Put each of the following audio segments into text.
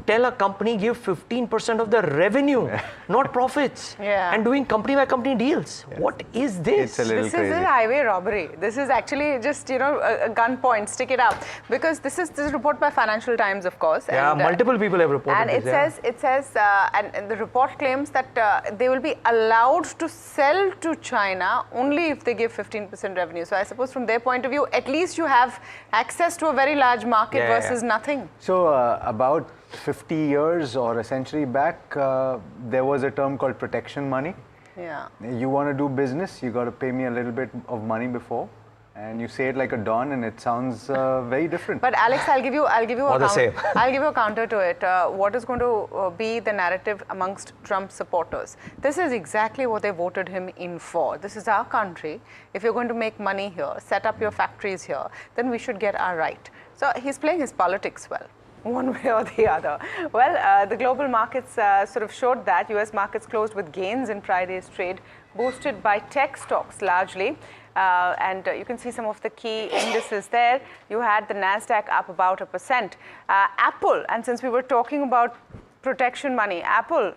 tell a company give 15% of the revenue, not profits, and doing company by company deals. What is this? It's a little This crazy. is a highway robbery. This is actually just, you know, a gunpoint, stick it up. Because this is a report by Financial Times, of course. Yeah, and, multiple people have reported and this. it says, and the report claims that they will be allowed to sell to China only if they give 15% revenue. So I suppose from their point of view, at least you have access to a very large market versus nothing. So about 50 years or a century back, there was a term called protection money. Yeah. You want to do business, you got to pay me a little bit of money before, and you say it like a don, and it sounds very different. But Alex, I'll give you Or the same. I'll give you a counter to it. What is going to be the narrative amongst Trump supporters? This is exactly what they voted him in for. This is our country. If you're going to make money here, set up your factories here, then we should get our right. So he's playing his politics well, one way or the other. Well, the global markets sort of showed that. US markets closed with gains in Friday's trade, boosted by tech stocks largely. And you can see some of the key indices there. You had the NASDAQ up about 1%. Apple, and since we were talking about protection money, Apple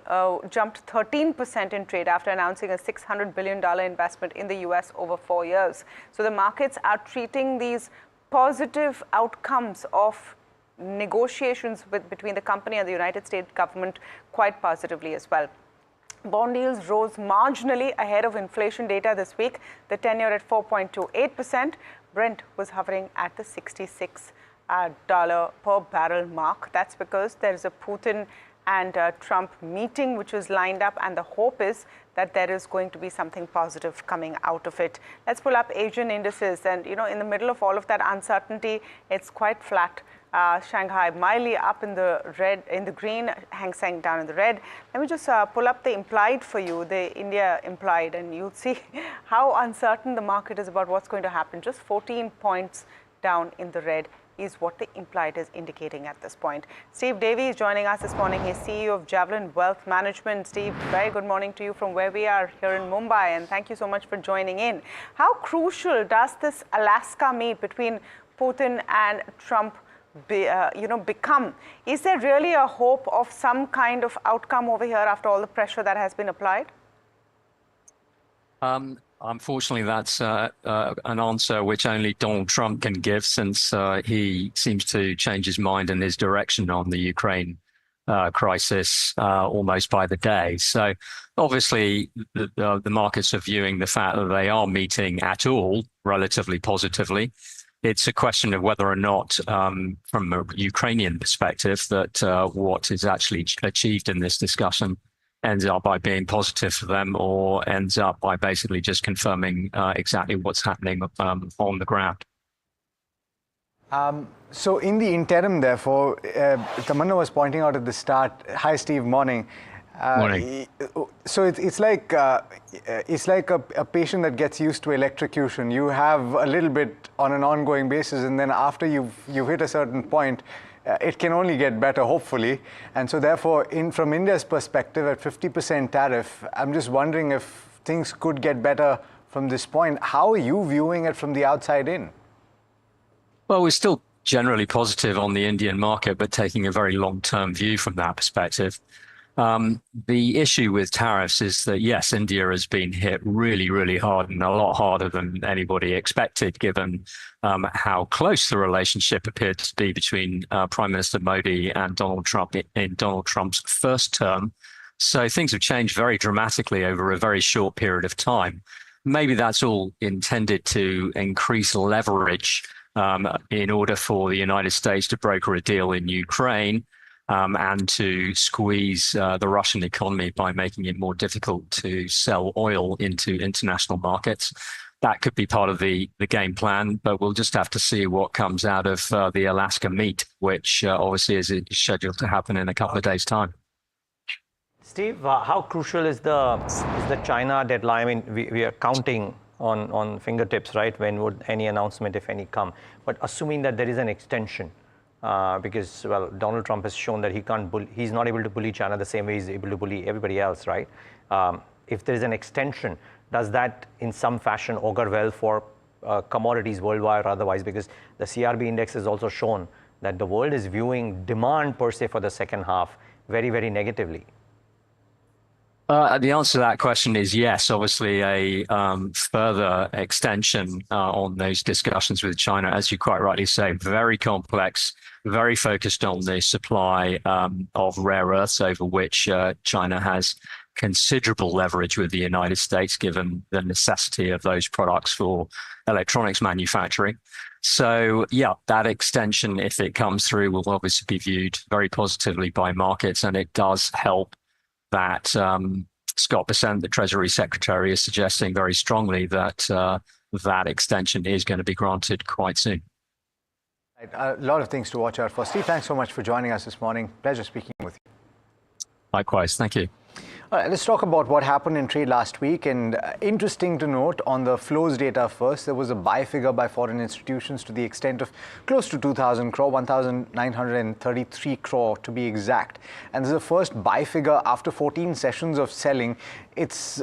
jumped 13% in trade after announcing a $600 billion investment in the US over 4 years. So the markets are treating these positive outcomes of negotiations between the company and the United States government quite positively as well. Bond yields rose marginally ahead of inflation data this week. The 10-year at 4.28%. Brent was hovering at the $66 per barrel mark. That's because there's a Putin and Trump meeting which is lined up, and the hope is that there is going to be something positive coming out of it. Let's pull up Asian indices, and you know, in the middle of all of that uncertainty, it's quite flat. Shanghai mildly up in the red, in the green, Hang Seng down in the red. Let me just pull up the implied for you, the India implied, and you'll see how uncertain the market is about what's going to happen. Just 14 points down in the red is what the implied is indicating at this point. Steve Davey is joining us this morning. He's CEO of Javelin Wealth Management. Steve, very good morning to you from where we are here in Mumbai, and thank you so much for joining in. How crucial does this Alaska meet between Putin and Trump become? Is there really a hope of some kind of outcome over here after all the pressure that has been applied? Unfortunately, that's an answer which only Donald Trump can give, since he seems to change his mind and his direction on the Ukraine crisis almost by the day. So obviously, the markets are viewing the fact that they are meeting at all relatively positively. It's a question of whether or not, from a Ukrainian perspective, that what is actually achieved in this discussion ends up by being positive for them, or ends up by basically just confirming exactly what's happening on the ground. So in the interim, therefore, Tamanna was pointing out at the start. Hi, Steve. Morning. Morning. So it's like a patient that gets used to electrocution. You have a little bit on an ongoing basis, and then after you've hit a certain point, it can only get better, hopefully. And so therefore, from India's perspective, at 50% tariff, I'm just wondering if things could get better from this point. How are you viewing it from the outside in? Well, we're still generally positive on the Indian market, but taking a very long-term view from that perspective. The issue with tariffs is that, yes, India has been hit really, really hard, and a lot harder than anybody expected, given how close the relationship appeared to be between Prime Minister Modi and Donald Trump in Donald Trump's first term. So things have changed very dramatically over a very short period of time. Maybe that's all intended to increase leverage in order for the United States to broker a deal in Ukraine, and to squeeze the Russian economy by making it more difficult to sell oil into international markets. That could be part of the game plan, but we'll just have to see what comes out of the Alaska meet, which obviously is scheduled to happen in a couple of days' time. Steve, how crucial is the China deadline? I mean, we are counting on fingertips, right? When would any announcement, if any, come? But assuming that there is an extension, because, well, Donald Trump has shown that he's not able to bully China the same way he's able to bully everybody else, right? If there is an extension, does that in some fashion augur well for commodities worldwide or otherwise? Because the CRB index has also shown that the world is viewing demand per se for the second half very, very negatively? The answer to that question is yes. Obviously, a further extension on those discussions with China, as you quite rightly say, very complex, very focused on the supply of rare earths, over which China has considerable leverage with the United States, given the necessity of those products for electronics manufacturing. So, yeah, that extension, if it comes through, will obviously be viewed very positively by markets, and it does help that Scott Bessent, the Treasury Secretary, is suggesting very strongly that that extension is going to be granted quite soon. A lot of things to watch out for. Steve, thanks so much for joining us this morning. Pleasure speaking with you. Likewise, thank you. All right, let's talk about what happened in trade last week. And interesting to note, on the flows data first, there was a buy figure by foreign institutions to the extent of close to 2,000 crore, 1,933 crore to be exact. And this is the first buy figure after 14 sessions of selling. It's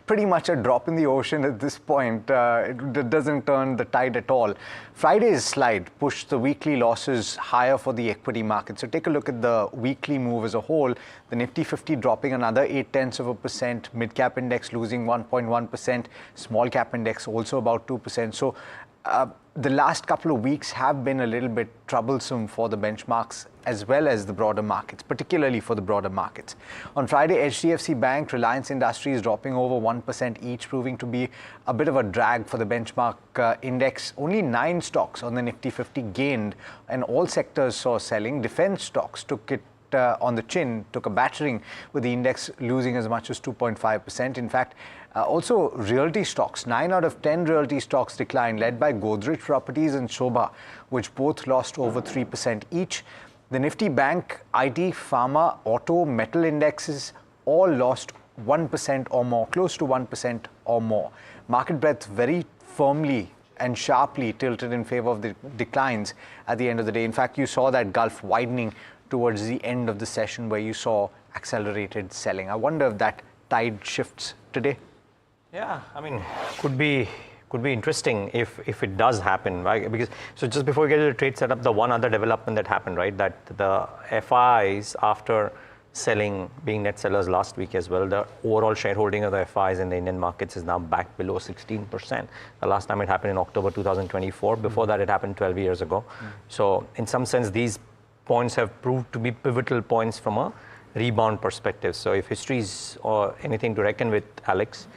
pretty much a drop in the ocean at this point. It doesn't turn the tide at all. Friday's slide pushed the weekly losses higher for the equity market. So take a look at the weekly move as a whole. The Nifty 50 dropping another 0.8%, mid-cap index losing 1.1%, small cap index also about 2%. So the last couple of weeks have been a little bit troublesome for the benchmarks as well as the broader markets, particularly for the broader markets. On Friday, HDFC Bank, Reliance Industries dropping over 1% each, proving to be a bit of a drag for the benchmark index. Only 9 stocks on the Nifty 50 gained, and all sectors saw selling. Defense stocks took it on the chin, took a battering, with the index losing as much as 2.5%. In fact, also realty stocks, 9 out of 10 realty stocks declined, led by Godrej Properties and Sobha, which both lost over 3% each. The Nifty Bank, IT, Pharma, Auto, Metal indexes all lost 1% or more, close to 1% or more. Market breadth very firmly and sharply tilted in favor of the declines at the end of the day. In fact, you saw that gulf widening towards the end of the session, where you saw accelerated selling. I wonder if that tide shifts today. Yeah, I mean, could be interesting if it does happen, right? Because so just before we get to the trade setup, the one other development that happened, right, that the FIs, after selling, being net sellers last week as well, the overall shareholding of the FIs in the Indian markets is now back below 16%. The last time it happened in October 2024. Before that, it happened 12 years ago. So in some sense, these points have proved to be pivotal points from a rebound perspective. So if history's or anything to reckon with, Alex,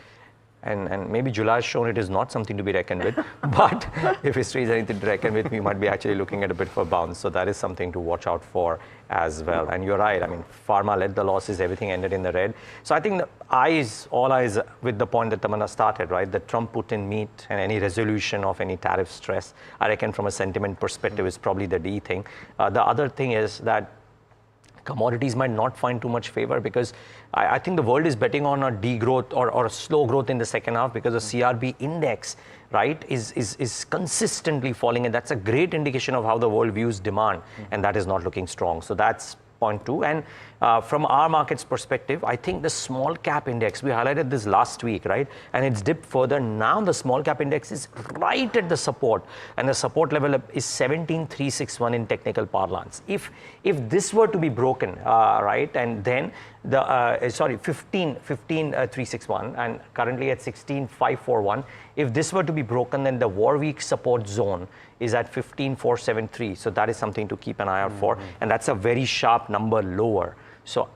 and maybe July has shown it is not something to be reckoned with, but if history is anything to reckon with, we might be actually looking at a bit of a bounce. So that is something to watch out for as well. And you're right, I mean, pharma led the losses, everything ended in the red. So I think all eyes with the point that Tamanna started, right? The Trump-Putin meet and any resolution of any tariff stress, I reckon from a sentiment perspective is probably the D thing. The other thing is that commodities might not find too much favor, because I think the world is betting on a degrowth or a slow growth in the second half, because the CRB index, right, is consistently falling, and that's a great indication of how the world views demand, and that is not looking strong. So that's point 2. And from our market's perspective, I think the small cap index, we highlighted this last week, right? And it's dipped further. Now the small cap index is right at the support, and the support level is 17,361 in technical parlance. If this were to be broken, right, and then the 15,361, and currently at 16,541. If this were to be broken, then the Warwick support zone is at 15,473. So that is something to keep an eye out for, and that's a very sharp number lower. So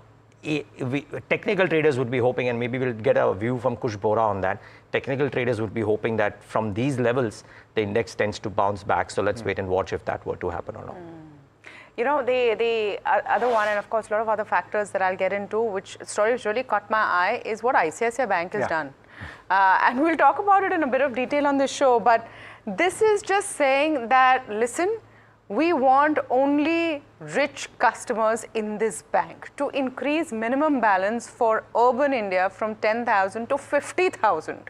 technical traders would be hoping, and maybe we'll get a view from Kush Bora on that. Technical traders would be hoping that from these levels, the index tends to bounce back. So let's wait and watch if that were to happen or not. You know, the other one, and of course, a lot of other factors that I'll get into, which story which really caught my eye, is what ICICI Bank has done. And we'll talk about it in a bit of detail on this show. But this is just saying that, listen, we want only rich customers in this bank. To increase minimum balance for urban India from 10,000 to 50,000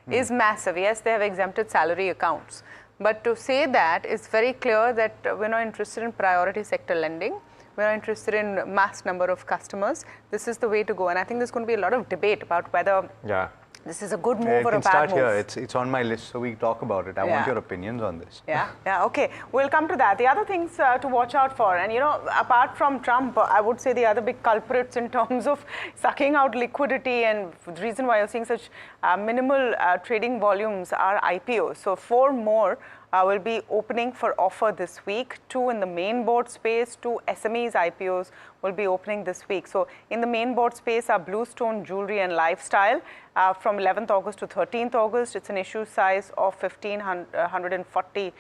is massive. Yes, they have exempted salary accounts. But to say that, it's very clear that we're not interested in priority sector lending. We're not interested in mass number of customers. This is the way to go. And I think there's going to be a lot of debate about whether This is a good move Yeah, you or a can bad start move? here. It's on my list, so we talk about it. I want your opinions on this. Yeah, okay. We'll come to that. The other things to watch out for, and apart from Trump, I would say the other big culprits in terms of sucking out liquidity and the reason why you're seeing such minimal trading volumes are IPOs. So 4 more will be opening for offer this week. 2 in the main board space, 2 SMEs IPOs will be opening this week. So in the main board space are Bluestone Jewelry and Lifestyle from 11th August to 13th August. It's an issue size of 1,540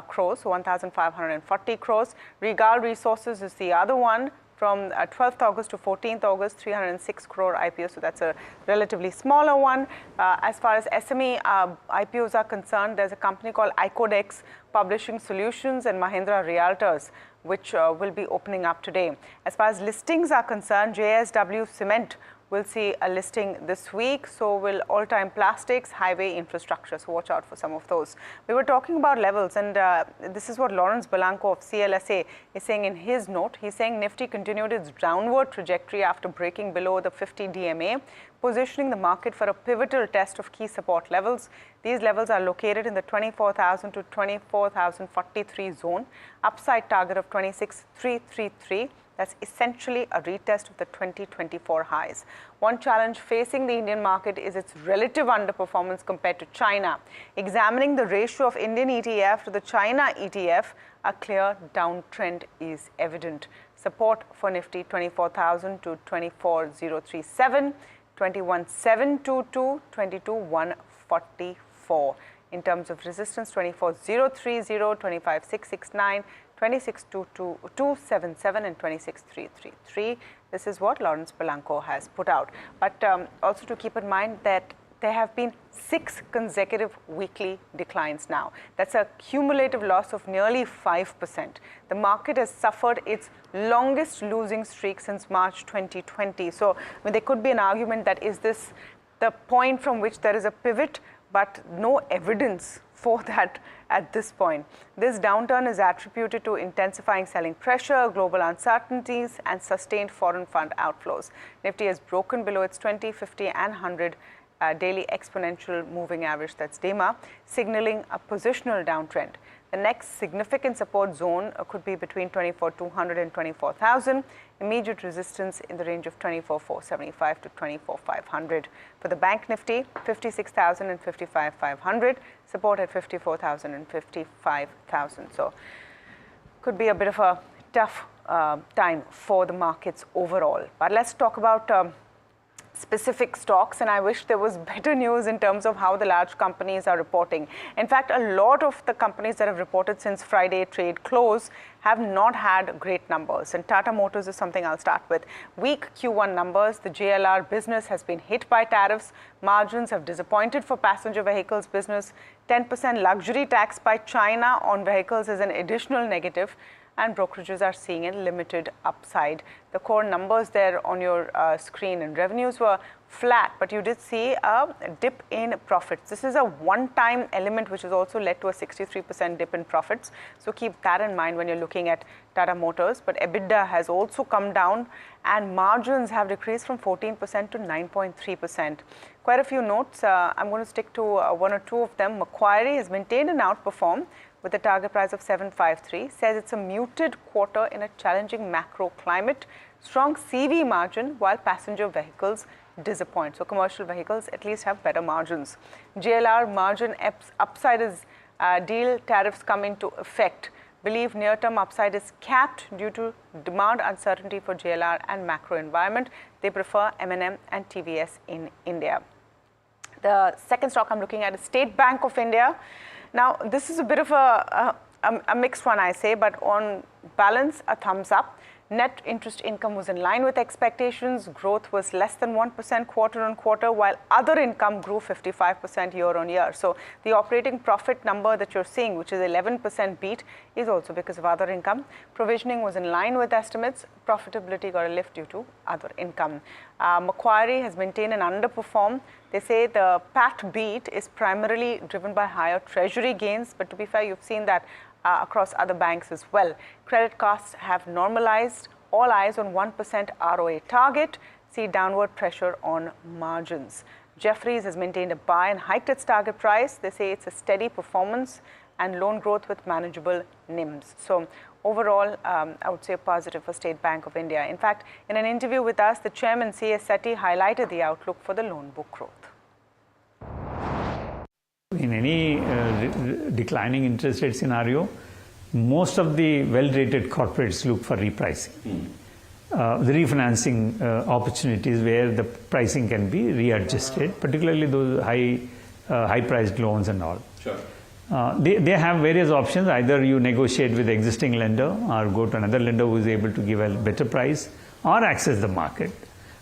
crores, so 1,540 crores. Regal Resources is the other one from 12th August to 14th August, 306 crore IPO, so that's a relatively smaller one. As far as SME IPOs are concerned, there's a company called Icodex Publishing Solutions and Mahindra Realtors, which will be opening up today. As far as listings are concerned, JSW Cement will see a listing this week. So will All Time Plastics, Highway Infrastructure. So watch out for some of those. We were talking about levels, and this is what Lawrence Belanco of CLSA is saying in his note. He's saying Nifty continued its downward trajectory after breaking below the 50 DMA, positioning the market for a pivotal test of key support levels. These levels are located in the 24,000 to 24,043 zone, upside target of 26,333. That's essentially a retest of the 2024 highs. One challenge facing the Indian market is its relative underperformance compared to China. Examining the ratio of Indian ETF to the China ETF, a clear downtrend is evident. Support for Nifty 24,000 to 24,037, 21,722, 22,144. In terms of resistance, 24,030, 25,669, 26,277 and 26,333. This is what Lawrence Belanco has put out. But also to keep in mind that there have been 6 consecutive weekly declines now. That's a cumulative loss of nearly 5%. The market has suffered its longest losing streak since March 2020. So there could be an argument that is this the point from which there is a pivot, but no evidence for that at this point. This downturn is attributed to intensifying selling pressure, global uncertainties, and sustained foreign fund outflows. Nifty has broken below its 20, 50, and 100 daily exponential moving average, that's DEMA, signaling a positional downtrend. The next significant support zone could be between 24,200 and 24,000. Immediate resistance in the range of 24,475 to 24,500. For the Bank Nifty, 56,000 and 55,500. Support at 54,000 and 55,000. So could be a bit of a tough time for the markets overall. But let's talk about specific stocks, and I wish there was better news in terms of how the large companies are reporting. In fact, a lot of the companies that have reported since Friday trade close have not had great numbers, and Tata Motors is something I'll start with. Weak Q1 numbers, the JLR business has been hit by tariffs, margins have disappointed for passenger vehicles business, 10% luxury tax by China on vehicles is an additional negative, and brokerages are seeing a limited upside. The core numbers there on your screen and revenues were flat, but you did see a dip in profits. This is a one-time element which has also led to a 63% dip in profits. So keep that in mind when you're looking at Tata Motors. But EBITDA has also come down and margins have decreased from 14% to 9.3%. Quite a few notes. I'm going to stick to 1 or 2 of them. Macquarie has maintained an outperform with a target price of 753, says it's a muted quarter in a challenging macro climate, strong CV margin while passenger vehicles disappoint. So commercial vehicles at least have better margins. JLR margin upside as deal tariffs come into effect. Believe near-term upside is capped due to demand uncertainty for JLR and macro environment. They prefer M&M and TVS in India. The second stock I'm looking at is State Bank of India. Now, this is a bit of a mixed one, I say, but on balance, a thumbs up. Net interest income was in line with expectations. Growth was less than 1% quarter on quarter, while other income grew 55% year on year. So the operating profit number that you're seeing, which is 11% beat, is also because of other income. Provisioning was in line with estimates. Profitability got a lift due to other income. Macquarie has maintained an underperform. They say the PAT beat is primarily driven by higher treasury gains, but to be fair, you've seen that across other banks as well. Credit costs have normalized. All eyes on 1% ROA target. See downward pressure on margins. Jefferies has maintained a buy and hiked its target price. They say it's a steady performance and loan growth with manageable NIMs. So overall, I would say positive for State Bank of India. In fact, in an interview with us, the chairman, C.S. Setty, highlighted the outlook for the loan book growth. In any declining interest rate scenario, most of the well-rated corporates look for repricing. The refinancing opportunities where the pricing can be readjusted, particularly those high-priced loans and all. Sure. They have various options. Either you negotiate with the existing lender or go to another lender who is able to give a better price or access the market.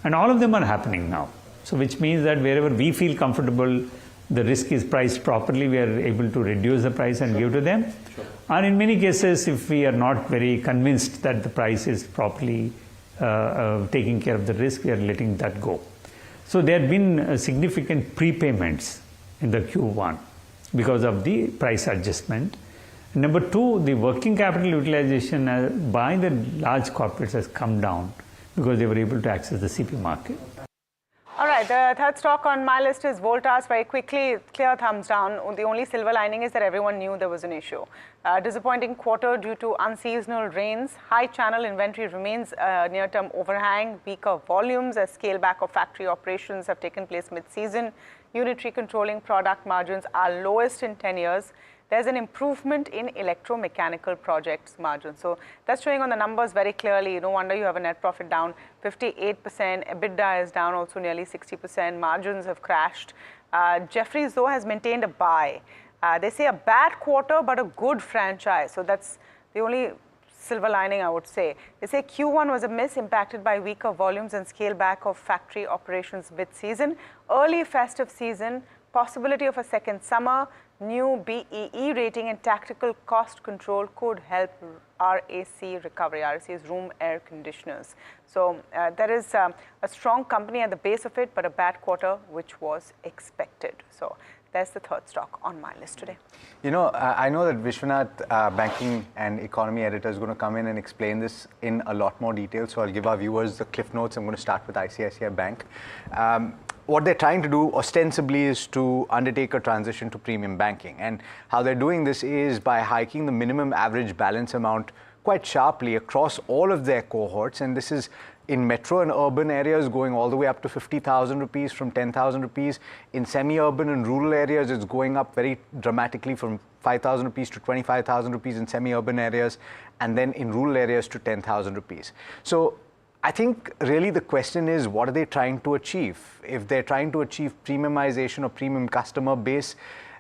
And all of them are happening now. So which means that wherever we feel comfortable, the risk is priced properly, we are able to reduce the price and give to them. Sure. Or in many cases, if we are not very convinced that the price is properly taking care of the risk, we are letting that go. So there have been significant prepayments in the Q1 because of the price adjustment. Number two, the working capital utilization by the large corporates has come down because they were able to access the CP market. All right, the third stock on my list is Voltas. Very quickly, clear thumbs down. The only silver lining is that everyone knew there was an issue. Disappointing quarter due to unseasonal rains. High channel inventory remains a near-term overhang. Weaker volumes as scale back of factory operations have taken place mid-season. Unitary controlling product margins are lowest in 10 years. There's an improvement in electromechanical projects margins. So that's showing on the numbers very clearly. No wonder you have a net profit down 58%. EBITDA is down also nearly 60%. Margins have crashed. Jefferies, though, has maintained a buy. They say a bad quarter, but a good franchise. So that's the only silver lining, I would say. They say Q1 was a miss impacted by weaker volumes and scale back of factory operations mid-season. Early festive season, possibility of a second summer, new BEE rating and tactical cost control could help RAC recovery. RAC is room air conditioners. So there is a strong company at the base of it, but a bad quarter, which was expected. So there's the third stock on my list today. You know, I know that Vishwanath, banking and economy editor, is going to come in and explain this in a lot more detail. So I'll give our viewers the cliff notes. I'm going to start with ICICI Bank. What they're trying to do ostensibly is to undertake a transition to premium banking. And how they're doing this is by hiking the minimum average balance amount quite sharply across all of their cohorts. And this is in metro and urban areas going all the way up to 50,000 rupees from 10,000 rupees. In semi-urban and rural areas, it's going up very dramatically from 5,000 rupees to 25,000 rupees in semi-urban areas, and then in rural areas to 10,000 rupees. So I think really the question is, what are they trying to achieve? If they're trying to achieve premiumization or premium customer base,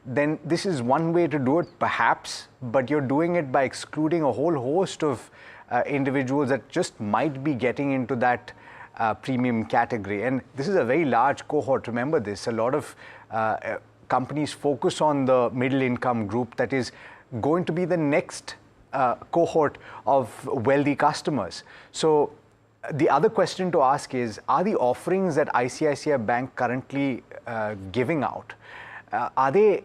then this is one way to do it, perhaps, but you're doing it by excluding a whole host of individuals that just might be getting into that premium category. And this is a very large cohort. Remember this, a lot of companies focus on the middle income group that is going to be the next cohort of wealthy customers. So the other question to ask is, are the offerings that ICICI Bank currently giving out, are they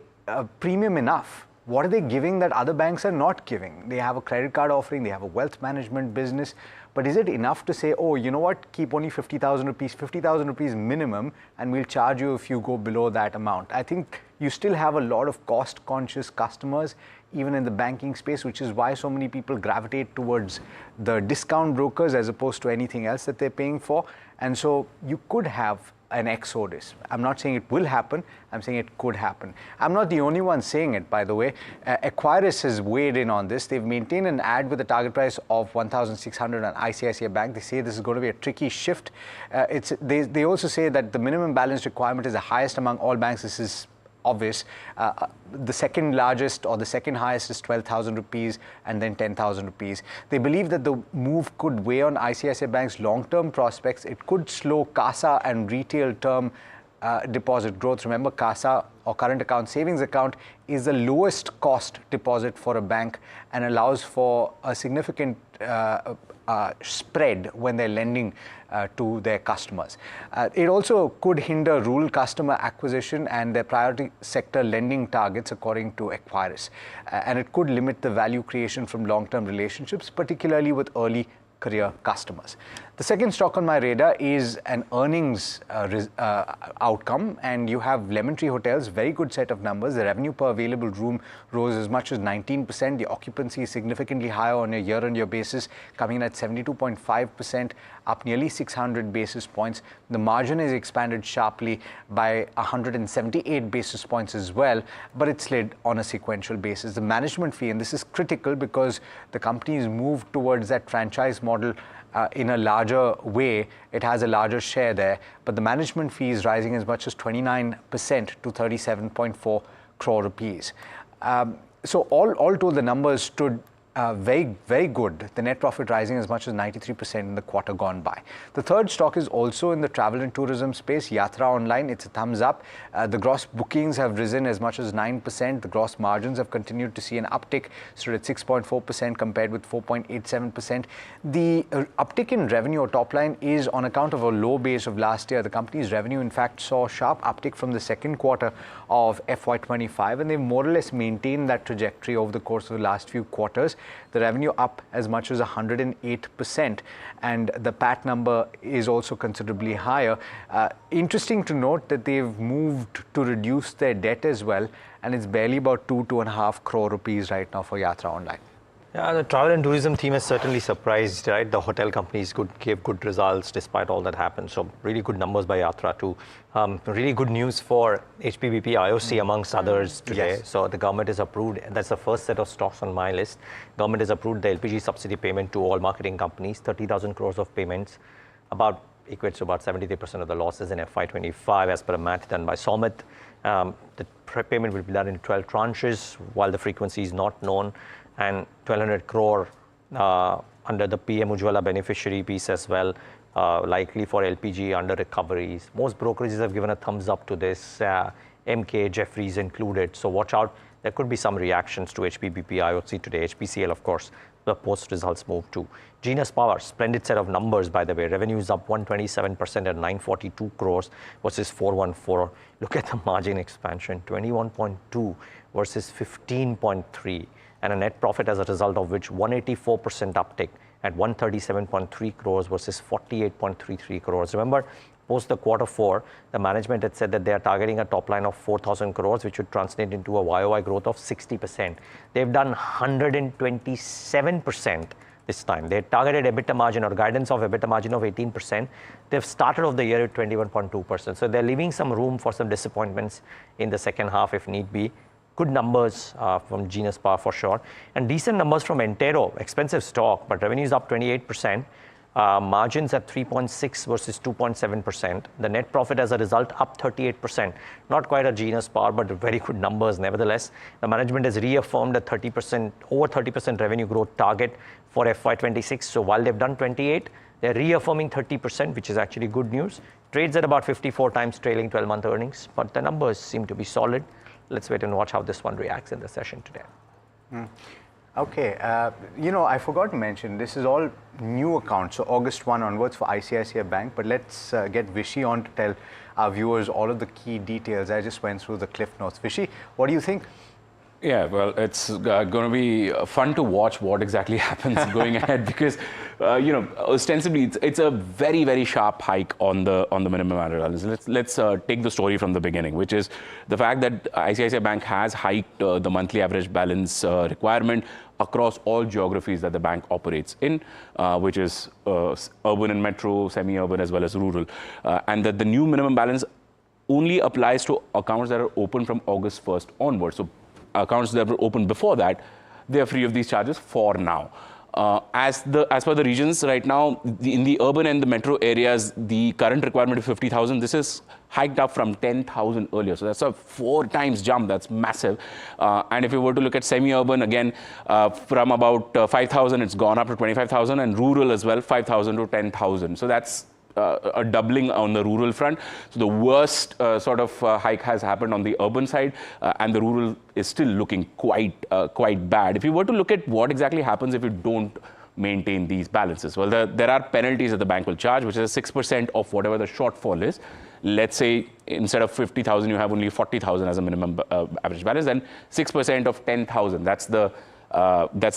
premium enough? What are they giving that other banks are not giving? They have a credit card offering, they have a wealth management business, but is it enough to say, oh, you know what, keep only 50,000 rupees minimum, and we'll charge you if you go below that amount? I think you still have a lot of cost-conscious customers, even in the banking space, which is why so many people gravitate towards the discount brokers as opposed to anything else that they're paying for. And so you could have an exodus. I'm not saying it will happen, I'm saying it could happen. I'm not the only one saying it, by the way. Equirus has weighed in on this. They've maintained an ad with a target price of 1,600 on ICICI Bank. They say this is going to be a tricky shift. They also say that the minimum balance requirement is the highest among all banks. This is obvious. The second largest or the second highest is 12,000 rupees and then 10,000 rupees. They believe that the move could weigh on ICICI Bank's long-term prospects. It could slow CASA and retail term deposit growth. Remember, CASA or current account savings account is the lowest cost deposit for a bank and allows for a significant spread when they're lending to their customers. It also could hinder rural customer acquisition and their priority sector lending targets, according to Equirus. And it could limit the value creation from long-term relationships, particularly with early career customers. The second stock on my radar is an earnings outcome, and you have Lemon Tree Hotels, very good set of numbers. The revenue per available room rose as much as 19%. The occupancy is significantly higher on a year-on-year basis, coming in at 72.5%, up nearly 600 basis points. The margin is expanded sharply by 178 basis points as well, but it slid on a sequential basis. The management fee, and this is critical because the company has moved towards that franchise model in a larger way. It has a larger share there, but the management fee is rising as much as 29% to 37.4 crore rupees. So all told, the numbers stood very, very good. The net profit rising as much as 93% in the quarter gone by. The third stock is also in the travel and tourism space, Yatra Online. It's a thumbs up. The gross bookings have risen as much as 9%. The gross margins have continued to see an uptick, stood at 6.4% compared with 4.87%. The uptick in revenue or top line is on account of a low base of last year. The company's revenue, in fact, saw a sharp uptick from the second quarter of FY25, and they've more or less maintained that trajectory over the course of the last few quarters. The revenue up as much as 108%, and the PAT number is also considerably higher. Interesting to note that they've moved to reduce their debt as well, and it's barely about 2.5 crore rupees right now for Yatra Online. Yeah, the travel and tourism team has certainly surprised, right? The hotel companies gave good results despite all that happened. So really good numbers by Yatra too. Really good news for HPBP IOC amongst others today. Yes. So the government has approved, and that's the first set of stocks on my list. Government has approved the LPG subsidy payment to all marketing companies, 30,000 crores of payments, equates to about 73% of the losses in FY25 as per a math done by Somit. The payment will be done in 12 tranches while the frequency is not known, and 1,200 crore under the PM Ujjwala beneficiary piece as well, likely for LPG under recoveries. Most brokerages have given a thumbs up to this, MK, Jefferies included. So watch out. There could be some reactions to HPBP IOC today. HPCL, of course, the post-results move too. Genus Power, splendid set of numbers, by the way. Revenue is up 127% at 942 crores versus 414. Look at the margin expansion, 21.2 versus 15.3. And a net profit as a result of which 184% uptick at 137.3 crores versus 48.33 crores. Remember, post the quarter four, the management had said that they are targeting a top line of 4,000 crores, which would translate into a YOY growth of 60%. They've done 127% this time. They targeted EBITDA margin or guidance of EBITDA margin of 18%. They've started off the year at 21.2%. So they're leaving some room for some disappointments in the second half if need be. Good numbers from Genus Power for sure, and decent numbers from Entero. Expensive stock, but revenue is up 28%. Margins at 3.6 versus 2.7%. The net profit as a result up 38%. Not quite a Genus Power, but very good numbers nevertheless. The management has reaffirmed a over 30% revenue growth target for FY26. So while they've done 28, they're reaffirming 30%, which is actually good news. Trades at about 54 times trailing 12-month earnings, but the numbers seem to be solid. Let's wait and watch how this one reacts in the session today. Okay, I forgot to mention, this is all new accounts, so August 1 onwards for ICICI Bank, but let's get Vishy on to tell our viewers all of the key details. I just went through the cliff notes. Vishy, what do you think? Yeah, well, it's going to be fun to watch what exactly happens going ahead because, ostensibly it's a very, very sharp hike on the minimum annual balance. Let's take the story from the beginning, which is the fact that ICICI Bank has hiked the monthly average balance requirement across all geographies that the bank operates in, which is urban and metro, semi-urban as well as rural, and that the new minimum balance only applies to accounts that are open from August 1st onwards. So accounts that were open before that, they are free of these charges for now. As per the regions right now, in the urban and the metro areas, the current requirement is 50,000. This is hiked up from 10,000 earlier. So that's a 4 times jump. That's massive. And if you were to look at semi-urban, again, from about 5,000, it's gone up to 25,000, and rural as well, 5,000 to 10,000. So that's a doubling on the rural front. So the worst hike has happened on the urban side, and the rural is still looking quite bad. If you were to look at what exactly happens if you don't maintain these balances, well, there are penalties that the bank will charge, which is 6% of whatever the shortfall is. Let's say instead of 50,000, you have only 40,000 as a minimum average balance, then 6% of 10,000. That's the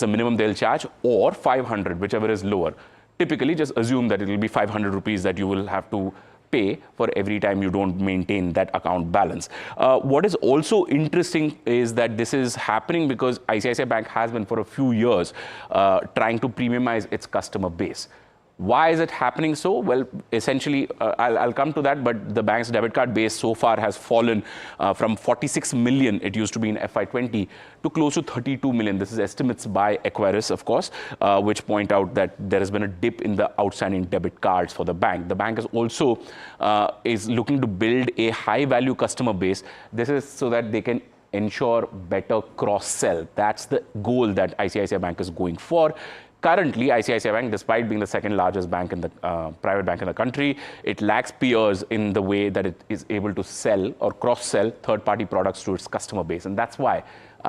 minimum they'll charge, or 500, whichever is lower. typically just assume that it will be 500 rupees that you will have to pay for every time you don't maintain that account balance. What is also interesting is that this is happening because ICICI Bank has been for a few years trying to premiumize its customer base. Why is it happening so? Well, essentially, I'll come to that, but the bank's debit card base so far has fallen from 46 million, it used to be in FY20, to close to 32 million. This is estimates by Equaris, of course, which point out that there has been a dip in the outstanding debit cards for the bank. The bank is also is looking to build a high-value customer base. This is so that they can ensure better cross-sell. That's the goal that ICICI Bank is going for. Currently, ICICI Bank, despite being the second largest bank in the private bank in the country, it lacks peers in the way that it is able to sell or cross-sell third-party products to its customer base. And that's why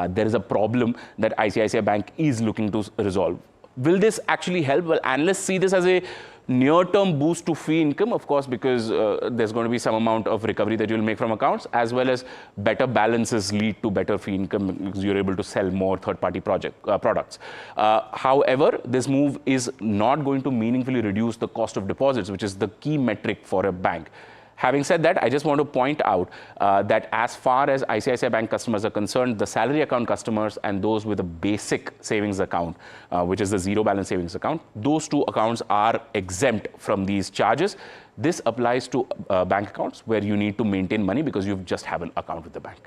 there is a problem that ICICI Bank is looking to resolve. Will this actually help? Well, analysts see this as a near-term boost to fee income, of course, because there's going to be some amount of recovery that you'll make from accounts, as well as better balances lead to better fee income because you're able to sell more third-party products. However, this move is not going to meaningfully reduce the cost of deposits, which is the key metric for a bank. Having said that, I just want to point out that as far as ICICI Bank customers are concerned, the salary account customers and those with a basic savings account, which is the zero balance savings account, those two accounts are exempt from these charges. This applies to bank accounts where you need to maintain money because you just have an account with the bank.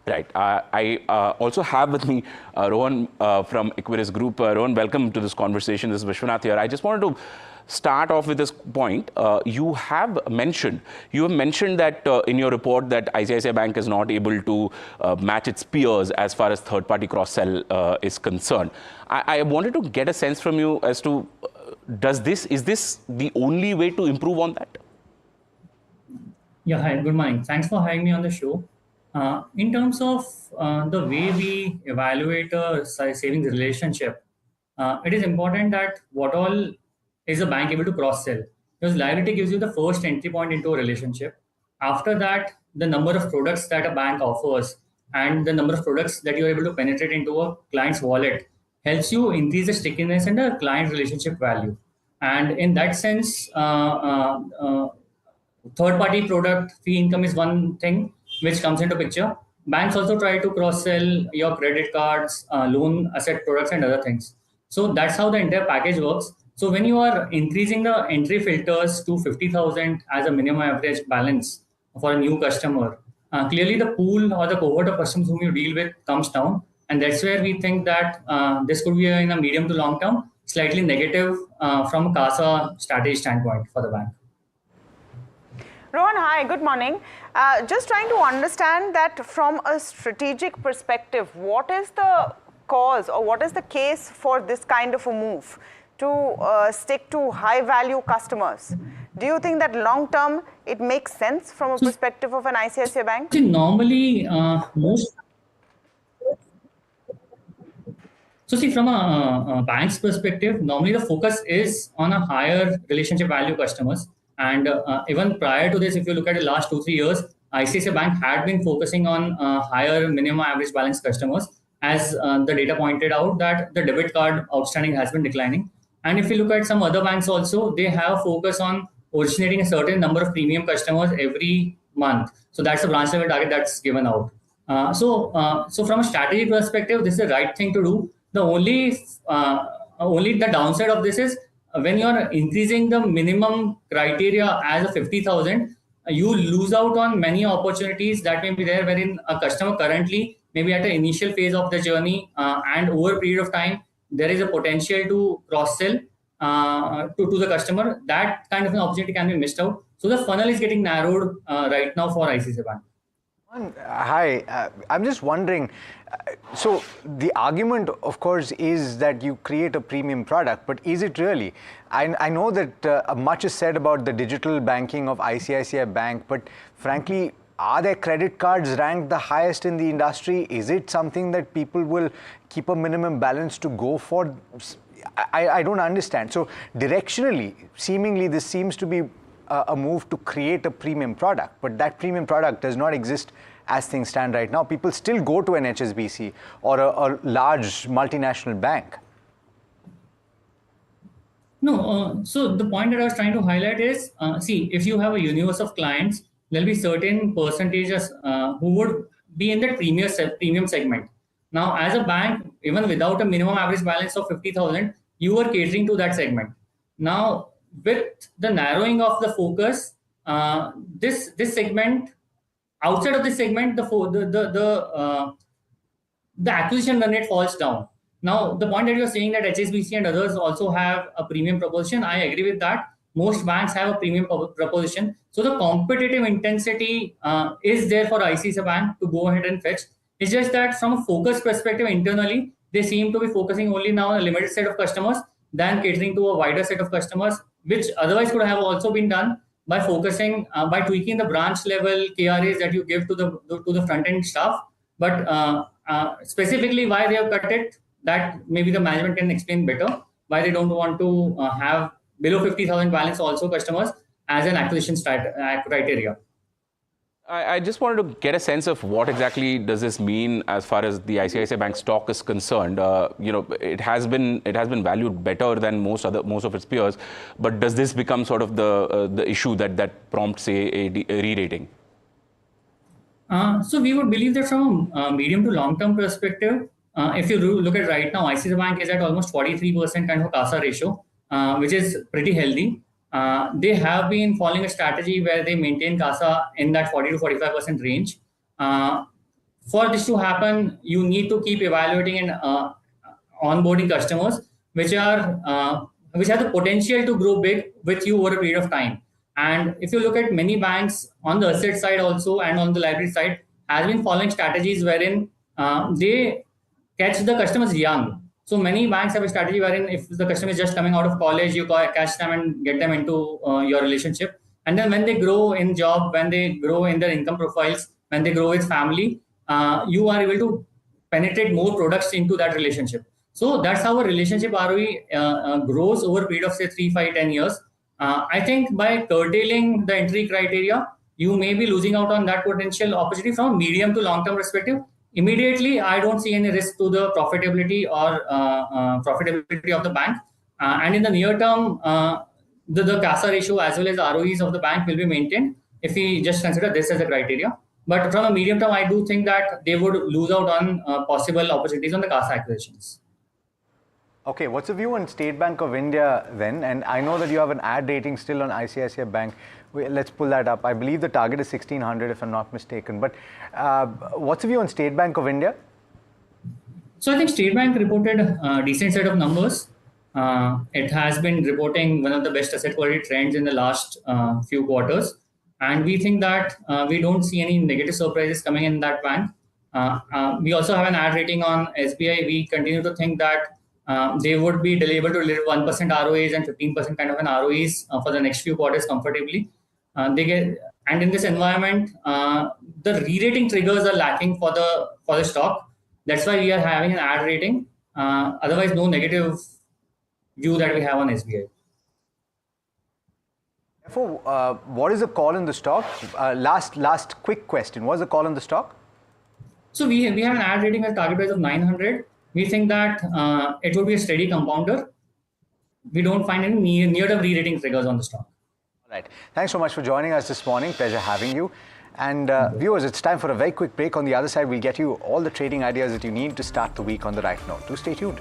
Right. I also have with me Rohan from Equaris Group. Rohan, welcome to this conversation. This is Vishwanath here. I just wanted to start off with this point. You have mentioned that in your report that ICICI Bank is not able to match its peers as far as third-party cross-sell is concerned. I wanted to get a sense from you as to is this the only way to improve on that? Yeah, hi, good morning. Thanks for having me on the show. In terms of the way we evaluate a savings relationship, it is important that what all is a bank able to cross-sell. Because liability gives you the first entry point into a relationship. After that, the number of products that a bank offers and the number of products that you're able to penetrate into a client's wallet helps you increase the stickiness and the client relationship value. And in that sense, third-party product fee income is one thing which comes into picture. Banks also try to cross-sell your credit cards, loan asset products, and other things. So that's how the entire package works. So when you are increasing the entry filters to 50,000 as a minimum average balance for a new customer, clearly the pool or the cohort of customers whom you deal with comes down. And that's where we think that this could be in a medium to long term, slightly negative from a CASA strategy standpoint for the bank. Rohan, hi, good morning. Just trying to understand that from a strategic perspective, what is the cause or what is the case for this kind of a move to stick to high value customers? Do you think that long term it makes sense from a perspective of an ICICI Bank? Normally, from a bank's perspective, normally the focus is on a higher relationship value customers. And even prior to this, if you look at the last 2-3 years, ICICI Bank had been focusing on higher minimum average balance customers, as the data pointed out that the debit card outstanding has been declining. And if you look at some other banks also, they have a focus on originating a certain number of premium customers every month. So that's the branch level target that's given out. So from a strategy perspective, this is the right thing to do. The only the downside of this is when you're increasing the minimum criteria as a 50,000, you lose out on many opportunities that may be there wherein a customer currently maybe at the initial phase of the journey and over a period of time, there is a potential to cross-sell to the customer. That kind of an opportunity can be missed out. So the funnel is getting narrowed right now for ICICI Bank. Hi, I'm just wondering, so the argument, of course, is that you create a premium product, but is it really? I know that much is said about the digital banking of ICICI Bank, but frankly, are their credit cards ranked the highest in the industry? Is it something that people will keep a minimum balance to go for? I don't understand. So directionally, seemingly, this seems to be a move to create a premium product, but that premium product does not exist as things stand right now. People still go to an HSBC or a large multinational bank. No, so the point that I was trying to highlight is, see, if you have a universe of clients, there'll be certain percentages who would be in that premium segment. Now, as a bank, even without a minimum average balance of 50,000, you are catering to that segment. Now, with the narrowing of the focus, this segment, outside of this segment, the acquisition run rate falls down. Now, the point that you're saying that HSBC and others also have a premium proposition, I agree with that. Most banks have a premium proposition. So the competitive intensity is there for ICICI Bank to go ahead and fetch. It's just that from a focus perspective internally, they seem to be focusing only now on a limited set of customers than catering to a wider set of customers, which otherwise could have also been done by focusing, by tweaking the branch level KRAs that you give to the front end staff. But specifically why they have cut it, that maybe the management can explain better, why they don't want to have below 50,000 balance also customers as an acquisition criteria. I just wanted to get a sense of what exactly does this mean as far as the ICICI Bank stock is concerned. It has been valued better than most of its peers, but does this become sort of the issue that prompts a re-rating? So we would believe that from a medium to long-term perspective, if you look at right now, ICICI Bank is at almost 43% kind of CASA ratio, which is pretty healthy. They have been following a strategy where they maintain CASA in that 40 to 45% range. For this to happen, you need to keep evaluating and onboarding customers which have the potential to grow big with you over a period of time. And if you look at many banks on the asset side also and on the liability side, has been following strategies wherein they catch the customers young. So many banks have a strategy wherein if the customer is just coming out of college, you catch them and get them into your relationship. And then when they grow in job, when they grow in their income profiles, when they grow with family, you are able to penetrate more products into that relationship. So that's how a relationship ROE grows over a period of say 3, 5, 10 years. I think by curtailing the entry criteria, you may be losing out on that potential opportunity from a medium to long-term perspective. Immediately, I don't see any risk to the profitability or profitability of the bank. And in the near term, the CASA ratio as well as the ROEs of the bank will be maintained if we just consider this as a criteria. But from a medium term, I do think that they would lose out on possible opportunities on the CASA acquisitions. Okay, what's the view on State Bank of India then? And I know that you have an ad rating still on ICICI Bank. Let's pull that up. I believe the target is 1600 if I'm not mistaken. But what's the view on State Bank of India? So I think State Bank reported a decent set of numbers. It has been reporting one of the best asset quality trends in the last few quarters. And we think that we don't see any negative surprises coming in that bank. We also have an ad rating on SBI. We continue to think that they would be able to deliver 1% ROAs and 15% kind of an ROEs for the next few quarters comfortably. And in this environment, the re-rating triggers are lacking for the stock. That's why we are having an ad rating. Otherwise, no negative view that we have on SBI. Therefore, what is the call in the stock? Last quick question. What is the call in the stock? So we have an ad rating at target price of 900. We think that it would be a steady compounder. We don't find any near-term re-rating triggers on the stock. All right. Thanks so much for joining us this morning. Pleasure having you. And viewers, it's time for a very quick break. On the other side, we'll get you all the trading ideas that you need to start the week on the right note. Do stay tuned.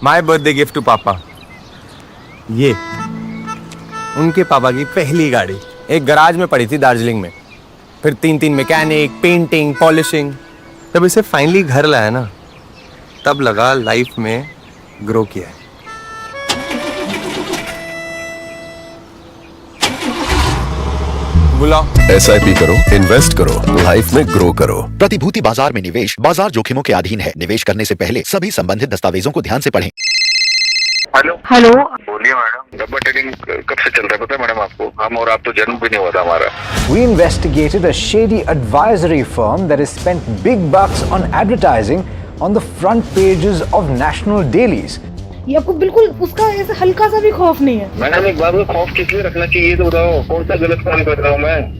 My birthday gift to पापा, ये उनके पापा की पहली गाड़ी एक garage में पड़ी थी दार्जिलिंग में, फिर 3 मैकेनिक, पेंटिंग, पॉलिशिंग, जब इसे फाइनली घर लाया ना, तब लगा लाइफ में ग्रो किया है। बुलाओ। SIP करो, इन्वेस्ट करो, लाइफ में ग्रो करो। प्रतिभूति बाजार में निवेश बाजार जोखिमों के अधीन है। निवेश करने से पहले सभी संबंधित दस्तावेजों को ध्यान से पढ़ें। हेलो बोलिए मैडम, डब्बा ट्रेडिंग कब से चल रहा है पता है मैडम आपको? हम और आप तो जन्म भी नहीं हुआ था हमारा। We investigated a shady advisory firm that has spent big bucks on advertising on the front pages of national dailies. ये आपको बिल्कुल उसका ऐसे हल्का सा भी खौफ नहीं है। मैडम एक बात, खौफ किस लिए रखना चाहिए तो बताओ, कौन सा गलत काम कर रहा हूँ मैं?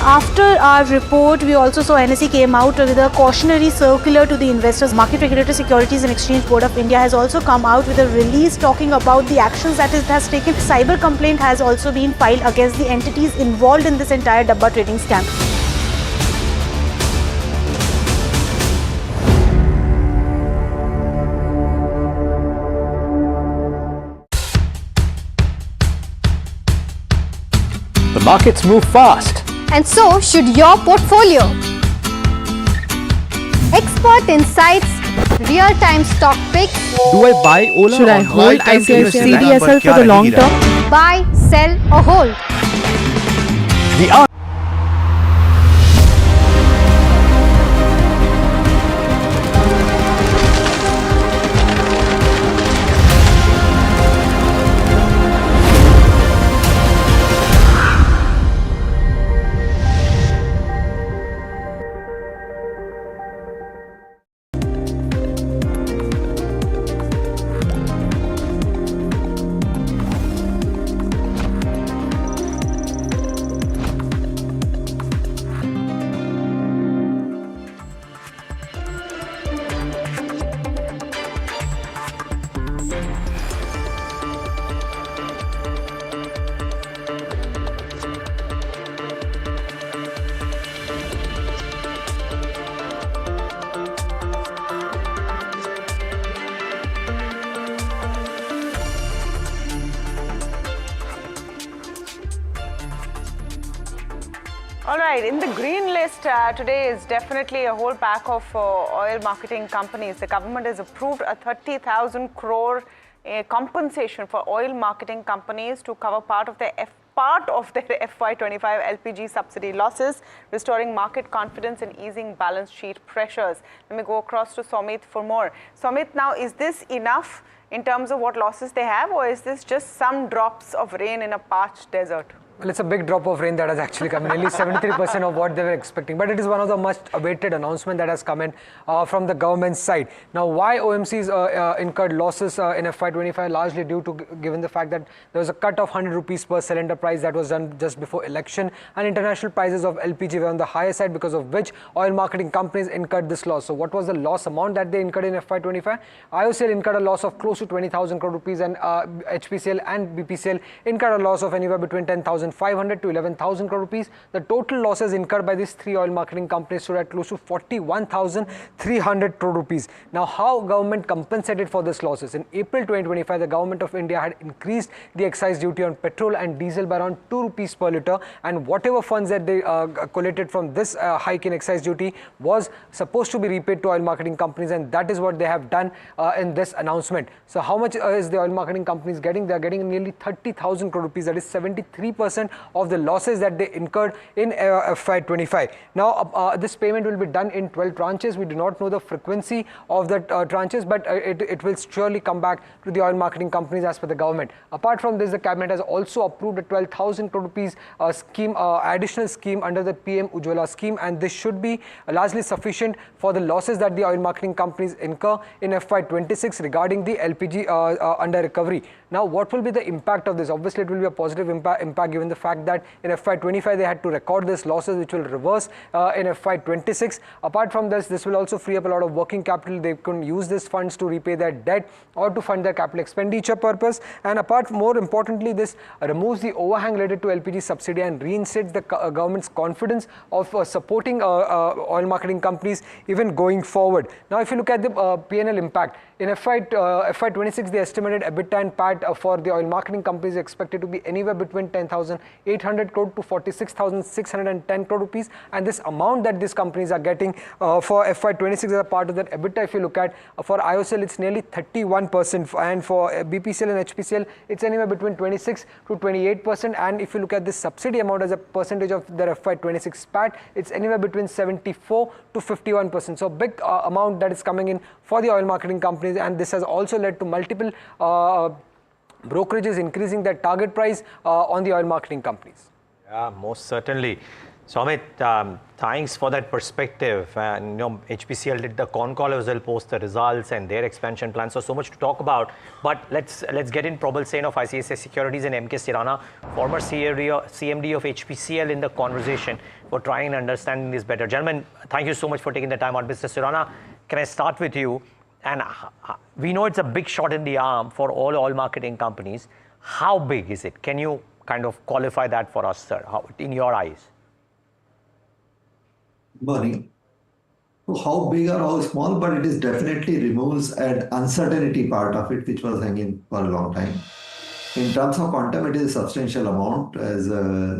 After our report, we also saw NSE came out with a cautionary circular to the investors. Market Regulator Securities and Exchange Board of India has also come out with a release talking about the actions that it has taken. Cyber complaint has also been filed against the entities involved in this entire Dabba trading scam. The markets move fast. And so should your portfolio. Expert insights, real-time stock picks. Do I buy Ola? Should I hold ICICI CDSL for the long term? Buy, sell or hold. The All right, in the green list today is definitely a whole pack of oil marketing companies. The government has approved a 30,000 crore compensation for oil marketing companies to cover part of their FY25 LPG subsidy losses, restoring market confidence and easing balance sheet pressures. Let me go across to Somit for more. Somit, now is this enough in terms of what losses they have, or is this just some drops of rain in a parched desert? Well, it's a big drop of rain that has actually come in, nearly 73% of what they were expecting. But it is one of the much awaited announcement that has come in from the government's side. Now, why OMCs incurred losses in FY25? Largely due to, given the fact that there was a cut of 100 rupees per cylinder price that was done just before election, and international prices of LPG were on the higher side, because of which oil marketing companies incurred this loss. So what was the loss amount that they incurred in FY25? IOCL incurred a loss of close to 20,000 crore rupees, and HPCL and BPCL incurred a loss of anywhere between 10,500 to 11,000 crore rupees. The total losses incurred by these three oil marketing companies stood at close to 41,300 crore rupees. Now, how government compensated for these losses? In April 2025, the government of India had increased the excise duty on petrol and diesel by around 2 rupees per litre, and whatever funds that they collated from this hike in excise duty was supposed to be repaid to oil marketing companies, and that is what they have done in this announcement. So how much is the oil marketing companies getting? They are getting nearly 30,000 crore rupees, that is 73% of the losses that they incurred in FY25. Now, this payment will be done in 12 tranches. We do not know the frequency of the tranches, but it will surely come back to the oil marketing companies as per the government. Apart from this, the cabinet has also approved a 12,000 crore rupees scheme, additional scheme under the PM Ujjwala scheme, and this should be largely sufficient for the losses that the oil marketing companies incur in FY26 regarding the LPG under recovery. Now, what will be the impact of this? Obviously, it will be a positive impact given the fact that in FY25 they had to record these losses, which will reverse in FY26. Apart from this will also free up a lot of working capital. They can use these funds to repay their debt or to fund their capital expenditure purpose. And more importantly, this removes the overhang related to LPG subsidy and reinstates the government's confidence of supporting oil marketing companies even going forward. Now, if you look at the P&L impact, in FY26, the estimated EBITDA and PAT for the oil marketing companies is expected to be anywhere between 10,800 crore to 46,610 crore rupees, and this amount that these companies are getting for FY26 as a part of that EBITDA, if you look at for IOCL, it's nearly 31%, and for BPCL and HPCL, it's anywhere between 26 to 28%, and if you look at this subsidy amount as a percentage of their FY26 PAT, it's anywhere between 74 to 51%. So big amount that is coming in for the oil marketing companies, and this has also led to multiple brokerages increasing their target price on the oil marketing companies. Yeah, most certainly. So Amit, thanks for that perspective. And HPCL did the con call as well, post the results and their expansion plans. So much to talk about. But let's get in Probal Sen of ICICI Securities and MK Sirana, former CMD of HPCL, in the conversation for trying and understanding this better. Gentlemen, thank you so much for taking the time out. Mr. Sirana, can I start with you? And we know it's a big shot in the arm for all oil marketing companies. How big is it? Can you kind of qualify that for us, sir, in your eyes? Money. So how big or how small, but it is definitely removes an uncertainty part of it, which was hanging for a long time. In terms of quantum, it is a substantial amount, as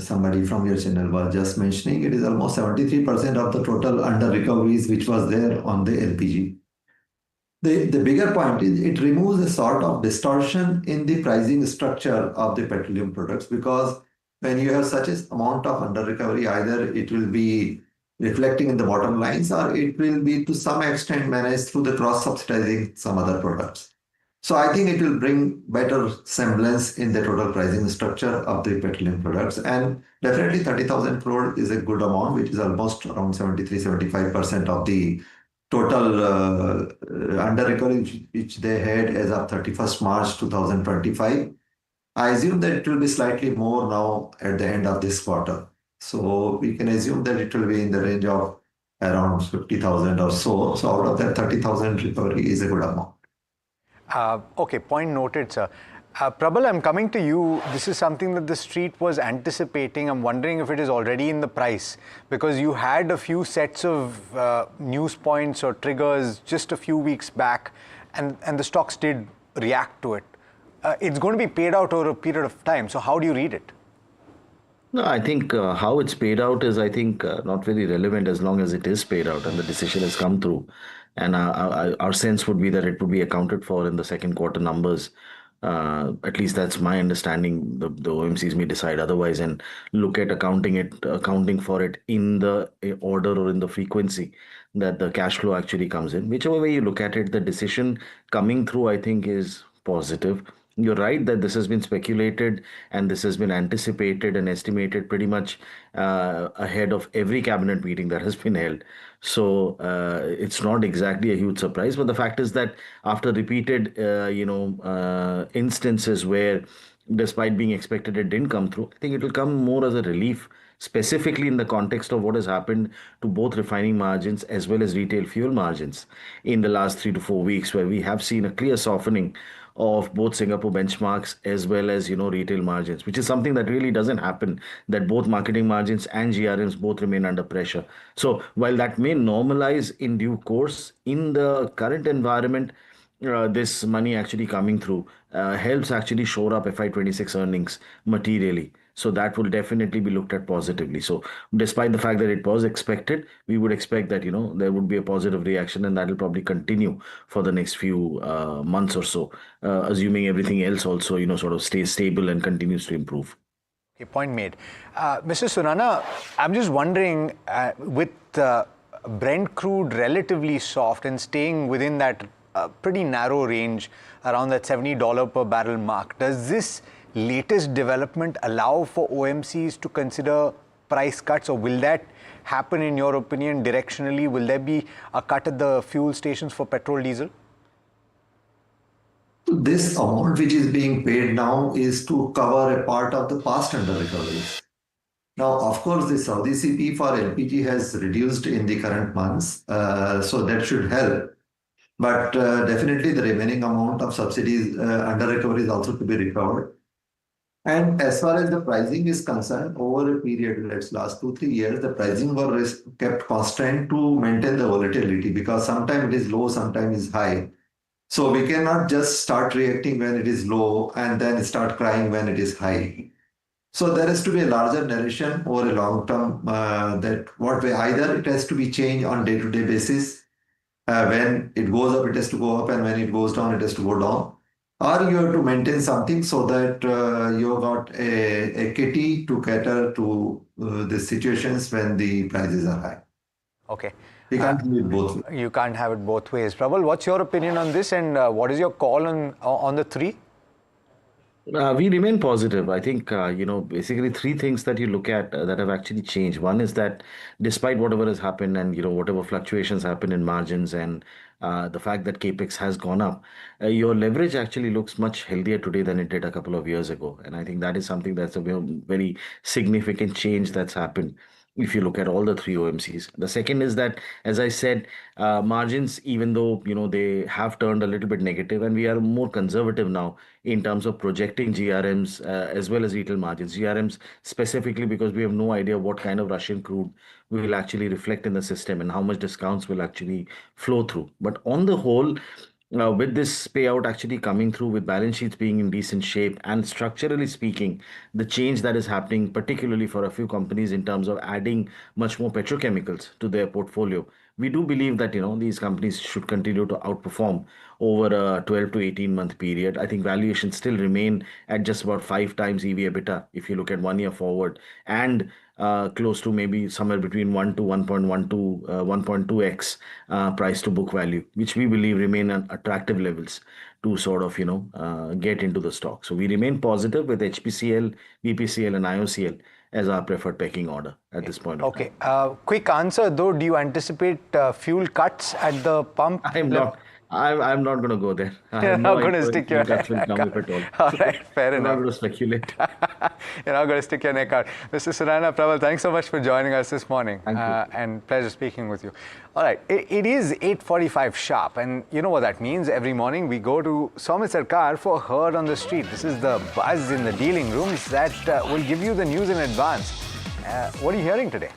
somebody from your channel was just mentioning. It is almost 73% of the total under recoveries which was there on the LPG. The bigger point is it removes a sort of distortion in the pricing structure of the petroleum products, because when you have such an amount of under recovery, either it will be reflecting in the bottom lines, or it will be to some extent managed through the cross subsidizing some other products. So I think it will bring better semblance in the total pricing structure of the petroleum products. And definitely 30,000 crore is a good amount, which is almost around 73-75% of the total under recovery which they had as of 31st March 2025. I assume that it will be slightly more now at the end of this quarter. So we can assume that it will be in the range of around 50,000 or so. So out of that, 30,000 recovery is a good amount. Okay, point noted, sir. Prabal, I'm coming to you. This is something that the street was anticipating. I'm wondering if it is already in the price, because you had a few sets of news points or triggers just a few weeks back, and the stocks did react to it. It's going to be paid out over a period of time. So how do you read it? No, I think how it's paid out is, I think, not very relevant as long as it is paid out and the decision has come through. And our sense would be that it would be accounted for in the second quarter numbers. At least that's my understanding. The OMCs may decide otherwise and look at accounting for it in the order or in the frequency that the cash flow actually comes in. Whichever way you look at it, the decision coming through, I think, is positive. You're right that this has been speculated and this has been anticipated and estimated pretty much ahead of every cabinet meeting that has been held. So it's not exactly a huge surprise. But the fact is that after repeated, instances where despite being expected, it didn't come through, I think it will come more as a relief, specifically in the context of what has happened to both refining margins as well as retail fuel margins in the last 3 to 4 weeks, where we have seen a clear softening of both Singapore benchmarks as well as retail margins, which is something that really doesn't happen, that both marketing margins and GRMs both remain under pressure. So while that may normalize in due course, in the current environment, this money actually coming through helps actually shore up FY26 earnings materially. So that will definitely be looked at positively. So despite the fact that it was expected, we would expect that, there would be a positive reaction, and that will probably continue for the next few months or so, assuming everything else also, sort of stays stable and continues to improve. Okay, point made. Mr. Surana, I'm just wondering, with Brent crude relatively soft and staying within that pretty narrow range around that $70 per barrel mark, does this latest development allow for OMCs to consider price cuts, or will that happen, in your opinion, directionally? Will there be a cut at the fuel stations for petrol, diesel? This amount which is being paid now is to cover a part of the past under recoveries. Now, of course, the Saudi CP for LPG has reduced in the current months, so that should help. But definitely the remaining amount of subsidies under recovery is also to be recovered. And as far as the pricing is concerned, over a period, let's last 2-3 years, the pricing was kept constant to maintain the volatility, because sometimes it is low, sometimes it is high. So we cannot just start reacting when it is low and then start crying when it is high. So there has to be a larger narration over a long term, that what way either it has to be changed on day-to-day basis. When it goes up, it has to go up, and when it goes down, it has to go down. Or you have to maintain something so that you got a kitty to cater to the situations when the prices are high. Okay. You can't have it both ways. You can't have it both ways. Prabal, what's your opinion on this, and what is your call on the three? We remain positive. I think, basically three things that you look at that have actually changed. One is that despite whatever has happened and, whatever fluctuations happen in margins and the fact that capex has gone up, your leverage actually looks much healthier today than it did a couple of years ago. And I think that is something that's a very significant change that's happened if you look at all the three OMCs. The second is that, as I said, margins, even though they have turned a little bit negative, and we are more conservative now in terms of projecting GRMs as well as retail margins. GRMs specifically because we have no idea what kind of Russian crude will actually reflect in the system and how much discounts will actually flow through. But on the whole, with this payout actually coming through, with balance sheets being in decent shape, and structurally speaking, the change that is happening, particularly for a few companies in terms of adding much more petrochemicals to their portfolio, we do believe that these companies should continue to outperform over a 12 to 18-month period. I think valuations still remain at just about 5 times EV/EBITDA if you look at 1 year forward, and close to maybe somewhere between 1 to 1.12, 1.2x price to book value, which we believe remain at attractive levels to sort of get into the stock. So we remain positive with HPCL, BPCL, and IOCL as our preferred pecking order at this point. Okay. Quick answer though. Do you anticipate fuel cuts at the pump? I'm not going to go there. You're not going to stick your neck out. All right, fair enough. I'm not going to speculate. You're not going to stick your neck out. Mr. Surana Praval, thanks so much for joining us this morning. Thank you. And pleasure speaking with you. All right, it is 8:45 sharp, and you know what that means. Every morning we go to Soumit Sarkar for Heard on the Street. This is the buzz in the dealing rooms that will give you the news in advance. What are you hearing today?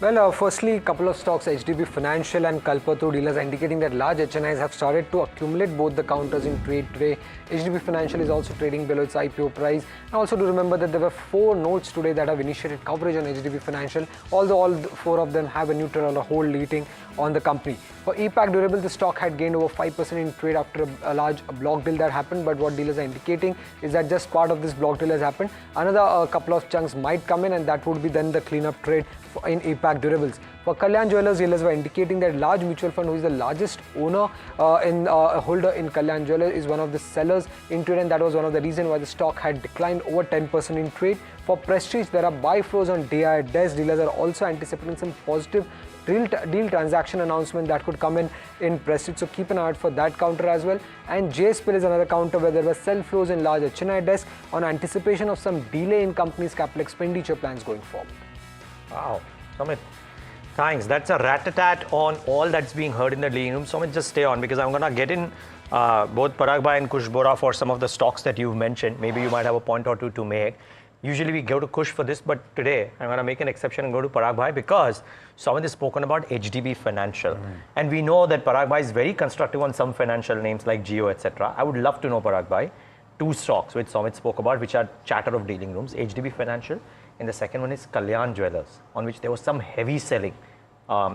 Well, firstly, a couple of stocks, HDB Financial and Kalpataru dealers, are indicating that large HNIs have started to accumulate both the counters in trade today. HDB Financial is also trading below its IPO price. And also do remember that there were 4 notes today that have initiated coverage on HDB Financial, although all 4 of them have a neutral or a hold rating on the company. For EPAC Durable, the stock had gained over 5% in trade after a large block deal that happened, but what dealers are indicating is that just part of this block deal has happened. Another couple of chunks might come in, and that would be then the cleanup trade in EPAC Durables. For Kalyan Jewellers, dealers were indicating that large mutual fund, who is the largest owner holder in Kalyan Jewellers, is one of the sellers in trade, and that was one of the reasons why the stock had declined over 10% in trade. For Prestige, there are buy flows on DI Des. Dealers are also anticipating some positive deal transaction announcement that could come in Prestige, so keep an eye out for that counter as well. And JSPL is another counter where there were sell flows in large HNI desk on anticipation of some delay in companies' capital expenditure plans going forward. Wow, Soumit, thanks. That's a rat-a-tat on all that's being heard in the dealing room. Soumit, just stay on because I'm going to get in both Parag Bhai and Kush Bora for some of the stocks that you've mentioned. Maybe you might have a point or two to make. Usually we go to Kush for this, but today I'm going to make an exception and go to Parag Bhai because Soumit has spoken about HDB Financial. And we know that Parag Bhai is very constructive on some financial names like Jio, etc. I would love to know, Parag Bhai, 2 stocks which Soumit spoke about, which are chatter of dealing rooms, HDB Financial, and the second one is Kalyan Jewellers, on which there was some heavy selling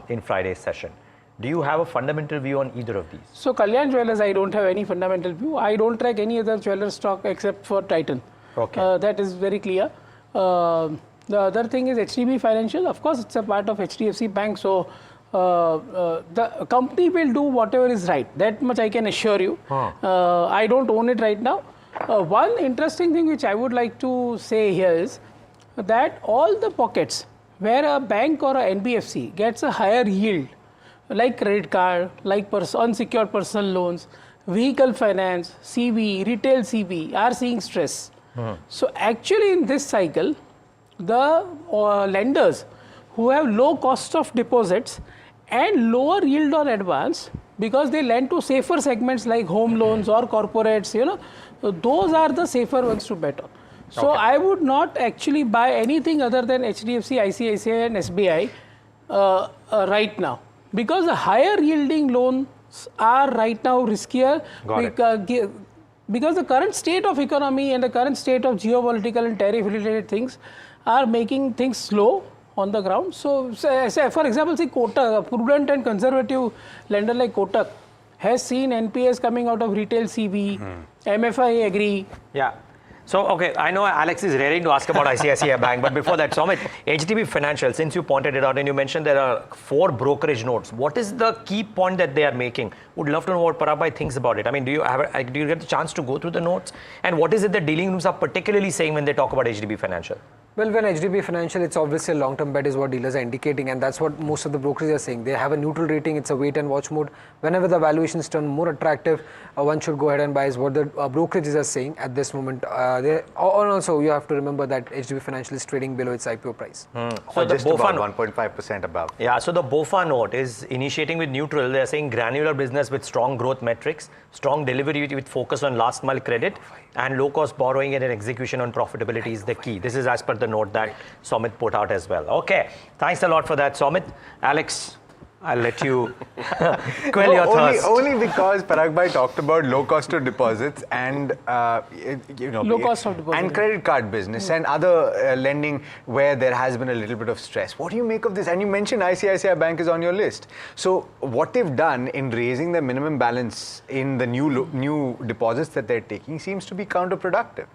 in Friday's session. Do you have a fundamental view on either of these? So Kalyan Jewellers, I don't have any fundamental view. I don't track any other jeweler stock except for Titan. Okay. That is very clear. The other thing is HDB Financial. Of course, it's a part of HDFC Bank. So the company will do whatever is right. That much I can assure you. I don't own it right now. One interesting thing which I would like to say here is that all the pockets where a bank or a NBFC gets a higher yield, like credit card, like unsecured personal loans, vehicle finance, CV, retail CV, are seeing stress. So actually in this cycle, the lenders who have low cost of deposits and lower yield on advance, because they lend to safer segments like home loans or corporates, those are the safer ones to bet on. So I would not actually buy anything other than HDFC, ICICI and SBI right now, because the higher yielding loans are right now riskier because the current state of economy and the current state of geopolitical and tariff related things are making things slow on the ground. So say for example, say Kotak, a prudent and conservative lender like Kotak has seen NPS coming out of retail CV, MFI agree. Yeah. So, okay, I know Alex is raring to ask about ICICI Bank, but before that, Sumit, HDB Financial, since you pointed it out and you mentioned there are 4 brokerage notes, what is the key point that they are making? Would love to know what Parag Bhai thinks about it. I mean, do you get the chance to go through the notes? And what is it that dealing rooms are particularly saying when they talk about HDB Financial? Well, when HDB Financial, it's obviously a long-term bet is what dealers are indicating, and that's what most of the brokers are saying. They have a neutral rating, it's a wait and watch mode. Whenever the valuations turn more attractive, one should go ahead and buy is what the brokerages are saying at this moment. Also, you have to remember that HDB Financial is trading below its IPO price. So just about 1.5% above. Yeah, so the BOFA note is initiating with neutral. They're saying granular business with strong growth metrics, strong delivery with focus on last mile credit, and low cost borrowing and execution on profitability is the key. This is as per the note that Sumit put out as well. Okay, thanks a lot for that, Sumit. Alex, I'll let you quell your thirst. Only because Parag Bhai talked about low cost of deposits and Low cost of deposit. and credit card business and other lending where there has been a little bit of stress. What do you make of this? And you mentioned ICICI Bank is on your list. So what they've done in raising the minimum balance in the new deposits that they're taking seems to be counterproductive.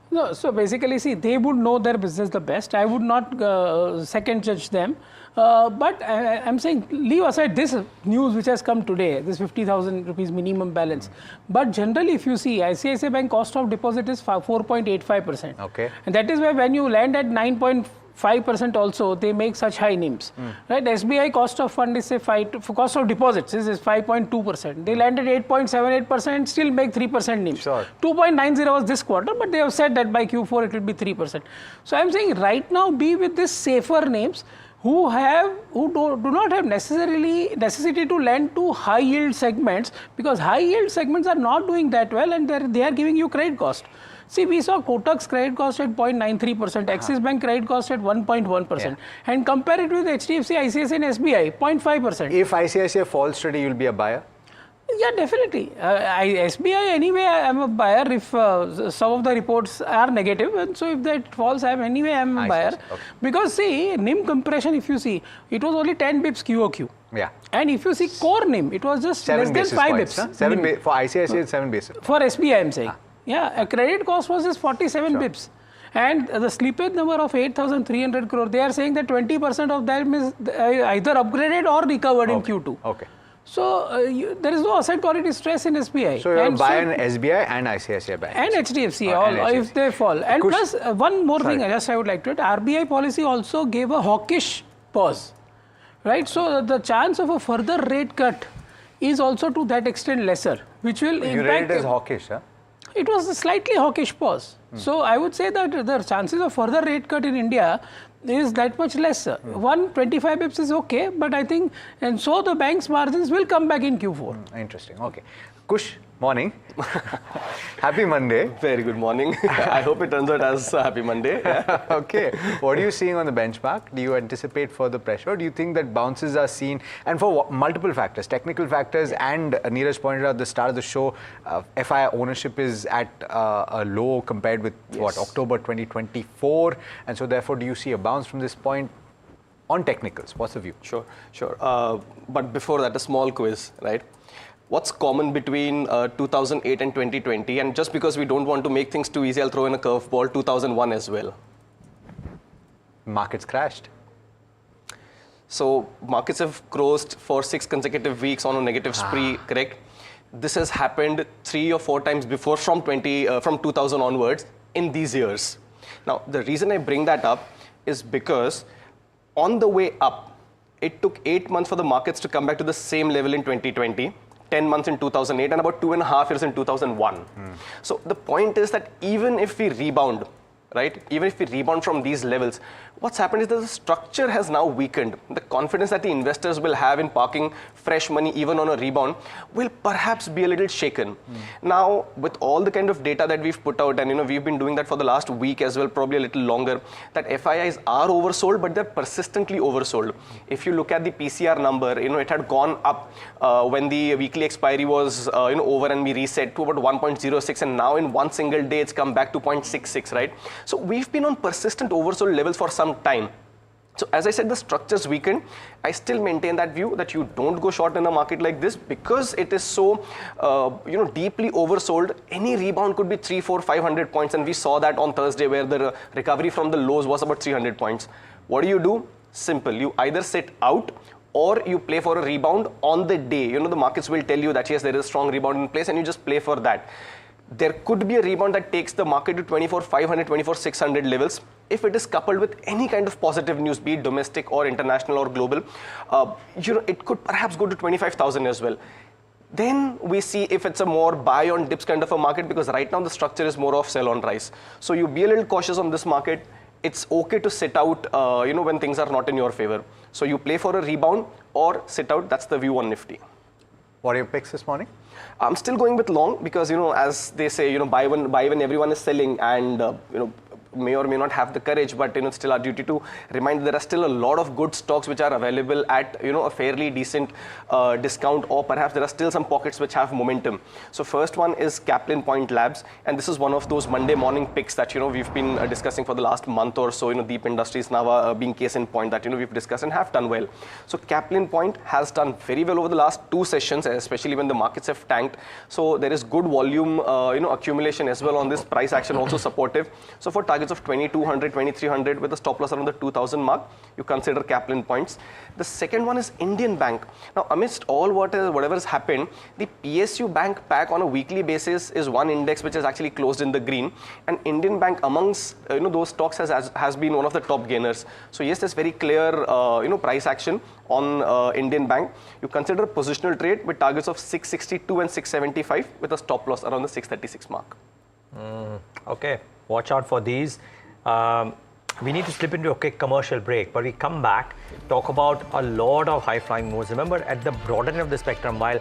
No, so basically, see, they would know their business the best. I would not second judge them. But I'm saying, leave aside this news which has come today, this 50,000 rupees minimum balance. But generally, if you see, ICICI Bank cost of deposit is 4.85%. Okay. And that is why when you land at 9.5% also, they make such high NIMs. Right? SBI cost of fund is say cost of deposits is 5.2%. They landed 8.78%, still make 3% NIMs. Sure. 2.90 was this quarter, but they have said that by Q4 it will be 3%. So I'm saying right now be with these safer names who do not have necessity to lend to high yield segments, because high yield segments are not doing that well and they are giving you credit cost. See, we saw Kotak's credit cost at 0.93%, Axis Bank credit cost at 1.1%, and compare it with HDFC, ICICI and SBI, 0.5%. If ICICI falls today, you'll be a buyer? Yeah, definitely. SBI, anyway, I'm a buyer if some of the reports are negative, and so if that falls, I'm a buyer. Okay. Because see, NIM compression, if you see, it was only 10 bips QOQ. Yeah. And if you see core NIM, it was just less than 5 bips. Huh? For ICICI, it's 7 basis. For SBI, I'm saying. Yeah, a credit cost was just 47 bips. And the slippage number of 8,300 crore, they are saying that 20% of that is either upgraded or recovered in Q2. Okay. So there is no asset quality stress in SBI. So you're buying SBI and ICICI Bank. And HDFC, if they fall. And plus, one more thing I would like to add, RBI policy also gave a hawkish pause. Right? So the chance of a further rate cut is also to that extent lesser, which will impact. You read it as hawkish, huh? It was a slightly hawkish pause. So I would say that the chances of further rate cut in India is that much less. 125 bips is okay, but I think, and so the bank's margins will come back in Q4. Interesting. Okay. Kush, morning. Happy Monday. Very good morning. I hope it turns out as a happy Monday. Okay. What are you seeing on the benchmark? Do you anticipate further pressure? Or do you think that bounces are seen? And for multiple factors, technical factors, and Neeraj pointed out at the start of the show, FII ownership is at a low compared with October 2024. And so therefore, do you see a bounce from this point? On technicals, what's the view? Sure. But before that, a small quiz, right? What's common between 2008 and 2020? And just because we don't want to make things too easy, I'll throw in a curveball, 2001 as well. Markets crashed. So markets have closed for 6 consecutive weeks on a negative spree, correct? This has happened 3 or 4 times before from 2000 onwards in these years. Now, the reason I bring that up is because on the way up, it took 8 months for the markets to come back to the same level in 2020. 10 months in 2008 and about 2.5 years in 2001. So the point is that even if we rebound, right? Even if we rebound from these levels, what's happened is that the structure has now weakened. The confidence that the investors will have in parking fresh money even on a rebound will perhaps be a little shaken. Now, with all the kind of data that we've put out, and we've been doing that for the last week as well, probably a little longer, that FIIs are oversold, but they're persistently oversold. If you look at the PCR number, it had gone up when the weekly expiry was over and we reset to about 1.06, and now in one single day it's come back to 0.66, right? So we've been on persistent oversold levels for some time. So as I said, the structure's weakened. I still maintain that view that you don't go short in a market like this because it is so, deeply oversold. Any rebound could be 300, 400, 500 points, and we saw that on Thursday where the recovery from the lows was about 300 points. What do? Simple. You either sit out or you play for a rebound on the day. The markets will tell you that yes, there is a strong rebound in place, and you just play for that. There could be a rebound that takes the market to 24,500, 24,600 levels. If it is coupled with any kind of positive news, be it domestic or international or global, it could perhaps go to 25,000 as well. Then we see if it's a more buy on dips kind of a market, because right now the structure is more of sell on rise. So you be a little cautious on this market. It's okay to sit out, when things are not in your favor. So you play for a rebound or sit out. That's the view on Nifty. What are your picks this morning? I'm still going with long because, as they say, buy when everyone is selling, and, may or may not have the courage, but, it's still our duty to remind there are still a lot of good stocks which are available at, a fairly decent discount, or perhaps there are still some pockets which have momentum. So first one is Kaplan Point Labs, and this is one of those Monday morning picks that, we've been discussing for the last month or so. Deep Industries now being case in point that, we've discussed and have done well. So Kaplan Point has done very well over the last 2 sessions, especially when the markets have tanked. So there is good volume, accumulation as well on this. Price action also supportive. So for targets of 2,200, 2,300 with a stop loss around the 2,000 mark, you consider Kaplan Points. The second one is Indian Bank. Now, amidst all whatever has happened, the PSU Bank pack on a weekly basis is one index which has actually closed in the green, and Indian Bank amongst those stocks has been one of the top gainers. So yes, there's very clear price action on Indian Bank. You consider positional trade with targets of 662 and 675 with a stop loss around the 636 mark. Okay, watch out for these. We need to slip into a quick commercial break, but we come back, talk about a lot of high-flying moves. Remember, at the broader end of the spectrum, while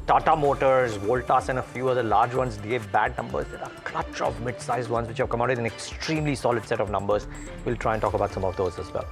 Tata Motors, Voltas, and a few other large ones gave bad numbers, there are a clutch of mid-sized ones which have come out with an extremely solid set of numbers. We'll try and talk about some of those as well.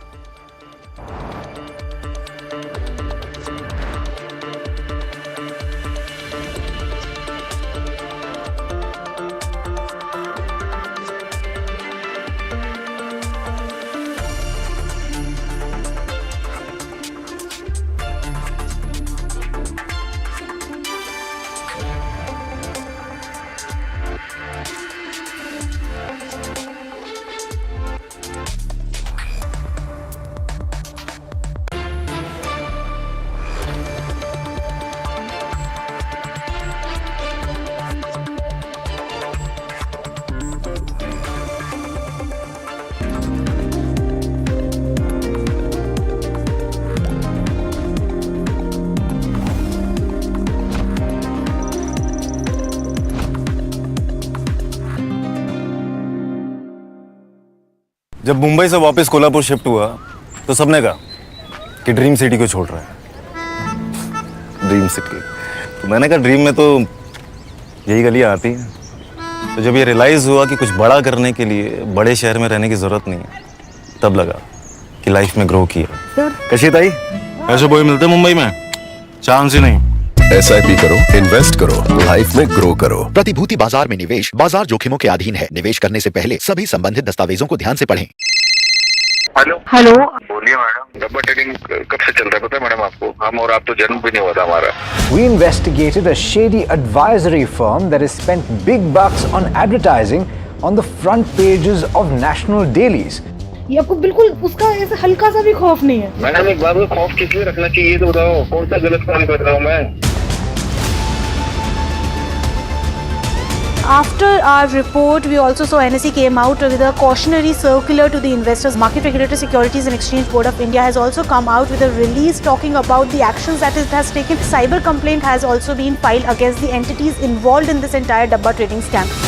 जब मुंबई से वापस Kolhapur shift हुआ तो सबने कहा कि dream city को छोड़ रहा है। ड्रीम सिटी, तो मैंने कहा ड्रीम में तो यही गलियां आती हैं। तो जब ये रियलाइज हुआ कि कुछ बड़ा करने के लिए बड़े शहर में रहने की जरूरत नहीं है, तब लगा कि लाइफ में ग्रो किया। कशी ताई, ऐसे बॉय मिलते मुंबई में? चांस ही नहीं। SIP करो, इन्वेस्ट करो, लाइफ में ग्रो करो। प्रतिभूति बाजार में निवेश बाजार जोखिमों के अधीन है। निवेश करने से पहले सभी संबंधित दस्तावेजों को ध्यान से पढ़ें। हेलो, बोलिए मैडम। डब्बा ट्रेडिंग कब से चल रहा है पता है मैडम आपको? हम और आप तो जन्म भी नहीं हुआ था हमारा। We investigated a shady advisory firm that has spent big bucks on advertising on the front pages of national dailies. ये आपको बिल्कुल उसका ऐसा हल्का सा भी खौफ नहीं है। मैडम एक बात को खौफ किस लिए रखना चाहिए तो बताओ, कौन सा गलत काम कर रहा हूँ मैं? After our report, we also saw NSE came out with a cautionary circular to the investors. Market Regulator Securities and Exchange Board of India has also come out with a release talking about the actions that it has taken. Cyber complaint has also been filed against the entities involved in this entire Dabba trading scam.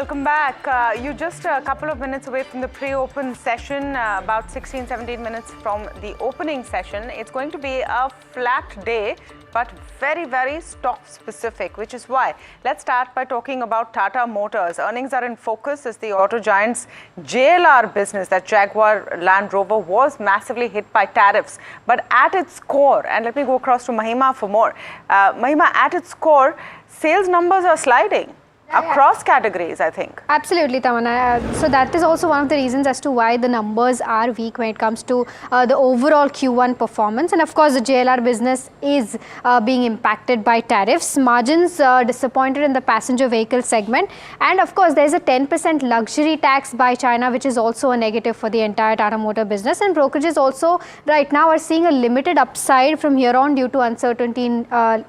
welcome back. You're just a couple of minutes away from the pre-open session, about 16, 17 minutes from the opening session. It's going to be a flat day, but very, very stock specific, which is why let's start by talking about Tata Motors. Earnings are in focus as the auto giant's JLR business, that Jaguar Land Rover, was massively hit by tariffs. But at its core, and let me go across to Mahima for more. Mahima, at its core, sales numbers are sliding across categories, I think. Absolutely, Tamanna. So that is also one of the reasons as to why the numbers are weak when it comes to the overall Q1 performance. And of course, the JLR business is being impacted by tariffs. Margins disappointed in the passenger vehicle segment. And of course, there's a 10% luxury tax by China, which is also a negative for the entire Tata Motor business. And brokerages also right now are seeing a limited upside from here on due to uncertainty,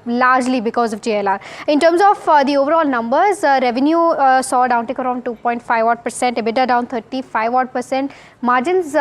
largely because of JLR. In terms of the overall numbers, revenue saw a downtick around 2.5%, EBITDA down 35%. Margins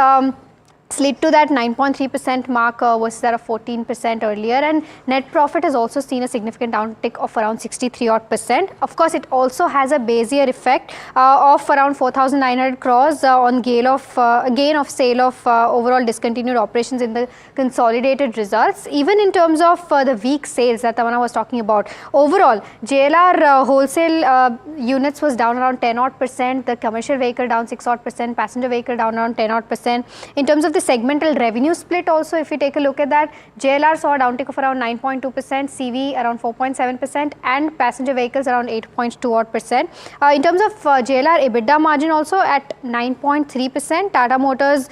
slid to that 9.3% mark versus that of 14% earlier, and net profit has also seen a significant downtick of around 63%. Of course, it also has a base year effect of around 4,900 crores on gain of sale of overall discontinued operations in the consolidated results. Even in terms of the weak sales that Tamanna was talking about, overall JLR wholesale units was down around 10%, the commercial vehicle down 6%, passenger vehicle down around 10%. In terms of the segmental revenue split also, if you take a look at that, JLR saw a downtick of around 9.2%, CV around 4.7%, and passenger vehicles around 8.2%. In terms of JLR EBITDA margin also at 9.3%, Tata Motors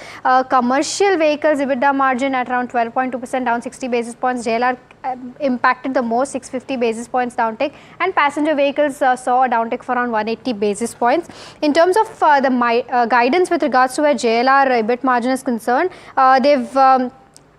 commercial vehicles EBITDA margin at around 12.2%, down 60 basis points. JLR impacted the most, 650 basis points downtick, and passenger vehicles saw a downtick for around 180 basis points. In terms of the guidance with regards to where JLR EBIT margin is concerned, they've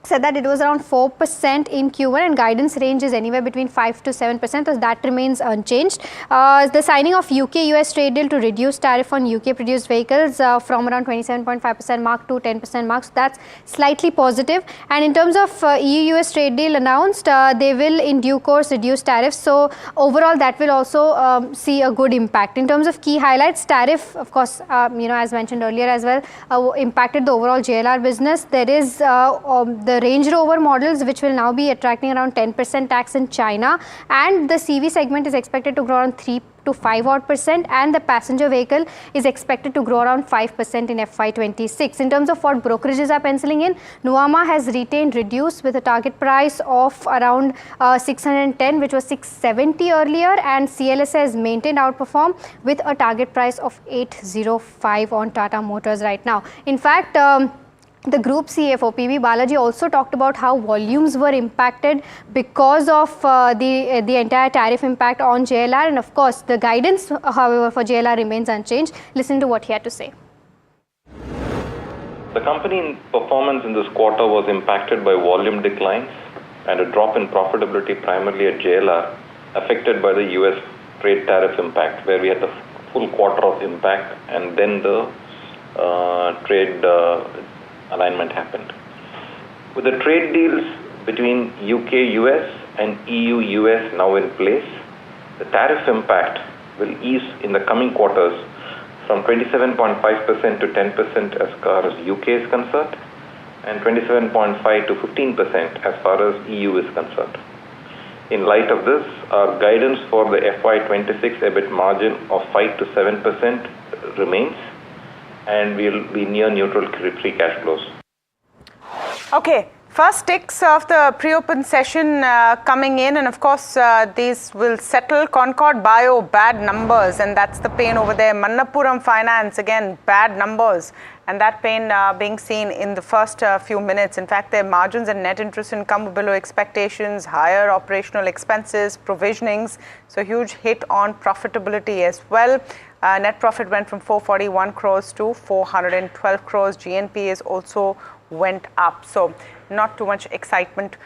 said that it was around 4% in Q1 and guidance range is anywhere between 5 to 7%, so that remains unchanged. The signing of UK-US trade deal to reduce tariff on UK produced vehicles from around 27.5% mark to 10% mark, so that's slightly positive. And in terms of EU-US trade deal announced, they will in due course reduce tariffs, so overall that will also see a good impact. In terms of key highlights, tariff, of course, as mentioned earlier as well, impacted the overall JLR business. There is the Range Rover models, which will now be attracting around 10% tax in China, and the CV segment is expected to grow around 3 to 5% and the passenger vehicle is expected to grow around 5% in FY26. In terms of what brokerages are penciling in, Nuvama has retained reduced with a target price of around 610, which was 670 earlier, and CLSA has maintained outperform with a target price of 805 on Tata Motors right now. In fact, the group CFO PB Balaji also talked about how volumes were impacted because of the entire tariff impact on JLR, and of course the guidance, however, for JLR remains unchanged. Listen to what he had to say. The company performance in this quarter was impacted by volume declines and a drop in profitability primarily at JLR, affected by the US trade tariff impact, where we had the full quarter of impact and then the trade alignment happened. With the trade deals between UK-US and EU-US now in place, the tariff impact will ease in the coming quarters from 27.5% to 10% as far as UK is concerned, and 27.5 to 15% as far as EU is concerned. In light of this, our guidance for the FY26 EBIT margin of 5 to 7% remains, and we'll be near neutral free cash flows. Okay, first ticks of the pre-open session coming in, and of course these will settle. Concord Bio, bad numbers, and that's the pain over there. Manappuram Finance, again bad numbers, and that pain being seen in the first few minutes. In fact, their margins and net interest income were below expectations, higher operational expenses, provisionings, so huge hit on profitability as well. Net profit went from 441 crores to 412 crores. GNPAs also went up. So not too much excitement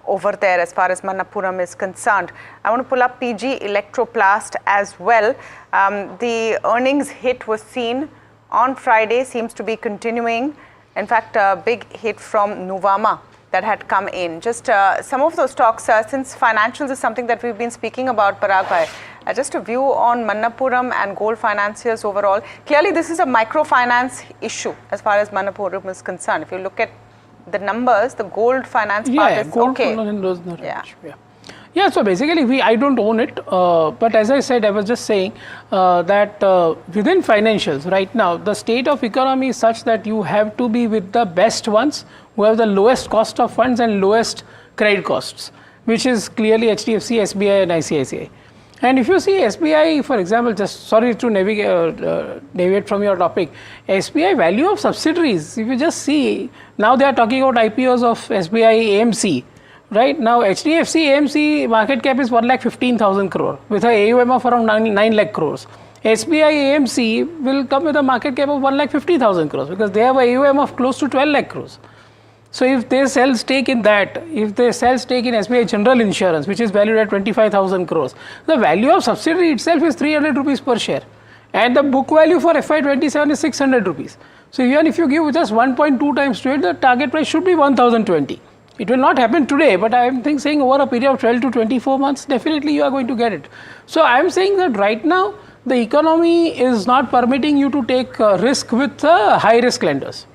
over there as far as Manappuram is concerned. I want to pull up PG Electroplast as well. The earnings hit was seen on Friday, seems to be continuing. In fact, a big hit from Nuvama that had come in. Just some of those stocks, since financials is something that we've been speaking about, Parag bhai, Just a view on Manappuram and gold financiers overall. Clearly, this is a microfinance issue as far as Manappuram is concerned. If you look at the numbers, the gold finance part is gold okay. Yeah, so basically I don't own it, but as I said, I was just saying that within financials right now, the state of economy is such that you have to be with the best ones who have the lowest cost of funds and lowest credit costs, which is clearly HDFC, SBI and ICICI. And if you see SBI, for example, just sorry to deviate from your topic, SBI value of subsidiaries, if you just see, now they are talking about IPOs of SBI AMC. Right now, HDFC AMC market cap is 1,15,000 crore with a AUM of around 9 lakh crores. SBI AMC will come with a market cap of 1,50,000 crores because they have a AUM of close to 12 lakh crores. So if they sell stake in that, if they sell stake in SBI General Insurance, which is valued at 25,000 crores, the value of subsidiary itself is 300 rupees per share. And the book value for FY27 is 600 rupees. So even if you give just 1.2 times to it, the target price should be 1,020. It will not happen today, but I am saying over a period of 12 to 24 months, definitely you are going to get it. So I am saying that right now, the economy is not permitting you to take risk with high risk lenders.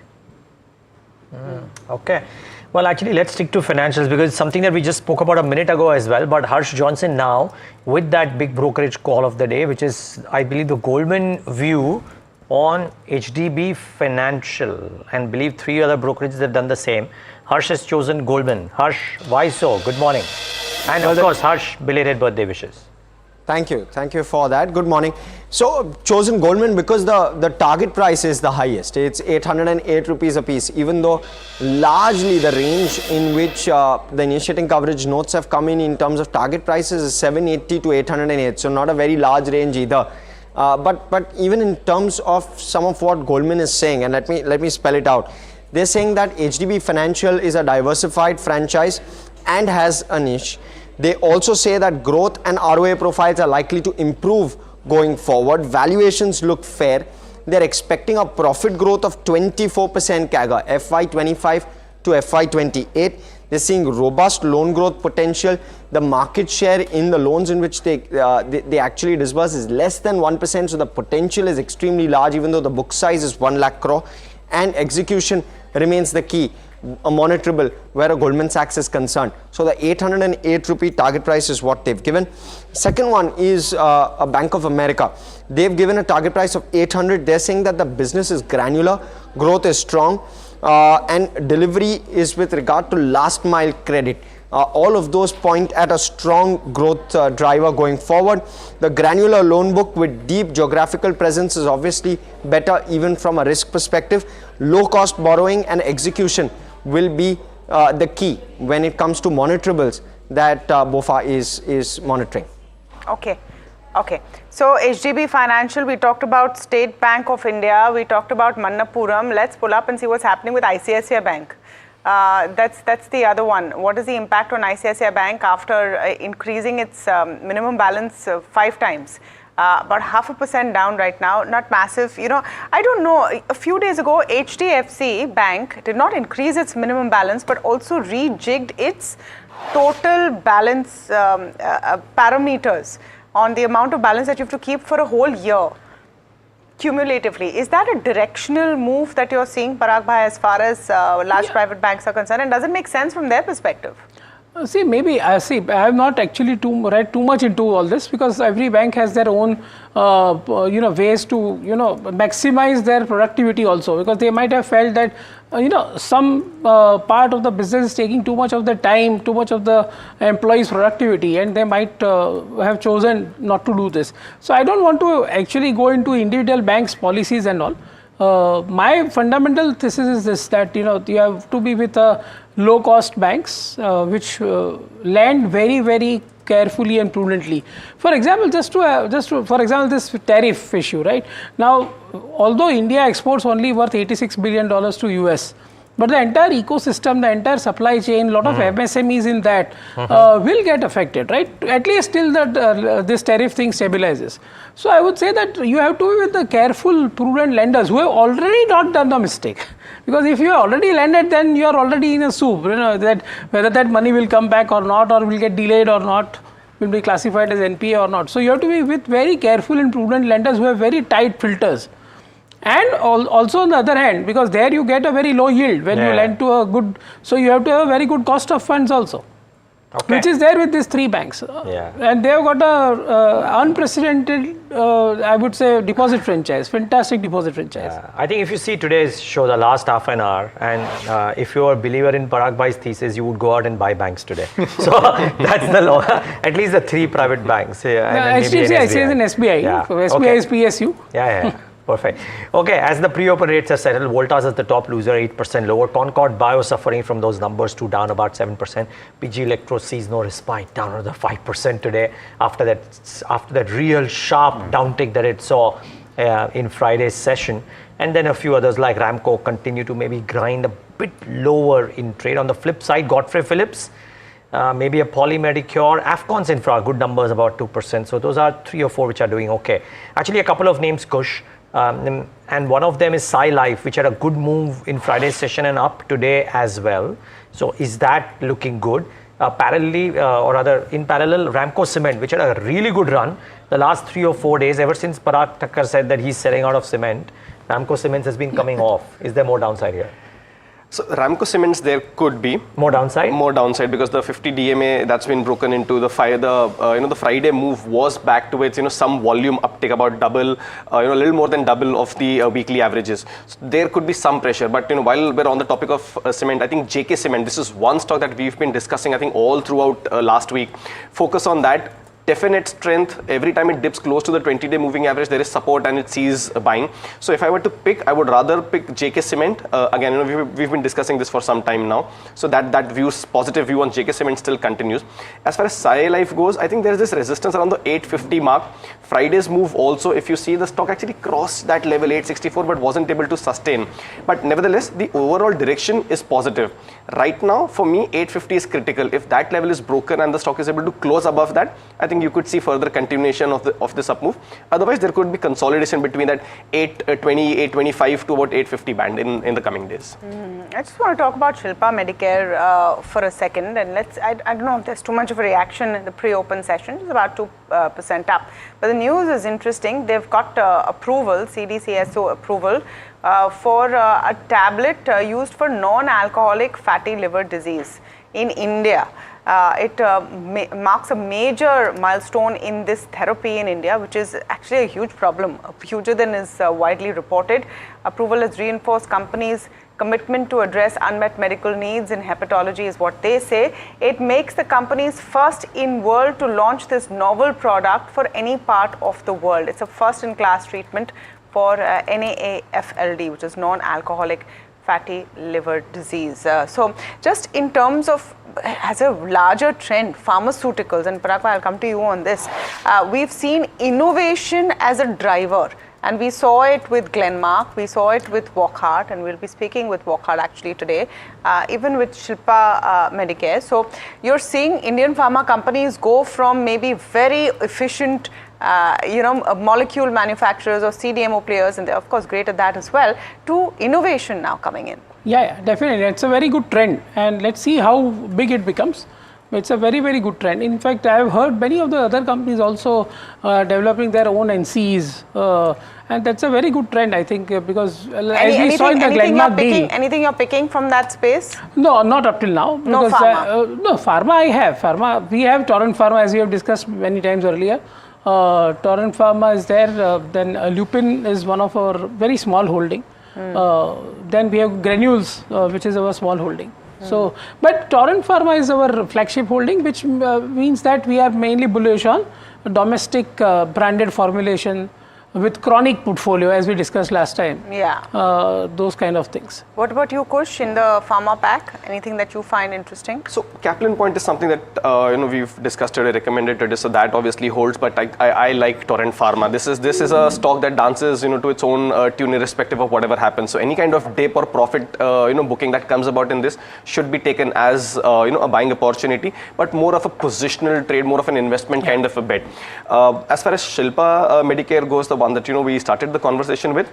Okay. Well, actually, let's stick to financials because it's something that we just spoke about a minute ago as well. But Harsh Johnson now with that big brokerage call of the day, which is, I believe, the Goldman view on HDB Financial, and believe 3 other brokerages have done the same. Harsh has chosen Goldman. Harsh, why so? Good morning. And of course, Harsh, belated birthday wishes. Thank you for that. Good morning. So, chosen Goldman because the target price is the highest. It's 808 rupees a piece, even though largely the range in which the initiating coverage notes have come in terms of target prices is 780 to 808. So, not a very large range either. But even in terms of some of what Goldman is saying, and let me spell it out. They're saying that HDB Financial is a diversified franchise and has a niche. They also say that growth and ROA profiles are likely to improve going forward. Valuations look fair. They're expecting a profit growth of 24% CAGR, FY25 to FY28. They're seeing robust loan growth potential. The market share in the loans in which they actually disburse is less than 1%. So the potential is extremely large, even though the book size is 1 lakh crore. And execution remains the key, a monitorable where a Goldman Sachs is concerned. So the 808 rupee target price is what they've given. Second one is a Bank of America. They've given a target price of 800. They're saying that the business is granular, growth is strong, and delivery is with regard to last mile credit. All of those point at a strong growth driver going forward. The granular loan book with deep geographical presence is obviously better even from a risk perspective. Low cost borrowing and execution will be the key when it comes to monitorables that BOFA is monitoring. Okay. So HDB Financial, we talked about State Bank of India, we talked about Manappuram. Let's pull up and see what's happening with ICICI Bank. That's the other one. What is the impact on ICICI Bank after increasing its minimum balance 5 times? About 0.5% down right now, not massive. I don't know, a few days ago, HDFC Bank did not increase its minimum balance, but also rejigged its total balance parameters on the amount of balance that you have to keep for a whole year. Cumulatively, is that a directional move that you're seeing, Parag Bhai, as far as large private banks are concerned, and does it make sense from their perspective? See, maybe I have not actually read too much into all this because every bank has their own ways to maximize their productivity also, because they might have felt that some part of the business is taking too much of the time, too much of the employees' productivity, and they might have chosen not to do this. So I don't want to actually go into individual banks' policies and all. My fundamental thesis is this, that you have to be with low cost banks which lend very, very carefully and prudently. For example, for example, this tariff issue, right? Now, although India exports only worth $86 billion to US, but the entire ecosystem, the entire supply chain, a lot of MSMEs in that will get affected, right? At least till that this tariff thing stabilizes. So I would say that you have to be with the careful, prudent lenders who have already not done the mistake. Because if you have already lended, then you are already in a soup. That whether that money will come back or not, or will get delayed or not, will be classified as NPA or not. So you have to be with very careful and prudent lenders who have very tight filters. And also on the other hand, because there you get a very low yield when you lend to a good, so you have to have a very good cost of funds also. Okay. Which is there with these 3 banks. And they have got a unprecedented, I would say, deposit franchise, fantastic deposit franchise. I think if you see today's show, the last half an hour, and if you are a believer in Parag Bhai's thesis, you would go out and buy banks today. So that's the law. At least the 3 private banks. HDFC, ICICI and SBI. So SBI is PSU. Perfect. Okay, as the pre-open rates are settled, Voltas is the top loser, 8% lower. Concord Bio suffering from those numbers too, down about 7%. PG Electro sees no respite, down another 5% today after that real sharp downtick that it saw in Friday's session. And then a few others like Ramco continue to maybe grind a bit lower in trade. On the flip side, Godfrey Phillips, maybe a Polymedicure, Afcons Infra, good numbers, about 2%. So those are 3 or 4 which are doing okay. Actually, a couple of names, Kush. And one of them is Sai Life, which had a good move in Friday's session and up today as well. So is that looking good? Parallelly, or rather in parallel, Ramco Cement, which had a really good run the last 3 or 4 days, ever since Parag Thakkar said that he's selling out of cement. Ramco Cements has been coming off. Is there more downside here? So Ramco Cements, there could be more downside. More downside because the 50 DMA that's been broken into the the Friday move was back to its some volume uptick, about double, a little more than double of the weekly averages. So there could be some pressure. But while we're on the topic of cement, I think JK Cement, this is one stock that we've been discussing. I think all throughout last week. Focus on that. Definite strength. Every time it dips close to the 20-day moving average, there is support and it sees buying. So if I were to pick, I would rather pick JK Cement. Again, we've been discussing this for some time now. So that positive view on JK Cement still continues. As far as Sai Life goes, I think there is this resistance around the 850 mark. Friday's move also, if you see, the stock actually crossed that level 864 but wasn't able to sustain. But nevertheless, the overall direction is positive. Right now, for me, 850 is critical. If that level is broken and the stock is able to close above that, I think you could see further continuation of this up move. Otherwise, there could be consolidation between that 820, 825 to about 850 band in the coming days. I just want to talk about Shilpa Medicare for a second, and I don't know if there's too much of a reaction in the pre-open session. It's about 2% up. But the news is interesting. They've got approval, CDCSO approval, for a tablet used for non-alcoholic fatty liver disease in India. It marks a major milestone in this therapy in India, which is actually a huge problem, huger than is widely reported. Approval has reinforced companies' commitment to address unmet medical needs in hepatology is what they say. It makes the companies first in world to launch this novel product for any part of the world. It's a first-in-class treatment for NAFLD, which is non-alcoholic fatty liver disease. So just in terms of as a larger trend, pharmaceuticals, and Parag, I'll come to you on this. We've seen innovation as a driver. And we saw it with Glenmark, we saw it with Wockhardt, and we'll be speaking with Wockhardt actually today, even with Shilpa Medicare. So you're seeing Indian pharma companies go from maybe very efficient molecule manufacturers or CDMO players, and they're of course great at that as well, to innovation now coming in. Yeah, definitely. It's a very good trend, and let's see how big it becomes. It's a very, very good trend. In fact, I have heard many of the other companies also developing their own NCs, and that's a very good trend, I think, because as we saw in the Glenmark deal. Anything you're picking from that space? No, not up till now. No pharma? No, pharma I have. Pharma, we have Torrent Pharma, as we have discussed many times earlier. Torrent Pharma is there, then Lupin is one of our very small holding. Then we have Granules, which is our small holding. So, but Torrent Pharma is our flagship holding, which means that we are mainly bullish on domestic branded formulation with chronic portfolio, as we discussed last time. Yeah. Those kind of things. What about you, Kush, in the pharma pack? Anything that you find interesting? So Kaplan Point is something that we've discussed today, recommended today, so that obviously holds. But I like Torrent Pharma. This is a stock that dances to its own tune, irrespective of whatever happens. So any kind of dip or profit booking that comes about in this should be taken as a buying opportunity, but more of a positional trade, more of an investment kind of a bet. As far as Shilpa Medicare goes, the one that we started the conversation with,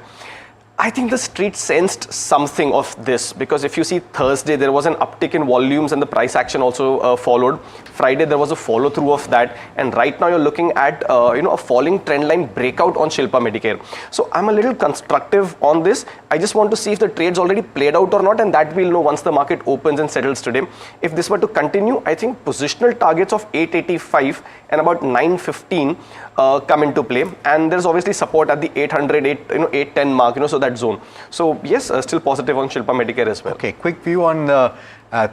I think the street sensed something of this, because if you see Thursday, there was an uptick in volumes and the price action also followed. Friday, there was a follow through of that. And right now you're looking at, a falling trend line breakout on Shilpa Medicare. So I'm a little constructive on this. I just want to see if the trade's already played out or not, and that we'll know once the market opens and settles today. If this were to continue, I think positional targets of 885 and about 915 come into play, and there's obviously support at the 800, 810 mark, so that zone. So yes, still positive on Shilpa Medicare as well. Okay, quick view on the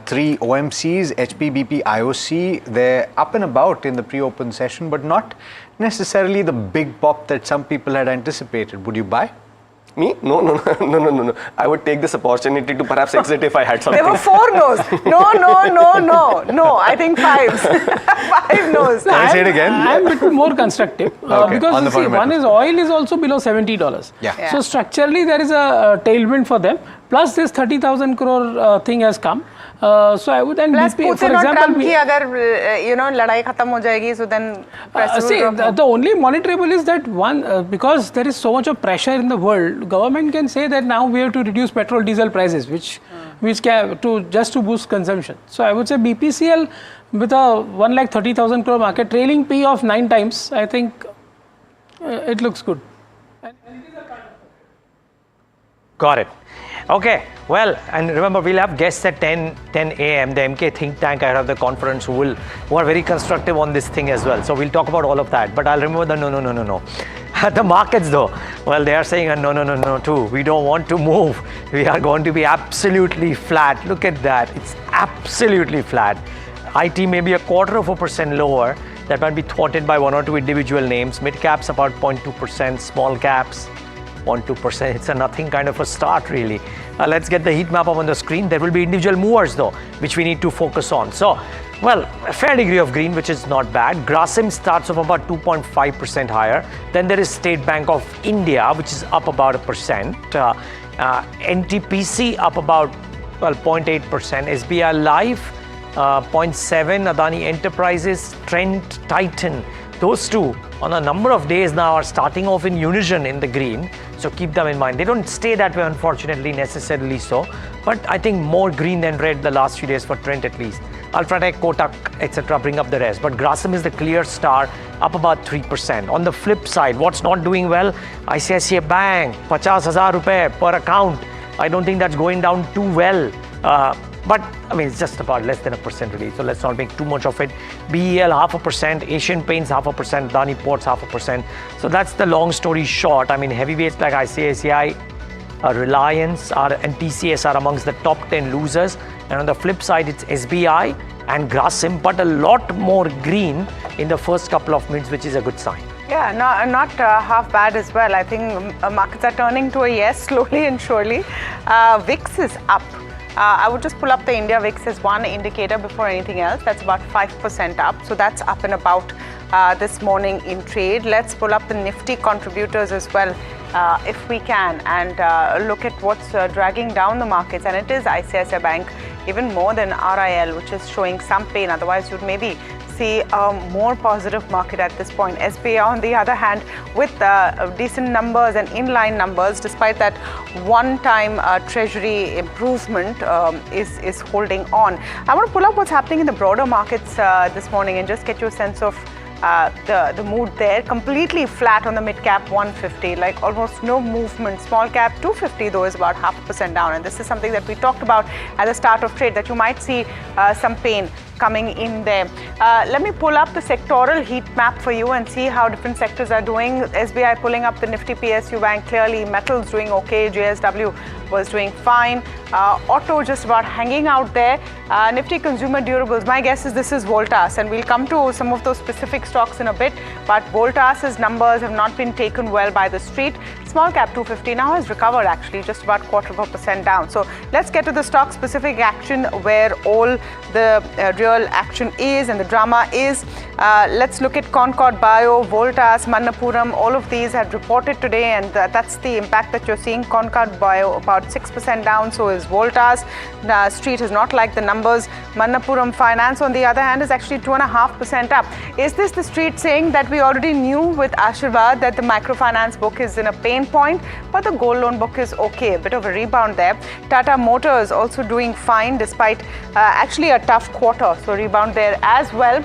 three OMCs, HP, BP, IOC. They're up and about in the pre-open session, but not necessarily the big pop that some people had anticipated. Would you buy? Me? No. I would take this opportunity to perhaps exit if I had something. There were 4 no's. No. I think 5. 5 no's. Can I say it again? I'm a bit more constructive because see, one is oil is also below $70. Yeah. So structurally there is a tailwind for them. Plus this 30,000 crore thing has come. So I would then Plus BP, Putin for example, Trump ki agar ladai khatam ho jayegi, so then see, the only monitorable is that one because there is so much of pressure in the world, government can say that now we have to reduce petrol diesel prices, which can just to boost consumption. So I would say BPCL with a 1,30,000 crore market, trailing P of 9 times, I think it looks good. Got it. Okay, well, and remember we'll have guests at 10 a.m. the MK think tank ahead of the conference who are very constructive on this thing as well. So we'll talk about all of that. But I'll remember the no. The markets though, well, they are saying a no too. We don't want to move. We are going to be absolutely flat. Look at that. It's absolutely flat. IT may be 0.25% lower. That might be thwarted by 1 or 2 individual names. Mid caps about 0.2%, small caps 0.2%. It's a nothing kind of a start really. Let's get the heat map up on the screen. There will be individual movers though, which we need to focus on. So, well, a fair degree of green, which is not bad. Grasim starts off about 2.5% higher. Then there is State Bank of India, which is up about 1%. NTPC up about 0.8%. SBI Life 0.7%. Adani Enterprises, Trent, Titan. Those two on a number of days now are starting off in unison in the green. So keep them in mind. They don't stay that way, unfortunately, necessarily so. But I think more green than red the last few days for Trent at least. Ultratech, Kotak, etc. bring up the rest. But Grasim is the clear star, up about 3%. On the flip side, what's not doing well? ICICI Bank, 50,000 rupees per account. I don't think that's going down too well. But I mean, it's just about less than 1% really, so let's not make too much of it. BEL 0.5%, Asian Paints 0.5%, Adani Ports 0.5%. So that's the long story short. I mean, heavyweights like ICICI, Reliance and TCS are amongst the top 10 losers. And on the flip side, it's SBI and Grasim, but a lot more green in the first couple of minutes, which is a good sign. Yeah, not half bad as well. I think markets are turning to a yes slowly and surely. VIX is up. I would just pull up the India VIX as one indicator before anything else. That's about 5% up. So that's up and about this morning in trade. Let's pull up the Nifty contributors as well, if we can, and look at what's dragging down the markets. And it is ICICI Bank, even more than RIL, which is showing some pain. Otherwise, you'd maybe see a more positive market at this point. SBI, on the other hand, with decent numbers and inline numbers, despite that one-time treasury improvement, is holding on. I want to pull up what's happening in the broader markets this morning and just get you a sense of the mood there. Completely flat on the mid cap 150, like almost no movement. Small cap 250 though is about 0.5% down, and this is something that we talked about at the start of trade, that you might see some pain coming in there. Let me pull up the sectoral heat map for you and see how different sectors are doing. SBI pulling up the Nifty PSU Bank, clearly metals doing okay, JSW was doing fine, auto just about hanging out there, Nifty consumer durables. My guess is this is Voltas, and we'll come to some of those specific stocks in a bit, but Voltas's numbers have not been taken well by the street. Small cap 250 now has recovered actually, just about 0.25% down. So let's get to the stock specific action where all the real action is and the drama is. Let's look at Concord Bio, Voltas, Manappuram. All of these have reported today, and that's the impact that you're seeing. Concord Bio about about 6% down, so is Voltas. The street has not liked the numbers. Manappuram Finance, on the other hand, is actually 2.5% up. Is this the street saying that we already knew with Ashirvad that the microfinance book is in a pain point, but the gold loan book is okay? A bit of a rebound there. Tata Motors also doing fine despite actually a tough quarter, so rebound there as well.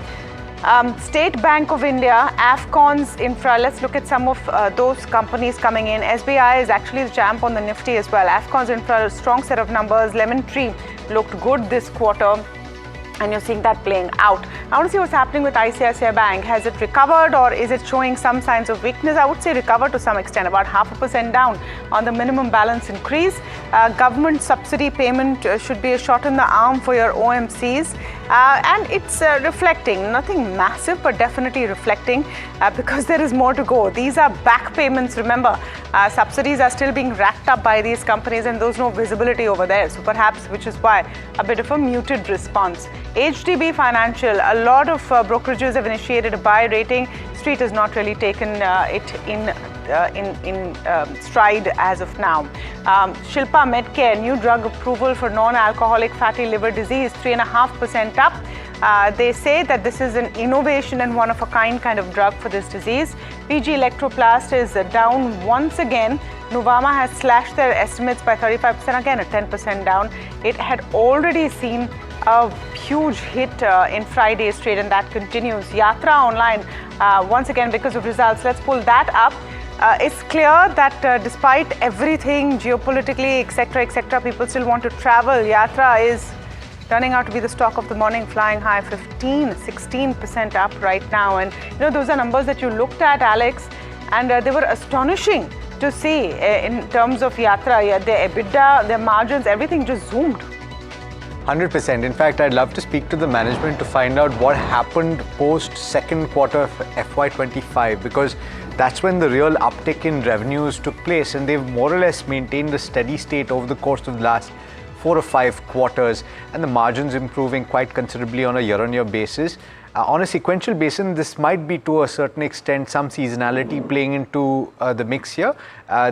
State Bank of India, Afcons Infra, let's look at some of those companies coming in. SBI is actually the champ on the Nifty as well. Afcons Infra, a strong set of numbers. Lemon Tree looked good this quarter, and you're seeing that playing out. I want to see what's happening with ICICI Bank. Has it recovered, or is it showing some signs of weakness? I would say recovered to some extent, about 0.5% down on the minimum balance increase. Government subsidy payment should be a shot in the arm for your OMCs. And it's reflecting, nothing massive, but definitely reflecting because there is more to go. These are back payments, remember. Subsidies are still being racked up by these companies, and there's no visibility over there. So perhaps, which is why a bit of a muted response. HDB Financial, a lot of brokerages have initiated a buy rating. Street has not really taken it in stride as of now. Shilpa Medcare, new drug approval for non-alcoholic fatty liver disease, 3.5% up. They say that this is an innovation and one-of-a-kind kind of drug for this disease. PG Electroplast is down once again. Nuvama has slashed their estimates by 35%, again a 10% down. It had already seen a huge hit in Friday's trade, and that continues. Yatra Online, once again because of results. Let's pull that up. It's clear that despite everything geopolitically, etc., people still want to travel. Yatra is turning out to be the stock of the morning, flying high 16% up right now. And those are numbers that you looked at, Alex, and they were astonishing to see in terms of Yatra. Their EBITDA, their margins, everything just zoomed. 100%. In fact, I'd love to speak to the management to find out what happened post second quarter of FY25, because that's when the real uptick in revenues took place, and they've more or less maintained a steady state over the course of the last 4 or 5 quarters, and the margins improving quite considerably on a year-on-year basis. On a sequential basis, this might be to a certain extent some seasonality playing into the mix here.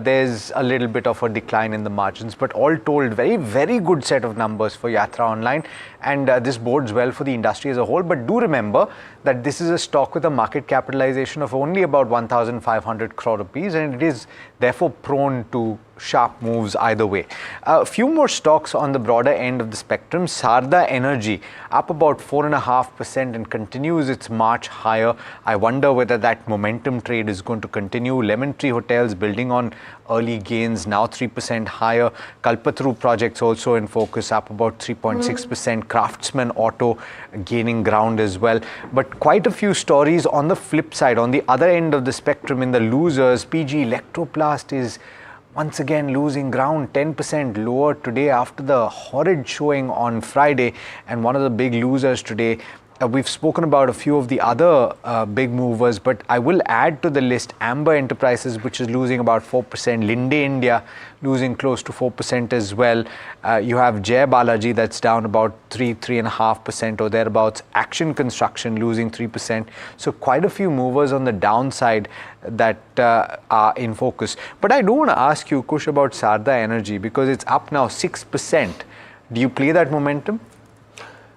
There's a little bit of a decline in the margins, but all told, very, very good set of numbers for Yatra Online, and this bodes well for the industry as a whole. But do remember that this is a stock with a market capitalization of only about 1,500 crore rupees, and it is therefore prone to sharp moves either way. A few more stocks on the broader end of the spectrum. Sarda Energy up about 4.5% and continues its march higher. I wonder whether that momentum trade is going to continue. Lemon Tree Hotels building on early gains, now 3% higher. Kalpataru projects also in focus, up about 3.6%. Craftsman Auto gaining ground as well. But quite a few stories on the flip side, on the other end of the spectrum in the losers. PG Electroplast is once again losing ground, 10% lower today after the horrid showing on Friday, and one of the big losers today. We've spoken about a few of the other big movers, but I will add to the list Amber Enterprises, which is losing about 4%, Linde India losing close to 4% as well. You have Jai Balaji that's down about 3.5% or thereabouts. Action Construction losing 3%. So quite a few movers on the downside that are in focus. But I do want to ask you, Kush, about Sarda Energy, because it's up now 6%. Do you play that momentum?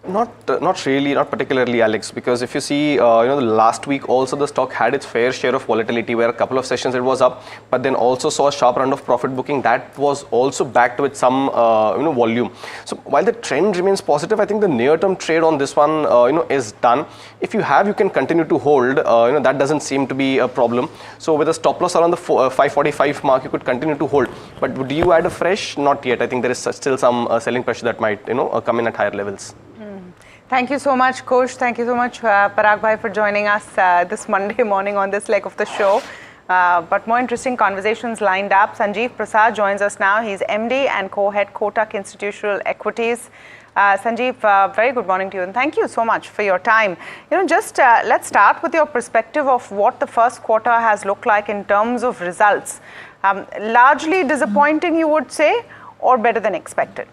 Not really, not particularly, Alex, because if you see, the last week also the stock had its fair share of volatility, where a couple of sessions it was up, but then also saw a sharp round of profit booking that was also backed with some volume. So while the trend remains positive, I think the near-term trade on this one is done. If you have, you can continue to hold. That doesn't seem to be a problem. So with a stop loss around the 545 mark, you could continue to hold. But would you add a fresh? Not yet. I think there is still some selling pressure that might come in at higher levels. Thank you so much, Kush. Thank you so much, Parag Bhai, for joining us this Monday morning on this leg of the show. But more interesting conversations lined up. Sanjeev Prasad joins us now. He's MD and co-head Kotak Institutional Equities. Sanjeev, very good morning to you, and thank you so much for your time. Let's start with your perspective of what the first quarter has looked like in terms of results. Largely disappointing, you would say, or better than expected?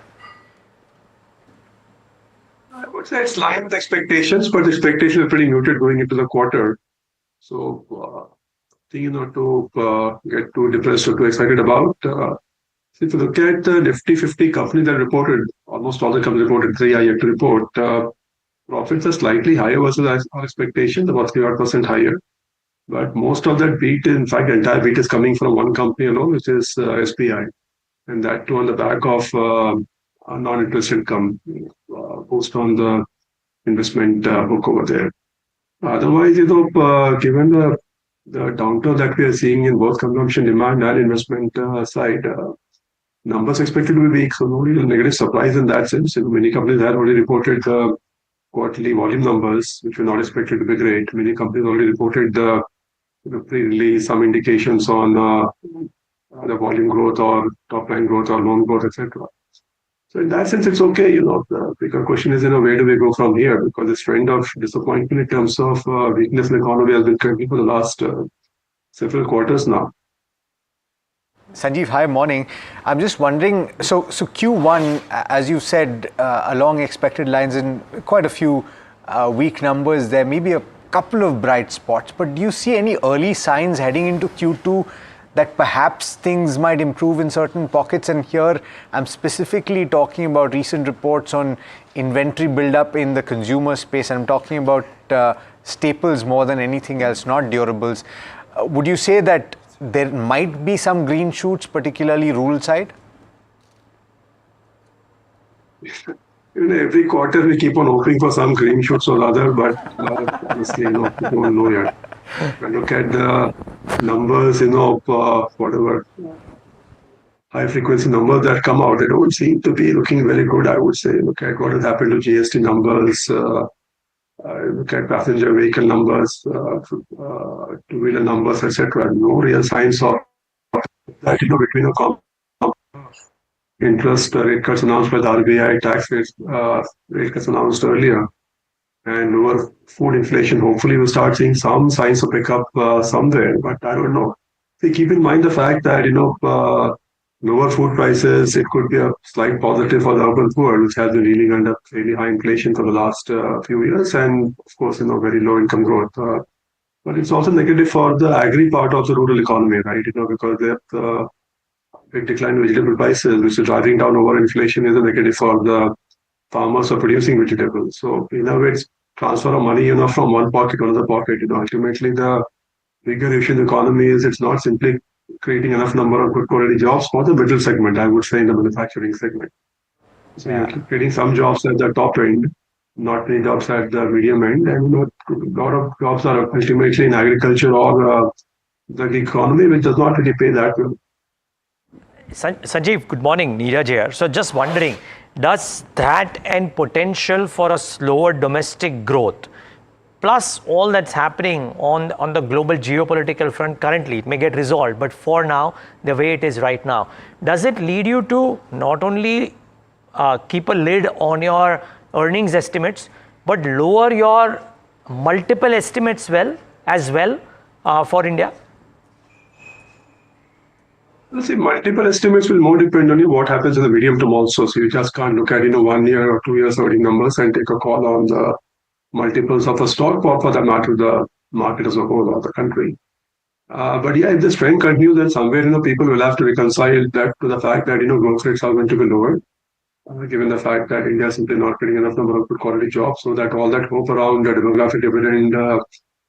I would say it's line with expectations, but the expectations are pretty muted going into the quarter. So, to get too depressed or too excited about. So if you look at the Nifty 50 companies that reported, almost all the companies reported, 3 are yet to report. Profits are slightly higher versus our expectations, about 3% higher. But most of that beat, in fact, the entire beat is coming from one company alone, which is SBI. And that too on the back of non-interest income, post on the investment book over there. Otherwise, given the downturn that we are seeing in both consumption demand and investment side, numbers expected to be weak. So no real negative surprise in that sense. Many companies have already reported the quarterly volume numbers, which were not expected to be great. Many companies already reported the pre-release, some indications on the volume growth or top line growth or loan growth, etc. So in that sense, it's okay. The bigger question is, where do we go from here? Because this trend of disappointment in terms of weakness in the economy has been continuing for the last several quarters now. Sanjeev, hi, morning. I'm just wondering, so Q1, as you said, along expected lines in quite a few weak numbers, there may be a couple of bright spots, but do you see any early signs heading into Q2 that perhaps things might improve in certain pockets? And here I'm specifically talking about recent reports on inventory buildup in the consumer space. I'm talking about staples more than anything else, not durables. Would you say that there might be some green shoots, particularly rural side? Every quarter we keep on hoping for some green shoots or other, but honestly, we don't know yet. When you look at the numbers, whatever high frequency numbers that come out, they don't seem to be looking very good, I would say. Look at what has happened to GST numbers, look at passenger vehicle numbers, two-wheeler numbers, etc. No real signs of that, between a interest rate cuts announced by the RBI, tax rate cuts announced earlier, and lower food inflation. Hopefully, we'll start seeing some signs of pickup somewhere, but I don't know. See, keep in mind the fact that lower food prices, it could be a slight positive for the urban poor, which has been reeling under fairly high inflation for the last few years, and of course, very low income growth. But it's also negative for the agri part of the rural economy, right? Because the big decline in vegetable prices, which is driving down over inflation, is a negative for the farmers who are producing vegetables. So in a way, it's transfer of money, from one pocket to another pocket. Ultimately, the bigger issue in the economy is it's not simply creating enough number of good quality jobs for the middle segment, I would say, in the manufacturing segment. So you're creating some jobs at the top end, not many jobs at the medium end, and a lot of jobs are ultimately in agriculture or the economy, which does not really pay that well. Sanjeev, good morning. Neeraj here. So just wondering, does that and potential for a slower domestic growth, plus all that's happening on the global geopolitical front currently, it may get resolved, but for now, the way it is right now, does it lead you to not only keep a lid on your earnings estimates, but lower your multiple estimates as well for India? See, multiple estimates will more depend on what happens in the medium term also. So you just can't look at 1 year or 2 years earning numbers and take a call on the multiples of a stock or for that matter the market as a whole or the country. But yeah, if this trend continues, then somewhere people will have to reconcile that to the fact that growth rates are going to be lower, given the fact that India is simply not getting enough number of good quality jobs, so that all that hope around the demographic dividend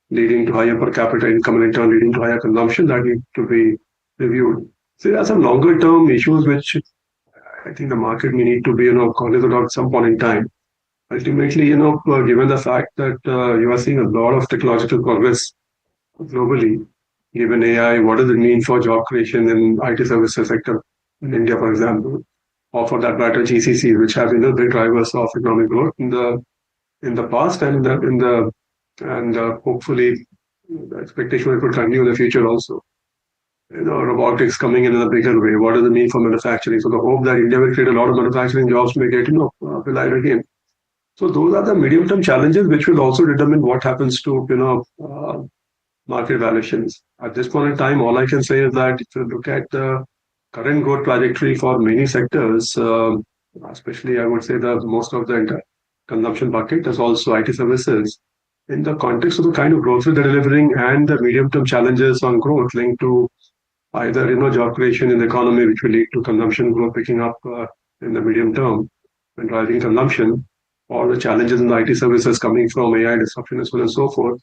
leading to higher per capita income and in turn leading to higher consumption, that need to be reviewed. So there are some longer term issues which I think the market may need to be cognizant of at some point in time. Ultimately, given the fact that you are seeing a lot of technological progress globally, given AI, what does it mean for job creation in IT services sector in India, for example, or for that matter, GCC, which have been big drivers of economic growth in the past and hopefully the expectation it will continue in the future also. Robotics coming in a bigger way. What does it mean for manufacturing? So the hope that India will create a lot of manufacturing jobs may get relied again. So those are the medium-term challenges which will also determine what happens to market valuations. At this point in time, all I can say is that if you look at the current growth trajectory for many sectors, especially I would say the most of the consumption bucket is also IT services. In the context of the kind of growth they're delivering and the medium-term challenges on growth linked to either job creation in the economy, which will lead to consumption growth picking up in the medium term and driving consumption, or the challenges in the IT services coming from AI disruption as well and so forth.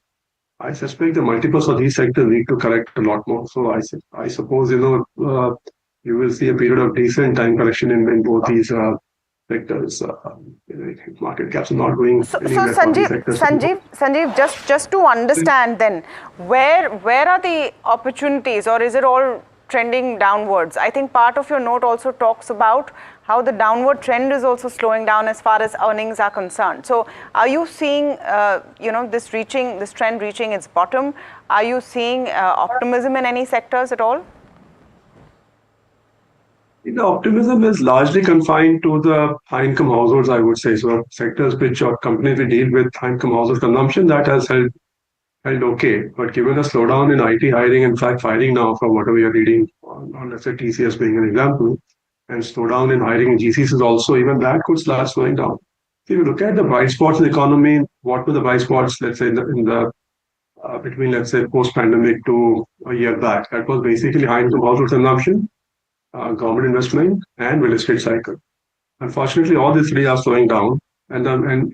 I suspect the multiples of these sectors need to correct a lot more. So I suppose you will see a period of decent time correction in both these sectors. Market caps are not going anywhere for these sectors. Sanjeev, just to understand then, where are the opportunities, or is it all trending downwards? I think part of your note also talks about how the downward trend is also slowing down as far as earnings are concerned. So are you seeing this trend reaching its bottom? Are you seeing optimism in any sectors at all? The optimism is largely confined to the high-income households, I would say. So sectors which are companies we deal with high-income household consumption, that has held okay. But given the slowdown in IT hiring, in fact, firing now from whatever we are reading, on let's say TCS being an example, and slowdown in hiring in GCs is also, even that could start slowing down. If you look at the bright spots in the economy, what were the bright spots, let's say, between, let's say, post-pandemic to a year back? That was basically high-income household consumption, government investment, and real estate cycle. Unfortunately, all these three are slowing down. And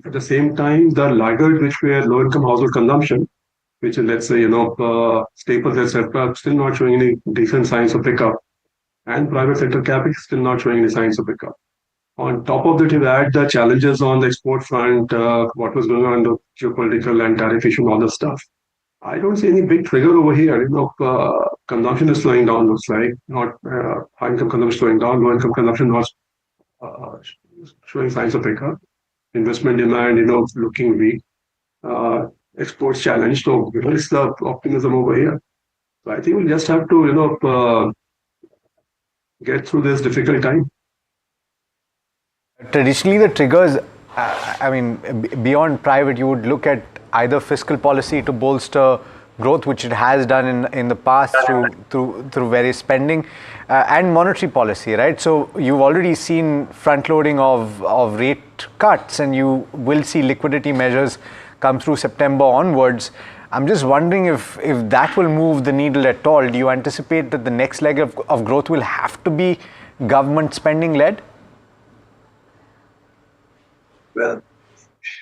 at the same time, the laggard, which were low-income household consumption, which is, let's say, staples, etc., still not showing any decent signs of pickup. And private sector CapEx still not showing any signs of pickup. On top of that, you add the challenges on the export front, what was going on, the geopolitical and tariff issue, all the stuff. I don't see any big trigger over here. Consumption is slowing down, looks like. Not high-income consumption slowing down, low-income consumption was showing signs of pickup. Investment demand, looking weak. Exports challenged. So where is the optimism over here? So I think we just have to, get through this difficult time. Traditionally, the triggers, beyond private, you would look at either fiscal policy to bolster growth, which it has done in the past through various spending, and monetary policy, right? So you've already seen front loading of rate cuts, and you will see liquidity measures come through September onwards. I'm just wondering if that will move the needle at all. Do you anticipate that the next leg of growth will have to be government spending led? Well,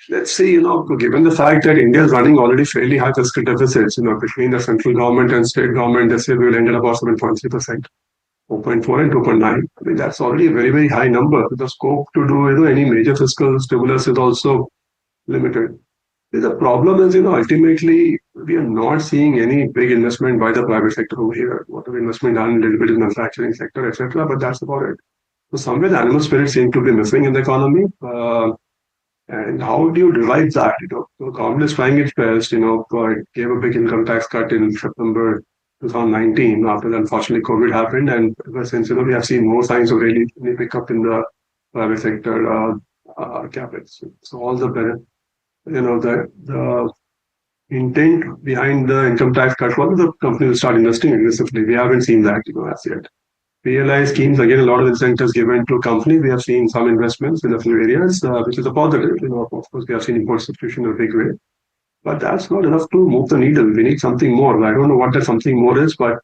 let's see, given the fact that India is running already fairly high fiscal deficits, between the central government and state government, this year we will end at about 7.3%, 4.4 and 2.9. That's already a very, very high number. The scope to do, any major fiscal stimulus is also limited. The problem is, ultimately, we are not seeing any big investment by the private sector over here. Whatever investment done, a little bit in the manufacturing sector, etc., but that's about it. So somewhere the animal spirit seems to be missing in the economy. And how do you derive that? The government is trying its best. It gave a big income tax cut in September 2019 after, unfortunately, COVID happened. And ever since, we have seen more signs of really pick up in the private sector capex. So all the better. The intent behind the income tax cut was the company will start investing aggressively. We haven't seen that, as yet. PLI schemes, again, a lot of incentives given to companies. We have seen some investments in a few areas, which is a positive. Of course, we have seen import substitution in a big way. But that's not enough to move the needle. We need something more. I don't know what that something more is, but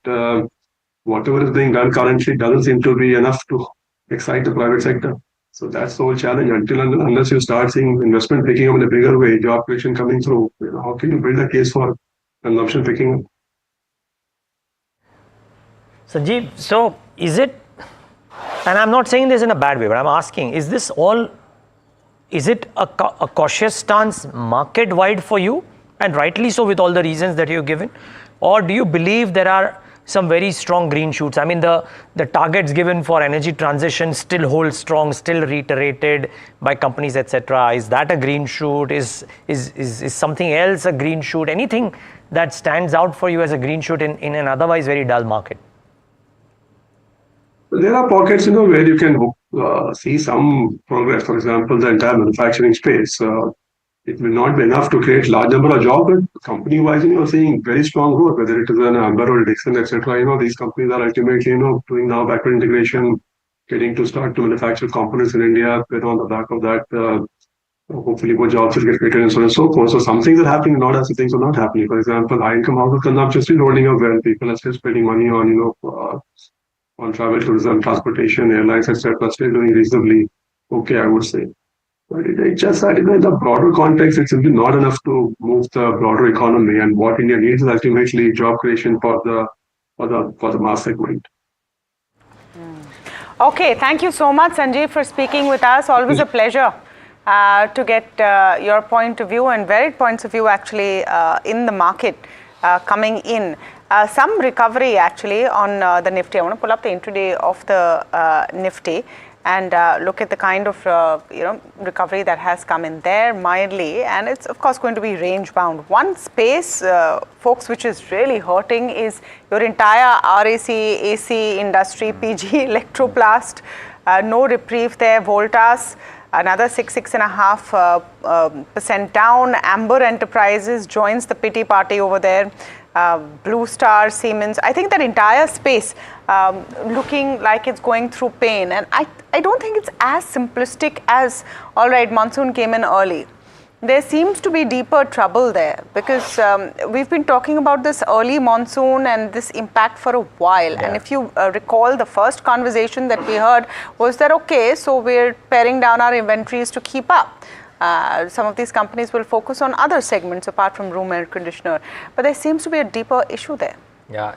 whatever is being done currently doesn't seem to be enough to excite the private sector. So that's the whole challenge. Unless you start seeing investment picking up in a bigger way, job creation coming through, how can you build a case for consumption picking up? Sanjeev, so is it, and I'm not saying this in a bad way, but I'm asking, is it a cautious stance market-wide for you, and rightly so with all the reasons that you've given? Or do you believe there are some very strong green shoots? I mean, the targets given for energy transition still hold strong, still reiterated by companies, etc. Is that a green shoot? Is something else a green shoot? Anything that stands out for you as a green shoot in an otherwise very dull market? There are pockets, where you can see some progress. For example, the entire manufacturing space. It may not be enough to create large number of jobs, but company-wise, seeing very strong growth, whether it is an Amber or Dixon, etc. These companies are ultimately, doing now backward integration, getting to start to manufacture components in India, on the back of that, Hopefully, more jobs will get created and so on and so forth. So some things are happening, not as things are not happening. For example, high income household consumption is still holding up well. People are still spending money on, on travel, tourism, transportation, airlines, etc. Still doing reasonably okay, I would say. But it's just that in the broader context, it's simply not enough to move the broader economy. And what India needs is ultimately job creation for the mass segment. Okay, thank you so much, Sanjeev, for speaking with us. Always a pleasure to get your point of view and varied points of view actually in the market coming in. Some recovery actually on the Nifty. I want to pull up the intraday of the Nifty and look at the kind of recovery that has come in there mildly, and it's of course going to be range bound. One space, folks, which is really hurting is your entire RAC, AC industry, PG, Electroplast, no reprieve there. Voltas, another 6.5% down. Amber Enterprises joins the pity party over there. Blue Star, Siemens, I think that entire space looking like it's going through pain. And I don't think it's as simplistic as, all right, monsoon came in early. There seems to be deeper trouble there because we've been talking about this early monsoon and this impact for a while. Yeah. And if you recall, the first conversation that we heard was that, okay, so we're paring down our inventories to keep up. Some of these companies will focus on other segments apart from room air conditioner, but there seems to be a deeper issue there. Yeah,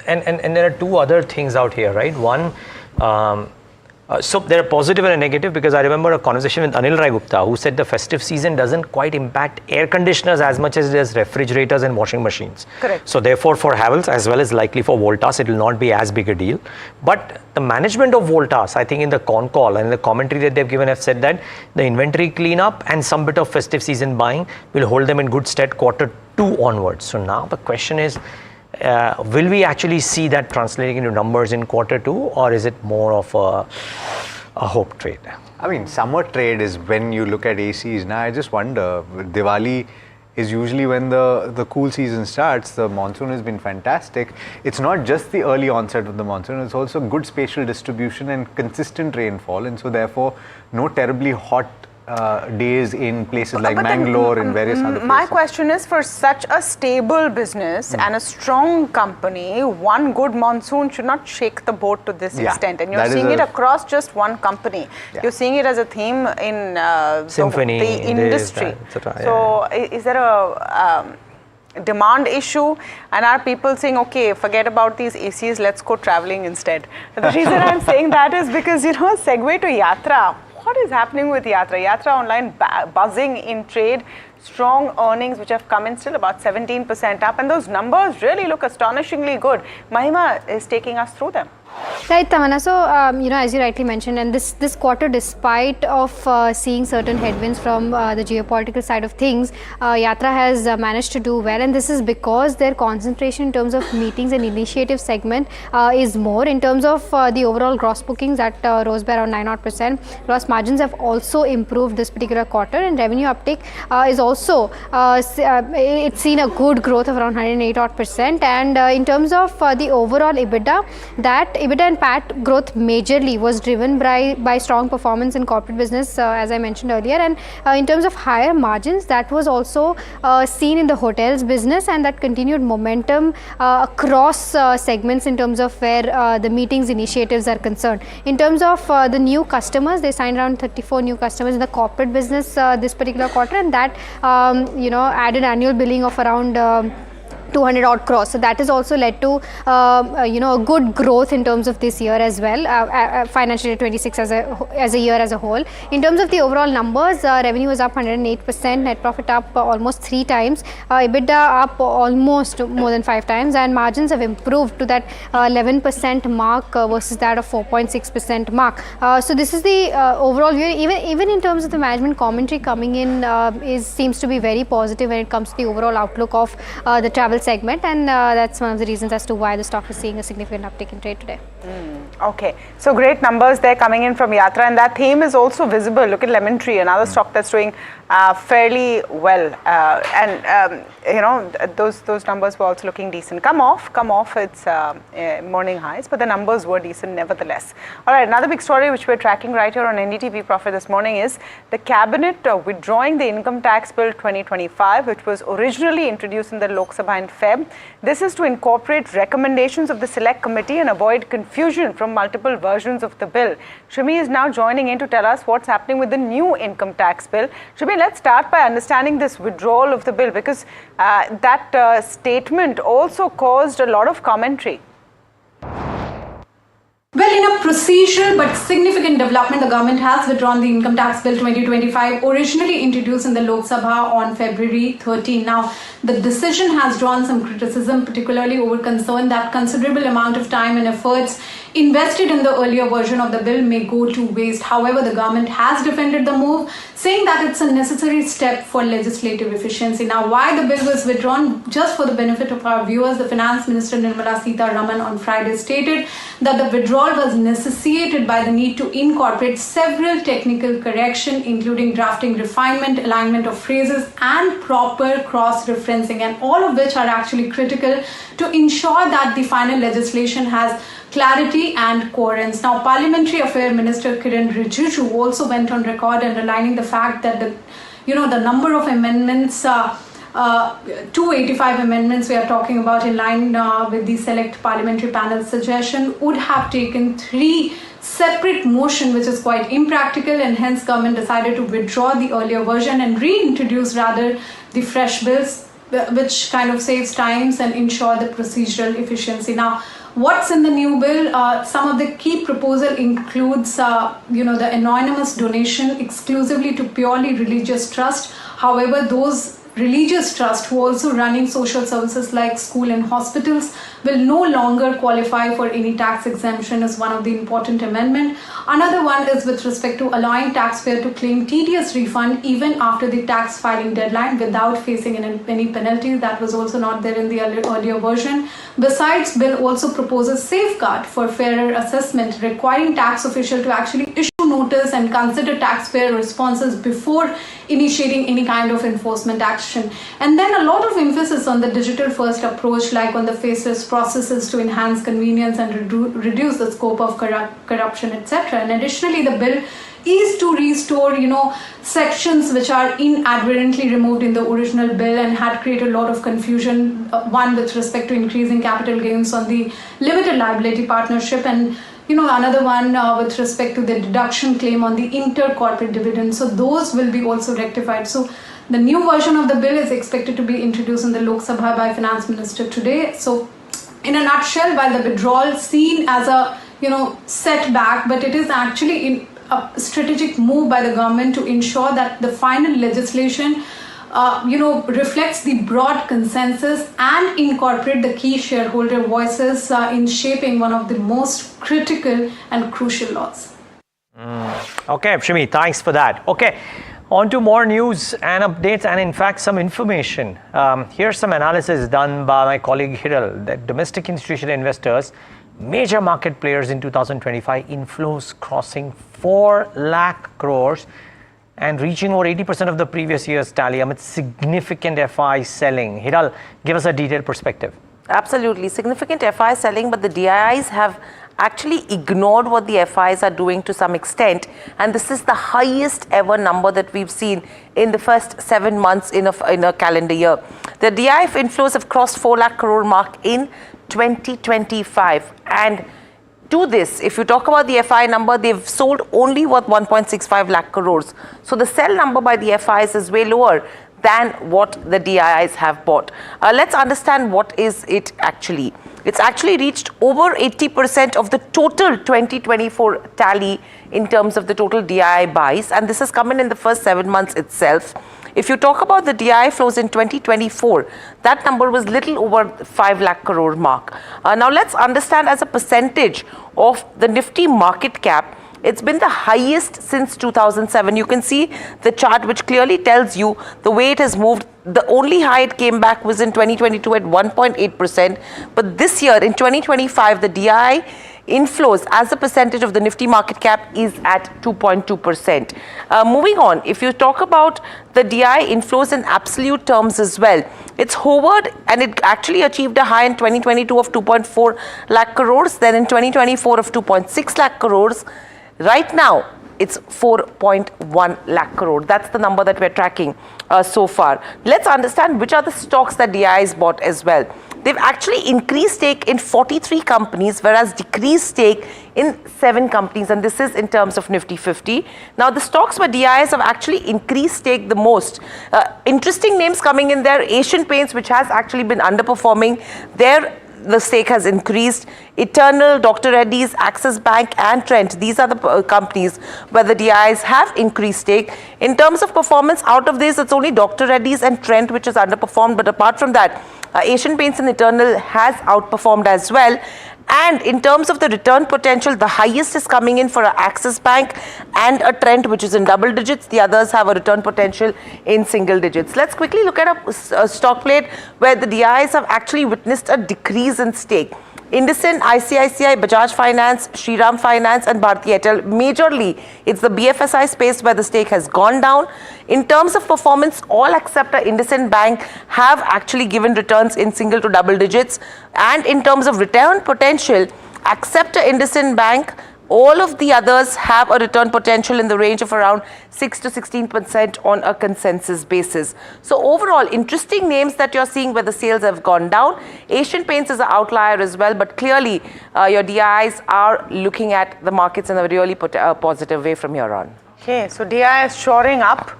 and there are two other things out here, right? One, so there are positive and a negative, because I remember a conversation with Anil Rai Gupta, who said the festive season doesn't quite impact air conditioners as much as it does refrigerators and washing machines. Correct. So therefore for Havells as well as likely for Voltas, it will not be as big a deal. But the management of Voltas, I think in the con call and in the commentary that they've given, have said that the inventory cleanup and some bit of festive season buying will hold them in good stead Q2 onwards. So now the question is, will we actually see that translating into numbers in Q2, or is it more of a hope trade? I mean, summer trade is when you look at ACs. Now, I just wonder, Diwali is usually when the cool season starts. The monsoon has been fantastic. It's not just the early onset of the monsoon, it's also good spatial distribution and consistent rainfall, and so therefore no terribly hot days in places like Mangalore and various other places. My question is, for such a stable business and a strong company, one good monsoon should not shake the boat to this extent. And you're seeing it across just one company. You're seeing it as a theme in Symphony, the industry. So is there a demand issue, and are people saying, okay, forget about these ACs, let's go traveling instead? The reason I'm saying that is because, segue to Yatra. What is happening with Yatra? Yatra Online buzzing in trade, strong earnings which have come in still about 17% up, and those numbers really look astonishingly good. Mahima is taking us through them. Right, Tamanna. So, as you rightly mentioned, and this quarter, despite of seeing certain headwinds from the geopolitical side of things, Yatra has managed to do well, and this is because their concentration in terms of meetings and initiative segment is more. In terms of the overall gross bookings, that rose by around 9%. Gross margins have also improved this particular quarter, and revenue uptake is also it's seen a good growth of around 108%. And in terms of the overall EBITDA, that EBITDA and PAT growth majorly was driven by strong performance in corporate business, as I mentioned earlier, and in terms of higher margins, that was also seen in the hotels business, and that continued momentum across segments in terms of where the meetings initiatives are concerned. In terms of the new customers, they signed around 34 new customers in the corporate business this particular quarter, and that added annual billing of around 200 odd crores. So that has also led to a good growth in terms of this year as well, financial year 26 as a year as a whole. In terms of the overall numbers, revenue is up 108%, net profit up almost 3 times, EBITDA up almost more than 5 times, and margins have improved to that 11% mark versus that of 4.6% mark. So this is the overall view. Even in terms of the management commentary coming in seems to be very positive when it comes to the overall outlook of the travel segment, and that's one of the reasons as to why the stock is seeing a significant uptick in trade today. Okay, so great numbers there coming in from Yatra, and that theme is also visible. Look at Lemon Tree, another stock that's doing fairly well, those numbers were also looking decent. Come off its morning highs, but the numbers were decent nevertheless. All right, another big story which we're tracking right here on NDTV Profit this morning is the cabinet withdrawing the income tax bill 2025, which was originally introduced in the Lok Sabha in Feb. This is to incorporate recommendations of the select committee and avoid confusion from multiple versions of the bill. Shami is now joining in to tell us what's happening with the new income tax bill. Shami, let's start by understanding this withdrawal of the bill, because that statement also caused a lot of commentary. Well, in a procedural but significant development, the government has withdrawn the Income Tax Bill 2025, originally introduced in the Lok Sabha on February 13. Now, the decision has drawn some criticism, particularly over concern that considerable amount of time and efforts invested in the earlier version of the bill may go to waste. However, the government has defended the move, saying that it's a necessary step for legislative efficiency. Now, why the bill was withdrawn? Just for the benefit of our viewers, the Finance Minister Nirmala Sitharaman on Friday stated that the withdrawal was necessitated by the need to incorporate several technical corrections, including drafting refinement, alignment of phrases, and proper cross-referencing, and all of which are actually critical to ensure that the final legislation has clarity and coherence. Now, Parliamentary Affairs Minister Kiran Rijiju also went on record underlining the fact that the number of amendments, 285 amendments we are talking about, in line with the select parliamentary panel suggestion, would have taken 3 separate motion, which is quite impractical, and hence government decided to withdraw the earlier version and reintroduce rather the fresh bills, which kind of saves times and ensure the procedural efficiency. Now, what's in the new bill? Some of the key proposal includes, the anonymous donation exclusively to purely religious trust. However, those religious trusts who are also running social services like school and hospitals will no longer qualify for any tax exemption, is one of the important amendment. Another one is with respect to allowing taxpayer to claim TDS refund even after the tax filing deadline without facing any penalty. That was also not there in the earlier version. Besides, bill also proposes safeguard for fairer assessment, requiring tax official to actually issue notice and consider taxpayer responses before initiating any kind of enforcement action. And then a lot of emphasis on the digital first approach, like on the faceless processes to enhance convenience and reduce the scope of corruption, etc. And additionally, the bill is to restore, sections which are inadvertently removed in the original bill and had created a lot of confusion. One with respect to increasing capital gains on the limited liability partnership, and another one with respect to the deduction claim on the inter-corporate dividend. So those will be also rectified. So the new version of the bill is expected to be introduced in the Lok Sabha by Finance Minister today. So in a nutshell, while the withdrawal seen as a setback, but it is actually in a strategic move by the government to ensure that the final legislation reflects the broad consensus and incorporate the key shareholder voices in shaping one of the most critical and crucial laws. Okay, Shami, thanks for that. Okay, on to more news and updates, and in fact some information. Here's some analysis done by my colleague Hiral that domestic institutional investors, major market players in 2025, inflows crossing 4 lakh crores and reaching over 80% of the previous year's tally amid significant FI selling. Hiral, give us a detailed perspective. Absolutely. Significant FI selling, but the DIIs have actually ignored what the FIs are doing to some extent. And this is the highest ever number that we've seen in the first 7 months in a calendar year. The DII inflows have crossed 4 lakh crore mark in 2025. And to this, if you talk about the FI number, they've sold only worth 1.65 lakh crores. So the sell number by the FIs is way lower than what the DIIs have bought. Let's understand what is it actually. It's actually reached over 80% of the total 2024 tally in terms of the total DII buys, and this has come in the first 7 months itself. If you talk about the DII flows in 2024, that number was little over 5 lakh crore mark. Now let's understand as a percentage of the Nifty market cap, it's been the highest since 2007. You can see the chart which clearly tells you the way it has moved. The only high it came back was in 2022 at 1.8%. But this year in 2025, the DII inflows as a percentage of the Nifty market cap is at 2.2%. Moving on, if you talk about the DI inflows in absolute terms as well, it's hovered and it actually achieved a high in 2022 of 2.4 lakh crores, then in 2024 of 2.6 lakh crores. Right now, it's 4.1 lakh crore. That's the number that we're tracking so far. Let's understand which are the stocks that DIs bought as well. They've actually increased stake in 43 companies, whereas decreased stake in 7 companies, and this is in terms of Nifty 50. Now, the stocks where DIs have actually increased stake the most. Interesting names coming in there. Asian Paints, which has actually been underperforming, the stake has increased. Eternal, Dr. Reddy's, Axis Bank and Trent, these are the companies where the DIs have increased stake. In terms of performance, out of this, it's only Dr. Reddy's and Trent which has underperformed, but apart from that, Asian Paints and Eternal has outperformed as well. And in terms of the return potential, the highest is coming in for Axis Bank and a Trent, which is in double digits. The others have a return potential in single digits. Let's quickly look at a stock plate where the DIs have actually witnessed a decrease in stake. IndusInd, ICICI, Bajaj Finance, Shriram Finance and Bharti Airtel. Majorly, it's the BFSI space where the stake has gone down. In terms of performance, all except IndusInd Bank have actually given returns in single to double digits. And in terms of return potential, except IndusInd Bank, all of the others have a return potential in the range of around 6 to 16% on a consensus basis. So overall, interesting names that you're seeing where the sales have gone down. Asian Paints is an outlier as well, but clearly your DIs are looking at the markets in a really positive way from here on. Okay, so DI is shoring up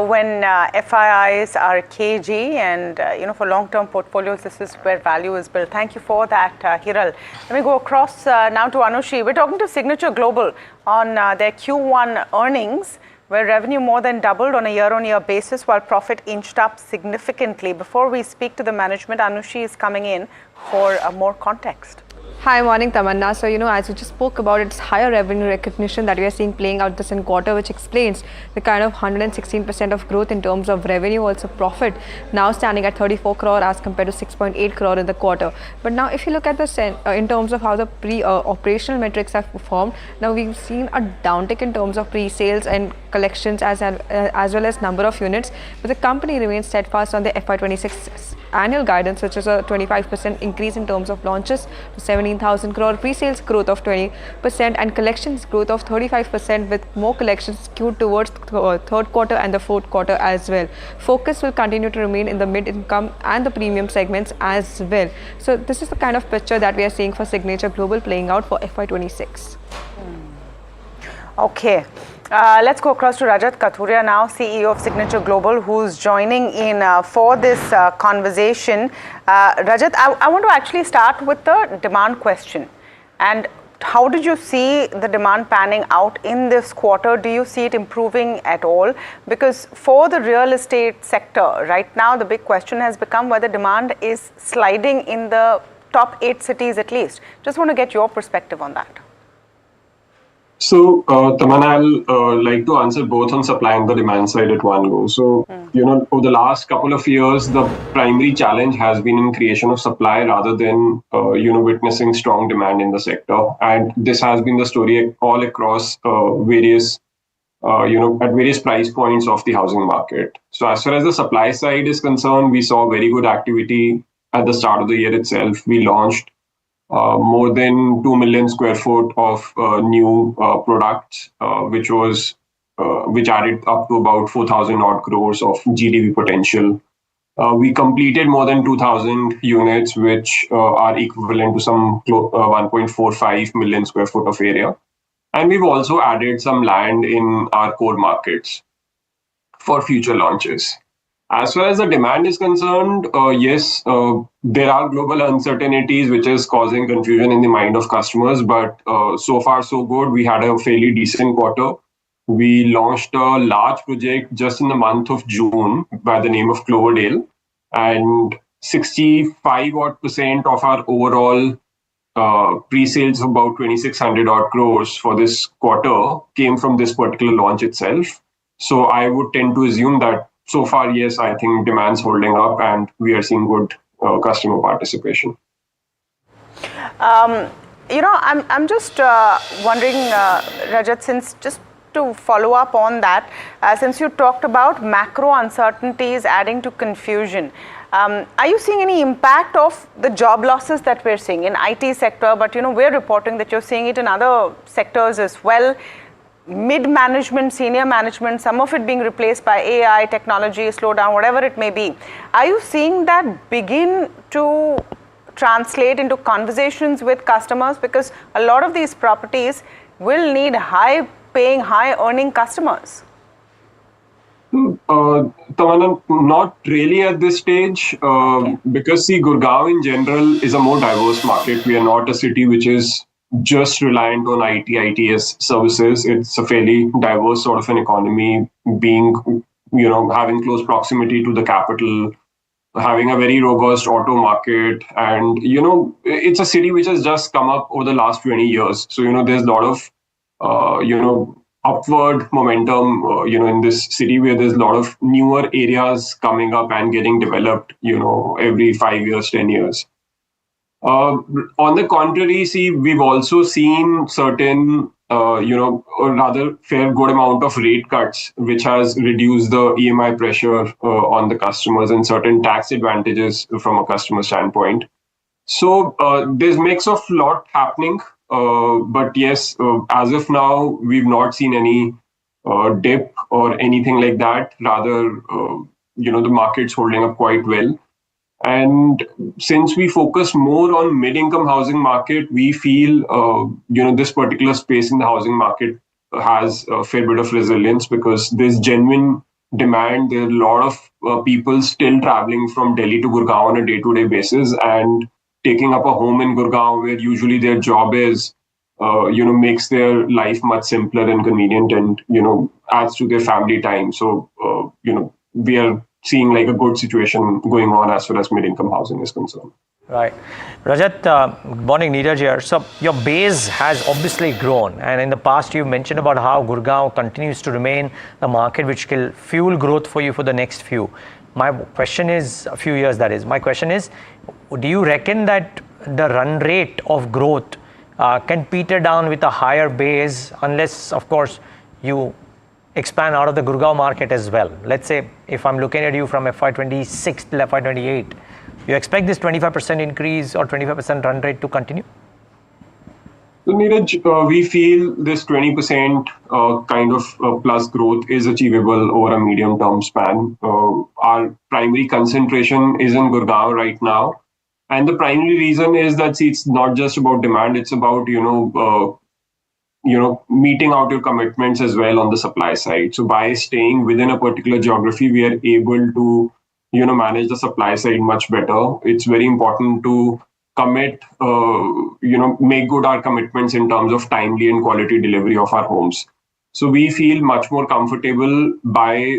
when FIIs are KG, and for long-term portfolios, this is where value is built. Thank you for that, Hiral. Let me go across now to Anushi. We're talking to Signature Global on their Q1 earnings, where revenue more than doubled on a year-on-year basis, while profit inched up significantly. Before we speak to the management, Anushi is coming in for more context. Hi, morning Tamanna. So, as you just spoke about, it's higher revenue recognition that we are seeing playing out this in quarter, which explains the kind of 116% of growth in terms of revenue, also profit, now standing at 34 crore as compared to 6.8 crore in the quarter. But now if you look at the in terms of how the operational metrics have performed, now we've seen a downtick in terms of pre-sales and collections as well as number of units, but the company remains steadfast on the FY26 annual guidance, which is a 25% increase in terms of launches to 17,000 crore, pre-sales growth of 20% and collections growth of 35%, with more collections skewed towards third quarter and the fourth quarter as well. Focus will continue to remain in the mid-income and the premium segments as well. So this is the kind of picture that we are seeing for Signature Global playing out for FY26. Okay. Let's go across to Rajat Kathuria now, CEO of Signature Global, who's joining in for this conversation. Rajat, I want to actually start with the demand question. And how did you see the demand panning out in this quarter? Do you see it improving at all? Because for the real estate sector, right now, the big question has become whether demand is sliding in the top 8 cities at least. Just want to get your perspective on that. So, Tamanna, I'll like to answer both on supply and the demand side at one go. So, over the last couple of years, the primary challenge has been in creation of supply rather than, witnessing strong demand in the sector. And this has been the story all across various, at various price points of the housing market. So, as far as the supply side is concerned, we saw very good activity at the start of the year itself. We launched more than 2 million square foot of new products, which added up to about 4,000 odd crores of GDP potential. We completed more than 2,000 units, which are equivalent to some 1.45 million square foot of area. And we've also added some land in our core markets for future launches. As far as the demand is concerned, yes, there are global uncertainties which is causing confusion in the mind of customers, but so far so good. We had a fairly decent quarter. We launched a large project just in the month of June by the name of Cloverdale, and 65% of our overall pre-sales of about 2,600 odd crores for this quarter came from this particular launch itself. So I would tend to assume that so far, yes, I think demand's holding up and we are seeing good customer participation. I'm just wondering, Rajat, since just to follow up on that, since you talked about macro uncertainties adding to confusion, are you seeing any impact of the job losses that we're seeing in IT sector? But we're reporting that you're seeing it in other sectors as well. Mid-management, senior management, some of it being replaced by AI, technology, slowdown, whatever it may be. Are you seeing that begin to translate into conversations with customers? Because a lot of these properties will need high-paying, high-earning customers. Tamanna, not really at this stage, because see, Gurgaon in general is a more diverse market. We are not a city which is just reliant on ITS services. It's a fairly diverse sort of an economy, being, having close proximity to the capital, having a very robust auto market. And, it's a city which has just come up over the last 20 years. So, there's a lot of, upward momentum, in this city where there's a lot of newer areas coming up and getting developed, every 5 years, 10 years. On the contrary, see, we've also seen certain, or rather fair good amount of rate cuts, which has reduced the EMI pressure on the customers and certain tax advantages from a customer standpoint. So there's mix of lot happening. But yes, as of now, we've not seen any dip or anything like that. Rather, the market's holding up quite well. And since we focus more on mid-income housing market, we feel, this particular space in the housing market has a fair bit of resilience because there's genuine demand. There are a lot of people still traveling from Delhi to Gurgaon on a day-to-day basis and taking up a home in Gurgaon where usually their job is, makes their life much simpler and convenient and, adds to their family time. So, we are seeing like a good situation going on as far as mid-income housing is concerned. Right. Rajat, good morning, Neeraj here. So your base has obviously grown, and in the past you mentioned about how Gurgaon continues to remain the market which will fuel growth for you for the next few. My question is, a few years that is, my question is, do you reckon that the run rate of growth can peter down with a higher base unless, of course, you expand out of the Gurgaon market as well? Let's say if I'm looking at you from FY26 till FY28, you expect this 25% increase or 25% run rate to continue? So Neeraj, we feel this 20% kind of plus growth is achievable over a medium-term span. Our primary concentration is in Gurgaon right now. And the primary reason is that, see, it's not just about demand, it's about, meeting out your commitments as well on the supply side. So by staying within a particular geography, we are able to, manage the supply side much better. It's very important to commit, make good our commitments in terms of timely and quality delivery of our homes. So we feel much more comfortable by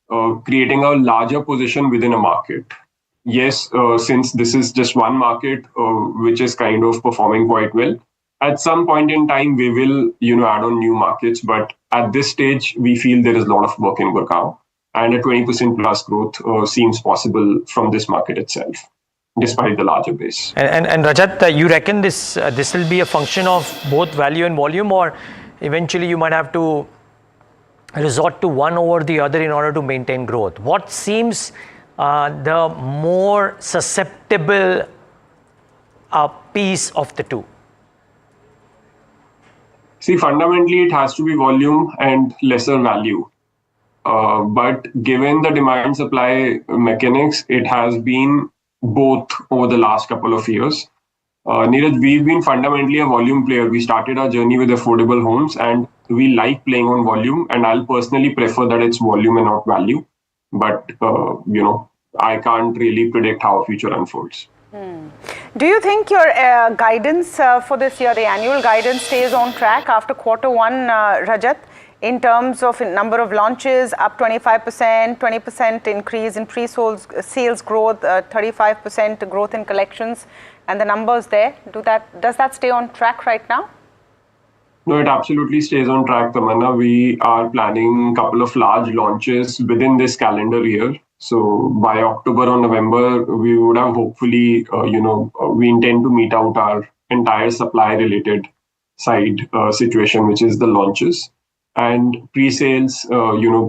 creating a larger position within a market. Yes, since this is just one market, which is kind of performing quite well, at some point in time, we will, add on new markets. But at this stage, we feel there is a lot of work in Gurgaon, and a 20% plus growth seems possible from this market itself, despite the larger base. And Rajat, you reckon this will be a function of both value and volume, or eventually you might have to resort to one over the other in order to maintain growth? What seems the more susceptible piece of the two? See, fundamentally, it has to be volume and lesser value. But given the demand supply mechanics, it has been both over the last couple of years. Neeraj, we've been fundamentally a volume player. We started our journey with affordable homes and we like playing on volume. And I'll personally prefer that it's volume and not value. But, I can't really predict how future unfolds. Do you think your guidance for this year, the annual guidance, stays on track after quarter one, Rajat, in terms of number of launches, up 25%, 20% increase in pre-sold sales growth, 35% growth in collections, and the numbers there? Does that stay on track right now? No, it absolutely stays on track, Tamanna. We are planning a couple of large launches within this calendar year. So by October or November, we would have hopefully, we intend to meet out our entire supply related side situation, which is the launches. And pre-sales,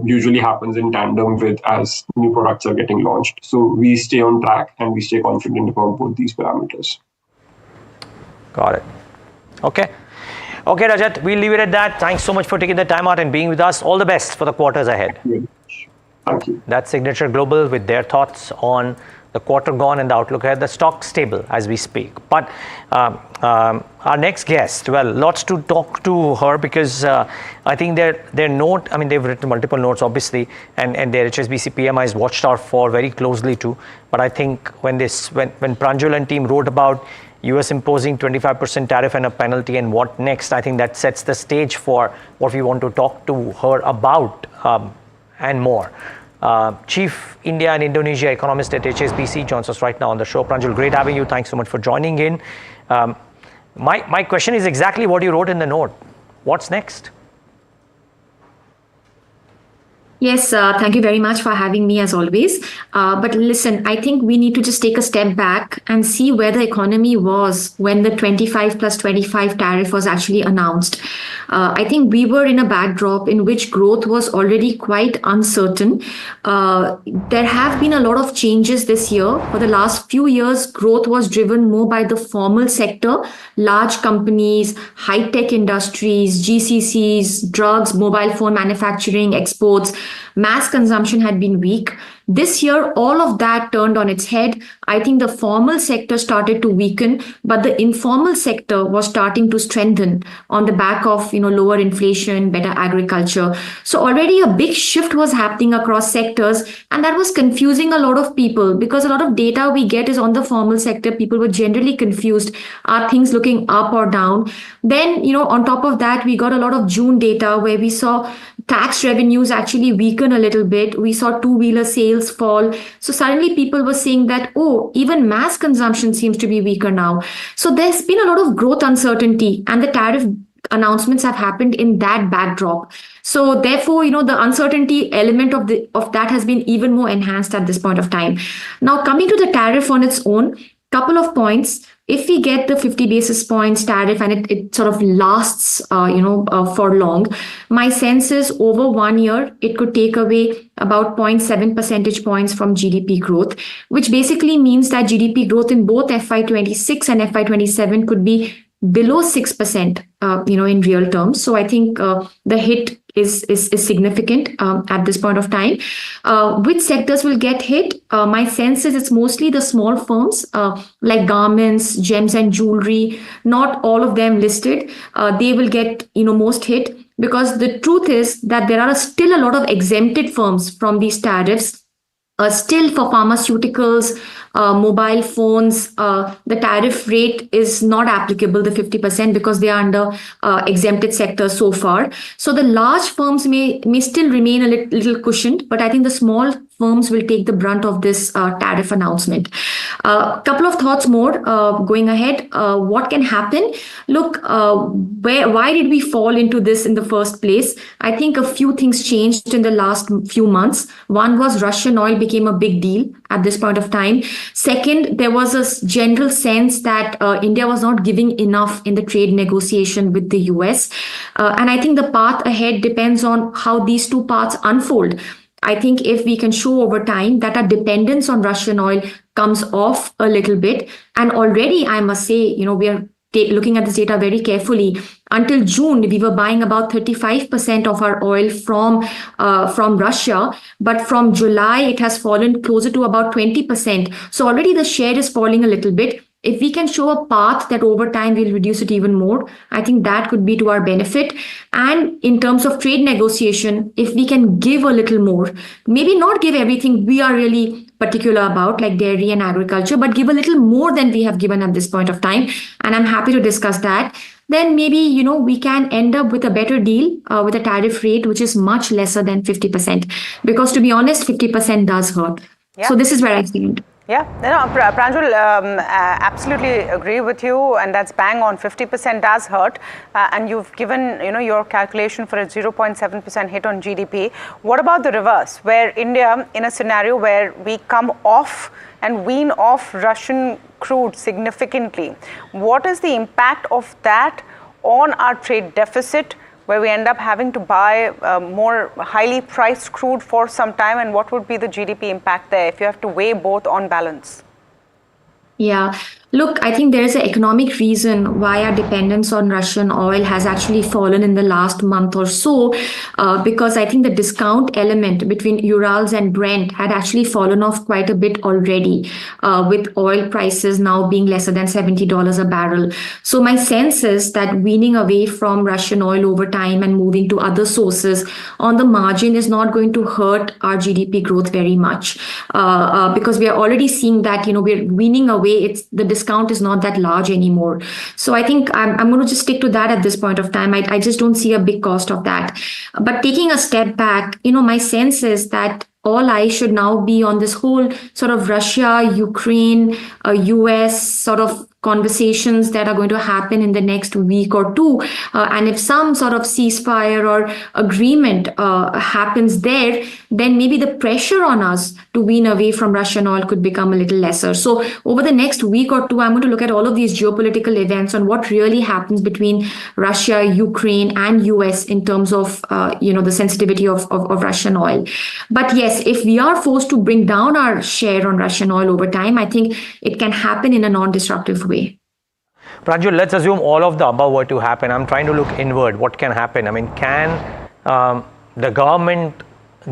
usually happens in tandem with as new products are getting launched. So we stay on track and we stay confident about both these parameters. Got it. Okay. Okay, Rajat, we'll leave it at that. Thanks so much for taking the time out and being with us. All the best for the quarters ahead. Thank you. That's Signature Global with their thoughts on the quarter gone and the outlook ahead. The stock stable as we speak. But our next guest, well, lots to talk to her because I think their note, I mean, they've written multiple notes, obviously, and their HSBC PMI is watched out for very closely too. But I think when Pranjul and team wrote about US imposing 25% tariff and a penalty and what next, I think that sets the stage for what we want to talk to her about and more. Chief India and Indonesia economist at HSBC joins us right now on the show. Pranjul, great having you. Thanks so much for joining in. My question is exactly what you wrote in the note. What's next? Yes, thank you very much for having me as always. But listen, I think we need to just take a step back and see where the economy was when the 25 plus 25 tariff was actually announced. I think we were in a backdrop in which growth was already quite uncertain. There have been a lot of changes this year. For the last few years, growth was driven more by the formal sector, large companies, high-tech industries, GCCs, drugs, mobile phone manufacturing, exports. Mass consumption had been weak. This year, all of that turned on its head. I think the formal sector started to weaken, but the informal sector was starting to strengthen on the back of lower inflation, better agriculture. So already a big shift was happening across sectors, and that was confusing a lot of people because a lot of data we get is on the formal sector. People were generally confused. Are things looking up or down? Then, on top of that, we got a lot of June data where we saw tax revenues actually weaken a little bit. We saw two-wheeler sales fall. So suddenly people were saying that, oh, even mass consumption seems to be weaker now. So there's been a lot of growth uncertainty, and the tariff announcements have happened in that backdrop. So therefore, the uncertainty element of that has been even more enhanced at this point of time. Now, coming to the tariff on its own, couple of points. If we get the 50 basis points tariff and it sort of lasts, for long, my sense is over 1 year, it could take away about 0.7 percentage points from GDP growth, which basically means that GDP growth in both FY26 and FY27 could be below 6%, in real terms. So I think the hit is significant at this point of time. Which sectors will get hit? My sense is it's mostly the small firms like garments, gems and jewelry. Not all of them listed. They will get most hit because the truth is that there are still a lot of exempted firms from these tariffs. Still for pharmaceuticals, mobile phones, the tariff rate is not applicable, the 50%, because they are under exempted sectors so far. So the large firms may still remain a little cushioned, but I think the small firms will take the brunt of this tariff announcement. Couple of thoughts more going ahead. What can happen? Look, why did we fall into this in the first place? I think a few things changed in the last few months. One was Russian oil became a big deal at this point of time. Second, there was a general sense that India was not giving enough in the trade negotiation with the US. And I think the path ahead depends on how these two paths unfold. I think if we can show over time that our dependence on Russian oil comes off a little bit, and already I must say, we are looking at this data very carefully. Until June, we were buying about 35% of our oil from Russia, but from July, it has fallen closer to about 20%. So already the share is falling a little bit. If we can show a path that over time we'll reduce it even more, I think that could be to our benefit. And in terms of trade negotiation, if we can give a little more, maybe not give everything we are really particular about, like dairy and agriculture, but give a little more than we have given at this point of time. And I'm happy to discuss that. Then maybe, we can end up with a better deal with a tariff rate, which is much lesser than 50%. Because to be honest, 50% does hurt. Yeah. So this is where I stand. Yeah, Pranjul, absolutely agree with you, and that's bang on. 50% does hurt, and you've given your calculation for a 0.7% hit on GDP. What about the reverse, where India, in a scenario where we come off and wean off Russian crude significantly, what is the impact of that on our trade deficit, where we end up having to buy more highly priced crude for some time, and what would be the GDP impact there if you have to weigh both on balance? Yeah. Look, I think there is an economic reason why our dependence on Russian oil has actually fallen in the last month or so, because I think the discount element between Urals and Brent had actually fallen off quite a bit already, with oil prices now being lesser than $70 a barrel. So my sense is that weaning away from Russian oil over time and moving to other sources on the margin is not going to hurt our GDP growth very much, because we are already seeing that, we're weaning away. The discount is not that large anymore. So I think I'm going to just stick to that at this point of time. I just don't see a big cost of that. But taking a step back, my sense is that all eyes should now be on this whole sort of Russia, Ukraine, US sort of conversations that are going to happen in the next week or two. And if some sort of ceasefire or agreement happens there, then maybe the pressure on us to wean away from Russian oil could become a little lesser. So over the next week or two, I'm going to look at all of these geopolitical events on what really happens between Russia, Ukraine, and US in terms of, the sensitivity of Russian oil. But yes, if we are forced to bring down our share on Russian oil over time, I think it can happen in a non-disruptive way. Pranjul, let's assume all of the above were to happen. I'm trying to look inward. What can happen? I mean, can the government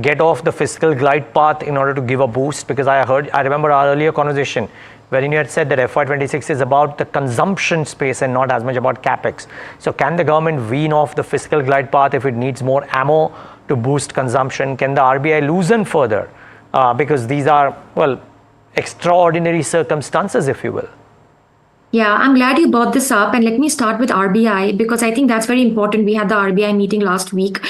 get off the fiscal glide path in order to give a boost? Because I remember our earlier conversation wherein you had said that FY26 is about the consumption space and not as much about capex. So can the government wean off the fiscal glide path if it needs more ammo to boost consumption? Can the RBI loosen further? Because these are, extraordinary circumstances, if you will. Yeah, I'm glad you brought this up. And let me start with RBI, because I think that's very important. We had the RBI meeting last week.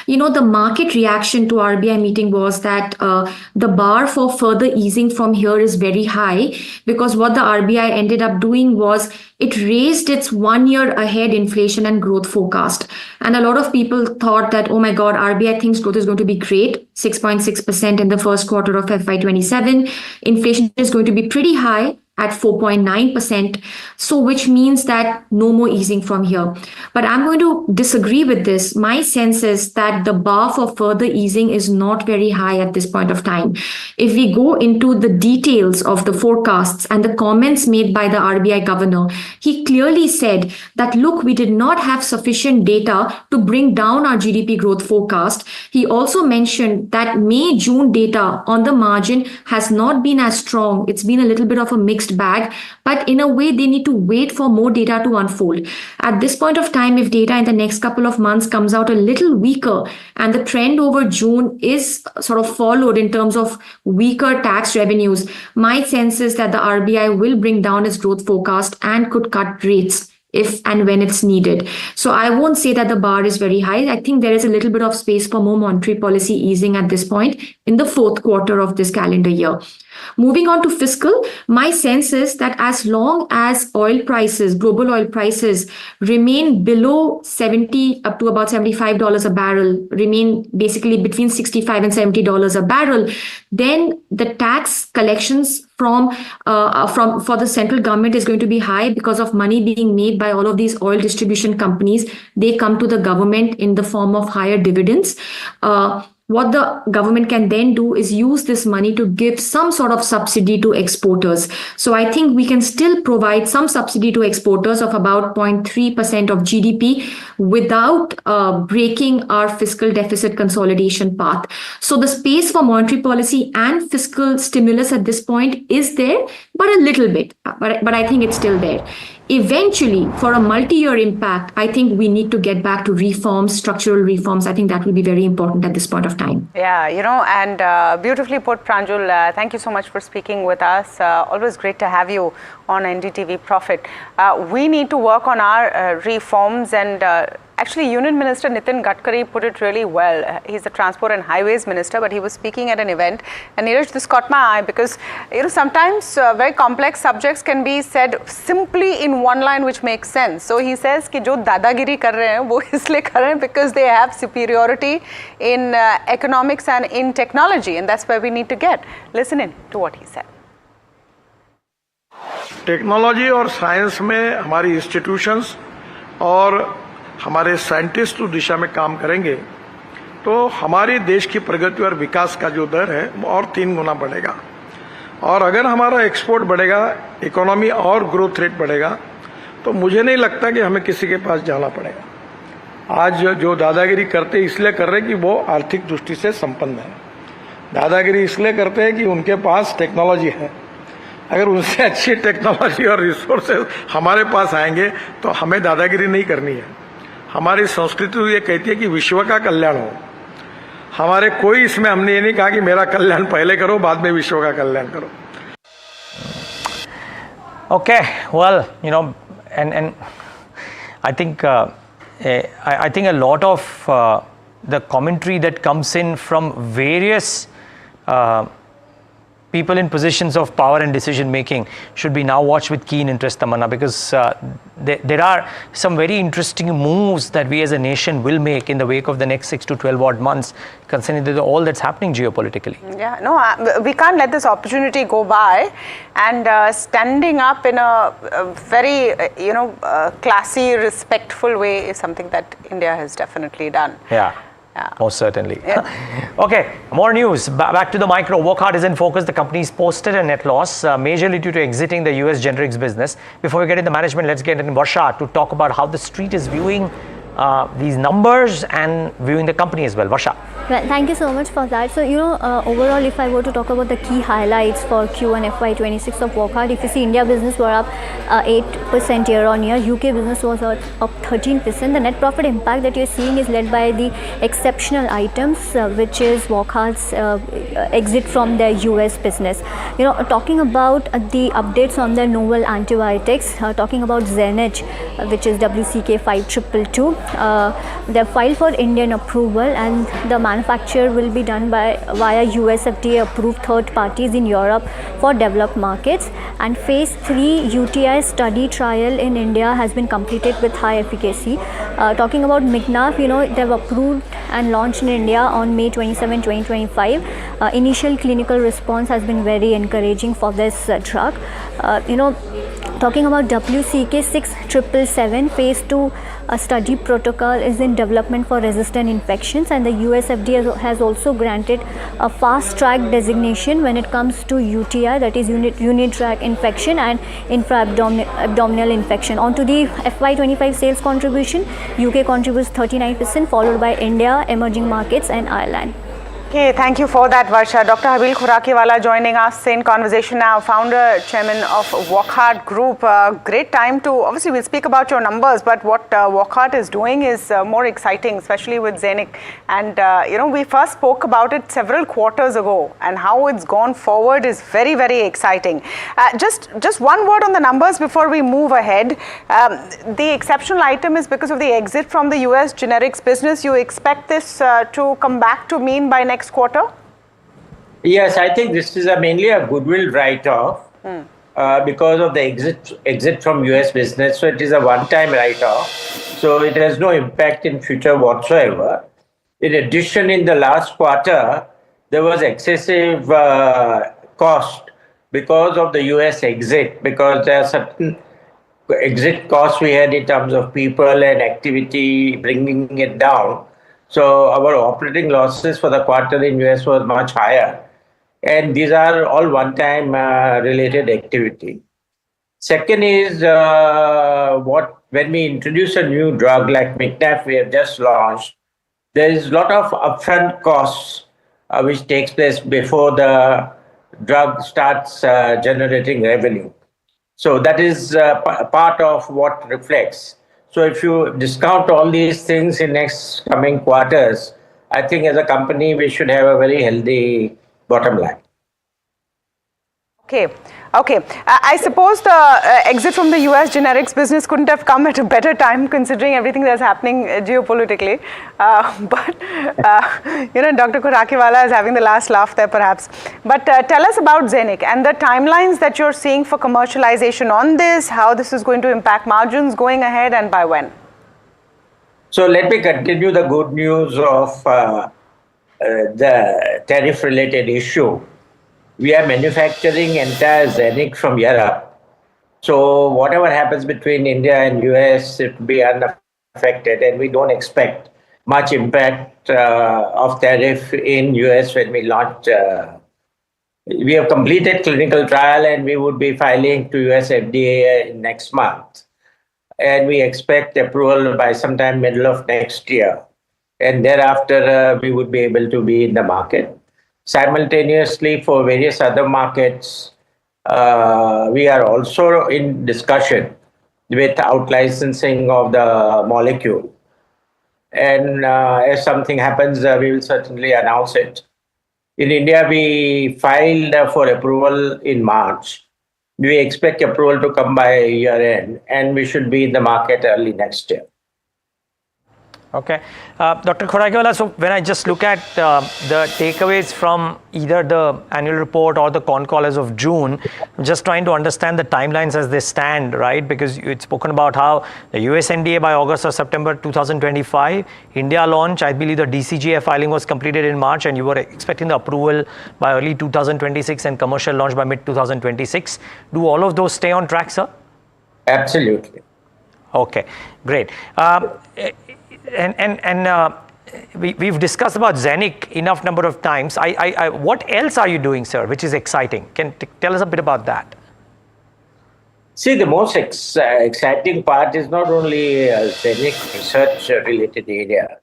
The market reaction to RBI meeting was that the bar for further easing from here is very high, because what the RBI ended up doing was it raised its 1 year ahead inflation and growth forecast. And a lot of people thought that, oh my God, RBI thinks growth is going to be great, 6.6% in the first quarter of FY27. Inflation is going to be pretty high at 4.9%, so which means that no more easing from here. But I'm going to disagree with this. My sense is that the bar for further easing is not very high at this point of time. If we go into the details of the forecasts and the comments made by the RBI governor, he clearly said that, look, we did not have sufficient data to bring down our GDP growth forecast. He also mentioned that May-June data on the margin has not been as strong. It's been a little bit of a mixed bag, but in a way they need to wait for more data to unfold. At this point of time, if data in the next couple of months comes out a little weaker and the trend over June is sort of followed in terms of weaker tax revenues, my sense is that the RBI will bring down its growth forecast and could cut rates if and when it's needed. So I won't say that the bar is very high. I think there is a little bit of space for more monetary policy easing at this point in the fourth quarter of this calendar year. Moving on to fiscal, my sense is that as long as oil prices, global oil prices, remain below 70 up to about $75 a barrel, remain basically between $65 and $70 a barrel, then the tax collections for the central government is going to be high because of money being made by all of these oil distribution companies. They come to the government in the form of higher dividends. What the government can then do is use this money to give some sort of subsidy to exporters. So I think we can still provide some subsidy to exporters of about 0.3% of GDP without breaking our fiscal deficit consolidation path. So the space for monetary policy and fiscal stimulus at this point is there, but a little bit. But I think it's still there. Eventually, for a multi-year impact, I think we need to get back to reforms, structural reforms. I think that will be very important at this point of time. Yeah, and beautifully put, Pranjul. Thank you so much for speaking with us. Always great to have you on NDTV Profit. We need to work on our reforms, and Actually, Union Minister Nitin Gadkari put it really well. He's the Transport and Highways Minister, but he was speaking at an event. And Neeraj, this caught my eye because, sometimes very complex subjects can be said simply in one line, which makes sense. So he says कि जो दादागिरी कर रहे हैं वो इसलिए कर रहे हैं because they have superiority in economics and in technology, and that's where we need to get. Listen in to what he said. Technology और साइंस में हमारी इंस्टीट्यूशंस और हमारे साइंटिस्ट उस दिशा में काम करेंगे तो हमारी देश की प्रगति और विकास का जो दर है वो और 3 गुना बढ़ेगा। और अगर हमारा एक्सपोर्ट बढ़ेगा, इकोनॉमी और ग्रोथ रेट बढ़ेगा, तो मुझे नहीं लगता कि हमें किसी के पास जाना पड़ेगा। आज जो दादागिरी करते इसलिए कर रहे हैं कि वो आर्थिक दृष्टि से संपन्न है। दादागिरी इसलिए करते हैं कि उनके पास टेक्नोलॉजी है। अगर उनसे अच्छी टेक्नोलॉजी और रिसोर्सेज हमारे पास आएंगे तो हमें दादागिरी नहीं करनी है। हमारी संस्कृति तो ये कहती है कि विश्व का कल्याण हो। हमारे कोई इसमें हमने ये नहीं कहा कि मेरा कल्याण पहले करो बाद में विश्व का कल्याण करो। Okay, well, and I think I think a lot of the commentary that comes in from various people in positions of power and decision making should be now watched with keen interest, Tamanna, because there are some very interesting moves that we as a nation will make in the wake of the next 6 to 12 odd months, considering all that's happening geopolitically. Yeah, no, we can't let this opportunity go by, and standing up in a very, classy, respectful way is something that India has definitely done. Yeah. Most certainly. Yeah. Okay, more news. Back to the micro. Wockhardt is in focus. The company's posted a net loss, majorly due to exiting the US generics business. Before we get into management, let's get in Varsha to talk about how the street is viewing these numbers and viewing the company as well. Varsha. Well, thank you so much for that. So, overall, if I were to talk about the key highlights for Q1 FY26 of Wockhardt, if you see India business were up 8% year on year, UK business was up 13%. The net profit impact that you're seeing is led by the exceptional items, which is Wockhardt's exit from their US business. Talking about the updates on the novel antibiotics, talking about Zenage, which is WCK 5222, they filed for Indian approval, and the manufacture will be done via US FDA approved third parties in Europe for developed markets, and phase 3 UTI study trial in India has been completed with high efficacy. Talking about Mignav, they've approved and launched in India on May 27, 2025. Initial clinical response has been very encouraging for this drug. Talking about WCK 6777, phase 2 study protocol is in development for resistant infections, and the US FDA has also granted a fast track designation when it comes to UTI, that is unit tract infection and infra-abdominal infection. On to the FY25 sales contribution, UK contributes 39%, followed by India, emerging markets and Ireland. Okay, thank you for that, Varsha. Dr. Habil Khurakiwala joining us in conversation now, founder, chairman of Wockhardt Group. Great time to, obviously we'll speak about your numbers, but what Wockhardt is doing is more exciting, especially with Zenix. And, we first spoke about it several quarters ago, and how it's gone forward is very, very exciting. Just one word on the numbers before we move ahead. The exceptional item is because of the exit from the US generics business. You expect this to come back to mean by next quarter? Yes, I think this is mainly a goodwill write-off because of the exit from US business. So it is a one-time write-off. So it has no impact in future whatsoever. In addition, in the last quarter, there was excessive cost because of the US exit, because there are certain exit costs we had in terms of people and activity, bringing it down. So our operating losses for the quarter in US was much higher. And these are all one-time related activity. Second is when we introduce a new drug like Mignav we have just launched, there is a lot of upfront costs which takes place before the drug starts generating revenue. So that is part of what reflects. So if you discount all these things in next coming quarters, I think as a company, we should have a very healthy bottom line. Okay. Okay. I suppose the exit from the US generics business couldn't have come at a better time considering everything that's happening geopolitically. Dr. Khurakiwala is having the last laugh there perhaps. But tell us about Zenic and the timelines that you're seeing for commercialization on this, how this is going to impact margins going ahead and by when? So let me continue the good news of the tariff-related issue. We are manufacturing entire Zenic from Europe. So whatever happens between India and US, it will be unaffected, and we don't expect much impact of tariff in US when we launch. We have completed clinical trial, and we would be filing to US FDA next month. And we expect approval by sometime middle of next year. And thereafter, we would be able to be in the market. Simultaneously, for various other markets, we are also in discussion with out-licensing of the molecule. And if something happens, we will certainly announce it. In India, we filed for approval in March. We expect approval to come by year end, and we should be in the market early next year. Okay. Dr. Khurakiwala, so when I just look at the takeaways from either the annual report or the con call as of June, I'm just trying to understand the timelines as they stand, right? Because it's spoken about how the US NDA by August or September 2025, India launch, I believe the DCGI filing was completed in March and you were expecting the approval by early 2026 and commercial launch by mid 2026. Do all of those stay on track, sir? Absolutely. Okay, great. We've discussed about Zenic enough number of times. What else are you doing, sir, which is exciting? Can tell us a bit about that? See, the most exciting part is not only Zenic research-related area,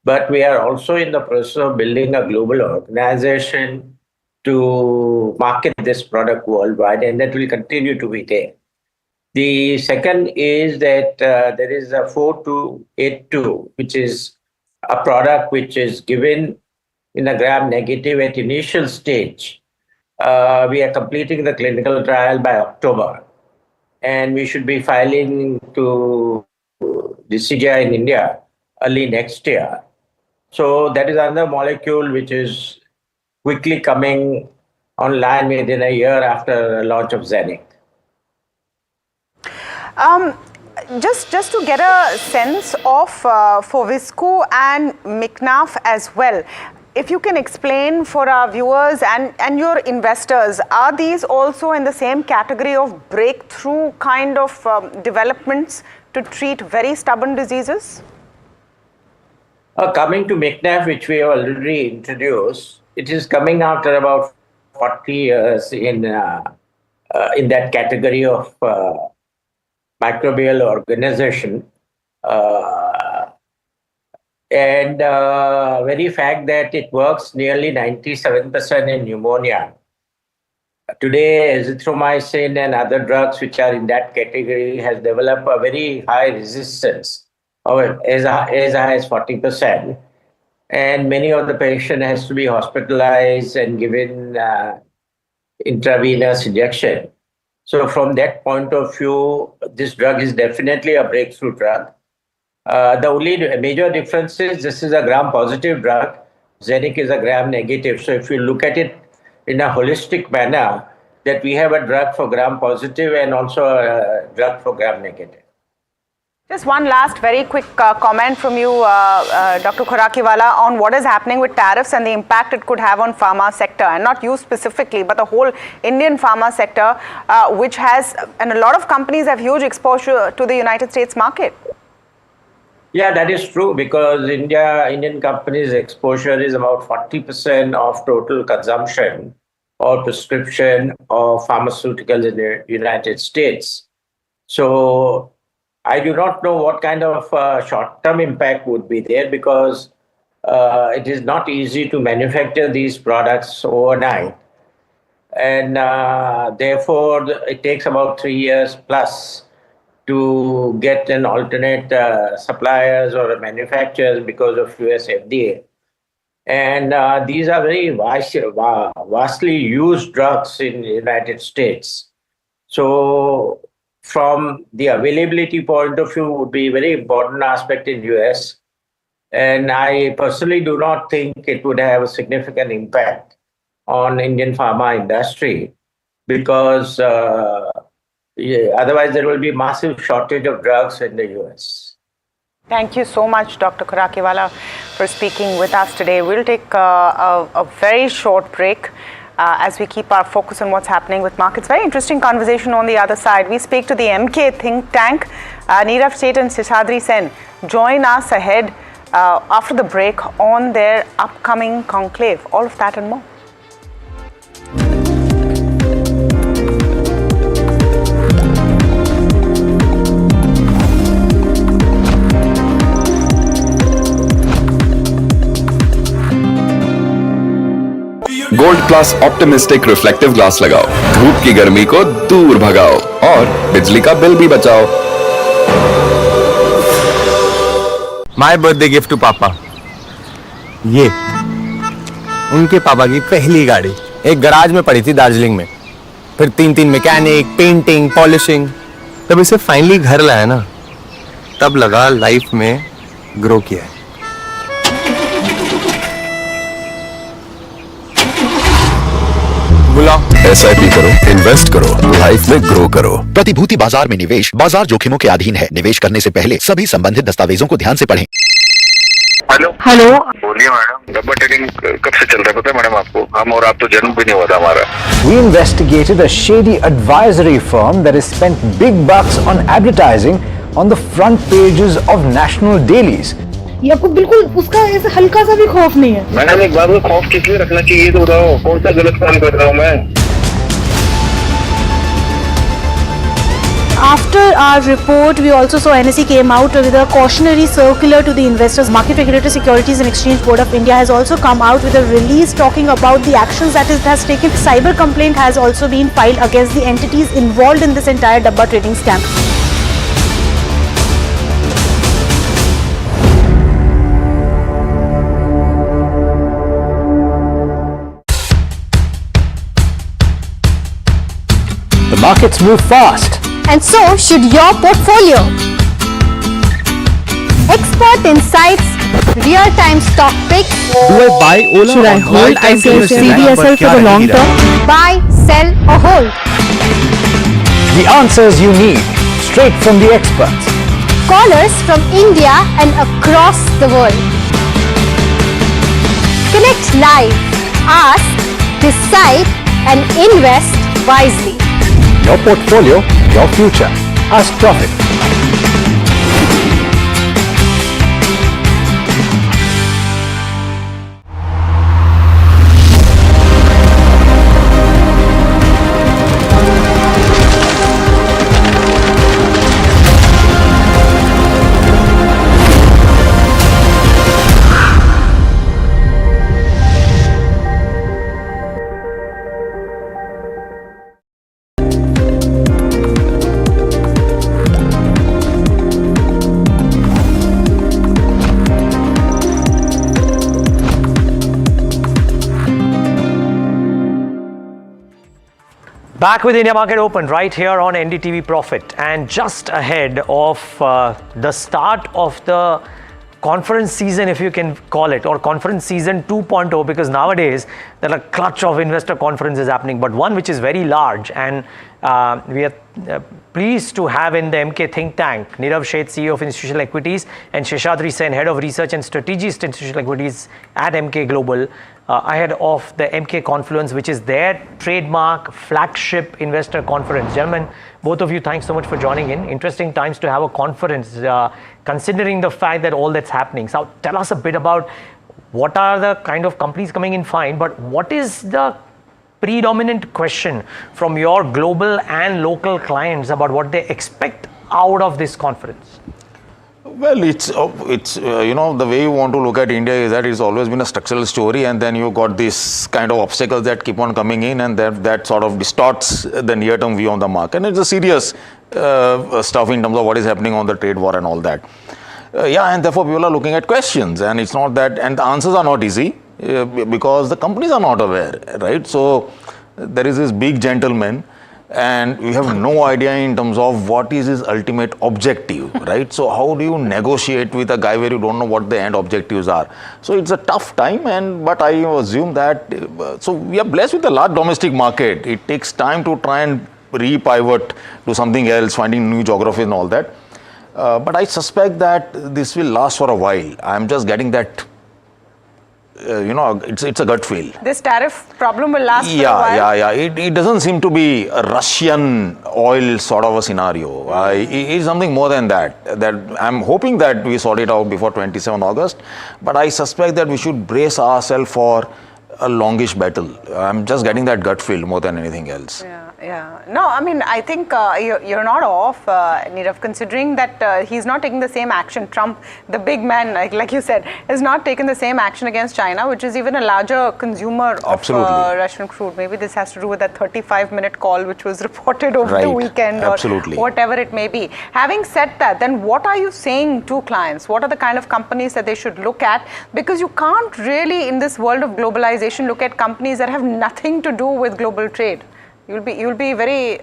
but we are also in the process of building a global organization to market this product worldwide, and that will continue to be there. The second is that there is a 4282, which is a product which is given in a gram-negative at initial stage. We are completing the clinical trial by October, and we should be filing to DCGI in India early next year. So that is another molecule which is quickly coming online within a year after the launch of Zenic. Just to get a sense of Fovisco and Micnaf as well, if you can explain for our viewers and your investors, are these also in the same category of breakthrough kind of developments to treat very stubborn diseases? Coming to Micnaf, which we have already introduced, it is coming after about 40 years in that category of microbial organization, and very fact that it works nearly 97% in pneumonia. Today, azithromycin and other drugs which are in that category has developed a very high resistance, as high as 40%. And many of the patients has to be hospitalized and given intravenous injection. So from that point of view, this drug is definitely a breakthrough drug. The only major difference is this is a gram-positive drug. Zenic is a gram-negative. So if you look at it in a holistic manner, that we have a drug for gram-positive and also a drug for gram-negative. Just one last very quick comment from you, Dr. Khurakiwala, on what is happening with tariffs and the impact it could have on pharma sector, and not you specifically, but the whole Indian pharma sector, which has, and a lot of companies have huge exposure to the United States market. Yeah, that is true, because Indian companies' exposure is about 40% of total consumption or prescription of pharmaceuticals in the United States. So I do not know what kind of short-term impact would be there, because it is not easy to manufacture these products overnight. And therefore, it takes about 3 years plus to get an alternate suppliers or manufacturers because of US FDA. And these are very vastly used drugs in the United States. So from the availability point of view would be a very important aspect in US. And I personally do not think it would have a significant impact on Indian pharma industry because otherwise there will be massive shortage of drugs in the US. Thank you so much, Dr. Khurakiwala, for speaking with us today. We'll take a very short break as we keep our focus on what's happening with markets. Very interesting conversation on the other side. We speak to the MK think tank. Nirav Seth and Seshadri Sen join us ahead after the break on their upcoming conclave. All of that and more. Gold class optimistic reflective glass लगाओ, धूप की गर्मी को दूर भगाओ और बिजली का बिल भी बचाओ। माय बर्थडे गिफ्ट टू पापा, ये उनके पापा की पहली गाड़ी एक गराज में पड़ी थी दार्जिलिंग में, फिर 3 मैकेनिक, पेंटिंग, पॉलिशिंग, तब इसे फाइनली घर लाया ना, तब लगा लाइफ में ग्रो किया है। SIP करो, इन्वेस्ट करो, लाइफ में ग्रो करो। प्रतिभूति बाजार में निवेश बाजार जोखिमों के अधीन है। निवेश करने से पहले सभी संबंधित दस्तावेजों को ध्यान से पढ़ें। हेलो बोलिए मैडम, डब्बा ट्रेडिंग कब से चल रहा है पता है मैडम आपको? हम और आप तो जन्म भी नहीं हुआ था हमारा। We investigated a shady advisory firm that has spent big bucks on advertising on the front pages of national dailies. ये आपको बिल्कुल उसका ऐसे हल्का सा भी खौफ नहीं है। मैडम एक बात को खौफ किस लिए रखना चाहिए तो बताओ, कौन सा गलत काम कर रहा हूँ मैं? After our report, we also saw NSE came out with a cautionary circular to the investors. Market Regulator Securities and Exchange Board of India has also come out with a release talking about the actions that it has taken. Cyber complaint has also been filed against the entities involved in this entire dabba trading scam. The markets move fast. And so should your portfolio. Expert insights, real-time stock picks. Do I buy Ola? Should I hold CDSL for the long term? Buy, sell or hold. The answers you need, straight from the experts. Callers from India and across the world. Connect live, ask, decide and invest wisely. Your portfolio, your future. Ask Profit. Back with India Market Open right here on NDTV Profit, and just ahead of the start of the conference season, if you can call it, or conference season 2.0, because nowadays there are a clutch of investor conferences happening, but one which is very large, and we are pleased to have in the MK think tank Nirav Seth, CEO of Institutional Equities, and Seshadri Sen, Head of Research and Strategist Institutional Equities at MK Global, ahead of the MK Confluence, which is their trademark flagship investor conference. Gentlemen, both of you, thanks so much for joining in. Interesting times to have a conference, considering the fact that all that's happening. So tell us a bit about what are the kind of companies coming in fine, but what is the predominant question from your global and local clients about what they expect out of this conference? Well, it's the way you want to look at India is that it's always been a structural story, and then you got this kind of obstacles that keep on coming in, and that sort of distorts the near-term view on the market. And it's a serious stuff in terms of what is happening on the trade war and all that. And therefore people are looking at questions, and it's not that, and the answers are not easy. because the companies are not aware, right? So there is this big gentleman, and we have no idea in terms of what is his ultimate objective, right? So how do you negotiate with a guy where you don't know what the end objectives are? So it's a tough time, but I assume that, so we are blessed with a large domestic market. It takes time to try and re-pivot to something else, finding new geographies and all that. But I suspect that this will last for a while. I'm just getting that, it's a gut feel. This tariff problem will last for a while? Yeah. It doesn't seem to be a Russian oil sort of a scenario. It's something more than that. That I'm hoping that we sort it out before 27 August. But I suspect that we should brace ourselves for a longish battle. I'm just getting that gut feel more than anything else. Yeah. No, I mean, I think you're not off, Nirav, considering that he's not taking the same action. Trump, the big man, like you said, has not taken the same action against China, which is even a larger consumer of Russian crude. Maybe this has to do with that 35-minute call which was reported over the weekend or whatever it may be. Having said that, then what are you saying to clients? What are the kind of companies that they should look at? Because you can't really, in this world of globalization, look at companies that have nothing to do with global trade. You'll be very,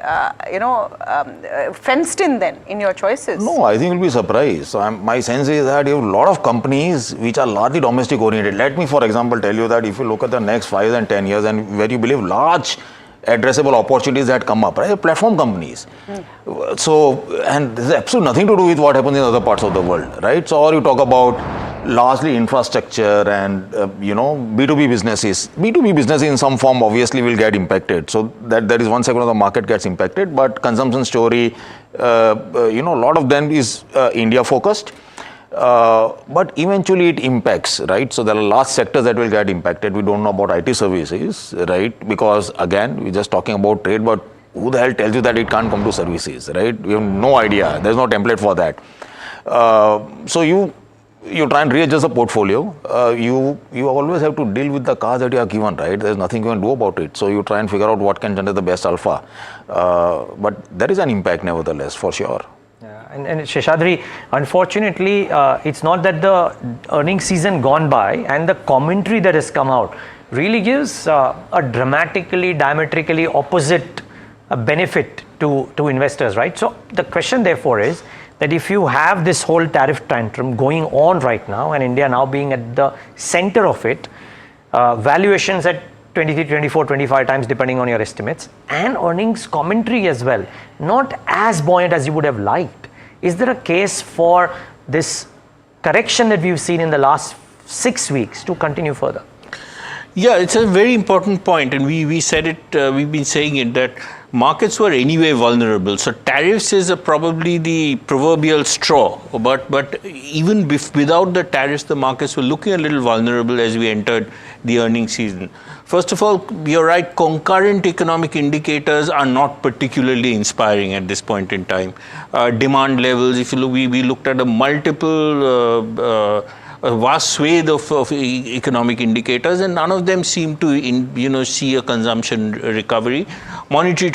fenced in then in your choices. No, I think you'll be surprised. So my sense is that you have a lot of companies which are largely domestic oriented. Let me, for example, tell you that if you look at the next 5 and 10 years and where you believe large addressable opportunities that come up, right? Platform companies. So, and this has absolutely nothing to do with what happens in other parts of the world, right? So, or you talk about largely infrastructure and, B2B businesses. B2B businesses in some form obviously will get impacted. So, that is one segment of the market gets impacted, but consumption story, a lot of them is India focused. But eventually it impacts, right? So there are large sectors that will get impacted. We don't know about IT services, right? Because again, we're just talking about trade, but who the hell tells you that it can't come to services, right? We have no idea. There's no template for that. So you try and readjust the portfolio. You always have to deal with the cards that you are given, right? There's nothing you can do about it. So you try and figure out what can generate the best alpha. But there is an impact nevertheless, for sure. And Seshadri, unfortunately, it's not that the earnings season gone by and the commentary that has come out really gives a dramatically, diametrically opposite benefit to investors, right? So the question therefore is that if you have this whole tariff tantrum going on right now and India now being at the center of it, valuations at 23, 24, 25 times depending on your estimates, and earnings commentary as well, not as buoyant as you would have liked. Is there a case for this correction that we've seen in the last 6 weeks to continue further? Yeah, it's a very important point, and we said it, we've been saying it, that markets were anyway vulnerable. So tariffs is probably the proverbial straw, but even without the tariffs, the markets were looking a little vulnerable as we entered the earnings season. First of all, you're right, concurrent economic indicators are not particularly inspiring at this point in time. Demand levels, if you look, we looked at a vast swathe of economic indicators, and none of them seem to see a consumption recovery. Monetary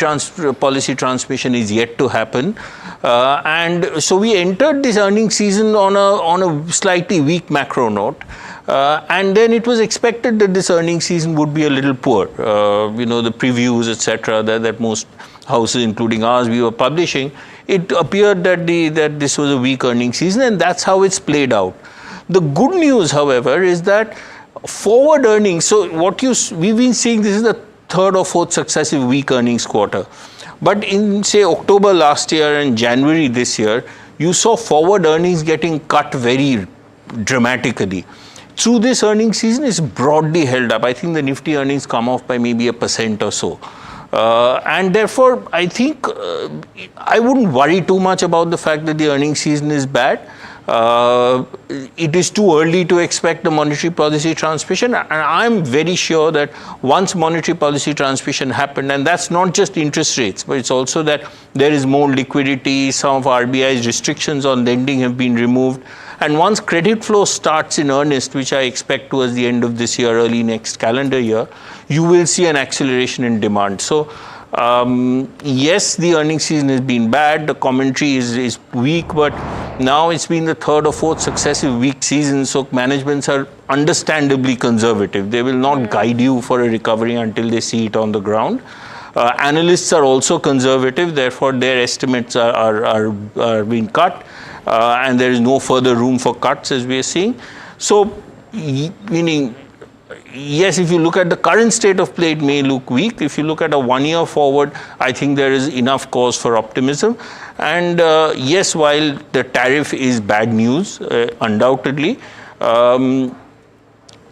policy transmission is yet to happen, and so we entered this earnings season on a slightly weak macro note. And then it was expected that this earnings season would be a little poor. The previews, etc., that most houses, including ours, we were publishing. It appeared that this was a weak earnings season, and that's how it's played out. The good news, however, is that forward earnings. So we've been seeing this is the third or fourth successive weak earnings quarter, but in say October last year and January this year, you saw forward earnings getting cut very dramatically. Through this earnings season, it's broadly held up. I think the Nifty earnings come off by maybe 1% or so. And therefore, I think I wouldn't worry too much about the fact that the earnings season is bad. It is too early to expect the monetary policy transmission, and I'm very sure that once monetary policy transmission happened, and that's not just interest rates, but it's also that there is more liquidity, some of RBI's restrictions on lending have been removed, and once credit flow starts in earnest, which I expect towards the end of this year, early next calendar year, you will see an acceleration in demand. So Yes, the earnings season has been bad. The commentary is weak, but now it's been the third or fourth successive weak season. So managements are understandably conservative. They will not guide you for a recovery until they see it on the ground. Analysts are also conservative. Therefore, their estimates are being cut, and there is no further room for cuts as we are seeing. So, meaning, yes, if you look at the current state of play, it may look weak. If you look at a 1 year forward, I think there is enough cause for optimism. And yes, while the tariff is bad news, undoubtedly,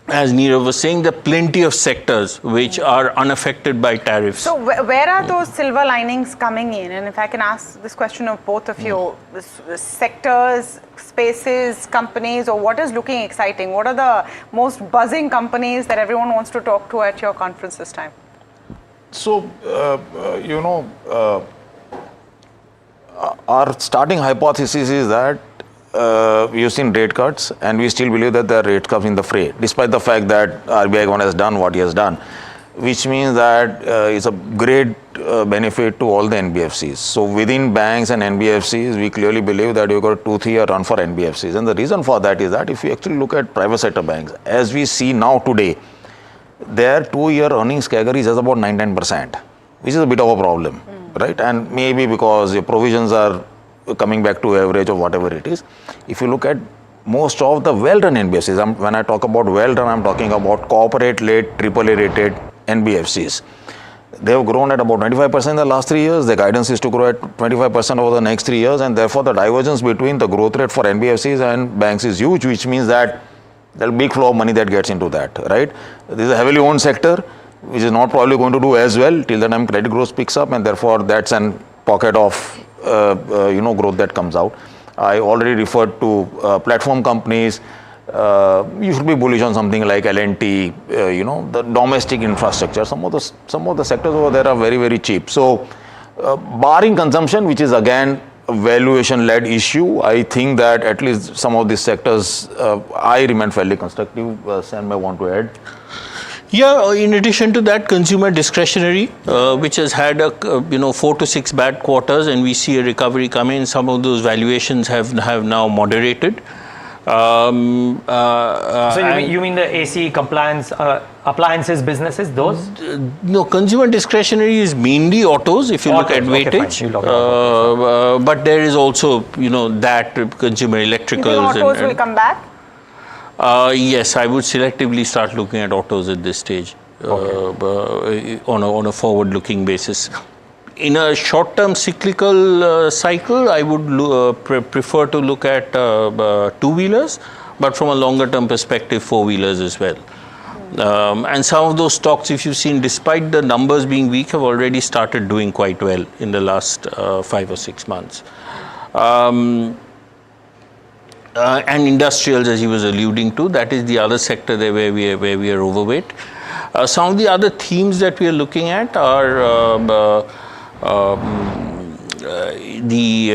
as Nirav was saying, there are plenty of sectors which are unaffected by tariffs. So where are those silver linings coming in? And if I can ask this question of both of you, sectors, spaces, companies, or what is looking exciting? What are the most buzzing companies that everyone wants to talk to at your conference this time? So, our starting hypothesis is that we've seen rate cuts, and we still believe that there are rate cuts in the fray, despite the fact that RBI governor has done what he has done, which means that it's a great benefit to all the NBFCs. So within banks and NBFCs, we clearly believe that you've got a 2-3 year run for NBFCs. And the reason for that is that if you actually look at private sector banks, as we see now today, their 2-year earnings CAGR is just about 9-10%, which is a bit of a problem, right? And maybe because your provisions are coming back to average or whatever it is. If you look at most of the well-run NBFCs, when I talk about well-run, I'm talking about corporate-led, AAA rated NBFCs. They have grown at about 25% in the last 3 years. The guidance is to grow at 25% over the next 3 years, and therefore the divergence between the growth rate for NBFCs and banks is huge, which means that there's a big flow of money that gets into that, right? This is a heavily owned sector, which is not probably going to do as well till the time credit growth picks up, and therefore that's an pocket of growth that comes out. I already referred to platform companies. You should be bullish on something like L&T, the domestic infrastructure. Some of the sectors over there are very, very cheap. So, barring consumption, which is again a valuation-led issue, I think that at least some of these sectors, I remain fairly constructive. Sam may want to add. Yeah, in addition to that, consumer discretionary, which has had 4 to 6 bad quarters, and we see a recovery coming. Some of those valuations have now moderated. So you mean the AC compliance appliances businesses, those? No, consumer discretionary is mainly autos if you look at weightage. Okay, but there is also that consumer electricals. You think autos will come back? Yes, I would selectively start looking at autos at this stage, on a forward-looking basis. In a short-term cyclical cycle, I would prefer to look at two-wheelers, but from a longer-term perspective, four-wheelers as well. And some of those stocks, if you've seen, despite the numbers being weak, have already started doing quite well in the last 5 or 6 months. And industrials, as he was alluding to, that is the other sector there where we are overweight. Some of the other themes that we are looking at are the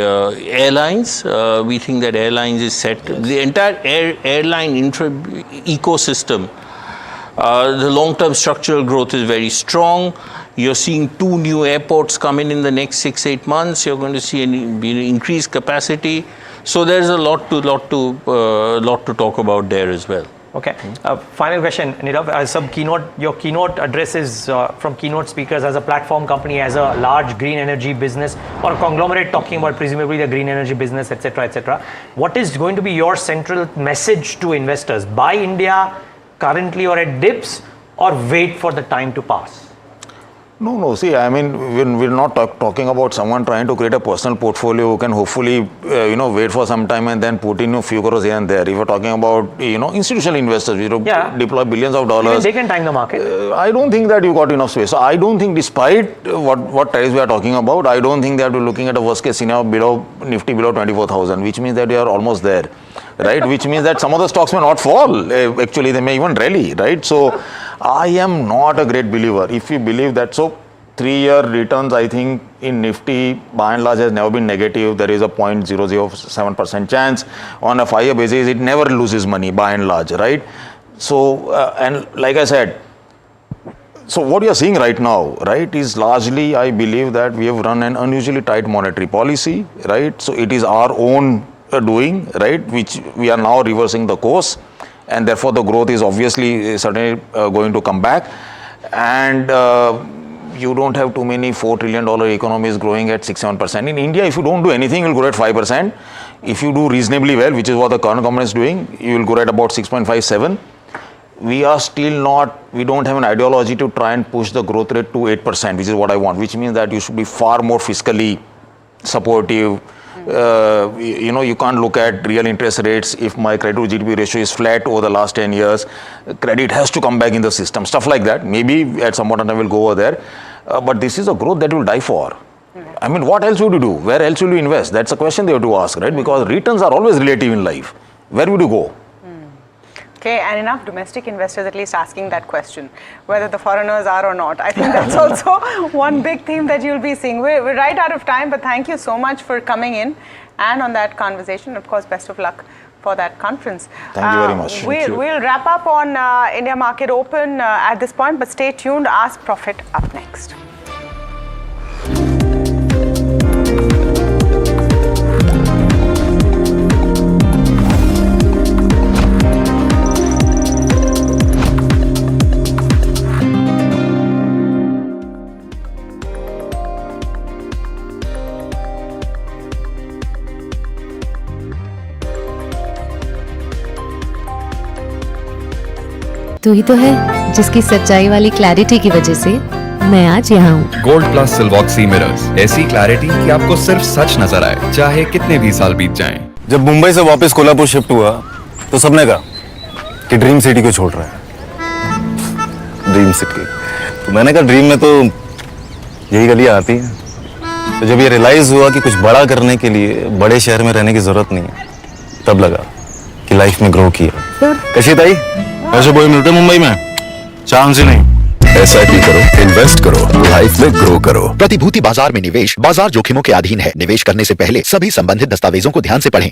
airlines. We think that airlines is set. The entire airline ecosystem, the long-term structural growth is very strong. You're seeing 2 new airports come in the next 6-8 months. You're going to see an increased capacity. So there's a lot to talk about there as well. Okay. Final question, Nirav. Your keynote addresses from keynote speakers as a platform company, as a large green energy business or a conglomerate talking about presumably the green energy business, etc., etc. What is going to be your central message to investors? Buy India currently or at dips, or wait for the time to pass? No. See, I mean, we're not talking about someone trying to create a personal portfolio who can hopefully, wait for some time and then put in a few crores here and there. If you're talking about, institutional investors, deploy billions of dollars. Even they can time the market. I don't think that you've got enough space. So I don't think, despite what tariffs we are talking about, I don't think they have to be looking at a worst case scenario Nifty below 24,000, which means that you are almost there. Right, which means that some of the stocks may not fall. Actually, they may even rally. Right, so I am not a great believer. If you believe that, so 3-year returns, I think in Nifty by and large has never been negative. There is a 0.007% chance. On a 5-year basis, it never loses money by and large. Right, so and like I said, So what you are seeing right now, right, is largely, I believe that we have run an unusually tight monetary policy, right? So it is our own doing, right, which we are now reversing the course, and therefore the growth is obviously certainly going to come back. And you don't have too many $4 trillion economies growing at 6-7%. In India, if you don't do anything, you'll grow at 5%. If you do reasonably well, which is what the current government is doing, you will grow at about 6.57. We are still not, we don't have an ideology to try and push the growth rate to 8%, which is what I want, which means that you should be far more fiscally supportive. You can't look at real interest rates if my credit to GDP ratio is flat over the last 10 years. Credit has to come back in the system, stuff like that. Maybe at some point in time we'll go over there. But this is a growth that will die for. I mean, what else would you do? Where else will you invest? That's a question they have to ask, right? Because returns are always relative in life. Where would you go? Okay, and enough domestic investors at least asking that question, whether the foreigners are or not. I think that's also one big theme that you'll be seeing. We're right out of time, but thank you so much for coming in and on that conversation. Of course, best of luck for that conference. Thank you very much. We'll wrap up on India Market Open at this point, but stay tuned. Ask Profit up next. तू ही तो है जिसकी सच्चाई वाली clarity की वजह से मैं आज यहाँ हूँ। गोल्ड प्लस सिल्वॉक्सी मिरर्स, ऐसी क्लैरिटी कि आपको सिर्फ सच नजर आए, चाहे कितने भी साल बीत जाएं। जब मुंबई से वापस कोल्हापुर शिफ्ट हुआ तो सबने कहा कि ड्रीम सिटी को छोड़ रहा है। ड्रीम सिटी, तो मैंने कहा ड्रीम में तो यही गलियां आती हैं। तो जब ये रियलाइज हुआ कि कुछ बड़ा करने के लिए बड़े शहर में रहने की जरूरत नहीं है, तब लगा कि लाइफ में ग्रो किया। कशिताई ऐसे कोई मिलते मुंबई में, चांस ही नहीं। एसआईपी करो, इन्वेस्ट करो, लाइफ में ग्रो करो। प्रतिभूति बाजार में निवेश बाजार जोखिमों के अधीन है। निवेश करने से पहले सभी संबंधित दस्तावेजों को ध्यान से पढ़ें।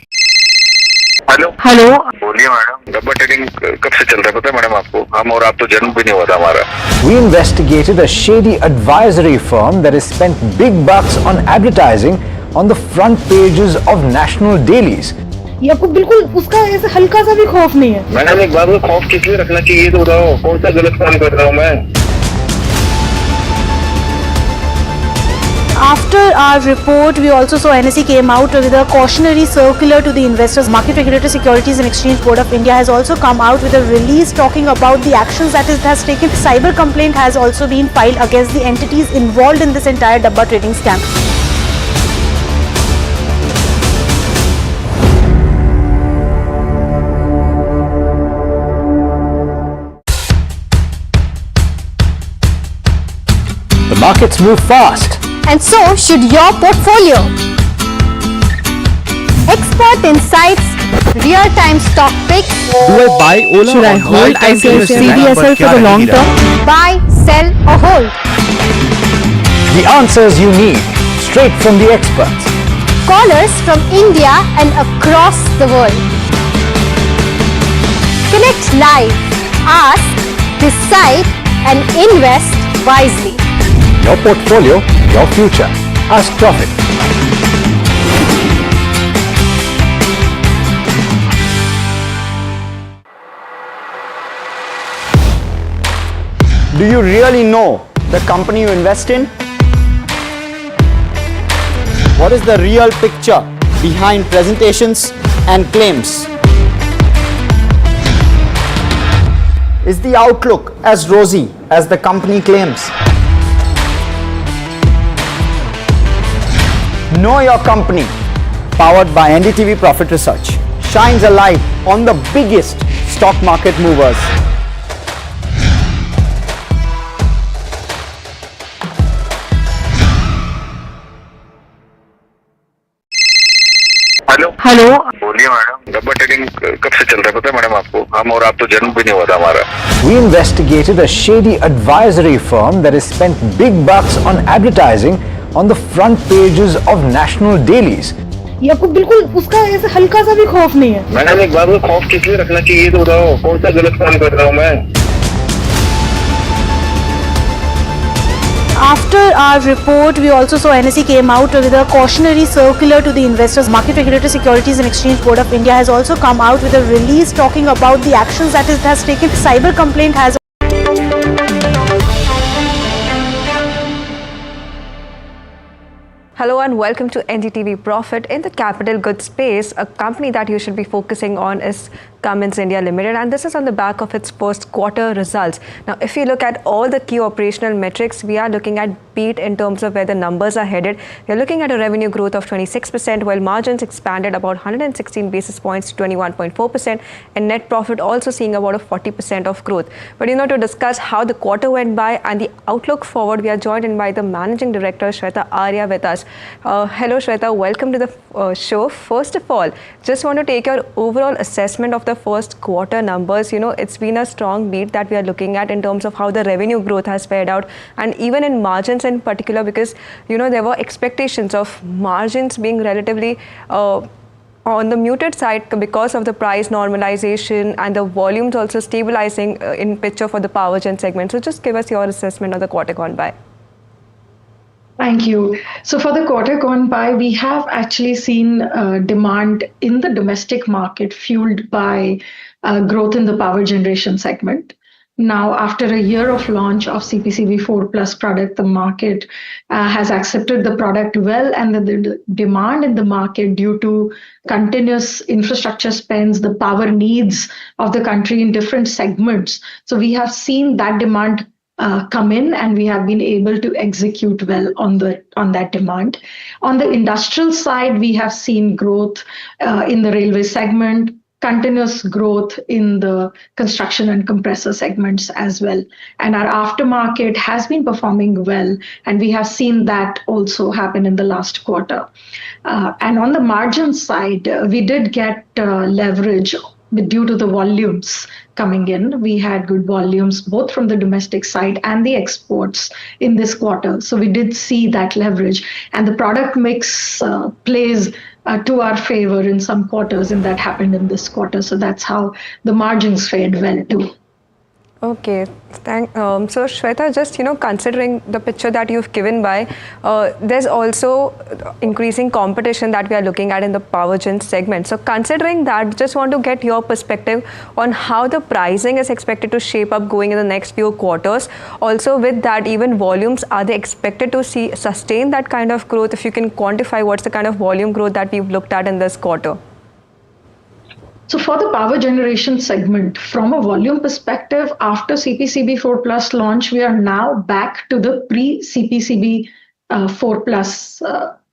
हेलो बोलिए मैडम, डब्बा ट्रेडिंग कब से चल रहा है पता है मैडम आपको? हम और आप तो जन्म भी नहीं हुआ था हमारा। We investigated a shady advisory firm that has spent big bucks on advertising on the front pages of national dailies. ये आपको बिल्कुल उसका ऐसे हल्का सा भी खौफ नहीं है। मैडम एक बात, खौफ किस लिए रखना चाहिए तो बताओ, कौन सा गलत काम कर रहा हूँ मैं? After our report, we also saw NSE came out with a cautionary circular to the investors. Market Regulator Securities and Exchange Board of India has also come out with a release talking about the actions that it has taken. Cyber complaint has also been filed against the entities involved in this entire Dabba trading scam. The markets move fast. And so should your portfolio. Expert insights, real-time stock picks. Do I buy Ola? Should I hold CDSL for the long term? Buy, sell or hold? The answers you need, straight from the experts. Callers from India and across the world. Connect live, ask, decide and invest wisely. Your portfolio, your future. Ask Profit. Do you really know the company you invest in? What is the real picture behind presentations and claims? Is the outlook as rosy as the company claims? Know Your Company, powered by NDTV Profit Research, shines a light on the biggest stock market movers. Hello बोलिए madam, डब्बा trading कब से चल रहा है पता है madam आपको? हम और आप तो जन्म भी नहीं हुआ था हमारा। We investigated a shady advisory firm that has spent big bucks on advertising on the front pages of national dailies. ये आपको बिल्कुल उसका ऐसे हल्का सा भी खौफ नहीं है। मैडम एक बात, खौफ किस लिए रखना चाहिए तो बताओ, कौन सा गलत काम कर रहा हूँ मैं? After our report, we also saw NSE came out with a cautionary circular to the investors. Market Regulator Securities and Exchange Board of India has also come out with a release talking about the actions that it has taken. Cyber complaint has Hello and welcome to NDTV Profit. In the capital goods space, a company that you should be focusing on is Cummins India Limited, and this is on the back of its first quarter results. Now, if you look at all the key operational metrics, we are looking at beat in terms of where the numbers are headed. We're looking at a revenue growth of 26%, while margins expanded about 116 basis points to 21.4%, and net profit also seeing about a 40% of growth. But to discuss how the quarter went by and the outlook forward, we are joined in by the Managing Director, Shweta Arya, with us. Hello, Shweta. Welcome to the show. First of all, just want to take your overall assessment of the first quarter numbers. It's been a strong beat that we are looking at in terms of how the revenue growth has fared out, and even in margins in particular, because there were expectations of margins being relatively on the muted side because of the price normalization and the volumes also stabilizing in picture for the power gen segment. So just give us your assessment of the quarter gone by. Thank you. So for the quarter gone by, we have actually seen demand in the domestic market fueled by growth in the power generation segment. Now, after a year of launch of CPCB 4 Plus product, the market has accepted the product well, and the demand in the market due to continuous infrastructure spends, the power needs of the country in different segments. So we have seen that demand come in, and we have been able to execute well on that demand. On the industrial side, we have seen growth in the railway segment, continuous growth in the construction and compressor segments as well. And our aftermarket has been performing well, and we have seen that also happen in the last quarter. And on the margin side, we did get leverage due to the volumes coming in. We had good volumes both from the domestic side and the exports in this quarter. So we did see that leverage, and the product mix plays to our favor in some quarters, and that happened in this quarter. So that's how the margins fared well too. Okay, so Shweta, just considering the picture that you've given by, there's also increasing competition that we are looking at in the power gen segment. So considering that, just want to get your perspective on how the pricing is expected to shape up going in the next few quarters. Also with that, even volumes, are they expected to sustain that kind of growth? If you can quantify what's the kind of volume growth that we've looked at in this quarter. So for the power generation segment, from a volume perspective, after CPCB 4 Plus launch, we are now back to the pre-CPCB 4 Plus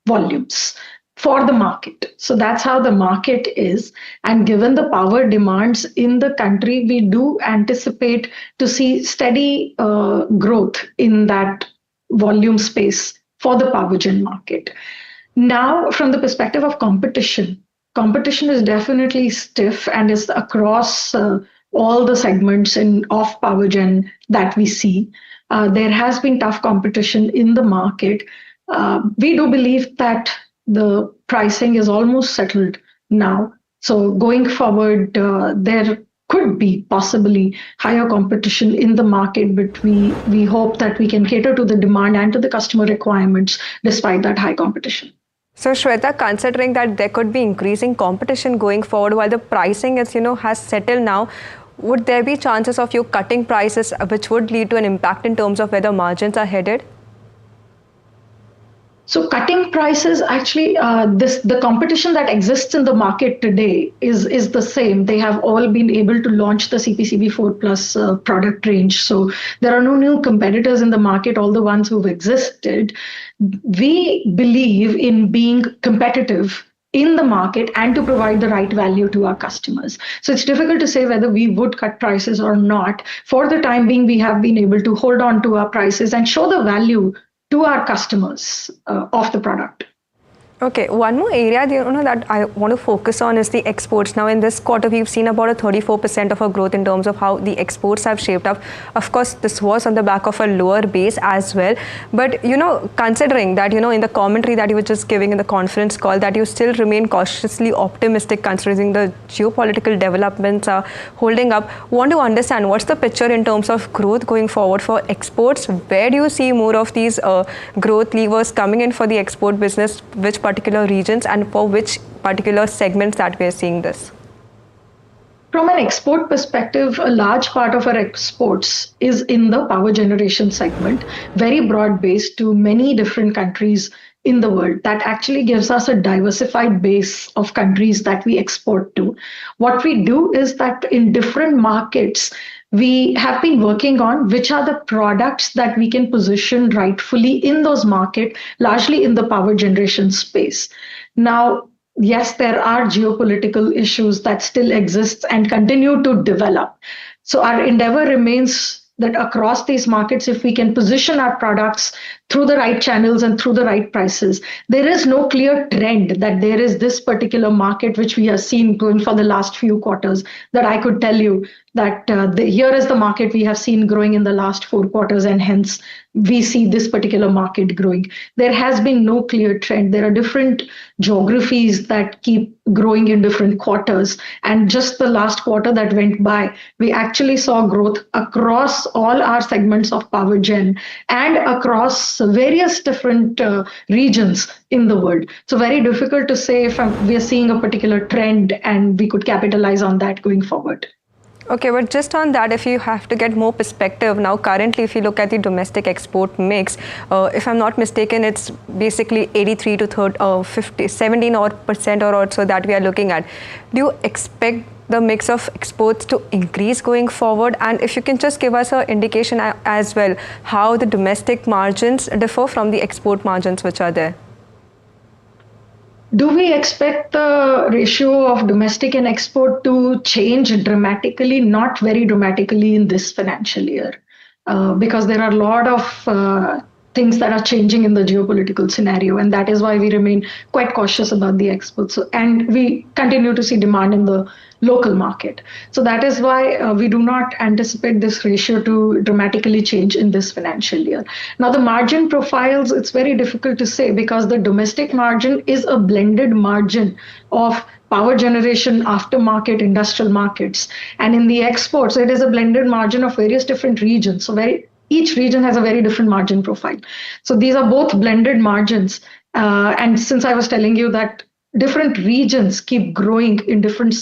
volumes for the market. So that's how the market is. And given the power demands in the country, we do anticipate to see steady growth in that volume space for the power gen market. Now, from the perspective of competition is definitely stiff and is across all the segments of power gen that we see. There has been tough competition in the market. We do believe that the pricing is almost settled now. So going forward, there could be possibly higher competition in the market, but we hope that we can cater to the demand and to the customer requirements despite that high competition. So Shweta, considering that there could be increasing competition going forward while the pricing is, has settled now, would there be chances of you cutting prices which would lead to an impact in terms of where the margins are headed? So cutting prices, actually, the competition that exists in the market today is the same. They have all been able to launch the CPCB 4 Plus product range. So there are no new competitors in the market, all the ones who've existed. We believe in being competitive in the market and to provide the right value to our customers. So it's difficult to say whether we would cut prices or not. For the time being, we have been able to hold on to our prices and show the value to our customers of the product. Okay, one more area that I want to focus on is the exports. Now, in this quarter, we've seen about a 34% of our growth in terms of how the exports have shaped up. Of course, this was on the back of a lower base as well. But, considering that, in the commentary that you were just giving in the conference call, that you still remain cautiously optimistic considering the geopolitical developments are holding up, want to understand what's the picture in terms of growth going forward for exports? Where do you see more of these growth levers coming in for the export business? Which particular regions and for which particular segments that we are seeing this? From an export perspective, a large part of our exports is in the power generation segment, very broad based to many different countries in the world. That actually gives us a diversified base of countries that we export to. What we do is that in different markets, we have been working on which are the products that we can position rightfully in those markets, largely in the power generation space. Now, yes, there are geopolitical issues that still exist and continue to develop. So our endeavor remains that across these markets, if we can position our products through the right channels and through the right prices, there is no clear trend that there is this particular market which we have seen going for the last few quarters that I could tell you that here is the market we have seen growing in the last 4 quarters and hence we see this particular market growing. There has been no clear trend. There are different geographies that keep growing in different quarters. And just the last quarter that went by, we actually saw growth across all our segments of power gen and across various different regions in the world. So very difficult to say if we are seeing a particular trend and we could capitalize on that going forward. Okay, but just on that, if you have to get more perspective now, currently, if you look at the domestic export mix, if I'm not mistaken, it's basically 83 to 50, 17% or so that we are looking at. Do you expect the mix of exports to increase going forward? And if you can just give us an indication as well, how the domestic margins differ from the export margins which are there? Do we expect the ratio of domestic and export to change dramatically? Not very dramatically in this financial year, because there are a lot of things that are changing in the geopolitical scenario, and that is why we remain quite cautious about the exports. And we continue to see demand in the local market. So that is why we do not anticipate this ratio to dramatically change in this financial year. Now, the margin profiles, it's very difficult to say because the domestic margin is a blended margin of power generation, aftermarket, industrial markets. And in the exports, it is a blended margin of various different regions. So each region has a very different margin profile. So these are both blended margins. And since I was telling you that different regions keep growing in different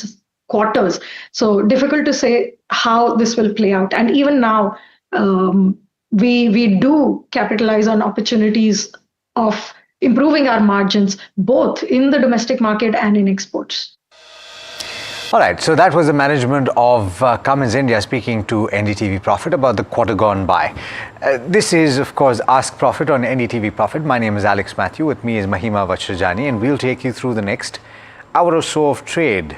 quarters, so difficult to say how this will play out. And even now, we do capitalize on opportunities of improving our margins, both in the domestic market and in exports. All right, so that was the management of Cummins India speaking to NDTV Profit about the quarter gone by. This is, of course, Ask Profit on NDTV Profit. My name is Alex Matthew. With me is Mahima Vachrajani, and we'll take you through the next hour or so of trade.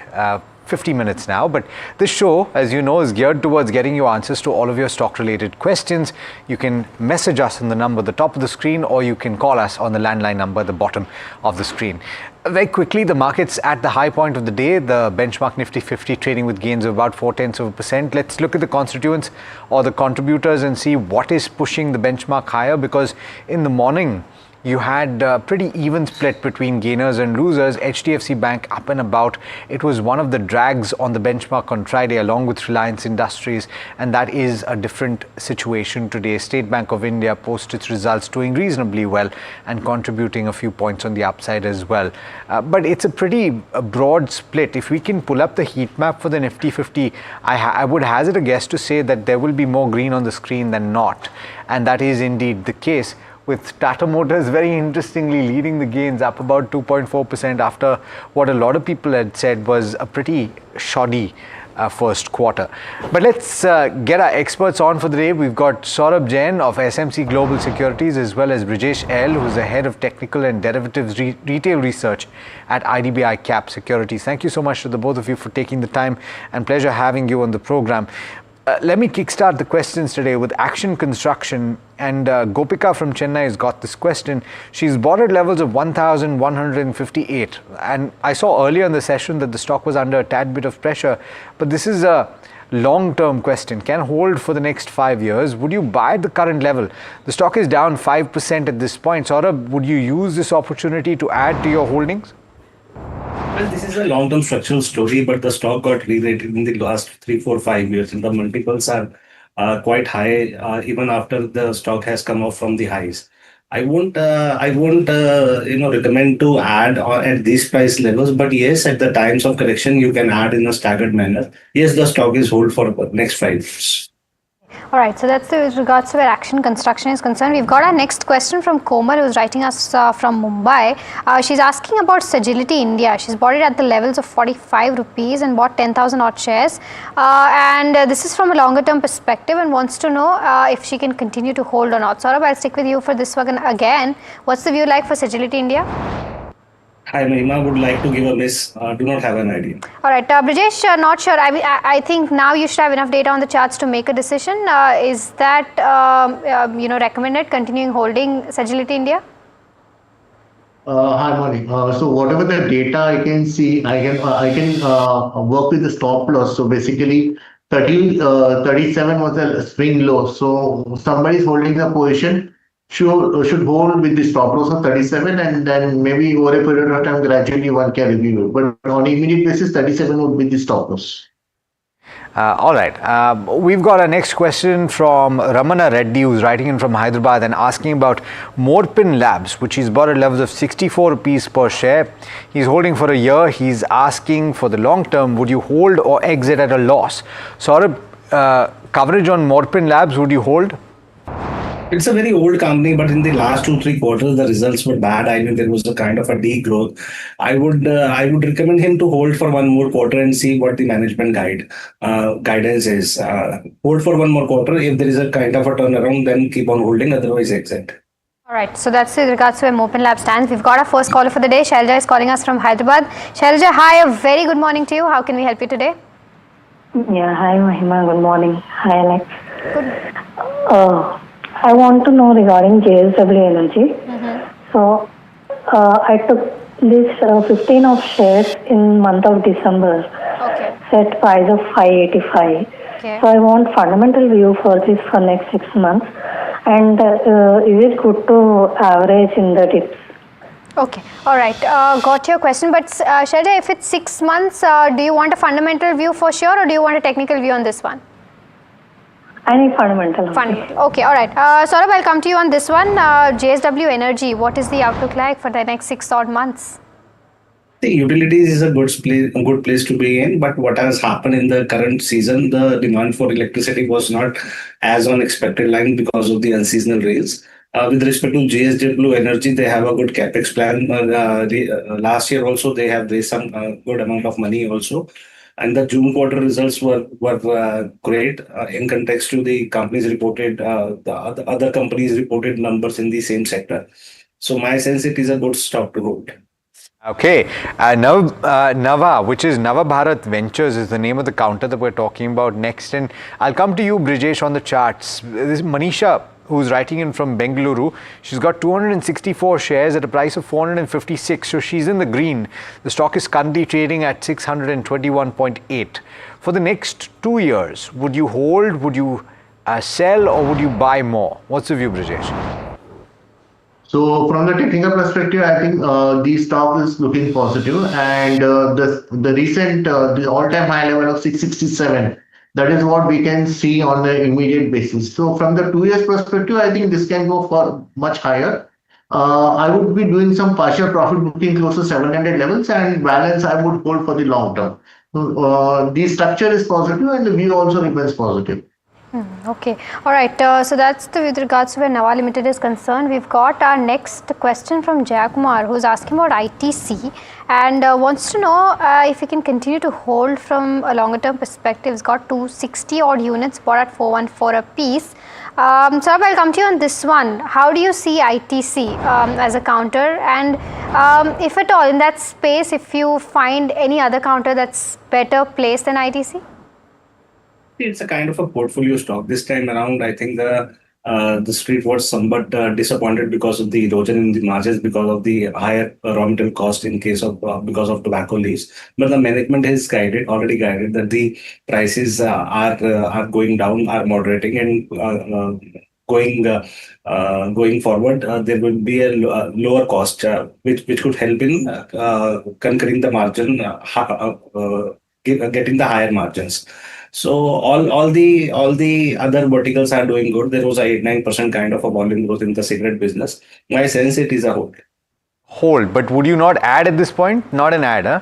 50 minutes now, but this show, as you know, is geared towards getting you answers to all of your stock-related questions. You can message us on the number at the top of the screen, or you can call us on the landline number at the bottom of the screen. Very quickly, the markets at the high point of the day, the benchmark Nifty 50 trading with gains of about 0.4%. Let's look at the constituents or the contributors and see what is pushing the benchmark higher, because in the morning, you had a pretty even split between gainers and losers. HDFC Bank up and about. It was one of the drags on the benchmark on Friday, along with Reliance Industries, and that is a different situation today. State Bank of India posted its results doing reasonably well and contributing a few points on the upside as well. But it's a pretty broad split. If we can pull up the heat map for the Nifty 50, I would hazard a guess to say that there will be more green on the screen than not, and that is indeed the case, with Tata Motors very interestingly leading the gains up about 2.4% after what a lot of people had said was a pretty shoddy first quarter. But let's get our experts on for the day. We've got Saurabh Jain of SMC Global Securities, as well as Brijesh L, who's the head of technical and derivatives retail research at IDBI Cap Securities. Thank you so much to the both of you for taking the time, and pleasure having you on the program. Let me kickstart the questions today with Action Construction. And Gopika from Chennai has got this question. She's bought at levels of 1,158. And I saw earlier in the session that the stock was under a tad bit of pressure. But this is a long-term question. Can hold for the next 5 years. Would you buy at the current level? The stock is down 5% at this point. Saurabh, would you use this opportunity to add to your holdings? Well, this is a long-term structural story, but the stock got re-rated in the last 3, 4, 5 years, and the multiples are quite high, even after the stock has come off from the highs. I won't recommend to add at these price levels, but yes, at the times of correction, you can add in a staggered manner. Yes, the stock is hold for the next 5 years. All right, so that's with regards to where Action Construction is concerned. We've got our next question from Komal, who's writing us from Mumbai. She's asking about Sagility India. She's bought it at the levels of 45 rupees and bought 10,000 odd shares. This is from a longer term perspective and wants to know if she can continue to hold or not. Saurabh, I'll stick with you for this one again. What's the view like for Sagility India? Hi, Mahima, would like to give a miss. Do not have an idea. All right, Brijesh, not sure. I think now you should have enough data on the charts to make a decision. Is that recommended continuing holding Sagility India? Hi, morning. So whatever the data I can see, I can work with the stop loss. So basically, 37 was a swing low. So somebody is holding the position. Should hold with the stop loss of 37, and then maybe over a period of time gradually one can review it. But on immediate basis, 37 would be the stop loss. All right. We've got our next question from Ramana Reddy, who's writing in from Hyderabad and asking about Morpin Labs, which he's bought at levels of 64 rupees per share. He's holding for a year. He's asking for the long term, would you hold or exit at a loss? Saurabh, coverage on Morpin Labs, would you hold? It's a very old company, but in the last 2-3 quarters, the results were bad. I mean, there was a kind of a degrowth. I would recommend him to hold for one more quarter and see what the management guidance is. Hold for one more quarter. If there is a kind of a turnaround, then keep on holding. Otherwise, exit. All right. So that's with regards to where Morpin Lab stands. We've got our first caller for the day. Shailja is calling us from Hyderabad. Shailja, hi. A very good morning to you. How can we help you today? Yeah. Hi, Mahima. Good morning. Hi, Alex. Good. I want to know regarding JSW Energy. So, I took this 15 of shares in month of December. Set price of 585. So I want fundamental view for this for next 6 months. And is it good to average in the dips? Okay. All right. Got your question. But Shailja, if it's 6 months, do you want a fundamental view for sure, or do you want a technical view on this one? I need fundamental. Fundamental. Okay, all right. Saurabh, I'll come to you on this one. JSW Energy, what is the outlook like for the next 6 odd months? The utilities is a good place to be in, but what has happened in the current season, the demand for electricity was not as on expected line because of the unseasonal rains. With respect to JSW Energy, they have a good capex plan. Last year also they have raised some good amount of money also. And the June quarter results were great in context to the companies reported, the other companies reported numbers in the same sector. So my sense, it is a good stock to hold. Okay. Nava, which is Nava Bharat Ventures, is the name of the counter that we're talking about next. And I'll come to you, Brijesh, on the charts. This is Manisha, who's writing in from Bengaluru. She's got 264 shares at a price of 456. So she's in the green. The stock is currently trading at 621.8. For the next 2 years, would you hold, would you sell, or would you buy more? What's the view, Brijesh? So from the technical perspective, I think the stock is looking positive, and the recent the all-time high level of 667. That is what we can see on the immediate basis. So from the 2 years perspective, I think this can go for much higher. I would be doing some partial profit booking close to 700 levels, and balance I would hold for the long term. The structure is positive and the view also remains positive. Okay. All right. So that's with regards to where Nava Limited is concerned. We've got our next question from Jayakumar, who's asking about ITC and wants to know if we can continue to hold from a longer term perspective. It's got 260 odd units bought at 414 a piece. Saurabh, I'll come to you on this one. How do you see ITC as a counter, and if at all in that space, if you find any other counter that's better placed than ITC? It's a kind of a portfolio stock. This time around, I think the street was somewhat disappointed because of the erosion in the margins because of the higher raw material cost in case of because of tobacco leaves. But the management has already guided that the prices are going down, are moderating, and going forward, there will be a lower cost, which could help in conquering the margin, getting the higher margins. So all the other verticals are doing good. There was a 8-9% kind of a volume growth in the cigarette business. My sense it is a hold. Hold, but would you not add at this point? Not an add, huh?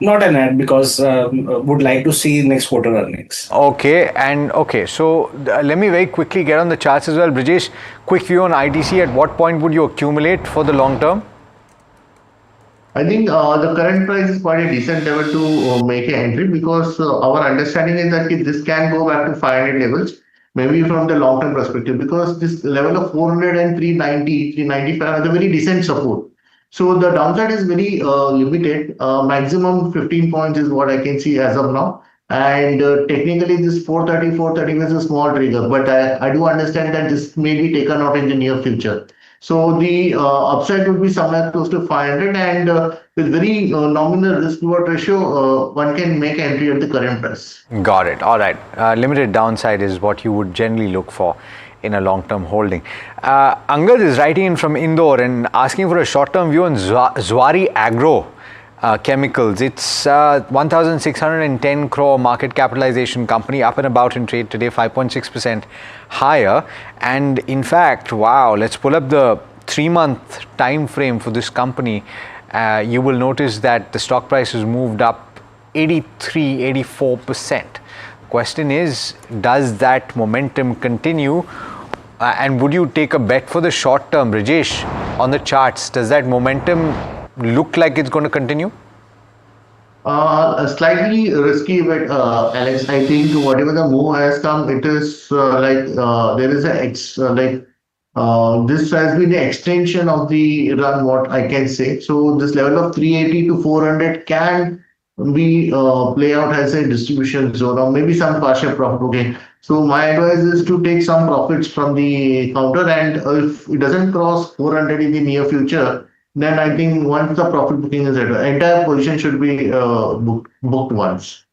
Not an ad because would like to see next quarter earnings. Okay, so let me very quickly get on the charts as well. Brijesh, quick view on ITC. At what point would you accumulate for the long term? I think the current price is quite a decent level to make an entry because our understanding is that this can go back to 500 levels, maybe from the long-term perspective, because this level of 400 and 390, 395 is a very decent support. So the downside is very limited. Maximum 15 points is what I can see as of now. And technically, this 430, 430 is a small trigger, but I do understand that this may be taken out in the near future. So the upside would be somewhere close to 500, and with very nominal risk-reward ratio, one can make entry at the current price. Got it. All right. Limited downside is what you would generally look for in a long-term holding. Angad is writing in from Indore and asking for a short-term view on Zuari Agro Chemicals. It's 1,610 crore market capitalization company, up and about in trade today, 5.6% higher. And in fact, wow, let's pull up the 3-month time frame for this company. You will notice that the stock price has moved up 84%. Question is, does that momentum continue? And would you take a bet for the short term, Brijesh, on the charts? Does that momentum look like it's going to continue? Slightly risky, but Alex, I think whatever the move has come, it is there is this has been the extension of the run, what I can say. So this level of 380 to 400 can be play out as a distribution zone or maybe some partial profit booking. So my advice is to take some profits from the counter, and if it doesn't cross 400 in the near future, then I think once the profit booking is at, entire position should be booked once.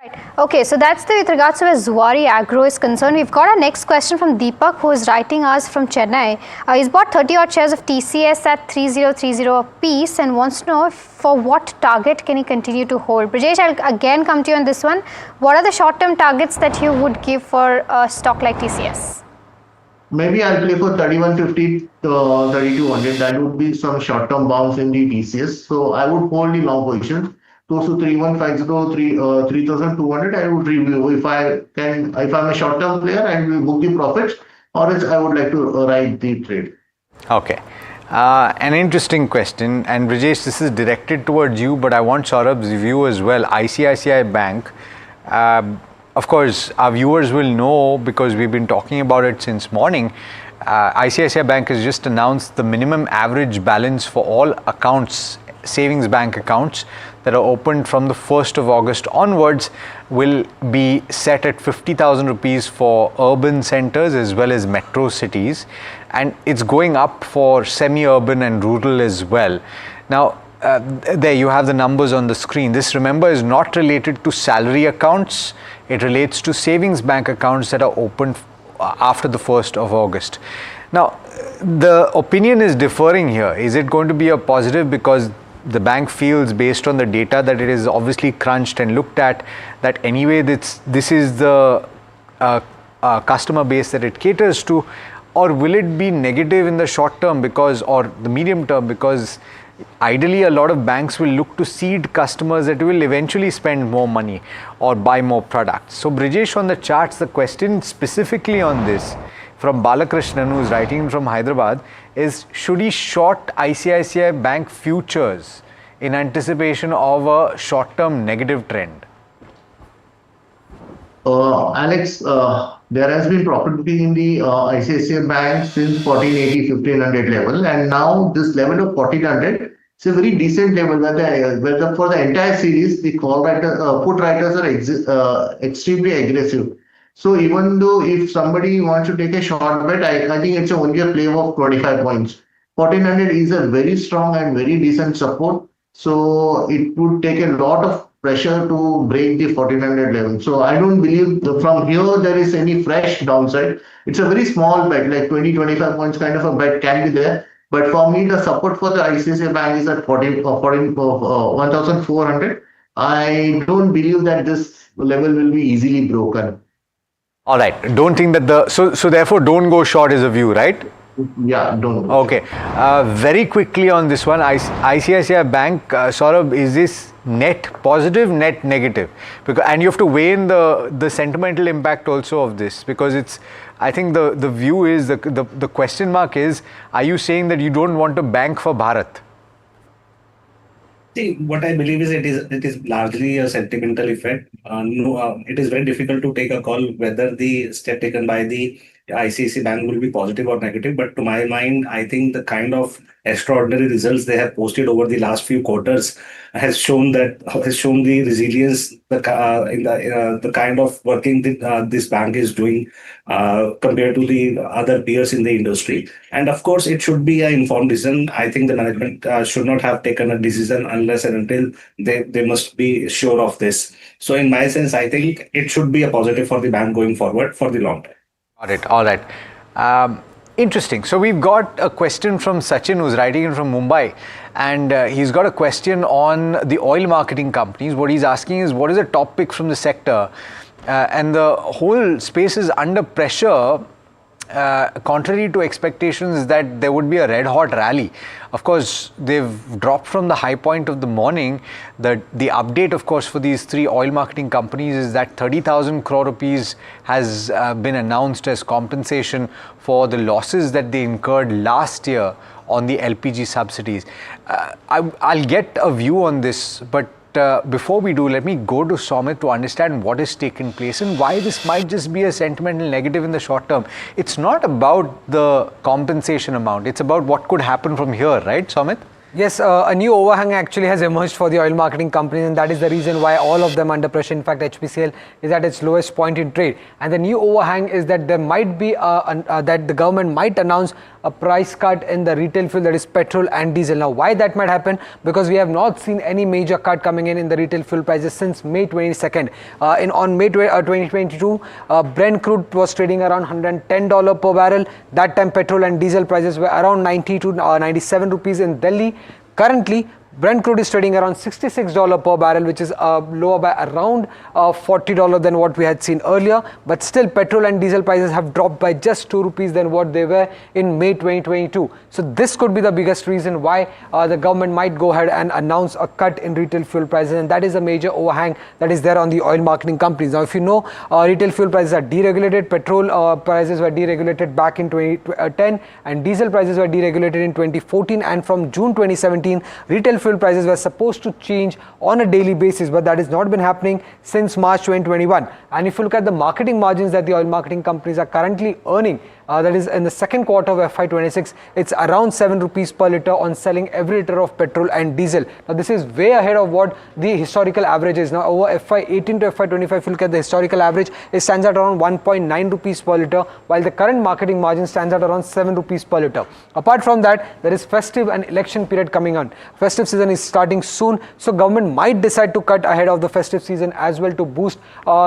Right. Okay, so that's with regards to where Zuari Agro is concerned. We've got our next question from Deepak, who is writing us from Chennai. He's bought 30 odd shares of TCS at 3030 a piece and wants to know for what target can he continue to hold. Brijesh, I'll again come to you on this one. What are the short-term targets that you would give for a stock like TCS? Maybe I'll play for 3150 to 3200. That would be some short-term bounce in the TCS. So I would hold the long position. Close to 3150, 3200, I would review. If I'm a short-term player, I will book the profits, or else I would like to ride the trade. Okay. An interesting question, and Brijesh, this is directed towards you, but I want Saurabh's view as well. ICICI Bank, of course, our viewers will know because we've been talking about it since morning. ICICI Bank has just announced the minimum average balance for all accounts, savings bank accounts that are opened from the 1st of August onwards will be set at 50,000 rupees for urban centers as well as metro cities, and it's going up for semi-urban and rural as well. Now, there you have the numbers on the screen. This, remember, is not related to salary accounts. It relates to savings bank accounts that are opened after the 1st of August. Now, the opinion is differing here. Is it going to be a positive because the bank feels, based on the data that it is obviously crunched and looked at, that anyway this is the customer base that it caters to, or will it be negative in the short term because, or the medium term, because ideally a lot of banks will look to seed customers that will eventually spend more money or buy more products. So Brijesh, on the charts, the question specifically on this from Balakrishnan, who's writing from Hyderabad, is should he short ICICI Bank futures in anticipation of a short-term negative trend? Alex, there has been profit booking in the ICICI Bank since 1480, 1500 level, and now this level of 1400 It's a very decent level where for the entire series, the put writers are extremely aggressive. So even though if somebody wants to take a short bet, I think it's only a play of 25 points. 1400 is a very strong and very decent support. So it would take a lot of pressure to break the 1400 level. So I don't believe from here there is any fresh downside. It's a very small bet, like 20-25 points kind of a bet can be there. But for me, the support for the ICICI Bank is at 1,400. I don't believe that this level will be easily broken. All right. Don't think that so therefore don't go short is a view, right? Yeah, don't go. Okay. Very quickly on this one, ICICI Bank, Saurabh, is this net positive, net negative? And you have to weigh in the sentimental impact also of this, because I think the view is, the question mark is, are you saying that you don't want to bank for Bharat? See, what I believe is it is largely a sentimental effect. It is very difficult to take a call whether the step taken by the ICICI Bank will be positive or negative. But to my mind, I think the kind of extraordinary results they have posted over the last few quarters has shown the resilience, the kind of working this bank is doing compared to the other peers in the industry. And of course, it should be an informed decision. I think the management should not have taken a decision unless and until they must be sure of this. So in my sense, I think it should be a positive for the bank going forward for the long term. Got it. All right. Interesting. So we've got a question from Sachin, who's writing in from Mumbai, and he's got a question on the oil marketing companies. What he's asking is, what is a top pick from the sector? And the whole space is under pressure, contrary to expectations that there would be a red hot rally. Of course, they've dropped from the high point of the morning. The update, of course, for these three oil marketing companies is that 30,000 crore rupees has been announced as compensation for the losses that they incurred last year on the LPG subsidies. I'll get a view on this, but before we do, let me go to Somit to understand what has taken place and why this might just be a sentimental negative in the short term. It's not about the compensation amount, it's about what could happen from here, right, Somit? Yes, a new overhang actually has emerged for the oil marketing companies, and that is the reason why all of them under pressure. In fact, HPCL is at its lowest point in trade. And the new overhang is that there might be that the government might announce a price cut in the retail fuel, that is petrol and diesel. Now, why that might happen? Because we have not seen any major cut coming in the retail fuel prices since May 22nd. On May 2022, Brent crude was trading around $110 per barrel. That time, petrol and diesel prices were around 90 to 97 rupees in Delhi. Currently, Brent crude is trading around $66 per barrel, which is lower by around $40 than what we had seen earlier. But still, petrol and diesel prices have dropped by just 2 rupees than what they were in May 2022. So this could be the biggest reason why the government might go ahead and announce a cut in retail fuel prices. And that is a major overhang that is there on the oil marketing companies. Now, if you know, retail fuel prices are deregulated. Petrol prices were deregulated back in 2010 and diesel prices were deregulated in 2014. And from June 2017, retail fuel prices were supposed to change on a daily basis, but that has not been happening since March 2021. And if you look at the marketing margins that the oil marketing companies are currently earning, that is in the second quarter of FY26, it's around 7 rupees per litre on selling every litre of petrol and diesel. Now, this is way ahead of what the historical average is. Now, over FY18 to FY25, if you look at the historical average, it stands at around 1.9 rupees per litre, while the current marketing margin stands at around 7 rupees per litre. Apart from that, there is festive and election period coming on. Festive season is starting soon, so government might decide to cut ahead of the festive season as well to boost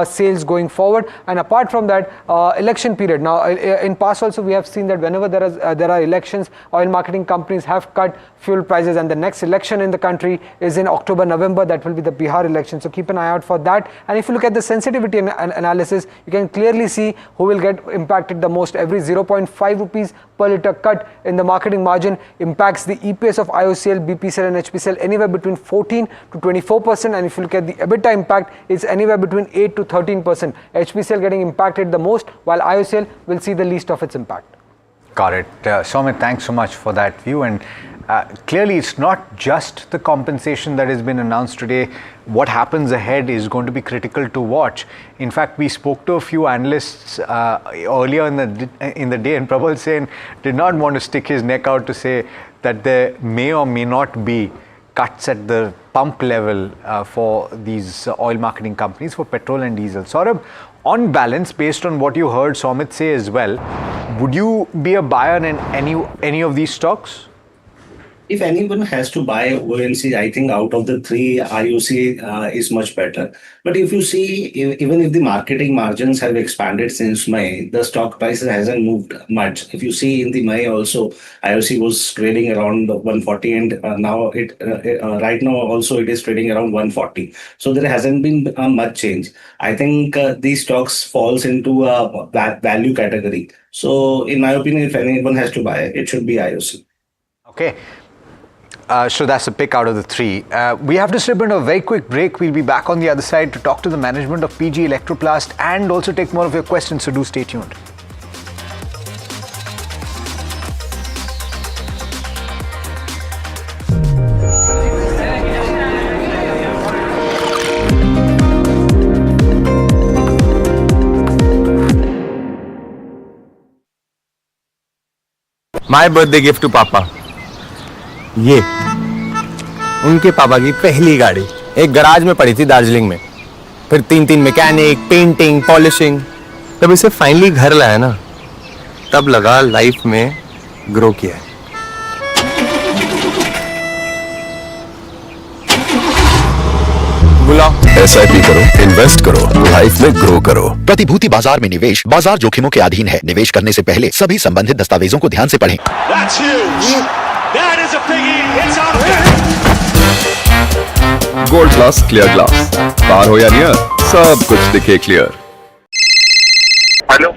sales going forward. And apart from that, election period. Now, in past also we have seen that whenever there are elections, oil marketing companies have cut fuel prices, and the next election in the country is in October-November. That will be the Bihar election, so keep an eye out for that. And if you look at the sensitivity analysis, you can clearly see who will get impacted the most. Every 0.5 rupees per litre cut in the marketing margin impacts the EPS of IOCL, BPCL and HPCL anywhere between 14 to 24%, and if you look at the EBITDA impact, it's anywhere between 8 to 13%. HPCL getting impacted the most, while IOCL will see the least of its impact. Got it. Somit, thanks so much for that view. And clearly, it's not just the compensation that has been announced today. What happens ahead is going to be critical to watch. In fact, we spoke to a few analysts earlier in the day, and Prabal Sen did not want to stick his neck out to say that there may or may not be cuts at the pump level for these oil marketing companies for petrol and diesel. Saurabh, on balance, based on what you heard Soumit say as well, would you be a buyer in any of these stocks? If anyone has to buy ONC, I think out of the three, IOC is much better. But if you see, even if the marketing margins have expanded since May, the stock price hasn't moved much. If you see in the May also, IOC was trading around 140, and now right now also it is trading around 140. So there hasn't been much change. I think these stocks falls into a value category. So in my opinion, if anyone has to buy, it should be IOC. Okay. So that's a pick out of the three. We have to slip into a very quick break. We'll be back on the other side to talk to the management of PG Electroplast and also take more of your questions, so do stay tuned. My birthday gift to Papa. ये उनके पापा की पहली गाड़ी एक garage में पड़ी थी दार्जिलिंग में, फिर 3 मैकेनिक, पेंटिंग, पॉलिशिंग, तब इसे फाइनली घर लाया ना, तब लगा लाइफ में ग्रो किया है। बुलाओ। SIP करो, इन्वेस्ट करो, लाइफ में ग्रो करो। प्रतिभूति बाजार में निवेश बाजार जोखिमों के अधीन है। निवेश करने से पहले सभी संबंधित दस्तावेजों को ध्यान से पढ़ें। गोल्ड प्लस क्लियर ग्लास, पार हो या नियर, सब कुछ दिखे क्लियर। हेलो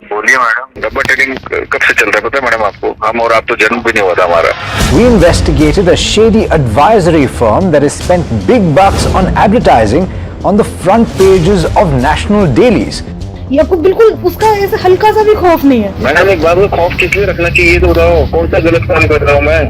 बोलिए मैडम, डब्बा ट्रेडिंग कब से चल रहा है पता है मैडम आपको? हम और आप तो जन्म भी नहीं हुआ था हमारा। We investigated a shady advisory firm that has spent big bucks on advertising on the front pages of national dailies. ये आपको बिल्कुल उसका ऐसे हल्का सा भी खौफ नहीं है। मैडम एक बात को खौफ किस लिए रखना चाहिए तो बताओ, कौन सा गलत काम कर रहा हूँ मैं?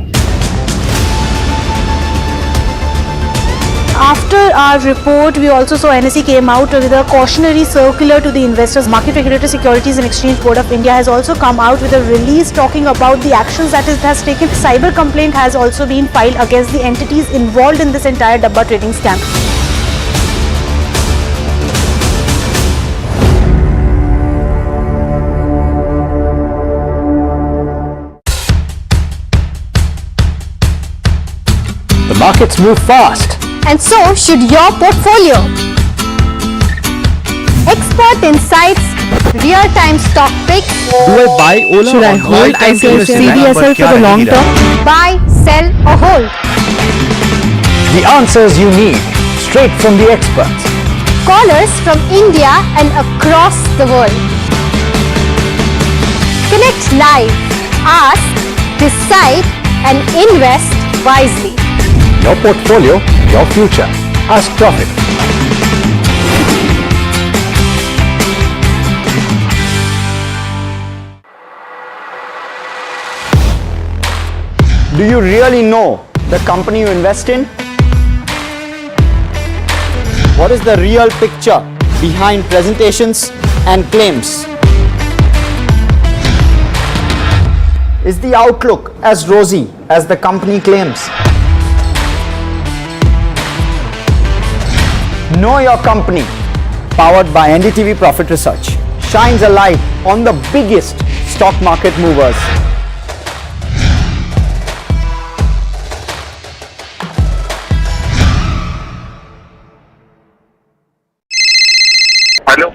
After our report, we also saw NSE came out with a cautionary circular to the investors. Market Regulator Securities and Exchange Board of India has also come out with a release talking about the actions that it has taken. Cyber complaint has also been filed against the entities involved in this entire Dabba trading scam. The markets move fast. And so should your portfolio. Expert insights, real-time stock picks. Do I buy Ola? Should I hold CDSL for the long term? Buy, sell or hold. The answers you need, straight from the experts. Callers from India and across the world. Connect live, ask, decide and invest wisely. Your portfolio, your future. Ask Profit. Do you really know the company you invest in? What is the real picture behind presentations and claims? Is the outlook as rosy as the company claims? Know Your Company, powered by NDTV Profit Research, shines a light on the biggest stock market movers.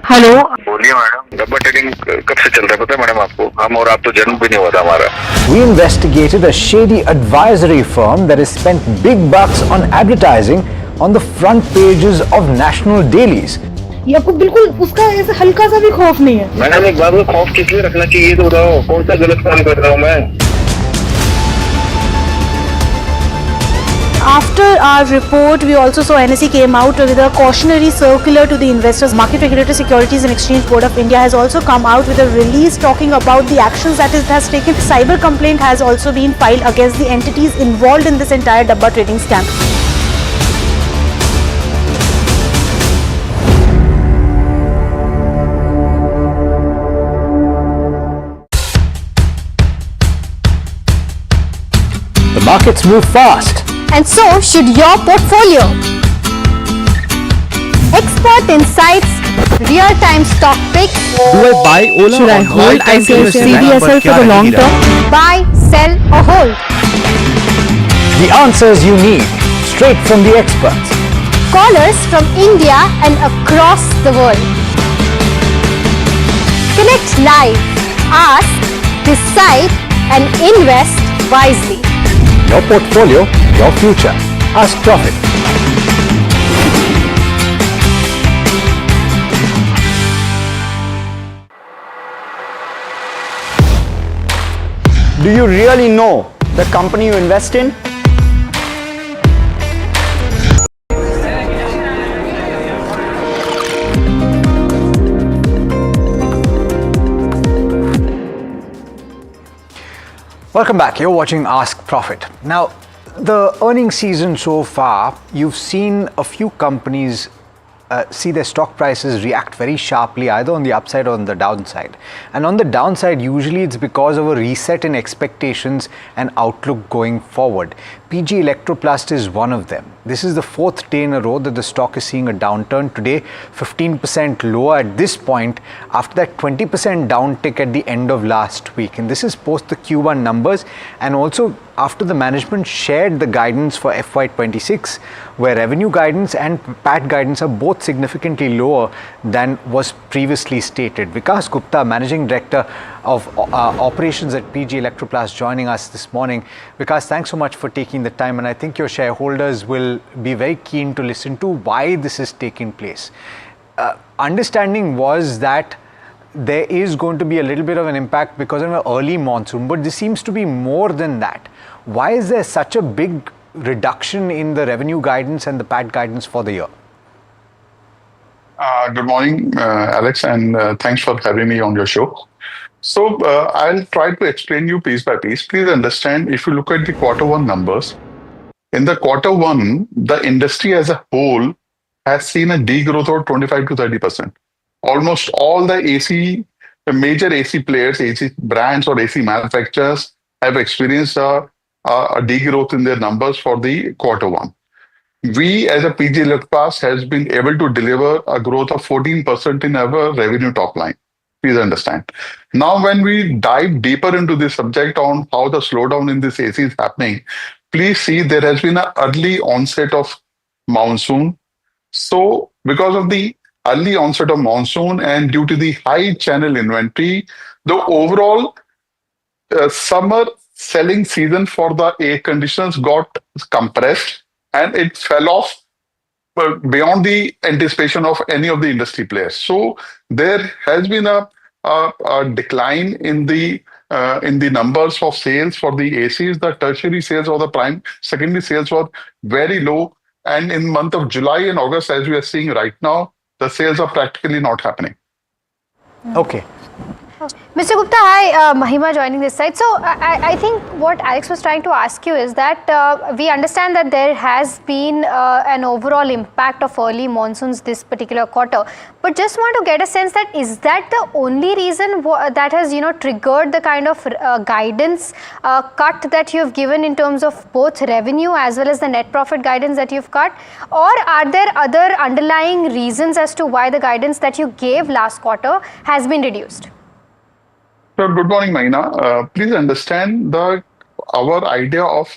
Hello बोलिए madam, डब्बा trading कब से चल रहा है पता है madam आपको? हम और आप तो जन्म भी नहीं हुआ था हमारा। We investigated a shady advisory firm that has spent big bucks on advertising on the front pages of national dailies. ये आपको बिल्कुल उसका ऐसे हल्का सा भी खौफ नहीं है। मैडम एक बात को खौफ किस लिए रखना चाहिए तो बताओ, कौन सा गलत काम कर रहा हूँ मैं? After our report, we also saw NSE came out with a cautionary circular to the investors. Market Regulator Securities and Exchange Board of India has also come out with a release talking about the actions that it has taken. Cyber complaint has also been filed against the entities involved in this entire Dabba trading scam. The markets move fast. and so should your portfolio. Expert insights, real-time stock picks. Do I buy Ola? Should I or hold buy time to ICICI invest? CDSL for the long term? Buy, sell or hold. The answers you need, straight from the experts. Callers from India and across the world. Connect live, ask, decide and invest wisely. Your portfolio, your future. Ask Profit. Do you really know the company you invest in? Welcome back. You're watching Ask Profit. Now, the earnings season so far, you've seen a few companies see their stock prices react very sharply, either on the upside or on the downside. And on the downside, usually it's because of a reset in expectations and outlook going forward. PG Electroplast is one of them. This is the fourth day in a row that the stock is seeing a downturn. Today, 15% lower at this point after that 20% downtick at the end of last week. And this is post the Q1 numbers and also after the management shared the guidance for FY26, where revenue guidance and PAT guidance are both significantly lower than was previously stated. Vikas Gupta, Managing Director of Operations at PG Electroplast, joining us this morning. Vikas, thanks so much for taking the time, and I think your shareholders will be very keen to listen to why this is taking place. Understanding was that there is going to be a little bit of an impact because of an early monsoon, but this seems to be more than that. Why is there such a big reduction in the revenue guidance and the PAT guidance for the year? Good morning, Alex, and thanks for having me on your show. So I'll try to explain you piece by piece. Please understand, if you look at the quarter 1 numbers, in the quarter 1, the industry as a whole has seen a degrowth of 25 to 30%. Almost all the major AC players, AC brands or AC manufacturers have experienced a degrowth in their numbers for the quarter 1. We as a PG Electroplast has been able to deliver a growth of 14% in our revenue top line. Please understand. Now, when we dive deeper into this subject on how the slowdown in this AC is happening, please see there has been an early onset of monsoon. So because of the early onset of monsoon and due to the high channel inventory, the overall summer selling season for the air conditioners got compressed and it fell off beyond the anticipation of any of the industry players. So there has been a decline in the numbers of sales for the ACs. The tertiary sales or the secondary sales were very low. And in the month of July and August, as we are seeing right now, the sales are practically not happening. Okay. Mr. Gupta, hi, Mahima joining this side. So I think what Alex was trying to ask you is that we understand that there has been an overall impact of early monsoons this particular quarter, but just want to get a sense that is that the only reason that has triggered the kind of guidance cut that you have given in terms of both revenue as well as the net profit guidance that you've cut, or are there other underlying reasons as to why the guidance that you gave last quarter has been reduced? So good morning, Maina. Please understand that our idea of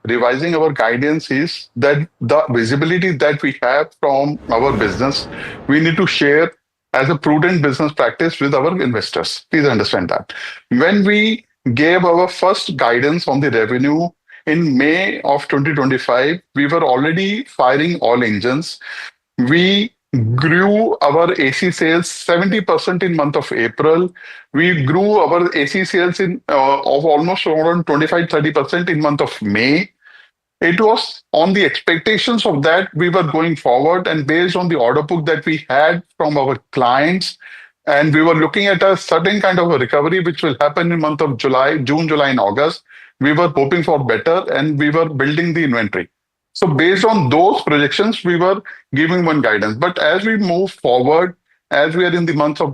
revising our guidance is that the visibility that we have from our business, we need to share as a prudent business practice with our investors. Please understand that. When we gave our first guidance on the revenue in May of 2025, we were already firing all engines. We grew our AC sales 70% in month of April. We grew our AC sales of almost around 25-30% in month of May. It was on the expectations of that we were going forward, and based on the order book that we had from our clients, and we were looking at a certain kind of a recovery which will happen in month of June, July, and August. We were hoping for better, and we were building the inventory. So based on those projections, we were giving one guidance. But as we move forward, as we are in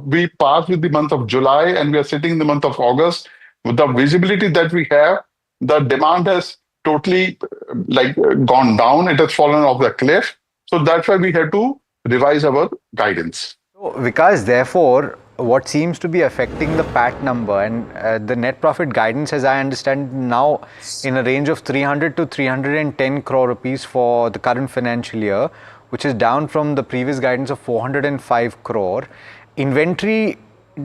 we passed with the month of July and we are sitting in the month of August, with the visibility that we have, the demand has totally gone down. It has fallen off the cliff. So that's why we had to revise our guidance. So, Vikas, therefore, what seems to be affecting the PAT number and the net profit guidance, as I understand now, in a range of 300 to 310 crore rupees for the current financial year, which is down from the previous guidance of 405 crore. Inventory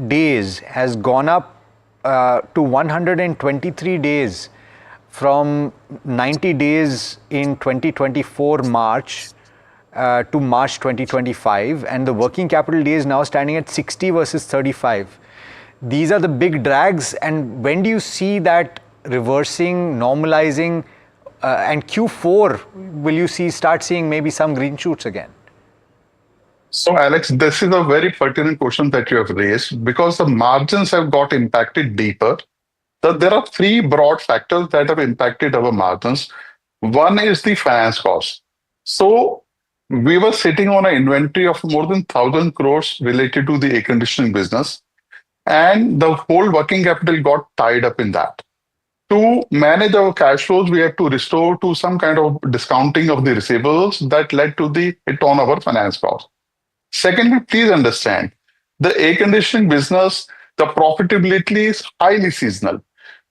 days has gone up to 123 days from 90 days in 2024 March to March 2025, and the working capital days now standing at 60 versus 35. These are the big drags, and when do you see that reversing, normalizing, and Q4 will you start seeing maybe some green shoots again? So Alex, this is a very pertinent question that you have raised, because the margins have got impacted deeper. There are three broad factors that have impacted our margins. One is the finance cost. So we were sitting on an inventory of more than 1,000 crores related to the air conditioning business, and the whole working capital got tied up in that. To manage our cash flows, we had to restore to some kind of discounting of the receivables that led to the hit on our finance cost. Secondly, please understand, the air conditioning business, the profitability is highly seasonal.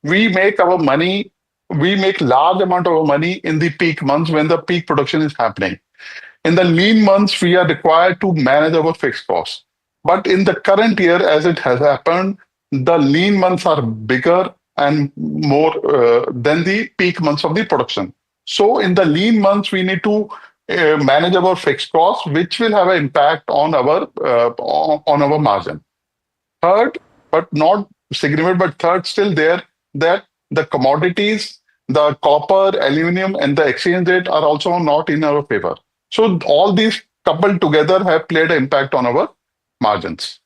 We make our money, we make large amount of our money in the peak months when the peak production is happening. In the lean months, we are required to manage our fixed costs. But in the current year, as it has happened, the lean months are bigger and more than the peak months of the production. So in the lean months, we need to manage our fixed costs, which will have an impact on our margin. Third, but not significant, but third still there, that the commodities, the copper, aluminum, and the exchange rate are also not in our favor. So all these coupled together have played an impact on our margins.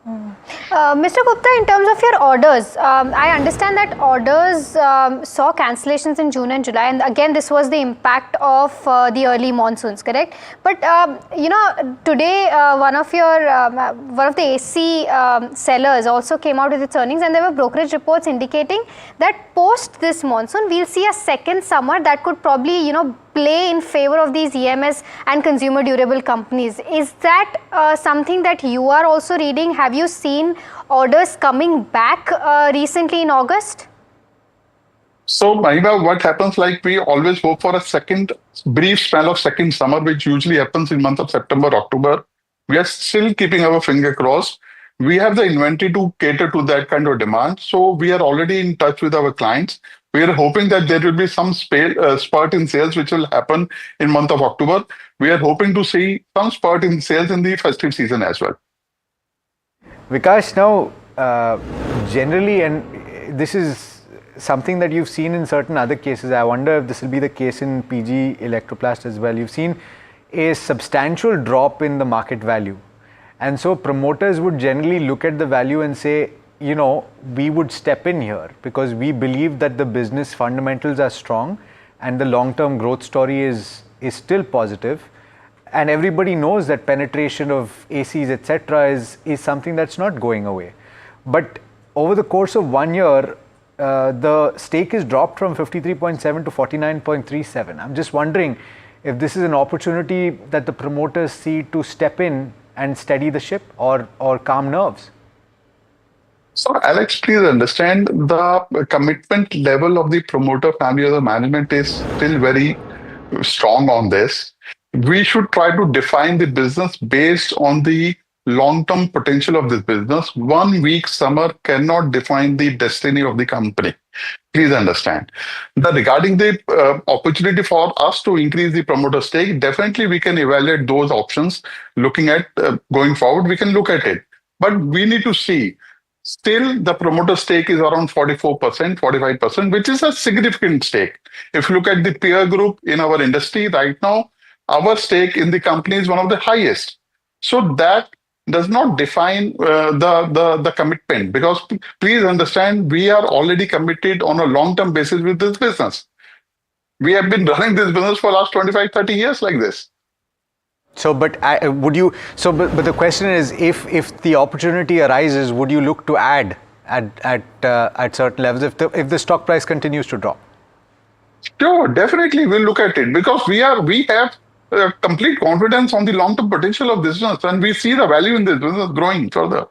Mr. Gupta, in terms of your orders, I understand that orders saw cancellations in June and July, and again this was the impact of the early monsoons, correct? But today one of the AC sellers also came out with its earnings, and there were brokerage reports indicating that post this monsoon we'll see a second summer that could probably play in favor of these EMS and consumer durable companies. Is that something that you are also reading? Have you seen orders coming back recently in August? So, Mahima, what happens, like we always hope for a second brief spell of second summer, which usually happens in month of September, October. We are still keeping our finger crossed. We have the inventory to cater to that kind of demand. So we are already in touch with our clients. We are hoping that there will be some spurt in sales which will happen in month of October. We are hoping to see some spurt in sales in the festive season as well. Vikas, now generally, and this is something that you've seen in certain other cases, I wonder if this will be the case in PG Electroplast as well. You've seen a substantial drop in the market value. And so promoters would generally look at the value and say, we would step in here because we believe that the business fundamentals are strong and the long-term growth story is still positive. And everybody knows that penetration of ACs, etc., is something that's not going away. But over the course of 1 year, the stake is dropped from 53.7 to 49.37. I'm just wondering if this is an opportunity that the promoters see to step in and steady the ship or calm nerves. So, Alex, please understand the commitment level of the promoter family or the management is still very strong on this. We should try to define the business based on the long-term potential of this business. 1 week summer cannot define the destiny of the company. Please understand. Regarding the opportunity for us to increase the promoter stake, definitely we can evaluate those options. Looking at going forward, we can look at it. But we need to see. Still, the promoter stake is around 44%, 45%, which is a significant stake. If you look at the peer group in our industry right now, our stake in the company is one of the highest. So that does not define the commitment, because please understand, we are already committed on a long-term basis with this business. We have been running this business for the last 25, 30 years like this. So, but but the question is, if the opportunity arises, would you look to add at certain levels if the stock price continues to drop? Sure, definitely we'll look at it because we have complete confidence on the long-term potential of business, and we see the value in this business growing further.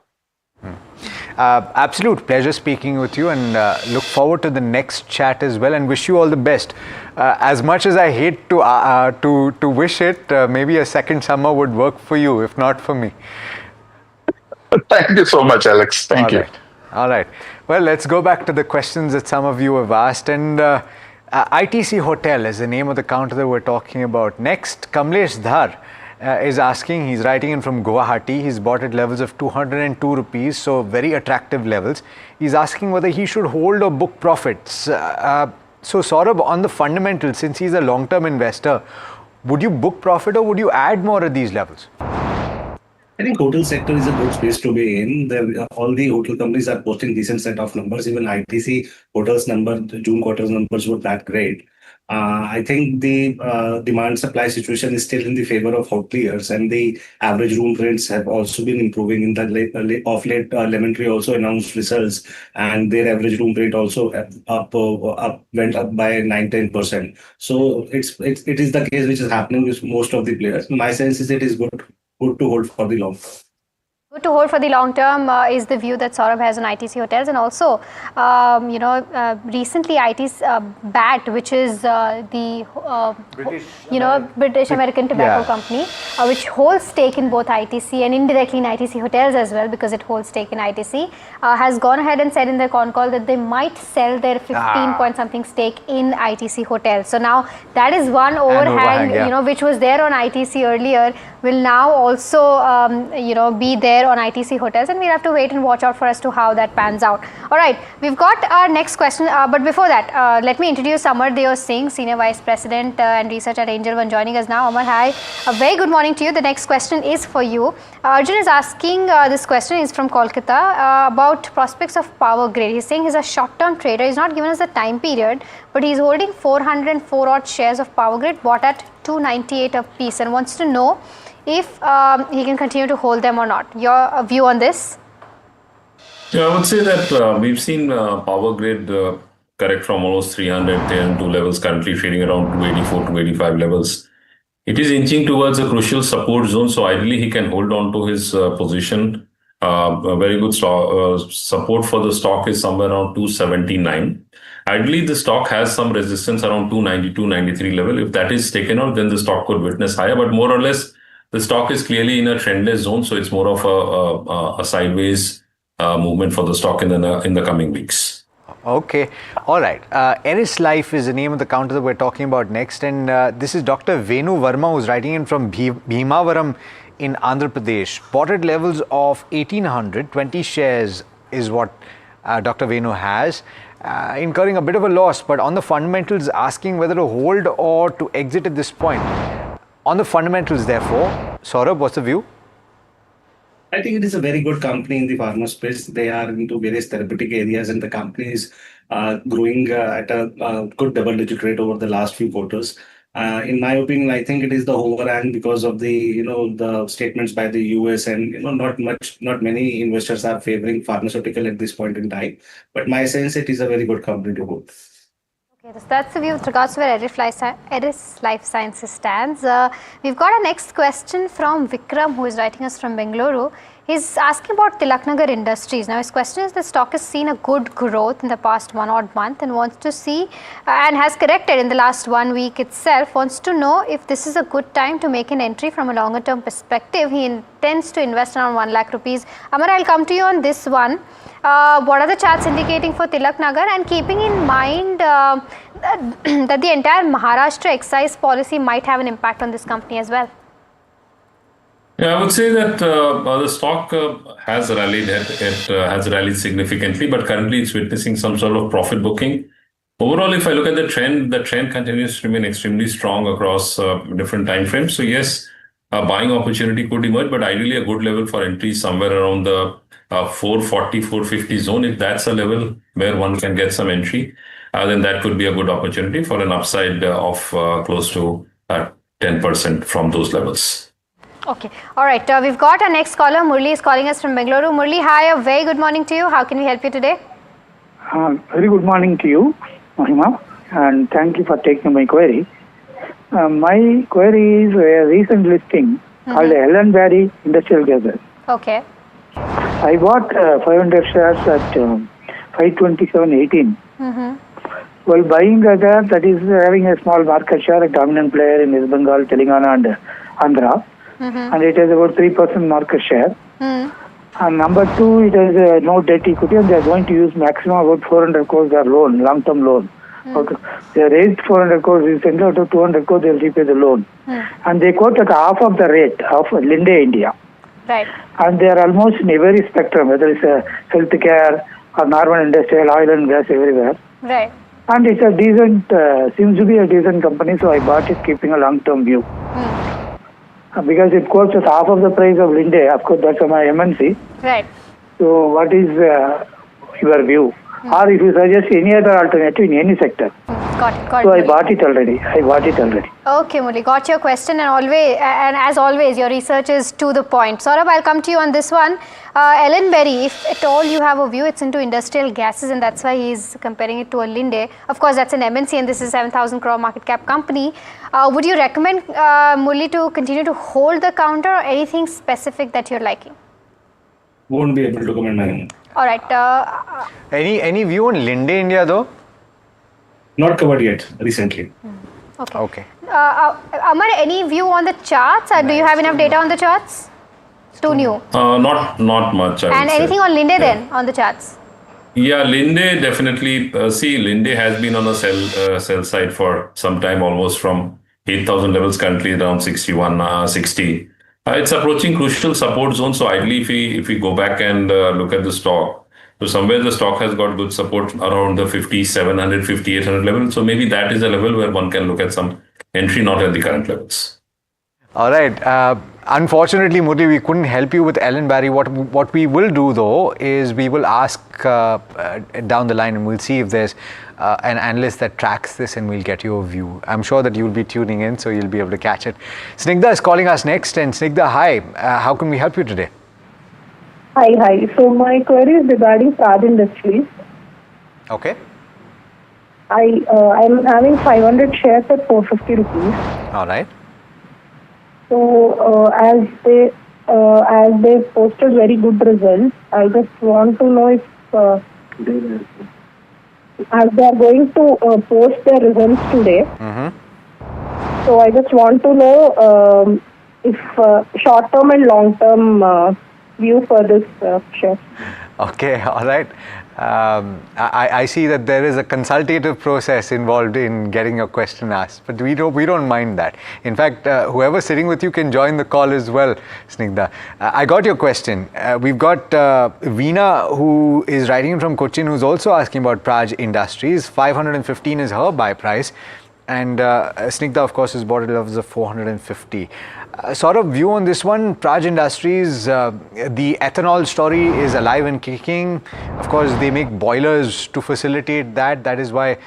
Absolute pleasure speaking with you, and look forward to the next chat as well, and wish you all the best. As much as I hate to wish it, maybe a second summer would work for you, if not for me. Thank you so much, Alex. Thank you. All right. Well, let's go back to the questions that some of you have asked. And ITC Hotel is the name of the counter that we're talking about. Next, Kamlesh Dhar is asking, he's writing in from Guwahati. He's bought at levels of 202 rupees, so very attractive levels. He's asking whether he should hold or book profits. So Saurabh, on the fundamentals, since he's a long-term investor, would you book profit or would you add more at these levels? I think hotel sector is a good space to be in. All the hotel companies are posting decent set of numbers. Even ITC hotels number, the June quarter's numbers were that great. I think the demand supply situation is still in the favor of hoteliers, and the average room rents have also been improving in the of late. Lemon Tree also announced results, and their average room rate also went up by 9-10%. So it is the case which is happening with most of the players. My sense is it is good to hold for the long term. Good to hold for the long term is the view that Saurabh has on ITC hotels, and also, recently IT's BAT, which is the British American Tobacco Company, which holds stake in both ITC and indirectly in ITC hotels as well, because it holds stake in ITC, has gone ahead and said in their con call that they might sell their 15 point something stake in ITC hotels. So now that is one overhang, which was there on ITC earlier, will now also be there on ITC hotels, and we'll have to wait and watch out for as to how that pans out. All right, we've got our next question, but before that, let me introduce Amar Deo Singh, Senior Vice President and Research at Angel One, joining us now. Amar, hi. A very good morning to you. The next question is for you. Arjun is asking, this question is from Kolkata, about prospects of Power Grid. He's saying he's a short-term trader. He's not given us the time period, but he's holding 404 odd shares of Power Grid, bought at 298 a piece, and wants to know if he can continue to hold them or not. Your view on this? Yeah, I would say that we've seen Power Grid correct from almost 310 to levels currently trading around 284, 285 levels. It is inching towards a crucial support zone, so ideally he can hold on to his position. A very good support for the stock is somewhere around 279. Ideally, the stock has some resistance around 292, 93 level. If that is taken out, then the stock could witness higher, but more or less, the stock is clearly in a trendless zone, so it's more of a sideways movement for the stock in the coming weeks. Okay, all right. Eris Life is the name of the counter that we're talking about next, and this is Dr. Venu Verma, who's writing in from Bhimavaram in Andhra Pradesh. Bought at levels of 1800, 20 shares is what Dr. Venu has, incurring a bit of a loss, but on the fundamentals, asking whether to hold or to exit at this point. On the fundamentals, therefore, Saurabh, what's the view? I think it is a very good company in the pharma space. They are into various therapeutic areas, and the company is growing at a good double-digit rate over the last few quarters. In my opinion, I think it is the overhang because of the the statements by the US, and not many investors are favoring pharmaceutical at this point in time. But my sense, it is a very good company to hold. Okay, so that's the view with regards to where Eris Life Sciences stands. We've got our next question from Vikram, who is writing us from Bengaluru. He's asking about Tilaknagar Industries. Now, his question is, the stock has seen a good growth in the past one odd month and wants to see, and has corrected in the last 1 week itself, wants to know if this is a good time to make an entry from a longer term perspective. He intends to invest around 1 lakh rupees. Amar, I'll come to you on this one. What are the charts indicating for Tilaknagar, and keeping in mind that the entire Maharashtra excise policy might have an impact on this company as well? Yeah, I would say that the stock has rallied. It has rallied significantly, but currently it's witnessing some sort of profit booking. Overall, if I look at the trend continues to remain extremely strong across different time frames. So yes, a buying opportunity could emerge, but ideally a good level for entry somewhere around the 440, 450 zone. If that's a level where one can get some entry, then that could be a good opportunity for an upside of close to 10% from those levels. Okay. All right. We've got our next caller. Murli is calling us from Bengaluru. Murli, hi. A very good morning to you. How can we help you today? Very good morning to you, Mahima. and thank you for taking my query. My query is a recent listing called Ellen Barry Industrial Gases. Okay. I bought 500 shares at 527.18. While buying that is having a small market share, a dominant player in West Bengal, Telangana and Andhra, and it has about 3% market share. And number two, it has no debt equity, and they are going to use maximum about 400 crores their loan, long-term loan. Okay. They raised 400 crores recently, out of 200 crores they will repay the loan. And they quoted half of the rate of Linde India. Right. And they are almost in every spectrum, whether it's healthcare or normal industrial, oil and gas, everywhere. Right. And it's a decent, seems to be a decent company, so I bought it keeping a long-term view. Because it quotes at half of the price of Linde, of course that's my MNC. Right. So what is your view? Or if you suggest any other alternative in any sector. Got it. So I bought it already. Okay, Murli, got your question, and as always, your research is to the point. Saurabh, I'll come to you on this one. Ellen Berry, if at all you have a view, it's into industrial gases, and that's why he's comparing it to a Linde. Of course, that's an MNC, and this is a 7,000 crore market cap company. Would you recommend Murli to continue to hold the counter, or anything specific that you're liking? Won't be able to comment on it. All right. Any view on Linde India though? Not covered yet recently. Okay. Amar, any view on the charts? Do you have enough data on the charts? It's too new. Not much. And anything on Linde then on the charts? Yeah, Linde definitely. Linde has been on a sell side for some time, almost from 8,000 levels, currently around 61, 60. It's approaching crucial support zone. So ideally, if we go back and look at the stock, so somewhere the stock has got good support around the 5,700, 5,800 level. So maybe that is a level where one can look at some entry, not at the current levels. All right. Unfortunately, Murli, we couldn't help you with Ellen Barry. What we will do though is we will ask down the line, and we'll see if there's an analyst that tracks this, and we'll get your view. I'm sure that you'll be tuning in, so you'll be able to catch it. Snigdha is calling us next, and Snigdha, hi. How can we help you today? Hi. So my query is regarding Praj Industries. Okay. I'm having 500 shares at 450 rupees. All right. So as they posted very good results, I just want to know if as they are going to post their results today. So I just want to know if short-term and long-term view for this share. Okay, all right. I see that there is a consultative process involved in getting your question asked, but we don't mind that. In fact, whoever's sitting with you can join the call as well, Snigdha. I got your question. We've got Veena, who is writing in from Cochin, who's also asking about Praj Industries. 515 is her buy price, and Snigdha, of course, has bought it levels of 450. Sort of view on this one, Praj Industries, the ethanol story is alive and kicking. Of course, they make boilers to facilitate that. That is why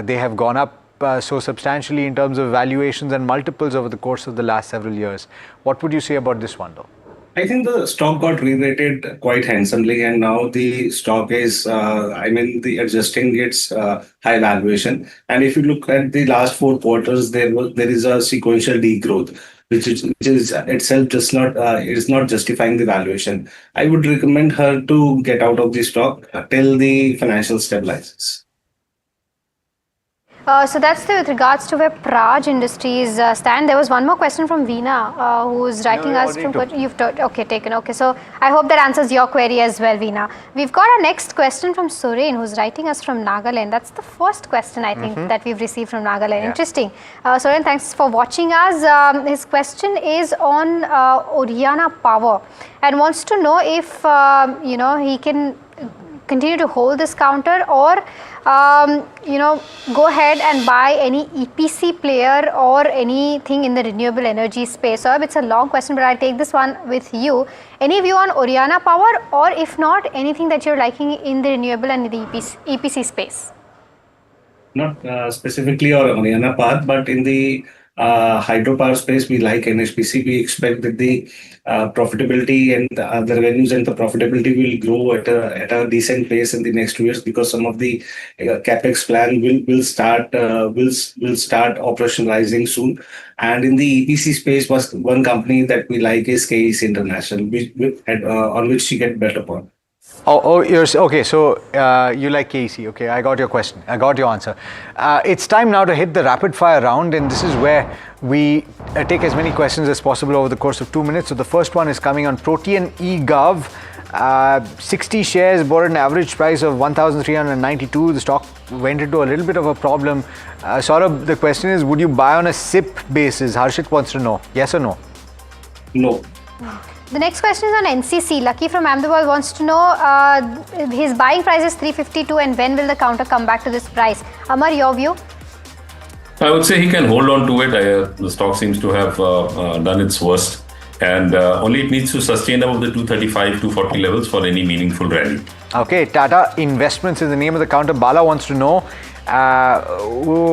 they have gone up so substantially in terms of valuations and multiples over the course of the last several years. What would you say about this one, though? I think the stock got re-rated quite handsomely, and now the stock is, adjusting its high valuation. And if you look at the last 4 quarters, there is a sequential degrowth, which is itself just not is not justifying the valuation. I would recommend her to get out of the stock till the financial stabilizes. So that's with regards to where Praj Industries stand. There was one more question from Veena, who's writing us from. You've taken. Okay, so I hope that answers your query as well, Veena. We've got our next question from Suren, who's writing us from Nagaland. That's the first question I think that we've received from Nagaland. Yeah. Interesting. Suren, thanks for watching us. His question is on Oriana Power, and wants to know if he can continue to hold this counter, or go ahead and buy any EPC player or anything in the renewable energy space. So it's a long question, but I'll take this one with you. Any view on Oriana Power, or if not, anything that you're liking in the renewable and the EPC space? Not specifically or Oriana Power, but in the hydropower space, we like NHPC. We expect that the profitability and the revenues and the profitability will grow at a decent pace in the next 2 years, because some of the capex plan will start operationalizing soon. And in the EPC space, was one company that we like is KEC International, on which you get better upon. Okay. So you like KEC. Okay, I got your question. I got your answer. It's time now to hit the rapid fire round, and this is where we take as many questions as possible over the course of 2 minutes. So the first one is coming on Protean eGov. 60 shares bought at an average price of 1,392. The stock went into a little bit of a problem. Saurabh, the question is, would you buy on a SIP basis? Harshit wants to know. Yes or no? No. The next question is on NCC. Lucky from Ahmedabad wants to know his buying price is 352 and when will the counter come back to this price? Amar, your view? I would say he can hold on to it. The stock seems to have done its worst, and only it needs to sustain above the 235, 240 levels for any meaningful rally. Okay, Tata Investments is the name of the counter. Bala wants to know.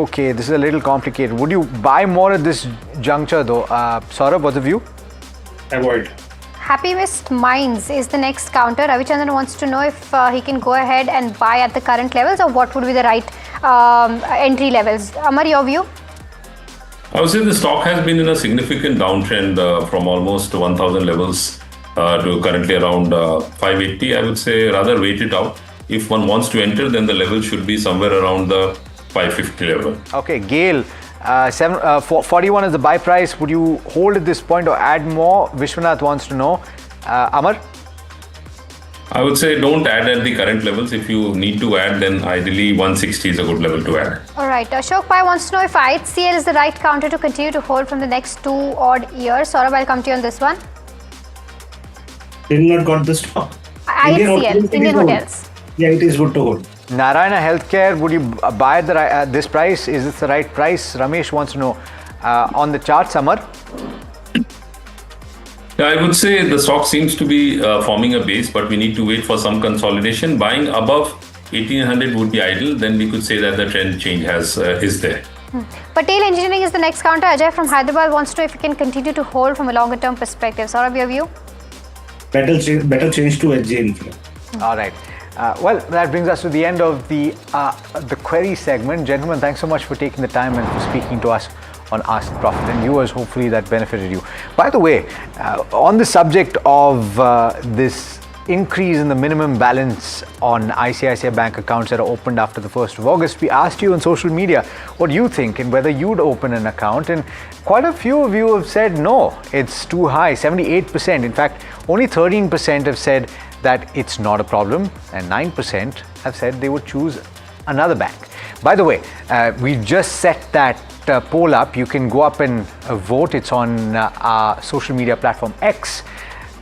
Okay, this is a little complicated. Would you buy more at this juncture though? Saurabh, what's the view? Avoid. Happywest Minds is the next counter. Ravichandran wants to know if he can go ahead and buy at the current levels, or what would be the right entry levels. Amar, your view? I would say the stock has been in a significant downtrend from almost 1,000 levels to currently around 580. I would say rather wait it out. If one wants to enter, then the level should be somewhere around the 550 level. Okay, Gail. 41 is the buy price. Would you hold at this point or add more? Vishwanath wants to know. Amar? I would say don't add at the current levels. If you need to add, then ideally 160 is a good level to add. All right. Ashok Pai wants to know if IHCL is the right counter to continue to hold from the next 2 odd years. Saurabh, I'll come to you on this one. Did not got the stock. IHCL, Indian Hotels. Yeah, it is good to hold. Narayana Healthcare, would you buy at this price? Is this the right price? Ramesh wants to know. On the chart, Samar? Yeah, I would say the stock seems to be forming a base, but we need to wait for some consolidation. Buying above 1800 would be ideal. Then we could say that the trend change is there. Patel Engineering is the next counter. Ajay from Hyderabad wants to know if we can continue to hold from a longer term perspective. Saurabh, your view? Better change to HJ. All right. Well, that brings us to the end of the query segment. Gentlemen, thanks so much for taking the time and for speaking to us on Ask Profit, and viewers, hopefully that benefited you. By the way, on the subject of this increase in the minimum balance on ICICI Bank accounts that are opened after the 1st of August, we asked you on social media what you think and whether you'd open an account, and quite a few of you have said no, it's too high, 78%. In fact, only 13% have said that it's not a problem, and 9% have said they would choose another bank. By the way, we've just set that poll up. You can go up and vote. It's on our social media platform X.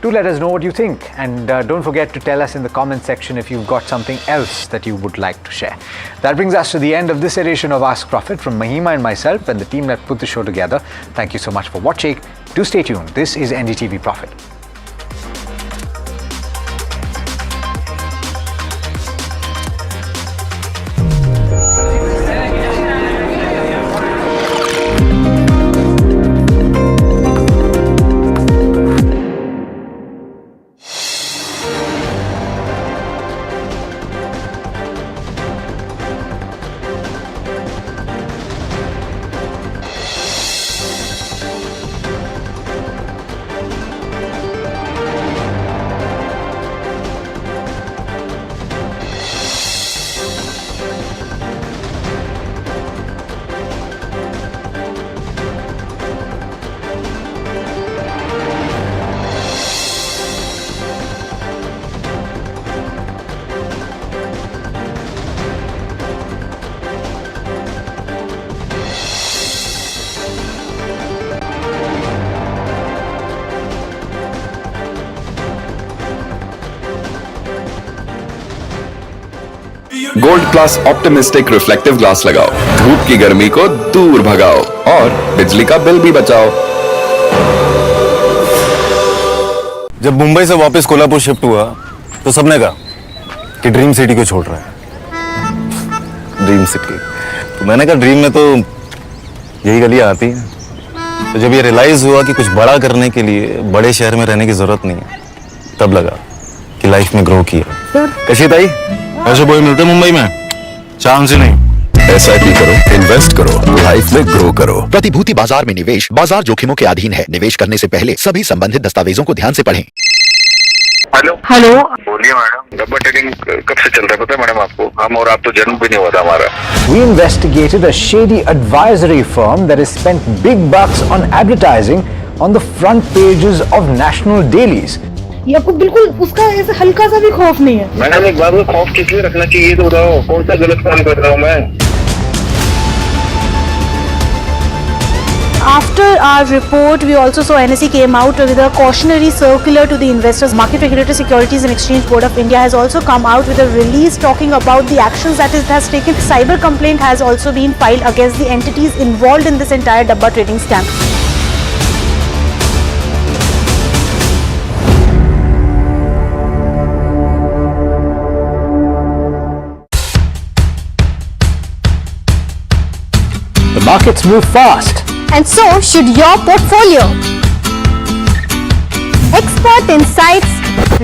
Do let us know what you think, and don't forget to tell us in the comment section if you've got something else that you would like to share. That brings us to the end of this edition of Ask Profit. From Mahima and myself and the team that put the show together, thank you so much for watching. Do stay tuned. This is NDTV Profit. Gold plus optimistic reflective glass लगाओ, धूप की गर्मी को दूर भगाओ और बिजली का बिल भी बचाओ। जब मुंबई से वापस कोल्हापुर शिफ्ट हुआ तो सबने कहा कि ड्रीम सिटी को छोड़ रहा है। ड्रीम सिटी तो मैंने कहा ड्रीम में तो यही गलियां आती हैं। तो जब ये रियलाइज हुआ कि कुछ बड़ा करने के लिए बड़े शहर में रहने की जरूरत नहीं है, तब लगा कि लाइफ में ग्रो किया। कशी ताई, ऐसे बॉय मिलते मुंबई में? चांस ही नहीं। SIP करो, इन्वेस्ट करो, लाइफ में ग्रो करो। प्रतिभूति बाजार में निवेश बाजार जोखिमों के अधीन है। निवेश करने से पहले सभी संबंधित दस्तावेजों को ध्यान से पढ़ें। हेलो हेलो बोलिए मैडम, डब्बा ट्रेडिंग कब से चल रहा है पता है मैडम आपको? हम और आप तो जन्म भी नहीं हुआ था हमारा। We investigated a shady advisory firm that has spent big bucks on advertising on the front pages of national dailies. ये आपको बिल्कुल उसका ऐसे हल्का सा भी खौफ नहीं है? मैडम एक बार खौफ किस लिए रखना चाहिए तो बताओ, कौन सा गलत काम कर रहा हूँ मैं? After our report, we also saw NSE came out with a cautionary circular to the investors. Market Regulator Securities and Exchange Board of India has also come out with a release talking about the actions that it has taken. Cyber complaint has also been filed against the entities involved in this entire Dabba trading scam. The markets move fast. And so should your portfolio. Expert insights,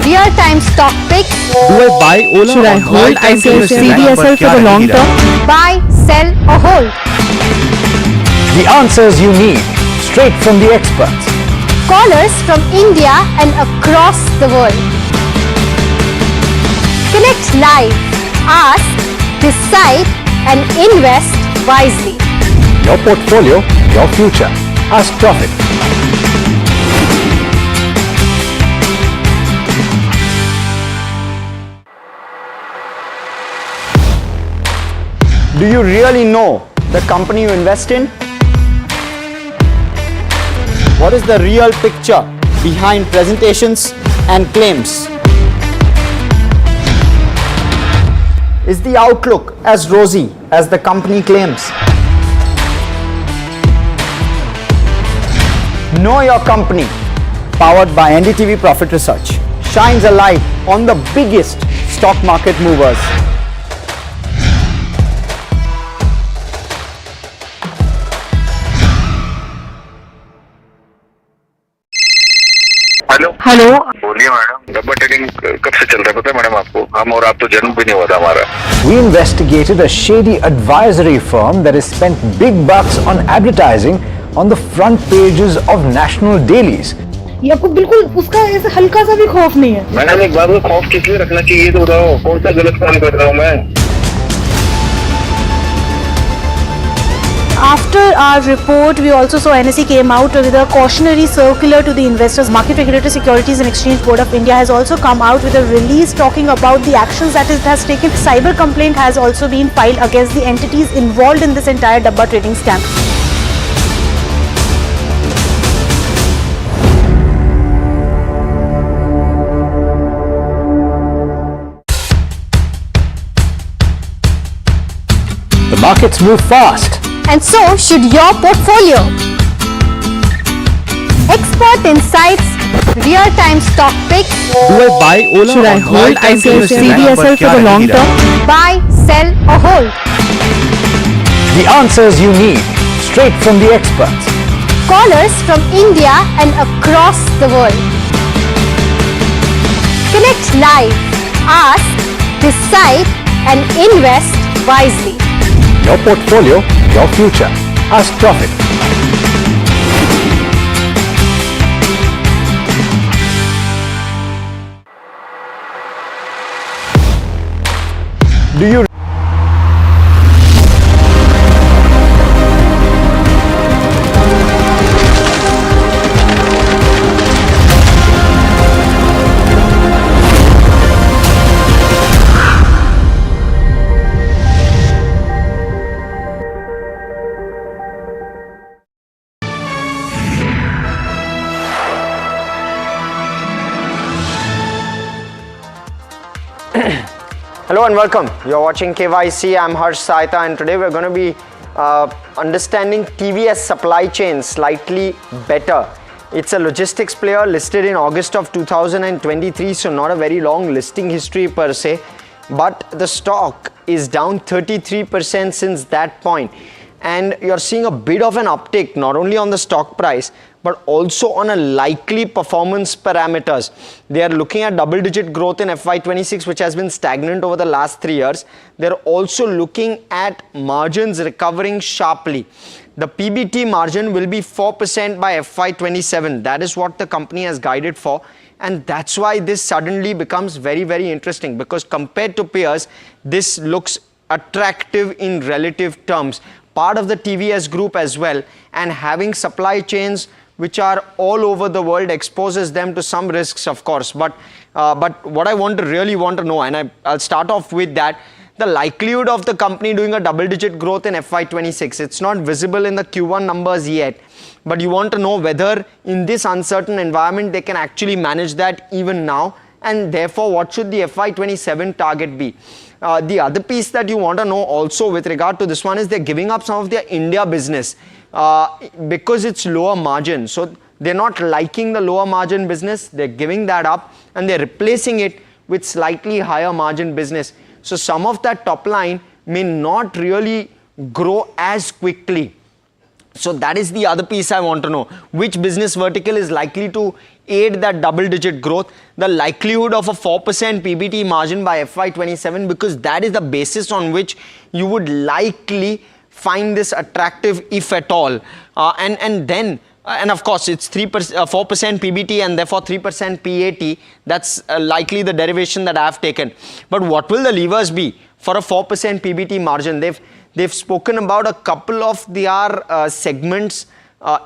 real-time stock picks. Do I buy Ola? Should I or hold lifetime ICICI CDSL CDSL for the long term? Buy, sell or hold. The answers you need, straight from the experts. Callers from India and across the world. Connect live, ask, decide and invest wisely. Your portfolio, your future. Ask Profit. Do you really know the company you invest in? What is the real picture behind presentations and claims? Is the outlook as rosy as the company claims? Know Your Company, powered by NDTV Profit Research, shines a light on the biggest stock market movers. Hello hello बोलिए madam, डब्बा trading कब से चल रहा है पता है madam आपको? हम और आप तो जन्म भी नहीं हुआ था हमारा। We investigated a shady advisory firm that has spent big bucks on advertising on the front pages of national dailies. ये आपको बिल्कुल उसका ऐसे हल्का सा भी खौफ नहीं है? मैडम एक बार खौफ किस लिए रखना चाहिए तो बताओ, कौन सा गलत काम कर रहा हूँ मैं? After our report, we also saw NSE came out with a cautionary circular to the investors. Market Regulator Securities and Exchange Board of India has also come out with a release talking about the actions that it has taken. Cyber complaint has also been filed against the entities involved in this entire Dabba trading scam. The markets move fast. And so should your portfolio. Expert insights, real-time stock picks. Do I buy Ola? Should I or hold lifetime ICICI CDSL for the long term? Buy, sell or hold. The answers you need, straight from the experts. Callers from India and across the world. Connect live, ask, decide and invest wisely. Your portfolio, your future. Ask Profit. Do you Hello and welcome. You're watching KYC. I'm Harsh Saita, and today we're going to be understanding TVS supply chain slightly better. It's a logistics player listed in August of 2023, so not a very long listing history per se, but the stock is down 33% since that point. and you're seeing a bit of an uptick not only on the stock price but also on a likely performance parameters. They are looking at double-digit growth in FY26, which has been stagnant over the last 3 years. They're also looking at margins recovering sharply. The PBT margin will be 4% by FY27. That is what the company has guided for. And that's why this suddenly becomes very, very interesting, because compared to peers, this looks attractive in relative terms. Part of the TVS group as well, and having supply chains which are all over the world exposes them to some risks, of course. But what I really want to know, and I'll start off with that, the likelihood of the company doing a double-digit growth in FY26. It's not visible in the Q1 numbers yet, but you want to know whether in this uncertain environment they can actually manage that even now, and therefore what should the FY27 target be. The other piece that you want to know also with regard to this one is they're giving up some of their India business because it's lower margin. So they're not liking the lower margin business, they're giving that up and they're replacing it with slightly higher margin business. So some of that top line may not really grow as quickly. So that is the other piece I want to know. Which business vertical is likely to aid that double-digit growth? The likelihood of a 4% PBT margin by FY27, because that is the basis on which you would likely find this attractive, if at all. And of course, it's 4% PBT and therefore 3% PAT. That's likely the derivation that I have taken. But what will the levers be for a 4% PBT margin? They've spoken about a couple of their segments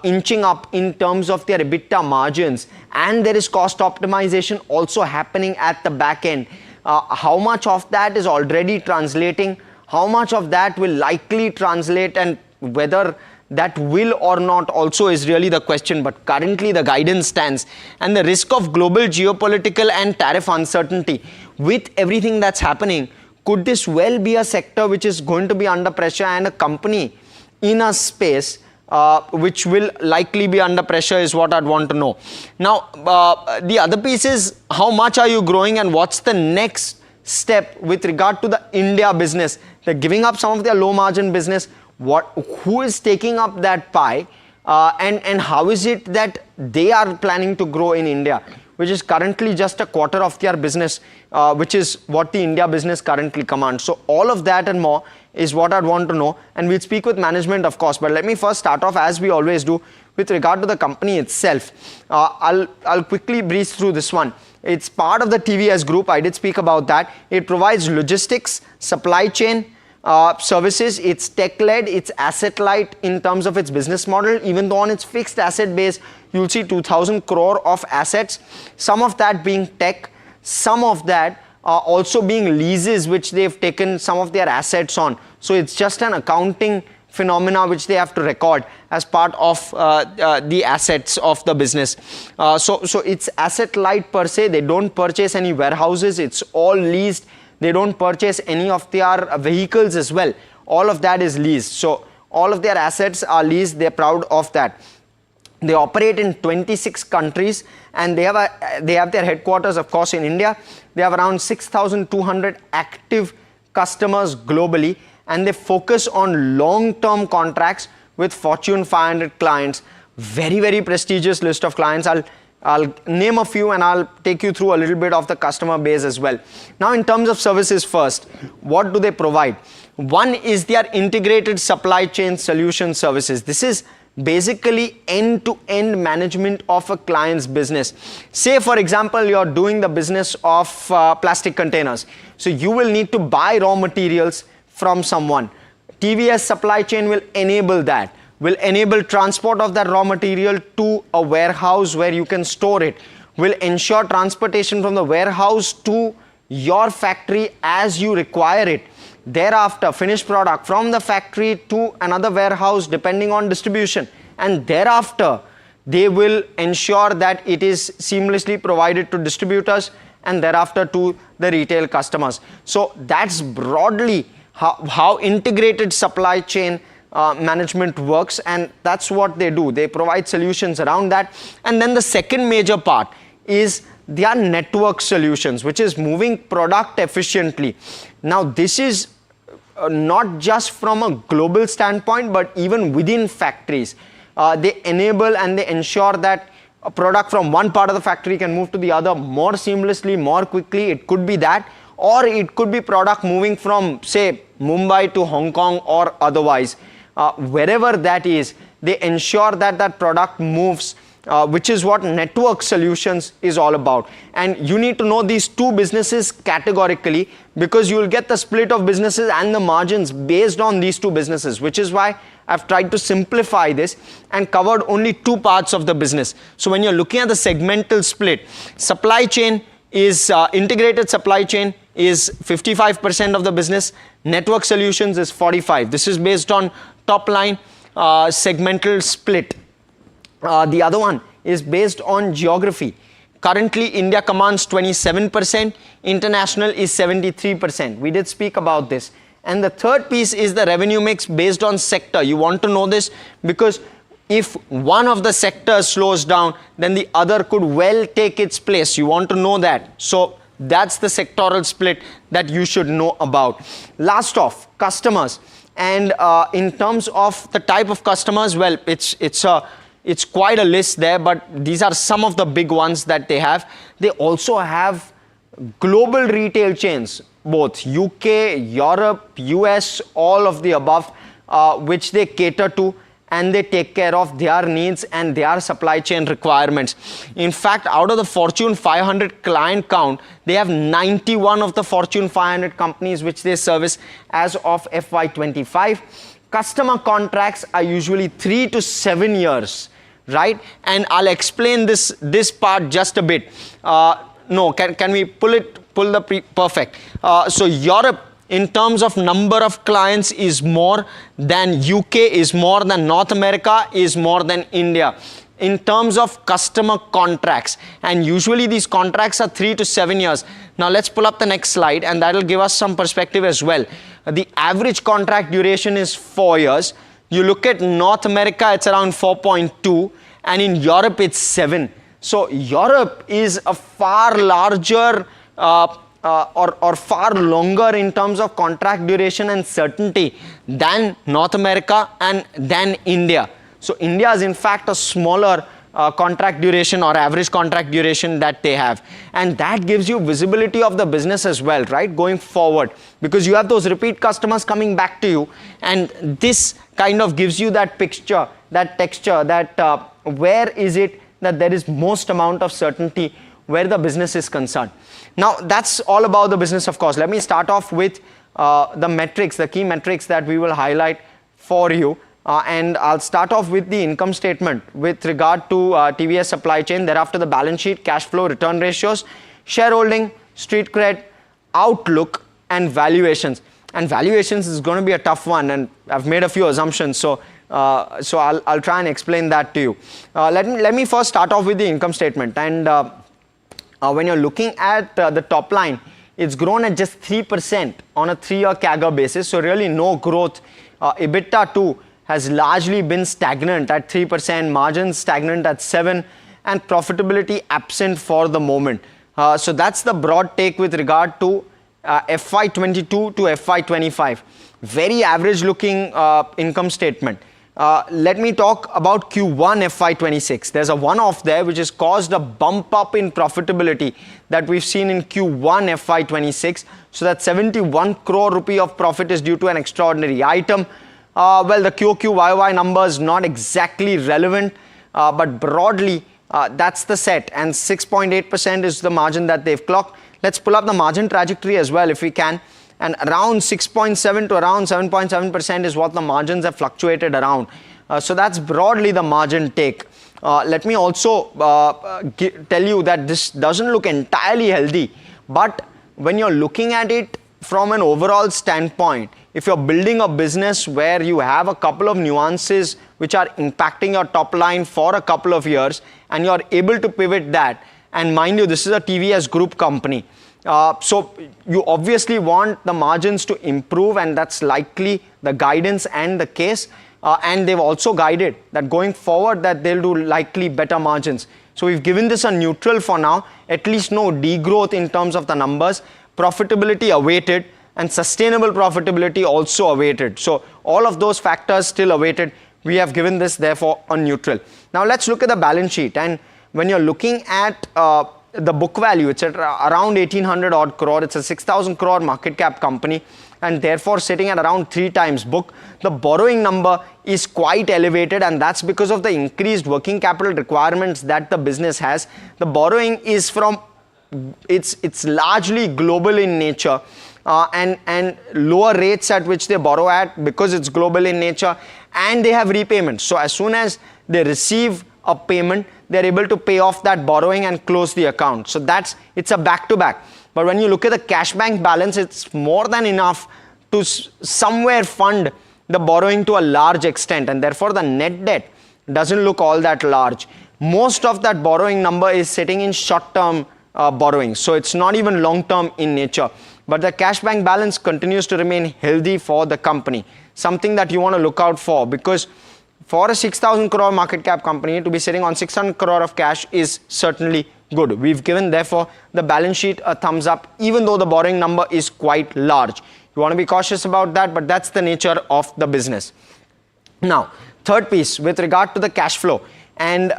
inching up in terms of their EBITDA margins, and there is cost optimization also happening at the back end. How much of that is already translating? How much of that will likely translate, and whether that will or not also is really the question. But currently the guidance stands, and the risk of global geopolitical and tariff uncertainty with everything that's happening, could this well be a sector which is going to be under pressure, and a company in a space which will likely be under pressure is what I'd want to know. Now, the other piece is how much are you growing and what's the next step with regard to the India business? They're giving up some of their low margin business. Who is taking up that pie, and how is it that they are planning to grow in India, which is currently just a quarter of their business, which is what the India business currently commands. So all of that and more is what I'd want to know, and we'll speak with management, of course. But let me first start off, as we always do, with regard to the company itself. I'll quickly breeze through this one. It's part of the TVS group. I did speak about that. It provides logistics, supply chain services. It's tech-led, it's asset-light in terms of its business model. Even though on its fixed asset base, you'll see 2,000 crore of assets, some of that being tech, some of that also being leases which they've taken some of their assets on. So it's just an accounting phenomena which they have to record as part of the assets of the business. So it's asset light per se. They don't purchase any warehouses, it's all leased. They don't purchase any of their vehicles as well. All of that is leased. So all of their assets are leased. They're proud of that. They operate in 26 countries, and they have their headquarters, of course, in India. They have around 6,200 active customers globally, and they focus on long-term contracts with Fortune 500 clients. Very, very prestigious list of clients. I'll name a few and I'll take you through a little bit of the customer base as well. Now, in terms of services first, what do they provide? One is their integrated supply chain solution services. This is basically end-to-end management of a client's business. Say, for example, you're doing the business of plastic containers. So you will need to buy raw materials from someone. TVS supply chain will enable that, will enable transport of that raw material to a warehouse where you can store it, will ensure transportation from the warehouse to your factory as you require it. Thereafter, finished product from the factory to another warehouse depending on distribution, and thereafter they will ensure that it is seamlessly provided to distributors and thereafter to the retail customers. So that's broadly how integrated supply chain management works, and that's what they do. They provide solutions around that. And then the second major part is their network solutions, which is moving product efficiently. Now, this is not just from a global standpoint, but even within factories. They enable and they ensure that a product from one part of the factory can move to the other more seamlessly, more quickly. It could be that, or it could be product moving from, say, Mumbai to Hong Kong or otherwise. Wherever that is, they ensure that that product moves, which is what network solutions is all about. And you need to know these two businesses categorically, because you will get the split of businesses and the margins based on these two businesses, which is why I've tried to simplify this and covered only two parts of the business. So when you're looking at the segmental split, supply chain is integrated supply chain is 55% of the business, network solutions is 45%. This is based on top line segmental split. The other one is based on geography. Currently, India commands 27%, international is 73%. We did speak about this. And the third piece is the revenue mix based on sector. You want to know this because if one of the sectors slows down, then the other could well take its place. You want to know that. So that's the sectoral split that you should know about. Last off, customers. And in terms of the type of customers, well, it's quite a list there, but these are some of the big ones that they have. They also have global retail chains, both UK, Europe, US, all of the above, which they cater to and they take care of their needs and their supply chain requirements. In fact, out of the Fortune 500 client count, they have 91 of the Fortune 500 companies which they service as of FY25. Customer contracts are usually 3 to 7 years, right? And I'll explain this part just a bit. Can we pull the perfect? So Europe, in terms of number of clients, is more than UK, is more than North America, is more than India in terms of customer contracts. And usually these contracts are 3 to 7 years. Now let's pull up the next slide and that will give us some perspective as well. The average contract duration is 4 years. You look at North America, it's around 4.2, and in Europe it's 7. So Europe is a far larger or far longer in terms of contract duration and certainty than North America and than India. So India is in fact a smaller contract duration or average contract duration that they have, and that gives you visibility of the business as well, right, going forward, because you have those repeat customers coming back to you, and this kind of gives you that picture, that texture, that where is it that there is most amount of certainty where the business is concerned. Now that's all about the business, of course. Let me start off with the metrics, the key metrics that we will highlight for you. And I'll start off with the income statement with regard to TVS supply chain, thereafter the balance sheet, cash flow, return ratios, shareholding, street cred, outlook, and valuations. And valuations is going to be a tough one, and I've made a few assumptions, so I'll try and explain that to you. Let me first start off with the income statement. And when you're looking at the top line, it's grown at just 3% on a 3-year CAGR basis, so really no growth. EBITDA too has largely been stagnant at 3%, margins stagnant at 7%, and profitability absent for the moment. So that's the broad take with regard to FY22 to FY25. Very average looking income statement. Let me talk about Q1 FY26. There's a one-off there which has caused a bump up in profitability that we've seen in Q1 FY26. So that 71 crore rupee of profit is due to an extraordinary item. Well, the QOQ YY numbers not exactly relevant, but broadly that's the set, and 6.8% is the margin that they've clocked. Let's pull up the margin trajectory as well if we can. And around 6.7 to around 7.7% is what the margins have fluctuated around. So that's broadly the margin take. Let me also tell you that this doesn't look entirely healthy, but when you're looking at it from an overall standpoint, if you're building a business where you have a couple of nuances which are impacting your top line for a couple of years, and you're able to pivot that, and mind you, this is a TVS group company. So you obviously want the margins to improve, and that's likely the guidance and the case. And they've also guided that going forward that they'll do likely better margins. So we've given this a neutral for now, at least no degrowth in terms of the numbers. Profitability awaited. and sustainable profitability also awaited. So all of those factors still awaited. We have given this therefore a neutral. Now let's look at the balance sheet, and when you're looking at the book value, it's at around 1800 odd crore. It's a 6000 crore market cap company and therefore sitting at around 3 times book. The borrowing number is quite elevated, and that's because of the increased working capital requirements that the business has. The borrowing is from, it's largely global in nature, and lower rates at which they borrow at because it's global in nature, and they have repayments. So as soon as they receive a payment, they're able to pay off that borrowing and close the account. So it's a back-to-back. But when you look at the cash bank balance, it's more than enough to somewhere fund the borrowing to a large extent, and therefore the net debt doesn't look all that large. Most of that borrowing number is sitting in short-term borrowing, so it's not even long-term in nature. But the cash bank balance continues to remain healthy for the company, something that you want to look out for, because for a 6,000 crore market cap company to be sitting on 600 crore of cash is certainly good. We've given therefore the balance sheet a thumbs up, even though the borrowing number is quite large. You want to be cautious about that, but that's the nature of the business. Now, third piece with regard to the cash flow, and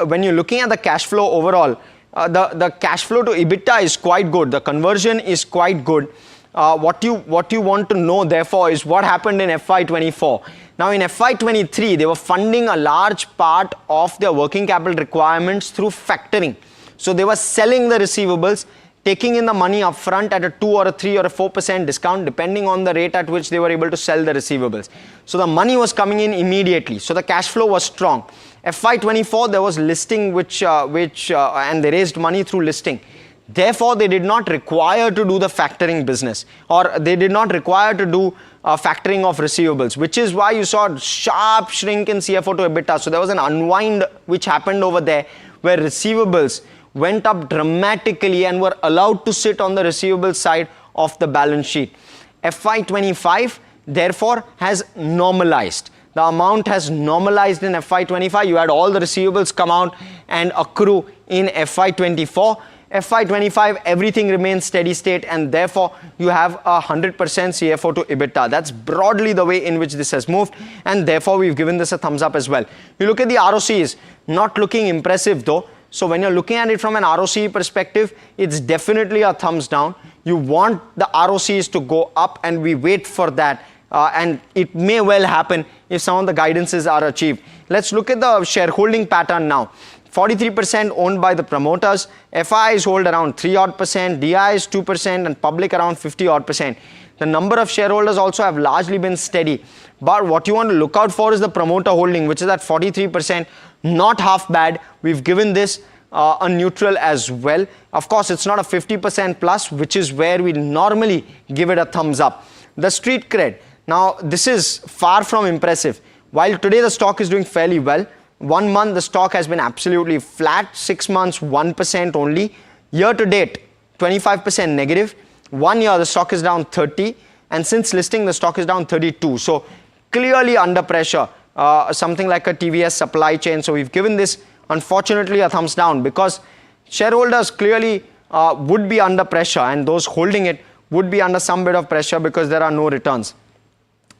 when you're looking at the cash flow overall, the cash flow to EBITDA is quite good. The conversion is quite good. What you want to know therefore is what happened in FY24. Now in FY23, they were funding a large part of their working capital requirements through factoring. So they were selling the receivables, taking in the money upfront at a 2 or a 3 or a 4% discount depending on the rate at which they were able to sell the receivables. So the money was coming in immediately. So the cash flow was strong. FY24, there was listing and they raised money through listing. Therefore, they did not require to do the factoring business, or they did not require to do factoring of receivables, which is why you saw a sharp shrink in CFO to EBITDA. So there was an unwind which happened over there where receivables went up dramatically and were allowed to sit on the receivable side of the balance sheet. FY25 therefore has normalized. The amount has normalized in FY25. You had all the receivables come out and accrue in FY24. FY25, everything remains steady state, and therefore you have 100% CFO to EBITDA. That's broadly the way in which this has moved, and therefore we've given this a thumbs up as well. You look at the ROCs, not looking impressive though. So when you're looking at it from an ROCE perspective, it's definitely a thumbs down. You want the ROCs to go up, and we wait for that. And it may well happen if some of the guidances are achieved. Let's look at the shareholding pattern now. 43% owned by the promoters, FIs hold around 3 odd percent, DIs 2%, and public around 50 odd percent. The number of shareholders also have largely been steady. But what you want to look out for is the promoter holding, which is at 43%, not half bad. We've given this a neutral as well. Of course, it's not a 50% plus, which is where we normally give it a thumbs up. The street cred. Now, this is far from impressive. While today the stock is doing fairly well, 1 month the stock has been absolutely flat, 6 months 1% only, year to date 25% negative, 1 year the stock is down 30, and since listing the stock is down 32. So clearly under pressure, something like a TVS supply chain. So we've given this unfortunately a thumbs down, because shareholders clearly would be under pressure, and those holding it would be under some bit of pressure because there are no returns.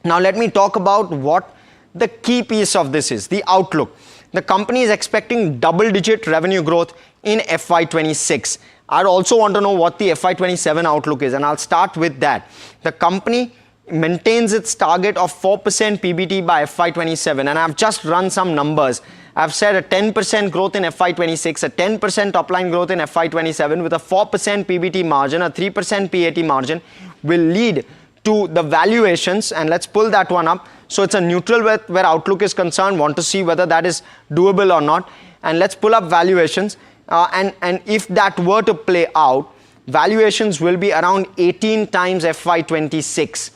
Now let me talk about what the key piece of this is, the outlook. The company is expecting double-digit revenue growth in FY26. I also want to know what the FY27 outlook is, and I'll start with that. The company maintains its target of 4% PBT by FY27, and I've just run some numbers. I've said a 10% growth in FY26, a 10% top-line growth in FY27 with a 4% PBT margin, a 3% PAT margin will lead to the valuations, and let's pull that one up. So it's a neutral where outlook is concerned. Want to see whether that is doable or not. And let's pull up valuations. And if that were to play out, valuations will be around 18 times FY26.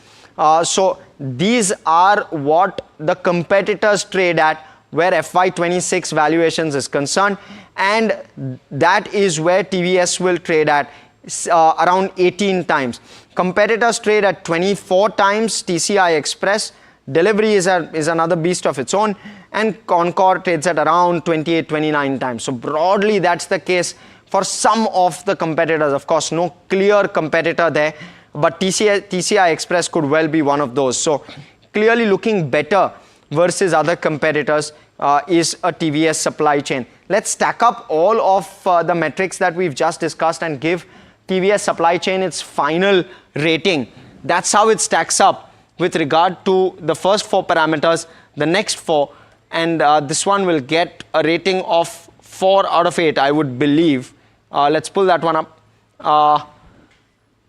So these are what the competitors trade at, where FY26 valuations is concerned. And that is where TVS will trade at, around 18 times. Competitors trade at 24 times, TCI Express. Delivery is another beast of its own, and Concor trades at around 28, 29 times. So broadly, that's the case for some of the competitors. Of course, no clear competitor there. but TCI Express could well be one of those. So clearly looking better versus other competitors is a TVS supply chain. Let's stack up all of the metrics that we've just discussed and give TVS supply chain its final rating. That's how it stacks up with regard to the first 4 parameters, the next 4, and this one will get a rating of 4 out of 8, I would believe. Let's pull that one up.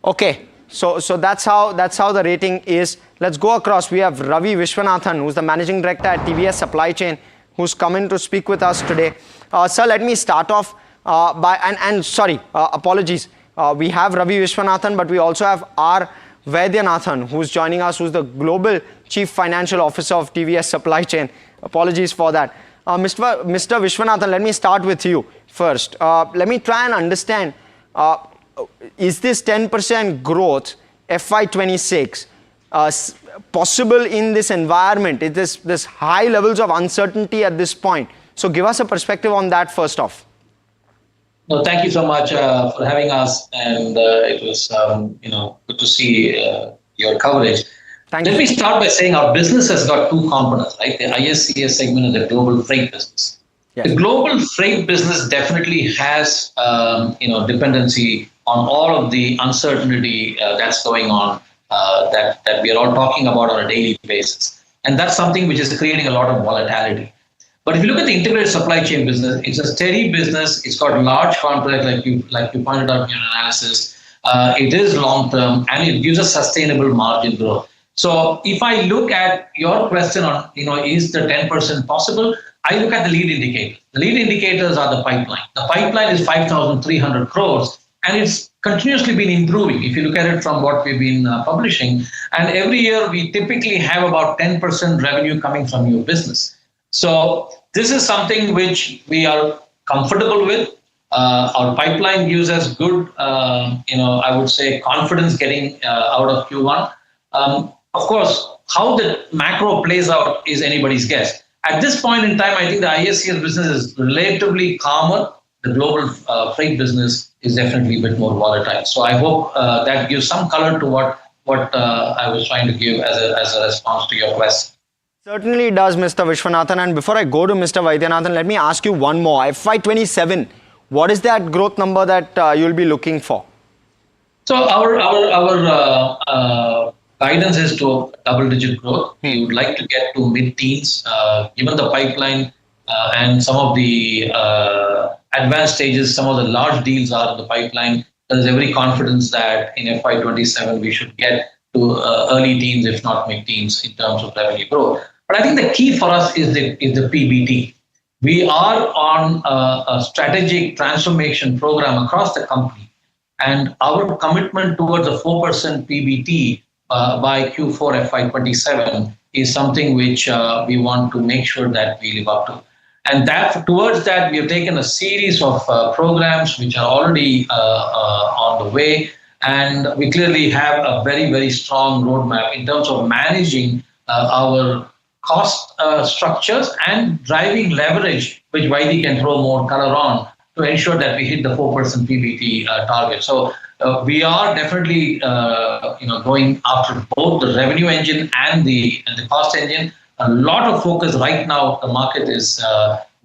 Okay, so that's how the rating is. Let's go across. We have Ravi Vishwanathan, who's the managing director at TVS Supply Chain, who's come in to speak with us today. Sir, let me start off sorry, apologies. We have Ravi Vishwanathan, but we also have R. Vaidyanathan, who's joining us, who's the Global Chief Financial Officer of TVS Supply Chain. Apologies for that. Mr. Vishwanathan, let me start with you first. Let me try and understand, is this 10% growth FY26 possible in this environment? Is this high levels of uncertainty at this point? So give us a perspective on that first off. No, thank you so much for having us, and it was good to see your coverage. Let me start by saying our business has got 2 components, right? The ISCS segment and the global freight business. Yes. The global freight business definitely has dependency on all of the uncertainty that's going on that we are all talking about on a daily basis, and that's something which is creating a lot of volatility. But if you look at the integrated supply chain business, it's a steady business. It's got large contracts, like you pointed out in your analysis. It is long term, and it gives us sustainable margin growth. So if I look at your question on, is the 10% possible? I look at the lead indicators. The lead indicators are the pipeline. The pipeline is 5,300 crores, and it's continuously been improving. If you look at it from what we've been publishing, and every year we typically have about 10% revenue coming from new business. So this is something which we are comfortable with. Our pipeline gives us good, I would say, confidence getting out of Q1. Of course, how the macro plays out is anybody's guess. At this point in time, I think the ISCS business is relatively calmer. The global freight business is definitely a bit more volatile. So I hope that gives some color to what I was trying to give as a response to your question. Certainly does, Mr. Vishwanathan. And before I go to Mr. Vaidyanathan, let me ask you one more. FY27, what is that growth number that you'll be looking for? So our guidance is to double-digit growth. We would like to get to mid-teens, given the pipeline and some of the advanced stages. Some of the large deals are in the pipeline. There's every confidence that in FY27 we should get to early teens, if not mid-teens, in terms of revenue growth. But I think the key for us is the PBT. We are on a strategic transformation program across the company, and our commitment towards a 4% PBT by Q4 FY27 is something which we want to make sure that we live up to. And towards that, we have taken a series of programs which are already on the way, and we clearly have a very, very strong roadmap in terms of managing our cost structures and driving leverage, which Vaidi can throw more color on, to ensure that we hit the 4% PBT target. So we are definitely going after both the revenue engine and the cost engine. A lot of focus right now. The market is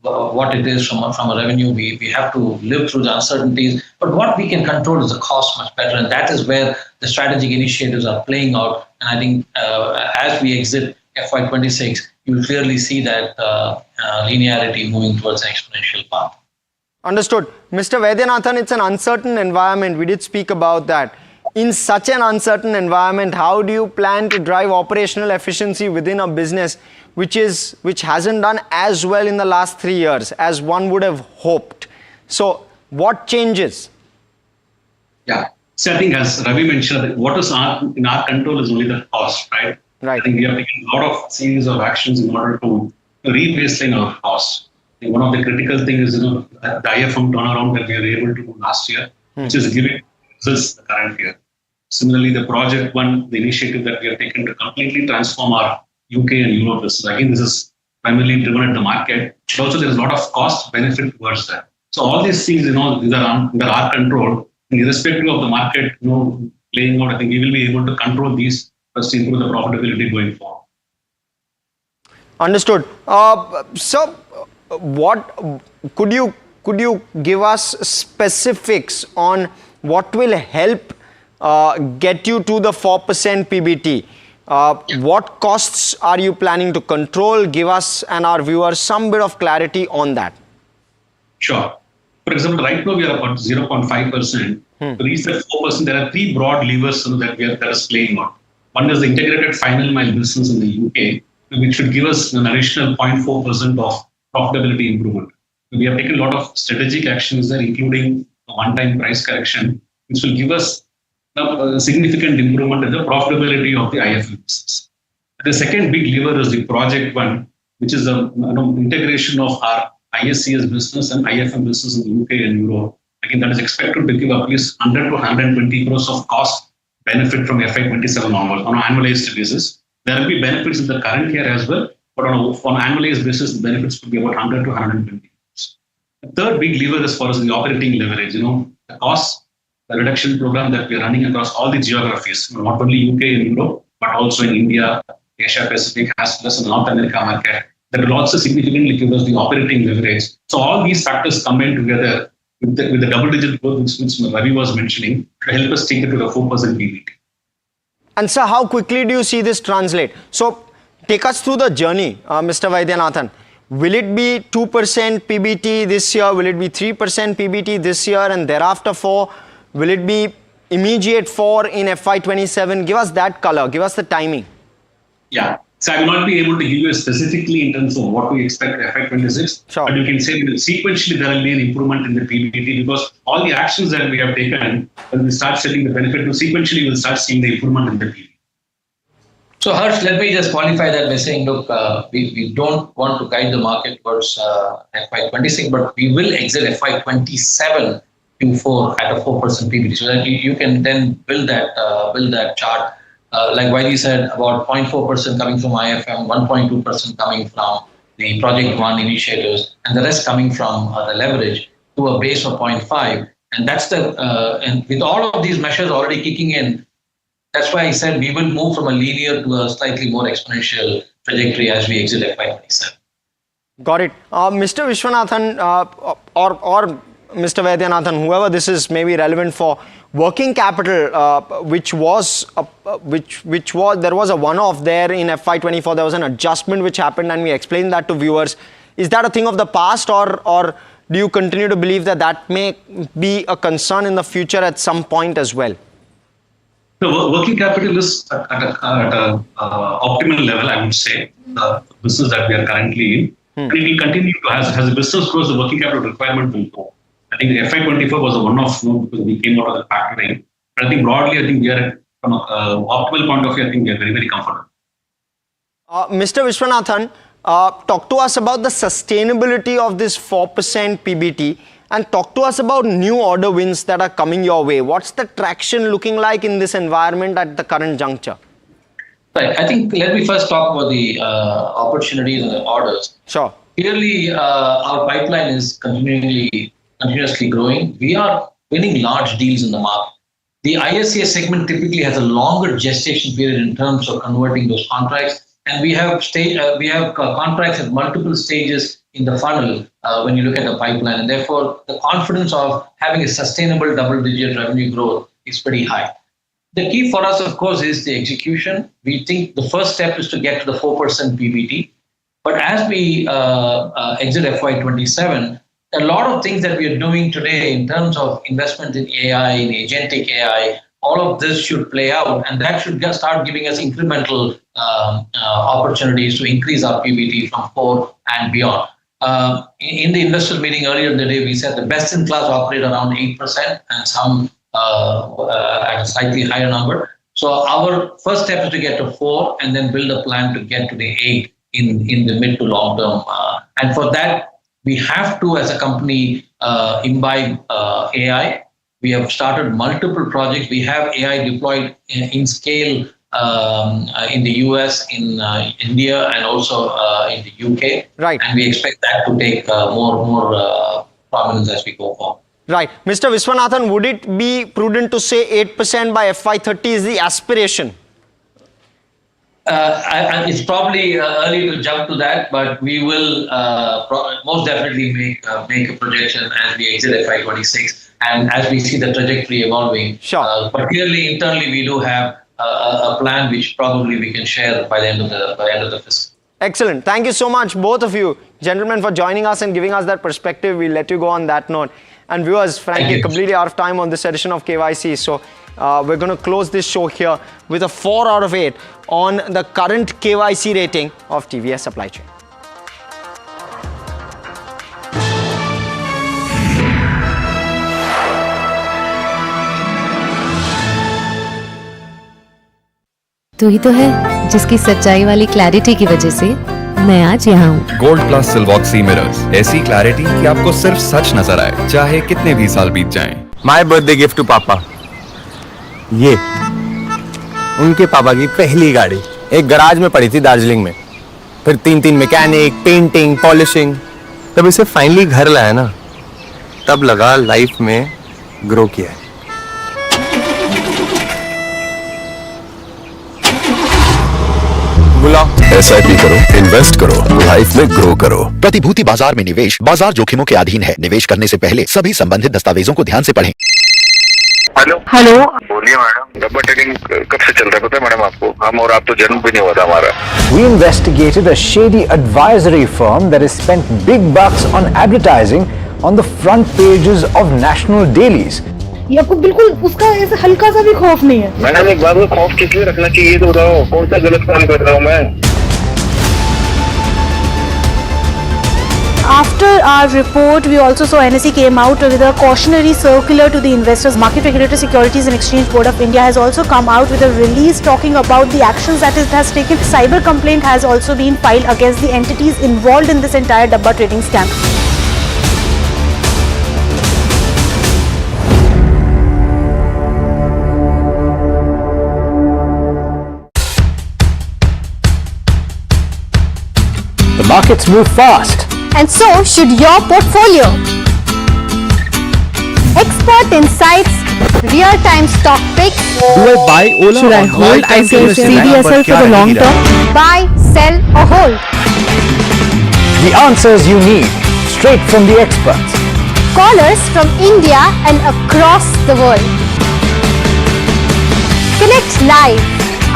what it is from a revenue. We have to live through the uncertainties, but what we can control is the cost much better, and that is where the strategic initiatives are playing out. And I think as we exit FY26, you will clearly see that linearity moving towards an exponential path. Understood. Mr. Vaidyanathan, it's an uncertain environment. We did speak about that. In such an uncertain environment, how do you plan to drive operational efficiency within a business which hasn't done as well in the last 3 years as one would have hoped? So what changes? Yeah. So I think as Ravi mentioned, what is in our control is only the cost, right? Right. I think we have taken a lot of series of actions in order to re-baseline our costs. One of the critical things is the IFM turnaround that we were able to do last year, which is giving results the current year. Similarly, the Project One, the initiative that we have taken to completely transform our UK and Europe business. Again, this is primarily driven at the market, but also there is a lot of cost benefit towards that. So all these things, these are under our control. And irrespective of the market, playing out, I think we will be able to control these to improve the profitability going forward. Understood. So, what could you give us specifics on what will help get you to the 4% PBT? What costs are you planning to control? Give us and our viewers some bit of clarity on that. Sure. For example, right now we are about 0.5%. To reach that 4%, there are three broad levers that is playing out. One is the integrated final mile business in the UK, which should give us an additional 0.4% of profitability improvement. We have taken a lot of strategic actions there, including a one-time price correction, which will give us a significant improvement in the profitability of the IFM business. The second big lever is the project one, which is the integration of our ISCS business and IFM business in the UK and Europe. Again, that is expected to give at least 100 to 120 crores of cost benefit from FY27 onwards on an annualized basis. There will be benefits in the current year as well, but on an annualized basis, the benefits could be about 100 to 120 crores. The third big lever is for us the operating leverage. The cost reduction program that we are running across all the geographies, not only UK and Europe, but also in India, Asia Pacific, as well as in North America market. That will also significantly give us the operating leverage. So all these factors combined together with the double-digit growth which Ravi was mentioning to help us take it to the 4% PBT. And sir, how quickly do you see this translate? So take us through the journey, Mr. Vaidyanathan. Will it be 2% PBT this year? Will it be 3% PBT this year and thereafter 4? Will it be immediate 4 in FY27? Give us that color. Give us the timing. Yeah. So I will not be able to give you specifically in terms of what we expect FY26. Sure. But you can say that sequentially there will be an improvement in the PBT because all the actions that we have taken, when we start setting the benefit, sequentially we'll start seeing the improvement in the PBT. So Harsh, let me just qualify that by saying, look, we don't want to guide the market towards FY26, but we will exit FY27 Q4 at a 4% PBT, so that you can then build that chart. Like Vaidhi said, about 0.4% coming from IFM, 1.2% coming from the Project One initiatives, and the rest coming from the leverage to a base of 0.5. And that's and with all of these measures already kicking in, that's why I said we will move from a linear to a slightly more exponential trajectory as we exit FY27. Got it. Mr. Vishwanathan or Mr. Vaidyanathan, whoever this is may be relevant for, working capital, which was there was a one-off there in FY24. There was an adjustment which happened, and we explained that to viewers. Is that a thing of the past, or do you continue to believe that may be a concern in the future at some point as well? The working capital is at an optimal level, I would say, the business that we are currently in. And it will continue to, as the business grows, the working capital requirement will grow. I think the FY24 was a one-off because we came out of the factoring. But I think broadly, I think we are from an optimal point of view, I think we are very, very comfortable. Mr. Vishwanathan, talk to us about the sustainability of this 4% PBT and talk to us about new order wins that are coming your way. What's the traction looking like in this environment at the current juncture? Right. I think let me first talk about the opportunities and the orders. Sure. Clearly, our pipeline is continuously growing. We are winning large deals in the market. The ISCS segment typically has a longer gestation period in terms of converting those contracts. And we have contracts at multiple stages in the funnel when you look at the pipeline. And therefore, the confidence of having a sustainable double-digit revenue growth is pretty high. The key for us, of course, is the execution. We think the first step is to get to the 4% PBT. But as we exit FY27, a lot of things that we are doing today in terms of investment in AI, in agentic AI, all of this should play out, and that should start giving us incremental opportunities to increase our PBT from 4 and beyond. In the investor meeting earlier in the day, we said the best-in-class operate around 8% and some at a slightly higher number. So our first step is to get to 4 and then build a plan to get to the 8 in the mid to long term. And for that, we have to, as a company, imbibe AI. We have started multiple projects. We have AI deployed in scale in the US, in India, and also in the UK. Right. And we expect that to take more prominence as we go forward. Right. Mr. Viswanathan, would it be prudent to say 8% by FY30 is the aspiration? It's probably early to jump to that, but we will most definitely make a projection as we exit FY26 and as we see the trajectory evolving. Sure. But clearly, internally, we do have a plan which probably we can share by the end of the fiscal. Excellent. Thank you so much, both of you, gentlemen, for joining us and giving us that perspective. We'll let you go on that note. And viewers, frankly, completely out of time on this edition of KYC. So we're going to close this show here with a 4 out of 8 on the current KYC rating of TVS Supply Chain. तू ही तो है जिसकी सच्चाई वाली clarity की वजह से मैं आज यहाँ हूँ। गोल्ड प्लस सिल्वॉक्सी मिरर्स, ऐसी क्लैरिटी कि आपको सिर्फ सच नजर आए, चाहे कितने भी साल बीत जाएं। माय बर्थडे गिफ्ट टू पापा, ये उनके पापा की पहली गाड़ी एक गराज में पड़ी थी दार्जिलिंग में, फिर 3 मैकेनिक, पेंटिंग, पॉलिशिंग, तब इसे फाइनली घर लाया ना, तब लगा लाइफ में ग्रो किया है। SIP करो, इन्वेस्ट करो, लाइफ में ग्रो करो। प्रतिभूति बाजार में निवेश बाजार जोखिमों के अधीन है। निवेश करने से पहले सभी संबंधित दस्तावेजों को ध्यान से पढ़ें। हेलो बोलिए मैडम, डब्बा ट्रेडिंग कब से चल रहा है पता है मैडम आपको? हम और आप तो जन्म भी नहीं हुआ था हमारा। We investigated a shady advisory firm that has spent big bucks on advertising on the front pages of national dailies. ये आपको बिल्कुल उसका ऐसे हल्का सा भी खौफ नहीं है। मैडम एक बात को खौफ किस लिए रखना चाहिए तो बताओ, कौन सा गलत काम कर रहा हूँ मैं? After our report, we also saw NSE came out with a cautionary circular to the investors. Market Regulator Securities and Exchange Board of India has also come out with a release talking about the actions that it has taken. Cyber complaint has also been filed against the entities involved in this entire Dabba trading scam. The markets move fast. And so should your portfolio. Expert insights, real-time stock picks. Do I buy Ola? Should I hold CDSL for the long term? Buy, sell or hold. The answers you need, straight from the experts. Callers from India and across the world. Connect live,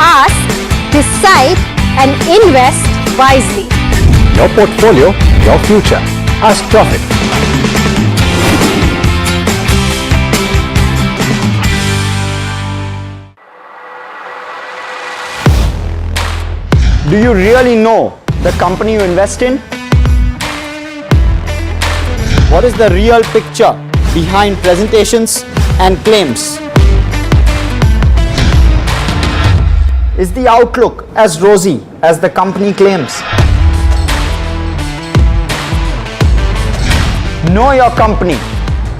ask, decide and invest wisely. Your portfolio, your future. Ask Profit. Do you really know the company you invest in? What is the real picture behind presentations and claims? Is the outlook as rosy as the company claims? Know Your Company,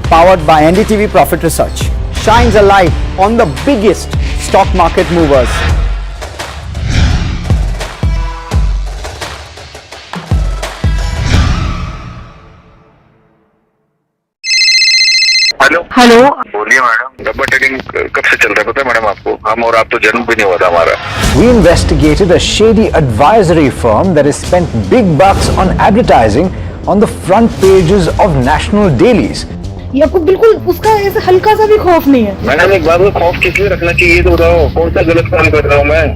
powered by NDTV Profit Research, shines a light on the biggest stock market movers. Hello बोलिए madam, डब्बा trading कब से चल रहा है पता है madam आपको? हम और आप तो जन्म भी नहीं हुआ था हमारा। We investigated a shady advisory firm that has spent big bucks on advertising on the front pages of national dailies. ये आपको बिल्कुल उसका ऐसे हल्का सा भी खौफ नहीं है। मैडम एक बात को खौफ किस लिए रखना चाहिए तो बताओ, कौन सा गलत काम कर रहा हूँ मैं?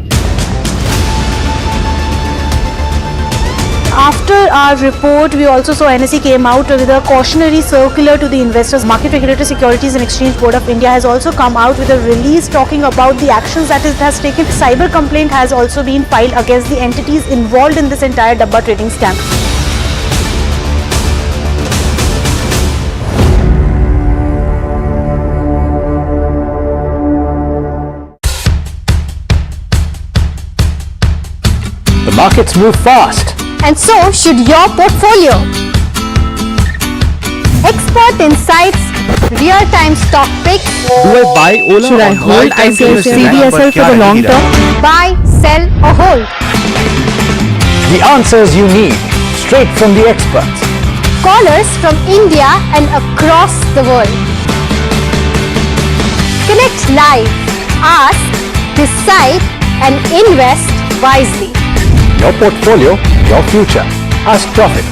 After our report, we also saw NSE came out with a cautionary circular to the investors. Market Regulator Securities and Exchange Board of India has also come out with a release talking about the actions that it has taken. Cyber complaint has also been filed against the entities involved in this entire Dabba trading scam. The markets move fast. And so should your portfolio. Expert insights, real-time stock picks. Do I buy Ola? Should I hold CDSL for the long term? Buy, sell or hold. The answers you need, straight from the experts. Callers from India and across the world. Connect live, ask, decide and invest wisely. Your portfolio, your future. Ask Profit.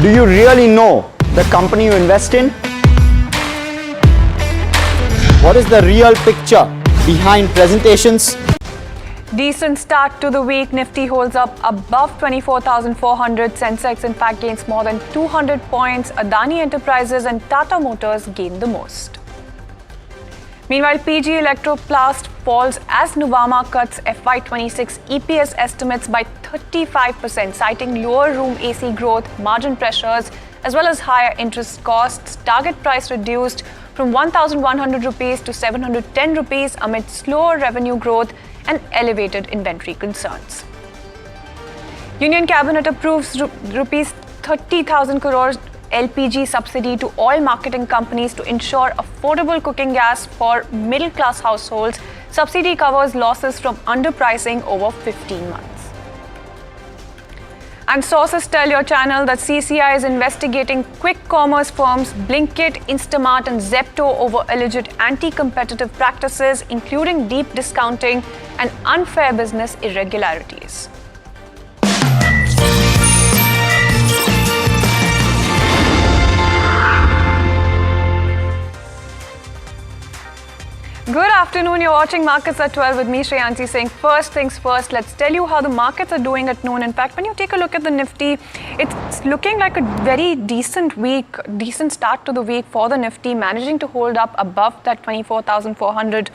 Do you really know the company you invest in? What is the real picture behind presentations? Decent start to the week. Nifty holds up above 24,400. Sensex in fact gains more than 200 points. Adani Enterprises and Tata Motors gain the most. Meanwhile, PG Electroplast falls as Nuvama cuts FY26 EPS estimates by 35%, citing lower room AC growth, margin pressures, as well as higher interest costs. Target price reduced from 1,100 rupees to 710 rupees amid slower revenue growth and elevated inventory concerns. Union Cabinet approves rupees 30,000 crores LPG subsidy to oil marketing companies to ensure affordable cooking gas for middle-class households. Subsidy covers losses from underpricing over 15 months. And sources tell your channel that CCI is investigating quick commerce firms Blinkit, Instamart and Zepto over alleged anti-competitive practices, including deep discounting and unfair business irregularities. Good afternoon. You're watching Markets at 12 with me, Shreyanshi Singh. First things first, let's tell you how the markets are doing at noon. In fact, when you take a look at the Nifty, it's looking like a very decent week, decent start to the week for the Nifty, managing to hold up above that 24,400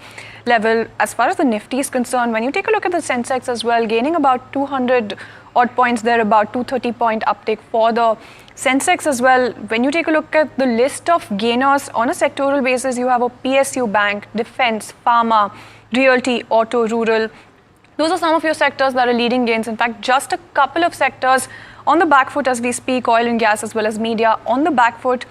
level. As far as the Nifty is concerned, when you take a look at the Sensex as well, gaining about 200 odd points there, about 230 point uptick for the Sensex as well. When you take a look at the list of gainers on a sectoral basis, you have a PSU bank, defense, pharma, realty, auto, rural. Those are some of your sectors that are leading gains. In fact, just a couple of sectors on the back foot as we speak, oil and gas as well as media on the back foot.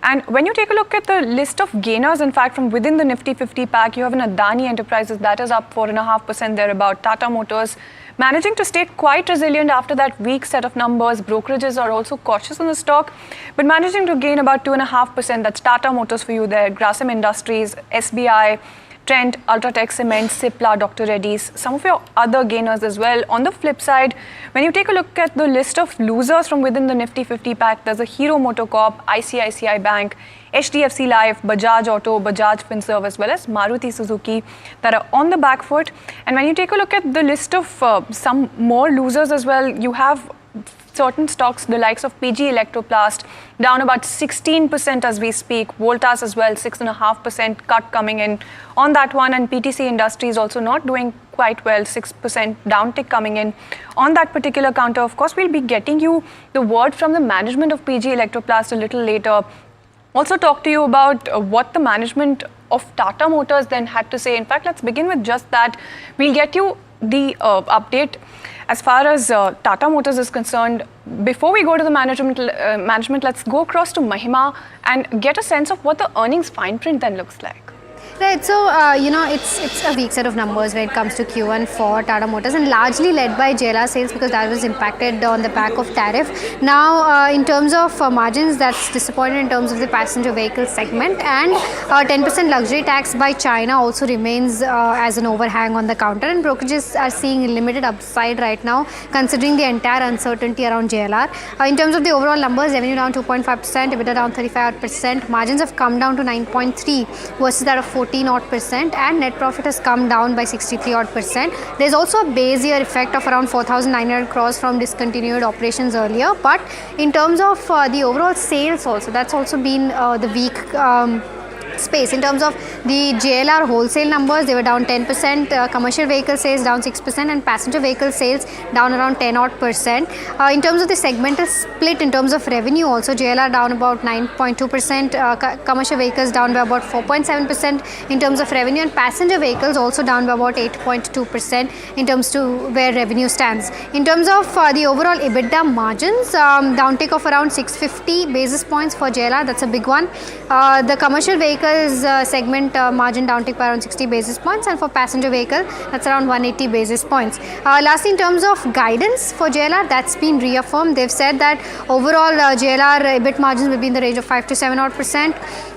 And when you take a look at the list of gainers, in fact, from within the Nifty 50 pack, you have an Adani Enterprises that is up 4.5% thereabout. Tata Motors managing to stay quite resilient after that weak set of numbers. Brokerages are also cautious on the stock, but managing to gain about 2.5%. That's Tata Motors for you there. Grasim Industries, SBI, Trent, Ultratech Cement, Cipla, Dr. Reddy's, some of your other gainers as well. On the flip side, when you take a look at the list of losers from within the Nifty 50 pack, there's a Hero MotoCorp, ICICI Bank, HDFC Life, Bajaj Auto, Bajaj Finserv, as well as Maruti Suzuki that are on the back foot. And when you take a look at the list of some more losers as well, you have certain stocks, the likes of PG Electroplast, down about 16% as we speak. Voltas as well, 6.5% cut coming in on that one. And PTC Industries also not doing quite well, 6% downtick coming in on that particular counter. Of course, we'll be getting you the word from the management of PG Electroplast a little later. Also talk to you about what the management of Tata Motors then had to say. In fact, let's begin with just that. We'll get you the update as far as Tata Motors is concerned. Before we go to the management, let's go across to Mahima and get a sense of what the earnings fine print then looks like. Right, so it's a weak set of numbers when it comes to Q1 for Tata Motors, and largely led by JLR sales because that was impacted on the back of tariff. Now, in terms of margins, that's disappointed in terms of the passenger vehicle segment, and 10% luxury tax by China also remains as an overhang on the counter, and brokerages are seeing limited upside right now considering the entire uncertainty around JLR. In terms of the overall numbers, revenue down 2.5%, EBITDA down 35%, margins have come down to 9.3 versus that of 14% and net profit has come down by 63%. There's also a base year effect of around 4,900 crores from discontinued operations earlier, but in terms of the overall sales also, that's also been the weak space. In terms of the JLR wholesale numbers, they were down 10%, commercial vehicle sales down 6% and passenger vehicle sales down around 10%. In terms of the segmental split, in terms of revenue also, JLR down about 9.2%, commercial vehicles down by about 4.7% in terms of revenue, and passenger vehicles also down by about 8.2% in terms to where revenue stands. In terms of the overall EBITDA margins, downtick of around 650 basis points for JLR, that's a big one. The commercial vehicle vehicles segment margin downtick by around 60 basis points, and for passenger vehicle that's around 180 basis points. Lastly, in terms of guidance for JLR, that's been reaffirmed. They've said that overall JLR EBIT margins will be in the range of 5 to 7%.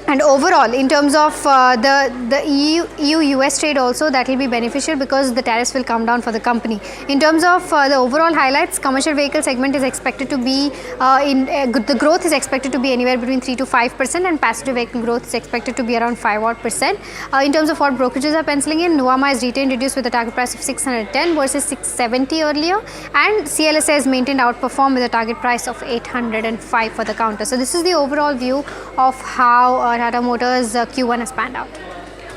And overall, in terms of the EU-US trade also, that will be beneficial because the tariffs will come down for the company. In terms of the overall highlights, commercial vehicle segment is expected to be, the growth is expected to be anywhere between 3 to 5%, and passenger vehicle growth is expected to be around 5%. In terms of what brokerages are penciling in, Nuvama is retained reduced with a target price of 610 versus 670 earlier, and CLSA is maintained outperformed with a target price of 805 for the counter. So this is the overall view of how Tata Motors Q1 has panned out.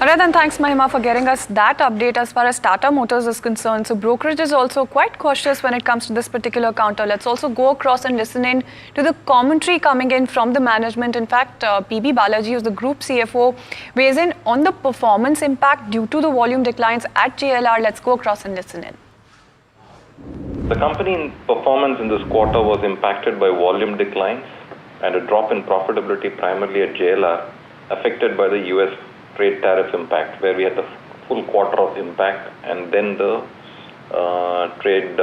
Alright, then thanks Mahima for getting us that update as far as Tata Motors is concerned. So brokerage is also quite cautious when it comes to this particular counter. Let's also go across and listen in to the commentary coming in from the management. In fact, PB Balaji, who's the group CFO, weighs in on the performance impact due to the volume declines at JLR. Let's go across and listen in. The company performance in this quarter was impacted by volume declines and a drop in profitability primarily at JLR, affected by the US trade tariff impact, where we had the full quarter of impact and then the trade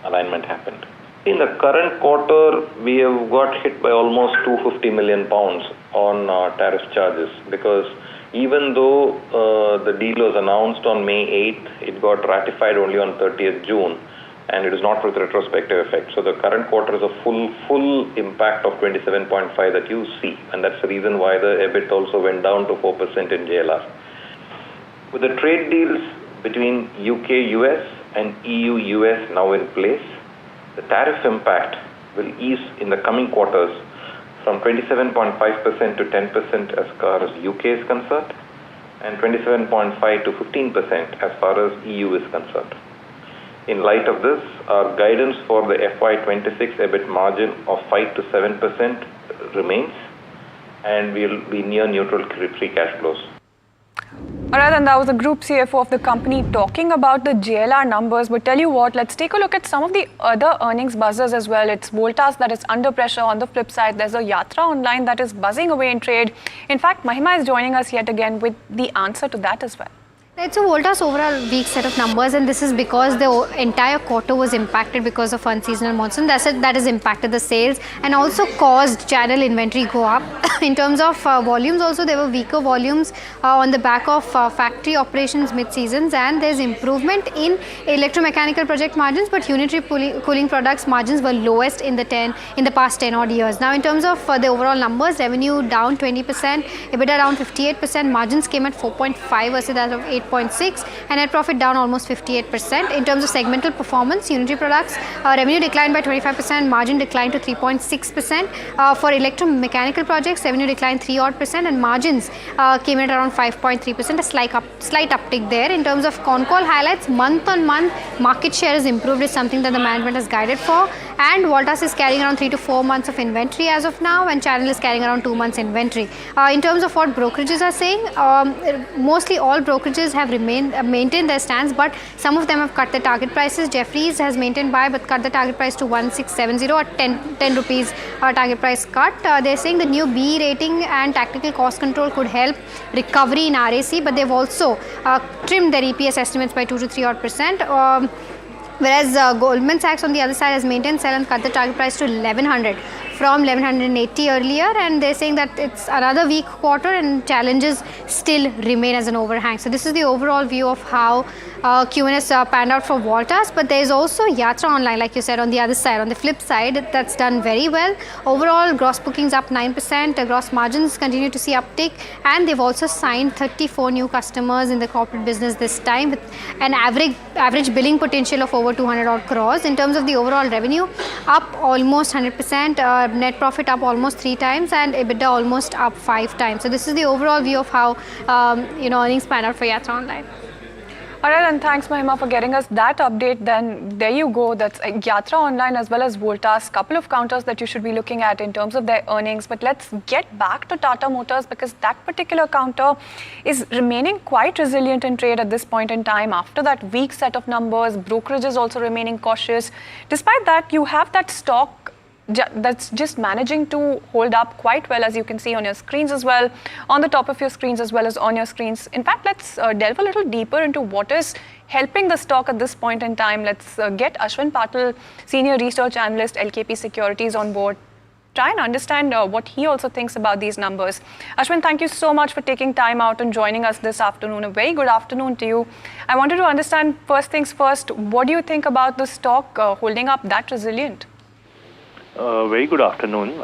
alignment happened. In the current quarter, we have got hit by almost 250 million pounds on tariff charges, because even though the deal was announced on May 8th, it got ratified only on 30th June. And it is not with retrospective effect. So the current quarter is a full impact of 27.5 that you see. And that's the reason why the EBIT also went down to 4% in JLR. With the trade deals between UK-US and EU-US now in place, the tariff impact will ease in the coming quarters from 27.5% to 10% as far as UK is concerned, and 27.5 to 15% as far as EU is concerned. In light of this, our guidance for the FY26 EBIT margin of 5 to 7% remains, and we'll be near neutral free cash flows. Alright, and that was the group CFO of the company talking about the JLR numbers. But tell you what, let's take a look at some of the other earnings buzzers as well. It's Voltas that is under pressure. On the flip side, there's a Yatra Online that is buzzing away in trade. In fact, Mahima is joining us yet again with the answer to that as well. Right, so Voltas overall weak set of numbers, and this is because the entire quarter was impacted because of unseasonal monsoon. That has impacted the sales and also caused channel inventory go up. In terms of volumes also, there were weaker volumes on the back of factory operations mid-seasons, and there's improvement in electromechanical project margins, but unitary cooling products margins were lowest in the past 10 odd years. Now in terms of the overall numbers, revenue down 20%, EBITDA down 58%, margins came at 4.5 versus that of 8.6, and net profit down almost 58%. In terms of segmental performance, unitary products revenue declined by 25%, margin declined to 3.6%. For electromechanical projects, revenue declined 3 odd percent, and margins came in at around 5.3%, a slight uptick there. In terms of con call highlights, month on month market share has improved, is something that the management has guided for, and Voltas is carrying around 3 to 4 months of inventory as of now, and channel is carrying around 2 months inventory. In terms of what brokerages are saying, mostly all brokerages have maintained their stance, but some of them have cut their target prices. Jefferies has maintained buy but cut the target price to 1670, or 10 rupees target price cut. They're saying the new B rating and tactical cost control could help recovery in RAC, but they've also trimmed their EPS estimates by 2 to 3 odd percent. Whereas Goldman Sachs on the other side has maintained sell and cut the target price to 1100 from 1180 earlier, and they're saying that it's another weak quarter and challenges still remain as an overhang. So this is the overall view of how Q1 has panned out for Voltas, but there is also Yatra Online, like you said, on the other side. On the flip side, that's done very well. Overall, gross bookings up 9%, gross margins continue to see uptick, and they've also signed 34 new customers in the corporate business this time, with an average billing potential of over 200 odd crores. In terms of the overall revenue, up almost 100%, net profit up almost 3 times, and EBITDA almost up 5 times. So this is the overall view of how earnings pan out for Yatra Online. Alright, and thanks Mahima for getting us that update. Then there you go, that's Yatra Online as well as Voltas, couple of counters that you should be looking at in terms of their earnings. But let's get back to Tata Motors, because that particular counter is remaining quite resilient in trade at this point in time. After that weak set of numbers, brokerage is also remaining cautious. Despite that, you have that stock that's just managing to hold up quite well, as you can see on your screens as well, on the top of your screens as well as on your screens. In fact, let's delve a little deeper into what is helping the stock at this point in time. Let's get Ashwin Patil, Senior Research Analyst, LKP Securities, on board. Try and understand what he also thinks about these numbers. Ashwin, thank you so much for taking time out and joining us this afternoon. A very good afternoon to you. I wanted to understand, first things first, what do you think about the stock holding up that resilient? Very good afternoon.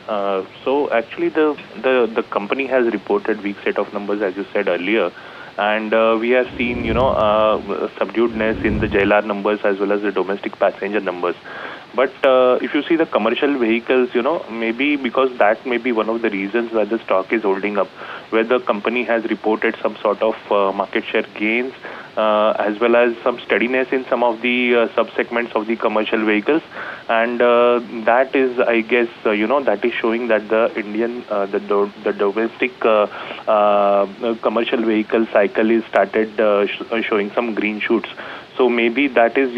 So actually the company has reported weak set of numbers, as you said earlier. And we have seen, subduedness in the JLR numbers as well as the domestic passenger numbers. But if you see the commercial vehicles, maybe because that may be one of the reasons why the stock is holding up, where the company has reported some sort of market share gains, as well as some steadiness in some of the sub-segments of the commercial vehicles. And that is, I guess, that is showing that the Indian, the domestic commercial vehicle cycle is started showing some green shoots. So maybe that is,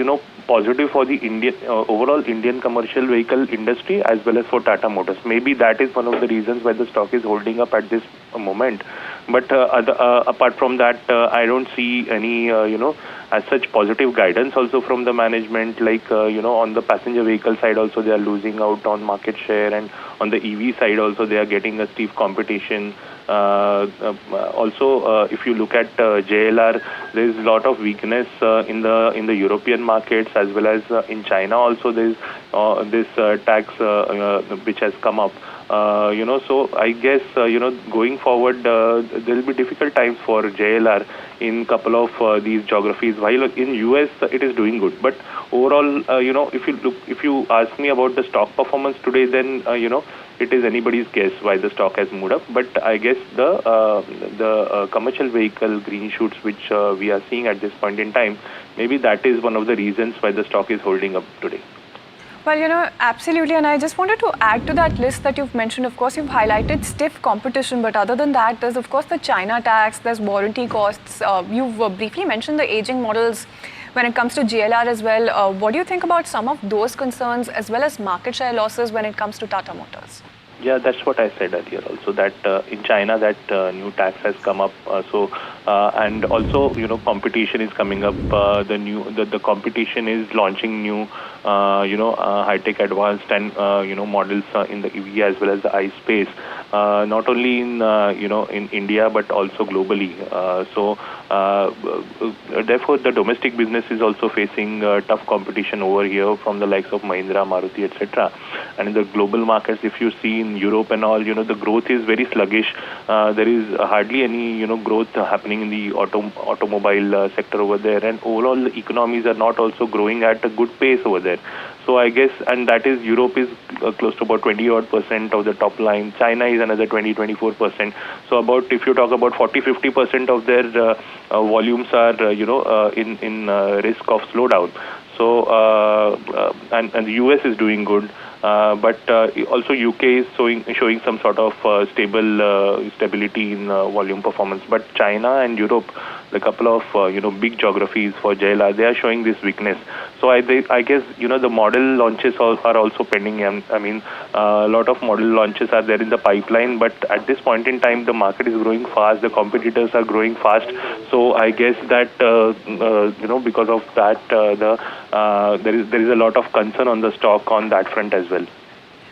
positive for the Indian overall Indian commercial vehicle industry as well as for Tata Motors. Maybe that is one of the reasons why the stock is holding up at this moment. But apart from that, I don't see any, as such positive guidance also from the management. Like, on the passenger vehicle side also they are losing out on market share, and on the EV side also they are getting a stiff competition. Also, if you look at JLR, there is a lot of weakness in the European markets as well as in China. Also, there is this tax which has come up. So I guess going forward there will be difficult times for JLR in couple of these geographies. While in US it is doing good, but overall, if you ask me about the stock performance today, then it is anybody's guess why the stock has moved up. But I guess the commercial vehicle green shoots which we are seeing at this point in time, maybe that is one of the reasons why the stock is holding up today. Well, absolutely. And I just wanted to add to that list that you've mentioned. Of course, you've highlighted stiff competition, but other than that, there's of course the China tax, there's warranty costs. You've briefly mentioned the aging models when it comes to JLR as well. What do you think about some of those concerns as well as market share losses when it comes to Tata Motors? Yeah, that's what I said earlier also, that in China that new tax has come up. And also, competition is coming up. The competition is launching new, high-tech advanced and, models in the EV as well as the ICE space. Not only in, in India, but also globally. Therefore, the domestic business is also facing tough competition over here from the likes of Mahindra, Maruti, etc. And in the global markets, if you see in Europe and all, the growth is very sluggish. There is hardly any, growth happening in the automobile sector over there, and overall the economies are not also growing at a good pace over there. So I guess, and that is Europe is close to about 20% of the top line. China is another 24%. So about, if you talk about 40-50% of their volumes are, in risk of slowdown. So and the US is doing good. But also UK is showing some sort of stability in volume performance. But China and Europe, the couple of big geographies for JLR, they are showing this weakness. So I guess the model launches are also pending. I mean, a lot of model launches are there in the pipeline. But at this point in time, the market is growing fast. The competitors are growing fast. So I guess that because of that, there is a lot of concern on the stock on that front as well.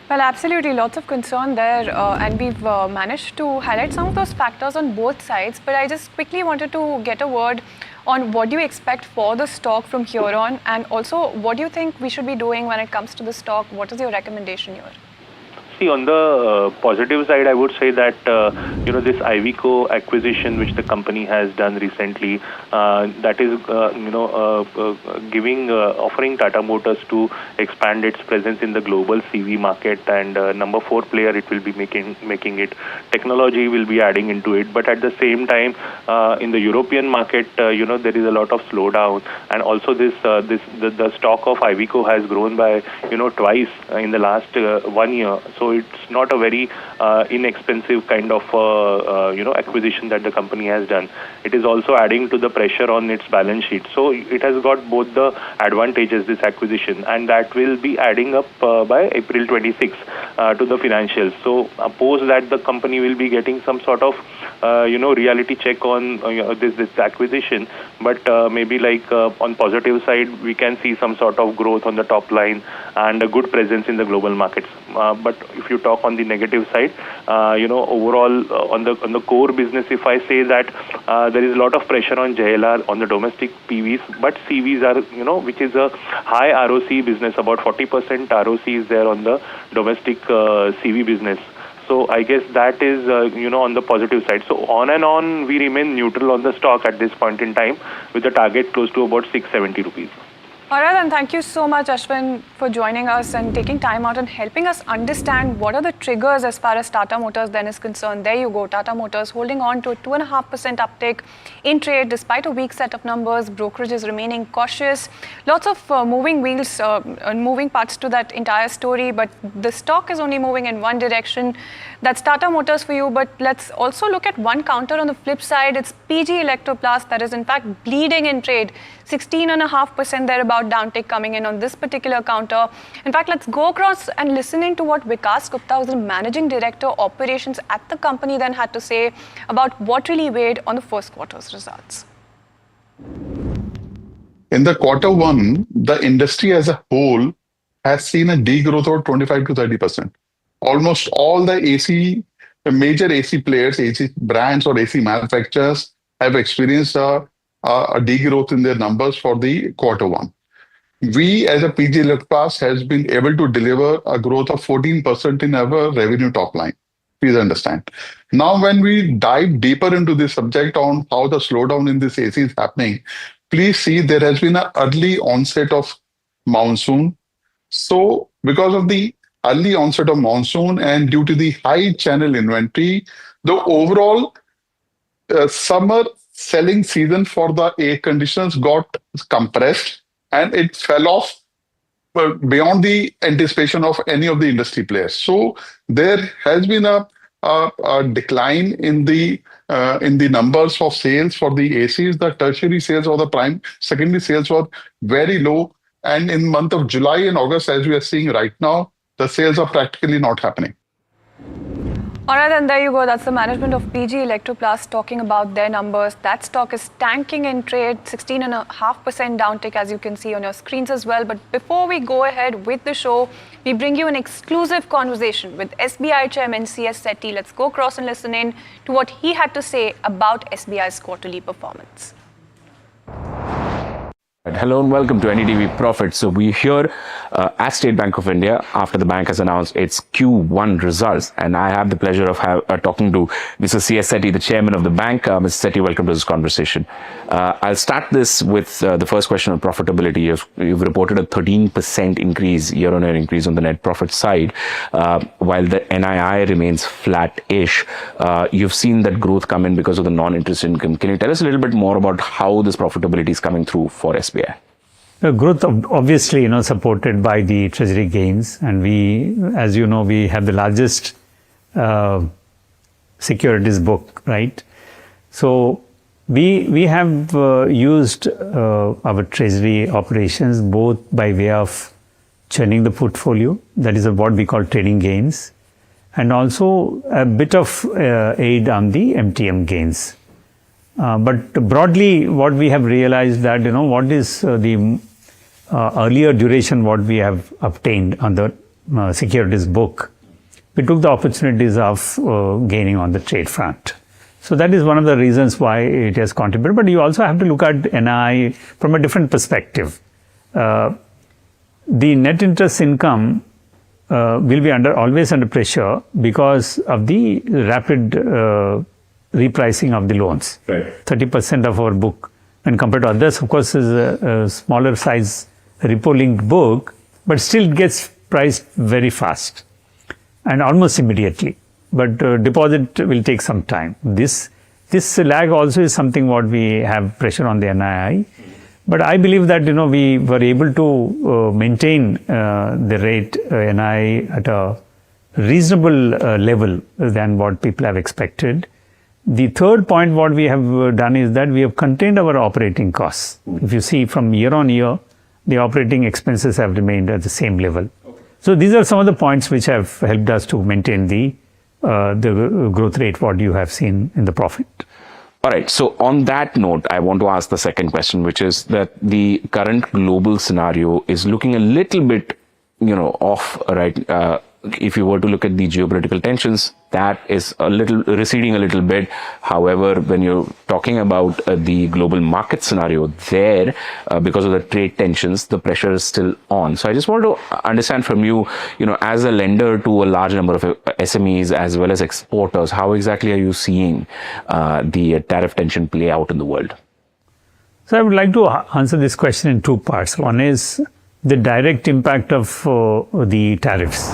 Well, absolutely, lots of concern there, and we've managed to highlight some of those factors on both sides. But I just quickly wanted to get a word on what do you expect for the stock from here on, and also what do you think we should be doing when it comes to the stock? What is your recommendation here? See, on the positive side, I would say that this Iveco acquisition, which the company has done recently, that is offering Tata Motors to expand its presence in the global CV market, and number 4 player it will be making it. Technology will be adding into it, but at the same time, in the European market, there is a lot of slowdown, and also the stock of Iveco has grown by twice in the last 1 year. So it's not a very inexpensive kind of acquisition that the company has done. It is also adding to the pressure on its balance sheet. So it has got both the advantages, this acquisition, and that will be adding up by April 26 to the financials. So post that, the company will be getting some sort of reality check on this acquisition, but maybe like on positive side, we can see some sort of growth on the top line and a good presence in the global markets. But if you talk on the negative side, overall on the core business, if I say that there is a lot of pressure on JLR on the domestic PVs, but CVs are, which is a high ROC business, about 40% ROC is there on the domestic CV business. So I guess that is, on the positive side. So on and on, we remain neutral on the stock at this point in time with the target close to about 670 rupees. All right, and thank you so much, Ashwin, for joining us and taking time out and helping us understand what are the triggers as far as Tata Motors then is concerned. There you go, Tata Motors holding on to a 2.5% uptick in trade despite a weak set of numbers. Brokerage is remaining cautious. Lots of moving wheels, moving parts to that entire story, but the stock is only moving in one direction. That's Tata Motors for you, but let's also look at one counter on the flip side. It's PG Electroplast that is in fact bleeding in trade. 16.5% thereabout downtick coming in on this particular counter. In fact, let's go across and listening to what Vikas Gupta, who's the Managing Director Operations at the company, then had to say about what really weighed on the first quarter's results. In the quarter one, the industry as a whole has seen a degrowth of 25 to 30%. Almost all the major AC players, AC brands or AC manufacturers have experienced a degrowth in their numbers for the quarter one. We as a PG Electroplast has been able to deliver a growth of 14% in our revenue top line. Please understand. Now, when we dive deeper into this subject on how the slowdown in this AC is happening, please see there has been an early onset of monsoon. So because of the early onset of monsoon and due to the high channel inventory, the overall summer selling season for the air conditioners got compressed and it fell off beyond the anticipation of any of the industry players. So there has been a decline in the numbers of sales for the ACs. The tertiary sales or the secondary sales were very low. And in month of July and August, as we are seeing right now, the sales are practically not happening. All right, and there you go. That's the management of PG Electroplast talking about their numbers. That stock is tanking in trade, 16.5% downtick, as you can see on your screens as well. But before we go ahead with the show, we bring you an exclusive conversation with SBI Chairman CS Setty. Let's go across and listen in to what he had to say about SBI's quarterly performance. Hello and welcome to NDTV Profit. So we're here at State Bank of India after the bank has announced its Q1 results, and I have the pleasure of talking to Mr. CS Setty, the chairman of the bank. Mr. Setty, welcome to this conversation. I'll start this with the first question on profitability. You've reported a 13% increase, year-on-year increase on the net profit side, while the NII remains flat-ish. You've seen that growth come in because of the non-interest income. Can you tell us a little bit more about how this profitability is coming through for SBI? The growth obviously, supported by the treasury gains, and we, as you know, we have the largest securities book, right? So we have used our treasury operations both by way of churning the portfolio, that is what we call trading gains, and also a bit of aid on the MTM gains. But broadly, what we have realized that, what is the earlier duration what we have obtained on the securities book, we took the opportunities of gaining on the trade front. So that is one of the reasons why it has contributed. But you also have to look at NII from a different perspective. The net interest income will be always under pressure because of the rapid repricing of the loans. Right. 30% of our book, when compared to others, of course, is a smaller size repo-linked book, but still gets priced very fast and almost immediately. But deposit will take some time. This lag also is something what we have pressure on the NII. But I believe that we were able to maintain the rate NII at a reasonable level than what people have expected. The third point what we have done is that we have contained our operating costs. If you see from year on year, the operating expenses have remained at the same level. So these are some of the points which have helped us to maintain the growth rate what you have seen in the profit. All right. So on that note, I want to ask the second question, which is that the current global scenario is looking a little bit, off, right? If you were to look at the geopolitical tensions, that is a little receding a little bit. However, when you're talking about the global market scenario there, because of the trade tensions, the pressure is still on. So I just want to understand from you, as a lender to a large number of SMEs as well as exporters, how exactly are you seeing the tariff tension play out in the world? So I would like to answer this question in two parts. One is the direct impact of the tariffs.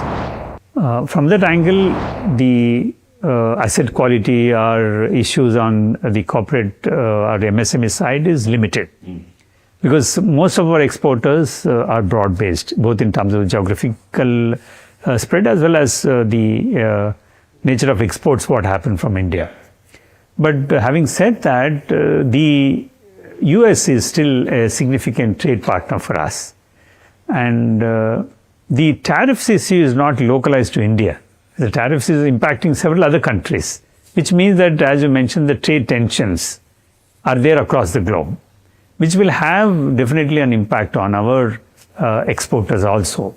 From that angle, the asset quality or issues on the corporate or MSME side is limited. Because most of our exporters are broad-based, both in terms of geographical spread as well as the nature of exports, what happened from India. But having said that, the US is still a significant trade partner for us. And the tariffs issue is not localized to India. The tariffs is impacting several other countries, which means that, as you mentioned, the trade tensions are there across the globe, which will have definitely an impact on our exporters also.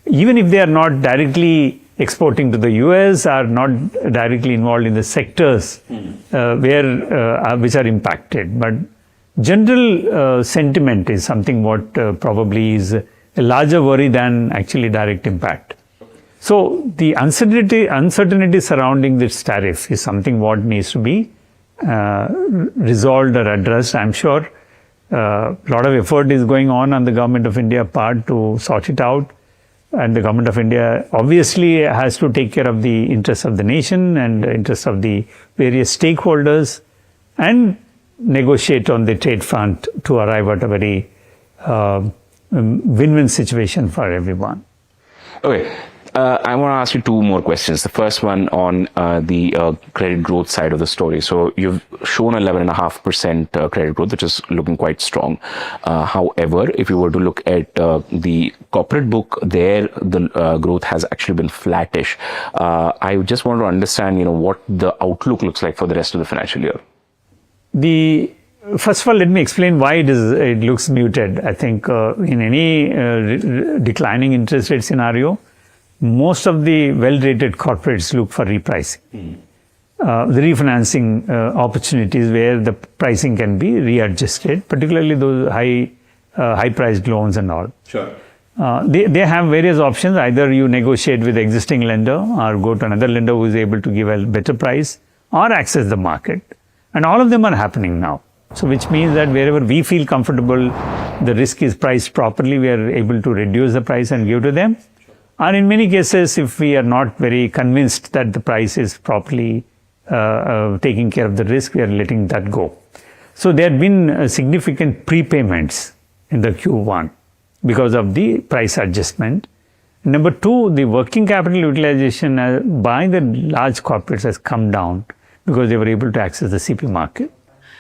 Even if they are not directly exporting to the US, are not directly involved in the sectors which are impacted. But general sentiment is something what probably is a larger worry than actually direct impact. So the uncertainty surrounding this tariff is something what needs to be resolved or addressed. I'm sure a lot of effort is going on the government of India part to sort it out. And the government of India obviously has to take care of the interests of the nation and the interests of the various stakeholders and negotiate on the trade front to arrive at a very win-win situation for everyone. Okay. I want to ask you two more questions. The first one on the credit growth side of the story. So you've shown 11.5% credit growth, which is looking quite strong. However, if you were to look at the corporate book, there the growth has actually been flattish. I just want to understand, what the outlook looks like for the rest of the financial year. First of all, let me explain why it looks muted. I think in any declining interest rate scenario, most of the well-rated corporates look for repricing. The refinancing opportunities where the pricing can be readjusted, particularly those high-priced loans and all. Sure. They have various options. Either you negotiate with the existing lender or go to another lender who is able to give a better price or access the market. And all of them are happening now. So which means that wherever we feel comfortable, the risk is priced properly, we are able to reduce the price and give to them. And in many cases, if we are not very convinced that the price is properly taking care of the risk, we are letting that go. So there have been significant prepayments in the Q1 because of the price adjustment. Number two, the working capital utilization by the large corporates has come down because they were able to access the CP market.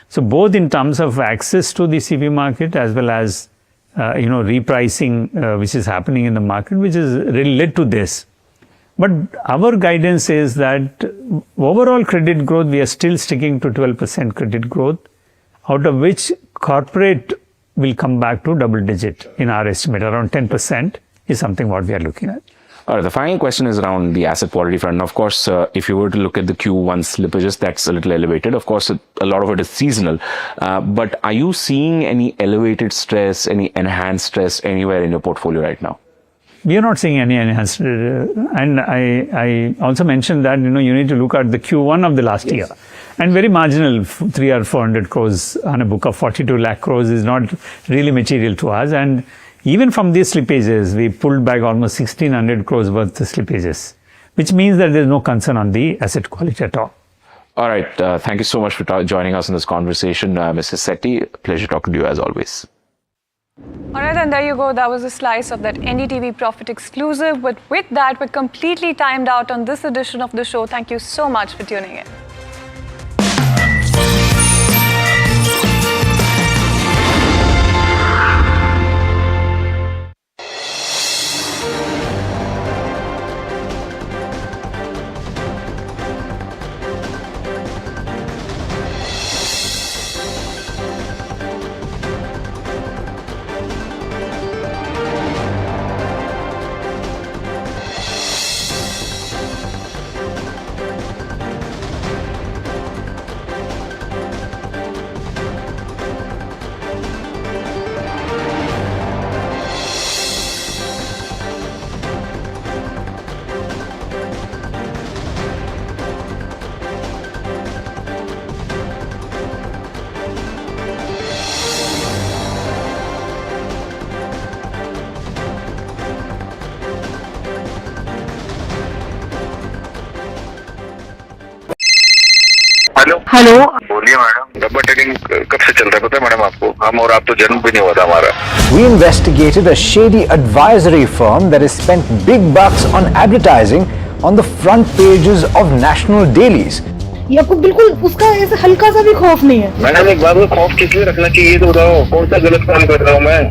So both in terms of access to the CP market as well as repricing which is happening in the market, which is really led to this. But our guidance is that overall credit growth, we are still sticking to 12% credit growth, out of which corporate will come back to double digit in our estimate. Around 10% is something what we are looking at. All right, the final question is around the asset quality front. Of course, if you were to look at the Q1 slippages, that's a little elevated. Of course, a lot of it is seasonal. But are you seeing any elevated stress, any enhanced stress anywhere in your portfolio right now? We are not seeing any enhanced. And I also mentioned that, you need to look at the Q1 of the last year. And very marginal, 300 or 400 crores on a book of 42 lakh crores is not really material to us. And even from these slippages, we pulled back almost 1,600 crores worth of slippages, which means that there is no concern on the asset quality at all. All right. Thank you so much for joining us in this conversation, Mrs. Sethi. Pleasure talking to you as always. Alright, then there you go. That was a slice of that NDTV Profit exclusive. But with that, we're completely timed out on this edition of the show. Thank you so much for tuning in. Hello बोलिए madam, डब्बा trading कब से चल रहा है पता है madam आपको? हम और आप तो जन्म भी नहीं हुआ था हमारा। We investigated a shady advisory firm that has spent big bucks on advertising on the front pages of national dailies. ये आपको बिल्कुल उसका ऐसे हल्का सा भी खौफ नहीं है। मैडम एक बात को खौफ किस लिए रखना चाहिए तो बताओ, कौन सा गलत काम कर रहा हूँ मैं?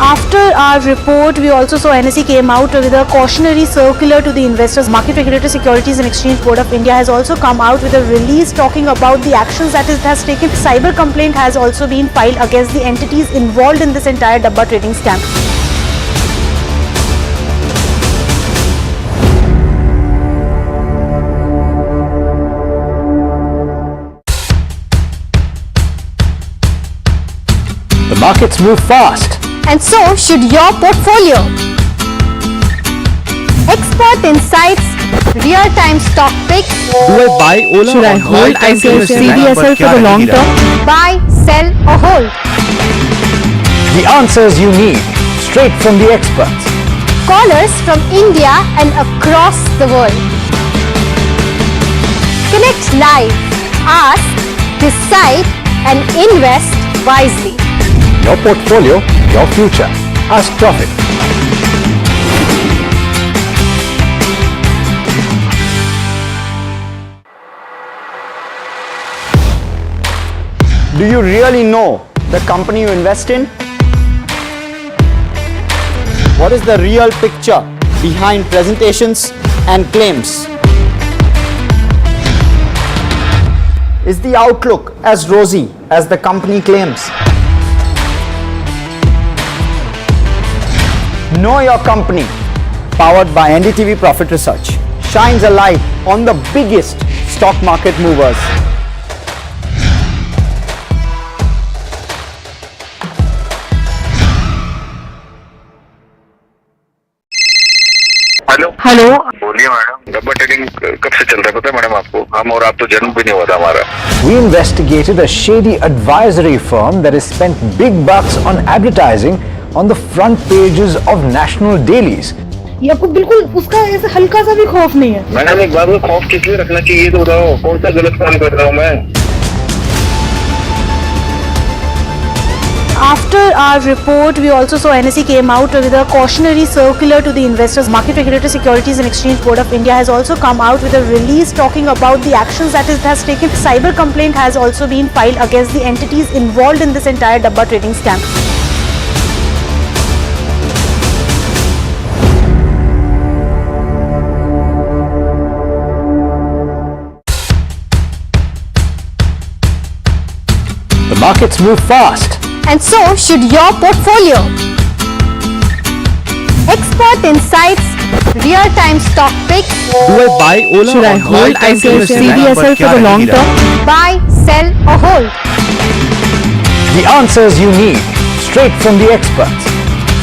After our report, we also saw NSE came out with a cautionary circular to the investors. Market Regulator Securities and Exchange Board of India has also come out with a release talking about the actions that it has taken. Cyber complaint has also been filed against the entities involved in this entire Dabba trading scam. The markets move fast. And so should your portfolio. Expert insights, real-time stock picks. Do I buy Ola? Should I hold CDSL for the long term? Buy, sell or hold. The answers you need, straight from the experts. Callers from India and across the world. Connect live, ask, decide and invest wisely. Your portfolio, your future. Ask Profit. Do you really know the company you invest in? What is the real picture behind presentations and claims? Is the outlook as rosy as the company claims? Know Your Company, powered by NDTV Profit Research, shines a light on the biggest stock market movers. Hello बोलिए madam, डब्बा trading कब से चल रहा है पता है madam आपको? हम और आप तो जन्म भी नहीं हुआ था हमारा। We investigated a shady advisory firm that has spent big bucks on advertising on the front pages of national dailies. ये आपको बिल्कुल उसका ऐसे हल्का सा भी खौफ नहीं है। मैडम एक बात को खौफ किस लिए रखना चाहिए तो बताओ, कौन सा गलत काम कर रहा हूँ मैं? After our report, we also saw NSE came out with a cautionary circular to the investors. Market Regulator Securities and Exchange Board of India has also come out with a release talking about the actions that it has taken. Cyber complaint has also been filed against the entities involved in this entire Dabba trading scam. The markets move fast. And so should your portfolio. Expert insights, real-time stock picks. Do I buy Ola? Should I hold CDSL for the long term? Buy, sell or hold. The answers you need, straight from the experts.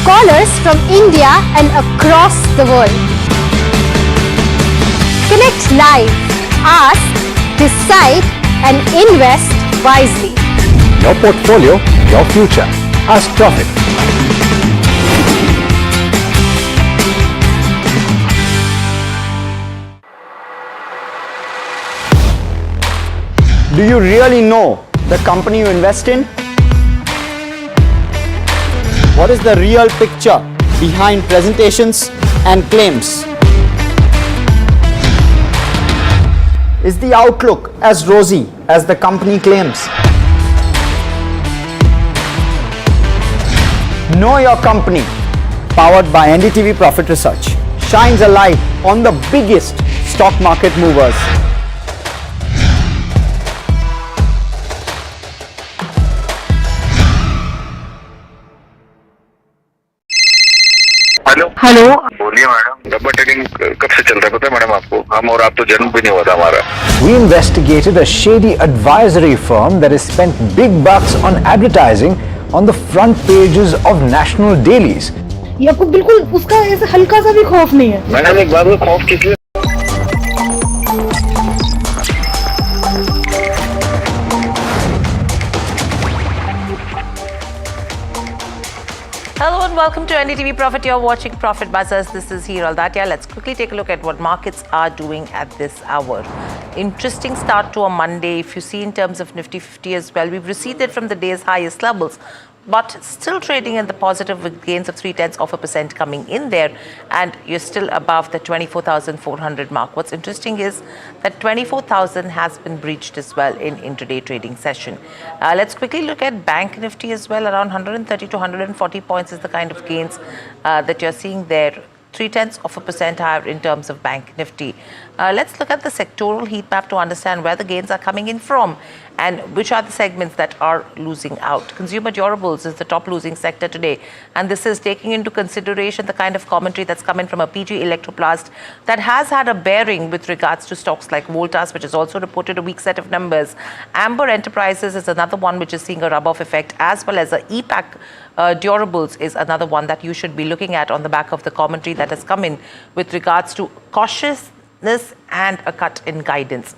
Callers from India and across the world. Connect live, ask, decide and invest wisely. Your portfolio, your future. Ask Profit. Do you really know the company you invest in? What is the real picture behind presentations and claims? Is the outlook as rosy as the company claims? Know Your Company, powered by NDTV Profit Research, shines a light on the biggest stock market movers. Hello बोलिए madam, डब्बा trading कब से चल रहा है पता है madam आपको? हम और आप तो जन्म भी नहीं हुआ था हमारा. We investigated a shady advisory firm that has spent big bucks on advertising on the front pages of national dailies. ये आपको बिल्कुल उसका ऐसे हल्का सा भी खौफ नहीं है. मैडम एक बात में खौफ किस लिए? Hello and welcome to NDTV Profit. You're watching Profit Buzzers. This is Hiral Datia. Let's quickly take a look at what markets are doing at this hour. Interesting start to a Monday. If you see in terms of Nifty 50 as well, we've receded from the day's highest levels, but still trading in the positive with gains of 0.3% coming in there, and you're still above the 24,400 mark. What's interesting is that 24,000 has been breached as well in intraday trading session. Let's quickly look at Bank Nifty as well. Around 130 to 140 points is the kind of gains that you're seeing there. 0.3% higher in terms of Bank Nifty. Let's look at the sectoral heat map to understand where the gains are coming in from and which are the segments that are losing out. Consumer durables is the top losing sector today, and this is taking into consideration the kind of commentary that's coming from a PG Electroplast that has had a bearing with regards to stocks like Voltas, which has also reported a weak set of numbers. Amber Enterprises is another one which is seeing a rub-off effect, as well as a EPAC durables is another one that you should be looking at on the back of the commentary that has come in with regards to cautiousness and a cut in guidance.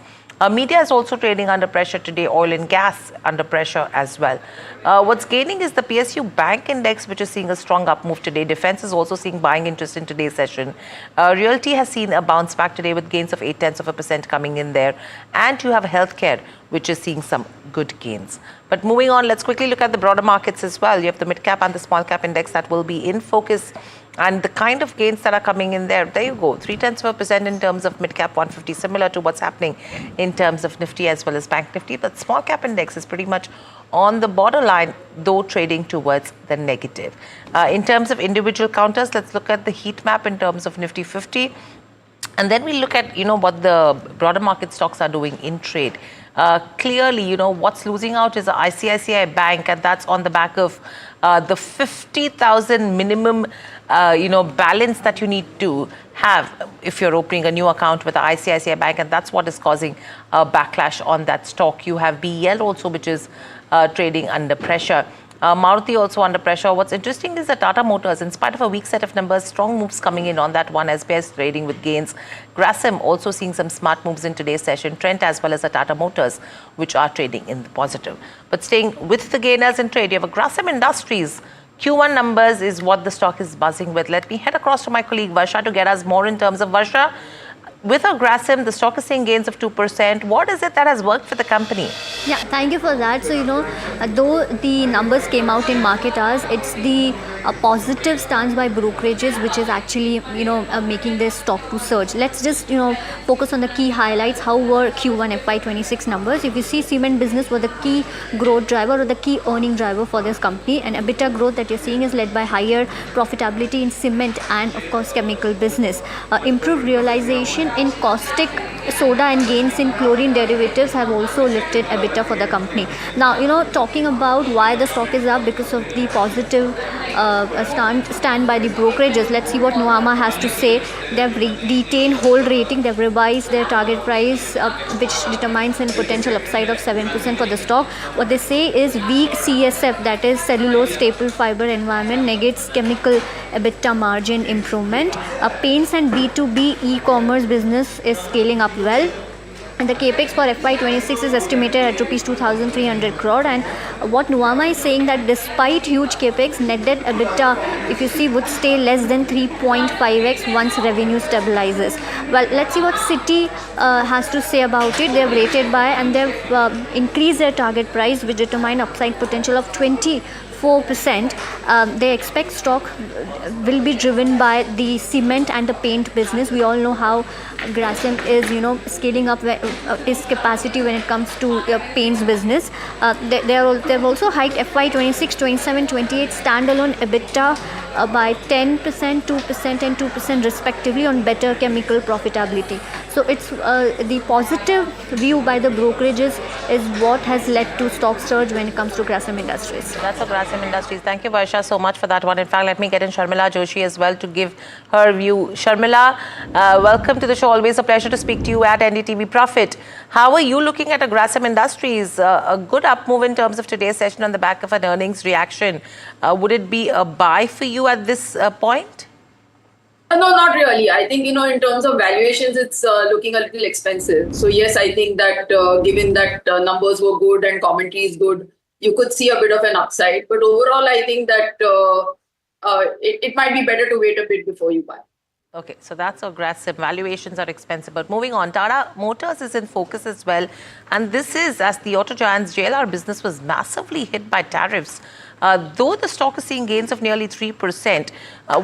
Media is also trading under pressure today. Oil and gas under pressure as well. What's gaining is the PSU Bank Index, which is seeing a strong up move today. Defense is also seeing buying interest in today's session. Realty has seen a bounce back today with gains of 0.8% coming in there. And you have healthcare, which is seeing some good gains. But moving on, let's quickly look at the broader markets as well. You have the mid cap and the small cap index that will be in focus, and the kind of gains that are coming in there. There you go, 0.3% in terms of mid cap 150, similar to what's happening in terms of Nifty as well as Bank Nifty. But small cap index is pretty much on the borderline, though trading towards the negative. In terms of individual counters, let's look at the heat map in terms of Nifty 50. And then we look at, what the broader market stocks are doing in trade. Clearly, what's losing out is the ICICI Bank, and that's on the back of the 50,000 minimum, balance that you need to have if you're opening a new account with the ICICI Bank, and that's what is causing a backlash on that stock. You have BEL also, which is trading under pressure. Maruti also under pressure. What's interesting is that Tata Motors, in spite of a weak set of numbers, strong moves coming in on that one. SBS trading with gains. Grasim also seeing some smart moves in today's session. Trent as well as the Tata Motors, which are trading in the positive. But staying with the gainers in trade, you have a Grasim Industries. Q1 numbers is what the stock is buzzing with. Let me head across to my colleague Varsha to get us more in terms of Varsha. With a Grasim, the stock is seeing gains of 2%. What is it that has worked for the company? Yeah, thank you for that. So, though the numbers came out in market hours, it's the positive stance by brokerages which is actually, making this stock to surge. Let's just, focus on the key highlights. How were Q1 FY26 numbers? If you see, cement business were the key growth driver or the key earning driver for this company. And EBITDA growth that you're seeing is led by higher profitability in cement and, of course, chemical business. Improved realization in caustic soda and gains in chlorine derivatives have also lifted EBITDA for the company. Now, talking about why the stock is up because of the positive stand by the brokerages. Let's see what Nuvama has to say. They've retained hold rating. They've revised their target price, which determines a potential upside of 7% for the stock. What they say is weak CSF, that is cellulose staple fiber environment, negates chemical EBITDA margin improvement. Paints and B2B e-commerce business is scaling up well. And the capex for FY26 is estimated at rupees 2,300 crore. And what Nuvama is saying that despite huge capex, net debt EBITDA, if you see, would stay less than 3.5x once revenue stabilizes. Well, let's see what Citi has to say about it. They've rated by and they've increased their target price, which determine upside potential of 24%. They expect stock will be driven by the cement and the paint business. We all know how Grasim is, scaling up its capacity when it comes to paints business. They've also hiked FY26, 27, 28 standalone EBITDA by 10%, 2% and 2% respectively on better chemical profitability. So it's the positive view by the brokerages is what has led to stock surge when it comes to Grasim Industries. That's for Grasim Industries. Thank you, Varsha, so much for that one. In fact, let me get in Sharmila Joshi as well to give her view. Sharmila, welcome to the show. Always a pleasure to speak to you at NDTV Profit. How are you looking at a Grasim Industries? A good up move in terms of today's session on the back of an earnings reaction. Would it be a buy for you at this point? No, not really. I think, in terms of valuations, it's looking a little expensive. So yes, I think that given that numbers were good and commentary is good, you could see a bit of an upside. But overall, I think that it might be better to wait a bit before you buy. Okay, so that's aggressive. Valuations are expensive. But moving on, Tata Motors is in focus as well. And this is as the auto giant's JLR business was massively hit by tariffs. Though the stock is seeing gains of nearly 3%,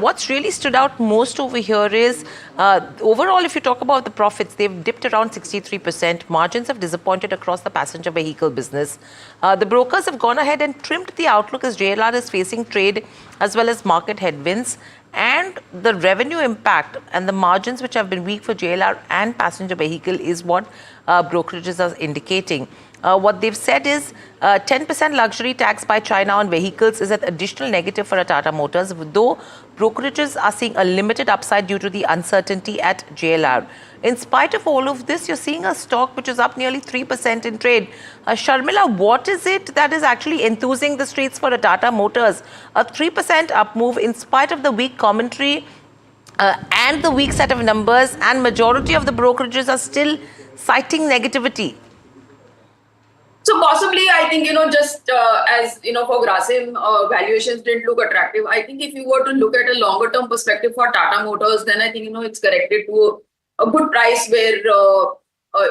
what's really stood out most over here is overall, if you talk about the profits, they've dipped around 63%. Margins have disappointed across the passenger vehicle business. The brokers have gone ahead and trimmed the outlook as JLR is facing trade as well as market headwinds. And the revenue impact and the margins which have been weak for JLR and passenger vehicle is what brokerages are indicating. What they've said is 10% luxury tax by China on vehicles is an additional negative for Tata Motors, though brokerages are seeing a limited upside due to the uncertainty at JLR. In spite of all of this, you're seeing a stock which is up nearly 3% in trade. Sharmila, what is it that is actually enthusing the streets for Tata Motors? A 3% up move in spite of the weak commentary and the weak set of numbers, and majority of the brokerages are still citing negativity. So possibly, I think, just as, for Grasim, valuations didn't look attractive. I think if you were to look at a longer term perspective for Tata Motors, then I think, it's corrected to a good price where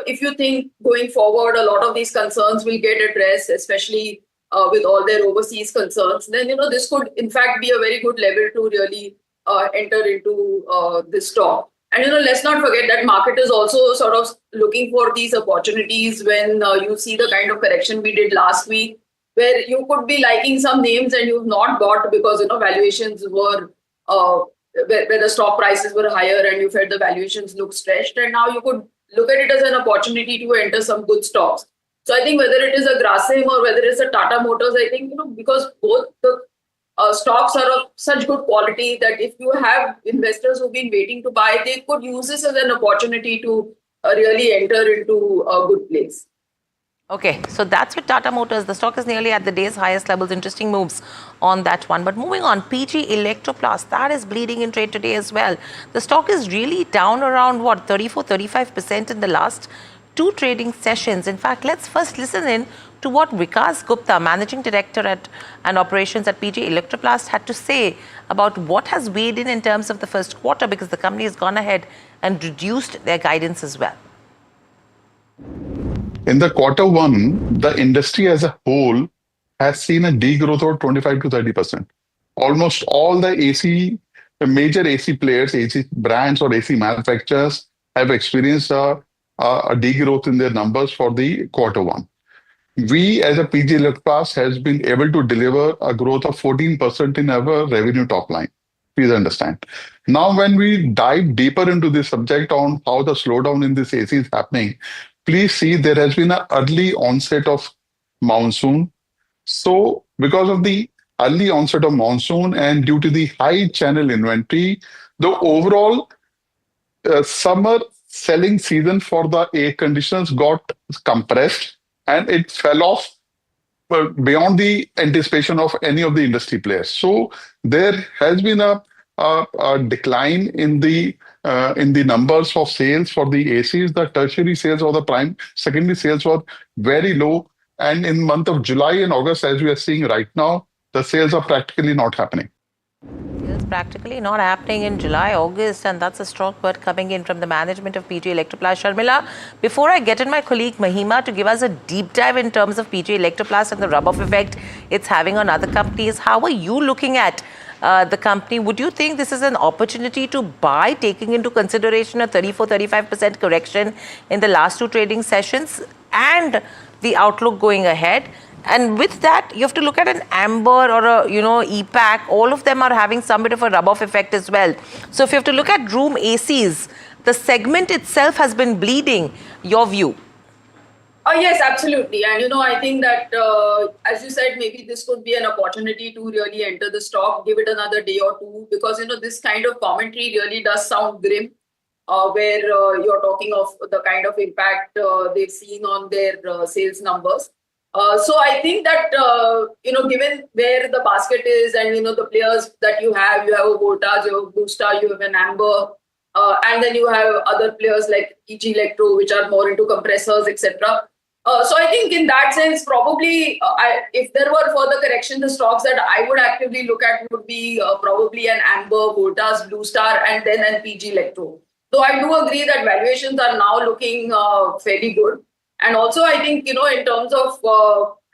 if you think going forward, a lot of these concerns will get addressed, especially with all their overseas concerns, then, this could in fact be a very good level to really enter into this stock. And, let's not forget that market is also sort of looking for these opportunities when you see the kind of correction we did last week, where you could be liking some names and you've not bought because, valuations were, where the stock prices were higher and you felt the valuations look stretched. And now you could look at it as an opportunity to enter some good stocks. So I think whether it is a Grasim or whether it's a Tata Motors, I think, because both the stocks are of such good quality that if you have investors who've been waiting to buy, they could use this as an opportunity to really enter into a good place. Okay, so that's with Tata Motors. The stock is nearly at the day's highest levels. Interesting moves on that one. But moving on, PG Electroplast, that is bleeding in trade today as well. The stock is really down around, 34-35% in the last two trading sessions. In fact, let's first listen in to what Vikas Gupta, Managing Director and Operations at PG Electroplast, had to say about what has weighed in terms of the first quarter, because the company has gone ahead and reduced their guidance as well. In the quarter one, the industry as a whole has seen a degrowth of 25 to 30%. Almost all the major AC players, AC brands or AC manufacturers have experienced a degrowth in their numbers for the quarter one. We as a PG Electroplast has been able to deliver a growth of 14% in our revenue top line. Please understand. Now, when we dive deeper into this subject on how the slowdown in this AC is happening, please see there has been an early onset of monsoon. So because of the early onset of monsoon and due to the high channel inventory, the overall summer selling season for the air conditioners got compressed and it fell off beyond the anticipation of any of the industry players. So there has been a decline in the in the numbers of sales for the ACs, the tertiary sales or the secondary sales were very low. And in month of July and August, as we are seeing right now, the sales are practically not happening. It's practically not happening in July, August, and that's a strong word coming in from the management of PG Electroplast. Sharmila, before I get in my colleague Mahima to give us a deep dive in terms of PG Electroplast and the rub-off effect it's having on other companies, how are you looking at the company? Would you think this is an opportunity to buy, taking into consideration a 34-35% correction in the last 2 trading sessions and the outlook going ahead? And with that, you have to look at an Amber or a, EPAC. All of them are having some bit of a rub-off effect as well. So if you have to look at room ACs, the segment itself has been bleeding. Your view? Yes, absolutely. And, I think that, as you said, maybe this could be an opportunity to really enter the stock, give it another day or two, because, this kind of commentary really does sound grim, where you're talking of the kind of impact they've seen on their sales numbers. So I think that, given where the basket is and, the players that you have a Voltage, you have a Blue Star, you have an Amber, and then you have other players like PG Electro, which are more into compressors, etc. So I think in that sense, probably if there were further correction, the stocks that I would actively look at would be probably an Amber, Voltage, Blue Star, and then an PG Electro. So I do agree that valuations are now looking fairly good. And also, I think, in terms of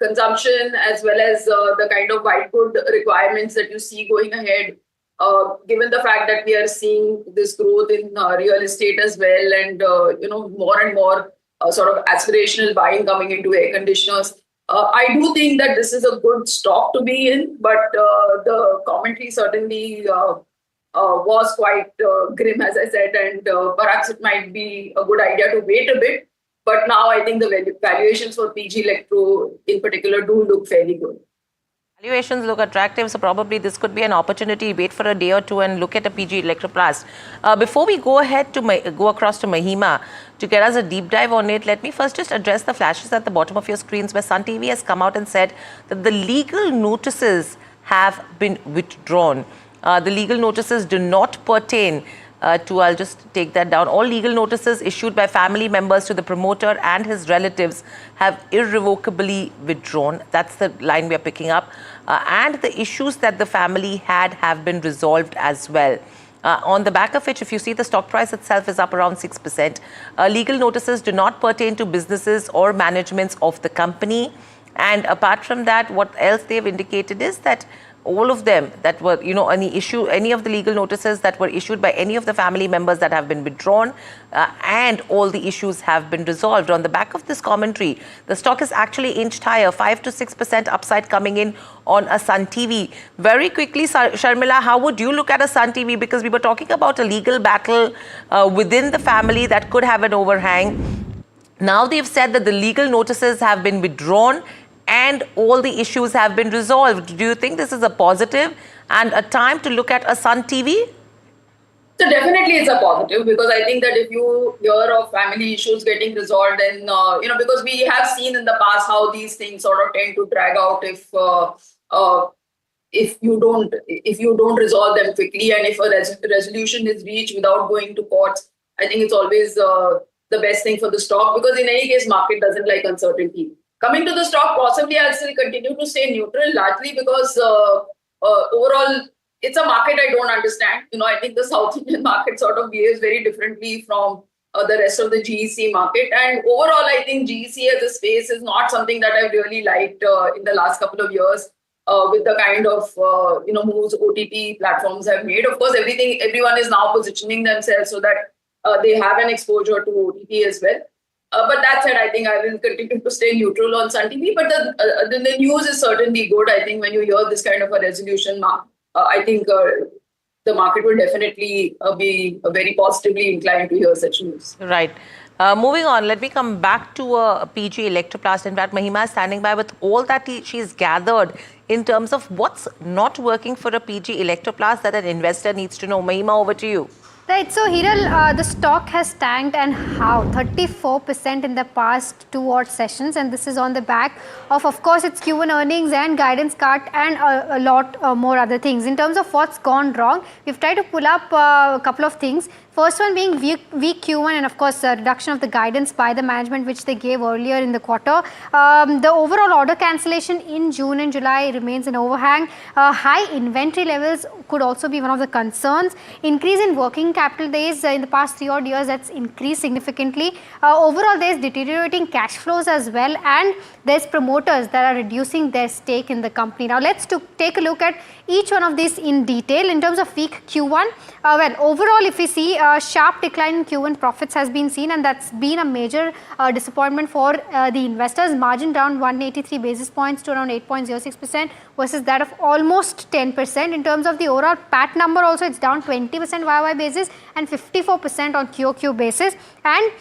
consumption as well as the kind of white good requirements that you see going ahead, given the fact that we are seeing this growth in real estate as well and, more and more sort of aspirational buying coming into air conditioners, I do think that this is a good stock to be in. But the commentary certainly was quite grim, as I said, and perhaps it might be a good idea to wait a bit. But now I think the valuations for PG Electro in particular do look fairly good. Valuations look attractive, so probably this could be an opportunity. Wait for a day or two and look at a PG Electroplast. Before we go ahead to go across to Mahima to get us a deep dive on it, let me first just address the flashes at the bottom of your screens where Sun TV has come out and said that the legal notices have been withdrawn. The legal notices do not pertain I'll just take that down. All legal notices issued by family members to the promoter and his relatives have irrevocably withdrawn. That's the line we are picking up. And the issues that the family had have been resolved as well. On the back of which, if you see, the stock price itself is up around 6%. Legal notices do not pertain to businesses or managements of the company. And apart from that, what else they've indicated is that all of them that were, any of the legal notices that were issued by any of the family members that have been withdrawn and all the issues have been resolved. On the back of this commentary, the stock is actually inched higher, 5 to 6% upside coming in on a Sun TV. Very quickly, Sharmila, how would you look at a Sun TV? Because we were talking about a legal battle within the family that could have an overhang. Now they've said that the legal notices have been withdrawn and all the issues have been resolved. Do you think this is a positive and a time to look at a Sun TV? So definitely it's a positive, because I think that if you hear of family issues getting resolved, and because we have seen in the past how these things sort of tend to drag out if you don't resolve them quickly, and if a resolution is reached without going to courts, I think it's always the best thing for the stock, because in any case, market doesn't like uncertainty. Coming to the stock, possibly I'll still continue to stay neutral, largely because overall, it's a market I don't understand. I think the South Indian market sort of behaves very differently from the rest of the GEC market. And overall, I think GEC as a space is not something that I've really liked in the last couple of years with the kind of moves OTT platforms have made. Of course, everyone is now positioning themselves so that they have an exposure to OTT as well. But that said, I think I will continue to stay neutral on Sun TV. But the news is certainly good. I think when you hear this kind of a resolution, I think the market will definitely be very positively inclined to hear such news. Right. Moving on, let me come back to PG Electroplast. In fact, Mahima is standing by with all that she's gathered in terms of what's not working for a PG Electroplast that an investor needs to know. Mahima, over to you. Right, so Hiral, the stock has tanked, and how? 34% in the past 2 odd sessions, and this is on the back of course, its Q1 earnings and guidance cut and a lot more other things. In terms of what's gone wrong, we've tried to pull up a couple of things. First one being weak Q1 and of course reduction of the guidance by the management which they gave earlier in the quarter. The overall order cancellation in June and July remains an overhang. High inventory levels could also be one of the concerns. Increase in working capital days in the past 3 odd years, that's increased significantly. Overall there is deteriorating cash flows as well, and there's promoters that are reducing their stake in the company. Now let's take a look at each one of these in detail. In terms of weak Q1, well, overall if we see a sharp decline in Q1 profits has been seen, and that's been a major disappointment for the investors. Margin down 183 basis points to around 8.06% versus that of almost 10%. In terms of the overall PAT number also, it's down 20% YOY basis and 54% on QOQ basis. And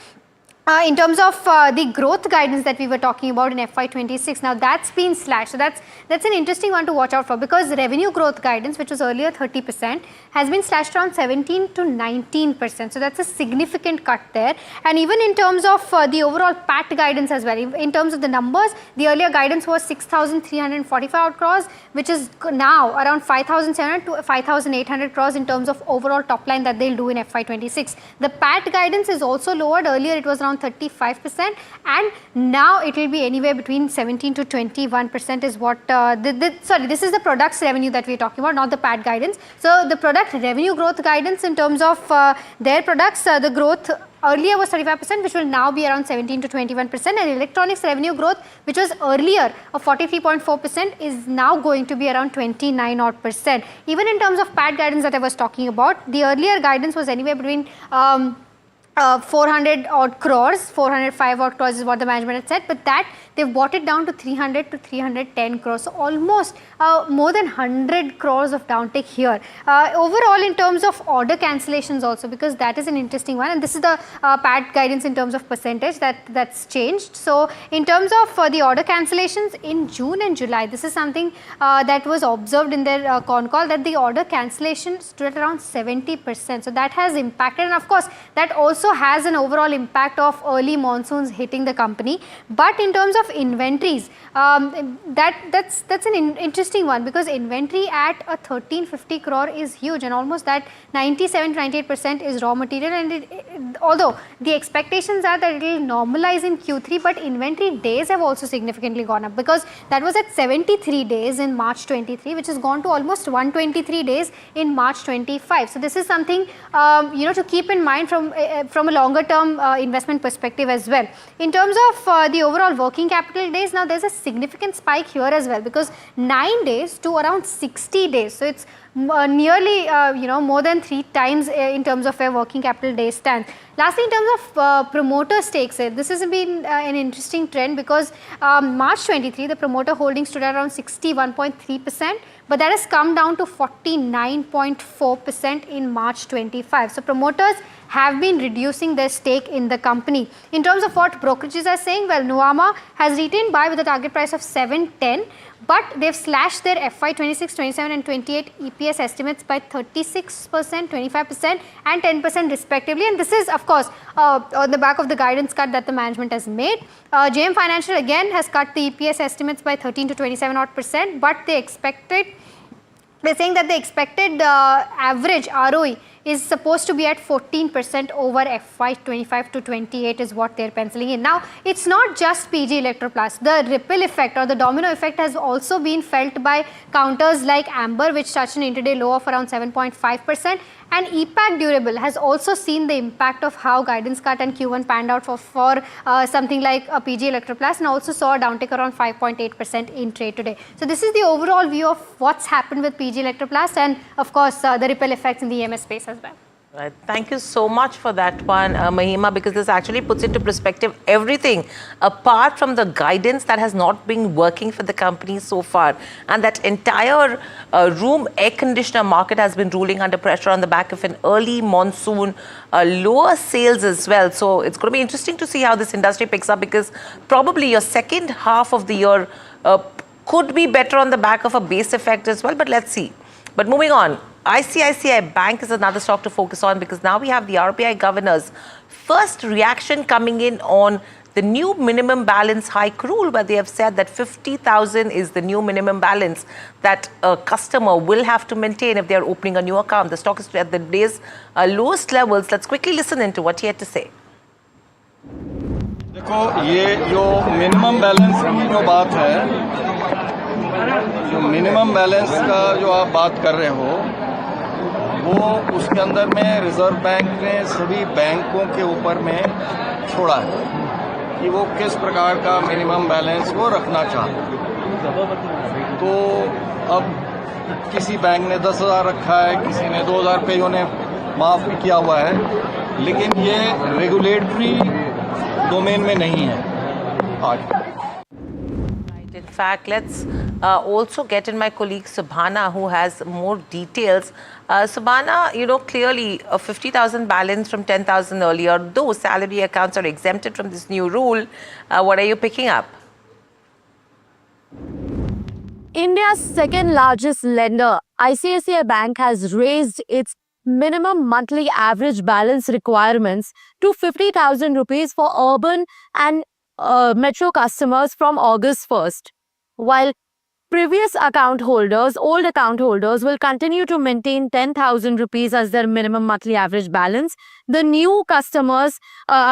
in terms of the growth guidance that we were talking about in FY26, now that's been slashed. So that's an interesting one to watch out for, because revenue growth guidance, which was earlier 30%, has been slashed around 17 to 19%. So that's a significant cut there. And even in terms of the overall PAT guidance as well, in terms of the numbers, the earlier guidance was 6,345 crores, which is now around 5,700 to 5,800 crores in terms of overall top line that they'll do in FY26. The PAT guidance is also lowered. Earlier it was around 35%, and now it will be anywhere between 17 to 21% is what, sorry, this is the product's revenue that we're talking about, not the PAT guidance. So the product revenue growth guidance in terms of their products, the growth earlier was 35%, which will now be around 17 to 21%, and electronics revenue growth, which was earlier of 43.4%, is now going to be around 29 odd percent. Even in terms of PAT guidance that I was talking about, the earlier guidance was anywhere between 400 odd crores, 405 odd crores is what the management had said, but that they've brought it down to 300 to 310 crores. So almost more than 100 crores of downtake here. Overall, in terms of order cancellations also, because that is an interesting one, and this is the PAT guidance in terms of percentage that's changed. So in terms of the order cancellations in June and July, this is something that was observed in their con call, that the order cancellation stood at around 70%. So that has impacted, and of course that also has an overall impact of early monsoons hitting the company. But in terms of inventories, that's an interesting one, because inventory at a 1350 crore is huge, and almost that 97 to 98% is raw material. And although the expectations are that it will normalize in Q3, but inventory days have also significantly gone up, because that was at 73 days in March 23, which has gone to almost 123 days in March 25. So this is something to keep in mind from a longer term investment perspective as well. In terms of the overall working capital days, now there's a significant spike here as well, because 9 days to around 60 days. So it's nearly more than 3 times in terms of where working capital days stand. Lastly, in terms of promoter stakes, this has been an interesting trend, because March 23 the promoter holdings stood at around 61.3%, but that has come down to 49.4% in March 25. So promoters have been reducing their stake in the company. In terms of what brokerages are saying, well, Nuvama has retained buy with a target price of 710, but they've slashed their FY26, 27 and 28 EPS estimates by 36%, 25% and 10% respectively. And this is, of course, on the back of the guidance cut that the management has made. JM Financial again has cut the EPS estimates by 13 to 27 odd percent, but they're saying that the expected average ROE is supposed to be at 14% over FY25 to 28 is what they're penciling in. Now, it's not just PG Electroplast. The ripple effect or the domino effect has also been felt by counters like Amber, which touched an intraday low of around 7.5%. And EPAC Durable has also seen the impact of how guidance cut and Q1 panned out for something like a PG Electroplast, and also saw a downtick around 5.8% in trade today. So this is the overall view of what's happened with PG Electroplast, and of course the ripple effects in the EMS space as well. Right. Thank you so much for that one, Mahima, because this actually puts into perspective everything apart from the guidance that has not been working for the company so far. And that entire room air conditioner market has been ruling under pressure on the back of an early monsoon, lower sales as well. So it's going to be interesting to see how this industry picks up, because probably your second half of the year could be better on the back of a base effect as well. But let's see. But moving on, ICICI Bank is another stock to focus on, because now we have the RBI governor's first reaction coming in on the new minimum balance hike rule, where they have said that 50,000 is the new minimum balance that a customer will have to maintain if they are opening a new account. The stock is at the day's lowest levels. Let's quickly listen into what he had to say. देखो, ये जो minimum balance की जो बात है, जो minimum balance का जो आप बात कर रहे हो, वो उसके अंदर में रिजर्व बैंक ने सभी बैंकों के ऊपर में छोड़ा है कि वो किस प्रकार का मिनिमम बैलेंस वो रखना चाहते। तो अब किसी बैंक ने 10,000 रखा है, किसी ने 2,000 रुपये उन्हें माफ़ भी किया हुआ है, लेकिन ये रेगुलेटरी डोमेन में नहीं है आज। In fact, let's also get in my colleague Subhana, who has more details. Subhana, you know, clearly a 50,000 balance from 10,000 earlier, though salary accounts are exempted from this new rule. What are you picking up? India's second largest lender, ICICI Bank, has raised its minimum monthly average balance requirements to 50,000 rupees for urban and metro customers from August 1st. While previous account holders, old account holders, will continue to maintain 10,000 rupees as their minimum monthly average balance, the new customers,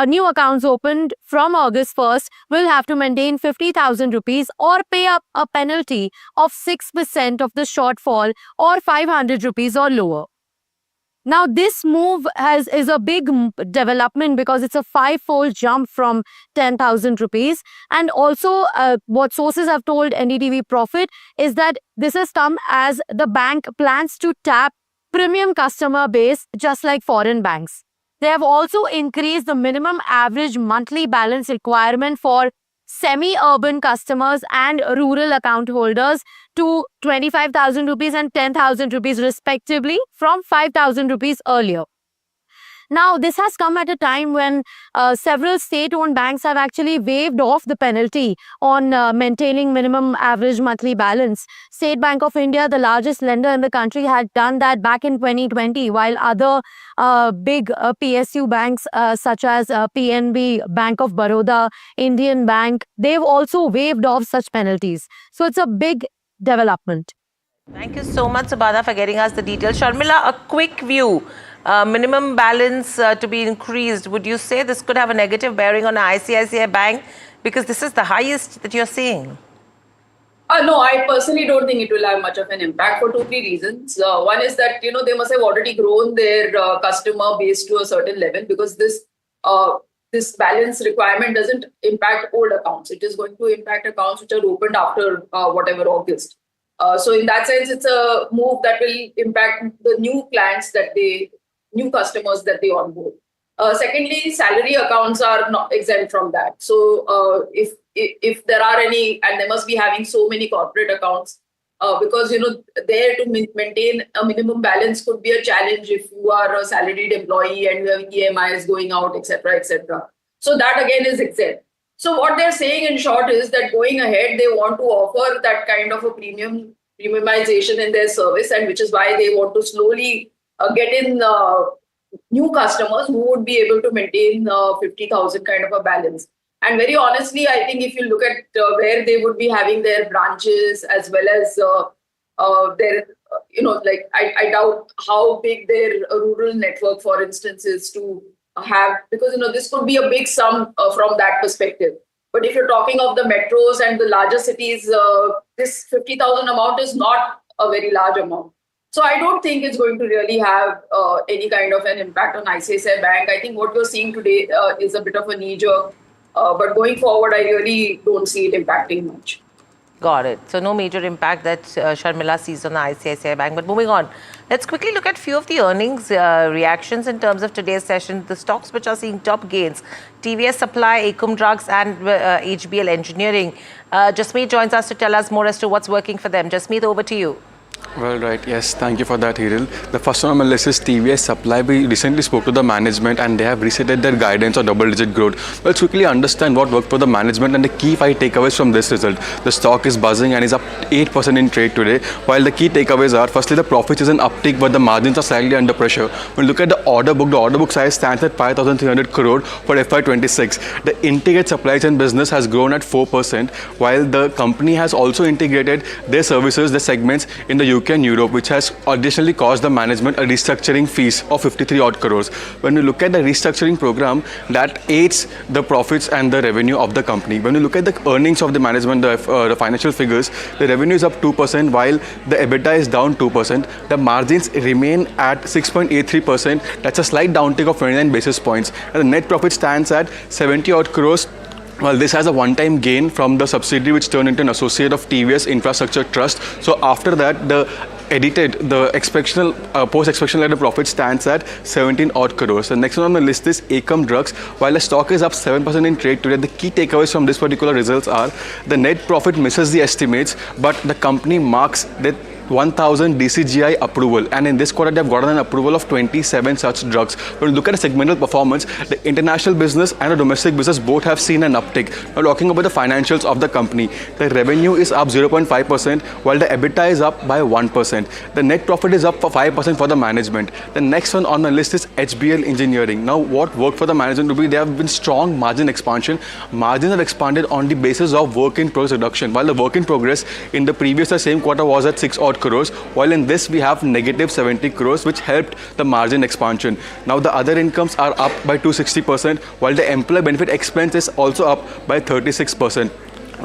new accounts opened from August 1st will have to maintain 50,000 rupees or pay up a penalty of 6% of the shortfall or 500 rupees or lower. Now, this move is a big development because it's a 5-fold jump from 10,000 rupees. And also, what sources have told NDTV Profit is that this has come as the bank plans to tap premium customer base just like foreign banks. They have also increased the minimum average monthly balance requirement for semi-urban customers and rural account holders to 25,000 rupees and 10,000 rupees respectively from 5,000 rupees earlier. Now, this has come at a time when several state-owned banks have actually waived off the penalty on maintaining minimum average monthly balance. State Bank of India, the largest lender in the country, had done that back in 2020, while other big PSU banks such as PNB, Bank of Baroda, Indian Bank, they've also waived off such penalties. So it's a big development. Thank you so much, Subhana, for getting us the details. Sharmila, a quick view. Minimum balance to be increased. Would you say this could have a negative bearing on ICICI Bank? Because this is the highest that you're seeing. No, I personally don't think it will have much of an impact for 2-3 reasons. One is that, they must have already grown their customer base to a certain level, because this balance requirement doesn't impact old accounts. It is going to impact accounts which are opened after whatever August. So in that sense, it's a move that will impact the new clients new customers that they onboard. Secondly, salary accounts are not exempt from that. So if there are any, and they must be having so many corporate accounts, because there to maintain a minimum balance could be a challenge if you are a salaried employee and you have EMIs going out, etc., etc. So that again is exempt. So what they're saying in short is that going ahead, they want to offer that kind of a premiumization in their service, and which is why they want to slowly get in new customers who would be able to maintain 50,000 kind of a balance. And very honestly, I think if you look at where they would be having their branches, as well as their, I doubt how big their rural network, for instance, is to have, because, this could be a big sum from that perspective. But if you're talking of the metros and the larger cities, this 50,000 amount is not a very large amount. So I don't think it's going to really have any kind of an impact on ICICI Bank. I think what you're seeing today is a bit of a knee-jerk. But going forward, I really don't see it impacting much. Got it. So no major impact that Sharmila sees on the ICICI Bank. But moving on, let's quickly look at few of the earnings reactions in terms of today's session. The stocks which are seeing top gains: TVS Supply, Acom Drugs and HBL Engineering. Jasmeet joins us to tell us more as to what's working for them. Jasmeet, over to you. Well, right, yes, thank you for that, Hiril. The first one on my list is TVS Supply. We recently spoke to the management and they have reset their guidance on double-digit growth. Let's quickly understand what worked for the management and the key 5 takeaways from this result. The stock is buzzing and is up 8% in trade today, while the key takeaways are, firstly, the profits is an uptick, but the margins are slightly under pressure. When you look at the order book size stands at 5,300 crore for FY26. The integrated supply chain business has grown at 4%, while the company has also integrated their services, the segments in the UK and Europe, which has additionally caused the management a restructuring fees of 53 odd crores. When you look at the restructuring program, that aids the profits and the revenue of the company. When you look at the earnings of the management, the financial figures, the revenue is up 2%, while the EBITDA is down 2%. The margins remain at 6.83%. That's a slight downtick of 29 basis points. And the net profit stands at 70 odd crores. Well, this has a one-time gain from the subsidiary which turned into an associate of TVS Infrastructure Trust. So after that, the post-exceptional letter profit stands at 17 odd crores. The next one on the list is Akam Drugs. While the stock is up 7% in trade today, the key takeaways from this particular results are the net profit misses the estimates, but the company marks that 1,000 DCGI approval, and in this quarter they have gotten an approval of 27 such drugs. When you look at the segmental performance, the international business and the domestic business both have seen an uptick. Now talking about the financials of the company, the revenue is up 0.5%, while the EBITDA is up by 1%. The net profit is up for 5% for the management. The next one on the list is HBL Engineering. Now what worked for the management to be, there have been strong margin expansion. Margins are expanded on the basis of work in progress reduction, while the work in progress in the previous same quarter was at 6 odd crores, while in this we have negative 70 crores, which helped the margin expansion. Now the other incomes are up by 260%, while the employee benefit expense is also up by 36%.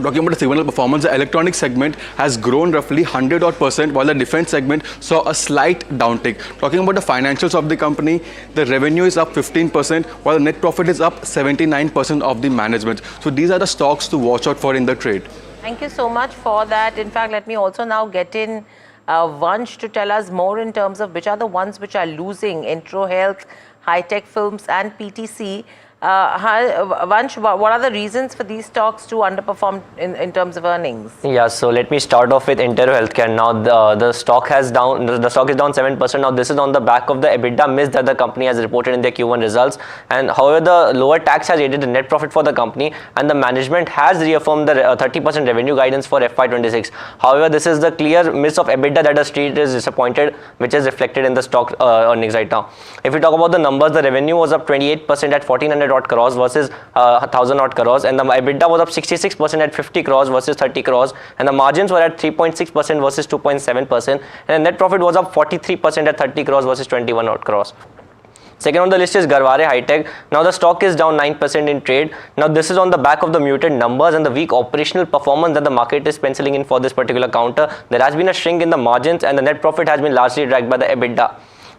Talking about the segmental performance, the electronic segment has grown roughly 100 odd %, while the defense segment saw a slight downtick. Talking about the financials of the company, the revenue is up 15%, while the net profit is up 79% of the management. So these are the stocks to watch out for in the trade. Thank you so much for that. In fact, let me also now get in Vansh to tell us more in terms of which are the ones which are losing: Intro Health, High Tech Films and PTC. Vansh, what are the reasons for these stocks to underperform in terms of earnings? Yeah, so let me start off with Intero Healthcare. Now the stock is down 7%. Now this is on the back of the EBITDA miss that the company has reported in their Q1 results. And however, the lower tax has aided the net profit for the company, and the management has reaffirmed the 30% revenue guidance for FY26. However, this is the clear miss of EBITDA that the street is disappointed, which is reflected in the stock earnings right now. If we talk about the numbers, the revenue was up 28% at 1,400 odd crores versus 1,000 odd crores, and the EBITDA was up 66% at 50 crores versus 30 crores, and the margins were at 3.6% versus 2.7%, and the net profit was up 43% at 30 crores versus 21 odd crores. Second on the list is Garware High Tech. Now the stock is down 9% in trade. Now this is on the back of the muted numbers and the weak operational performance that the market is penciling in for this particular counter. There has been a shrink in the margins, and the net profit has been largely dragged by the EBITDA.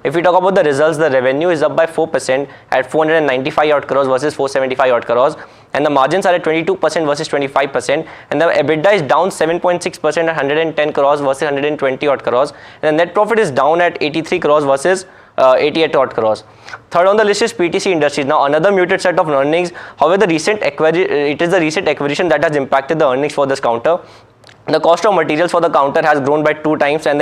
If we talk about the results, the revenue is up by 4% at 495 odd crores versus 475 odd crores, and the margins are at 22% versus 25%, and the EBITDA is down 7.6% at 110 crores versus 120 odd crores, and the net profit is down at 83 crores versus 88 odd crores. Third on the list is PTC Industries. Now another muted set of earnings. However, it is the recent acquisition that has impacted the earnings for this counter. The cost of materials for the counter has grown by 2 times, and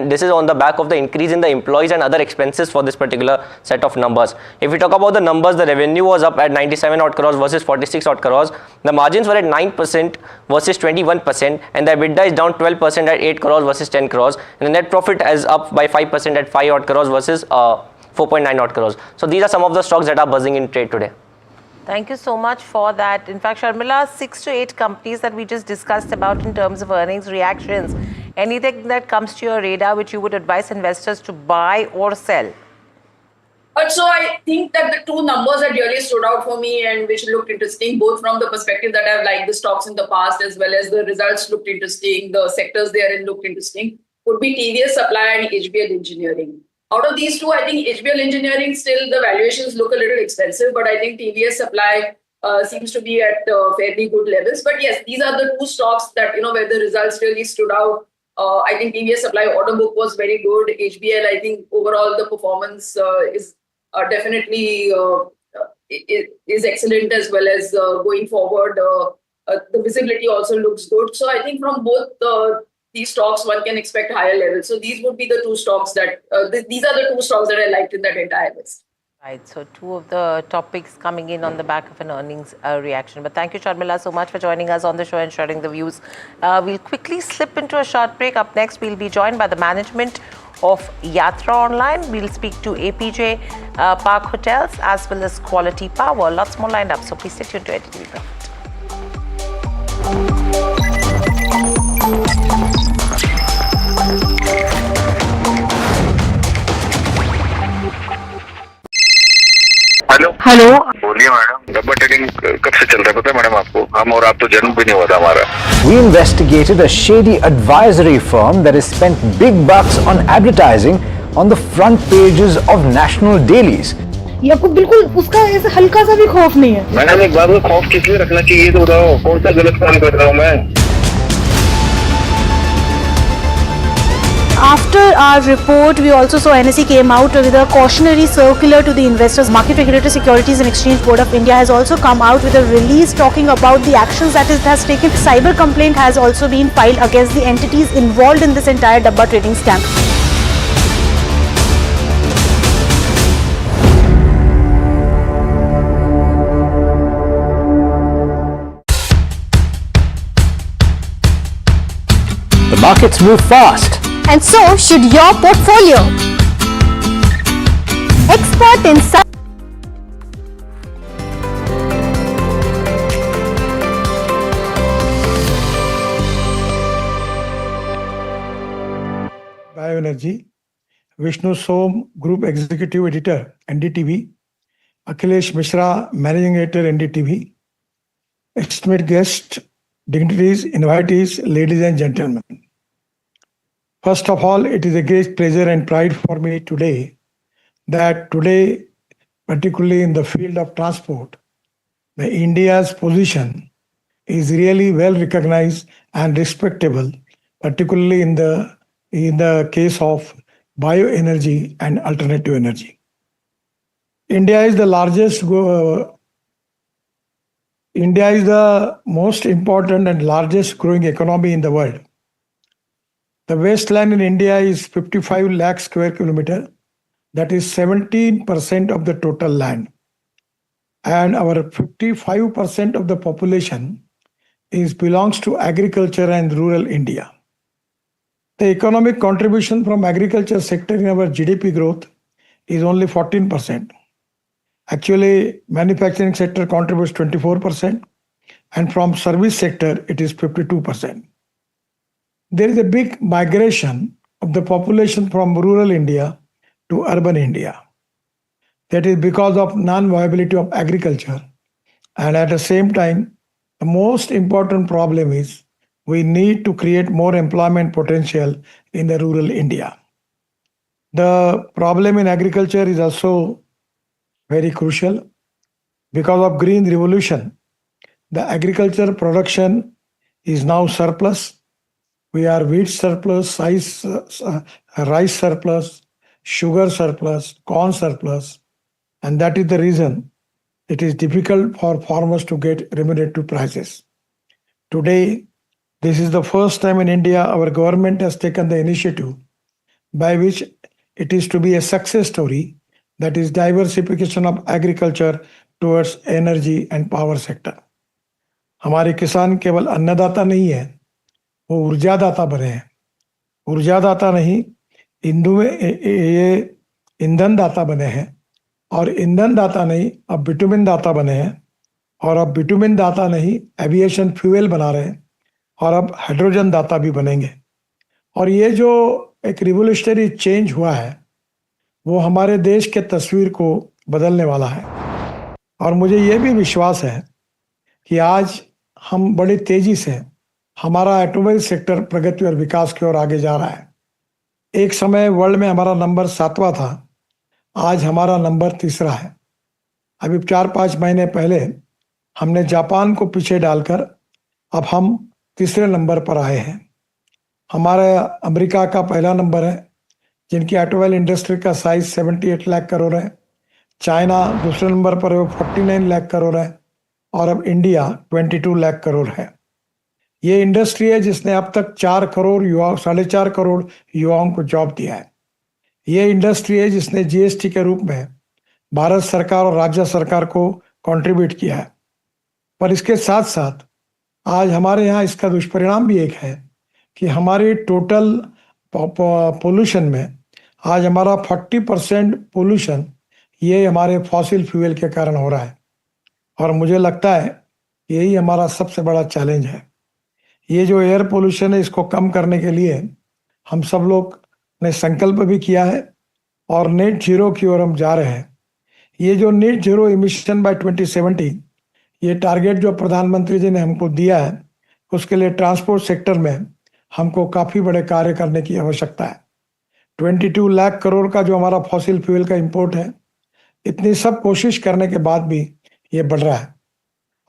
this is on the back of the increase in the employees and other expenses for this particular set of numbers. If we talk about the numbers, the revenue was up at 97 odd crores versus 46 odd crores. The margins were at 9% versus 21%, and the EBITDA is down 12% at 8 crores versus 10 crores, and the net profit is up by 5% at 5 odd crores versus 4.9 odd crores. So these are some of the stocks that are buzzing in trade today. Thank you so much for that. In fact, Sharmila, 6 to 8 companies that we just discussed about in terms of earnings reactions. Anything that comes to your radar which you would advise investors to buy or sell? So I think that the 2 numbers that really stood out for me and which looked interesting, both from the perspective that I've liked the stocks in the past as well as the results looked interesting, the sectors they are in looked interesting, would be TVS Supply and HBL Engineering. Out of these 2, I think HBL Engineering, still the valuations look a little expensive, but I think TVS Supply seems to be at fairly good levels. But yes, these are the 2 stocks that, where the results really stood out. I think TVS Supply order book was very good. HBL, I think overall the performance is definitely is excellent, as well as going forward. The visibility also looks good. So I think from both these stocks one can expect higher levels. So these would be the two stocks that these are the two stocks that I liked in that entire list. Right, so two of the topics coming in on the back of an earnings reaction. But thank you, Sharmila, so much for joining us on the show and sharing the views. We'll quickly slip into a short break. Up next, we'll be joined by the management of Yatra Online. We'll speak to APJ Park Hotels as well as Quality Power. Lots more lined up, so please stay tuned to NDTV Profit. Hello बोलिए madam, डब्बा trading कब से चल रहा है पता है madam आपको? हम और आप तो जन्म भी नहीं हुआ था हमारा. We investigated a shady advisory firm that has spent big bucks on advertising on the front pages of national dailies. ये आपको बिल्कुल उसका ऐसे हल्का सा भी खौफ नहीं है. मैडम एक बात को खौफ किस लिए रखना चाहिए तो बताओ, कौन सा गलत काम कर रहा हूँ मैं? After our report, we also saw NSE came out with a cautionary circular to the investors. Market Regulator Securities and Exchange Board of India has also come out with a release talking about the actions that it has taken. Cyber complaint has also been filed against the entities involved in this entire Dabba trading scam. The markets move fast. And so should your portfolio. Expert insight. Bioenergy, Vishnu Som, Group Executive Editor, NDTV, Akhilesh Mishra, Managing Editor, NDTV, esteemed guests, dignitaries, invitees, ladies and gentlemen. First of all, it is a great pleasure and pride for me today that today, particularly in the field of transport, the India's position is really well recognized and respectable, particularly in the case of bioenergy and alternative energy. India is the most important and largest growing economy in the world. The wasteland in India is 55 lakh square kilometer. That is 17% of the total land. And our 55% of the population belongs to agriculture and rural India. The economic contribution from agriculture sector in our GDP growth is only 14%. Actually, manufacturing sector contributes 24%, and from service sector, it is 52%. There is a big migration of the population from rural India to urban India. That is because of non-viability of agriculture. And at the same time, the most important problem is we need to create more employment potential in the rural India. The problem in agriculture is also very crucial. Because of green revolution, the agriculture production is now surplus. We are wheat surplus, rice surplus, sugar surplus, corn surplus, and that is the reason it is difficult for farmers to get remunerative prices. Today, this is the first time in India our government has taken the initiative by which it is to be a success story, that is diversification of agriculture towards energy and power sector. हमारे किसान केवल अन्नदाता नहीं है, वो ऊर्जादाता बने हैं. ऊर्जादाता नहीं, ये ईंधन दाता बने हैं, और ईंधन दाता नहीं, अब बिटुमिन दाता बने हैं, और अब बिटुमिन दाता नहीं, एविएशन फ्यूल बना रहे हैं, और अब हाइड्रोजन दाता भी बनेंगे. और ये जो एक रिवोल्यूशनरी चेंज हुआ है, वो हमारे देश के तस्वीर को बदलने वाला है. और मुझे ये भी विश्वास है कि आज हम बड़ी तेजी से हमारा ऑटोमोबाइल सेक्टर प्रगति और विकास की ओर आगे जा रहा है. एक समय वर्ल्ड में हमारा नंबर 7वां था, आज हमारा नंबर 3रा है. अभी 4-5 महीने पहले हमने जापान को पीछे डालकर अब हम 3रे नंबर पर आए हैं. हमारा अमेरिका का पहला नंबर है, जिनकी ऑटोमोबाइल इंडस्ट्री का साइज 78 लाख करोड़ है. चाइना दूसरे नंबर पर है, वो 49 लाख करोड़ है, और अब इंडिया 22 लाख करोड़ है. ये इंडस्ट्री है जिसने अब तक 4 करोड़ युवा 4.5 करोड़ युवाओं को जॉब दिया है। ये इंडस्ट्री है जिसने जीएसटी के रूप में भारत सरकार और राज्य सरकार को कंट्रीब्यूट किया है। पर इसके साथ साथ आज हमारे यहाँ इसका दुष्परिणाम भी एक है कि हमारे टोटल पोल्यूशन में आज हमारा 40% पोल्यूशन ये हमारे फॉसिल फ्यूल के कारण हो रहा है। और मुझे लगता है यही हमारा सबसे बड़ा चैलेंज है। ये जो एयर पोल्यूशन है इसको कम करने के लिए हम सब लोग ने संकल्प भी किया है और नेट जीरो की ओर हम जा रहे हैं। ये जो नेट जीरो इमिशन बाय 2070 ये टारगेट जो प्रधानमंत्री जी ने हमको दिया है उसके लिए ट्रांसपोर्ट सेक्टर में हमको काफ़ी बड़े कार्य करने की आवश्यकता है। 22 लाख करोड़ का जो हमारा फॉसिल फ्यूल का इंपोर्ट है, इतनी सब कोशिश करने के बाद भी ये बढ़ रहा है।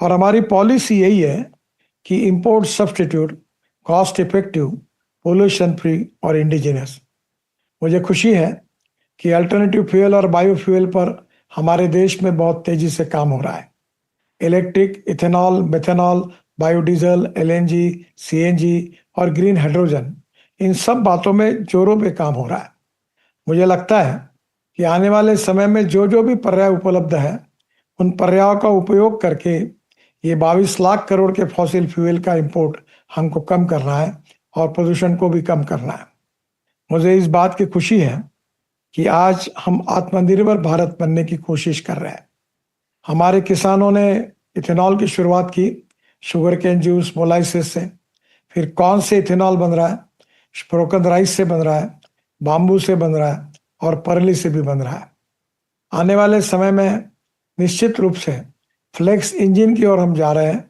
और हमारी पॉलिसी यही है कि import substitute, cost effective, pollution free और इंडिजिनस। मुझे खुशी है कि अल्टरनेटिव फ्यूल और बायोफ्यूल पर हमारे देश में बहुत तेजी से काम हो रहा है। Electric, ethanol, methanol, biodiesel, LNG, CNG और ग्रीन हाइड्रोजन, इन सब बातों में जोरों पे काम हो रहा है। मुझे लगता है कि आने वाले समय में जो भी पर्याय उपलब्ध है उन पर्यायों का उपयोग करके ये 22 लाख करोड़ के फॉसिल फ्यूल का इंपोर्ट हमको कम करना है और प्रदूषण को भी कम करना है। मुझे इस बात की खुशी है कि आज हम आत्मनिर्भर भारत बनने की कोशिश कर रहे हैं। हमारे किसानों ने इथेनॉल की शुरुआत की, शुगर केन जूस, मोलाइसिस से। फिर कॉर्न से इथेनॉल बन रहा है, ब्रोकन राइस से बन रहा है, बाम्बू से बन रहा है और परली से भी बन रहा है। आने वाले समय में निश्चित रूप से फ्लेक्स इंजन की ओर हम जा रहे हैं,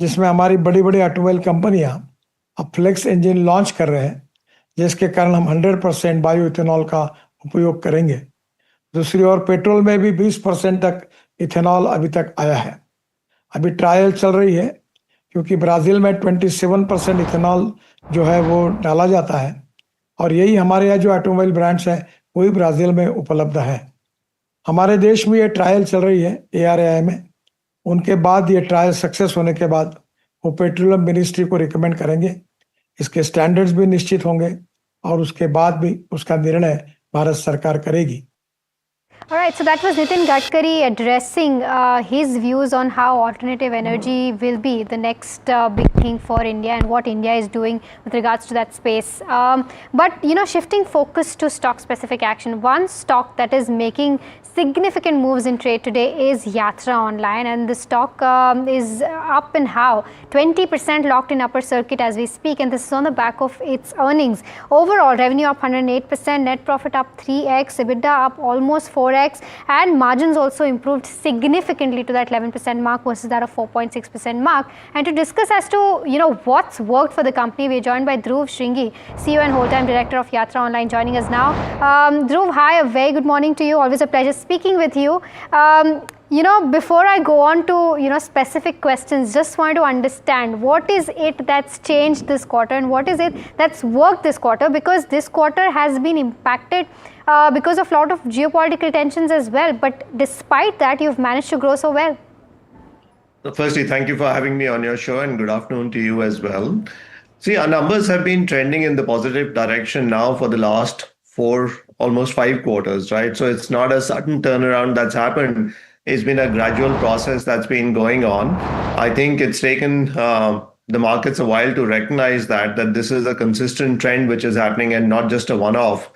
जिसमें हमारी बड़ी बड़ी ऑटोमोबाइल कंपनियां अब फ्लेक्स इंजन लॉन्च कर रहे हैं, जिसके कारण हम 100% बायो इथेनॉल का उपयोग करेंगे। दूसरी ओर पेट्रोल में भी 20% तक इथेनॉल अभी तक आया है। अभी ट्रायल चल रही है क्योंकि ब्राज़ील में 27% इथेनॉल जो है वो डाला जाता है और यही हमारे यहाँ जो ऑटोमोबाइल ब्रांड्स हैं वही ब्राज़ील में उपलब्ध है। हमारे देश में ये ट्रायल चल रही है ARAI में। उनके बाद ये ट्रायल सक्सेस होने के बाद वो पेट्रोलियम मिनिस्ट्री को रिकमेंड करेंगे, इसके स्टैंडर्ड्स भी निश्चित होंगे और उसके बाद भी उसका निर्णय भारत सरकार करेगी। All right, so that was Nitin Gadkari addressing his views on how alternative energy will be the next big thing for India and what India is doing with regards to that space. But, you know, shifting focus to stock-specific action, one stock that is making significant moves in trade today is Yatra Online, and the stock is up in how? 20% locked in upper circuit as we speak, and this is on the back of its earnings. Overall, revenue up 108%, net profit up 3x, EBITDA up almost 4x, and margins also improved significantly to that 11% mark versus that of 4.6% mark. And to discuss as to, you know, what's worked for the company, we're joined by Dhruv Shringi, CEO and whole-time director of Yatra Online, joining us now. Dhruv, hi, a very good morning to you. Always a pleasure speaking with you. You know, before I go on to, you know, specific questions, just want to understand what is it that's changed this quarter and what is it that's worked this quarter, because this quarter has been impacted because of a lot of geopolitical tensions as well. But despite that, you've managed to grow so well. So firstly, thank you for having me on your show, and good afternoon to you as well. See, our numbers have been trending in the positive direction now for the last almost 5 quarters, right? So it's not a sudden turnaround that's happened. It's been a gradual process that's been going on. I think it's taken the markets a while to recognize that this is a consistent trend which is happening and not just a one-off.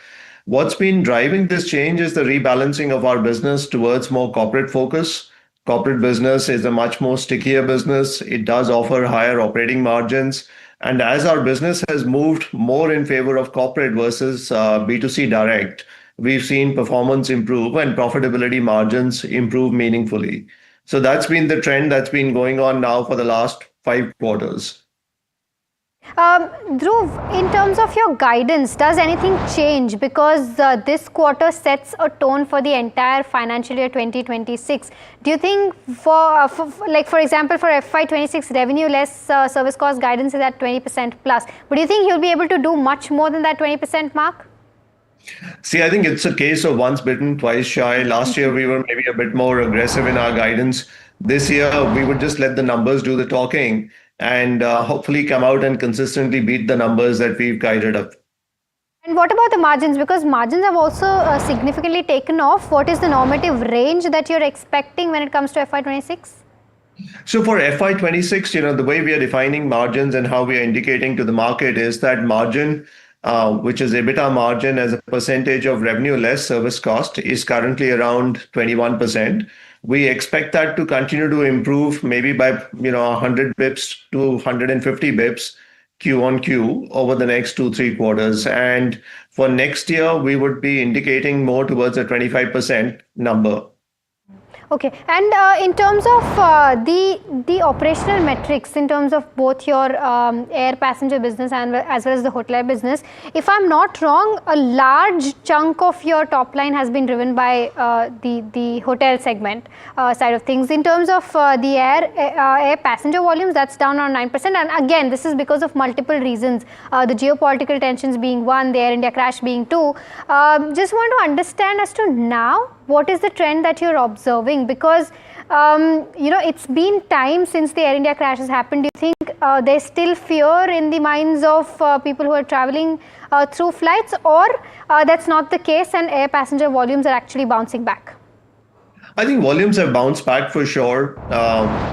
What's been driving this change is the rebalancing of our business towards more corporate focus. Corporate business is a much more stickier business. It does offer higher operating margins. And as our business has moved more in favor of corporate versus B2C direct, we've seen performance improve and profitability margins improve meaningfully. So that's been the trend that's been going on now for the last 5 quarters. Dhruv, in terms of your guidance, does anything change? Because this quarter sets a tone for the entire financial year 2026. Do you think for example, for FY26, revenue less service cost guidance is at 20% plus. But do you think you'll be able to do much more than that 20% mark? See, I think it's a case of once bitten, twice shy. Last year, we were maybe a bit more aggressive in our guidance. This year, we would just let the numbers do the talking. and hopefully come out and consistently beat the numbers that we've guided up. And what about the margins? Because margins have also significantly taken off. What is the normative range that you're expecting when it comes to FY26? So for FY26, the way we are defining margins and how we are indicating to the market is that margin, which is EBITDA margin as a percentage of revenue less service cost, is currently around 21%. We expect that to continue to improve maybe by 100 bips to 150 bips Q on Q over the next 2-3 quarters. And for next year, we would be indicating more towards a 25% number. Okay, and in terms of the operational metrics, in terms of both your air passenger business and as well as the hotelier business, if I'm not wrong, a large chunk of your top line has been driven by the hotel segment side of things. In terms of the air passenger volumes, that's down around 9%. And again, this is because of multiple reasons, the geopolitical tensions being one, the Air India crash being two. Just want to understand as to now, what is the trend that you're observing? Because, it's been time since the Air India crash has happened. Do you think there's still fear in the minds of people who are traveling through flights, or that's not the case and air passenger volumes are actually bouncing back? I think volumes have bounced back for sure.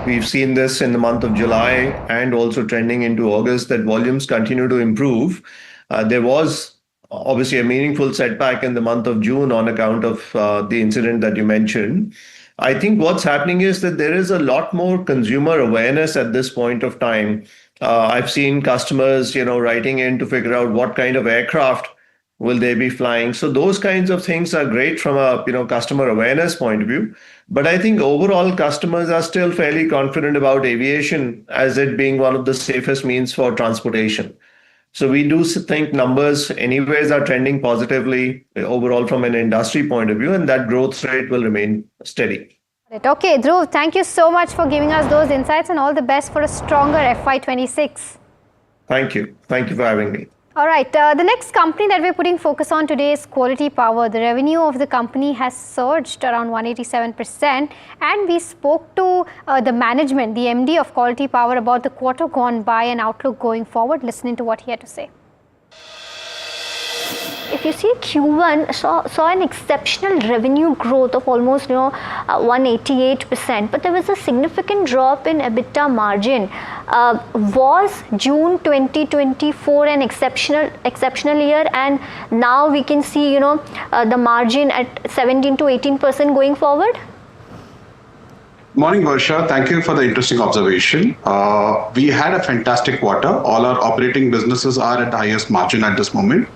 We've seen this in the month of July and also trending into August, that volumes continue to improve. There was obviously a meaningful setback in the month of June on account of the incident that you mentioned. I think what's happening is that there is a lot more consumer awareness at this point of time. I've seen customers, writing in to figure out what kind of aircraft will they be flying. So those kinds of things are great from a customer awareness point of view. But I think overall customers are still fairly confident about aviation as it being one of the safest means for transportation. So we do think numbers anyways are trending positively overall from an industry point of view, and that growth rate will remain steady. Okay, Dhruv, thank you so much for giving us those insights and all the best for a stronger FY26. Thank you. Thank you for having me. All right, the next company that we're putting focus on today is Quality Power. The revenue of the company has surged around 187%, and we spoke to the management, the MD of Quality Power, about the quarter gone by and outlook going forward. Listening to what he had to say. If you see Q1 saw an exceptional revenue growth of almost 188%, but there was a significant drop in EBITDA margin. Was June 2024 an exceptional year, and now we can see the margin at 17 to 18% going forward? Morning, Varsha. Thank you for the interesting observation. We had a fantastic quarter. All our operating businesses are at the highest margin at this moment.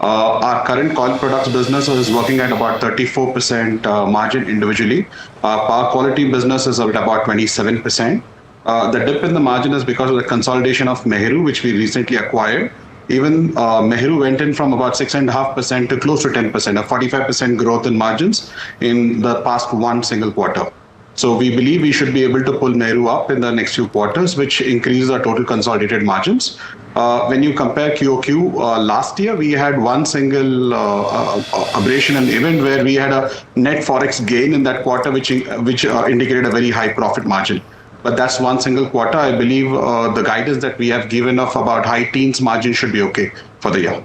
Our current coil products business is working at about 34% margin individually. Our power quality business is at about 27%. The dip in the margin is because of the consolidation of Meheru, which we recently acquired. Even Meheru went in from about 6.5% to close to 10%, a 45% growth in margins in the past one single quarter. So we believe we should be able to pull Meheru up in the next few quarters, which increases our total consolidated margins. When you compare QOQ, last year we had one single aberration and event where we had a net forex gain in that quarter, which indicated a very high profit margin. But that's one single quarter. I believe the guidance that we have given of about high teens margin should be okay for the year.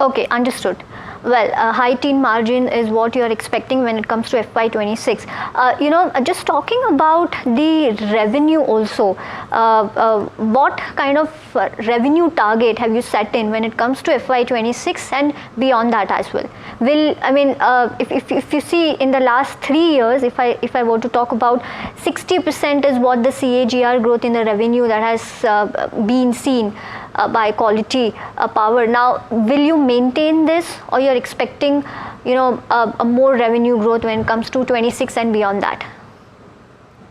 Okay, understood. Well, a high teen margin is what you are expecting when it comes to FY26. Just talking about the revenue also, what kind of revenue target have you set in when it comes to FY26 and beyond that as well? If you see in the last 3 years, if I were to talk about 60% is what the CAGR growth in the revenue that has been seen by Quality Power. Now, will you maintain this, or you're expecting, a more revenue growth when it comes to 26 and beyond that?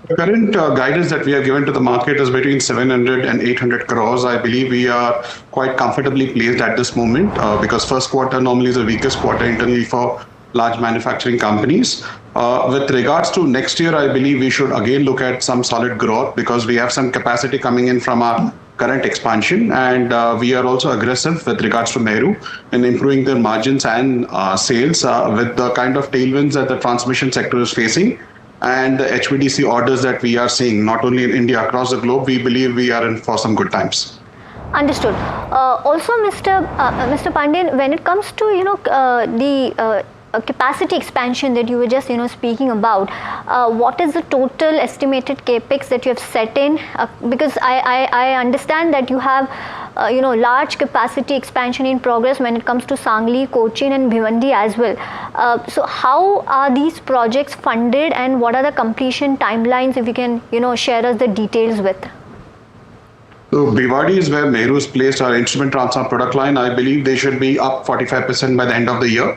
The current guidance that we have given to the market is between 700 and 800 crores. I believe we are quite comfortably placed at this moment because first quarter normally is the weakest quarter internally for large manufacturing companies. With regards to next year, I believe we should again look at some solid growth because we have some capacity coming in from our current expansion, and we are also aggressive with regards to Meheru in improving their margins and sales with the kind of tailwinds that the transmission sector is facing. and the HVDC orders that we are seeing, not only in India, across the globe, we believe we are in for some good times. Understood. Also, Mr. Pandian, when it comes to the capacity expansion that you were just speaking about, what is the total estimated capex that you have set in? Because I understand that you have large capacity expansion in progress when it comes to Sangli, Cochin and Bhiwandi as well. So how are these projects funded and what are the completion timelines, if you can share us the details with? So Bhiwadi is where Meru is placed, our instrument transfer product line. I believe they should be up 45% by the end of the year.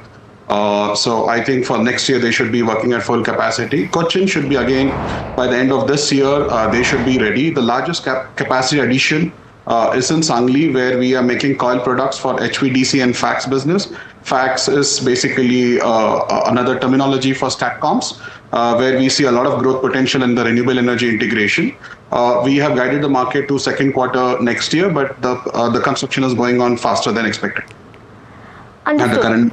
So I think for next year, they should be working at full capacity. Cochin should be again, by the end of this year, they should be ready. The largest capacity addition is in Sangli, where we are making coil products for HVDC and fax business. Fax is basically another terminology for STATCOMs, where we see a lot of growth potential in the renewable energy integration. We have guided the market to second quarter next year, but the construction is going on faster than expected. Understood.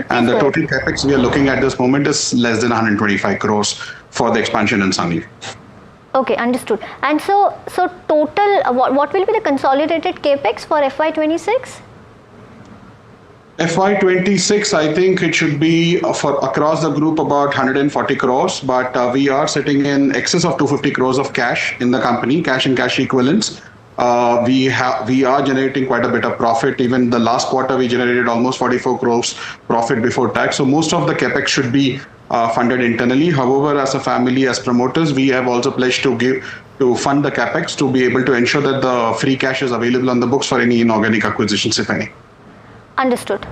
And the total capex we are looking at this moment is less than 125 crores for the expansion in Sangli. Okay, understood. And so total, what will be the consolidated capex for FY26? FY26, I think it should be for across the group about 140 crores, but we are sitting in excess of 250 crores of cash in the company, cash and cash equivalents. We are generating quite a bit of profit. Even the last quarter, we generated almost 44 crores profit before tax. So most of the capex should be funded internally. However, as a family, as promoters, we have also pledged to fund the capex to be able to ensure that the free cash is available on the books for any inorganic acquisitions, if any. Understood.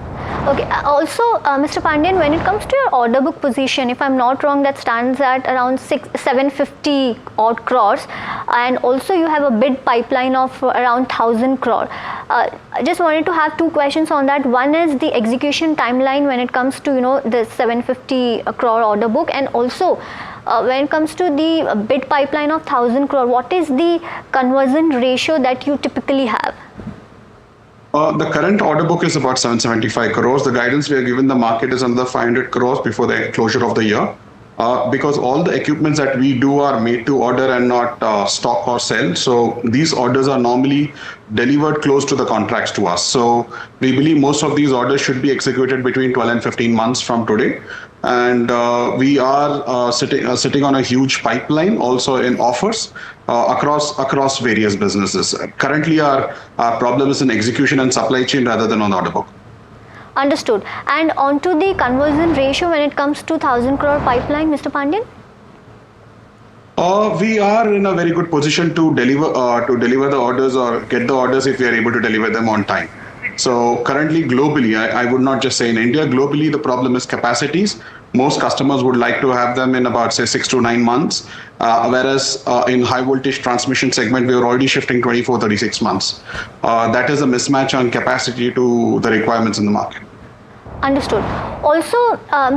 Okay. Also, Mr. Pandian, when it comes to your order book position, if I'm not wrong, that stands at around 750 odd crores, and also you have a bid pipeline of around 1,000 crore. I just wanted to have two questions on that. One is the execution timeline when it comes to the 750 crore order book, and also when it comes to the bid pipeline of 1,000 crore, what is the conversion ratio that you typically have? The current order book is about 775 crores. The guidance we are given the market is another 500 crores before the closure of the year. Because all the equipments that we do are made to order and not stock or sell. So these orders are normally delivered close to the contracts to us. So we believe most of these orders should be executed between 12 and 15 months from today. And we are sitting on a huge pipeline also in offers across various businesses. Currently, our problem is in execution and supply chain rather than on the order book. Understood. And onto the conversion ratio when it comes to 1,000 crore pipeline, Mr. Pandian? We are in a very good position to deliver the orders or get the orders if we are able to deliver them on time. So currently, globally, I would not just say in India, globally, the problem is capacities. Most customers would like to have them in about, say, 6 to 9 months, whereas in high voltage transmission segment, we are already shifting 24, 36 months. That is a mismatch on capacity to the requirements in the market. Understood. Also,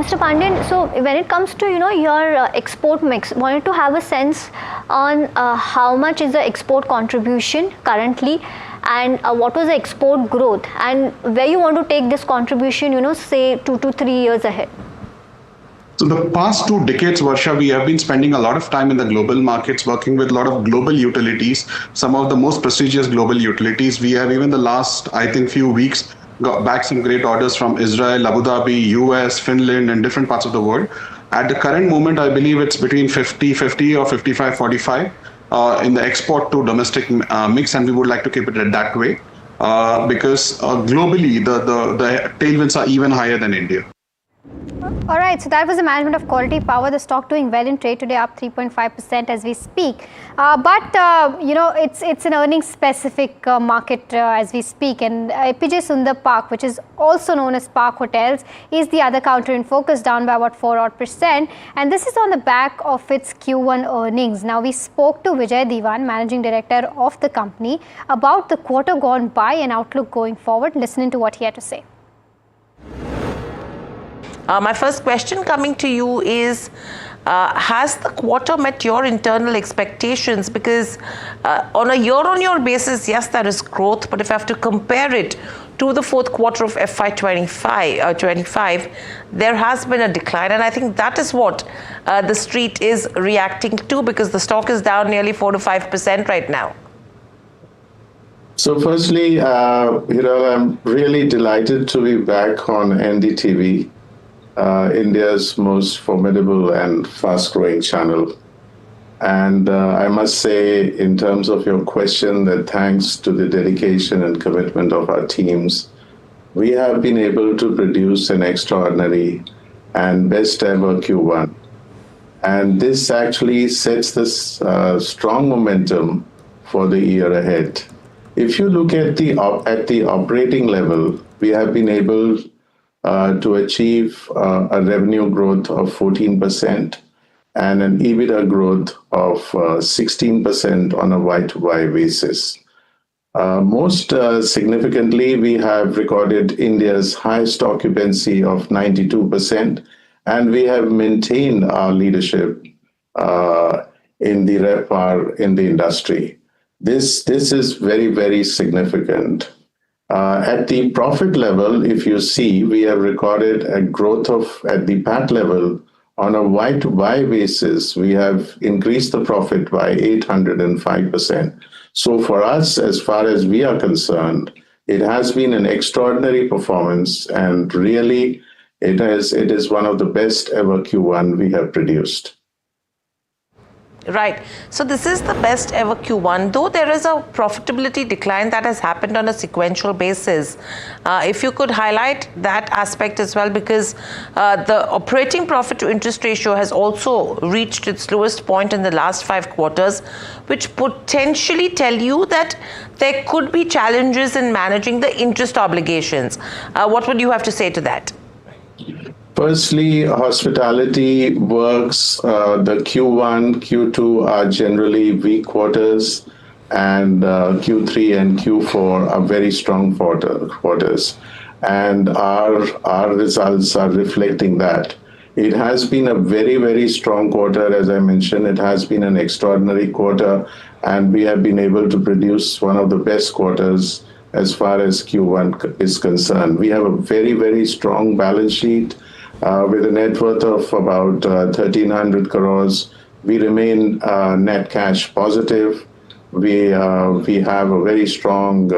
Mr. Pandian, so when it comes to your export mix, wanted to have a sense on how much is the export contribution currently, and what was the export growth, and where you want to take this contribution, say 2 to 3 years ahead. So the past 2 decades, Varsha, we have been spending a lot of time in the global markets, working with a lot of global utilities, some of the most prestigious global utilities. We have even the last, I think, few weeks got back some great orders from Israel, Abu Dhabi, US, Finland, and different parts of the world. At the current moment, I believe it's between 50-50 or 55-45 in the export to domestic mix, and we would like to keep it that way because globally the tailwinds are even higher than India. All right, so that was the management of Quality Power. The stock doing well in trade today, up 3.5% as we speak. But it's an earnings specific market as we speak. And APJ Sundar Park, which is also known as Park Hotels, is the other counter in focus, down by about 4%. And this is on the back of its Q1 earnings. Now, we spoke to Vijay Diwan, Managing Director of the company, about the quarter gone by and outlook going forward. Listening to what he had to say. My first question coming to you is, has the quarter met your internal expectations? Because on a year-on-year basis, yes, there is growth, but if I have to compare it to the fourth quarter of FY25, there has been a decline, and I think that is what the street is reacting to, because the stock is down nearly 4 to 5% right now. So firstly, Hiral, I'm really delighted to be back on NDTV, India's most formidable and fast-growing channel. And I must say, in terms of your question, that thanks to the dedication and commitment of our teams, we have been able to produce an extraordinary and best ever Q1. And this actually sets this strong momentum for the year ahead. If you look at the operating level, we have been able to achieve a revenue growth of 14% and an EBITDA growth of 16% on a Y-to-Y basis. Most significantly, we have recorded India's highest occupancy of 92%, and we have maintained our leadership in the RevPAR in the industry. This is very, very significant. At the profit level, if you see, we have recorded a growth at the PAT level on a Y-to-Y basis. We have increased the profit by 805%. So for us, as far as we are concerned, it has been an extraordinary performance, and really it is one of the best ever Q1 we have produced. Right. So this is the best ever Q1, though there is a profitability decline that has happened on a sequential basis. If you could highlight that aspect as well, because the operating profit to interest ratio has also reached its lowest point in the last 5 quarters, which potentially tell you that there could be challenges in managing the interest obligations. What would you have to say to that? Firstly, hospitality works. The Q1, Q2 are generally weak quarters, and Q3 and Q4 are very strong quarters. And our results are reflecting that. It has been a very, very strong quarter. As I mentioned, it has been an extraordinary quarter, and we have been able to produce one of the best quarters as far as Q1 is concerned. We have a very, very strong balance sheet. With a net worth of about 1,300 crores, we remain net cash positive. We have a very strong,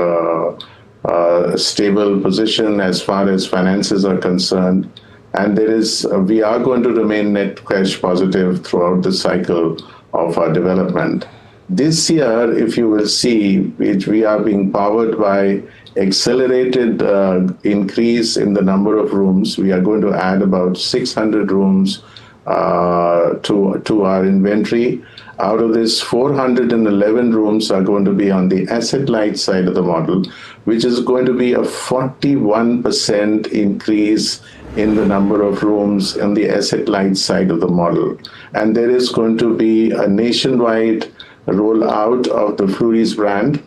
stable position as far as finances are concerned, and we are going to remain net cash positive throughout the cycle of our development. This year, if you will see, we are being powered by accelerated increase in the number of rooms. We are going to add about 600 rooms to our inventory. Out of this, 411 rooms are going to be on the asset-light side of the model, which is going to be a 41% increase in the number of rooms on the asset-light side of the model. And there is going to be a nationwide rollout of the Fleury's brand,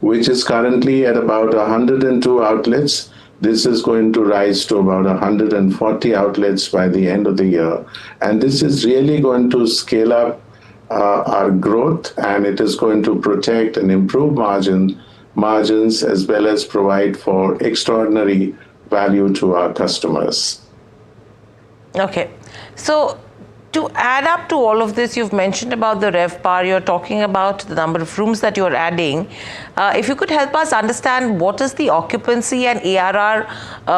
which is currently at about 102 outlets. This is going to rise to about 140 outlets by the end of the year. And this is really going to scale up our growth, and it is going to protect and improve margins as well as provide for extraordinary value to our customers. Okay. So to add up to all of this, you've mentioned about the RevPAR, you're talking about the number of rooms that you're adding. If you could help us understand what is the occupancy and ARR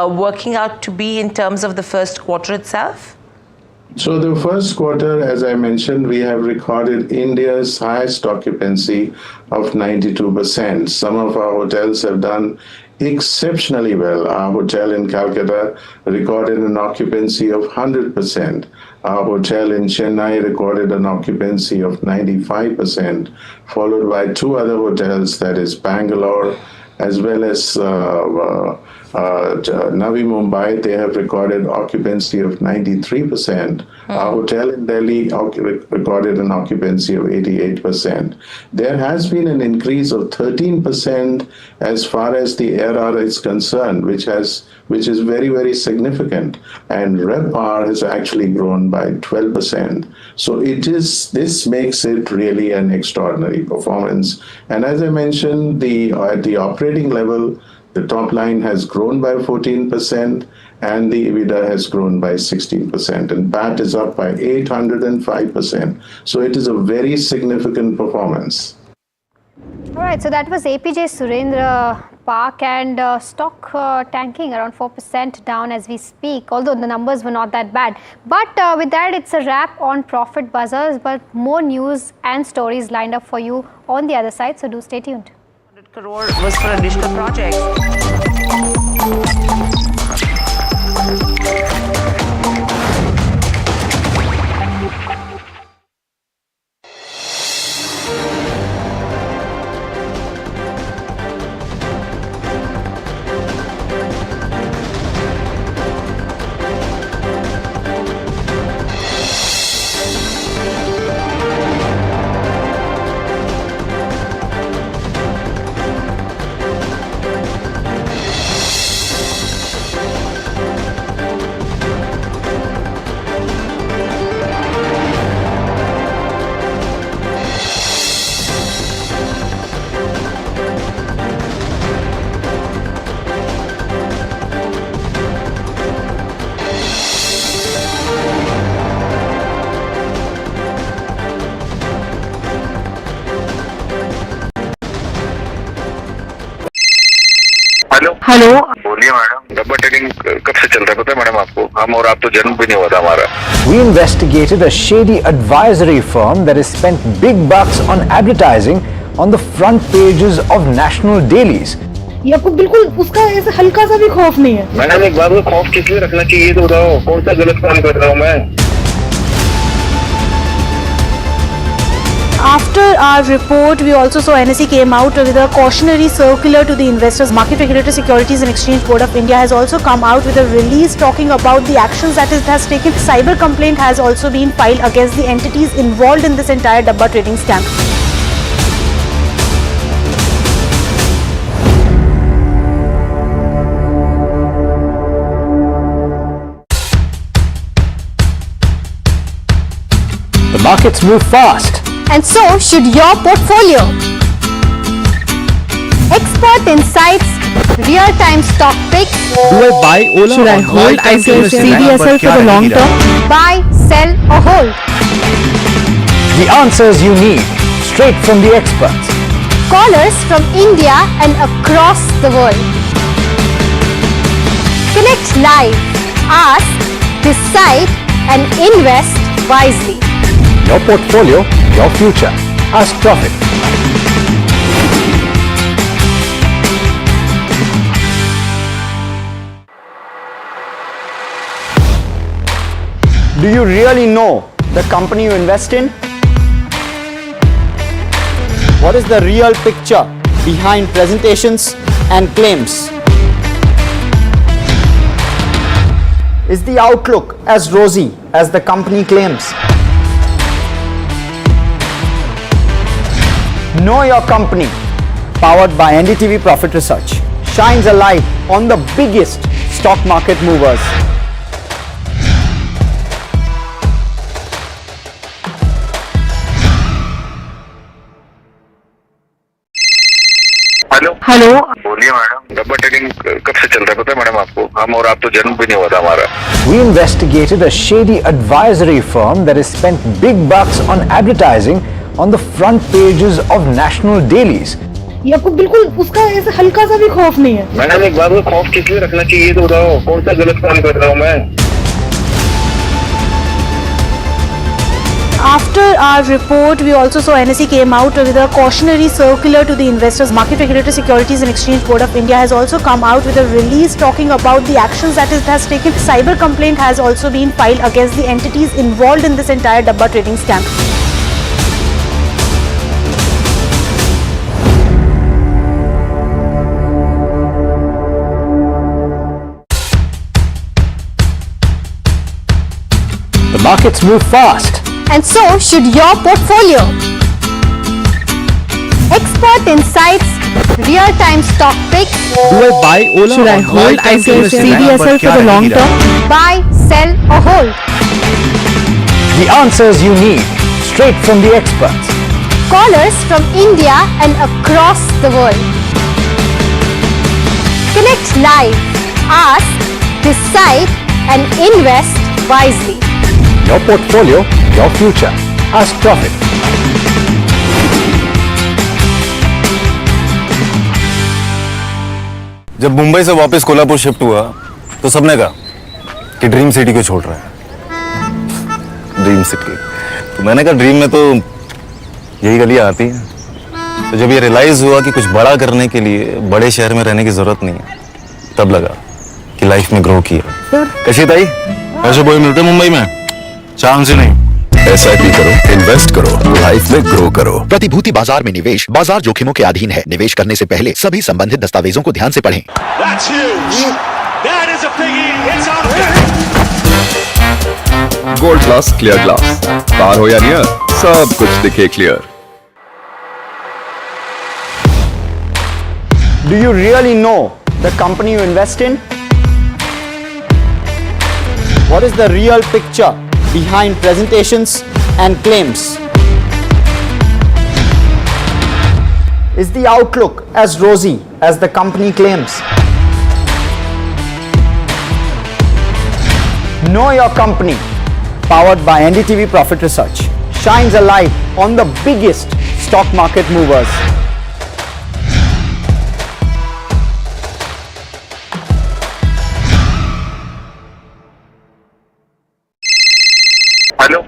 working out to be in terms of the first quarter itself? So the first quarter, as I mentioned, we have recorded India's highest occupancy of 92%. Some of our hotels have done exceptionally well. Our hotel in Calcutta recorded an occupancy of 100%. Our hotel in Chennai recorded an occupancy of 95%, followed by 2 other hotels, that is Bangalore, as well as Navi Mumbai. They have recorded occupancy of 93%. Our hotel in Delhi recorded an occupancy of 88%. There has been an increase of 13% as far as the ARR is concerned, which is very, very significant. And RevPAR has actually grown by 12%. So this makes it really an extraordinary performance. And as I mentioned, at the operating level, The top line has grown by 14% and the EBITDA has grown by 16%, and PAT is up by 805%. So it is a very significant performance. All right, so that was APJ Surendra Park, and stock tanking around 4% down as we speak, although the numbers were not that bad. But with that, it's a wrap on Profit Buzzers, but more news and stories lined up for you on the other side, so do stay tuned. 100 crore was for additional projects. Hello, बोलिए madam. डब्बा trading कब से चल रहा है पता है madam आपको? हम और आप तो जन्म भी नहीं हुआ था हमारा। We investigated a shady advisory firm that has spent big bucks on advertising on the front pages of national dailies. ये आपको बिल्कुल उसका ऐसे हल्का सा भी खौफ नहीं है। मैडम एक बात को खौफ किस लिए रखना चाहिए तो बताओ, कौन सा गलत काम कर रहा हूँ मैं? After our report, we also saw NSE came out with a cautionary circular to the investors. Market Regulator Securities and Exchange Board of India has also come out with a release talking about the actions that it has taken. Cyber complaint has also been filed against the entities involved in this entire Dabba trading scam. The markets move fast. And so should your portfolio. Expert insights, real-time stock picks. Do I buy Ola? Should I hold CDSL for the long term? Buy, sell or hold. The answers you need, straight from the experts. Callers from India and across the world. Connect live, ask, decide and invest wisely. Your portfolio, your future. Ask Profit. Do you really know the company you invest in? What is the real picture behind presentations and claims? Is the outlook as rosy as the company claims? Know Your Company, powered by NDTV Profit Research, shines a light on the biggest stock market movers. Hello, बोलिए madam. डब्बा trading कब से चल रहा है पता है madam आपको? हम और आप तो जन्म भी नहीं हुआ था हमारा। We investigated a shady advisory firm that has spent big bucks on advertising on the front pages of national dailies. ये आपको बिल्कुल उसका ऐसे हल्का सा भी खौफ नहीं है। मैडम एक बात को खौफ किस लिए रखना चाहिए तो बताओ, कौन सा गलत काम कर रहा हूँ मैं? After our report, we also saw NSE came out with a cautionary circular to the investors. Market Regulator Securities and Exchange Board of India has also come out with a release talking about the actions that it has taken. Cyber complaint has also been filed against the entities involved in this entire Dabba trading scam. The markets move fast. And so should your portfolio. Expert insights, real-time stock picks. Do I buy Ola? Should I hold CDSL for the long term? Buy, sell or hold. The answers you need, straight from the experts. Callers from India and across the world. Connect live, ask, decide and invest wisely. Your portfolio, your future. Ask Profit. जब मुंबई से वापस Kolhapur shift हुआ तो सबने कहा कि dream city को छोड़ रहा है। ड्रीम सिटी तो मैंने कहा ड्रीम में तो यही गलियां आती हैं। तो जब ये रियलाइज हुआ कि कुछ बड़ा करने के लिए बड़े शहर में रहने की जरूरत नहीं है, तब लगा कि लाइफ में ग्रो किया। कशिता ही ऐसे बॉय मिलते मुंबई में, चांस ही नहीं। SIP करो, इन्वेस्ट करो, लाइफ में ग्रो करो। प्रतिभूति बाजार में निवेश बाजार जोखिमों के अधीन है। निवेश करने से पहले सभी संबंधित दस्तावेजों को ध्यान से पढ़ें। That's huge. That is a biggie. It's on. Gold glass, clear glass, पार हो या नियर, सब कुछ दिखे clear. Do you really know the company you invest in? What is the real picture behind presentations and claims? Is the outlook as rosy as the company claims? Know your company, powered by NDTV Profit Research, shines a light on the biggest stock market movers.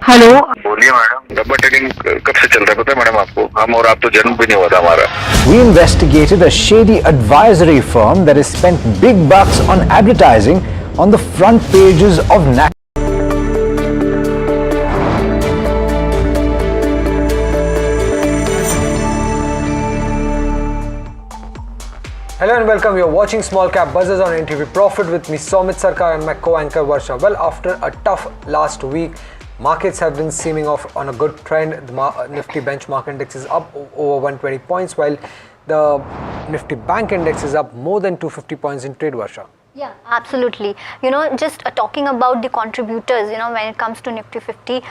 Hello बोलिए madam, डब्बा trading कब से चल रहा है पता है madam आपको? हम और आप तो जन्म भी नहीं हुआ था हमारा। We investigated a shady advisory firm that has spent big bucks on advertising on the front pages of Hello and welcome. You're watching Small Cap Buzzers on NDTV Profit with me Somit Sarkar and my co-anchor Varsha. Well, after a tough last week, markets have been seeming off on a good trend. The Nifty benchmark index is up over 120 points, while the Nifty bank index is up more than 250 points in trade, Varsha. Yeah, absolutely. You know, just talking about the contributors, you know, when it comes to Nifty 50,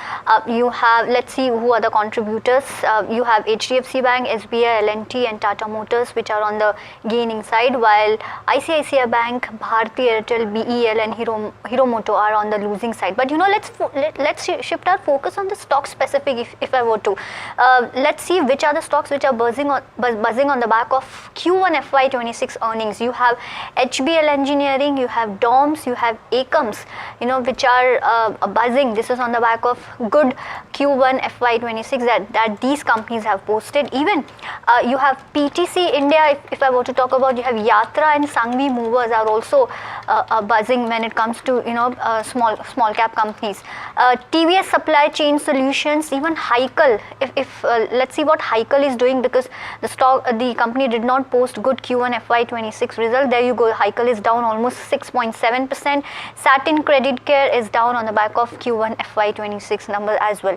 you have, let's see who are the contributors. You have HDFC Bank, SBI, L&T and Tata Motors, which are on the gaining side, while ICICI Bank, Bharti Airtel, BEL and Hero Moto are on the losing side. But, you know, let's shift our focus on the stock specific if I were to. Let's see which are the stocks which are buzzing on the back of Q1 FY26 earnings. You have HBL Engineering, you have DOMS, you have ACOMS, you know, which are buzzing. This is on the back of good Q1 FY26 that these companies have posted. Even you have PTC India, if I were to talk about, you have Yatra and Sangvi Movers are also buzzing when it comes to, you know, small cap companies. TVS Supply Chain Solutions, even Heikel, if let's see what Heikel is doing, because the company did not post good Q1 FY26 result. There you go, Heikel is down almost 6.7%. Satin Credit Care is down on the back of Q1 FY26 number as well.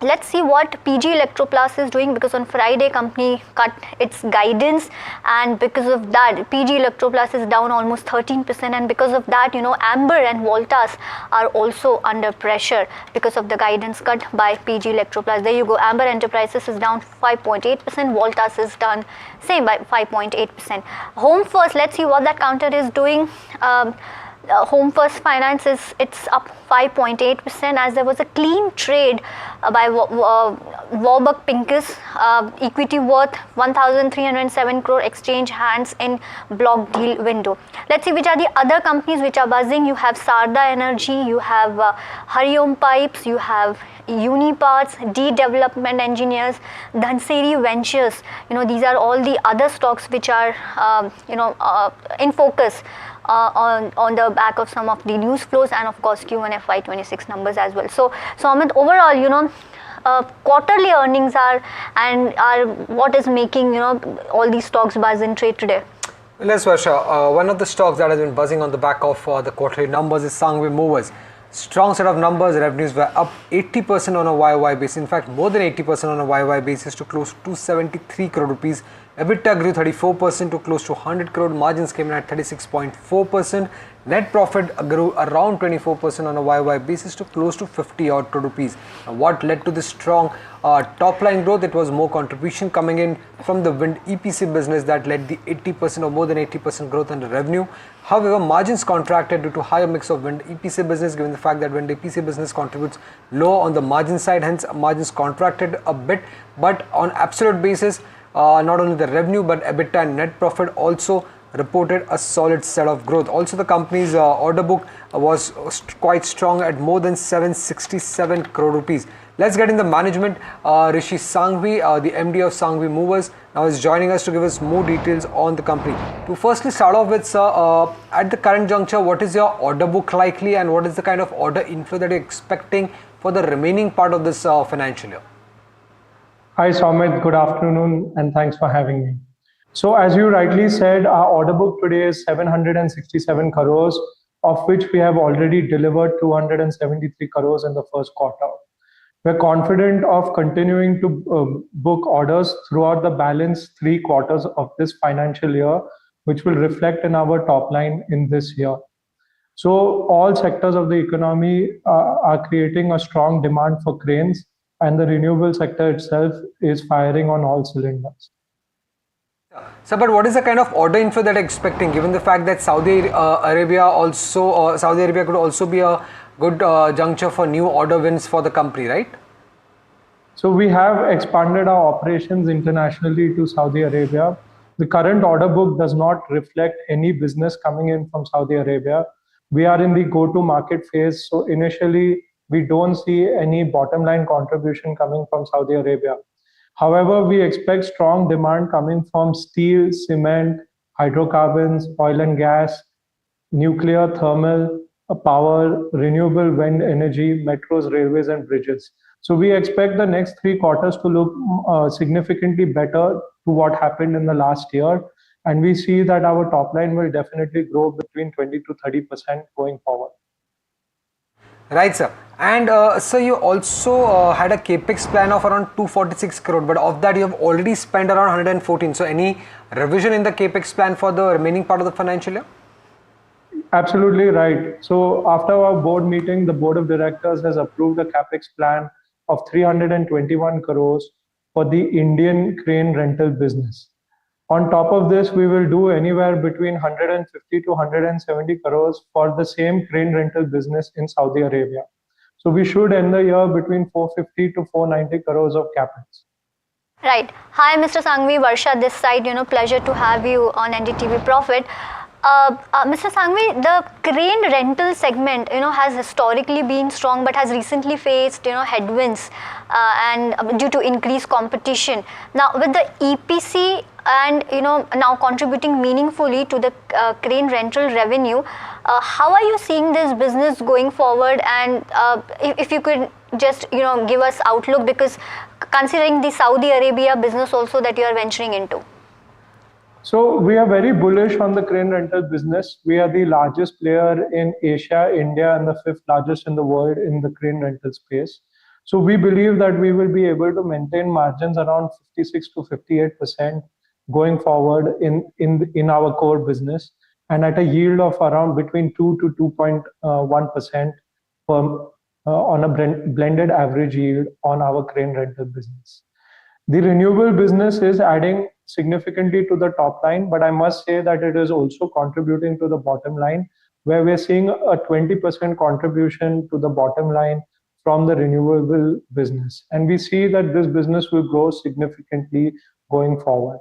Let's see what PG Electroplast is doing, because on Friday company cut its guidance, and because of that PG Electroplast is down almost 13%, and because of that, you know, Amber and Voltas are also under pressure because of the guidance cut by PG Electroplast. There you go, Amber Enterprises is down 5.8%, Voltas is down same by 5.8%. Home First, let's see what that counter is doing. Home First Finance it's up 5.8%, as there was a clean trade by Warburg Pincus, equity worth 1,307 crore exchange hands in block deal window. Let's see which are the other companies which are buzzing. You have Sarda Energy, you have Hariom Pipes, you have Uniparts, D Development Engineers, Dhanseri Ventures. You know, these are all the other stocks which are in focus on the back of some of the news flows, and of course Q1 FY26 numbers as well. So Amit, overall, you know, quarterly earnings are what is making, you know, all these stocks buzz in trade today. Yes, Varsha, one of the stocks that has been buzzing on the back of the quarterly numbers is Sangvi Movers. Strong set of numbers. Revenues were up 80% on a YOY basis. In fact, more than 80% on a YOY basis to close to 273 crore rupees. EBITDA grew 34% to close to 100 crore. Margins came in at 36.4%. Net profit grew around 24% on a YY basis to close to 50 odd crore rupees. Now, what led to this strong top line growth? It was more contribution coming in from the wind EPC business that led the 80% or more than 80% growth in the revenue. However, margins contracted due to higher mix of wind EPC business, given the fact that wind EPC business contributes low on the margin side, hence margins contracted a bit. But on absolute basis, not only the revenue but EBITDA and net profit also reported a solid set of growth. Also, the company's order book was quite strong at more than 767 crore rupees. Let's get in the management. Rishi Sanghvi, the MD of Sanghvi Movers, now is joining us to give us more details on the company. To firstly start off with, sir, at the current juncture, what is your order book likely and what is the kind of order inflow that you're expecting for the remaining part of this financial year? Hi Soumit, good afternoon and thanks for having me. So as you rightly said, our order book today is 767 crores, of which we have already delivered 273 crores in the first quarter. We're confident of continuing to book orders throughout the balance 3 quarters of this financial year, which will reflect in our top line in this year. So all sectors of the economy are creating a strong demand for cranes, and the renewable sector itself is firing on all cylinders. So, but what is the kind of order inflow that you're expecting, given the fact that Saudi Arabia could also be a good juncture for new order wins for the company, right? So we have expanded our operations internationally to Saudi Arabia. The current order book does not reflect any business coming in from Saudi Arabia. We are in the go-to-market phase, so initially we don't see any bottom line contribution coming from Saudi Arabia. However, we expect strong demand coming from steel, cement, hydrocarbons, oil and gas, nuclear, thermal, power, renewable wind energy, metros, railways, and bridges. So we expect the next 3 quarters to look significantly better to what happened in the last year. And we see that our top line will definitely grow between 20 to 30% going forward. Right, sir. And so you also had a capex plan of around 246 crore, but of that you have already spent around 114. So any revision in the capex plan for the remaining part of the financial year? Absolutely right. So after our board meeting, the board of directors has approved a capex plan of 321 crores for the Indian crane rental business. On top of this, we will do anywhere between 150 to 170 crores for the same crane rental business in Saudi Arabia. So we should end the year between 450 to 490 crores of capex. Right. Hi, Mr. Sanghvi, Varsha this side. Pleasure to have you on NDTV Profit. Mr. Sanghvi, the crane rental segment, has historically been strong, but has recently faced, headwinds and due to increased competition. Now, with the EPC and now contributing meaningfully to the crane rental revenue, how are you seeing this business going forward? And if you could just give us outlook, because considering the Saudi Arabia business also that you are venturing into. So we are very bullish on the crane rental business. We are the largest player in Asia, India, and the 5th largest in the world in the crane rental space. So we believe that we will be able to maintain margins around 56 to 58% going forward in our core business, and at a yield of around between 2 to 2.1% on a blended average yield on our crane rental business. The renewable business is adding significantly to the top line, but I must say that it is also contributing to the bottom line, where we're seeing a 20% contribution to the bottom line from the renewable business. And we see that this business will grow significantly going forward.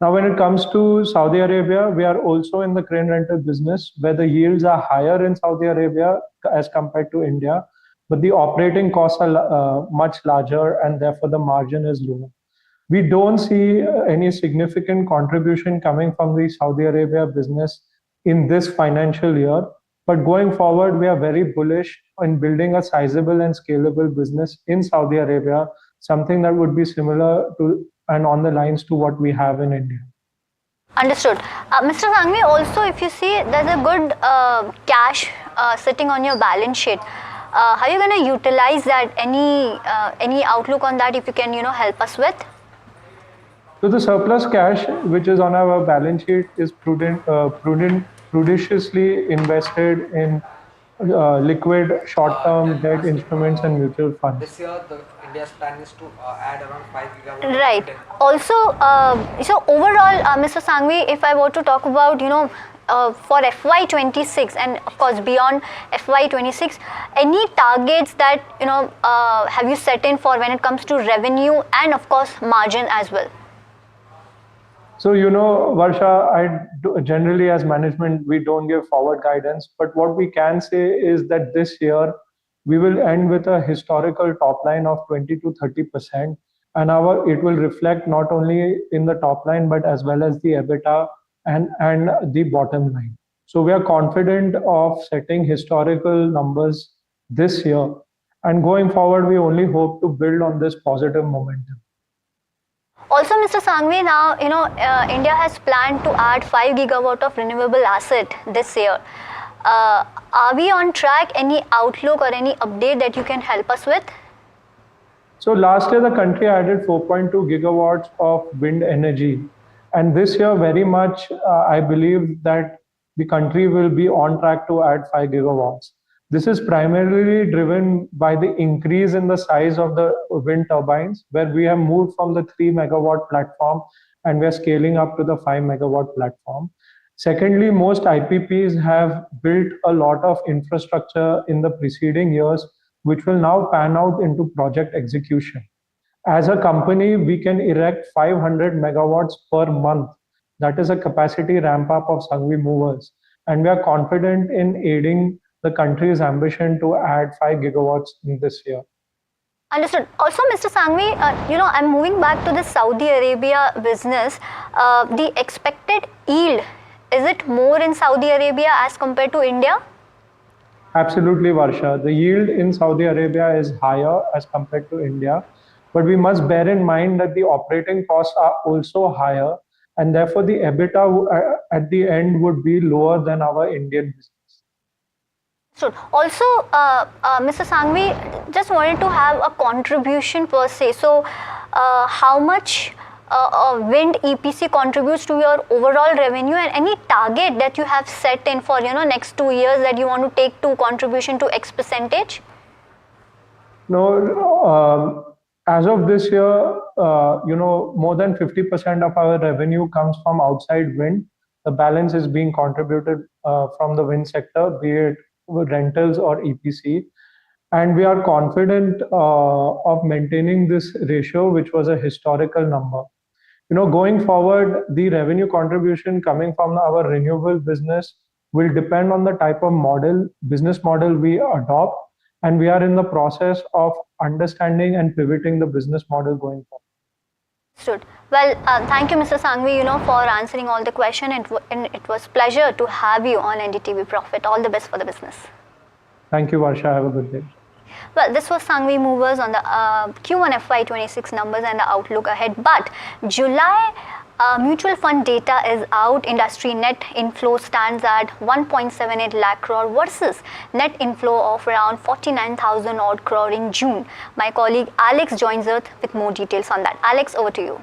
Now, when it comes to Saudi Arabia, we are also in the crane rental business, where the yields are higher in Saudi Arabia as compared to India, but the operating costs are much larger, and therefore the margin is lower. We don't see any significant contribution coming from the Saudi Arabia business in this financial year, but going forward, we are very bullish on building a sizable and scalable business in Saudi Arabia, something that would be similar to and on the lines to what we have in India. Understood. Mr. Sanghvi, also if you see there's a good cash sitting on your balance sheet, how are you going to utilize that? Any outlook on that, if you can help us with? So the surplus cash which is on our balance sheet is prudently judiciously invested in liquid short-term debt instruments and mutual funds. This year, India's plan is to add around 5 gigawatts. Right. Also, so overall, Mr. Sanghvi, if I were to talk about, for FY26 and of course beyond FY26, any targets that, have you set in for when it comes to revenue and of course margin as well? So, Varsha, generally as management, we don't give forward guidance, but what we can say is that this year we will end with a historical top line of 20 to 30%, and it will reflect not only in the top line, but as well as the EBITDA and the bottom line. So we are confident of setting historical numbers this year, and going forward, we only hope to build on this positive momentum. Also, Mr. Sanghvi, now, India has planned to add 5 gigawatt of renewable asset this year. Are we on track? Any outlook or any update that you can help us with? So last year, the country added 4.2 gigawatts of wind energy. And this year, very much, I believe that the country will be on track to add 5 gigawatts. This is primarily driven by the increase in the size of the wind turbines, where we have moved from the 3 megawatt platform and we are scaling up to the 5 megawatt platform. Secondly, most IPPs have built a lot of infrastructure in the preceding years, which will now pan out into project execution. As a company, we can erect 500 megawatts per month. That is a capacity ramp up of Sanghvi movers. And we are confident in aiding the country's ambition to add 5 gigawatts in this year. Understood. Also, Mr. Sanghvi, I'm moving back to the Saudi Arabia business. The expected yield, is it more in Saudi Arabia as compared to India? Absolutely, Varsha. The yield in Saudi Arabia is higher as compared to India. But we must bear in mind that the operating costs are also higher, and therefore the EBITDA at the end would be lower than our Indian business. Sure. Also, Mr. Sanghvi, just wanted to have a contribution per se. So, how much wind EPC contributes to your overall revenue, and any target that you have set in for next 2 years that you want to take to contribution to X percentage? No. As of this year, more than 50% of our revenue comes from outside wind. The balance is being contributed from the wind sector, be it rentals or EPC. And we are confident of maintaining this ratio, which was a historical number. Going forward, the revenue contribution coming from our renewable business will depend on the type of business model we adopt. And we are in the process of understanding and pivoting the business model going forward. Understood. Well, thank you, Mr. Sanghvi, for answering all the questions. It was a pleasure to have you on NDTV Profit. All the best for the business. Thank you, Varsha. Have a good day. Well, this was Sanghvi Movers on the Q1 FY26 numbers and the outlook ahead. But July mutual fund data is out. Industry net inflow stands at 1.78 lakh crore versus net inflow of around 49,000 odd crore in June. My colleague Alex joins us with more details on that. Alex, over to you.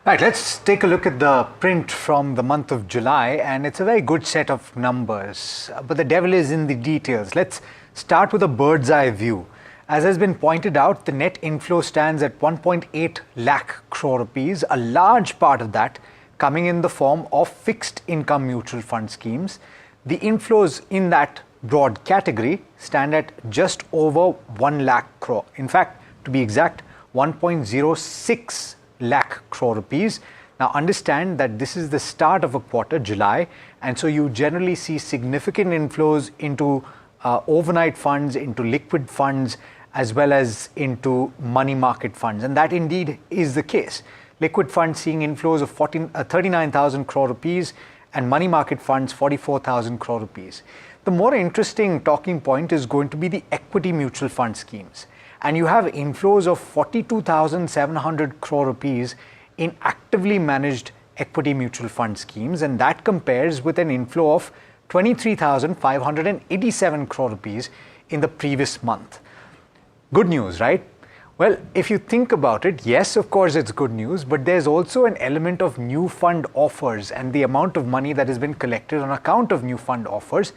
Right, let's take a look at the print from the month of July, and it's a very good set of numbers. But the devil is in the details. Let's start with a bird's eye view. As has been pointed out, the net inflow stands at 1.8 lakh crore rupees, a large part of that coming in the form of fixed income mutual fund schemes. The inflows in that broad category stand at just over 1 lakh crore. In fact, to be exact, 1.06 lakh crore rupees. Now understand that this is the start of a quarter, July, and so you generally see significant inflows into overnight funds, into liquid funds, as well as into money market funds. And that indeed is the case. Liquid funds seeing inflows of 39,000 crore rupees and money market funds 44,000 crore rupees. The more interesting talking point is going to be the equity mutual fund schemes. And you have inflows of 42,700 crore rupees in actively managed equity mutual fund schemes. And that compares with an inflow of 23,587 crore rupees in the previous month. Good news, right? Well, if you think about it, yes, of course, it's good news, but there's also an element of new fund offers and the amount of money that has been collected on account of new fund offers.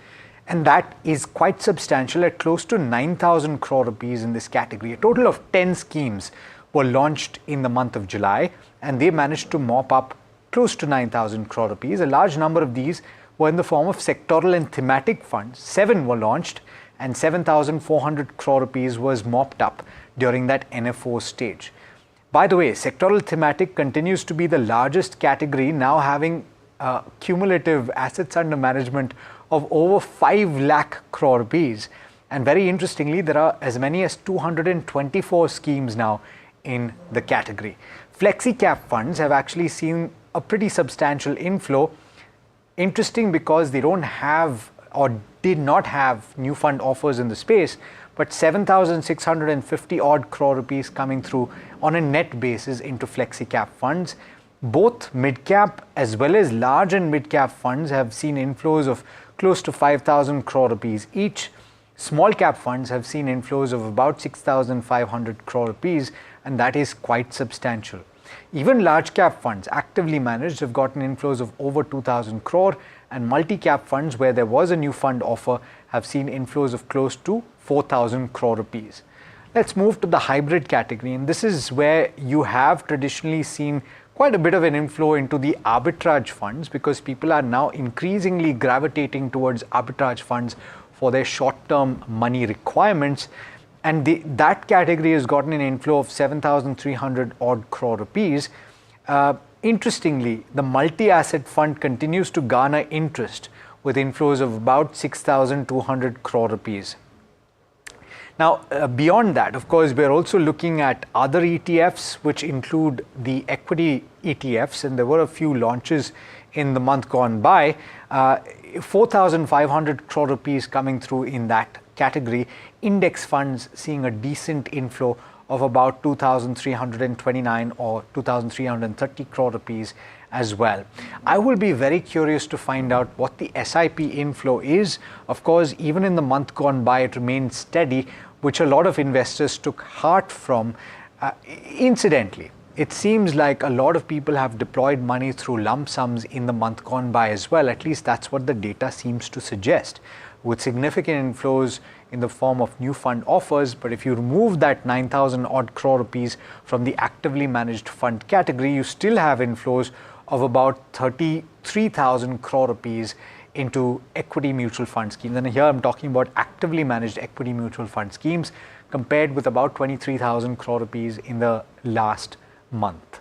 And that is quite substantial at close to 9,000 crore rupees in this category. A total of 10 schemes were launched in the month of July, and they managed to mop up close to 9,000 crore rupees. A large number of these were in the form of sectoral and thematic funds. 7 were launched, and 7,400 crore rupees was mopped up during that NFO stage. By the way, sectoral thematic continues to be the largest category, now having cumulative assets under management of over 5 lakh crore rupees. And very interestingly, there are as many as 224 schemes now in the category. Flexi cap funds have actually seen a pretty substantial inflow. Interesting because they don't have or did not have new fund offers in the space, but 7,650 odd crore rupees coming through on a net basis into flexi cap funds. Both mid cap as well as large and mid cap funds have seen inflows of close to 5,000 crore rupees each. Small cap funds have seen inflows of about 6,500 crore rupees, and that is quite substantial. Even large cap funds actively managed have gotten inflows of over 2,000 crore, and multi-cap funds where there was a new fund offer have seen inflows of close to 4,000 crore rupees. Let's move to the hybrid category, and this is where you have traditionally seen quite a bit of an inflow into the arbitrage funds, because people are now increasingly gravitating towards arbitrage funds for their short-term money requirements. And that category has gotten an inflow of 7,300 odd crore rupees. Interestingly, the multi-asset fund continues to garner interest with inflows of about 6,200 crore rupees. Now, beyond that, of course, we're also looking at other ETFs, which include the equity ETFs, and there were a few launches in the month gone by. 4,500 crore rupees coming through in that category. Index funds seeing a decent inflow of about 2,329 or 2,330 crore rupees as well. I will be very curious to find out what the SIP inflow is. Of course, even in the month gone by, it remained steady, which a lot of investors took heart from. Incidentally, it seems like a lot of people have deployed money through lump sums in the month gone by as well. At least that's what the data seems to suggest, with significant inflows in the form of new fund offers. But if you remove that 9,000 odd crore rupees from the actively managed fund category, you still have inflows of about 33,000 crore rupees into equity mutual fund schemes. And here I'm talking about actively managed equity mutual fund schemes, compared with about 23,000 crore rupees in the last month.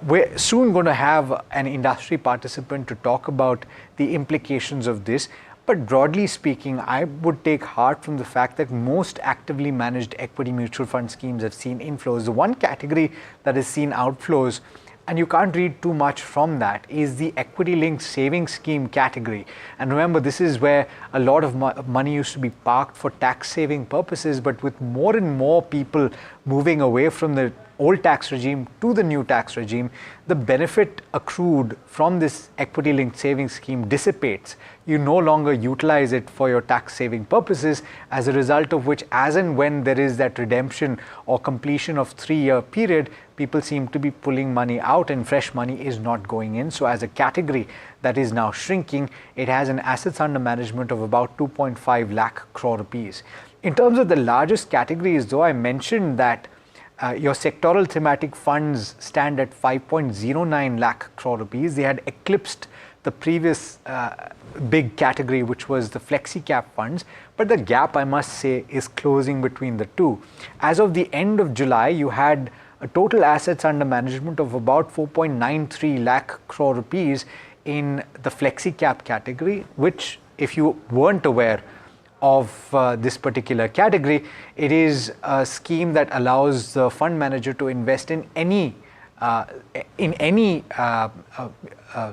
We're soon going to have an industry participant to talk about the implications of this. But broadly speaking, I would take heart from the fact that most actively managed equity mutual fund schemes have seen inflows. The one category that has seen outflows, and you can't read too much from that, is the equity-linked savings scheme category. And remember, this is where a lot of money used to be parked for tax-saving purposes, but with more and more people moving away from the old tax regime to the new tax regime, the benefit accrued from this equity-linked savings scheme dissipates. You no longer utilize it for your tax-saving purposes, as a result of which, as and when there is that redemption or completion of 3-year period, people seem to be pulling money out and fresh money is not going in. So as a category that is now shrinking, it has an assets under management of about 2.5 lakh crore rupees. In terms of the largest categories, though, I mentioned that your sectoral thematic funds stand at 5.09 lakh crore rupees. They had eclipsed the previous big category, which was the flexi cap funds, but the gap, I must say, is closing between the two. As of the end of July, you had a total assets under management of about 4.93 lakh crore rupees in the flexi cap category, which, if you weren't aware of this particular category, it is a scheme that allows the fund manager to invest in any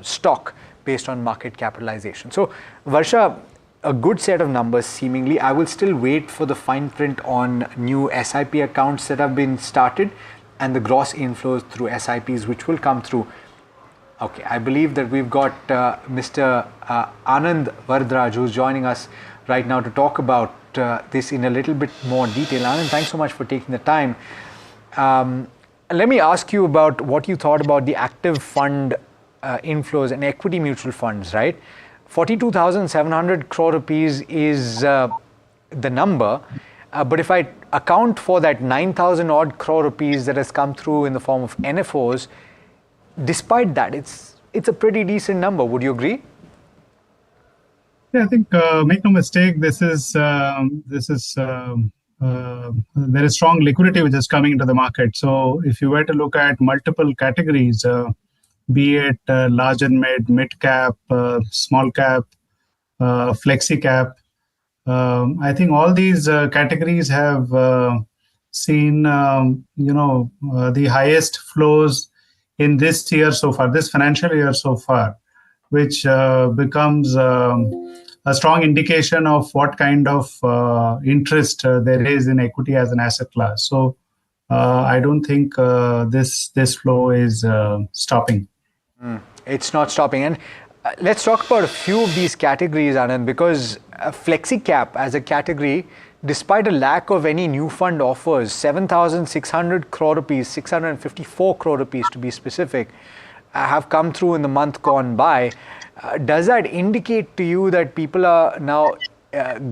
stock based on market capitalization. So, Varsha, a good set of numbers seemingly. I will still wait for the fine print on new SIP accounts that have been started and the gross inflows through SIPs, which will come through. Okay, I believe that we've got Mr. Anand Vardraj, who's joining us right now to talk about this in a little bit more detail. Anand, thanks so much for taking the time. Let me ask you about what you thought about the active fund inflows and equity mutual funds, right? 42,700 crore rupees is the number. But if I account for that 9,000 odd crore rupees that has come through in the form of NFOs, despite that, it's a pretty decent number. Would you agree? Yeah, I think make no mistake, there is strong liquidity which is coming into the market. So if you were to look at multiple categories, be it large and mid cap, small cap, flexi cap, I think all these categories have seen the highest flows in this year so far, this financial year so far, which becomes a strong indication of what kind of interest there is in equity as an asset class. So I don't think this flow is stopping. It's not stopping. And let's talk about a few of these categories, Anand, because flexi cap as a category, despite a lack of any new fund offers, 7,600 crore rupees, 654 crore rupees to be specific, have come through in the month gone by. Does that indicate to you that people are now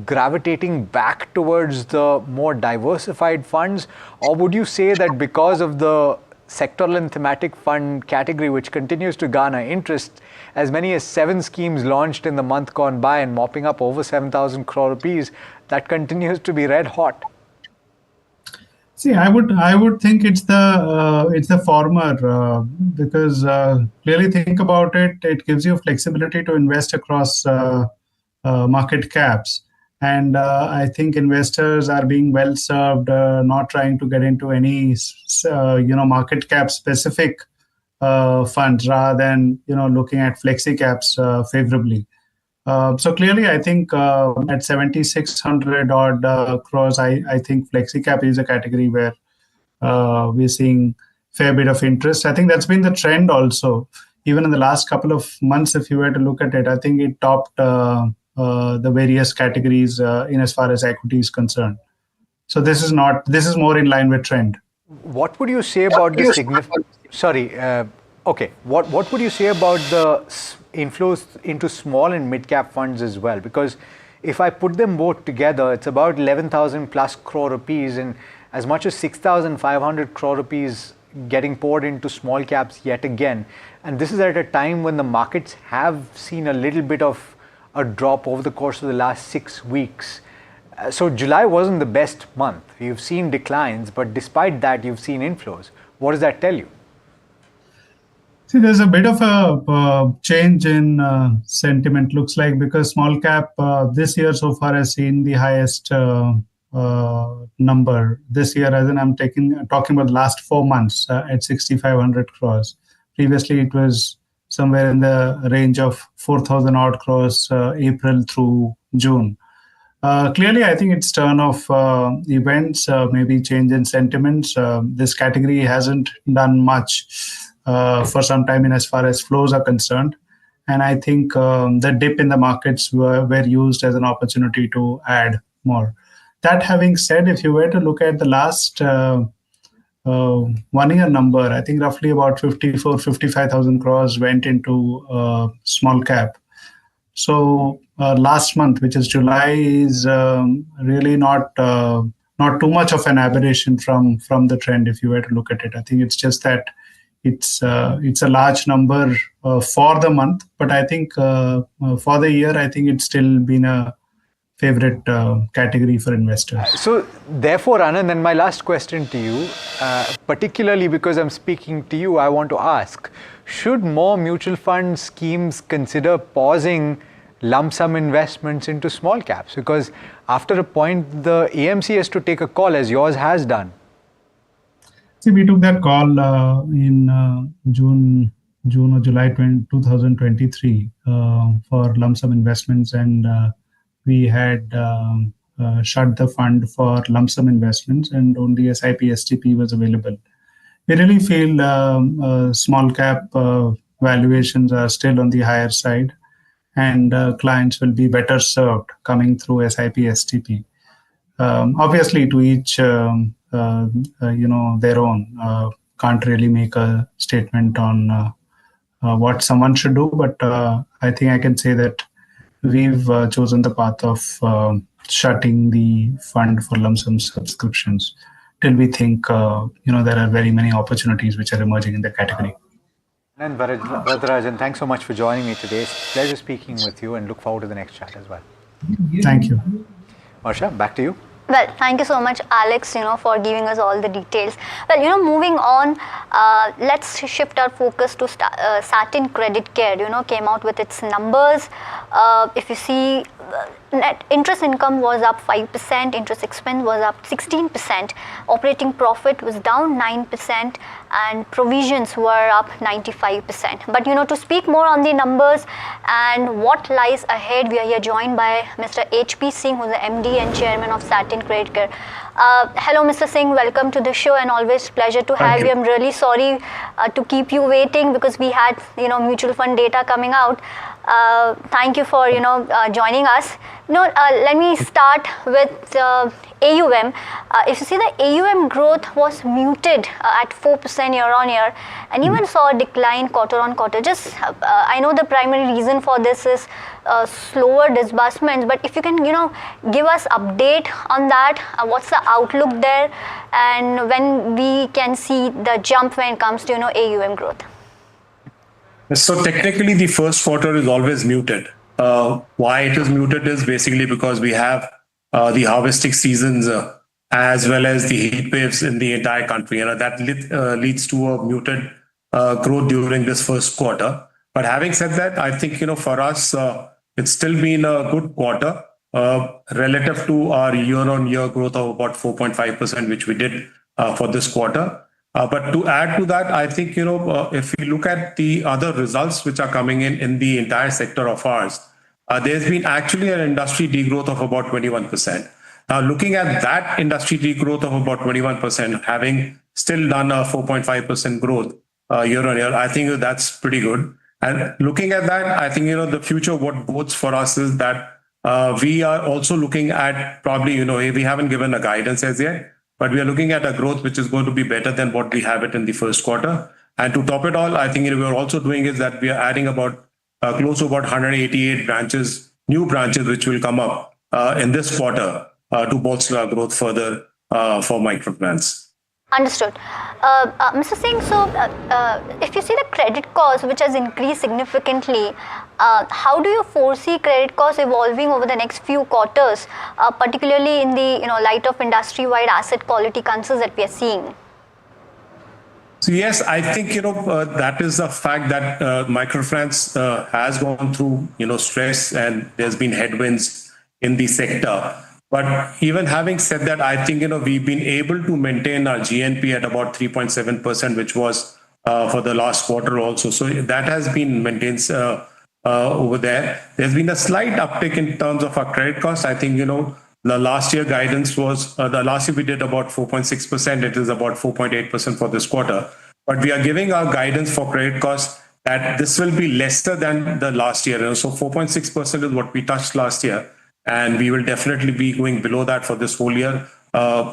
gravitating back towards the more diversified funds? Or would you say that because of the sectoral and thematic fund category, which continues to garner interest, as many as 7 schemes launched in the month gone by and mopping up over 7,000 crore rupees, that continues to be red hot? See, I would think it's the former because clearly think about it. It gives you flexibility to invest across market caps, and I think investors are being well served, not trying to get into any market cap specific funds rather than looking at flexi caps favorably. So clearly, I think at 7,600 odd crores, I think flexi cap is a category where we're seeing fair bit of interest. I think that's been the trend also. Even in the last couple of months, if you were to look at it, I think it topped the various categories in as far as equity is concerned. So this is more in line with trend. What would you say about the significant? Sorry. Okay. What would you say about the inflows into small and mid cap funds as well? Because if I put them both together, it's about 11,000 plus crore rupees, and as much as 6,500 crore rupees getting poured into small caps yet again. And this is at a time when the markets have seen a little bit of a drop over the course of the last 6 weeks. So July wasn't the best month. You've seen declines, but despite that, you've seen inflows. What does that tell you? See, there's a bit of a change in sentiment, looks like, because small cap this year so far has seen the highest number this year, as in I'm talking about the last 4 months at 6,500 crores. Previously, it was somewhere in the range of 4,000 odd crores April through June. Clearly, I think it's turn of events, maybe change in sentiments. This category hasn't done much for some time in as far as flows are concerned. And I think the dip in the markets were used as an opportunity to add more. That having said, if you were to look at the last 1 year number, I think roughly about 55,000 crores went into small cap. So last month, which is July, is really not too much of an aberration from the trend. If you were to look at it, I think it's just that it's a large number for the month, but I think for the year, I think it's still been a favorite category for investors. So therefore, Anand, and my last question to you, particularly because I'm speaking to you, I want to ask, should more mutual fund schemes consider pausing lump sum investments into small caps? Because after a point, the AMC has to take a call, as yours has done. See, we took that call in June or July 2023 for lump sum investments, and we had shut the fund for lump sum investments, and only SIP STP was available. We really feel small cap valuations are still on the higher side, and clients will be better served coming through SIP STP. Obviously, to each their own. Can't really make a statement on what someone should do, but I think I can say that we've chosen the path of shutting the fund for lump sum subscriptions till we think there are very many opportunities which are emerging in the category. And Varadarajan, thanks so much for joining me today. It's a pleasure speaking with you and look forward to the next chat as well. Thank you. Marsha, back to you. Well, thank you so much, Alex, for giving us all the details. Well, moving on, let's shift our focus to Satin Credit Care, came out with its numbers. If you see, net interest income was up 5%, interest expense was up 16%, operating profit was down 9%, and provisions were up 95%. But, to speak more on the numbers and what lies ahead, we are here joined by Mr. H.P. Singh, who is the MD and Chairman of Satin Credit Care. Hello, Mr. Singh. Welcome to the show, and always pleasure to have you. I'm really sorry to keep you waiting because we had, mutual fund data coming out. Thank you for, joining us. Let me start with AUM. If you see, the AUM growth was muted at 4% year on year, and even saw a decline quarter on quarter. Just, I know the primary reason for this is slower disbursements, but if you can, give us update on that, what's the outlook there, and when we can see the jump when it comes to, AUM growth. So technically, the first quarter is always muted. Why it is muted is basically because we have the harvesting seasons as well as the heat waves in the entire country. That leads to a muted growth during this first quarter. But having said that, I think for us, it's still been a good quarter relative to our year-on-year growth of about 4.5%, which we did for this quarter. But to add to that, I think, if we look at the other results which are coming in the entire sector of ours, there's been actually an industry degrowth of about 21%. Now, looking at that industry degrowth of about 21%, having still done a 4.5% growth year on year, I think that's pretty good. And looking at that, I think, the future, what bodes for us is that we are also looking at probably, we haven't given a guidance as yet, but we are looking at a growth which is going to be better than what we have it in the first quarter. And to top it all, I think we are also doing is that we are adding about close to about 188 branches, new branches, which will come up in this quarter to bolster our growth further for microfinance. Understood. Mr. Singh, so if you see the credit cost, which has increased significantly, how do you foresee credit costs evolving over the next few quarters, particularly in the light of industry-wide asset quality concerns that we are seeing? So yes, I think that is a fact that microfinance has gone through stress, and there's been headwinds in the sector. But even having said that, I think we've been able to maintain our GNP at about 3.7%, which was for the last quarter also. So that has been maintained over there. There's been a slight uptick in terms of our credit cost. I think the last year guidance was the last year we did about 4.6%. It is about 4.8% for this quarter. But we are giving our guidance for credit costs that this will be lesser than the last year. So 4.6% is what we touched last year. And we will definitely be going below that for this whole year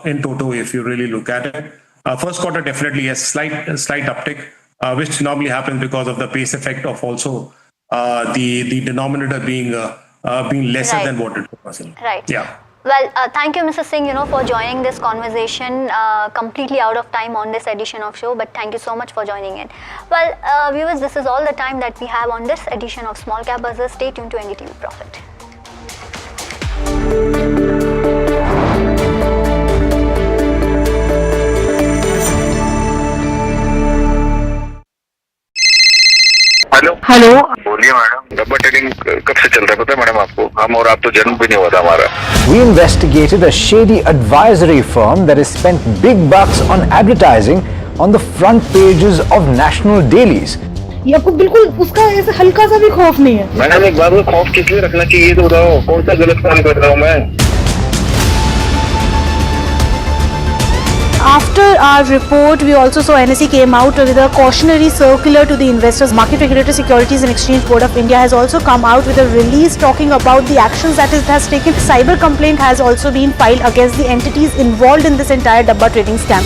in total, if you really look at it. First quarter, definitely, yes, slight uptick, which normally happens because of the base effect of also the denominator being lesser than what it was. Right. Yeah. Well, thank you, Mr. Singh, for joining this conversation. Completely out of time on this edition of show, but thank you so much for joining in. Well, viewers, this is all the time that we have on this edition of Small Cap Buzzer. Stay tuned to NDTV Profit. Hello बोलिए madam, डब्बा trading कब से चल रहा है पता है madam आपको? हम और आप तो जन्म भी नहीं हुआ था हमारा. We investigated a shady advisory firm that has spent big bucks on advertising on the front pages of national dailies. ये आपको बिल्कुल उसका ऐसे हल्का सा भी खौफ नहीं है. मैडम एक बार को खौफ किस लिए रखना चाहिए तो बताओ, कौन सा गलत काम कर रहा हूँ मैं? After our report, we also saw NSE came out with a cautionary circular to the investors. Market Regulator Securities and Exchange Board of India has also come out with a release talking about the actions that it has taken. Cyber complaint has also been filed against the entities involved in this entire Dabba trading scam.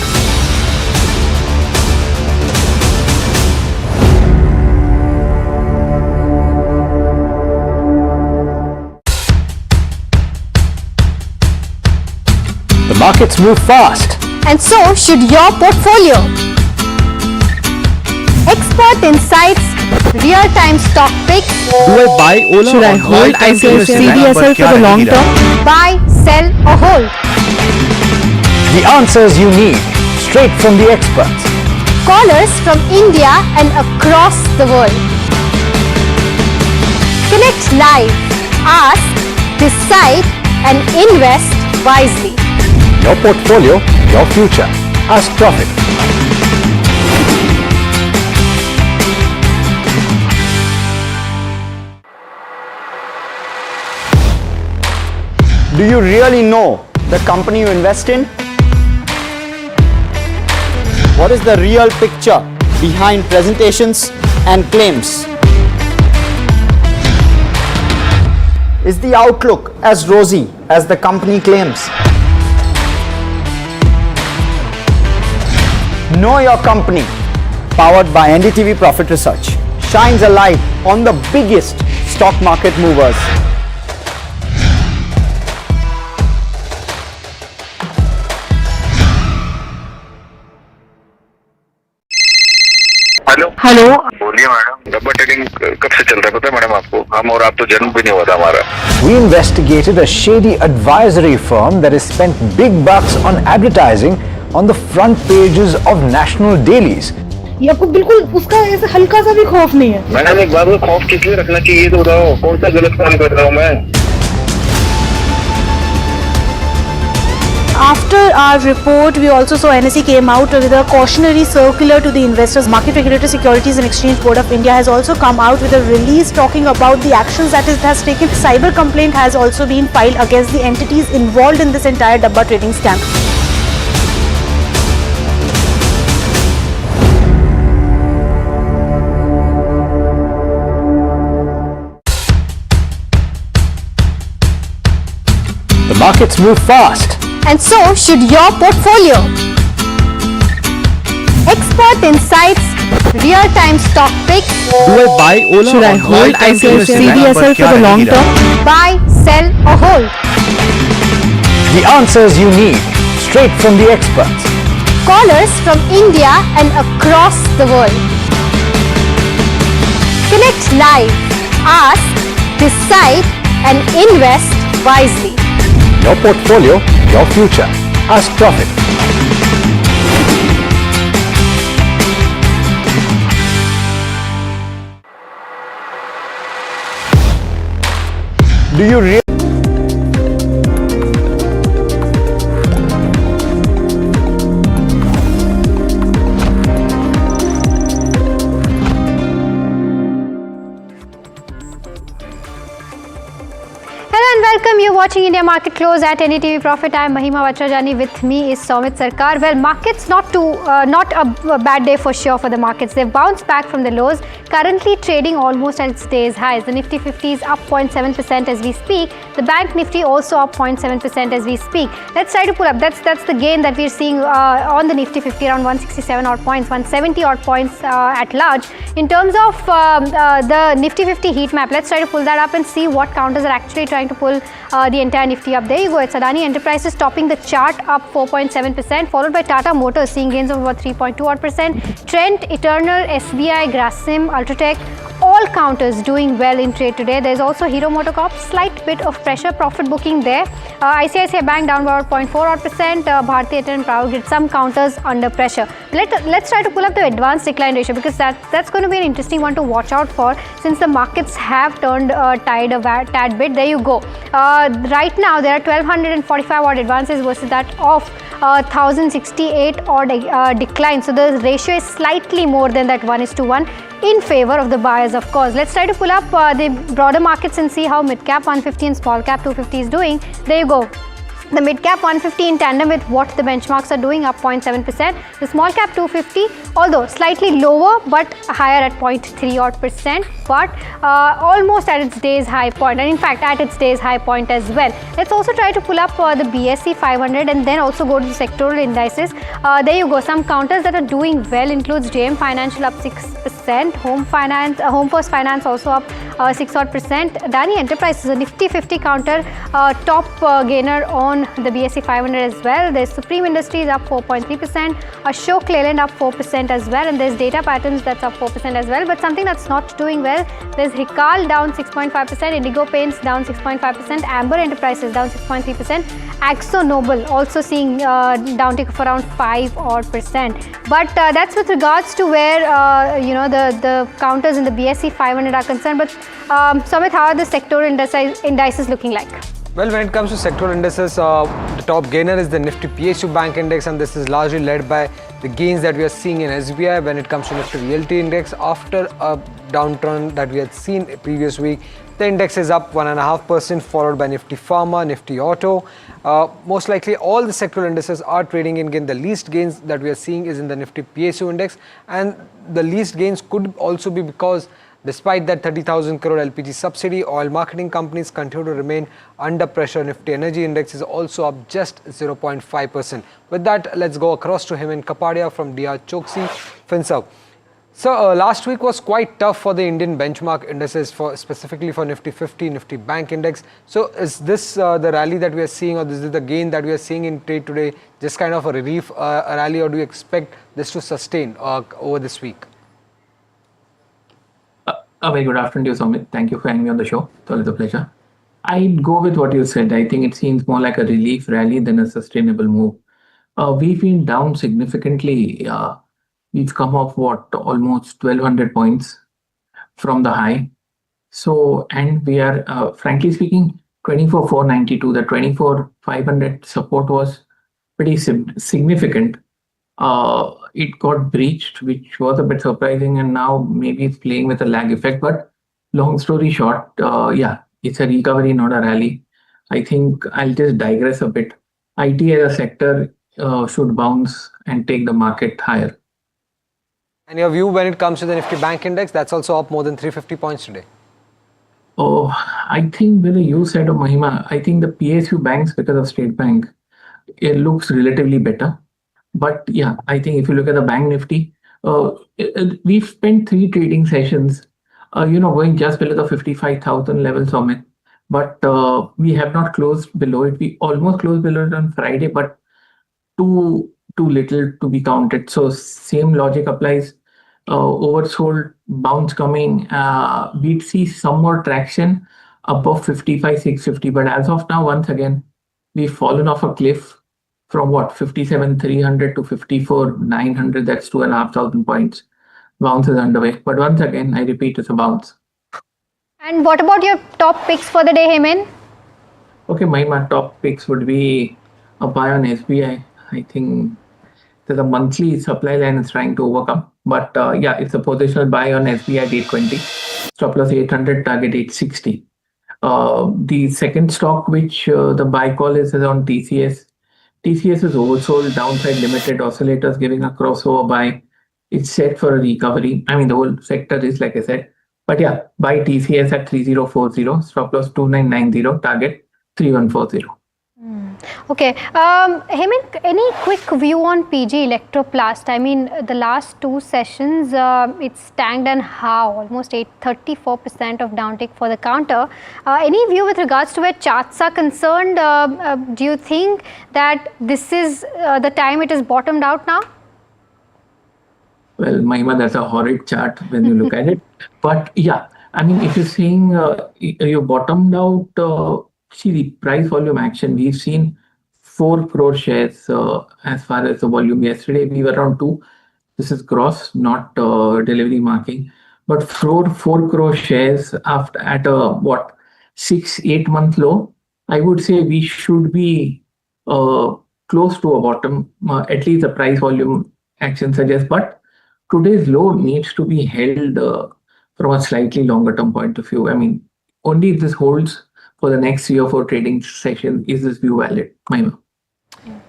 The markets move fast. And so should your portfolio. Expert insights, real-time stock picks. Do I buy Ola? Should I hold CDSL for the long term? Buy, sell or hold. The answers you need, straight from the experts. Callers from India and across the world. Connect live, ask, decide and invest wisely. Your portfolio, your future. Ask Profit. Do you really know the company you invest in? What is the real picture behind presentations and claims? Is the outlook as rosy as the company claims? Know Your Company, powered by NDTV Profit Research, shines a light on the biggest stock market movers. Hello बोलिए madam, डब्बा trading कब से चल रहा है पता है madam आपको? हम और आप तो जन्म भी नहीं हुआ था हमारा. We investigated a shady advisory firm that has spent big bucks on advertising on the front pages of national dailies. ये आपको बिल्कुल उसका ऐसे हल्का सा भी खौफ नहीं है. मैडम एक बात को खौफ किस लिए रखना चाहिए तो बताओ, कौन सा गलत काम कर रहा हूँ मैं? After our report, we also saw NSE came out with a cautionary circular to the investors. Market Regulator Securities and Exchange Board of India has also come out with a release talking about the actions that it has taken. Cyber complaint has also been filed against the entities involved in this entire Dabba trading scam. The markets move fast. And so should your portfolio. Expert insights, real-time stock picks. Do I buy Ola? Should I hold CDSL for the long term? Buy, sell or hold. The answers you need, straight from the experts. Callers from India and across the world. Connect live, ask, decide and invest wisely. Your portfolio, your future. Ask Profit. Do you really? Welcome, you're watching India Market Close at NDTV Profit. I am Mahima Vajrajani. With me is Soumit Sarkar. Well, markets not a bad day for sure for the markets. They've bounced back from the lows. Currently trading almost at its day's highs. The Nifty 50 is up 0.7% as we speak. The Bank Nifty also up 0.7% as we speak. Let's try to pull up. That's the gain that we're seeing on the Nifty 50, around 167 odd points, 170 odd points at large. In terms of the Nifty 50 heat map, let's try to pull that up and see what counters are actually trying to pull the entire Nifty up. There you go. It's Adani Enterprises topping the chart up 4.7%, followed by Tata Motors seeing gains of about 3.2 odd %. Trent, Eternal, SBI, Grasim, Ultratech, all counters doing well in trade today. There's also Hero MotoCorp, slight bit of pressure, profit booking there. ICICI Bank down by about 0.4 odd %. Bharti Airtel and Power Grid, some counters under pressure. Let's try to pull up the advanced decline ratio, because that's going to be an interesting one to watch out for, since the markets have turned tide a tad bit. There you go. Right now there are 1245 odd advances versus that of 1068 odd decline. So the ratio is slightly more than that 1:1 in favor of the buyers, of course. Let's try to pull up the broader markets and see how mid cap 150 and small cap 250 is doing. There you go. The mid cap 150 in tandem with what the benchmarks are doing, up 0.7%. The small cap 250, although slightly lower but higher at 0.3 odd percent, but almost at its day's high point, and in fact at its day's high point as well. Let's also try to pull up the BSE 500 and then also go to the sectoral indices. There you go. Some counters that are doing well includes JM Financial up 6%, Home First Finance also up 6 odd percent. Adani Enterprises, a nifty 50 counter, top gainer on the BSE 500 as well. There's Supreme Industries up 4.3%, Ashok Leyland up 4% as well, and there's Data Patterns that's up 4% as well. But something that's not doing well, there's Hikal down 6.5%, Indigo Paints down 6.5%, Amber Enterprises down 6.3%, Axo Nobel also seeing downtick of around 5 odd percent. But that's with regards to where the counters in the BSE 500 are concerned. But Sumit, how are the sectoral indices looking like? Well, when it comes to sectoral indices, the top gainer is the Nifty PSU Bank Index, and this is largely led by the gains that we are seeing in SBI. When it comes to Nifty Realty Index, after a downturn that we had seen previous week, the index is up 1.5%, followed by Nifty Pharma, Nifty Auto. Most likely all the sectoral indices are trading in gain. The least gains that we are seeing is in the Nifty PSU Index, and the least gains could also be because despite that 30,000 crore LPG subsidy, oil marketing companies continue to remain under pressure. Nifty Energy Index is also up just 0.5%. With that, let's go across to Hemant Kapadia from DR Choksi, FinServ. So last week was quite tough for the Indian benchmark indices, specifically for Nifty 50, Nifty Bank Index. So is this the rally that we are seeing, or this is the gain that we are seeing in trade today, just kind of a relief rally, or do you expect this to sustain over this week? A very good afternoon to you, Sumit. Thank you for having me on the show. It's always a pleasure. I'd go with what you said. I think it seems more like a relief rally than a sustainable move. We've been down significantly. We've come off almost 1,200 points from the high. So, and we are, frankly speaking, 24,492. The 24,500 support was pretty significant. It got breached, which was a bit surprising, and now maybe it's playing with a lag effect. But long story short, yeah, it's a recovery, not a rally. I think I'll just digress a bit. IT as a sector should bounce and take the market higher. And your view when it comes to the Nifty Bank Index, that's also up more than 350 points today. Oh, I think with the you said of Mahima, I think the PSU banks, because of State Bank, it looks relatively better. But yeah, I think if you look at the Bank Nifty, we've spent 3 trading sessions, going just below the 55,000 level, Sumit. But we have not closed below it. We almost closed below it on Friday, but too little to be counted. So same logic applies. Oversold bounce coming. We'd see some more traction above 55,650. But as of now, once again, we've fallen off a cliff from 57,300 to 54,900. That's 2,500 points. Bounce is underway. But once again, I repeat, it's a bounce. And what about your top picks for the day, Hemant? Okay, my top picks would be a buy on SBI. I think there's a monthly supply line is trying to overcome. But yeah, it's a positional buy on SBI at 820. Stop loss 800, target 860. The second stock, which the buy call is on TCS. TCS is oversold, downside limited, oscillators giving a crossover buy. It's set for a recovery. I mean, the whole sector is, like I said. But yeah, buy TCS at 3040, stop loss 2990, target 3140. Okay. Hemant, any quick view on PG Electroplast? I mean, the last 2 sessions, it's tanked and how? Almost 34% of downtick for the counter. Any view with regards to where charts are concerned? Do you think that this is the time it is bottomed out now? Well, Mahima, that's a horrid chart when you look at it. But yeah, I mean, if you're saying you bottomed out, see the price volume action. We've seen 4 crore shares as far as the volume. Yesterday, we were around 2. This is gross, not delivery marking. But 4 crore shares after at a 6-8 month low. I would say we should be close to a bottom. At least the price volume action suggests. But today's low needs to be held from a slightly longer term point of view. I mean, only if this holds for the next 3 or 4 trading sessions. Is this view valid, Mahima?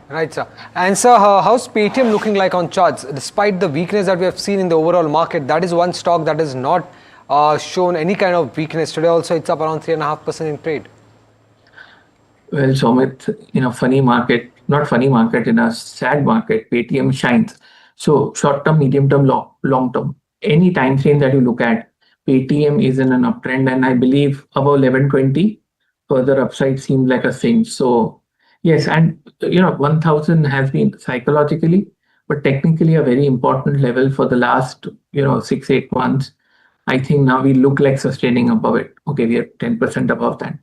Right, sir. And sir, how's Paytm looking like on charts? Despite the weakness that we have seen in the overall market, that is one stock that has not shown any kind of weakness. Today also it's up around 3.5% in trade. Well, Somit, in a funny market, not funny market, in a sad market, Paytm shines. So short term, medium term, long term, any time frame that you look at, Paytm is in an uptrend, and I believe above 1120, further upside seems like a cinch. So yes, and 1000 has been psychologically, but technically a very important level for the last 6-8 months. I think now we look like sustaining above it. Okay, we are 10% above that.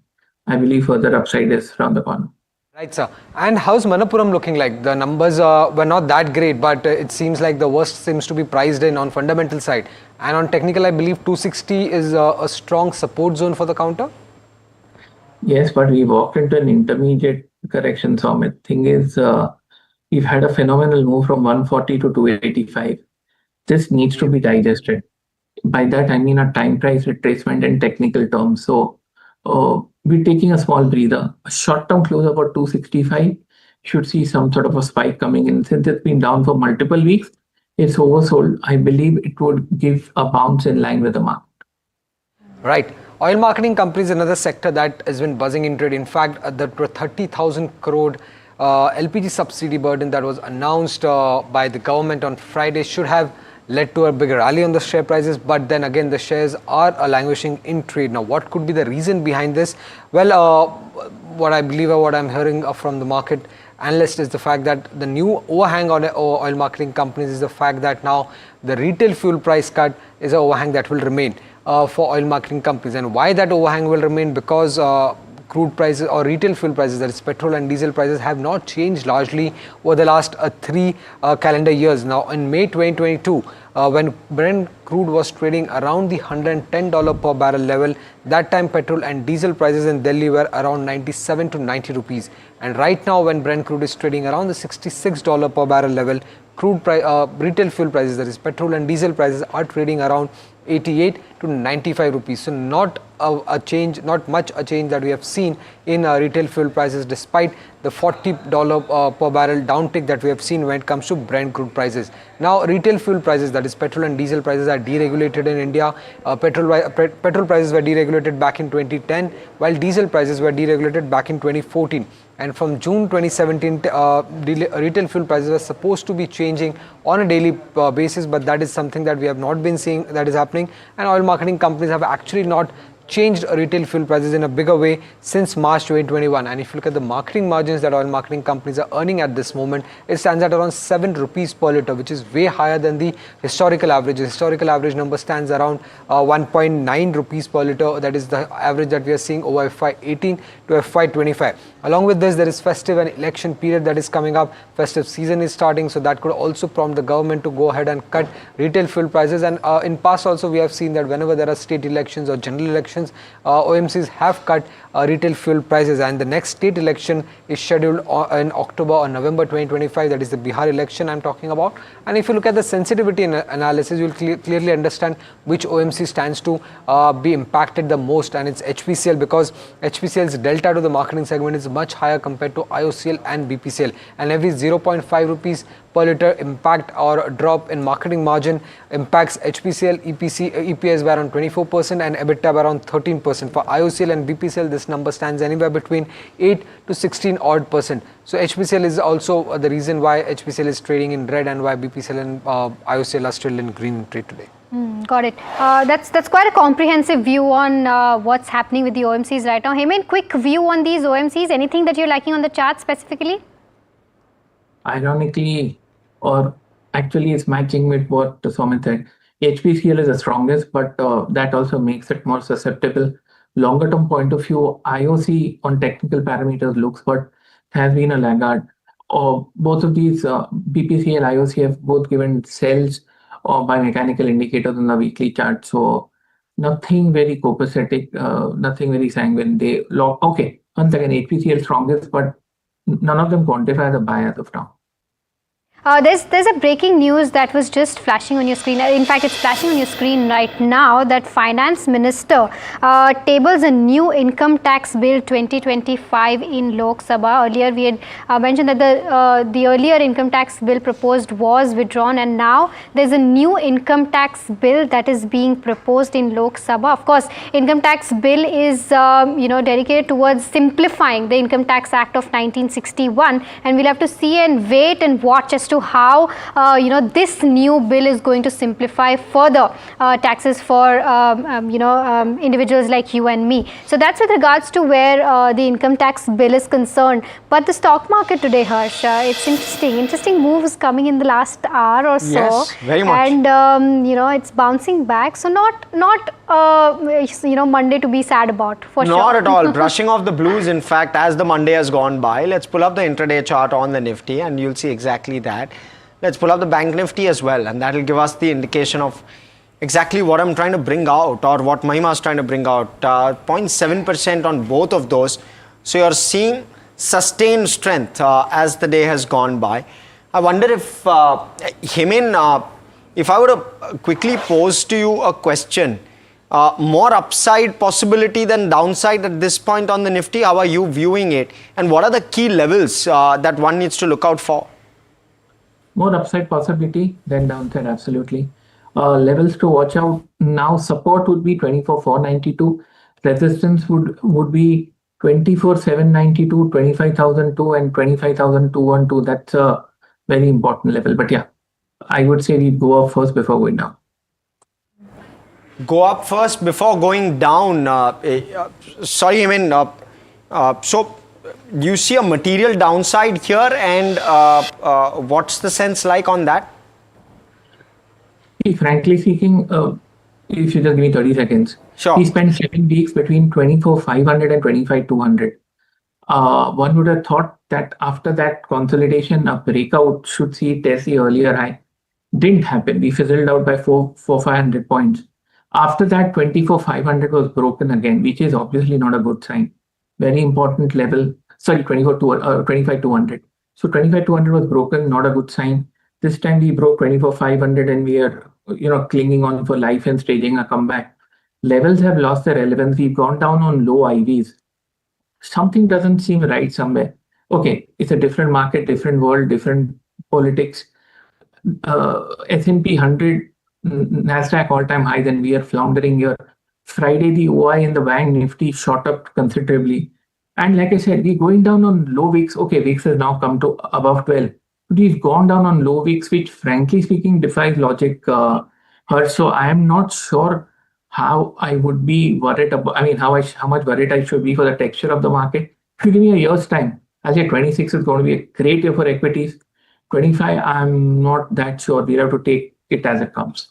I believe further upside is around the corner. Right, sir. And how's Manappuram looking like? The numbers were not that great, but it seems like the worst seems to be priced in on fundamental side. And on technical, I believe 260 is a strong support zone for the counter. Yes, but we walked into an intermediate correction, Somit. Thing is, we've had a phenomenal move from 140 to 285. This needs to be digested. By that, I mean a time price retracement in technical terms. So we're taking a small breather. A short-term close about 265 should see some sort of a spike coming in. Since it's been down for multiple weeks, it's oversold. I believe it would give a bounce in line with the market. Right. Oil marketing companies, another sector that has been buzzing in trade. In fact, the 30,000 crore LPG subsidy burden that was announced by the government on Friday should have led to a bigger rally on the share prices, but then again the shares are languishing in trade. Now, what could be the reason behind this? Well, what I believe or what I'm hearing from the market analyst is the fact that the new overhang on oil marketing companies is the fact that now the retail fuel price cut is an overhang that will remain for oil marketing companies. And why that overhang will remain? Because crude prices or retail fuel prices, that is petrol and diesel prices, have not changed largely over the last 3 calendar years. Now, in May 2022, when Brent crude was trading around the $110 per barrel level, that time petrol and diesel prices in Delhi were around 97 to 90 rupees. And right now, when Brent crude is trading around the $66 per barrel level, retail fuel prices, that is petrol and diesel prices, are trading around 88 to 95 rupees. So not not much a change that we have seen in retail fuel prices, despite the $40 per barrel downtick that we have seen when it comes to Brent crude prices. Now, retail fuel prices, that is petrol and diesel prices, are deregulated in India. Petrol prices were deregulated back in 2010, while diesel prices were deregulated back in 2014. And from June 2017, retail fuel prices were supposed to be changing on a daily basis, but that is something that we have not been seeing that is happening. And oil marketing companies have actually not changed retail fuel prices in a bigger way since March 2021. And if you look at the marketing margins that oil marketing companies are earning at this moment, it stands at around 7 rupees per litre, which is way higher than the historical average. The historical average number stands around 1.9 rupees per litre. That is the average that we are seeing over FY18 to FY25. Along with this, there is festive and election period that is coming up. Festive season is starting, so that could also prompt the government to go ahead and cut retail fuel prices. And in past also, we have seen that whenever there are state elections or general elections, OMCs have cut retail fuel prices, and the next state election is scheduled in October or November 2025. That is the Bihar election I'm talking about. And if you look at the sensitivity analysis, you'll clearly understand which OMC stands to be impacted the most, and it's HPCL, because HPCL's delta to the marketing segment is much higher compared to IOCL and BPCL, and every 0.5 rupees per litre impact or drop in marketing margin impacts HPCL, EPS by around 24% and EBITDA by around 13%. For IOCL and BPCL, this number stands anywhere between 8 to 16 odd %. So HPCL is also the reason why HPCL is trading in red and why BPCL and IOCL are still in green trade today. Got it. That's quite a comprehensive view on what's happening with the OMCs right now. Heyman, quick view on these OMCs. Anything that you're liking on the chart specifically? Ironically, or actually it's matching with what Somit said. HPCL is the strongest, but that also makes it more susceptible. Longer term point of view, IOC on technical parameters looks, but has been a laggard. Both of these, BPC and IOC, have both given sells by mechanical indicators on the weekly chart. So nothing very copacetic, nothing very sanguine. Okay, once again, HPCL strongest, but none of them quantify the buy as of now. There's a breaking news that was just flashing on your screen. In fact, it's flashing on your screen right now that Finance Minister tables a new income tax bill 2025 in Lok Sabha. Earlier, we had mentioned that the earlier income tax bill proposed was withdrawn, and now there's a new income tax bill that is being proposed in Lok Sabha. Of course, income tax bill is dedicated towards simplifying the Income Tax Act of 1961, and we'll have to see and wait and watch as to how this new bill is going to simplify further taxes for individuals like you and me. So that's with regards to where the income tax bill is concerned. But the stock market today, Harsh, it's interesting moves coming in the last hour or so. Yes, very much. And it's bouncing back. So not Monday to be sad about, for sure. Not at all. Brushing off the blues, in fact, as the Monday has gone by. Let's pull up the intraday chart on the Nifty and you'll see exactly that. Let's pull up the Bank Nifty as well, and that will give us the indication of exactly what I'm trying to bring out, or what Mahima is trying to bring out. 0.7% on both of those. So you're seeing sustained strength as the day has gone by. I wonder if, Hemin, if I were to quickly pose to you a question, more upside possibility than downside at this point on the Nifty, how are you viewing it? And what are the key levels that one needs to look out for? More upside possibility than downside, absolutely. Levels to watch out now, support would be 24,492. Resistance would be 24,792, 25,002 and 25,212. That's a very important level. But yeah, I would say we go up first before going down. Go up first before going down. Sorry, I mean, so you see a material downside here, and what's the sense like on that? Frankly speaking, if you just give me 30 seconds. Sure. We spent 7 weeks between 24,500 and 25,200. One would have thought that after that consolidation, a breakout should see test the earlier high. Didn't happen. We fizzled out by 500 points. After that, 24,500 was broken again, which is obviously not a good sign. Very important level. Sorry, 25,200. So 25,200 was broken, not a good sign. This time we broke 24,500 and we are, clinging on for life and staging a comeback. Levels have lost their relevance. We've gone down on low IVs. Something doesn't seem right somewhere. Okay, it's a different market, different world, different politics. S&P 100, NASDAQ all-time highs, and we are floundering here. Friday, the OI in the Bank Nifty shot up considerably. And like I said, we're going down on low wicks. Okay, wicks has now come to above 12. But we've gone down on low wicks, which frankly speaking defies logic. So I am not sure how I would be worried about, how much worried I should be for the texture of the market. If you give me a year's time, I'll say 26 is going to be a great year for equities. 25, I'm not that sure. We have to take it as it comes.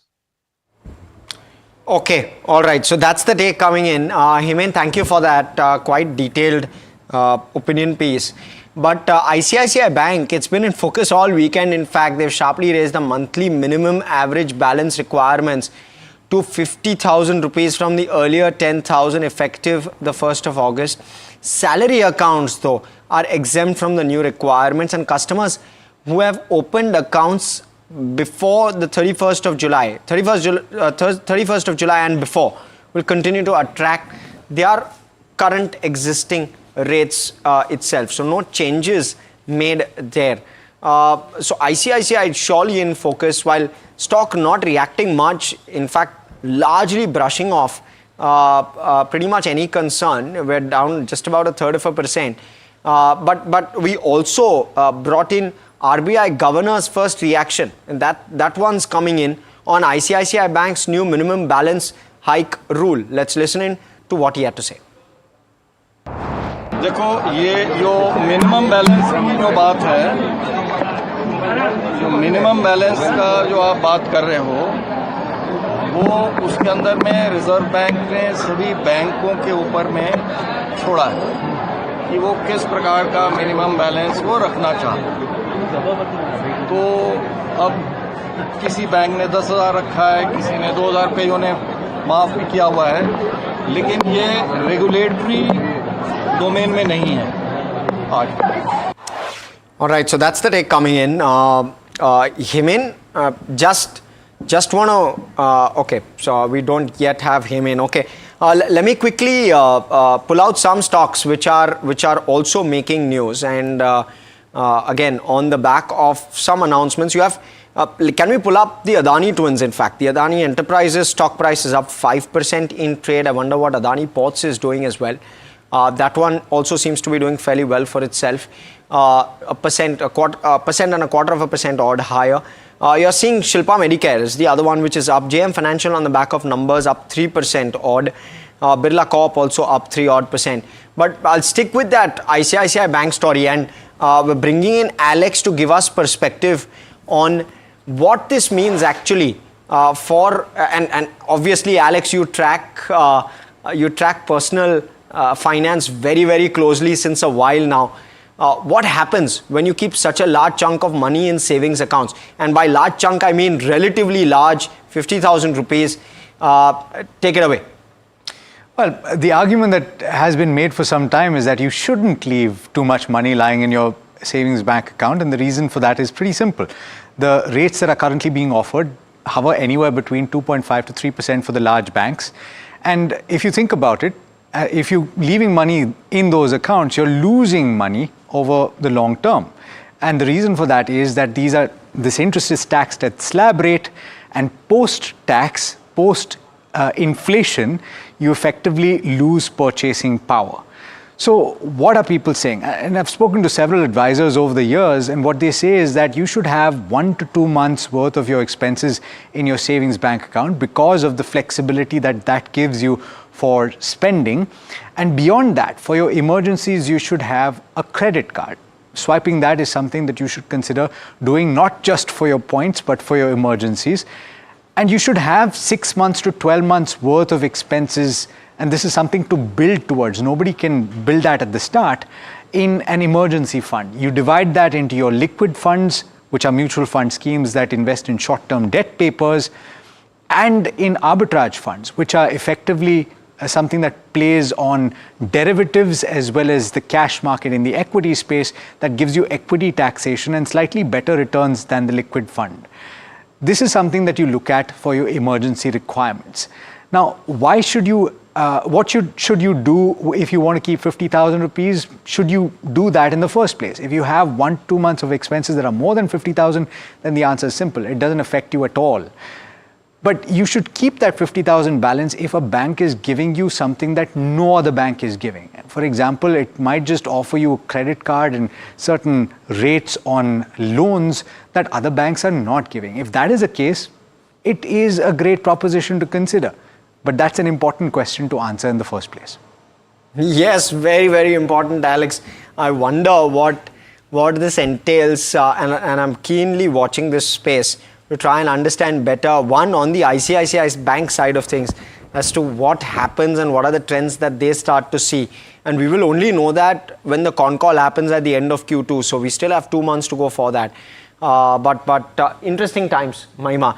Okay, all right. So that's the day coming in. Hemen, thank you for that quite detailed opinion piece. But ICICI Bank, it's been in focus all weekend. In fact, they've sharply raised the monthly minimum average balance requirements to 50,000 rupees from the earlier 10,000 effective the 1st of August. Salary accounts, though, are exempt from the new requirements, and customers who have opened accounts before the 31st of July, 31st of July and before will continue to attract their current existing rates itself. So no changes made there. So ICICI is surely in focus, while stock not reacting much, in fact largely brushing off pretty much any concern. We're down just about 1/3%. But we also brought in RBI Governor's first reaction, and that one's coming in on ICICI Bank's new minimum balance hike rule. Let's listen in to what he had to say. देखो, ये जो minimum balance की जो बात है, जो minimum balance का जो आप बात कर रहे हो, वो उसके अंदर में रिजर्व बैंक ने सभी बैंकों के ऊपर में छोड़ा है कि वो किस प्रकार का मिनिमम बैलेंस वो रखना चाहते। तो अब किसी बैंक ने 10,000 रखा है, किसी ने 2,000, कईयों ने माफ़ भी किया हुआ है, लेकिन ये रेगुलेटरी डोमेन में नहीं है आज। All right, so that's the take coming in. Himen, just want to, okay, so we don't yet have Himen. Okay, let me quickly pull out some stocks which are also making news, and again on the back of some announcements. You have, can we pull up the Adani twins? In fact, the Adani Enterprises stock price is up 5% in trade. I wonder what Adani Ports is doing as well. That one also seems to be doing fairly well for itself. A percent and a quarter of a percent odd higher. You're seeing Shilpa Medicare is the other one which is up. JM Financial on the back of numbers up 3% odd. Birla Corp also up 3 odd percent. But I'll stick with that ICICI Bank story, and we're bringing in Alex to give us perspective on what this means actually for, and obviously Alex, you track personal finance very, very closely since a while now. What happens when you keep such a large chunk of money in savings accounts? And by large chunk, I mean relatively large, 50,000 rupees. Take it away. Well, the argument that has been made for some time is that you shouldn't leave too much money lying in your savings bank account. And the reason for that is pretty simple. The rates that are currently being offered hover anywhere between 2.5 to 3% for the large banks. And if you think about it, if you're leaving money in those accounts, you're losing money over the long term. And the reason for that is that this interest is taxed at slab rate, and post-tax, post-inflation, you effectively lose purchasing power. So what are people saying? And I've spoken to several advisors over the years, and what they say is that you should have 1 to 2 months worth of your expenses in your savings bank account because of the flexibility that gives you for spending. And beyond that, for your emergencies, you should have a credit card. Swiping that is something that you should consider doing, not just for your points, but for your emergencies. And you should have 6 months to 12 months worth of expenses. And this is something to build towards. Nobody can build that at the start in an emergency fund. You divide that into your liquid funds, which are mutual fund schemes that invest in short-term debt papers, and in arbitrage funds, which are effectively something that plays on derivatives as well as the cash market in the equity space that gives you equity taxation and slightly better returns than the liquid fund. This is something that you look at for your emergency requirements. Now, why should you, what should you do if you want to keep 50,000 rupees? Should you do that in the first place? If you have 1 to 2 months of expenses that are more than 50,000, then the answer is simple. It doesn't affect you at all. But you should keep that 50,000 balance if a bank is giving you something that no other bank is giving. For example, it might just offer you a credit card and certain rates on loans that other banks are not giving. If that is the case, it is a great proposition to consider. But that's an important question to answer in the first place. Yes, very, very important, Alex. I wonder what this entails, and I'm keenly watching this space to try and understand better, one, on the ICICI Bank side of things, as to what happens and what are the trends that they start to see. And we will only know that when the con call happens at the end of Q2. So we still have 2 months to go for that. But interesting times, Mahima.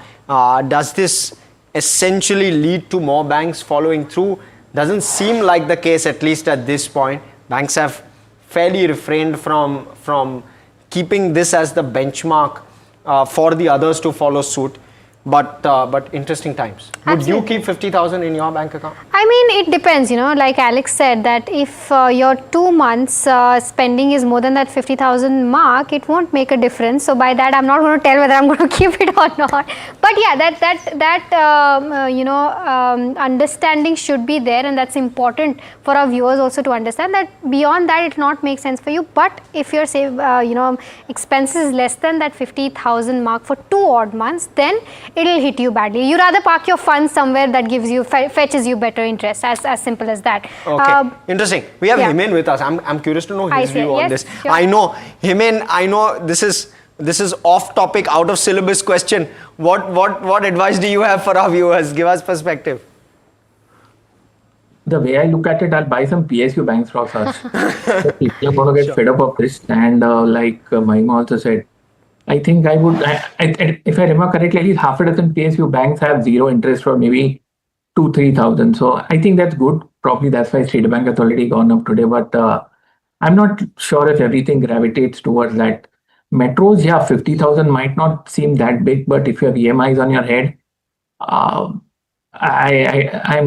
Does this essentially lead to more banks following through? Doesn't seem like the case, at least at this point. Banks have fairly refrained from keeping this as the benchmark for the others to follow suit. But interesting times. Would you keep 50,000 in your bank account? I mean, it depends, like Alex said, that if your 2 months spending is more than that 50,000 mark, it won't make a difference. So by that, I'm not going to tell whether I'm going to keep it or not. But yeah, understanding should be there, and that's important for our viewers also to understand that beyond that, it not make sense for you. But if your expenses is less than that 50,000 mark for 2 odd months, then it'll hit you badly. You rather park your funds somewhere that gives you fetches you better interest, as simple as that. Okay, interesting. We have Himen with us. I'm curious to know his view on this. Sure. I know Himen. I know this is off topic, out of syllabus question. What advice do you have for our viewers? Give us perspective. The way I look at it, I'll buy some PSU bank stocks first. People are going to get fed up of this, and like Mahima also said, I think I would, if I remember correctly, at least half a dozen PSU banks have zero interest for maybe 2,000-3,000. So I think that's good. Probably that's why State Bank has already gone up today. But I'm not sure if everything gravitates towards that. Metros, yeah, 50,000 might not seem that big, but if you have EMIs on your head, I'm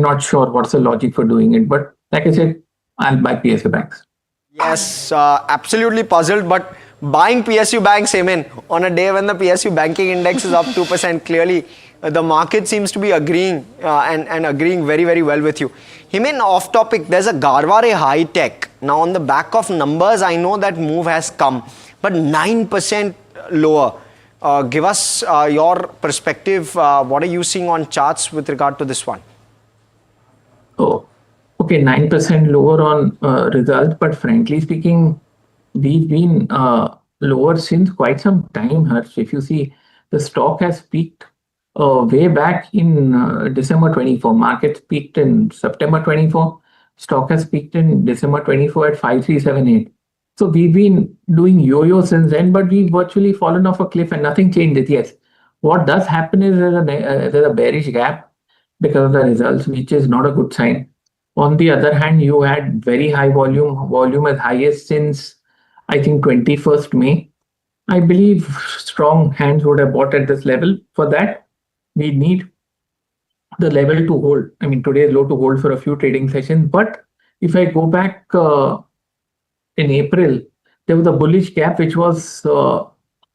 not sure what's the logic for doing it. But like I said, I'll buy PSU banks. Yes, absolutely puzzled, but buying PSU banks, Hemen, on a day when the PSU banking index is up 2%, clearly the market seems to be agreeing and agreeing very, very well with you. Hemen, off topic, there's a Garware High Tech. Now, on the back of numbers, I know that move has come, but 9% lower. Give us your perspective. What are you seeing on charts with regard to this one? Oh, okay, 9% lower on results, but frankly speaking, we've been lower since quite some time, Harsh. If you see, the stock has peaked way back in December 24. Markets peaked in September 24. Stock has peaked in December 24 at 5378. So we've been doing yo-yo since then, but we've virtually fallen off a cliff and nothing changed it. Yes, what does happen is there's a bearish gap because of the results, which is not a good sign. On the other hand, you had very high volume as highest since, I think, 21st May. I believe strong hands would have bought at this level. For that, we need the level to hold. I mean, today's low to hold for a few trading sessions. But if I go back in April, there was a bullish gap which was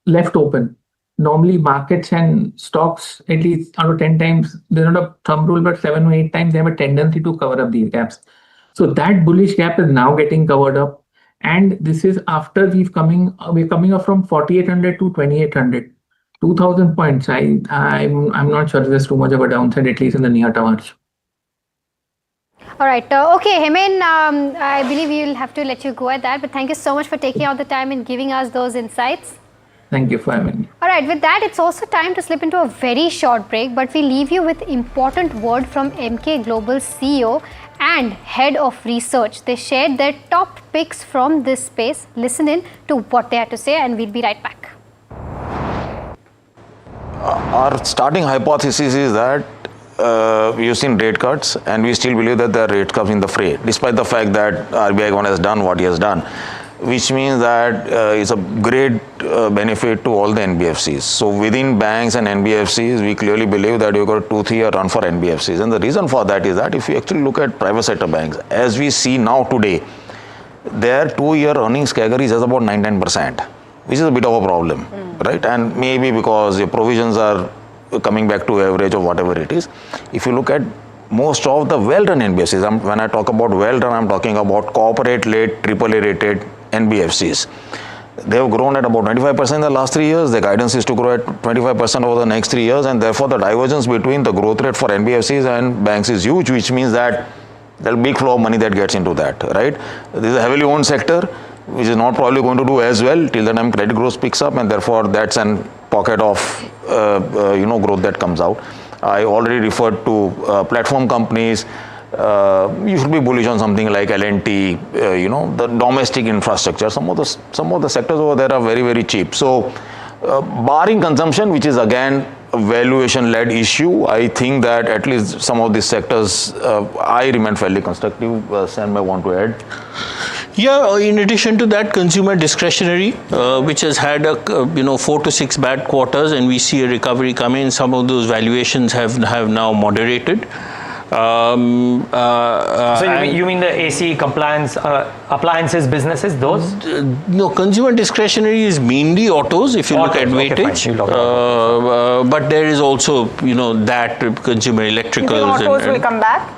left open. Normally, markets and stocks, at least out of 10 times, they're not a thumb rule, but 7 or 8 times, they have a tendency to cover up these gaps. So that bullish gap is now getting covered up. And this is after we're coming up from 4,800 to 2,800. 2,000 points. I'm not sure there's too much of a downside, at least in the near term. All right. Okay, Hemen, I believe we'll have to let you go at that. But thank you so much for taking out the time and giving us those insights. Thank you for having me. All right. With that, it's also time to slip into a very short break. But we leave you with important word from MK Global CEO and Head of Research. They shared their top picks from this space. Listen in to what they had to say, and we'll be right back. Our starting hypothesis is that we've seen rate cuts, and we still believe that there are rate cuts in the fray, despite the fact that RBI has done what he has done, which means that it's a great benefit to all the NBFCs. So within banks and NBFCs, we clearly believe that you've got a 2-3 year run for NBFCs. And the reason for that is that if you actually look at private sector banks, as we see now today, their 2-year earnings CAGR is just about 9-10%, which is a bit of a problem, right? And maybe because your provisions are coming back to average or whatever it is. If you look at most of the well-run NBFCs, when I talk about well-run, I'm talking about corporate-led, AAA rated NBFCs. They have grown at about 25% in the last 3 years. The guidance is to grow at 25% over the next 3 years, and therefore the divergence between the growth rate for NBFCs and banks is huge, which means that there's a big flow of money that gets into that, right? This is a heavily owned sector, which is not probably going to do as well till the time credit growth picks up, and therefore that's an pocket of growth that comes out. I already referred to platform companies. You should be bullish on something like L&T, the domestic infrastructure. Some of the sectors over there are very, very cheap. So barring consumption, which is again a valuation-led issue, I think that at least some of these sectors, I remain fairly constructive. Sam may want to add. Yeah, in addition to that, consumer discretionary, which has had 4 to 6 bad quarters, and we see a recovery coming. Some of those valuations have now moderated. So you mean the AC compliance appliances businesses, those? No, consumer discretionary is mainly autos if you look at weightage. Okay, but there is also that consumer electricals. You think autos will come back?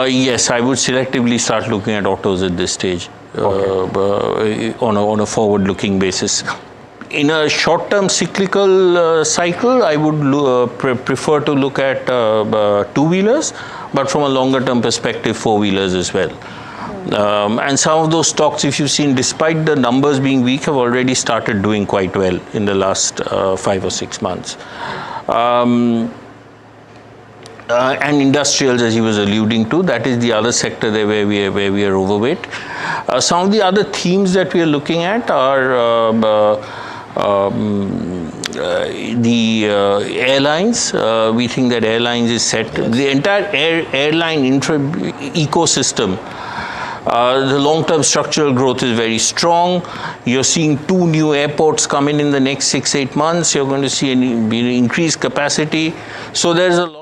Yes, I would selectively start looking at autos at this stage, on a forward-looking basis. In a short-term cyclical cycle, I would prefer to look at two-wheelers, but from a longer-term perspective, four-wheelers as well. And some of those stocks, if you've seen, despite the numbers being weak, have already started doing quite well in the last 5 or 6 months. And industrials, as he was alluding to, that is the other sector there where we are overweight. Some of the other themes that we are looking at are the airlines. We think that airlines is set. The entire airline ecosystem The long-term structural growth is very strong. You're seeing 2 new airports come in the next 6-8 months. You're going to see an increased capacity. So there's a lot.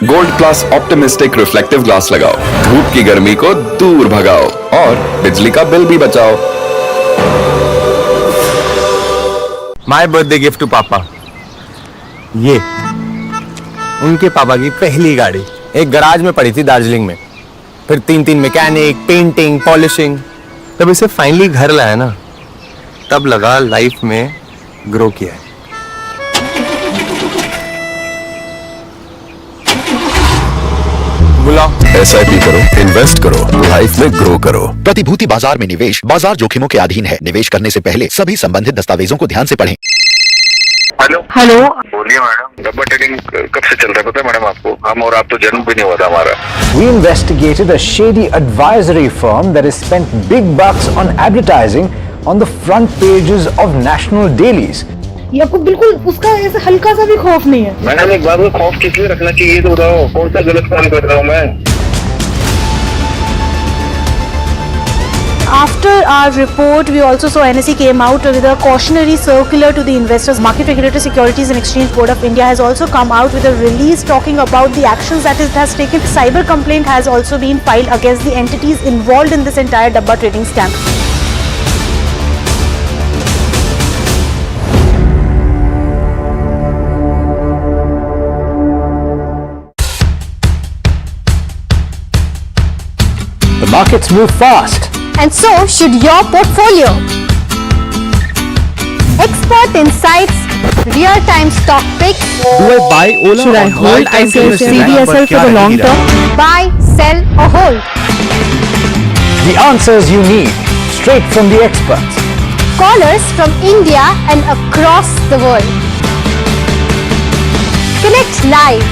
Gold class optimistic reflective glass लगाओ, धूप की गर्मी को दूर भगाओ और बिजली का बिल भी बचाओ। माय बर्थडे गिफ्ट टू पापा, ये उनके पापा की पहली गाड़ी एक गराज में पड़ी थी दार्जिलिंग में, फिर 3 मैकेनिक, पेंटिंग, पॉलिशिंग, तब इसे फाइनली घर लाया ना, तब लगा लाइफ में ग्रो किया है। SIP करो, इन्वेस्ट करो, लाइफ में ग्रो करो। प्रतिभूति बाजार में निवेश बाजार जोखिमों के अधीन है। निवेश करने से पहले सभी संबंधित दस्तावेजों को ध्यान से पढ़ें। हेलो बोलिए मैडम, डब्बा ट्रेडिंग कब से चल रहा है पता है मैडम आपको? हम और आप तो जन्म भी नहीं हुआ था हमारा। We investigated a shady advisory firm that has spent big bucks on advertising on the front pages of national dailies. ये आपको बिल्कुल उसका ऐसा हल्का सा भी खौफ नहीं है। मैडम एक बात को खौफ किस लिए रखना चाहिए तो बताओ, कौन सा गलत काम कर रहा हूँ मैं? After our report, we also saw NSE came out with a cautionary circular to the investors. Market Regulator Securities and Exchange Board of India has also come out with a release talking about the actions that it has taken. Cyber complaint has also been filed against the entities involved in this entire Dabba trading scam. The markets move fast. And so should your portfolio. Expert insights, real-time stock picks. Do I buy Ola? Should I hold CDSL for the long term? Buy, sell or hold. The answers you need, straight from the experts. Callers from India and across the world. Connect live,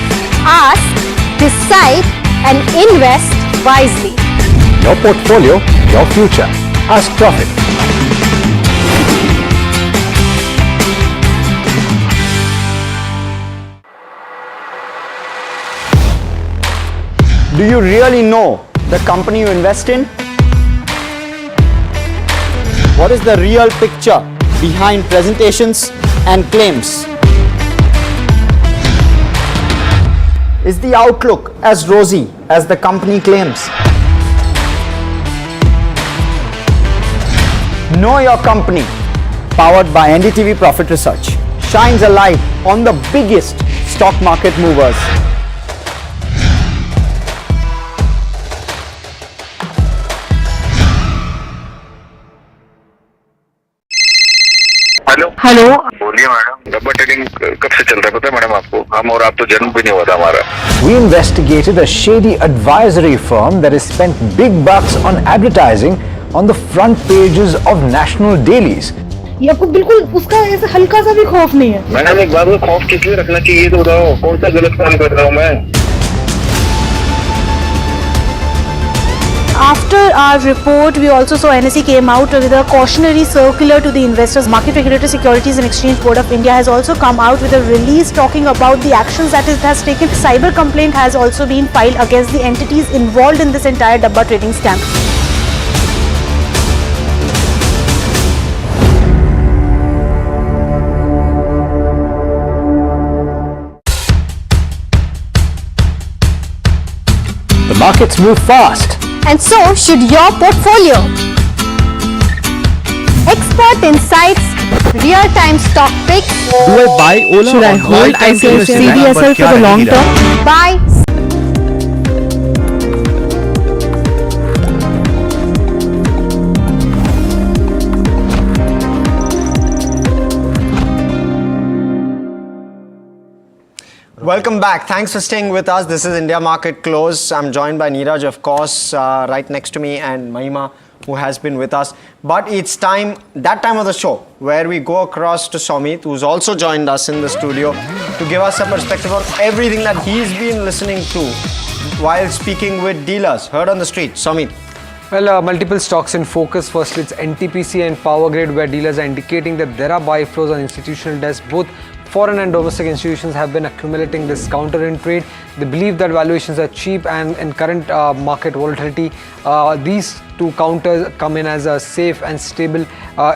ask, decide and invest wisely. Your portfolio, your future. Ask Profit. Do you really know the company you invest in? What is the real picture behind presentations and claims? Is the outlook as rosy as the company claims? Know Your Company, powered by NDTV Profit Research, shines a light on the biggest stock market movers. Hello बोलिए madam, डब्बा trading कब से चल रहा है पता है madam आपको? हम और आप तो जन्म भी नहीं हुआ था हमारा। We investigated a shady advisory firm that has spent big bucks on advertising on the front pages of national dailies. ये आपको बिल्कुल उसका ऐसा हल्का सा भी खौफ नहीं है। मैडम एक बात को खौफ किस लिए रखना चाहिए तो बताओ, कौन सा गलत काम कर रहा हूँ मैं? After our report, we also saw NSE came out with a cautionary circular to the investors. Market Regulator Securities and Exchange Board of India has also come out with a release talking about the actions that it has taken. Cyber complaint has also been filed against the entities involved in this entire Dabba trading scam. The markets move fast. And so should your portfolio. Expert insights, real-time stock picks. Do I buy Ola? Should I hold CDSL for the long term? Buy. Welcome back. Thanks for staying with us. This is India Market Close. I'm joined by Neeraj, of course, right next to me, and Mahima, who has been with us. But it's time, that time of the show, where we go across to Somit, who's also joined us in the studio, to give us a perspective on everything that he's been listening to while speaking with dealers. Heard on the street. Somit. Well, multiple stocks in focus. First, it's NTPC and Power Grid, where dealers are indicating that there are buy flows on institutional desks. Both foreign and domestic institutions have been accumulating this counter in trade. They believe that valuations are cheap, and in current market volatility, these two counters come in as a safe and stable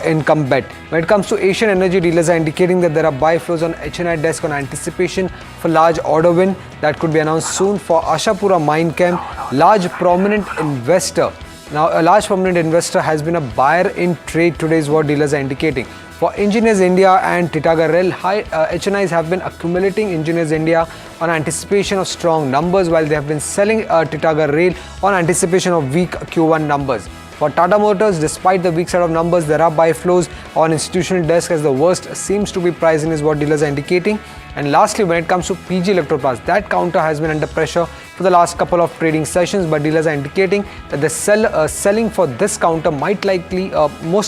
income bet. When it comes to Asian energy, dealers are indicating that there are buy flows on HNI desk on anticipation for large order win that could be announced soon. For Ashapura Mine Chem, large prominent investor. Now, a large prominent investor has been a buyer in trade today is what dealers are indicating. For Engineers India and Titagarh Rail, high HNIs have been accumulating Engineers India on anticipation of strong numbers, while they have been selling Titagarh Rail on anticipation of weak Q1 numbers. For Tata Motors, despite the weak set of numbers, there are buy flows on institutional desk as the worst seems to be priced in is what dealers are indicating. And lastly, when it comes to PG Electroplast, that counter has been under pressure for the last couple of trading sessions, but dealers are indicating that the selling for this counter most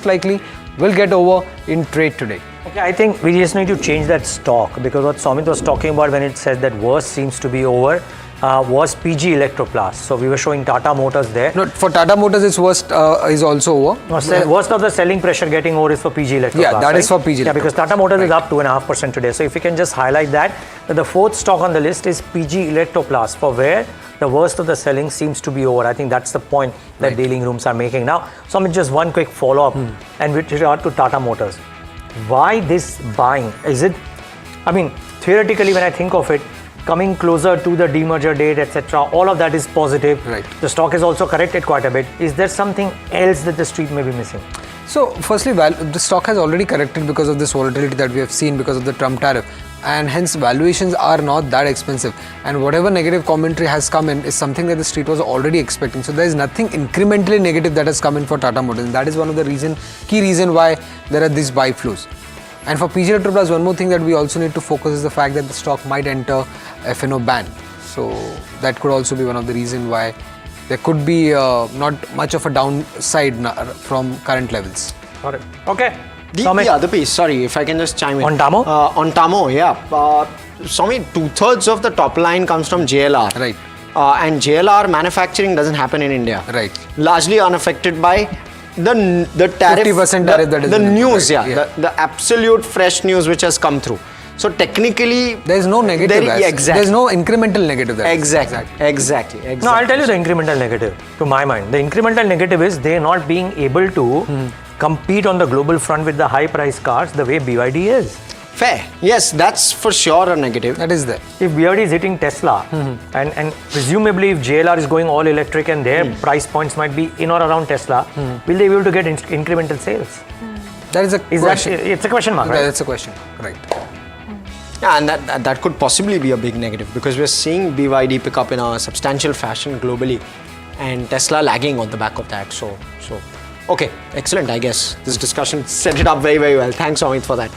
likely will get over in trade today. Okay, I think we just need to change that stock, because what Somit was talking about when it said that worst seems to be over was PG Electroplast. So we were showing Tata Motors there. No, for Tata Motors, its worst is also over. No, worst of the selling pressure getting over is for PG Electroplast. Yeah, that is for PG Electroplast. Yeah, because Tata Motors is up 2.5% today. So if you can just highlight that the fourth stock on the list is PG Electroplast, for where the worst of the selling seems to be over. I think that's the point that dealing rooms are making. Now, Somit, just one quick follow-up and with regard to Tata Motors. Why this buying? Is it, I mean, theoretically when I think of it, coming closer to the demerger date, etc., all of that is positive. Right. The stock is also corrected quite a bit. Is there something else that the street may be missing? So, firstly, the stock has already corrected because of this volatility that we have seen because of the Trump tariff, and hence valuations are not that expensive. And whatever negative commentary has come in is something that the street was already expecting. So there is nothing incrementally negative that has come in for Tata Motors. And that is one of the key reason why there are these buy flows. And for PG Electroplast, one more thing that we also need to focus is the fact that the stock might enter F&O ban. So that could also be one of the reasons why there could be not much of a downside from current levels. Got it. Okay. The other piece, sorry, if I can just chime in. On Tamo? On Tamo, yeah. Swami, 2/3 of the top line comes from JLR. Right. And JLR manufacturing doesn't happen in India. Right. Largely unaffected by the tariff. 50% tariff that is the news, right, yeah. The absolute fresh news which has come through. So technically, there is no negative. Exactly. There is no incremental negative there. Exactly. No, I'll tell you the incremental negative. To my mind, the incremental negative is they not being able to compete on the global front with the high price cars the way BYD is. Fair. Yes, that's for sure a negative. That is there. If BYD is hitting Tesla and presumably if JLR is going all electric and their price points might be in or around Tesla, will they be able to get incremental sales? That is a question. It's a question mark, right? That's a question, right. Yeah, and that could possibly be a big negative because we're seeing BYD pick up in a substantial fashion globally and Tesla lagging on the back of that. So okay, excellent. I guess this discussion set it up very, very well. Thanks, Amit, for that.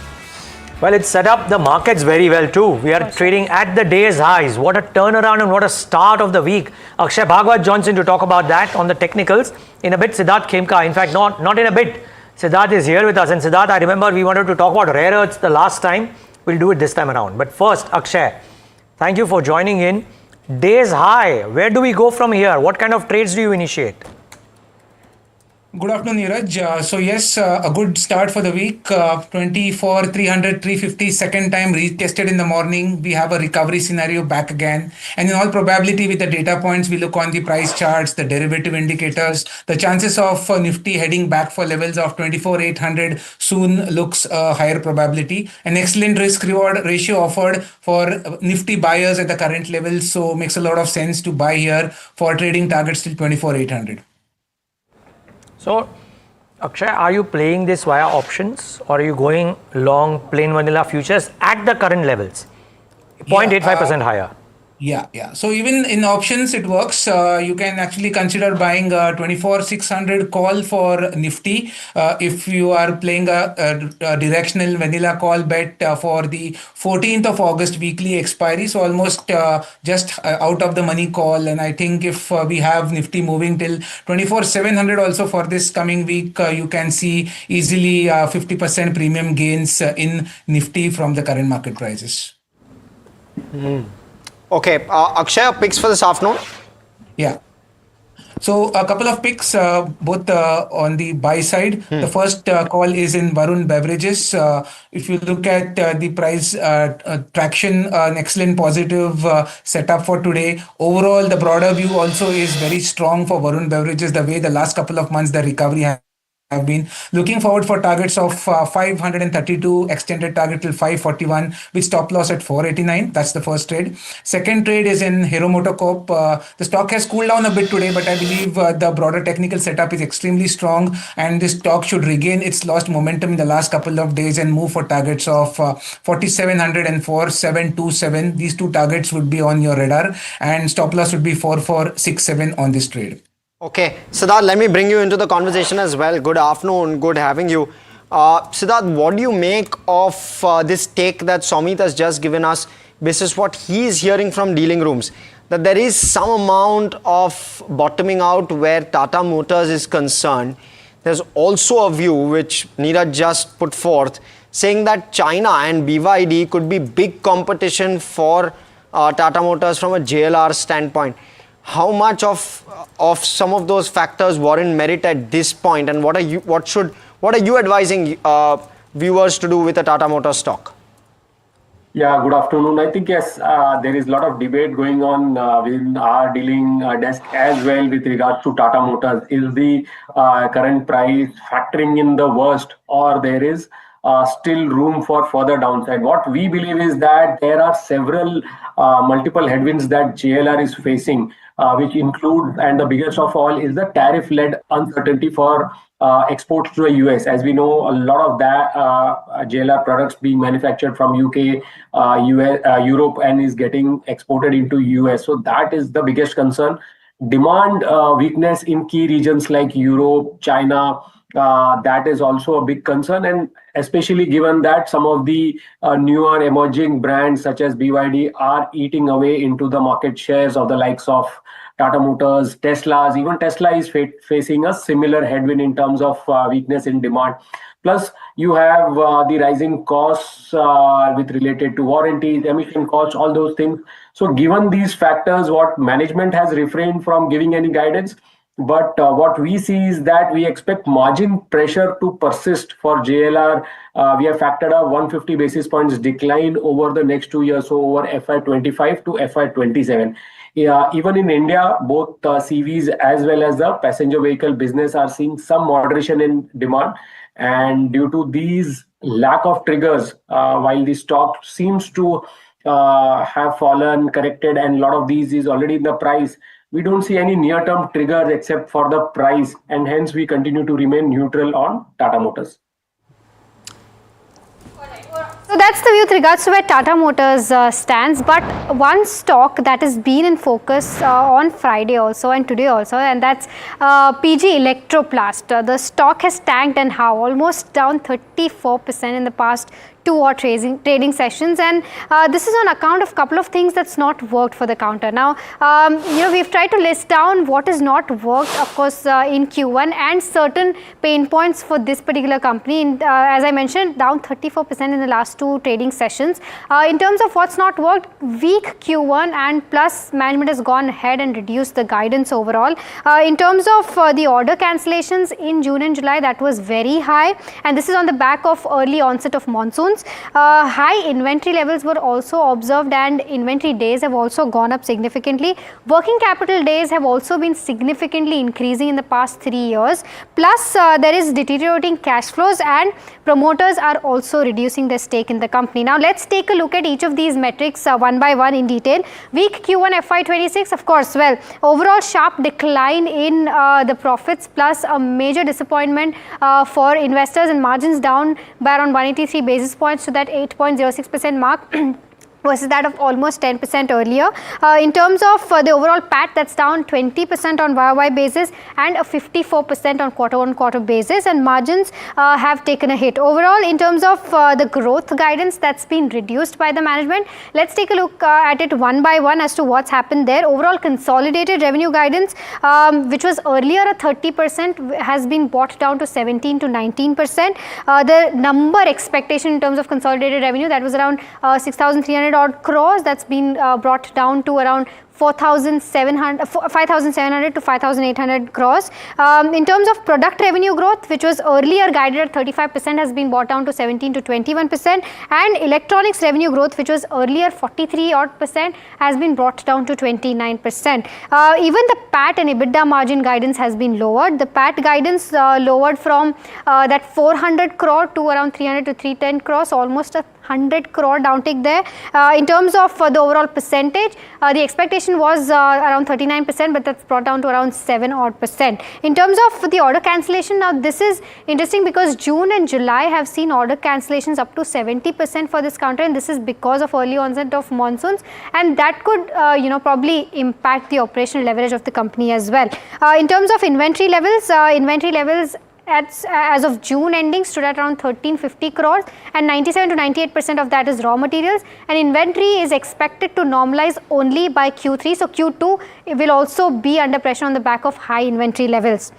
Well, it set up the markets very well too. We are trading at the day's highs. What a turnaround and what a start of the week. Akshay Bhagwat joins in to talk about that on the technicals. In a bit, Siddharth Khemka. In fact, not in a bit. Siddharth is here with us. And Siddharth, I remember we wanted to talk about rare earths the last time. We'll do it this time around. But first, Akshay, thank you for joining in. Day's high. Where do we go from here? What kind of trades do you initiate? Good afternoon, Neeraj. So yes, a good start for the week. 24, 300, 350, second time retested in the morning. We have a recovery scenario back again. And in all probability with the data points, we look on the price charts, the derivative indicators, the chances of Nifty heading back for levels of 24,800 soon looks a higher probability. An excellent risk reward ratio offered for Nifty buyers at the current levels. So makes a lot of sense to buy here for trading targets till 24,800. So, Akshay, are you playing this via options or are you going long plain vanilla futures at the current levels? 0.85% higher. Yeah. So even in options, it works. You can actually consider buying 24,600 call for Nifty if you are playing a directional vanilla call bet for the 14th of August weekly expiry. So almost just out of the money call. And I think if we have Nifty moving till 24,700 also for this coming week, you can see easily 50% premium gains in Nifty from the current market prices. Okay, Akshay, picks for this afternoon? Yeah. So a couple of picks, both on the buy side. The first call is in Varun Beverages. If you look at the price traction, an excellent positive setup for today. Overall, the broader view also is very strong for Varun Beverages. The way the last couple of months the recovery have been looking forward for targets of 532, extended target till 541 with stop loss at 489. That's the first trade. Second trade is in Hero MotoCorp. The stock has cooled down a bit today, but I believe the broader technical setup is extremely strong, and this stock should regain its lost momentum in the last couple of days and move for targets of 4700 and 4727. These two targets would be on your radar, and stop loss would be 4467 on this trade. Okay, Siddharth, let me bring you into the conversation as well. Good afternoon, good having you. Siddharth, what do you make of this take that Somit has just given us? This is what he is hearing from dealing rooms, that there is some amount of bottoming out where Tata Motors is concerned. There's also a view which Neeraj just put forth, saying that China and BYD could be big competition for Tata Motors from a JLR standpoint. How much of some of those factors warrant merit at this point, and what are you advising viewers to do with a Tata Motors stock? Yeah, good afternoon. I think yes, there is a lot of debate going on within our dealing desk as well with regards to Tata Motors. Is the current price factoring in the worst, or there is still room for further downside? What we believe is that there are several multiple headwinds that JLR is facing, which include, and the biggest of all is the tariff-led uncertainty for exports to the US. As we know, a lot of that JLR products being manufactured from UK, Europe, and is getting exported into US. So that is the biggest concern. Demand weakness in key regions like Europe, China, that is also a big concern, and especially given that some of the newer emerging brands such as BYD are eating away into the market shares of the likes of Tata Motors, Tesla's. Even Tesla is facing a similar headwind in terms of weakness in demand. Plus, you have the rising costs with related to warranties, emission costs, all those things. So given these factors, what management has refrained from giving any guidance, but what we see is that we expect margin pressure to persist for JLR. We have factored a 150 basis points decline over the next 2 years, so over FY25 to FY27. Even in India, both CVs as well as the passenger vehicle business are seeing some moderation in demand. And due to these lack of triggers, while the stock seems to have fallen, corrected, and a lot of these is already in the price, we don't see any near-term triggers except for the price, and hence we continue to remain neutral on Tata Motors. So that's the view with regards to where Tata Motors stands. But one stock that has been in focus on Friday also and today also, and that's PG Electroplast. The stock has tanked, and how? Almost down 34% in the past 2 or trading sessions, and this is on account of a couple of things that's not worked for the counter. Now, we've tried to list down what has not worked, of course, in Q1, and certain pain points for this particular company. And, as I mentioned, down 34% in the last 2 trading sessions. In terms of what's not worked, weak Q1, and plus management has gone ahead and reduced the guidance overall. In terms of the order cancellations in June and July, that was very high, and this is on the back of early onset of monsoons. High inventory levels were also observed, and inventory days have also gone up significantly. Working capital days have also been significantly increasing in the past 3 years. Plus, there is deteriorating cash flows, and promoters are also reducing their stake in the company. Now, let's take a look at each of these metrics one by one in detail. Weak Q1 FY26, of course, well, overall sharp decline in the profits, plus a major disappointment for investors, and margins down by around 183 basis points to that 8.06% mark. Versus that of almost 10% earlier. In terms of the overall PAT, that's down 20% on YOY basis and a 54% on quarter-on-quarter basis, and margins have taken a hit. Overall, in terms of the growth guidance, that's been reduced by the management. Let's take a look at it one by one as to what's happened there. Overall consolidated revenue guidance, which was earlier a 30%, has been brought down to 17 to 19%. The number expectation in terms of consolidated revenue, that was around 6,300 odd crores, that's been brought down to around 5,700 to 5,800 crores. In terms of product revenue growth, which was earlier guided at 35%, has been brought down to 17 to 21%, and electronics revenue growth, which was earlier 43% has been brought down to 29%. Even the PAT and EBITDA margin guidance has been lowered. The PAT guidance lowered from that 400 crore to around 300 to 310 crores, almost a 100 crore downtick there. In terms of the overall percentage, the expectation was around 39%, but that's brought down to around 7%. In terms of the order cancellation, now this is interesting because June and July have seen order cancellations up to 70% for this counter, and this is because of early onset of monsoons, and that could probably impact the operational leverage of the company as well. In terms of inventory levels as of June ending stood at around 1350 crores, and 97 to 98% of that is raw materials, and inventory is expected to normalize only by Q3. So Q2 will also be under pressure on the back of high inventory levels.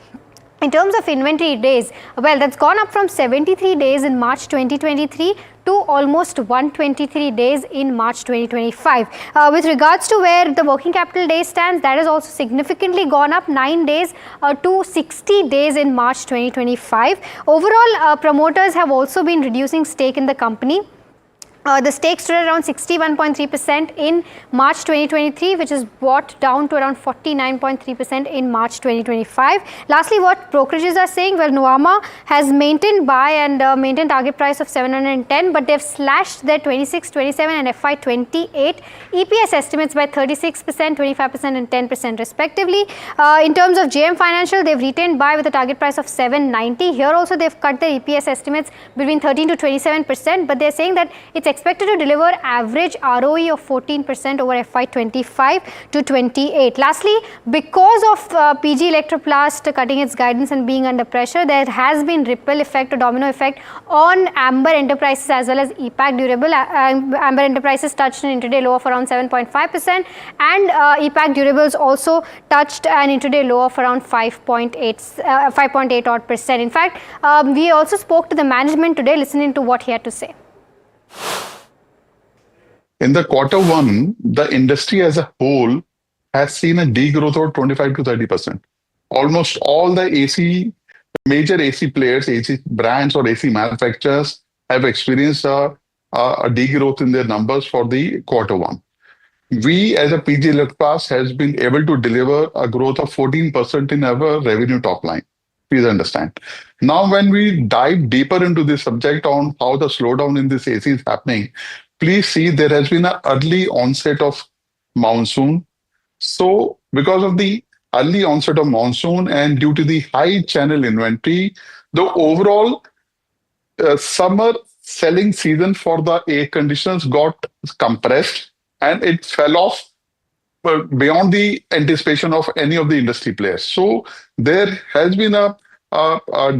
In terms of inventory days, well, that's gone up from 73 days in March 2023 to almost 123 days in March 2025. With regards to where the working capital days stands, that has also significantly gone up 9 days to 60 days in March 2025. Overall, promoters have also been reducing stake in the company. The stake stood at around 61.3% in March 2023, which is brought down to around 49.3% in March 2025. Lastly, what brokerages are saying, well, Nuvama has maintained buy and maintained target price of 710, but they've slashed their 26, 27 and FY28 EPS estimates by 36%, 25% and 10% respectively. In terms of JM Financial, they've retained buy with a target price of 790. Here also they've cut their EPS estimates between 13 to 27%, but they're saying that it's expected to deliver average ROE of 14% over FY25 to 28. Lastly, because of PG Electroplast cutting its guidance and being under pressure, there has been ripple effect or domino effect on Amber Enterprises as well as EPAC Durable. Amber Enterprises touched an intraday low of around 7.5%, and EPAC Durables also touched an intraday low of around 5.8 odd percent. In fact, we also spoke to the management today, listening to what he had to say. In the Q1, the industry as a whole has seen a degrowth of 25 to 30%. Almost all the major AC players, AC brands or AC manufacturers have experienced a degrowth in their numbers for the Q1. We as a PG Electroplast has been able to deliver a growth of 14% in our revenue top line. Please understand. Now, when we dive deeper into this subject on how the slowdown in this AC is happening, please see there has been an early onset of monsoon. So, because of the early onset of monsoon and due to the high channel inventory, the overall summer selling season for the air conditioners got compressed and it fell off beyond the anticipation of any of the industry players. So there has been a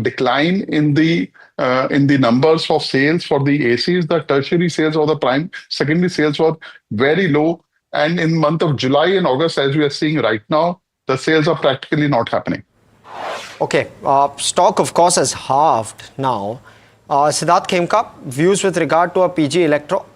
decline in the numbers of sales for the ACs. The tertiary sales or the secondary sales were very low. And in month of July and August, as we are seeing right now, the sales are practically not happening. Okay, stock of course has halved now. Siddharth Khemka, views with regard to a PG Electro?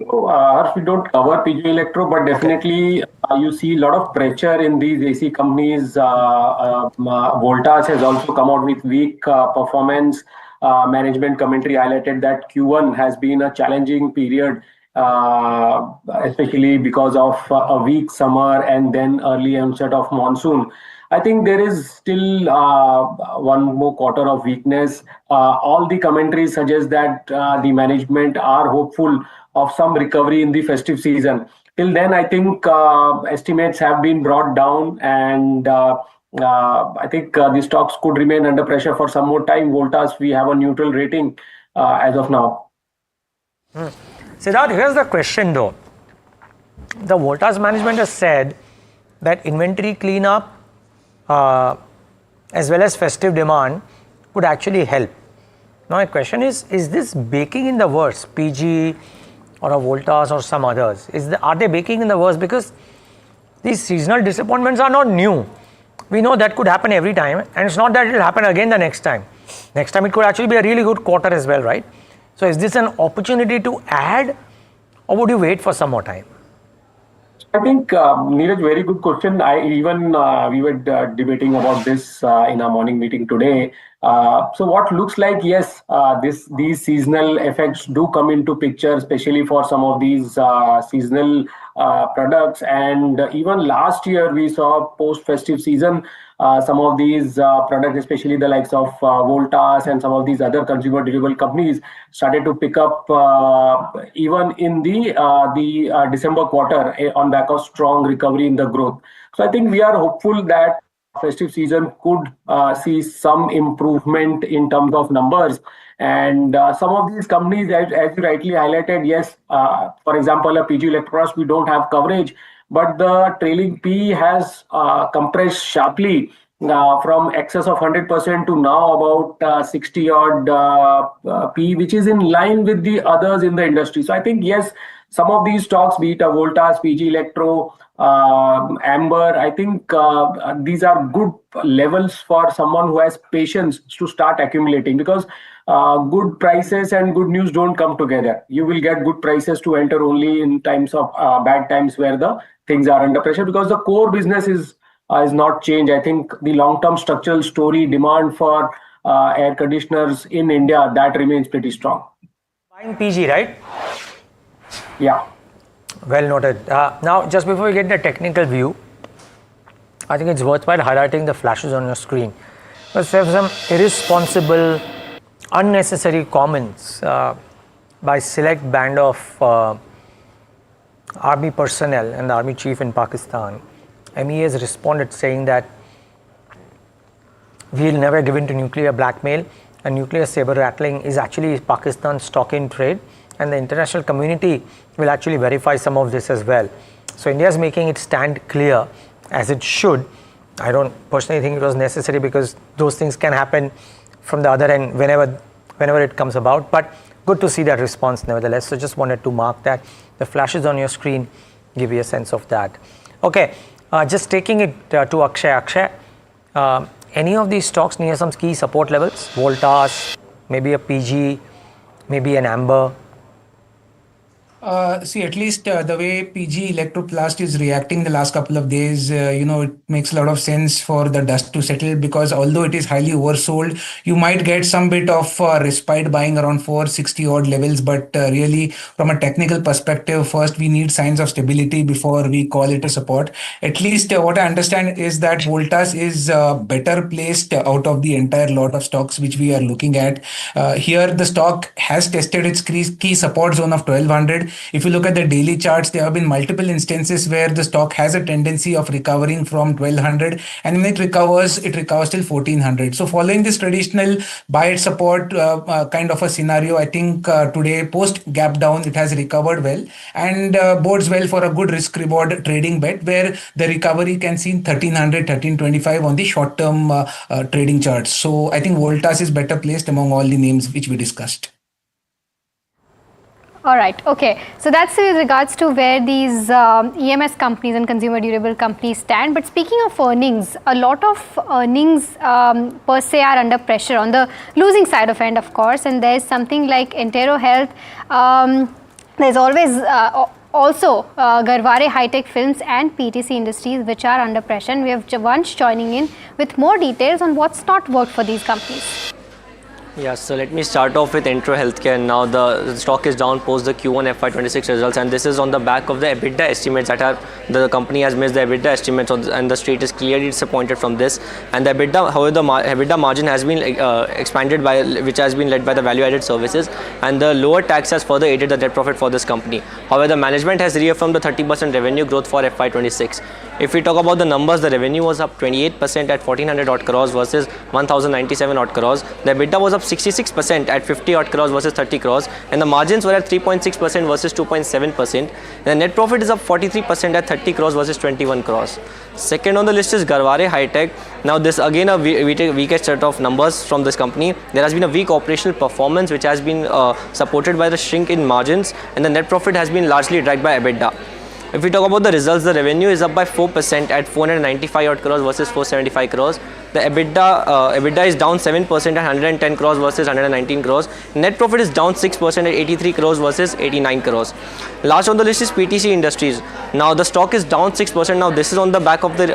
So, we don't cover PG Electro, but definitely you see a lot of pressure in these AC companies. Voltas has also come out with weak performance. Management commentary highlighted that Q1 has been a challenging period, especially because of a weak summer and then early onset of monsoon. I think there is still one more quarter of weakness. All the commentaries suggest that the management are hopeful of some recovery in the festive season. Till then, I think estimates have been brought down, and I think the stocks could remain under pressure for some more time. Voltas, we have a neutral rating as of now. Siddharth, here's the question though. The Voltas management has said that inventory cleanup as well as festive demand could actually help. Now my question is this baking in the works, PG or a Voltas or some others? Are they baking in the works? Because these seasonal disappointments are not new. We know that could happen every time, and it's not that it will happen again the next time. Next time it could actually be a really good quarter as well, right? So is this an opportunity to add, or would you wait for some more time? I think, Neeraj, very good question. We were debating about this in our morning meeting today. So what looks like, yes, these seasonal effects do come into picture, especially for some of these seasonal products. And even last year, we saw post-festive season, some of these products, especially the likes of Voltas and some of these other consumer durable companies, started to pick up even in the December quarter on back of strong recovery in the growth. So I think we are hopeful that festive season could see some improvement in terms of numbers. And some of these companies, as you rightly highlighted, yes, for example, a PG Electronics, we don't have coverage, but the trailing P has compressed sharply from excess of 100% to now about 60 odd P, which is in line with the others in the industry. So I think, yes, some of these stocks, be it a Voltas, PG Electro, Amber, I think these are good levels for someone who has patience to start accumulating, because good prices and good news don't come together. You will get good prices to enter only in times of bad times where the things are under pressure, because the core business is not changed. I think the long-term structural story, demand for air conditioners in India, that remains pretty strong. Buying PG, right? Yeah. Well noted. Now, just before we get the technical view, I think it's worthwhile highlighting the flashes on your screen. Because there have some irresponsible, unnecessary comments by select band of army personnel and the army chief in Pakistan. MEA has responded saying that we will never give in to nuclear blackmail, and nuclear saber rattling is actually Pakistan's stock in trade, and the international community will actually verify some of this as well. So India is making its stand clear, as it should. I don't personally think it was necessary, because those things can happen from the other end whenever it comes about, but good to see that response nevertheless. So just wanted to mark that. The flashes on your screen give you a sense of that. Okay, just taking it to Akshay. Any of these stocks near some key support levels? Voltas, maybe a PG, maybe an Amber? See, at least the way PG Electroplast is reacting the last couple of days, it makes a lot of sense for the dust to settle, because although it is highly oversold, you might get some bit of respite buying around 460 odd levels. But really, from a technical perspective, first we need signs of stability before we call it a support. At least what I understand is that Voltas is better placed out of the entire lot of stocks which we are looking at. Here, the stock has tested its key support zone of 1200. If you look at the daily charts, there have been multiple instances where the stock has a tendency of recovering from 1200, and when it recovers till 1400. So following this traditional buy at support kind of a scenario, I think today post gap down, it has recovered well, and bodes well for a good risk reward trading bet, where the recovery can see 1300, 1325 on the short term trading charts. So I think Voltas is better placed among all the names which we discussed. All right. Okay. So that's with regards to where these EMS companies and consumer durable companies stand. But speaking of earnings, a lot of earnings per se are under pressure on the losing side of end, of course. And there's something like Entero Health. There's always also Garware High Tech Films and PTC Industries, which are under pressure. And we have Javansh joining in with more details on what's not worked for these companies. Yeah, so let me start off with Entero Healthcare. Now the stock is down post the Q1 FY26 results, and this is on the back of the EBITDA estimates the company has missed the EBITDA estimates, and the street is clearly disappointed from this. And the EBITDA, however, the EBITDA margin has been expanded which has been led by the value-added services, and the lower tax has further aided the net profit for this company. However, the management has reaffirmed the 30% revenue growth for FY26. If we talk about the numbers, the revenue was up 28% at 1400 odd crores versus 1097 odd crores. The EBITDA was up 66% at 50 odd crores versus 30 crores, and the margins were at 3.6% versus 2.7%. The net profit is up 43% at 30 crores versus 21 crores. Second on the list is Garware High Tech. Now this again we take a weakest set of numbers from this company. There has been a weak operational performance which has been supported by the shrink in margins, and the net profit has been largely dragged by EBITDA. If we talk about the results, the revenue is up by 4% at 495 odd crores versus 475 crores. The EBITDA is down 7% at 110 crores versus 119 crores. Net profit is down 6% at 83 crores versus 89 crores. Last on the list is PTC Industries. Now the stock is down 6%. Now this is on the back of the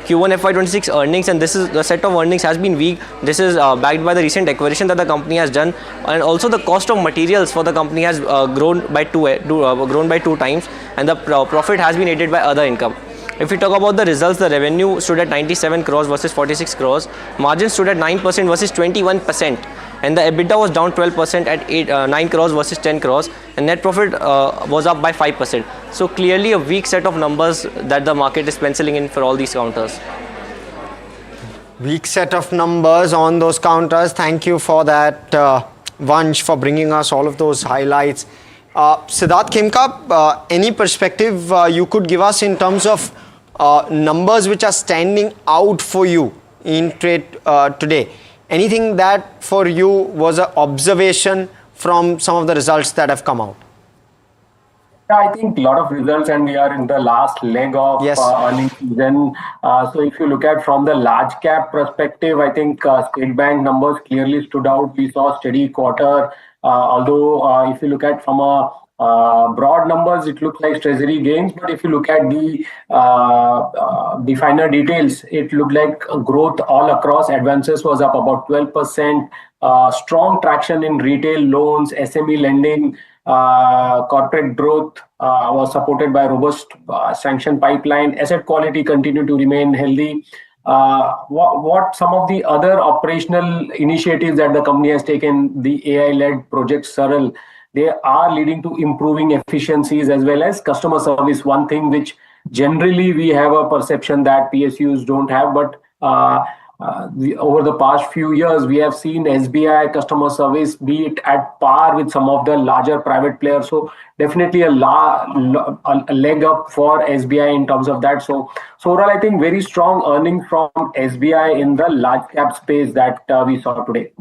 Q1 FY26 earnings, and this is the set of earnings has been weak. This is backed by the recent acquisition that the company has done, and also the cost of materials for the company has grown by two times, and the profit has been aided by other income. If we talk about the results, the revenue stood at 97 crores versus 46 crores. Margin stood at 9% versus 21%. And the EBITDA was down 12% at 9 crores versus 10 crores. And net profit was up by 5%. So clearly a weak set of numbers that the market is penciling in for all these counters. Weak set of numbers on those counters. Thank you for that, Vansh, for bringing us all of those highlights. Siddharth Khemka, any perspective you could give us in terms of numbers which are standing out for you in trade today? Anything that for you was an observation from some of the results that have come out? Yeah, I think a lot of results, and we are in the last leg of earnings season. So if you look at from the large cap perspective, I think State Bank numbers clearly stood out. We saw steady quarter. Although if you look at from a broad numbers, it looks like treasury gains. But if you look at the finer details, it looked like growth all across. Advances was up about 12%. Strong traction in retail loans, SME lending. Corporate growth was supported by robust sanction pipeline. Asset quality continued to remain healthy. What some of the other operational initiatives that the company has taken, the AI-led Project Saral, they are leading to improving efficiencies as well as customer service. One thing which generally we have a perception that PSUs don't have, but over the past few years, we have seen SBI customer service be it at par with some of the larger private players. So definitely a leg up for SBI in terms of that. So overall, I think very strong earnings from SBI in the large cap space that we saw today.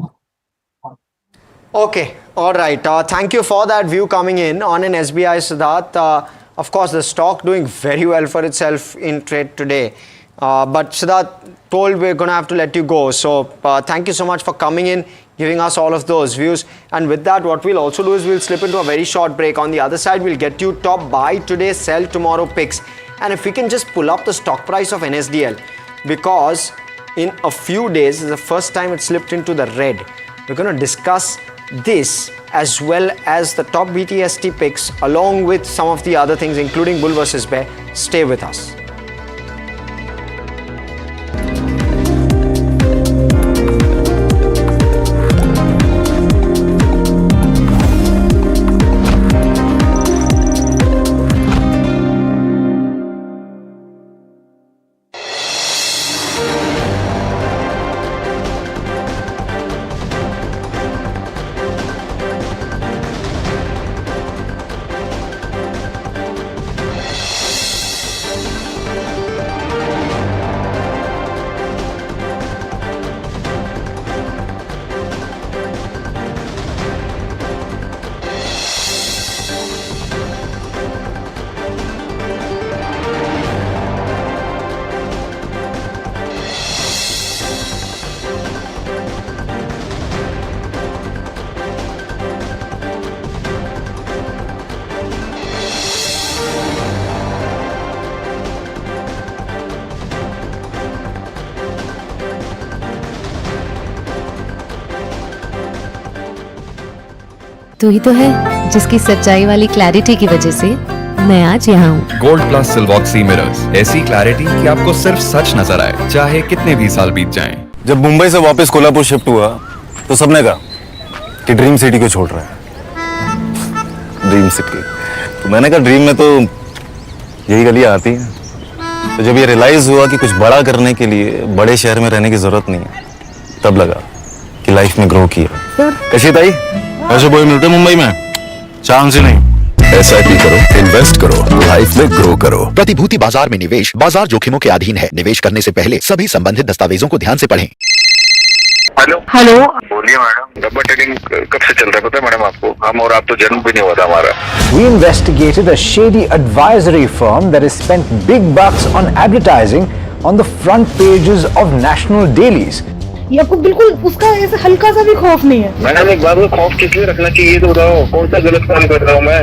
Okay, all right. Thank you for that view coming in on an SBI, Siddharth. Of course, the stock doing very well for itself in trade today. But Siddharth told we're going to have to let you go. So thank you so much for coming in, giving us all of those views. And with that, what we'll also do is we'll slip into a very short break. On the other side, we'll get you top buy today, sell tomorrow picks. And if we can just pull up the stock price of NSDL, because in a few days, is the first time it slipped into the red. We're going to discuss this as well as the top BTST picks along with some of the other things, including bull versus bear. Stay with us. तू ही तो है जिसकी सच्चाई वाली clarity की वजह से मैं आज यहाँ हूँ। गोल्ड प्लस सिल्वॉक्सी मिरर्स, ऐसी क्लैरिटी कि आपको सिर्फ सच नजर आए, चाहे कितने भी साल बीत जाएं। जब मुंबई से वापस कोल्हापुर शिफ्ट हुआ तो सबने कहा कि ड्रीम सिटी को छोड़ रहा है। ड्रीम सिटी, तो मैंने कहा ड्रीम में तो यही गलियां आती हैं। तो जब ये रियलाइज हुआ कि कुछ बड़ा करने के लिए बड़े शहर में रहने की जरूरत नहीं है, तब लगा कि लाइफ में ग्रो किया। कशी ताई, ऐसे बॉय मिलते मुंबई में? चांस ही नहीं। SIP करो, इन्वेस्ट करो, लाइफ में ग्रो करो। प्रतिभूति बाजार में निवेश बाजार जोखिमों के अधीन है। निवेश करने से पहले सभी संबंधित दस्तावेजों को ध्यान से पढ़ें। हेलो बोलिए मैडम, डब्बा ट्रेडिंग कब से चल रहा है पता है मैडम आपको? हम और आप तो जन्म भी नहीं हुआ था हमारा। We investigated a shady advisory firm that has spent big bucks on advertising on the front pages of national dailies. ये आपको बिल्कुल उसका ऐसे हल्का सा भी खौफ नहीं है। मैडम एक बात को खौफ किस लिए रखना चाहिए तो बताओ, कौन सा गलत काम कर रहा हूँ मैं?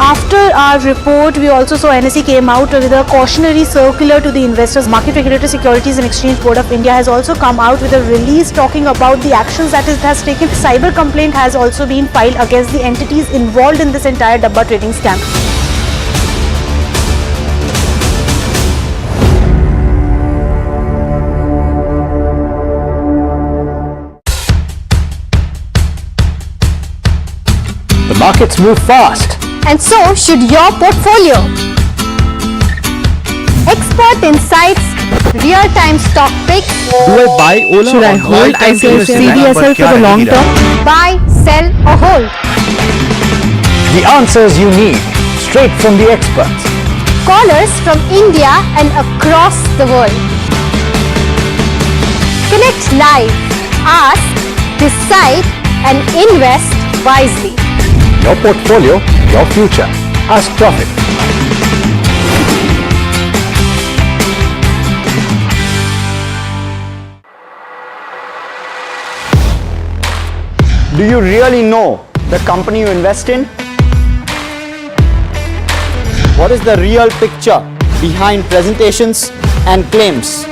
After our report, we also saw NSE came out with a cautionary circular to the investors. Market Regulator Securities and Exchange Board of India has also come out with a release talking about the actions that it has taken. Cyber complaint has also been filed against the entities involved in this entire Dabba trading scam. The markets move fast. And so should your portfolio. Expert insights, real-time stock picks. Do I buy Ola? Should I hold CDSL for the long term? Buy, sell or hold? The answers you need, straight from the experts. Callers from India and across the world. Connect live, ask, decide and invest wisely. Your portfolio, your future. Ask Profit. Do you really know the company you invest in? What is the real picture behind presentations and claims?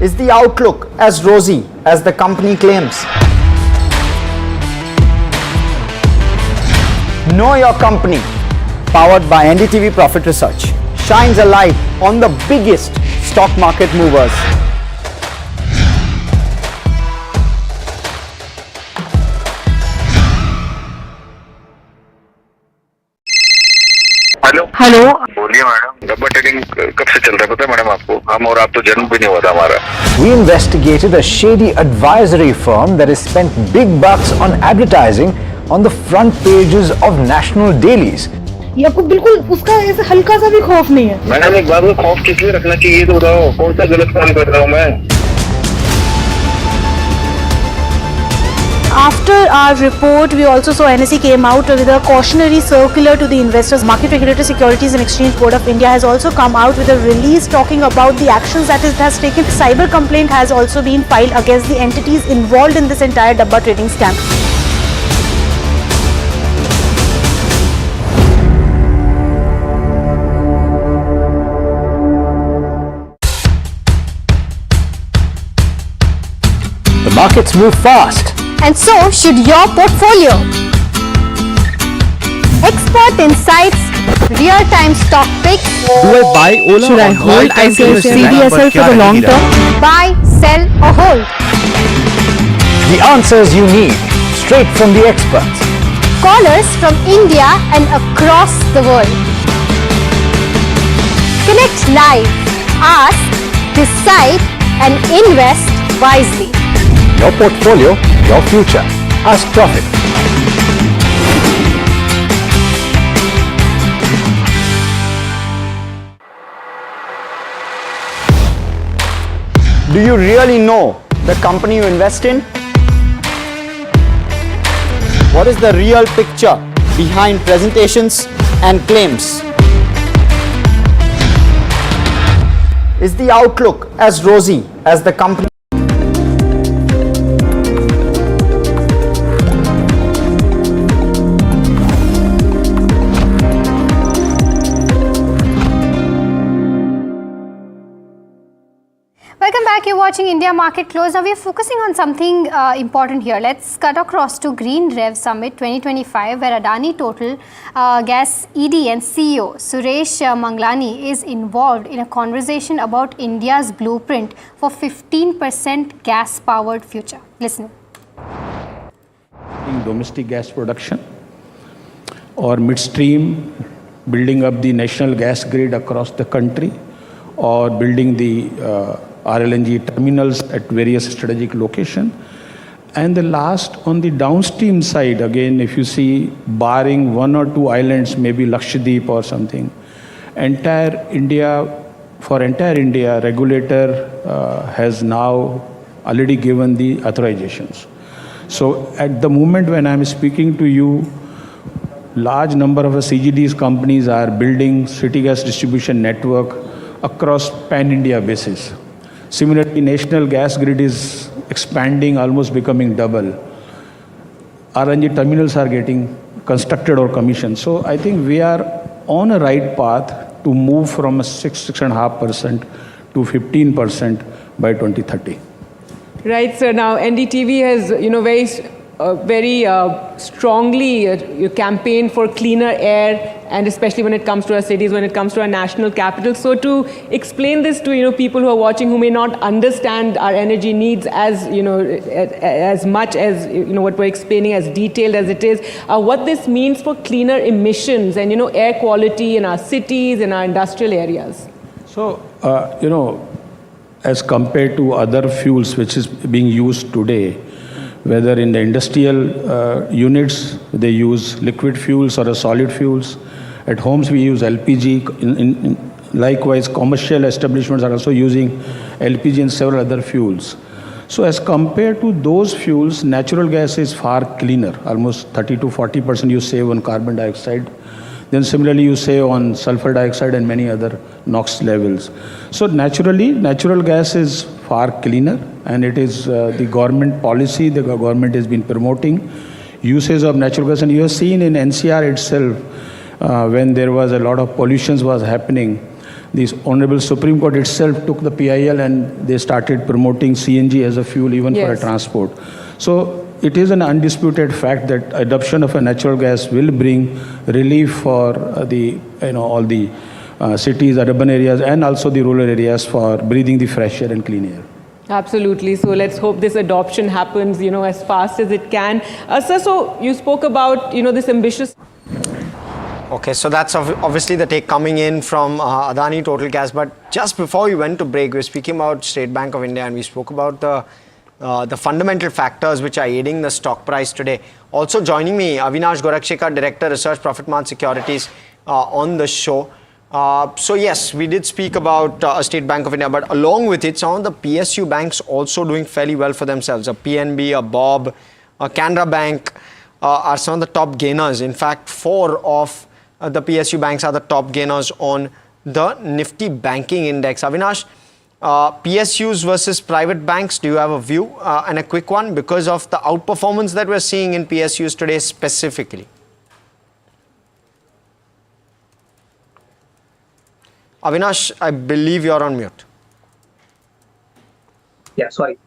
Is the outlook as rosy as the company claims? Know Your Company, powered by NDTV Profit Research, shines a light on the biggest stock market movers. Hello बोलिए madam, डब्बा trading कब से चल रहा है पता है madam आपको? हम और आप तो जन्म भी नहीं हुआ था हमारा। We investigated a shady advisory firm that has spent big bucks on advertising on the front pages of national dailies. ये आपको बिल्कुल उसका ऐसे हल्का सा भी खौफ नहीं है। मैडम एक बात को खौफ किस लिए रखना चाहिए तो बताओ, कौन सा गलत काम कर रहा हूँ मैं? After our report, we also saw NSE came out with a cautionary circular to the investors. Market Regulator Securities and Exchange Board of India has also come out with a release talking about the actions that it has taken. Cyber complaint has also been filed against the entities involved in this entire Dabba trading scam. The markets move fast. And so should your portfolio. Expert insights, real-time stock picks. Do I buy Ola? Should I hold CDSL for the long term? Buy, sell or hold? The answers you need, straight from the experts. Callers from India and across the world. Connect live, ask, decide and invest wisely. Your portfolio, your future. Ask Profit. Do you really know the company you invest in? What is the real picture behind presentations and claims? Is the outlook as rosy as the company? Welcome back. You're watching India Market Close. Now we're focusing on something important here. Let's cut across to Green Rev Summit 2025, where Adani Total Gas ED and CEO Suresh Manglani is involved in a conversation about India's blueprint for 15% gas-powered future. Listen. Domestic gas production or midstream, building up the national gas grid across the country, or building the RLNG terminals at various strategic locations. And the last, on the downstream side, again, if you see, barring one or two islands, maybe Lakshadweep or something, entire India, regulator has now already given the authorizations. So at the moment when I'm speaking to you, large number of CGDs companies are building city gas distribution network across pan-India basis. Similarly, national gas grid is expanding, almost becoming double. RNG terminals are getting constructed or commissioned. So I think we are on a right path to move from a 6.5% to 15% by 2030. Right, sir. Now, NDTV has, very strongly campaigned for cleaner air, and especially when it comes to our cities, when it comes to our national capital. So to explain this to people who are watching who may not understand our energy needs as much as what we're explaining, as detailed as it is, what this means for cleaner emissions and air quality in our cities, in our industrial areas. So as compared to other fuels which is being used today, whether in the industrial units they use liquid fuels or solid fuels. At homes we use LPG. Likewise, commercial establishments are also using LPG and several other fuels. So as compared to those fuels, natural gas is far cleaner. Almost 30 to 40% you save on carbon dioxide. Then similarly you save on sulfur dioxide and many other NOx levels. So naturally, natural gas is far cleaner, and it is the government policy. The government has been promoting usage of natural gas, and you have seen in NCR itself when there was a lot of pollution was happening. This Honorable Supreme Court itself took the PIL and they started promoting CNG as a fuel even for a transport. So it is an undisputed fact that adoption of a natural gas will bring relief for the all the cities, urban areas, and also the rural areas for breathing the fresh air and clean air. Absolutely. So let's hope this adoption happens, as fast as it can. Sir, so you spoke about, this ambitious. Okay, so that's obviously the take coming in from Adani Total Gas. But just before we went to break, we were speaking about State Bank of India, and we spoke about the fundamental factors which are aiding the stock price today. Also joining me, Avinash Gorakshekar, Director, Research, Profit Mart Securities on the show. So yes, we did speak about State Bank of India, but along with it, some of the PSU banks also doing fairly well for themselves. A PNB, a BOB, a Canara Bank are some of the top gainers. In fact, 4 of the PSU banks are the top gainers on the Nifty Banking Index. Avinash, PSUs versus private banks, do you have a view? And a quick one, because of the outperformance that we're seeing in PSUs today specifically. Avinash, I believe you're on mute. Yeah, sorry.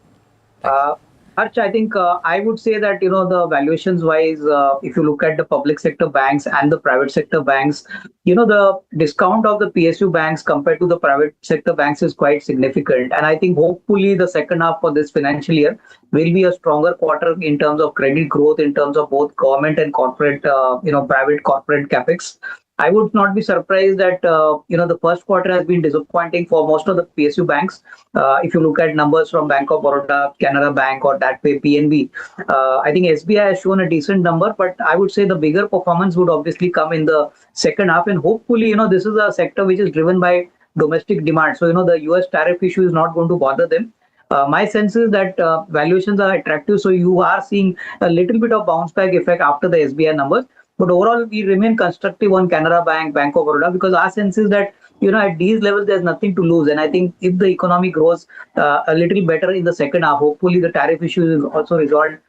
Harsh, I think I would say that, the valuations wise, if you look at the public sector banks and the private sector banks, the discount of the PSU banks compared to the private sector banks is quite significant. And I think hopefully the second half for this financial year will be a stronger quarter in terms of credit growth, in terms of both government and corporate, private corporate capex. I would not be surprised that, the first quarter has been disappointing for most of the PSU banks. If you look at numbers from Bank of Baroda, Canara Bank, or that way PNB, I think SBI has shown a decent number, but I would say the bigger performance would obviously come in the second half. And hopefully, this is a sector which is driven by domestic demand. So, the US tariff issue is not going to bother them. My sense is that valuations are attractive. So you are seeing a little bit of bounce back effect after the SBI numbers. But overall, we remain constructive on Canara Bank, Bank of Baroda, because our sense is that, at these levels, there's nothing to lose. And I think if the economy grows a little better in the second half, hopefully the tariff issue is also resolved.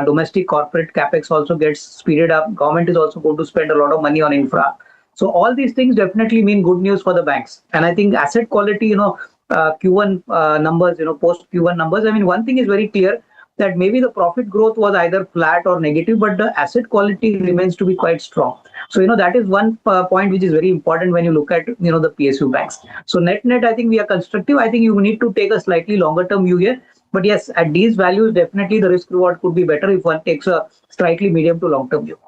Domestic corporate capex also gets speeded up. Government is also going to spend a lot of money on infra. So all these things definitely mean good news for the banks. And I think asset quality, Q1 numbers, post Q1 numbers. I mean, one thing is very clear, that maybe the profit growth was either flat or negative, but the asset quality remains to be quite strong. So, that is one point which is very important when you look at, the PSU banks. So net, I think we are constructive. I think you need to take a slightly longer term view here. But yes, at these values, definitely the risk reward could be better if one takes a slightly medium to long term view.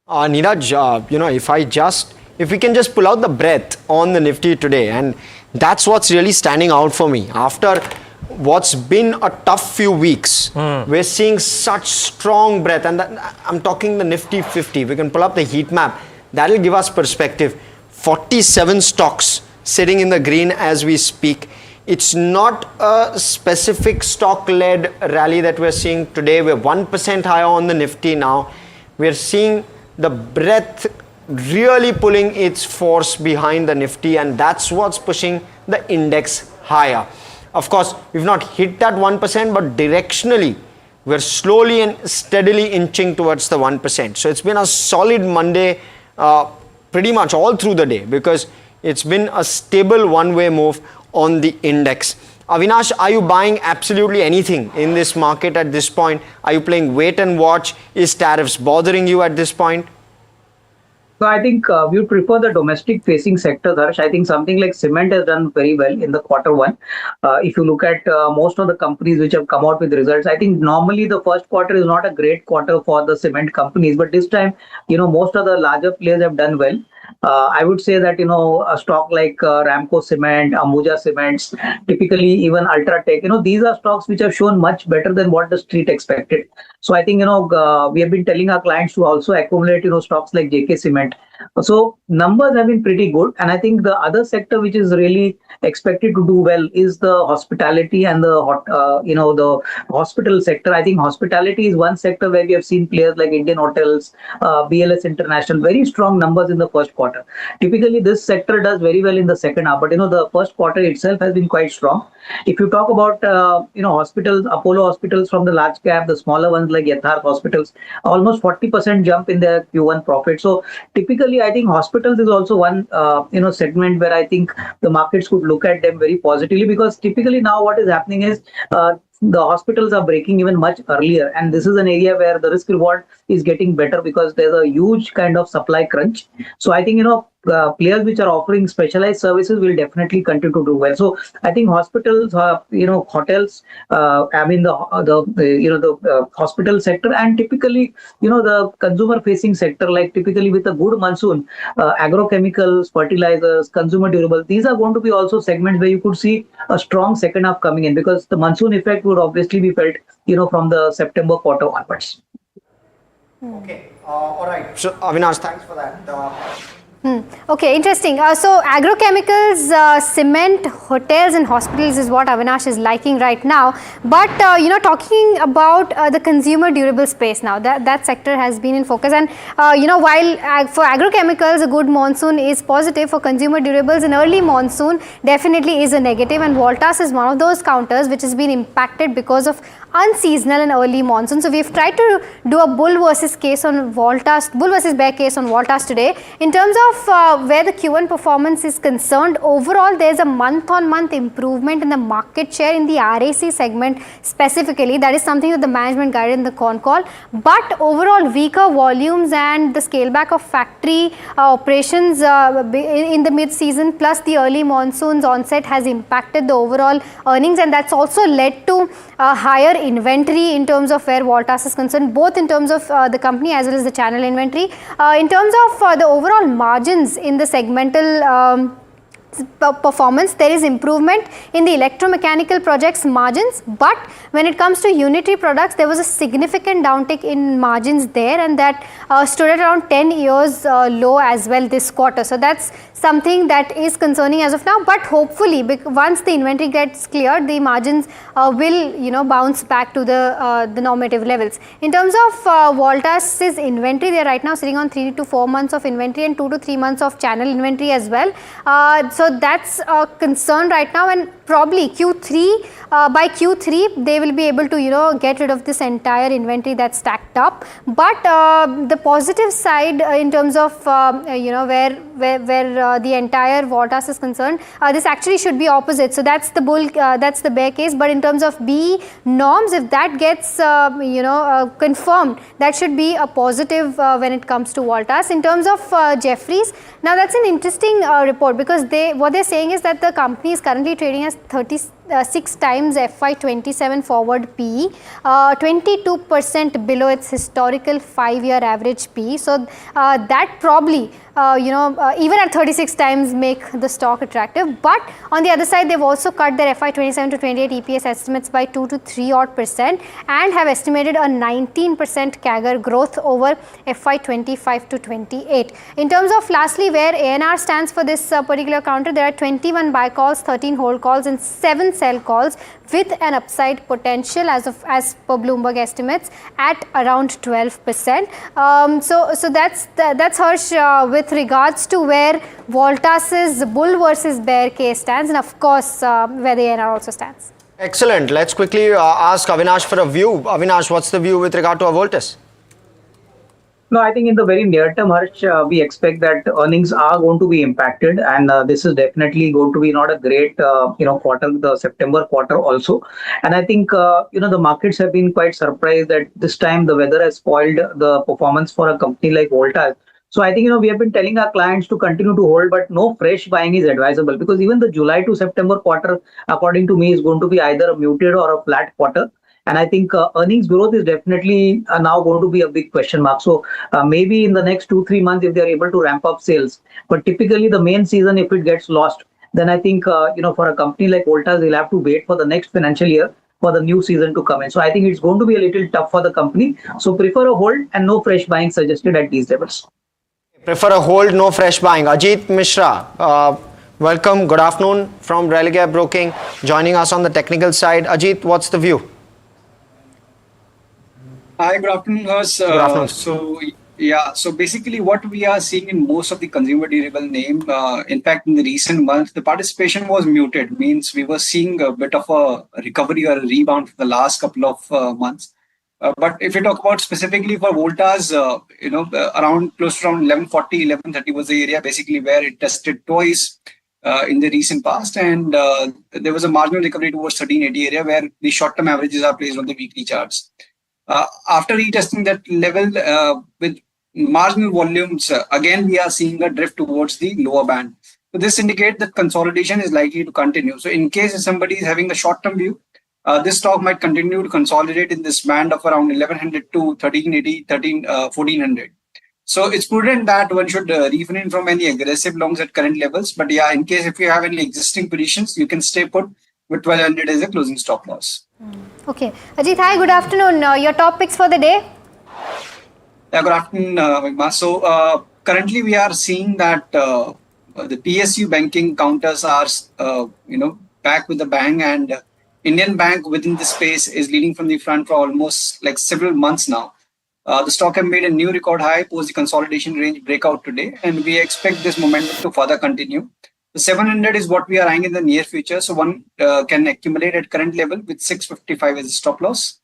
Neeraj, if we can just pull out the breath on the Nifty today, and that's what's really standing out for me. After what's been a tough few weeks, we're seeing such strong breath, and I'm talking the Nifty 50. We can pull up the heat map. That'll give us perspective. 47 stocks sitting in the green as we speak. It's not a specific stock-led rally that we're seeing today. We're 1% higher on the Nifty now. We're seeing the breadth really pulling its force behind the Nifty, and that's what's pushing the index higher. Of course, we've not hit that 1%, but directionally, we're slowly and steadily inching towards the 1%. So it's been a solid Monday pretty much all through the day, because it's been a stable one-way move on the index. Avinash, are you buying absolutely anything in this market at this point? Are you playing wait and watch? Is tariffs bothering you at this point? So I think we would prefer the domestic facing sector, Harsh. I think something like cement has done very well in the Q1. If you look at most of the companies which have come out with results, I think normally the first quarter is not a great quarter for the cement companies, but this time, most of the larger players have done well. I would say that, a stock like Ramco Cement, Ambuja Cements, typically even Ultratech, these are stocks which have shown much better than what the street expected. So I think, we have been telling our clients to also accumulate, stocks like JK Cement. So numbers have been pretty good. And I think the other sector which is really expected to do well is the hospitality and the hospital sector. I think hospitality is one sector where we have seen players like Indian Hotels, BLS International, very strong numbers in the first quarter. Typically, this sector does very well in the second half, but the first quarter itself has been quite strong. If you talk about hospitals, Apollo hospitals from the large cap, the smaller ones like Yatharth hospitals, almost 40% jump in their Q1 profit. So typically, I think hospitals is also one segment where I think the markets could look at them very positively, because typically now what is happening is the hospitals are breaking even much earlier, and this is an area where the risk reward is getting better because there's a huge kind of supply crunch. So I think players which are offering specialized services will definitely continue to do well. So I think hospitals, hotels, the hospital sector, and typically the consumer facing sector, like typically with a good monsoon, agrochemicals, fertilizers, consumer durables, these are going to be also segments where you could see a strong second half coming in, because the monsoon effect would obviously be felt from the September quarter onwards. Okay, all right. So Avinash, thanks for that. Okay, interesting. So agrochemicals, cement, hotels and hospitals is what Avinash is liking right now. But, talking about the consumer durable space now, that sector has been in focus. And, while for agrochemicals, a good monsoon is positive, for consumer durables, an early monsoon definitely is a negative. And Voltas is one of those counters which has been impacted because of unseasonal and early monsoon. So we've tried to do a bull versus bear case on Voltas today. In terms of where the Q1 performance is concerned, overall there's a month-on-month improvement in the market share in the RAC segment specifically. That is something that the management guided in the con call. But overall weaker volumes and the scale back of factory operations in the mid-season plus the early monsoons onset has impacted the overall earnings, and that's also led to higher inventory in terms of where Voltas is concerned, both in terms of the company as well as the channel inventory. In terms of the overall margins in the segmental performance, there is improvement in the electromechanical projects margins, but when it comes to unitary products, there was a significant downtick in margins there, and that stood at around 10 years low as well this quarter. So that's something that is concerning as of now, but hopefully once the inventory gets cleared, the margins will bounce back to the normative levels. In terms of Voltas's inventory, they are right now sitting on 3 to 4 months of inventory and 2 to 3 months of channel inventory as well. So that's a concern right now, and probably by Q3 they will be able to get rid of this entire inventory that's stacked up. But the positive side in terms of where the entire Voltas is concerned, this actually should be opposite. So that's the bear case. But in terms of BE norms, if that gets confirmed, that should be a positive when it comes to Voltas. In terms of Jeffries, now that's an interesting report, because what they're saying is that the company is currently trading as 6 times FY27 forward PE, 22% below its historical 5-year average PE. So that probably even at 36 times make the stock attractive. But on the other side, they've also cut their FY27 to 28 EPS estimates by 2 to 3 odd percent and have estimated a 19% CAGR growth over FY25 to 28. In terms of lastly where ANR stands for this particular counter, there are 21 buy calls, 13 hold calls and 7 sell calls with an upside potential as per Bloomberg estimates at around 12%. So that's Harsh with regards to where Voltas's bull versus bear case stands, and of course where the ANR also stands. Excellent. Let's quickly ask Avinash for a view. Avinash, what's the view with regard to Voltas? No, I think in the very near term, Harsh, we expect that earnings are going to be impacted, and this is definitely going to be not a great, quarter, the September quarter also. And I think, the markets have been quite surprised that this time the weather has spoiled the performance for a company like Voltas. So I think, we have been telling our clients to continue to hold, but no fresh buying is advisable because even the July to September quarter, according to me, is going to be either a muted or a flat quarter. And I think earnings growth is definitely now going to be a big question mark. So maybe in the next 2-3 months, if they're able to ramp up sales, but typically the main season, if it gets lost, then I think, for a company like Voltas, they'll have to wait for the next financial year for the new season to come in. So I think it's going to be a little tough for the company. So prefer a hold and no fresh buying suggested at these levels. Prefer a hold, no fresh buying. Ajit Mishra, welcome. Good afternoon from Religare Broking, joining us on the technical side. Ajit, what's the view? Hi, good afternoon, Harsh. Good afternoon. So basically what we are seeing in most of the consumer durable name, in fact, in the recent months, the participation was muted, means we were seeing a bit of a recovery or a rebound for the last couple of months. But if you talk about specifically for Voltas, around close to around 1140, 1130 was the area basically where it tested twice in the recent past. And there was a marginal recovery towards 1380 area where the short-term averages are placed on the weekly charts. After retesting that level with marginal volumes, again, we are seeing a drift towards the lower band. So this indicates that consolidation is likely to continue. So in case if somebody is having a short-term view, this stock might continue to consolidate in this band of around 1100 to 1380, 1400. So it's prudent that one should refrain from any aggressive longs at current levels. But yeah, in case if you have any existing positions, you can stay put with 1200 as a closing stop loss. Okay. Ajit, hi, good afternoon. Your top picks for the day? Yeah, good afternoon, Vigma. So currently we are seeing that the PSU banking counters are, back with the bang, and Indian Bank within the space is leading from the front for almost like several months now. The stock have made a new record high post the consolidation range breakout today, and we expect this momentum to further continue. The 700 is what we are eyeing in the near future, so one can accumulate at current level with 655 as a stop loss.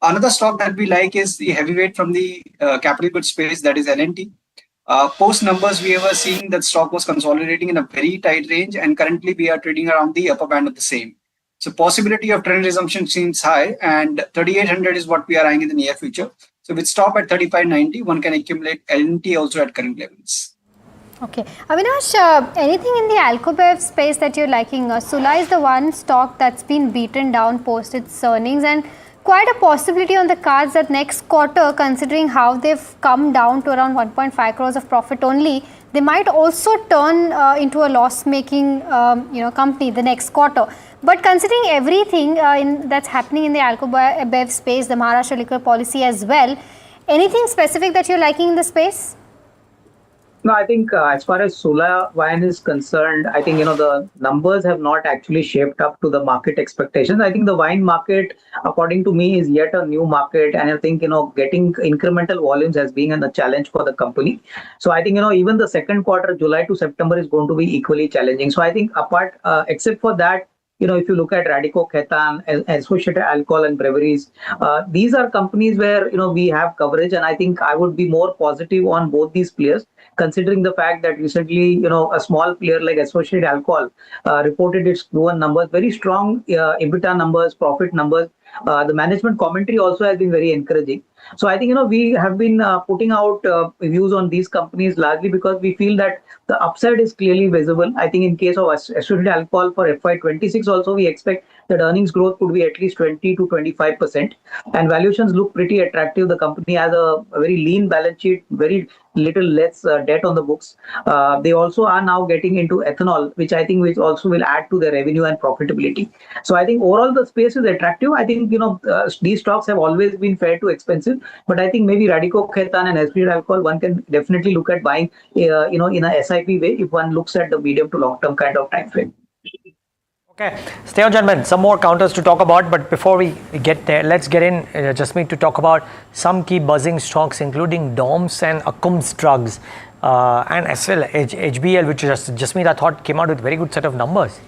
Another stock that we like is the heavyweight from the capital goods space, that is L&T. Post numbers, we were seeing that stock was consolidating in a very tight range, and currently we are trading around the upper band of the same. So possibility of trend resumption seems high, and 3800 is what we are eyeing in the near future. So with stop at 3590, one can accumulate L&T also at current levels. Okay. Avinash, anything in the Alcobev space that you're liking? Sula is the one stock that's been beaten down post its earnings, and quite a possibility on the cards that next quarter, considering how they've come down to around 1.5 crores of profit only, they might also turn into a loss-making company the next quarter. But considering everything that's happening in the Alcobev space, the Maharashtra liquor policy as well, anything specific that you're liking in the space? No, I think as far as Sula wine is concerned, I think, the numbers have not actually shaped up to the market expectations. I think the wine market, according to me, is yet a new market. And I think, getting incremental volumes has been a challenge for the company. So I think, even the second quarter, July to September, is going to be equally challenging. So I think except for that, if you look at Radico Khaitan, Associated Alcohol and Breweries, these are companies where, we have coverage. And I think I would be more positive on both these players, considering the fact that recently, a small player like Associated Alcohol reported its Q1 numbers, very strong EBITDA numbers, profit numbers. The management commentary also has been very encouraging. So I think, we have been putting out views on these companies largely because we feel that the upside is clearly visible. I think in case of Associated Alcohol for FY26 also, we expect that earnings growth could be at least 20 to 25%. And valuations look pretty attractive. The company has a very lean balance sheet, very little less debt on the books. They also are now getting into ethanol, which I think which also will add to their revenue and profitability. So I think overall the space is attractive. I think these stocks have always been fair to expensive, but I think maybe Radico Khaitan and SPL Alcohol one can definitely look at buying in a SIP way if one looks at the medium to long term kind of time frame. Okay, stay on, gentlemen. Some more counters to talk about, but before we get there, let's get in, Jasmeet, to talk about some key buzzing stocks, including DOMS and Akums Drugs, and as well HBL, which Jasmeet, I thought came out with very good set of numbers.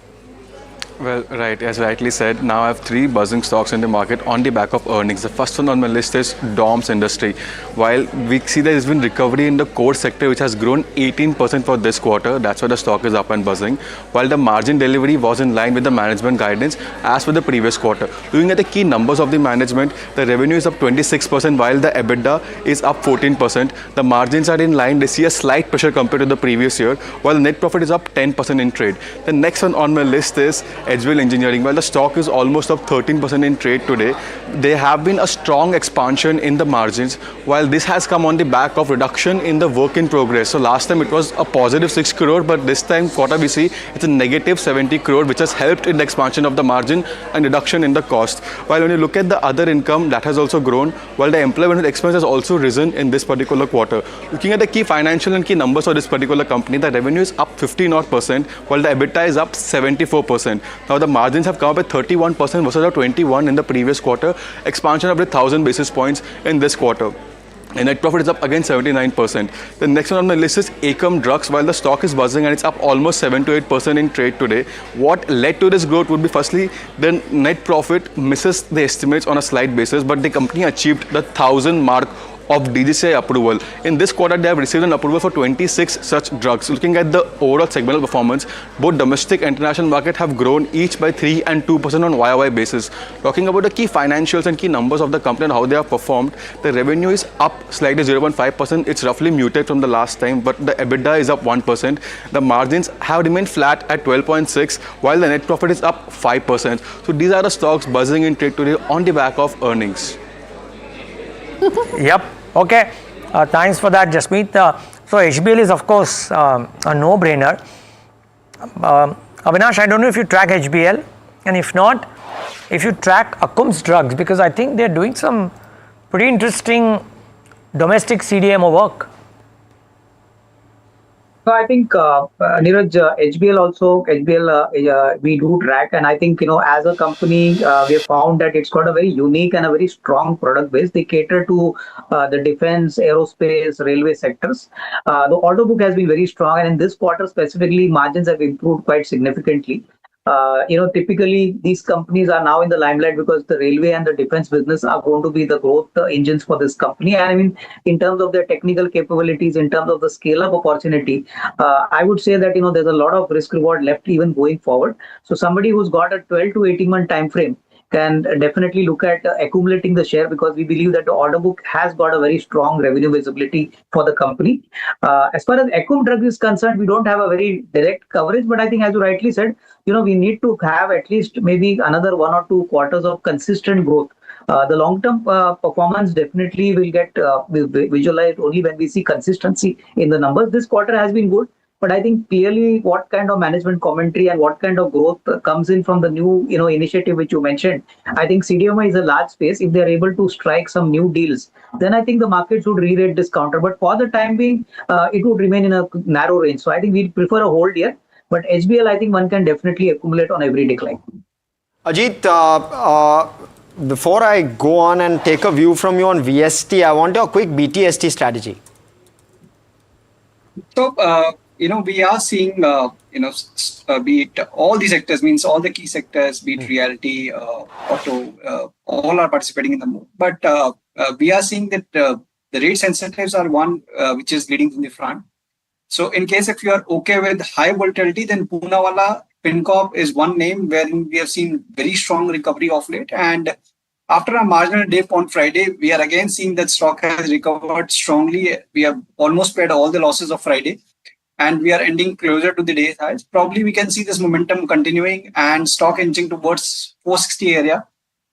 Well, right, as rightly said, now I have three buzzing stocks in the market on the back of earnings. The first one on my list is DOMS Industry. While we see there has been recovery in the core sector, which has grown 18% for this quarter, that's why the stock is up and buzzing. While the margin delivery was in line with the management guidance as for the previous quarter. Looking at the key numbers of the management, the revenue is up 26%, while the EBITDA is up 14%. The margins are in line. They see a slight pressure compared to the previous year, while the net profit is up 10% in trade. The next one on my list is HBL Engineering. While the stock is almost up 13% in trade today, there have been a strong expansion in the margins, while this has come on the back of reduction in the work in progress. So last time it was a positive 6 crore, but this time quarter we see it's a negative 70 crore, which has helped in the expansion of the margin and reduction in the cost. While when you look at the other income, that has also grown, while the employment expense has also risen in this particular quarter. Looking at the key financial and key numbers of this particular company, the revenue is up 50%, while the EBITDA is up 74%. Now the margins have come up at 31% versus a 21% in the previous quarter, expansion of 1,000 basis points in this quarter. And net profit is up again 79%. The next one on my list is Akums Drugs. While the stock is buzzing and it's up almost 7 to 8% in trade today, what led to this growth would be firstly the net profit misses the estimates on a slight basis, but the company achieved the 1,000 mark of DGCI approval. In this quarter, they have received an approval for 26 such drugs. Looking at the overall segmental performance, both domestic and international market have grown each by 3 and 2% on YOY basis. Talking about the key financials and key numbers of the company and how they have performed, the revenue is up slightly 0.5%. It's roughly muted from the last time, but the EBITDA is up 1%. The margins have remained flat at 12.6%, while the net profit is up 5%. So these are the stocks buzzing in trade today on the back of earnings. Yep. Okay, thanks for that, Jasmeet. So HBL is of course a no-brainer. Avinash, I don't know if you track HBL, and if not, if you track Akums Drugs, because I think they're doing some pretty interesting domestic CDMO work. So I think Neeraj, HBL we do track, and I think as a company we have found that it's got a very unique and a very strong product base. They cater to the defense, aerospace, railway sectors. The order book has been very strong, and in this quarter specifically, margins have improved quite significantly. Typically these companies are now in the limelight because the railway and the defense business are going to be the growth engines for this company. And I mean, in terms of their technical capabilities, in terms of the scale up opportunity, I would say that there's a lot of risk reward left even going forward. So somebody who's got a 12 to 18 month time frame can definitely look at accumulating the share, because we believe that the order book has got a very strong revenue visibility for the company. As far as Akums Drugs is concerned, we don't have a very direct coverage, but I think as you rightly said, we need to have at least maybe another 1 or 2 quarters of consistent growth. The long-term performance definitely will get visualized only when we see consistency in the numbers. This quarter has been good, but I think clearly what kind of management commentary and what kind of growth comes in from the new initiative which you mentioned. I think CDMO is a large space. If they are able to strike some new deals, then I think the market should re-rate this counter. But for the time being, it would remain in a narrow range. So I think we prefer a hold here. But HBL, I think one can definitely accumulate on every decline. Ajit, before I go on and take a view from you on VST, I want your quick BTST strategy. So, we are seeing, be it all the sectors, means all the key sectors, be it realty, auto, all are participating in the move. But we are seeing that the rate sensitives are one which is leading from the front. So in case if you are okay with high volatility, then Poonawalla FinCorp is one name wherein we have seen very strong recovery of late. And after a marginal dip on Friday, we are again seeing that stock has recovered strongly. We have almost paid all the losses of Friday. and we are ending closer to the day's highs, probably we can see this momentum continuing and stock inching towards 460 area.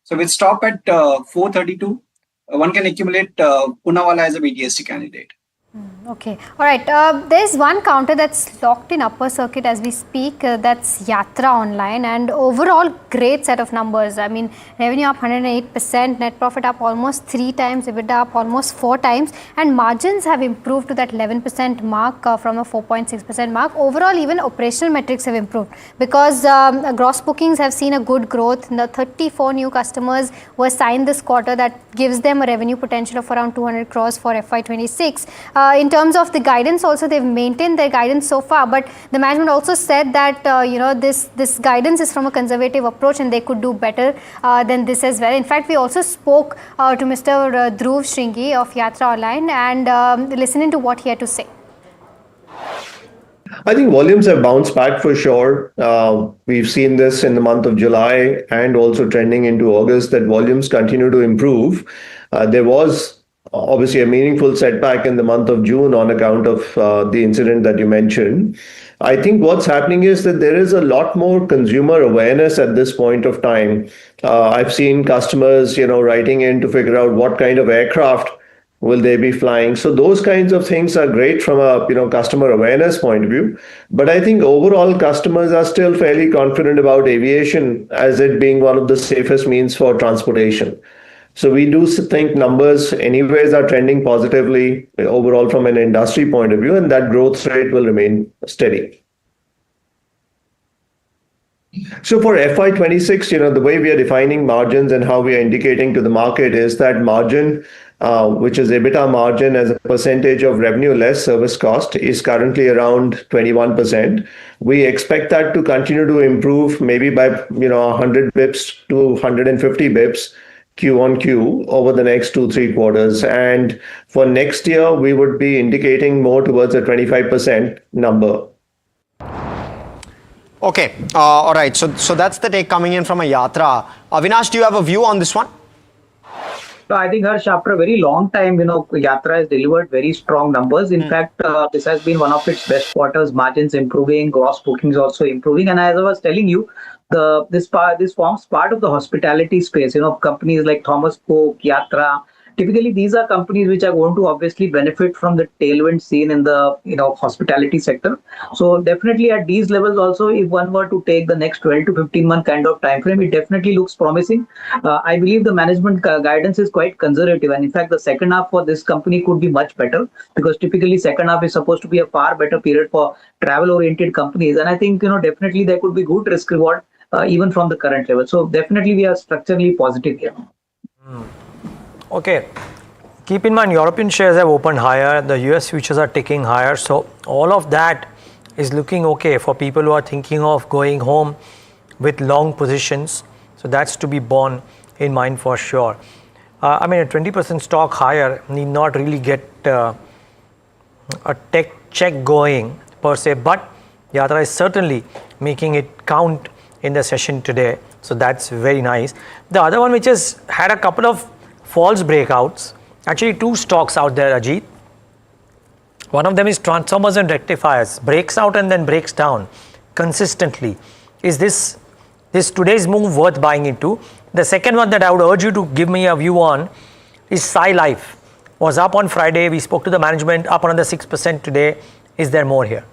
So with stop at 432, one can accumulate Poonawalla as a BTST candidate. Okay, all right. There's one counter that's locked in upper circuit as we speak. That's Yatra Online, and overall great set of numbers. I mean, revenue up 108%, net profit up almost 3 times, EBITDA up almost 4 times, and margins have improved to that 11% mark from a 4.6% mark. Overall, even operational metrics have improved because gross bookings have seen a good growth. The 34 new customers were signed this quarter. That gives them a revenue potential of around 200 crores for FY26. In terms of the guidance also, they've maintained their guidance so far, but the management also said that this guidance is from a conservative approach and they could do better than this as well. In fact, we also spoke to Mr. Dhruv Shringi of Yatra Online and listening to what he had to say. I think volumes have bounced back for sure. We've seen this in the month of July and also trending into August that volumes continue to improve. There was obviously a meaningful setback in the month of June on account of the incident that you mentioned. I think what's happening is that there is a lot more consumer awareness at this point of time. I've seen customers, writing in to figure out what kind of aircraft will they be flying. So those kinds of things are great from a customer awareness point of view. But I think overall customers are still fairly confident about aviation as it being one of the safest means for transportation. So we do think numbers anyways are trending positively overall from an industry point of view, and that growth rate will remain steady. So for FY26, the way we are defining margins and how we are indicating to the market is that margin, which is EBITDA margin as a percentage of revenue less service cost, is currently around 21%. We expect that to continue to improve maybe by 100 bips to 150 bips Q on Q over the next 2-3 quarters. And for next year, we would be indicating more towards a 25% number. Okay, all right. So that's the take coming in from a Yatra. Avinash, do you have a view on this one? No, I think Harsh, after a very long time, Yatra has delivered very strong numbers. In fact, this has been one of its best quarters, margins improving, gross bookings also improving. And as I was telling you, this forms part of the hospitality space. Companies like Thomas Cook, Yatra. Typically, these are companies which are going to obviously benefit from the tailwind seen in the hospitality sector. So definitely at these levels also, if one were to take the next 12 to 15 month kind of time frame, it definitely looks promising. I believe the management guidance is quite conservative, and in fact, the second half for this company could be much better because typically second half is supposed to be a far better period for travel-oriented companies. And I think definitely there could be good risk reward even from the current level. So definitely we are structurally positive here. Okay, keep in mind European shares have opened higher, the US futures are ticking higher, so all of that is looking okay for people who are thinking of going home with long positions. So that's to be borne in mind for sure. I mean, a 20% stock higher need not really get a tech check going per se, but Yatra is certainly making it count in the session today. So that's very nice. The other one which has had a couple of false breakouts, actually two stocks out there, Ajit. One of them is transformers and rectifiers, breaks out and then breaks down consistently. Is this today's move worth buying into? The second one that I would urge you to give me a view on is Sai Life. Was up on Friday, we spoke to the management, up another 6% today. Is there more here?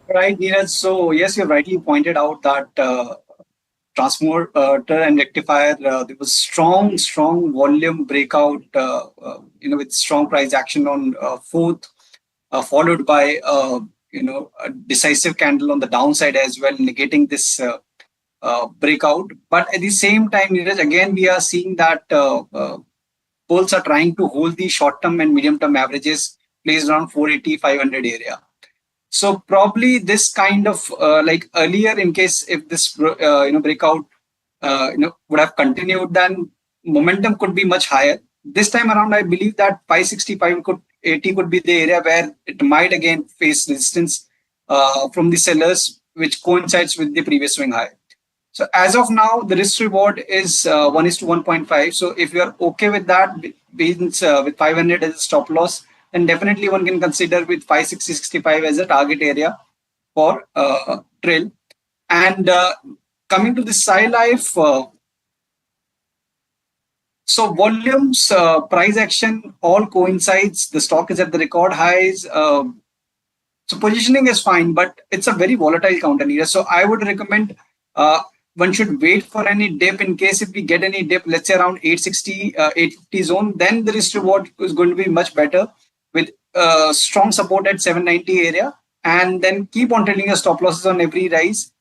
Right, Neeraj. So yes, you rightly pointed out that transformer and rectifier, there was strong volume breakout, with strong price action on 4th, followed by a decisive candle on the downside as well, negating this breakout. But at the same time, Neeraj, again, we are seeing that bulls are trying to hold the short-term and medium-term averages placed around 480, 500 area. So probably this kind of like earlier, in case if this breakout would have continued, then momentum could be much higher. This time around, I believe that 565 80 could be the area where it might again face resistance from the sellers, which coincides with the previous swing high. So as of now, the risk reward is 1:1.5. So if you are okay with that, means with 500 as a stop loss, then definitely one can consider with 560-65 as a target area for trail. And coming to the Sai Life, so volumes, price action, all coincides. The stock is at the record highs. So positioning is fine, but it's a very volatile counter area. So I would recommend one should wait for any dip. In case if we get any dip, let's say around 860, 850 zone, then the risk reward is going to be much better with strong support at 790 area, and then keep on trailing your stop losses on every rise.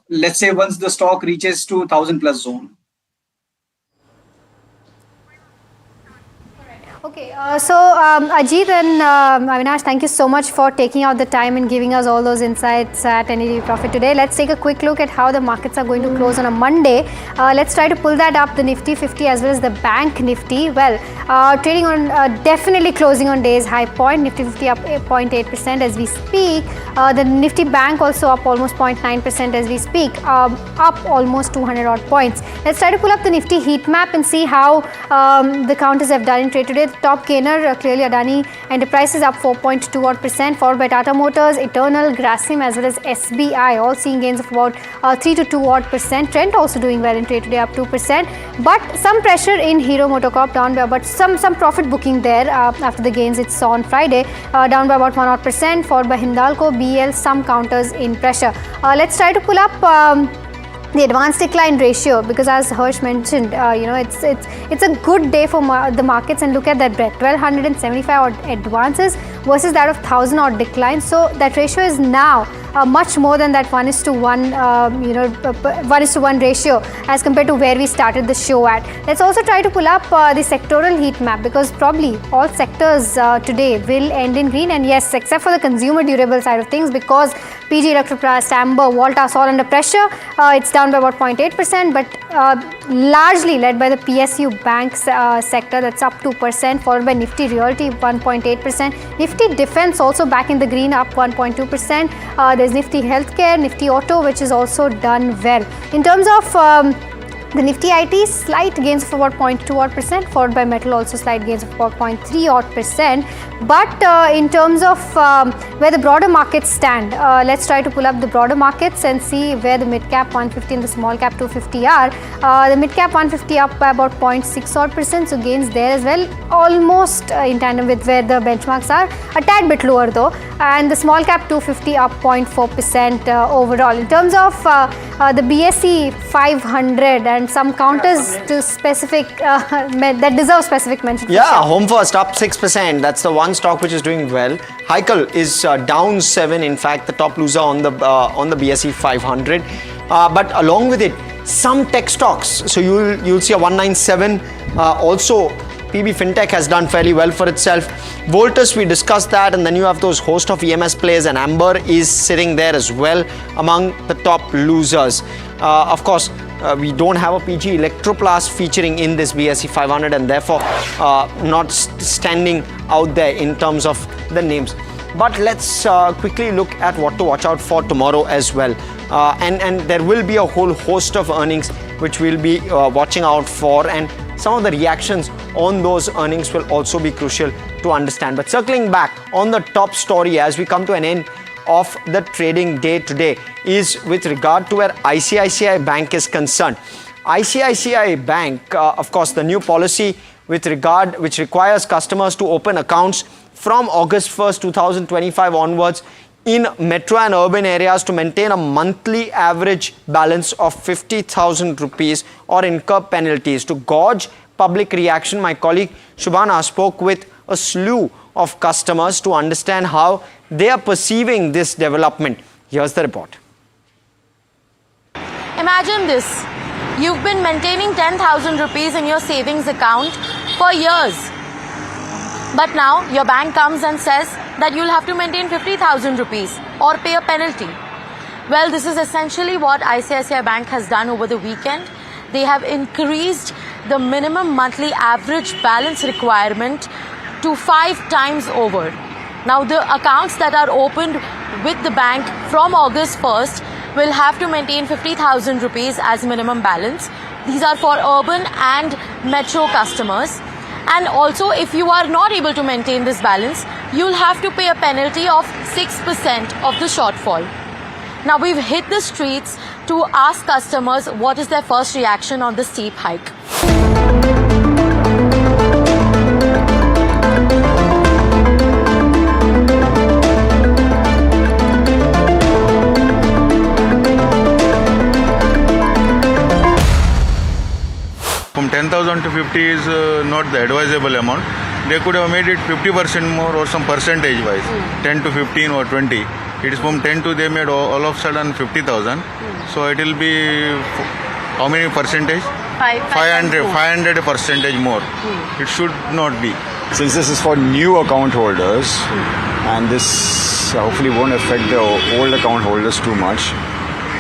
Let's say once the stock reaches to 1000 plus zone. Okay, so Ajit and Avinash, thank you so much for taking out the time and giving us all those insights at NDTV Profit today. Let's take a quick look at how the markets are going to close on a Monday. Let's try to pull that up, the Nifty 50 as well as the Bank Nifty. Well, trading on definitely closing on day's high point. Nifty 50 up 0.8% as we speak. The Nifty Bank also up almost 0.9% as we speak, up almost 200 odd points. Let's try to pull up the Nifty heat map and see how the counters have done in trade today. Top gainer clearly Adani Enterprises up 4.2 odd percent, followed by Tata Motors, Eternal, Grasim as well as SBI, all seeing gains of about 3 to 2 odd percent. Trent also doing well in trade today, up 2%, but some pressure in Hero MotoCorp, down by about some profit booking there after the gains it saw on Friday, down by about 1 odd percent, followed by Hindalco, BL, some counters in pressure. Let's try to pull up the advanced decline ratio, because as Harsh mentioned, it's a good day for the markets, and look at that breadth, 1275 odd advances versus that of 1000 odd declines. So that ratio is now much more than that 1:1, 1:1 ratio as compared to where we started the show at. Let's also try to pull up the sectoral heat map, because probably all sectors today will end in green, and yes, except for the consumer durable side of things, because PG Electroplast, Amber, Voltas all under pressure. It's down by about 0.8%, but largely led by the PSU banks sector, that's up 2%, followed by Nifty Realty 1.8%. Nifty Defense also back in the green, up 1.2%. There's Nifty Healthcare, Nifty Auto, which is also done well. In terms of the Nifty IT, slight gains of about 0.2 odd percent, followed by Metal also slight gains of about 0.3 odd percent. But in terms of where the broader markets stand, let's try to pull up the broader markets and see where the mid cap 150 and the small cap 250 are. The mid cap 150 up by about 0.6 odd percent, so gains there as well, almost in tandem with where the benchmarks are, a tad bit lower though, and the small cap 250 up 0.4% overall. In terms of the BSE 500 and some counters to specific that deserve specific mention. Yeah, Home First up 6%. That's the one stock which is doing well. Heikel is down 7%. In fact, the top loser on the BSE 500. But along with it, some tech stocks. So you'll see a 197. Also, PB Fintech has done fairly well for itself. Voltus, we discussed that, and then you have those host of EMS players, and Amber is sitting there as well among the top losers. Of course, we don't have a PG Electroplast featuring in this BSE 500, and therefore not standing out there in terms of the names. But let's quickly look at what to watch out for tomorrow as well. And there will be a whole host of earnings which we'll be watching out for, and some of the reactions on those earnings will also be crucial to understand. But circling back on the top story as we come to an end of the trading day today is with regard to where ICICI Bank is concerned. ICICI Bank, of course, the new policy which requires customers to open accounts from August 1st, 2025 onwards in metro and urban areas to maintain a monthly average balance of 50,000 rupees or incur penalties. To gauge public reaction, my colleague Shubhana spoke with a slew of customers to understand how they are perceiving this development. Here's the report. Imagine this. You've been maintaining 10,000 rupees in your savings account for years. But now your bank comes and says that you'll have to maintain 50,000 rupees or pay a penalty. Well, this is essentially what ICICI Bank has done over the weekend. They have increased the minimum monthly average balance requirement to 5 times over. Now, the accounts that are opened with the bank from August 1st will have to maintain 50,000 rupees as minimum balance. These are for urban and metro customers. And also, if you are not able to maintain this balance, you'll have to pay a penalty of 6% of the shortfall. Now, we've hit the streets to ask customers what is their first reaction on the steep hike. From 10,000 to 50 is not the advisable amount. They could have made it 50% more or some percentage wise, 10 to 15 or 20. It is from 10 to they made all of a sudden 50,000. So it will be how many percentage? 500 percentage more. It should not be. Since this is for new account holders and this hopefully won't affect the old account holders too much,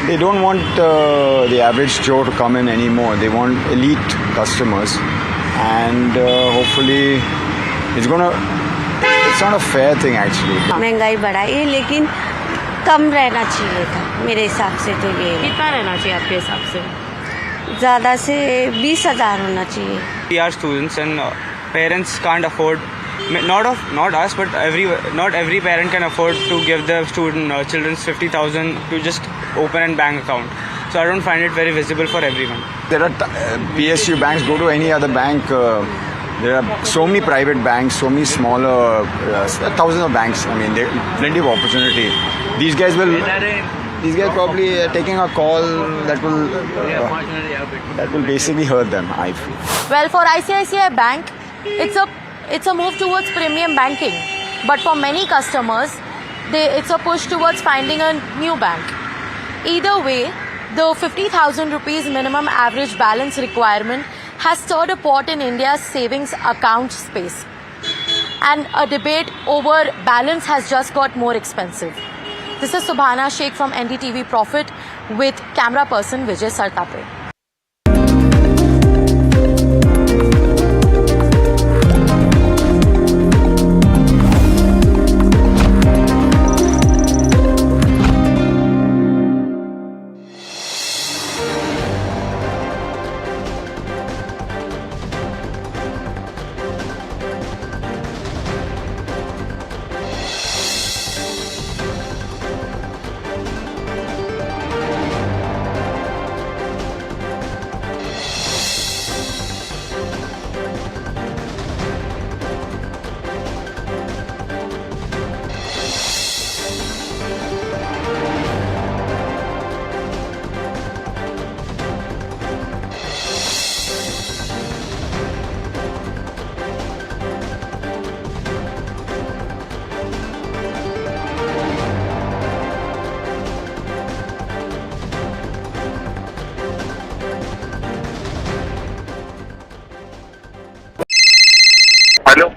they don't want the average Joe to come in anymore. They want elite customers, and hopefully it's not a fair thing actually. महंगाई बढ़ाई है लेकिन कम रहना चाहिए था मेरे हिसाब से तो ये कितना रहना चाहिए आपके हिसाब से? ज़्यादा से 20,000 होना चाहिए. We are students and parents can't afford. Not us, but not every parent can afford to give their children 50,000 to just open a bank account. So I don't find it very visible for everyone. There are PSU banks. Go to any other bank. There are so many private banks, so many smaller, thousands of banks. I mean, there plenty of opportunity. These guys probably taking a call that will basically hurt them, I feel. Well, for ICICI Bank, it's a move towards premium banking. But for many customers, it's a push towards finding a new bank. Either way, the 50,000 rupees minimum average balance requirement has stirred a pot in India's savings account space. And a debate over balance has just got more expensive. This is Subhana Sheikh from NDTV Profit with camera person Vijay Sartape.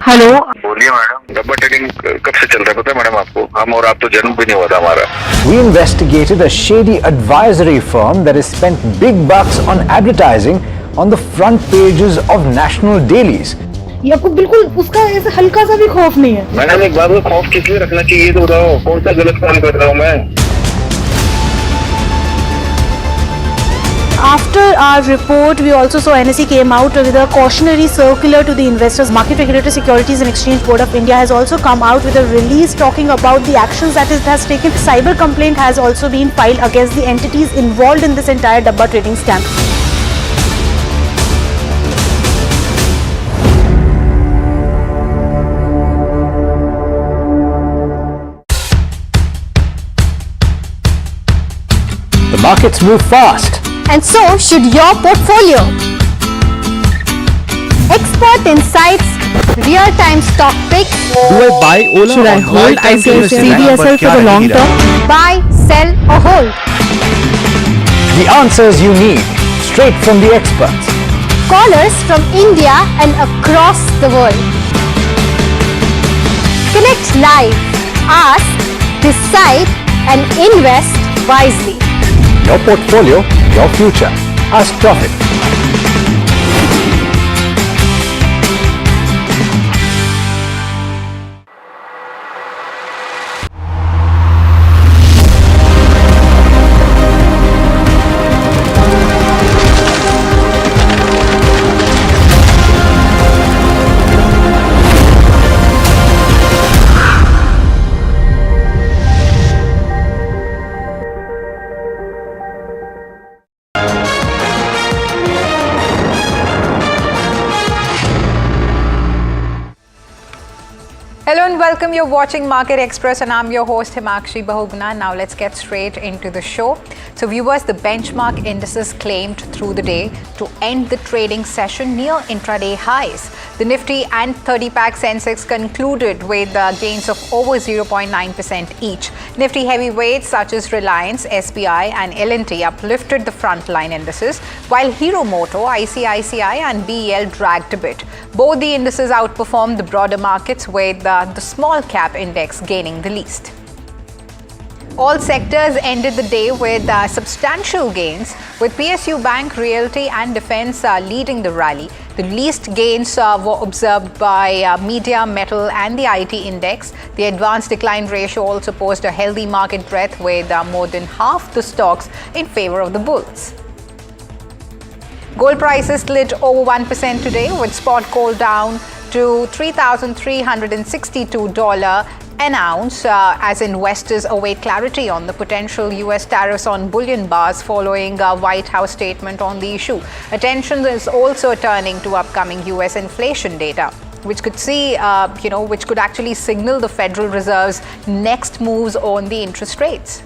Hello बोलिए madam, डब्बा trading कब से चल रहा है पता है madam आपको? हम और आप तो जन्म भी नहीं हुआ था हमारा. We investigated a shady advisory firm that has spent big bucks on advertising on the front pages of national dailies. ये आपको बिल्कुल उसका ऐसे हल्का सा भी खौफ नहीं है. मैडम एक बात को खौफ किस लिए रखना चाहिए तो बताओ, कौन सा गलत काम कर रहा हूँ मैं? After our report, we also saw NSE came out with a cautionary circular to the investors. Market Regulator Securities and Exchange Board of India has also come out with a release talking about the actions that it has taken. Cyber complaint has also been filed against the entities involved in this entire Dabba trading scam. The markets move fast. And so should your portfolio. Expert insights, real-time stock picks. Do I buy Ola? Should I hold CDSL for the long term? Buy, sell or hold? The answers you need, straight from the experts. Callers from India and across the world. Connect live, ask, decide and invest wisely. Your portfolio, your future. Ask Profit. welcome. You're watching Market Express and I'm your host Himakshi Bahuguna. Now let's get straight into the show. So viewers, the benchmark indices claimed through the day to end the trading session near intraday highs. The Nifty and 30-pack Sensex concluded with gains of over 0.9% each. Nifty heavyweights such as Reliance, SBI and L&T uplifted the frontline indices, while Hero Moto, ICICI and BEL dragged a bit. Both the indices outperformed the broader markets, with the small cap index gaining the least. All sectors ended the day with substantial gains, with PSU Bank, Realty and Defence leading the rally. The least gains were observed by media, metal and the IT index. The advanced decline ratio also posed a healthy market breadth, with more than half the stocks in favour of the bulls. Gold prices slid over 1% today, with spot gold down to $3,362 an ounce as investors await clarity on the potential US tariffs on bullion bars following a White House statement on the issue. Attention is also turning to upcoming US inflation data, which could see, which could actually signal the Federal Reserve's next moves on the interest rates.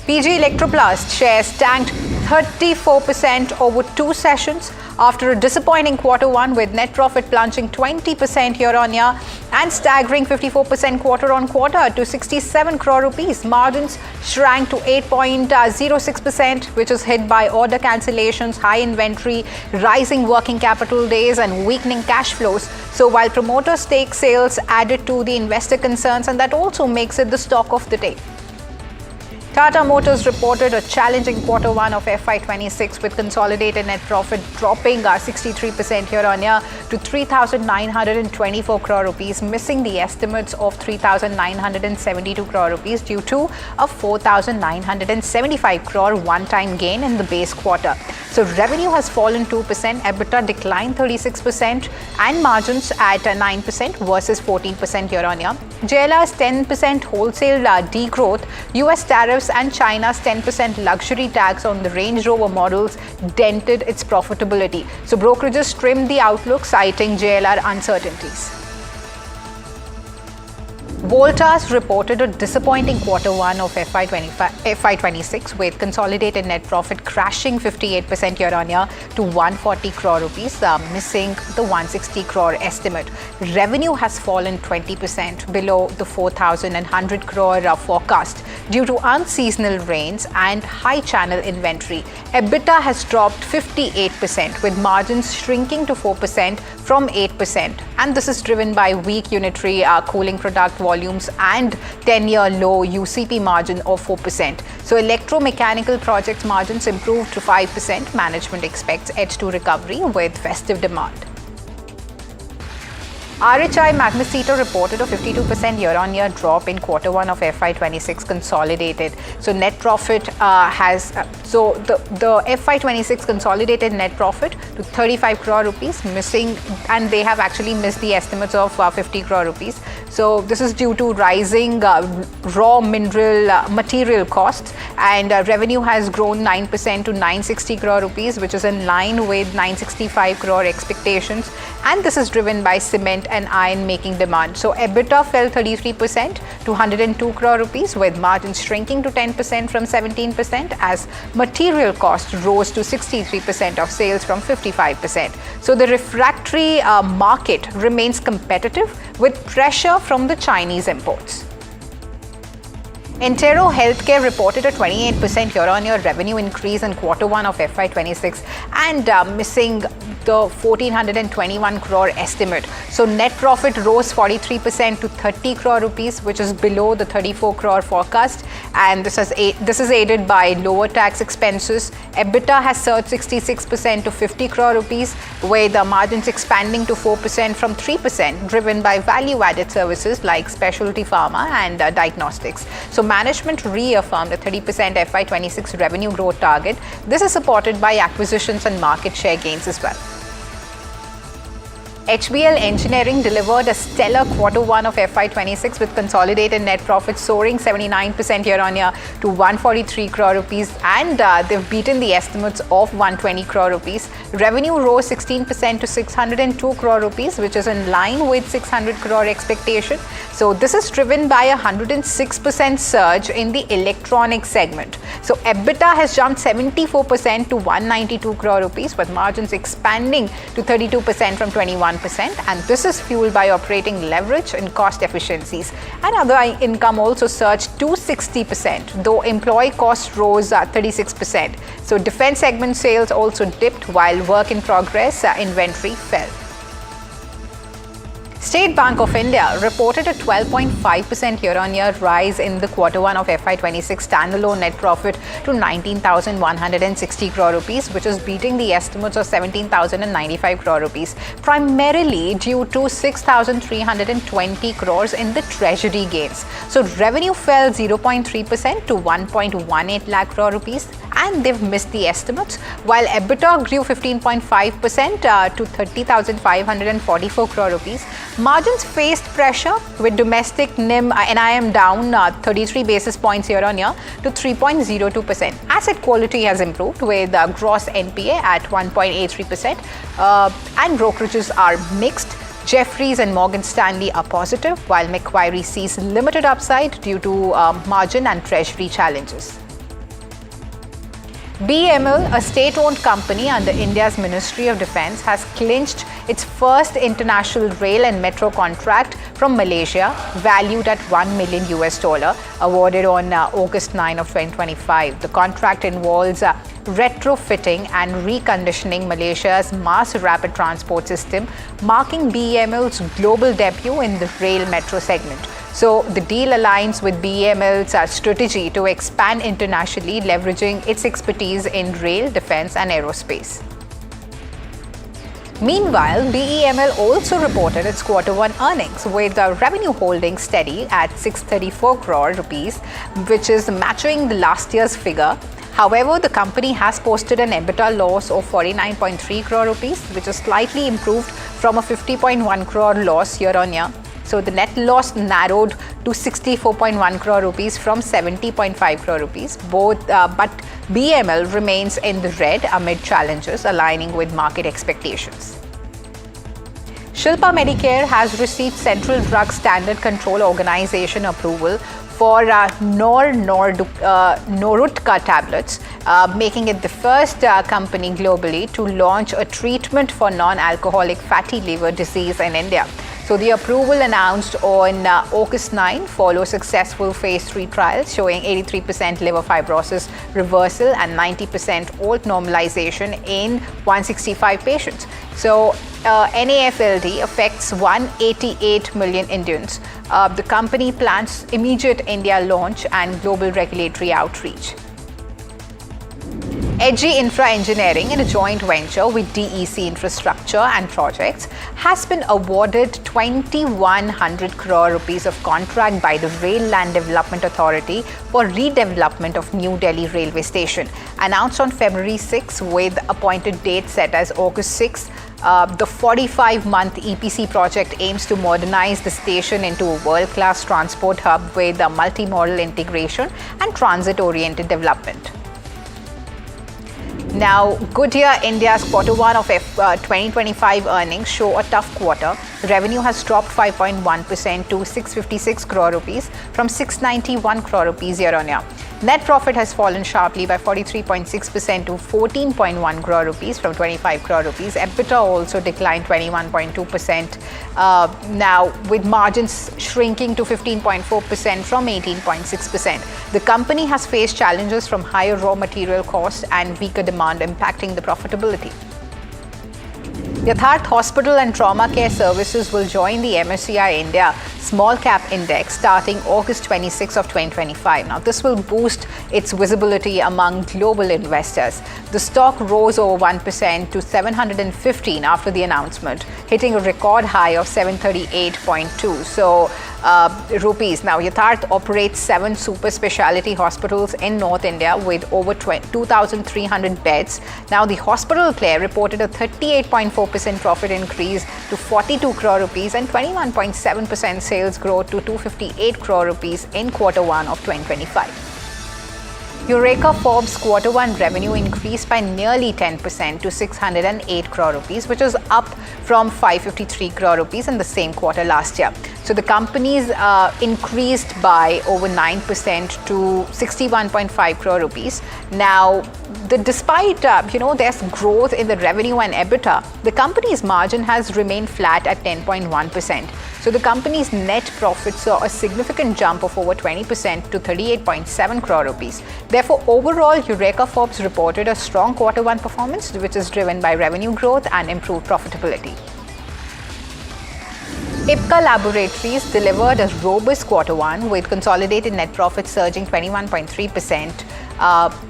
PG Electroplast shares tanked 34% over 2 sessions after a disappointing Q1, with net profit plunging 20% year-on-year and staggering 54% quarter-on-quarter to 67 crore rupees. Margins shrank to 8.06%, which is hit by order cancellations, high inventory, rising working capital days and weakening cash flows. So while promoter stake sales added to the investor concerns, and that also makes it the stock of the day. Tata Motors reported a challenging Q1 of FY26, with consolidated net profit dropping 63% year-on-year to 3,924 crore rupees, missing the estimates of 3,972 crore rupees due to a 4,975 crore one-time gain in the base quarter. So revenue has fallen 2%, EBITDA declined 36% and margins at 9% versus 14% year-on-year. JLR's 10% wholesale degrowth, US tariffs and China's 10% luxury tax on the Range Rover models dented its profitability. So brokerages trimmed the outlook, citing JLR uncertainties. Voltas reported a disappointing Q1 of FY26, with consolidated net profit crashing 58% year-on-year to 140 crore rupees, missing the 160 crore estimate. Revenue has fallen 20% below the 4,100 crore forecast due to unseasonal rains and high channel inventory. EBITDA has dropped 58%, with margins shrinking to 4% from 8%. And this is driven by weak unitary cooling product volumes and 10-year low UCP margin of 4%. So electromechanical projects margins improved to 5%. Management expects edge to recovery with festive demand. RHI Magnesita reported a 52% year-on-year drop in Q1 of FY26 consolidated. So net profit the FY26 consolidated net profit to 35 crore rupees, missing, and they have actually missed the estimates of 50 crore rupees. So this is due to rising raw material costs, and revenue has grown 9% to 960 crore rupees, which is in line with 965 crore expectations, and this is driven by cement and iron making demand. So EBITDA fell 33% to 102 crore rupees, with margins shrinking to 10% from 17%, as material cost rose to 63% of sales from 55%. So the refractory market remains competitive, with pressure from the Chinese imports. Entero Healthcare reported a 28% year-on-year revenue increase in Q1 of FY26 and missing the 1,421 crore estimate. So net profit rose 43% to 30 crore rupees, which is below the 34 crore forecast, and this is aided by lower tax expenses. EBITDA has surged 66% to 50 crore rupees, with the margins expanding to 4% from 3%, driven by value-added services like specialty pharma and diagnostics. So management reaffirmed a 30% FY26 revenue growth target. This is supported by acquisitions and market share gains as well. HBL Engineering delivered a stellar Q1 of FY26 with consolidated net profit soaring 79% year-on-year to 143 crore rupees, and they've beaten the estimates of 120 crore rupees. Revenue rose 16% to 602 crore rupees, which is in line with 600 crore expectation. So this is driven by a 106% surge in the electronics segment. So EBITDA has jumped 74% to 192 crore rupees, with margins expanding to 32% from 21%, and this is fueled by operating leverage and cost efficiencies. And other income also surged 260%, though employee costs rose 36%. So defense segment sales also dipped, while work in progress inventory fell. State Bank of India reported a 12.5% year-on-year rise in the Q1 of FY26 standalone net profit to 19,160 crore rupees, which is beating the estimates of 17,095 crore rupees, primarily due to 6,320 crores in the treasury gains. So revenue fell 0.3% to 1.18 lakh crore rupees, and they've missed the estimates, while EBITDA grew 15.5% to 30,544 crore rupees. Margins faced pressure, with domestic NIM down 33 basis points year-on-year to 3.02%. Asset quality has improved, with gross NPA at 1.83%, and brokerages are mixed. Jefferies and Morgan Stanley are positive, while Macquarie sees limited upside due to margin and treasury challenges. BEML, a state-owned company under India's Ministry of Defence, has clinched its first international rail and metro contract from Malaysia, valued at $1 million, awarded on August 9 of 2025. The contract involves retrofitting and reconditioning Malaysia's mass rapid transport system, marking BEML's global debut in the rail metro segment. So the deal aligns with BEML's strategy to expand internationally, leveraging its expertise in rail, defense, and aerospace. Meanwhile, BEML also reported its Q1 earnings, with revenue holding steady at 634 crore rupees, which is matching the last year's figure. However, the company has posted an EBITDA loss of 49.3 crore rupees, which is slightly improved from a 50.1 crore loss year-on-year. So the net loss narrowed to 64.1 crore rupees from 70.5 crore rupees. But BEML remains in the red amid challenges, aligning with market expectations. Shilpa Medicare has received Central Drug Standard Control Organization approval for Norutka tablets, making it the first company globally to launch a treatment for non-alcoholic fatty liver disease in India. So the approval announced on August 9 follows successful phase 3 trials showing 83% liver fibrosis reversal and 90% alt normalization in 165 patients. So NAFLD affects 188 million Indians. The company plans immediate India launch and global regulatory outreach. Edgy Infra Engineering, in a joint venture with DEC Infrastructure and Projects, has been awarded 2,100 crore rupees of contract by the Rail Land Development Authority for redevelopment of New Delhi Railway Station. Announced on February 6 with appointed date set as August 6, the 45-month EPC project aims to modernize the station into a world-class transport hub with a multimodal integration and transit-oriented development. Now, Goodyear India's Q1 of 2025 earnings show a tough quarter. Revenue has dropped 5.1% to 656 crore rupees from 691 crore rupees year-on-year. Net profit has fallen sharply by 43.6% to 14.1 crore rupees from 25 crore rupees. EBITDA also declined 21.2%, now with margins shrinking to 15.4% from 18.6%. The company has faced challenges from higher raw material costs and weaker demand impacting the profitability. Yatharth Hospital and Trauma Care Services will join the MSCI India Small Cap Index starting August 26 of 2025. Now, this will boost its visibility among global investors. The stock rose over 1% to 715 after the announcement, hitting a record high of 738.2 rupees. Now, Yatharth operates 7 super specialty hospitals in North India with over 2,300 beds. Now, the hospital player reported a 38.4% profit increase to 42 crore rupees and 21.7% sales growth to 258 crore rupees in Q1 of 2025. Eureka Forbes Q1 revenue increased by nearly 10% to 608 crore rupees, which is up from 553 crore rupees in the same quarter last year. So the companies increased by over 9% to 61.5 crore rupees. Now, despite there's growth in the revenue and EBITDA, the company's margin has remained flat at 10.1%. So the company's net profit saw a significant jump of over 20% to 38.7 crore rupees. Therefore, overall, Eureka Forbes reported a strong Q1 performance, which is driven by revenue growth and improved profitability. Ipca Laboratories delivered a robust Q1 with consolidated net profit surging 21.3%.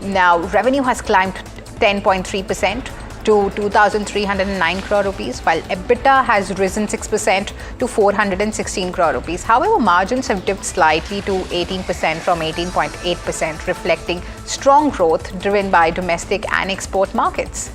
Now, revenue has climbed 10.3% to 2,309 crore rupees, while EBITDA has risen 6% to 416 crore rupees. However, margins have dipped slightly to 18% from 18.8%, reflecting strong growth driven by domestic and export markets.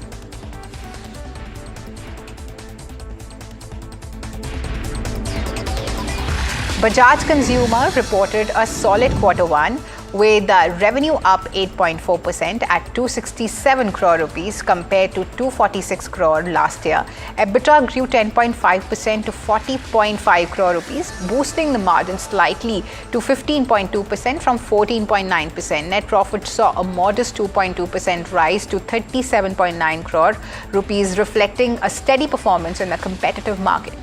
Bajaj Consumer reported a solid Q1 with revenue up 8.4% at 267 crore rupees compared to 246 crore last year. EBITDA grew 10.5% to 40.5 crore rupees, boosting the margin slightly to 15.2% from 14.9%. Net profit saw a modest 2.2% rise to 37.9 crore rupees, reflecting a steady performance in a competitive market.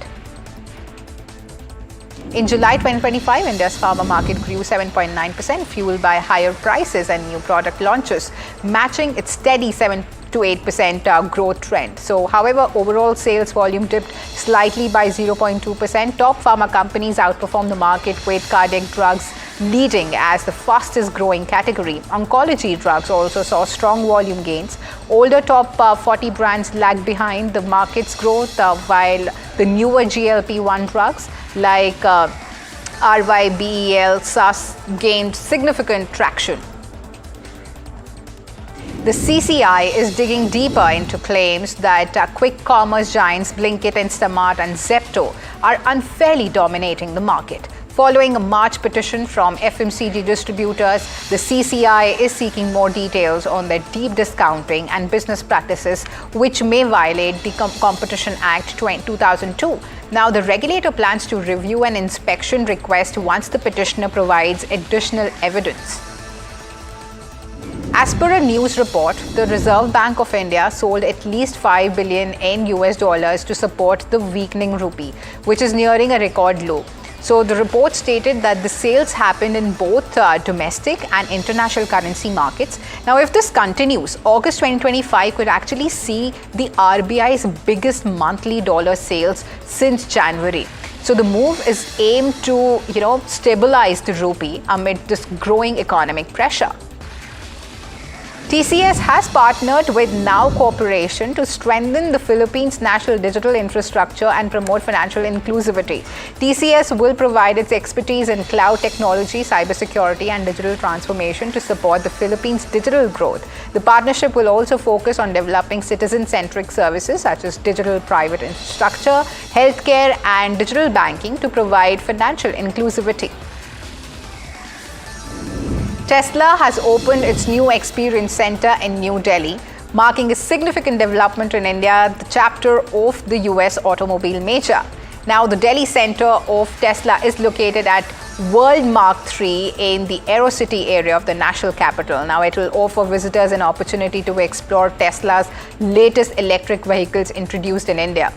In July 2025, India's pharma market grew 7.9%, fueled by higher prices and new product launches, matching its steady 7 to 8% growth trend. So, however, overall sales volume dipped slightly by 0.2%. Top pharma companies outperformed the market, with cardiac drugs leading as the fastest growing category. Oncology drugs also saw strong volume gains. Older top 40 brands lagged behind the market's growth, while the newer GLP-1 drugs like RYBEL, SAS gained significant traction. The CCI is digging deeper into claims that quick commerce giants Blinkit, Instamart and Zepto are unfairly dominating the market. Following a March petition from FMCG distributors, the CCI is seeking more details on their deep discounting and business practices, which may violate the Competition Act 2002. Now, the regulator plans to review an inspection request once the petitioner provides additional evidence. As per a news report, the Reserve Bank of India sold at least $5 billion in US dollars to support the weakening rupee, which is nearing a record low. So the report stated that the sales happened in both domestic and international currency markets. Now, if this continues, August 2025 could actually see the RBI's biggest monthly dollar sales since January. So the move is aimed to, stabilize the rupee amid this growing economic pressure. TCS has partnered with Now Corporation to strengthen the Philippines' national digital infrastructure and promote financial inclusivity. TCS will provide its expertise in cloud technology, cybersecurity, and digital transformation to support the Philippines' digital growth. The partnership will also focus on developing citizen-centric services such as digital private infrastructure, healthcare, and digital banking to provide financial inclusivity. Tesla has opened its new experience center in New Delhi, marking a significant development in India, the chapter of the US automobile major. Now, the Delhi center of Tesla is located at World Mark III in the AeroCity area of the national capital. Now, it will offer visitors an opportunity to explore Tesla's latest electric vehicles introduced in India.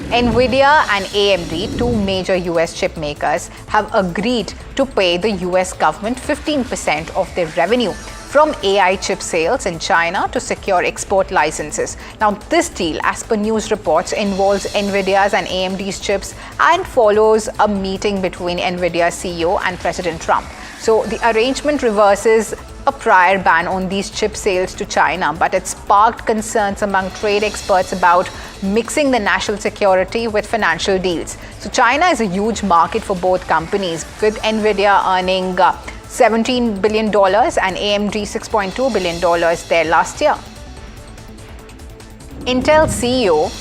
NVIDIA and AMD, two major US chip makers, have agreed to pay the US government 15% of their revenue from AI chip sales in China to secure export licenses. Now, this deal, as per news reports, involves NVIDIA's and AMD's chips and follows a meeting between NVIDIA CEO and President Trump. So, the arrangement reverses a prior ban on these chip sales to China, but it sparked concerns among trade experts about mixing the national security with financial deals. So China is a huge market for both companies, with NVIDIA earning $17 billion and AMD $6.2 billion there last year. Intel CEO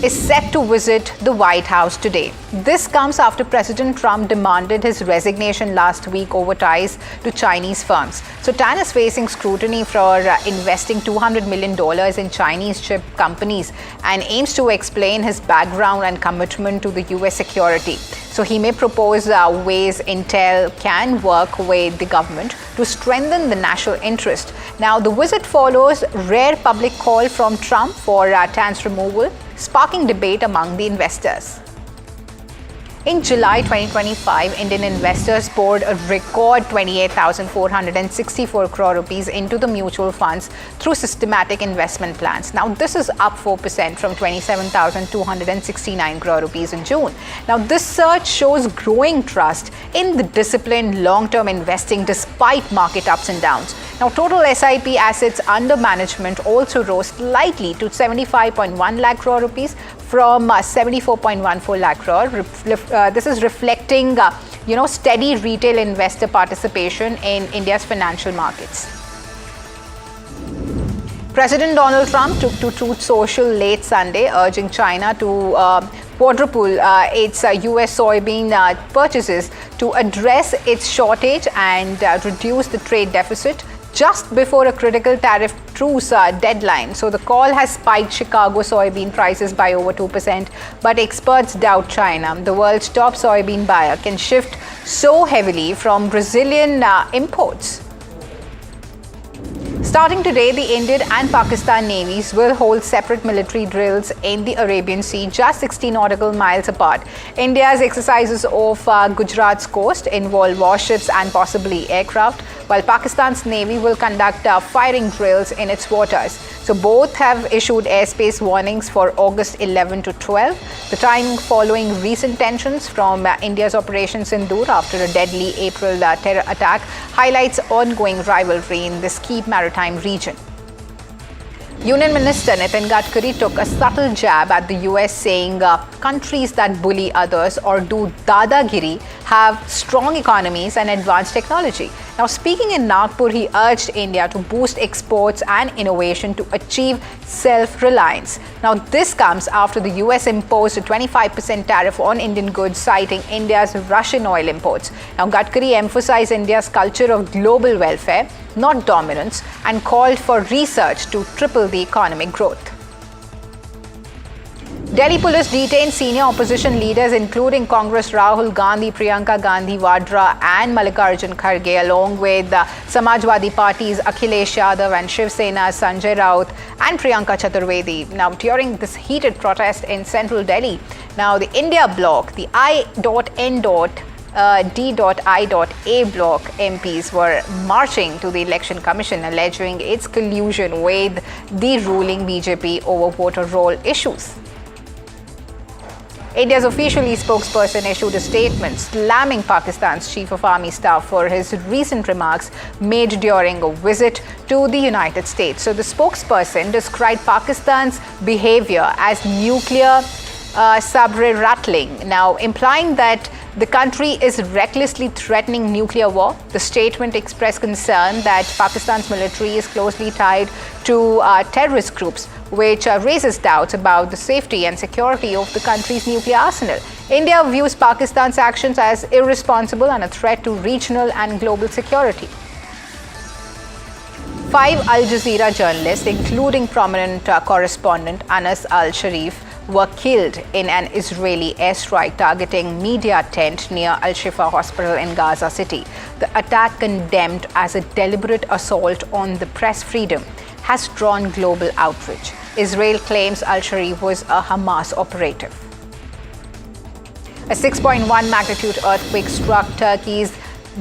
is set to visit the White House today. This comes after President Trump demanded his resignation last week over ties to Chinese firms. So Tan is facing scrutiny for investing $200 million in Chinese chip companies and aims to explain his background and commitment to the US security. So he may propose ways Intel can work with the government to strengthen the national interest. Now, the visit follows rare public call from Trump for Tan's removal, sparking debate among the investors. In July 2025, Indian investors poured a record 28,464 crore rupees into the mutual funds through systematic investment plans. Now, this is up 4% from 27,269 crore rupees in June. Now, this surge shows growing trust in the disciplined long-term investing despite market ups and downs. Now, total SIP assets under management also rose slightly to 75.1 lakh crore rupees from 74.14 lakh crore. This is reflecting, steady retail investor participation in India's financial markets. President Donald Trump took to Truth Social late Sunday, urging China to quadruple its US soybean purchases to address its shortage and reduce the trade deficit just before a critical tariff truce deadline. So the call has spiked Chicago soybean prices by over 2%, but experts doubt China, the world's top soybean buyer, can shift so heavily from Brazilian imports. Starting today, the Indian and Pakistan navies will hold separate military drills in the Arabian Sea, just 60 nautical miles apart. India's exercises off Gujarat's coast involve warships and possibly aircraft, while Pakistan's navy will conduct firing drills in its waters. So both have issued airspace warnings for August 11 to 12. The timing following recent tensions from India's Operation Sindoor after a deadly April terror attack highlights ongoing rivalry in this key maritime region. Union Minister Nitin Gadkari took a subtle jab at the US, saying countries that bully others or do dadagiri have strong economies and advanced technology. Now, speaking in Nagpur, he urged India to boost exports and innovation to achieve self-reliance. Now, this comes after the US imposed a 25% tariff on Indian goods, citing India's Russian oil imports. Now, Gadkari emphasized India's culture of global welfare, not dominance, and called for research to triple the economic growth. Delhi police detained senior opposition leaders including Congress Rahul Gandhi, Priyanka Gandhi Vadra and Mallikarjun Kharge, along with Samajwadi Party's Akhilesh Yadav and Shiv Sena's Sanjay Raut and Priyanka Chaturvedi. Now, during this heated protest in central Delhi, now the India bloc, the I.N.D.I.A bloc MPs were marching to the Election Commission, alleging its collusion with the ruling BJP over voter roll issues. India's officially spokesperson issued a statement slamming Pakistan's Chief of Army Staff for his recent remarks made during a visit to the United States. So the spokesperson described Pakistan's behavior as nuclear sabre rattling, now implying that the country is recklessly threatening nuclear war. The statement expressed concern that Pakistan's military is closely tied to terrorist groups, which raises doubts about the safety and security of the country's nuclear arsenal. India views Pakistan's actions as irresponsible and a threat to regional and global security. 5 Al Jazeera journalists, including prominent correspondent Anas Al-Sharif, were killed in an Israeli airstrike targeting media tent near Al-Shifa Hospital in Gaza City. The attack, condemned as a deliberate assault on the press freedom, has drawn global outrage. Israel claims Al-Sharif was a Hamas operative. A 6.1 magnitude earthquake struck Turkey's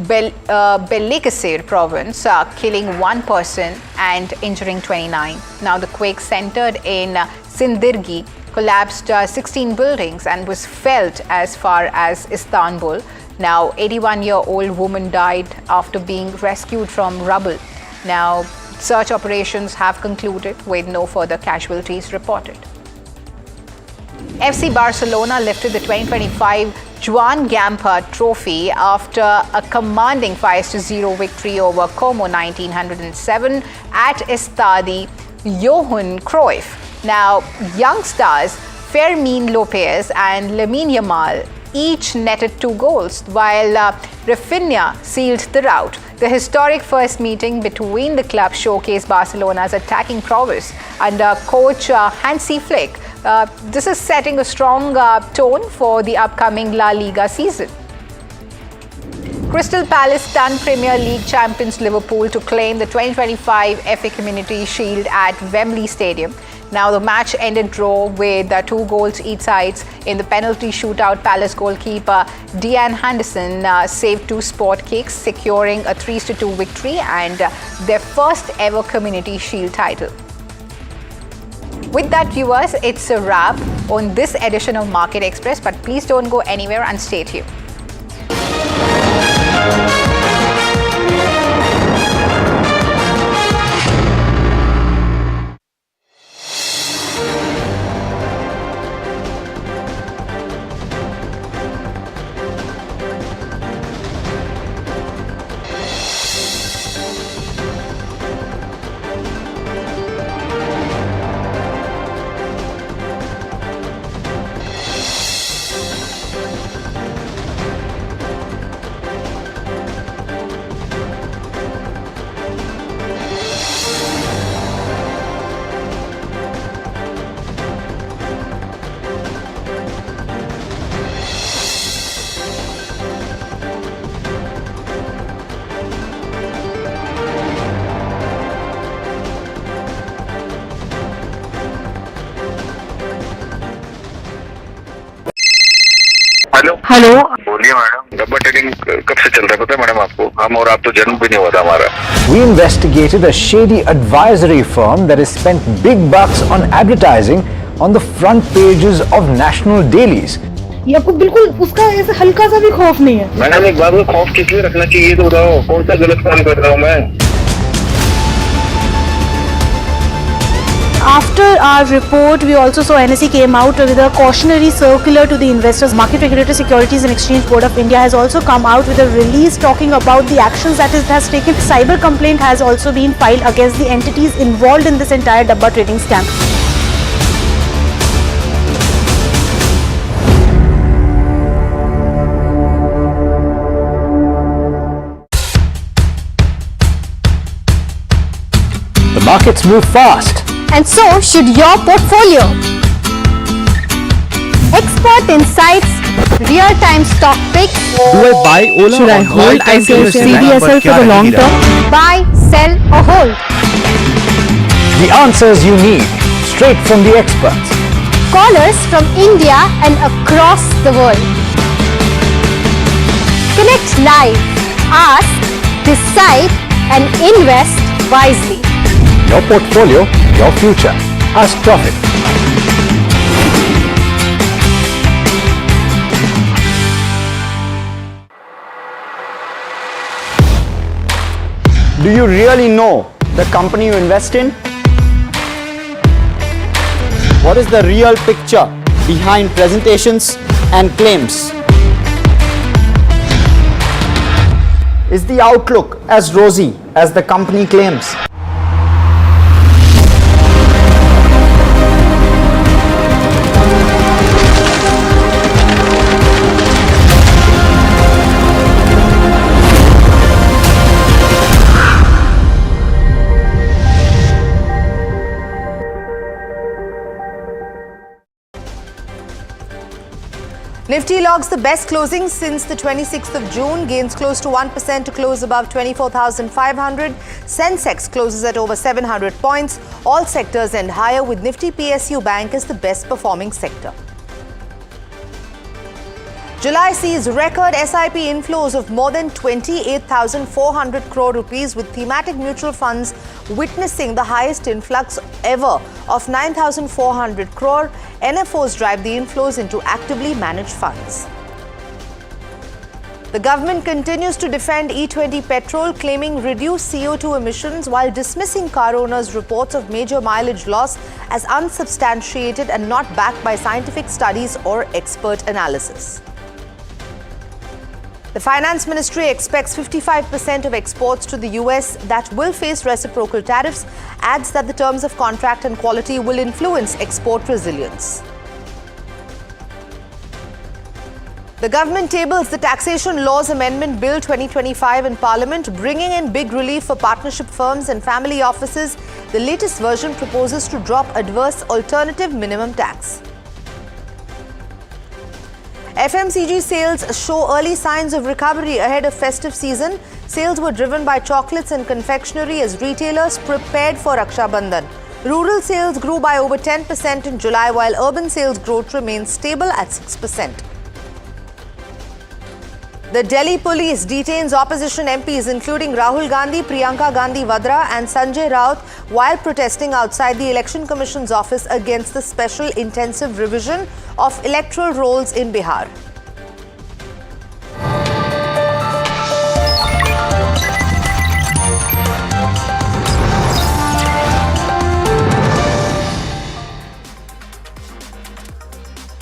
Balıkesir province, killing 1 person and injuring 29. Now, the quake centered in Sindirgi collapsed 16 buildings and was felt as far as Istanbul. Now, 81-year-old woman died after being rescued from rubble. Now, search operations have concluded with no further casualties reported. FC Barcelona lifted the 2025 Joan Gamper Trophy after a commanding 5-0 victory over Como 1907 at Estadi Johan Cruyff. Now, young stars Fermin Lopez and Lamine Yamal each netted 2 goals, while Rafinha sealed the rout. The historic first meeting between the clubs showcased Barcelona's attacking prowess under coach Hansi Flick. This is setting a strong tone for the upcoming La Liga season. Crystal Palace stunned Premier League champions Liverpool to claim the 2025 FA Community Shield at Wembley Stadium. Now the match ended draw with 2 goals each side. In the penalty shootout, Palace goalkeeper Dean Henderson saved 2 spot kicks, securing a 3-2 victory and their first ever Community Shield title. With that, viewers, it's a wrap on this edition of Market Express, but please don't go anywhere and stay tuned. Hello, बोलिए madam. डब्बा trading कब से चल रहा है पता है madam आपको? हम और आप तो जन्म भी नहीं हुआ था हमारा। We investigated a shady advisory firm that has spent big bucks on advertising on the front pages of national dailies. ये आपको बिल्कुल उसका ऐसे हल्का सा भी खौफ नहीं है। मैडम एक बात को खौफ किस लिए रखना चाहिए तो बताओ, कौन सा गलत काम कर रहा हूँ मैं? After our report, we also saw NSE came out with a cautionary circular to the investors. Market Regulator Securities and Exchange Board of India has also come out with a release talking about the actions that it has taken. Cyber complaint has also been filed against the entities involved in this entire Dabba trading scam. The markets move fast. And so should your portfolio. Expert insights, real-time stock picks. Do I buy Ola? Should I hold CDSL for the long term? Buy, sell or hold. The answers you need, straight from the experts. Callers from India and across the world. Connect live, ask, decide and invest wisely. Your portfolio, your future. Ask Profit. Do you really know the company you invest in? What is the real picture behind presentations and claims? Is the outlook as rosy as the company claims? Nifty logs the best closing since the 26th of June, gains close to 1% to close above 24,500. Sensex closes at over 700 points. All sectors end higher, with Nifty PSU Bank as the best performing sector. July sees record SIP inflows of more than 28,400 crore rupees, with thematic mutual funds witnessing the highest influx ever of 9,400 crore. NFOs drive the inflows into actively managed funds. The government continues to defend E20 petrol, claiming reduced CO2 emissions while dismissing car owners' reports of major mileage loss as unsubstantiated and not backed by scientific studies or expert analysis. The Finance Ministry expects 55% of exports to the US that will face reciprocal tariffs, adds that the terms of contract and quality will influence export resilience. The government tables the Taxation Laws Amendment Bill 2025 in Parliament, bringing in big relief for partnership firms and family offices. The latest version proposes to drop adverse alternative minimum tax. FMCG sales show early signs of recovery ahead of festive season. Sales were driven by chocolates and confectionery as retailers prepared for Raksha Bandhan. Rural sales grew by over 10% in July, while urban sales growth remains stable at 6%. The Delhi police detains opposition MPs including Rahul Gandhi, Priyanka Gandhi Vadra and Sanjay Raut while protesting outside the Election Commission's office against the special intensive revision of electoral rolls in Bihar.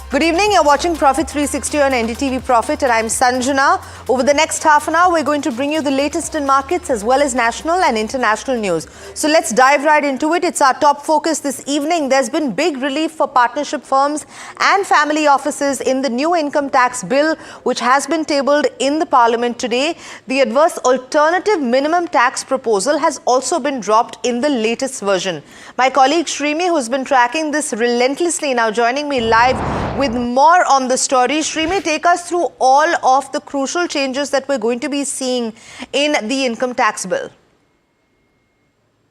Good evening, you're watching Profit 360 on NDTV Profit and I'm Sanjana. Over the next half an hour, we're going to bring you the latest in markets as well as national and international news. So let's dive right into it. It's our top focus this evening. There's been big relief for partnership firms and family offices in the new income tax bill, which has been tabled in the parliament today. The adverse alternative minimum tax proposal has also been dropped in the latest version. My colleague Shrimi, who's been tracking this relentlessly, now joining me live with more on the story. Shrimi, take us through all of the crucial changes that we're going to be seeing in the income tax bill.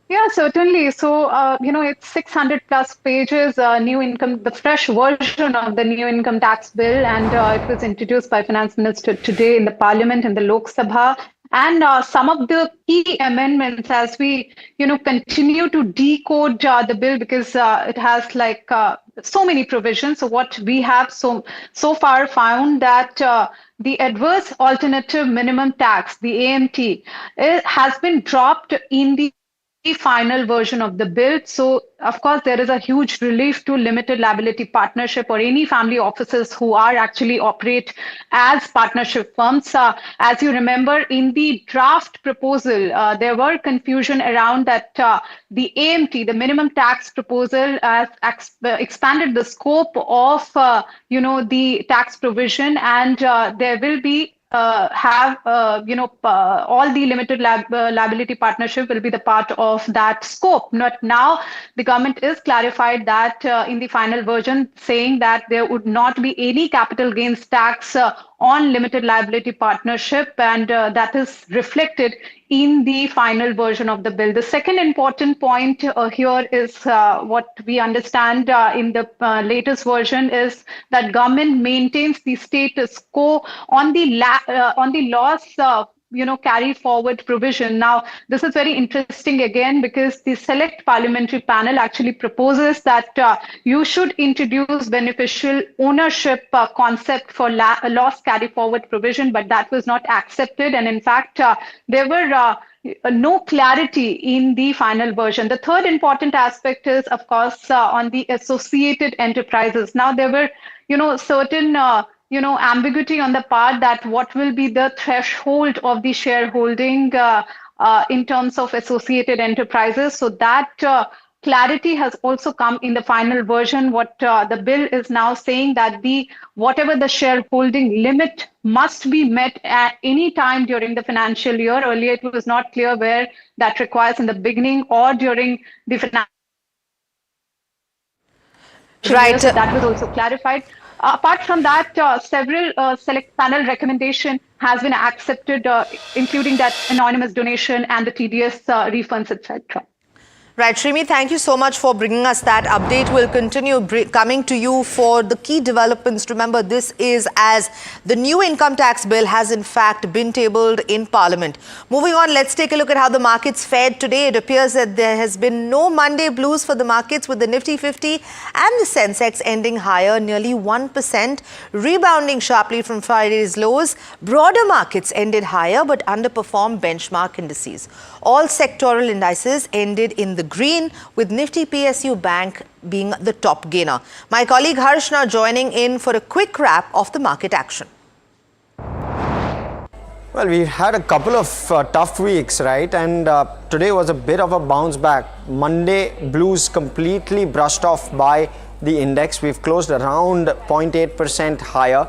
Yeah, certainly. So, it's 600 plus pages, new income, the fresh version of the new income tax bill, and it was introduced by Finance Minister today in the Parliament and the Lok Sabha. And some of the key amendments as we, continue to decode the bill because it has so many provisions. So what we have so far found that the adverse alternative minimum tax, the AMT, has been dropped in the final version of the bill. So, of course, there is a huge relief to limited liability partnership or any family offices who are actually operate as partnership firms. As you remember, in the draft proposal, there were confusion around that the AMT, the minimum tax proposal, has expanded the scope of, the tax provision, and there will be all the limited liability partnership will be the part of that scope. Not now, the government is clarified that in the final version, saying that there would not be any capital gains tax on limited liability partnership, and that is reflected in the final version of the bill. The second important point here is what we understand in the latest version is that government maintains the status quo on the loss carry forward provision. Now, this is very interesting again because the select parliamentary panel actually proposes that you should introduce beneficial ownership concept for loss carry forward provision, but that was not accepted. And in fact, there were no clarity in the final version. The third important aspect is, of course, on the associated enterprises. Now, there were, certain ambiguity on the part that what will be the threshold of the shareholding in terms of associated enterprises. So that clarity has also come in the final version. What the bill is now saying that whatever the shareholding limit must be met at any time during the financial year. Earlier, it was not clear where that requires in the beginning or during the financial year. So that was also clarified. Apart from that, several select panel recommendation has been accepted, including that anonymous donation and the TDS refunds, etc. Right, Shrimi, thank you so much for bringing us that update. We'll continue coming to you for the key developments. Remember, this is as the new income tax bill has in fact been tabled in Parliament. Moving on, let's take a look at how the markets fared today. It appears that there has been no Monday blues for the markets, with the Nifty 50 and the Sensex ending higher, nearly 1%, rebounding sharply from Friday's lows. Broader markets ended higher but underperformed benchmark indices. All sectoral indices ended in the green, with Nifty PSU Bank being the top gainer. My colleague Harsh now joining in for a quick wrap of the market action. Well, we've had a couple of tough weeks, right? And today was a bit of a bounce back. Monday blues completely brushed off by the index. We've closed around 0.8% higher.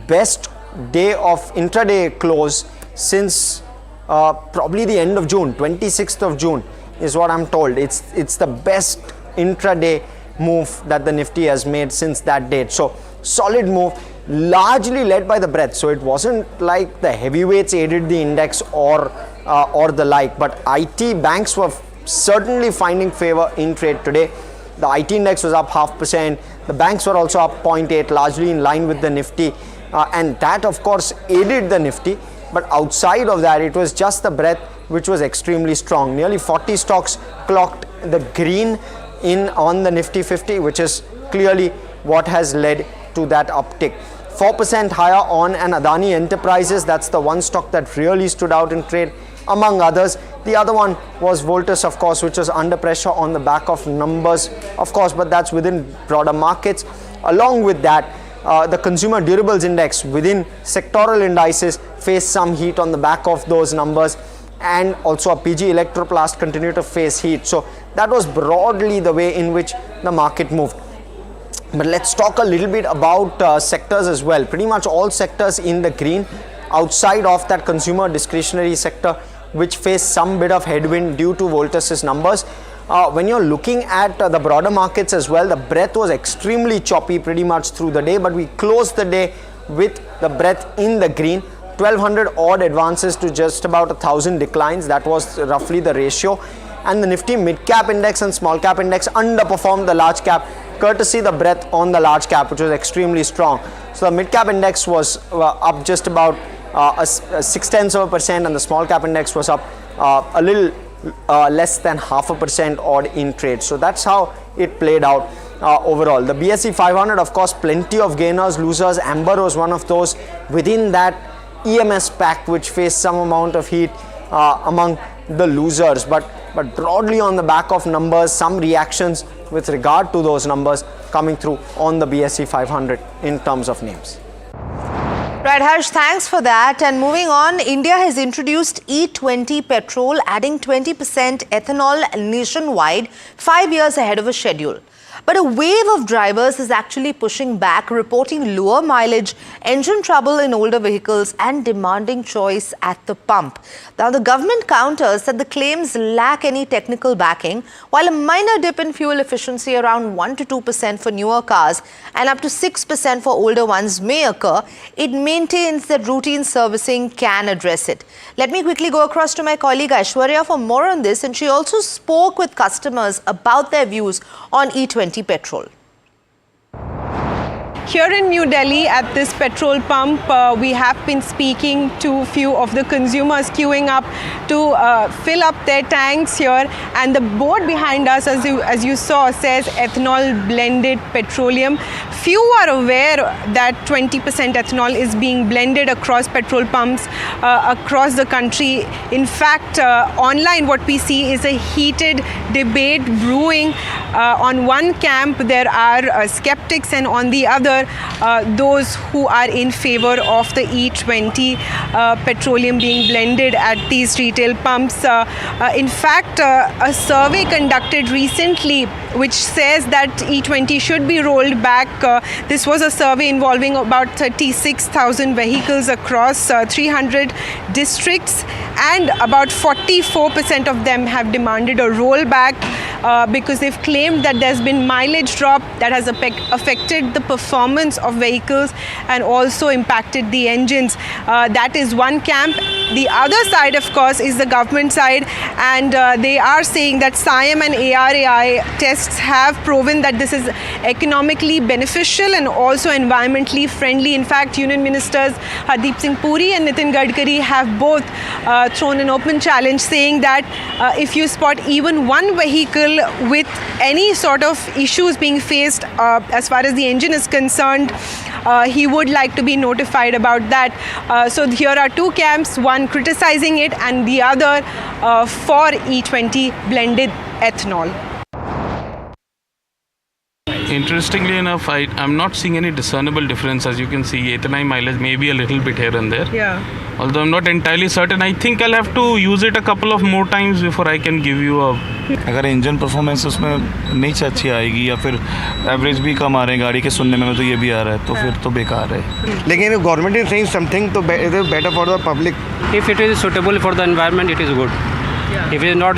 Best day of intraday close since probably the end of June. 26th of June is what I'm told. It's the best intraday move that the Nifty has made since that date. So solid move, largely led by the breadth. So it wasn't like the heavyweights aided the index or the like, but IT banks were certainly finding favor in trade today. The IT index was up 0.5%. The banks were also up 0.8, largely in line with the Nifty. And that, of course, aided the Nifty. But outside of that, it was just the breadth which was extremely strong. Nearly 40 stocks clocked the green on the Nifty 50, which is clearly what has led to that uptick. 4% higher on an Adani Enterprises. That's the one stock that really stood out in trade, among others. The other one was Voltas, of course, which was under pressure on the back of numbers, of course, but that's within broader markets. Along with that, the consumer durables index within sectoral indices faced some heat on the back of those numbers, and also a PG Electroplast continued to face heat. So that was broadly the way in which the market moved. But let's talk a little bit about sectors as well. Pretty much all sectors in the green, outside of that consumer discretionary sector, which faced some bit of headwind due to Voltas's numbers. When you're looking at the broader markets as well, the breadth was extremely choppy pretty much through the day, but we closed the day with the breadth in the green. 1200 odd advances to just about 1000 declines. That was roughly the ratio. And the Nifty mid cap index and small cap index underperformed the large cap, courtesy the breadth on the large cap, which was extremely strong. So the mid cap index was up just about 0.6% and the small cap index was up a little less than 0.5% odd in trade. So that's how it played out overall. The BSE 500, of course, plenty of gainers, losers. Amber was one of those within that EMS pack, which faced some amount of heat among the losers, but broadly on the back of numbers, some reactions with regard to those numbers coming through on the BSE 500 in terms of names. Right, Harsh, thanks for that. And moving on, India has introduced E20 petrol, adding 20% ethanol nationwide, 5 years ahead of a schedule. But a wave of drivers is actually pushing back, reporting lower mileage, engine trouble in older vehicles and demanding choice at the pump. Now, the government counters that the claims lack any technical backing, while a minor dip in fuel efficiency around 1 to 2% for newer cars and up to 6% for older ones may occur. It maintains that routine servicing can address it. Let me quickly go across to my colleague Aishwarya for more on this, and she also spoke with customers about their views on E20 petrol. Here in New Delhi at this petrol pump, we have been speaking to a few of the consumers queuing up to fill up their tanks here, and the board behind us, as you saw, says ethanol blended petroleum. Few are aware that 20% ethanol is being blended across petrol pumps across the country. In fact, online what we see is a heated debate brewing. On one camp there are skeptics, and on the other those who are in favor of the E20 petroleum being blended at these retail pumps. In fact, a survey conducted recently which says that E20 should be rolled back. This was a survey involving about 36,000 vehicles across 300 districts, and about 44% of them have demanded a rollback because they've claimed that there's been mileage drop that has affected the performance of vehicles and also impacted the engines. That is one camp. The other side, of course, is the government side, and they are saying that SIAM and ARAI tests have proven that this is economically beneficial and also environmentally friendly. In fact, Union Ministers Hardeep Singh Puri and Nitin Gadkari have both thrown an open challenge, saying that if you spot even one vehicle with any sort of issues being faced as far as the engine is concerned, he would like to be notified about that. So here are two camps, one criticizing it and the other for E20 blended ethanol. Interestingly enough, I'm not seeing any discernible difference. As you can see, 89 mileage, maybe a little bit here and there. Yeah. Although I'm not entirely certain, I think I'll have to use it a couple of more times before I can give you a. अगर engine performance उसमें नहीं अच्छी आएगी या फिर average भी कम आ रहे हैं गाड़ी के सुनने में तो ये भी आ रहा है तो फिर तो बेकार है. लेकिन गवर्नमेंट इज सेइंग समथिंग तो it is better for the public. If it is suitable for the environment, it is good. If it is not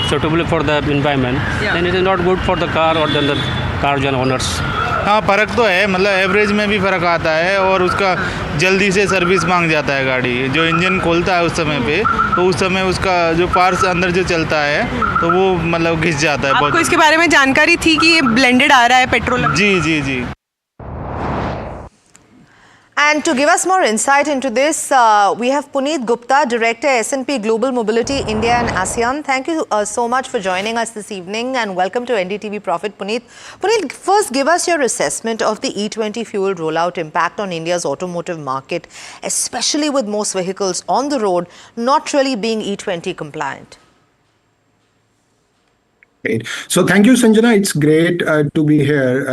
suitable for the environment, then it is not good for the car or the car owners. हाँ फ़र्क तो है मतलब average में भी फ़र्क आता है और उसका जल्दी से सर्विस मांग जाता है गाड़ी. जो इंजन खोलता है उस समय पे तो उस समय उसका जो पार्ट्स अंदर जो चलता है तो वो मतलब घिस जाता है. आपको इसके बारे में जानकारी थी कि ये ब्लेंडेड आ रहा है पेट्रोल? जी जी जी. And to give us more insight into this, we have Puneet Gupta, Director, S&P Global Mobility, India and ASEAN. Thank you so much for joining us this evening and welcome to NDTV Profit, Puneet. Puneet, first give us your assessment of the E20 fuel rollout impact on India's automotive market, especially with most vehicles on the road not really being E20 compliant. Great. So thank you, Sanjana. It's great to be here.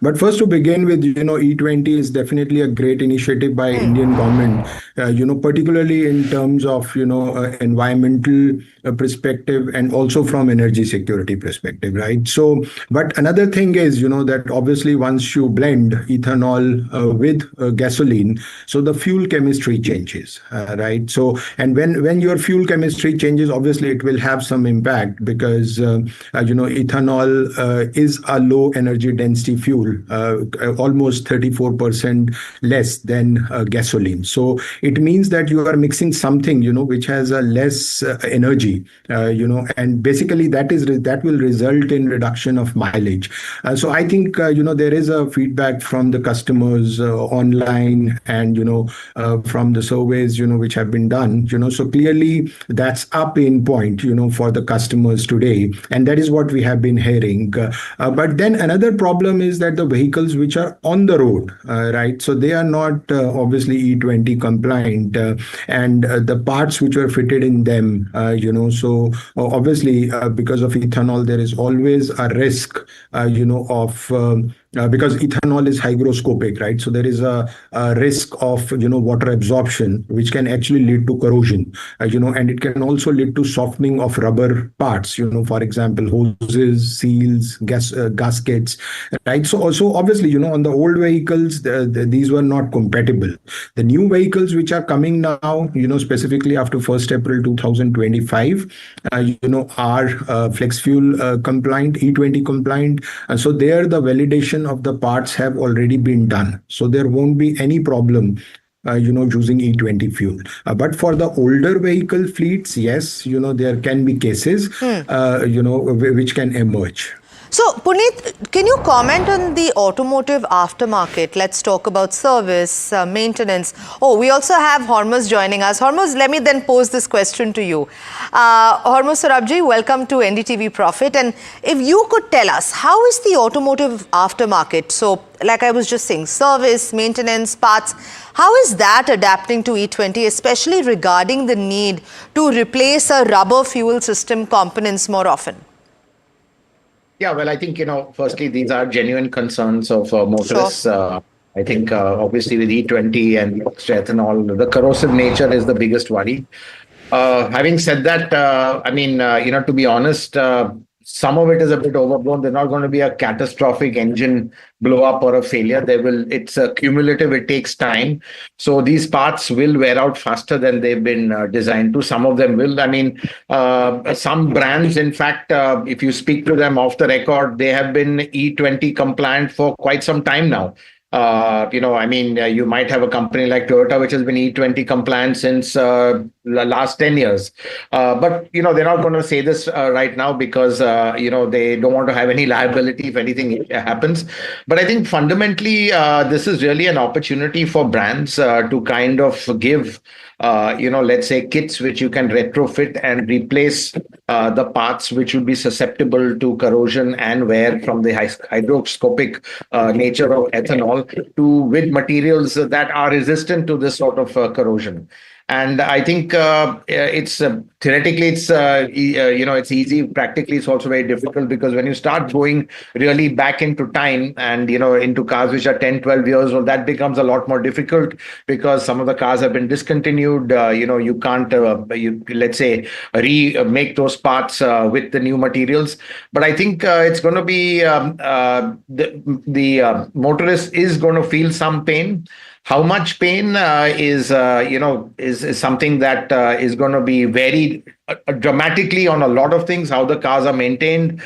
But first to begin with, E20 is definitely a great initiative by Indian government. Particularly in terms of environmental perspective and also from energy security perspective, right? So, but another thing is that obviously once you blend ethanol with gasoline, so the fuel chemistry changes, right? So, and when your fuel chemistry changes, obviously it will have some impact because ethanol is a low energy density fuel, almost 34% less than gasoline. So it means that you are mixing something, which has a less energy, and basically that will result in reduction of mileage. So I think, there is a feedback from the customers online and, from the surveys, which have been done, so clearly that's a pain point, for the customers today. And that is what we have been hearing. But then another problem is that the vehicles which are on the road, right? So they are not obviously E20 compliant, and the parts which were fitted in them, so obviously because of ethanol, there is always a risk, because ethanol is hygroscopic, right? So there is a risk of, water absorption, which can actually lead to corrosion, and it can also lead to softening of rubber parts, for example, hoses, seals, gaskets, right? So also obviously, on the old vehicles, these were not compatible. The new vehicles which are coming now, specifically after 1st April 2025, are flex fuel compliant, E20 compliant. And so there the validation of the parts have already been done. So there won't be any problem using E20 fuel. But for the older vehicle fleets, yes, there can be cases, which can emerge. So, Puneet, can you comment on the automotive aftermarket? Let's talk about service, maintenance. Oh, we also have Hormuz joining us. Hormuz, let me then pose this question to you. Hormuz Sarabji, welcome to NDTV Profit. And if you could tell us, how is the automotive aftermarket? So, like I was just saying, service, maintenance, parts, how is that adapting to E20, especially regarding the need to replace a rubber fuel system components more often? Yeah, well, I think, firstly, these are genuine concerns of motorists. Sure. I think, obviously, with E20 and ethanol, the corrosive nature is the biggest worry. Having said that, to be honest, some of it is a bit overblown. There's not going to be a catastrophic engine blow up or a failure. It's cumulative. It takes time. So these parts will wear out faster than they've been designed to. Some of them will. Some brands, in fact, if you speak to them off the record, they have been E20 compliant for quite some time now. You might have a company like Toyota, which has been E20 compliant since the last 10 years. But, they're not going to say this right now because, they don't want to have any liability if anything happens. But I think fundamentally, this is really an opportunity for brands to kind of give let's say kits which you can retrofit and replace the parts which would be susceptible to corrosion and wear from the hygroscopic nature of ethanol with materials that are resistant to this sort of corrosion. And I think it's theoretically it's it's easy. Practically it's also very difficult, because when you start going really back into time and into cars which are 10-12 years old, that becomes a lot more difficult, because some of the cars have been discontinued. You can't let's say make those parts with the new materials. But I think it's going to be the motorist is going to feel some pain. How much pain is something that is going to be very dramatically on a lot of things. How the cars are maintained,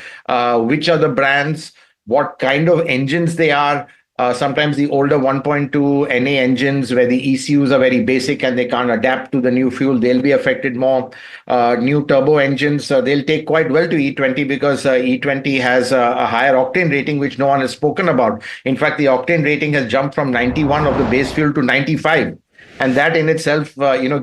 which are the brands, what kind of engines they are. Sometimes the older 1.2 NA engines, where the ECUs are very basic and they can't adapt to the new fuel, they'll be affected more. New turbo engines, they'll take quite well to E20, because E20 has a higher octane rating, which no one has spoken about. In fact, the octane rating has jumped from 91 of the base fuel to 95. And that in itself,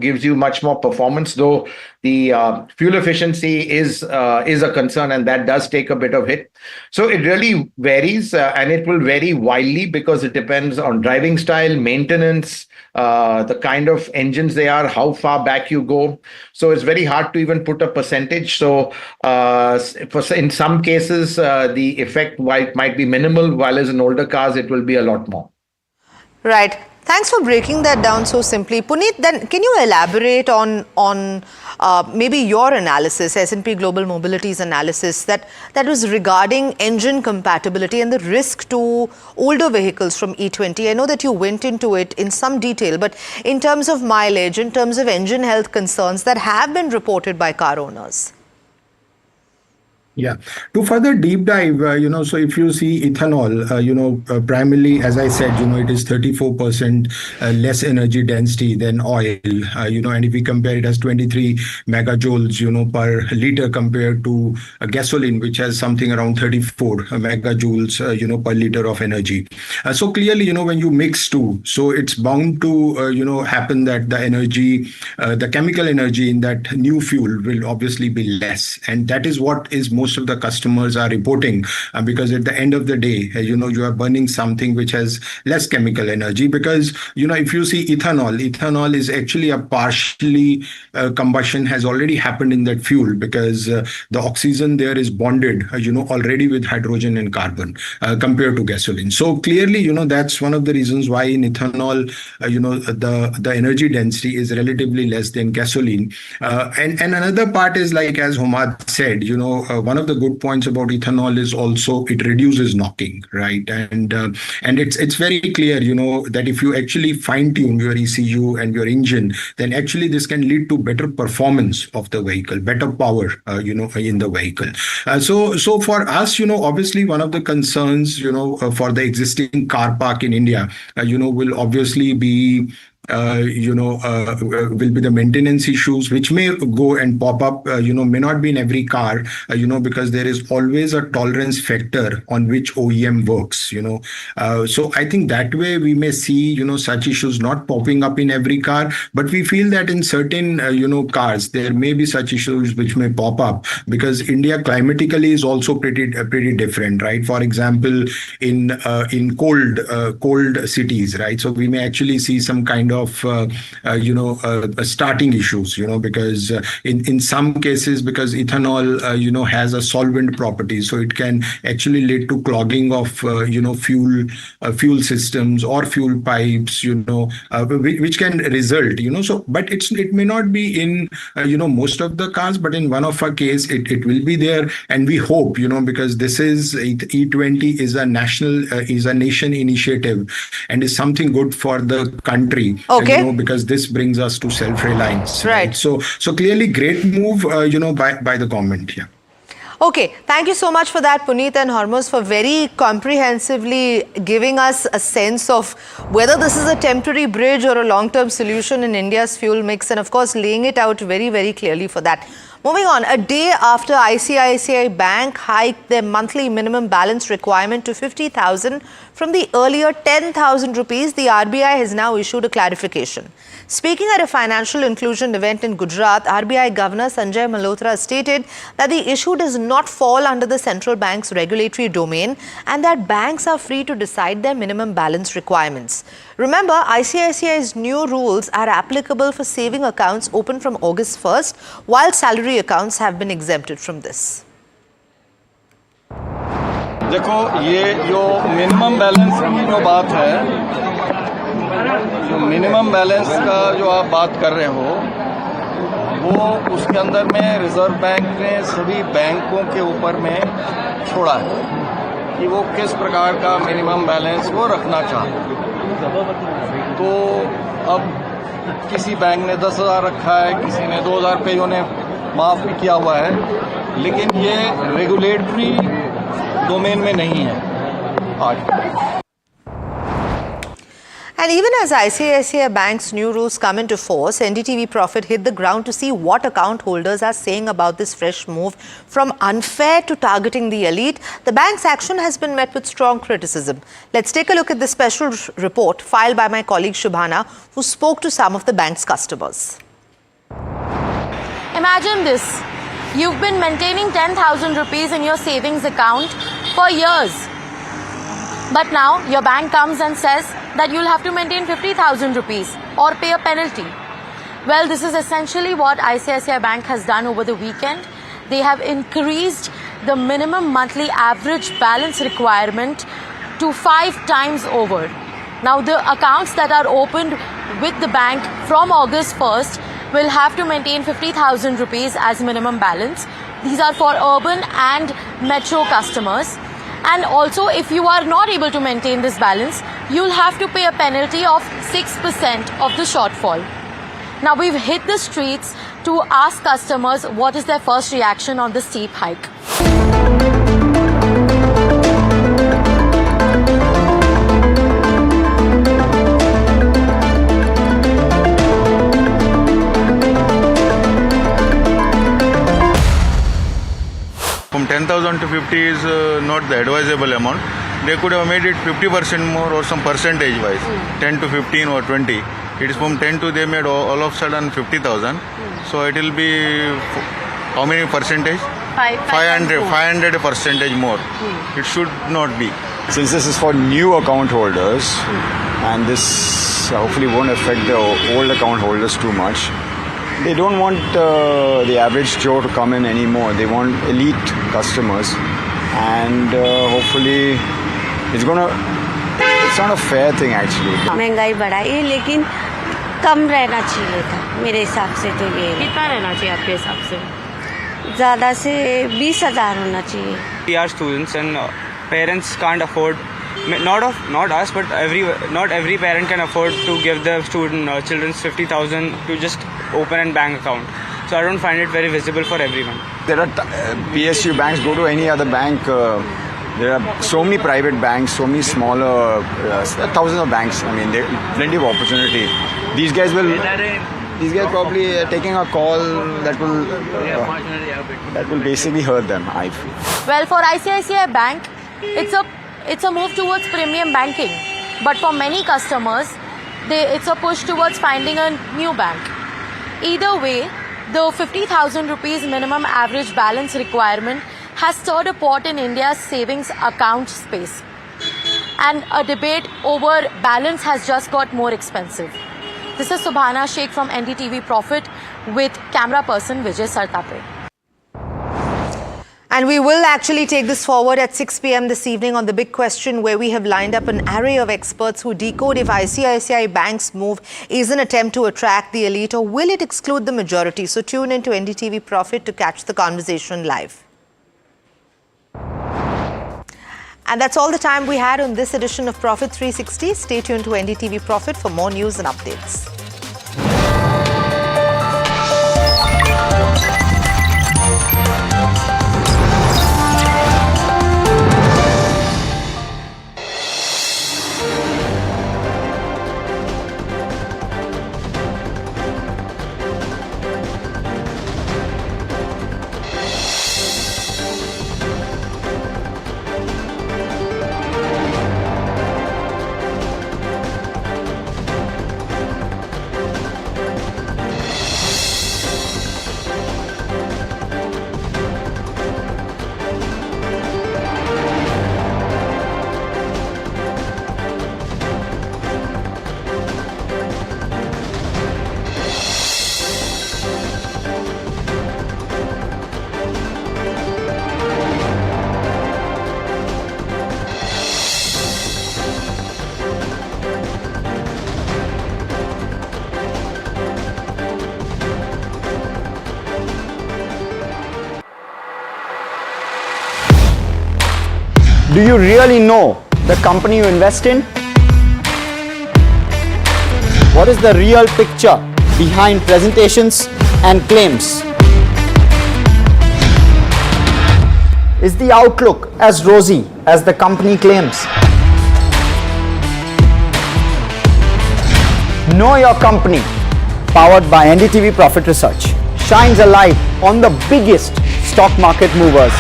gives you much more performance, though the fuel efficiency is a concern, and that does take a bit of hit. So it really varies, and it will vary widely, because it depends on driving style, maintenance, the kind of engines they are, how far back you go. So it's very hard to even put a percentage. So in some cases, the effect might be minimal, while as in older cars, it will be a lot more. Right. Thanks for breaking that down so simply. Puneet, then can you elaborate on maybe your analysis, S&P Global Mobility's analysis that was regarding engine compatibility and the risk to older vehicles from E20? I know that you went into it in some detail, but in terms of mileage, in terms of engine health concerns that have been reported by car owners. Yeah. To further deep dive, so if you see ethanol, primarily, as I said, it is 34% less energy density than oil, and if we compare it as 23 megajoules, per liter compared to gasoline, which has something around 34 megajoules, per liter of energy. So clearly, when you mix two, so it's bound to, happen that the energy, the chemical energy in that new fuel will obviously be less. And that is what is most of the customers are reporting, because at the end of the day, you are burning something which has less chemical energy, because, if you see ethanol is actually a partially combustion has already happened in that fuel, because the oxygen there is bonded, already with hydrogen and carbon compared to gasoline. So clearly, that's one of the reasons why in ethanol, the energy density is relatively less than gasoline. And another part is, like as Humad said, one of the good points about ethanol is also it reduces knocking, right? And it's very clear, that if you actually fine tune your ECU and your engine, then actually this can lead to better performance of the vehicle, better power, in the vehicle. So for us, obviously one of the concerns, for the existing car park in India, will obviously be will be the maintenance issues, which may go and pop up, may not be in every car, because there is always a tolerance factor on which OEM works, So I think that way we may see, such issues not popping up in every car, but we feel that in certain, cars, there may be such issues which may pop up, because India climatically is also pretty different, right? For example, in cold cities, right? So we may actually see some kind of starting issues, because in some cases, because ethanol has a solvent property, so it can actually lead to clogging of fuel systems or fuel pipes, which can result, so but it may not be in most of the cars, but in one of our case it will be there. And we hope, because this is E20 is a nation initiative and is something good for the country. Okay. Because this brings us to self-reliance. Right. So clearly great move, by the government. Yeah. Okay, thank you so much for that, Puneet and Hormuz, for very comprehensively giving us a sense of whether this is a temporary bridge or a long-term solution in India's fuel mix, and of course laying it out very, very clearly for that. Moving on, a day after ICICI Bank hiked their monthly minimum balance requirement to 50,000 from the earlier 10,000 rupees, the RBI has now issued a clarification. Speaking at a financial inclusion event in Gujarat, RBI Governor Sanjay Malhotra stated that the issue does not fall under the central bank's regulatory domain and that banks are free to decide their minimum balance requirements. Remember, ICICI's new rules are applicable for saving accounts open from August 1st, while salary accounts have been exempted from this. देखो, ये जो minimum balance की जो बात है, जो minimum balance का जो आप बात कर रहे हो, वो उसके अंदर में रिजर्व बैंक ने सभी बैंकों के ऊपर में छोड़ा है कि वो किस प्रकार का मिनिमम बैलेंस वो रखना चाहते। तो अब किसी बैंक ने 10,000 रखा है, किसी ने 2,000 रुपये उन्हें माफ़ भी किया हुआ है, लेकिन ये रेगुलेटरी डोमेन में नहीं है आज। And even as ICICI Bank's new rules come into force, NDTV Profit hit the ground to see what account holders are saying about this fresh move. From unfair to targeting the elite, the bank's action has been met with strong criticism. Let's take a look at this special report filed by my colleague Shubhana, who spoke to some of the bank's customers. Imagine this. You've been maintaining 10,000 rupees in your savings account for years. But now your bank comes and says that you'll have to maintain 50,000 rupees or pay a penalty. Well, this is essentially what ICICI Bank has done over the weekend. They have increased the minimum monthly average balance requirement to 5 times over. Now, the accounts that are opened with the bank from August 1st will have to maintain 50,000 rupees as minimum balance. These are for urban and metro customers. And also, if you are not able to maintain this balance, you'll have to pay a penalty of 6% of the shortfall. Now, we've hit the streets to ask customers what is their first reaction on the steep hike. From 10,000 to 50 is not the advisable amount. They could have made it 50% more or some percentage wise, 10 to 15 or 20. It is from 10 to they made all of a sudden 50,000. So it will be how many percentage? 500 percentage more. It should not be. Since this is for new account holders, and this hopefully won't affect the old account holders too much, they don't want the average Joe to come in anymore. They want elite customers, and hopefully it's not a fair thing actually. महंगाई बढ़ाई है, लेकिन कम रहना चाहिए था मेरे हिसाब से। तो ये कितना रहना चाहिए आपके हिसाब से? ज़्यादा से 20,000 होना चाहिए। We are students and parents can't afford. Not us, but not every parent can afford to give their children 50,000 to just open a bank account. So I don't find it very visible for everyone. There are PSU banks. Go to any other bank. There are so many private banks, so many smaller, thousands of banks. I mean, there plenty of opportunity. These guys probably taking a call that will basically hurt them, I feel. Well, for ICICI Bank, it's a move towards premium banking. But for many customers, it's a push towards finding a new bank. Either way, the 50,000 rupees minimum average balance requirement has stirred a pot in India's savings account space. And a debate over balance has just got more expensive. This is Subhana Sheikh from NDTV Profit with camera person Vijay Sartape. And we will actually take this forward at 6 p.m. this evening on The Big Question, where we have lined up an array of experts who decode if ICICI Bank's move is an attempt to attract the elite or will it exclude the majority. So tune in to NDTV Profit to catch the conversation live. And that's all the time we had on this edition of Profit 360. Stay tuned to NDTV Profit for more news and updates. Do you really know the company you invest in? What is the real picture behind presentations and claims? Is the outlook as rosy as the company claims? Know your company, powered by NDTV Profit Research, shines a light on the biggest stock market movers.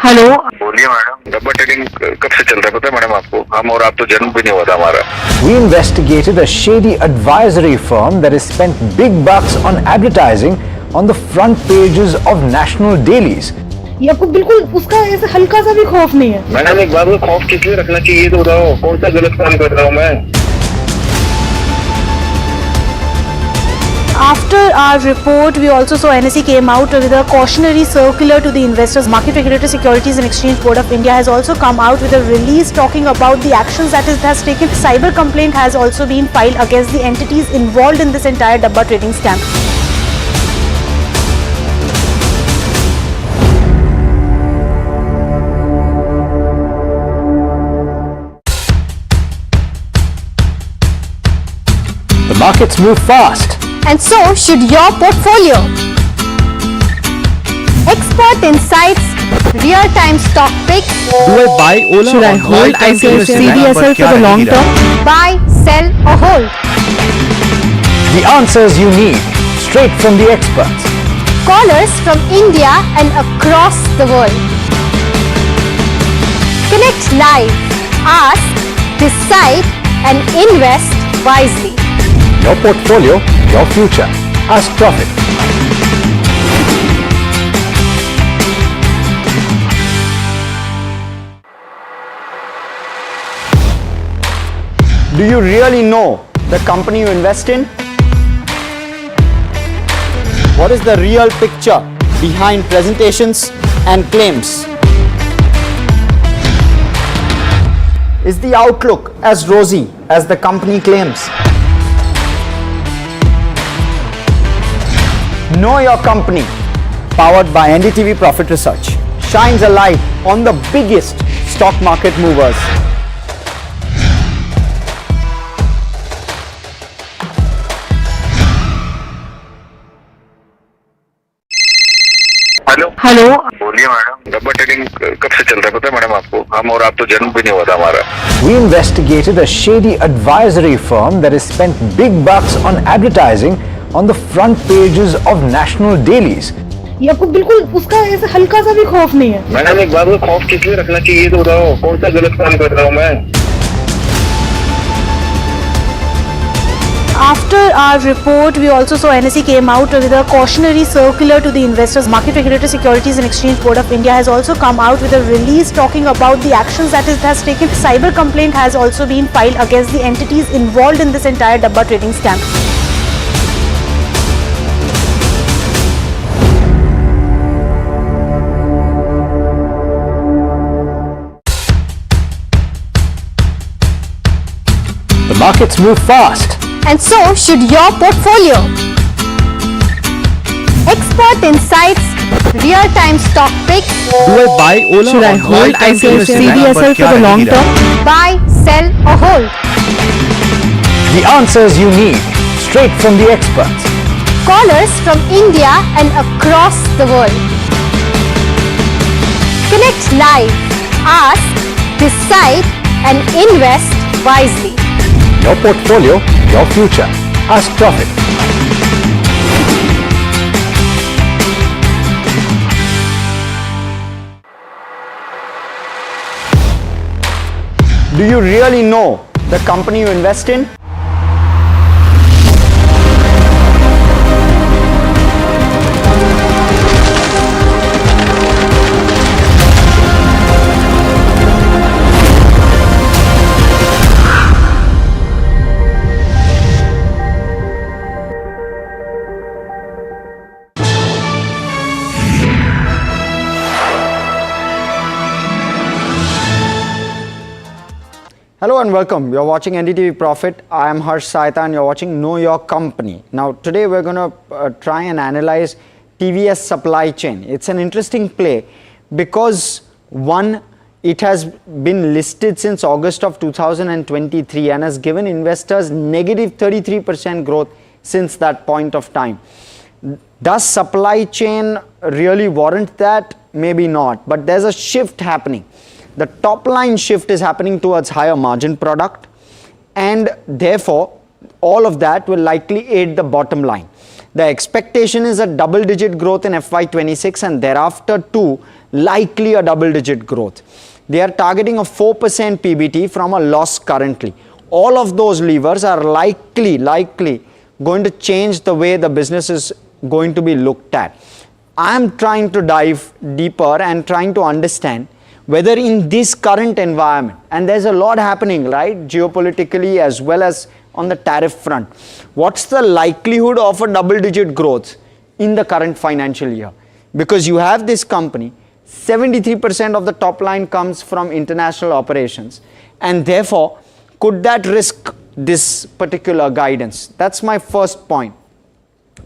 Hello बोलिए madam, डब्बा trading कब से चल रहा है पता है madam आपको? हम और आप तो जन्म भी नहीं हुआ था हमारा. We investigated a shady advisory firm that has spent big bucks on advertising on the front pages of national dailies. ये आपको बिल्कुल उसका ऐसे हल्का सा भी खौफ नहीं है. मैडम एक बात को खौफ किस लिए रखना चाहिए तो बताओ, कौन सा गलत काम कर रहा हूँ मैं? After our report, we also saw NSE came out with a cautionary circular to the investors. Market Regulator Securities and Exchange Board of India has also come out with a release talking about the actions that it has taken. Cyber complaint has also been filed against the entities involved in this entire Dabba trading scam. The markets move fast. And so should your portfolio. Expert insights, real-time stock picks. Do I buy Ola? Should I hold CDSL for the long term? Buy, sell or hold. The answers you need, straight from the experts. Callers from India and across the world. Connect live, ask, decide and invest wisely. Your portfolio, your future. Ask Profit. Do you really know the company you invest in? What is the real picture behind presentations and claims? Is the outlook as rosy as the company claims? Know your company, powered by NDTV Profit Research, shines a light on the biggest stock market movers. Hello बोलिए madam, डब्बा trading कब से चल रहा है पता है madam आपको? हम और आप तो जन्म भी नहीं हुआ था हमारा. We investigated a shady advisory firm that has spent big bucks on advertising on the front pages of national dailies. ये आपको बिल्कुल उसका ऐसे हल्का सा भी खौफ नहीं है. मैडम एक बात को खौफ किस लिए रखना चाहिए तो बताओ, कौन सा गलत काम कर रहा हूँ मैं? After our report, we also saw NSE came out with a cautionary circular to the investors. Market Regulator Securities and Exchange Board of India has also come out with a release talking about the actions that it has taken. Cyber complaint has also been filed against the entities involved in this entire Dabba trading scam. The markets move fast. And so should your portfolio. Expert insights, real-time stock picks. Do I buy Ola? Should I hold CDSL for the long term? Buy, sell or hold. The answers you need, straight from the experts. Callers from India and across the world. Connect live, ask, decide and invest wisely. Your portfolio, your future. Ask Profit. Do you really know the company you invest in? Hello and welcome. You're watching NDTV Profit. I am Harsh Saita and you're watching Know Your Company. Now today we're going to try and analyze TVS supply chain. It's an interesting play because one, it has been listed since August of 2023 and has given investors negative 33% growth since that point of time. Does supply chain really warrant that? Maybe not, but there's a shift happening. The top line shift is happening towards higher margin product, and therefore all of that will likely aid the bottom line. The expectation is a double-digit growth in FY26 and thereafter too likely a double-digit growth. They are targeting a 4% PBT from a loss currently. All of those levers are likely going to change the way the business is going to be looked at. I'm trying to dive deeper and trying to understand whether in this current environment, and there's a lot happening, right, geopolitically as well as on the tariff front, what's the likelihood of a double-digit growth in the current financial year? Because you have this company, 73% of the top line comes from international operations, and therefore, could that risk this particular guidance? That's my first point.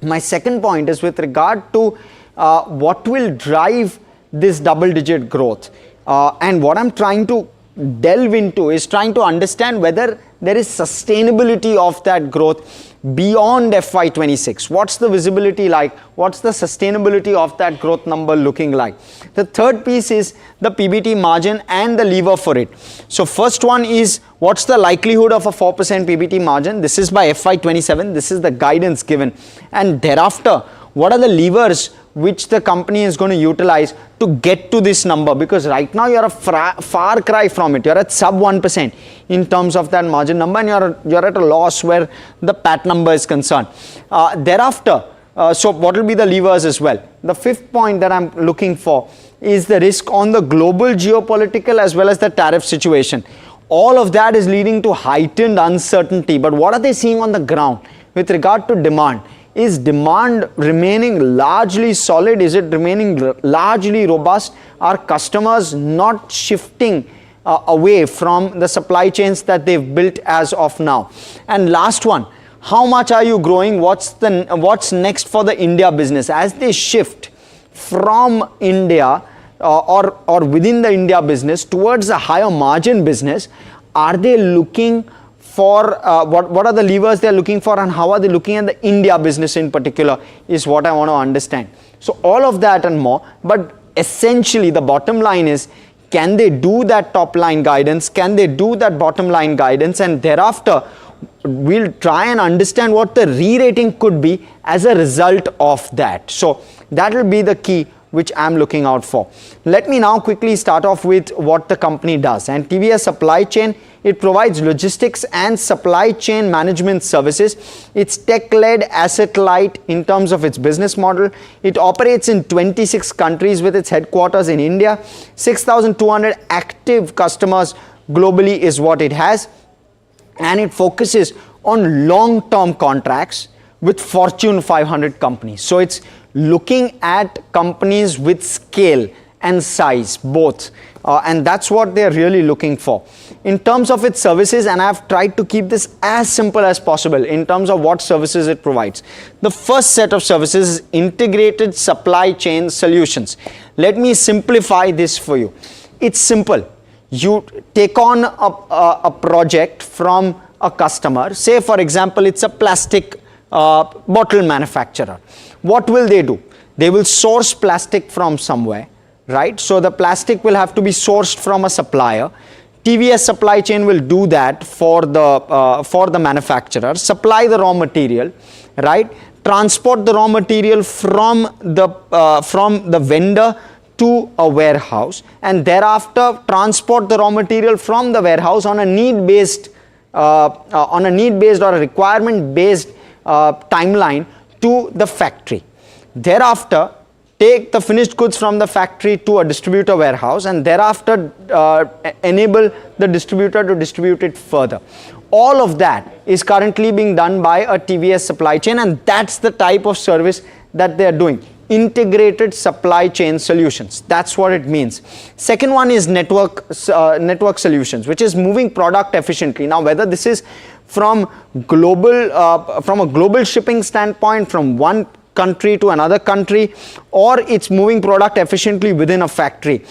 My second point is with regard to what will drive this double-digit growth. And what I'm trying to delve into is trying to understand whether there is sustainability of that growth beyond FY26. What's the visibility like? What's the sustainability of that growth number looking like? The third piece is the PBT margin and the lever for it. So first one is, what's the likelihood of a 4% PBT margin? This is by FY27. This is the guidance given. And thereafter, what are the levers which the company is going to utilize to get to this number? Because right now you're a far cry from it. You're at sub 1% in terms of that margin number, and you're at a loss where the PAT number is concerned. Thereafter, so what will be the levers as well? The fifth point that I'm looking for is the risk on the global geopolitical as well as the tariff situation. All of that is leading to heightened uncertainty. But what are they seeing on the ground with regard to demand? Is demand remaining largely solid? Is it remaining largely robust? Are customers not shifting away from the supply chains that they've built as of now? And last one, how much are you growing? What's next for the India business? As they shift from India or within the India business towards a higher margin business, are they looking for what are the levers they're looking for, and how are they looking at the India business in particular is what I want to understand. So all of that and more, but essentially the bottom line is, can they do that top line guidance? Can they do that bottom line guidance? And thereafter, we'll try and understand what the re-rating could be as a result of that. So that will be the key which I'm looking out for. Let me now quickly start off with what the company does. And TVS Supply Chain, it provides logistics and supply chain management services. It's tech-led, asset-light in terms of its business model. It operates in 26 countries with its headquarters in India. 6,200 active customers globally is what it has. And it focuses on long-term contracts with Fortune 500 companies. So it's looking at companies with scale and size, both. And that's what they're really looking for. In terms of its services, and I've tried to keep this as simple as possible in terms of what services it provides. The first set of services is integrated supply chain solutions. Let me simplify this for you. It's simple. You take on a project from a customer. Say, for example, it's a plastic bottle manufacturer. What will they do? They will source plastic from somewhere, right? So the plastic will have to be sourced from a supplier. TVS Supply Chain will do that for the manufacturer, supply the raw material, right? Transport the raw material from the vendor to a warehouse, and thereafter transport the raw material from the warehouse on a need-based or a requirement-based timeline to the factory. Thereafter, take the finished goods from the factory to a distributor warehouse, and thereafter enable the distributor to distribute it further. All of that is currently being done by a TVS Supply Chain, and that's the type of service that they are doing. integrated supply chain solutions. That's what it means. Second one is network solutions, which is moving product efficiently. Now, whether this is from a global shipping standpoint, from one country to another country, or it's moving product efficiently within a factory.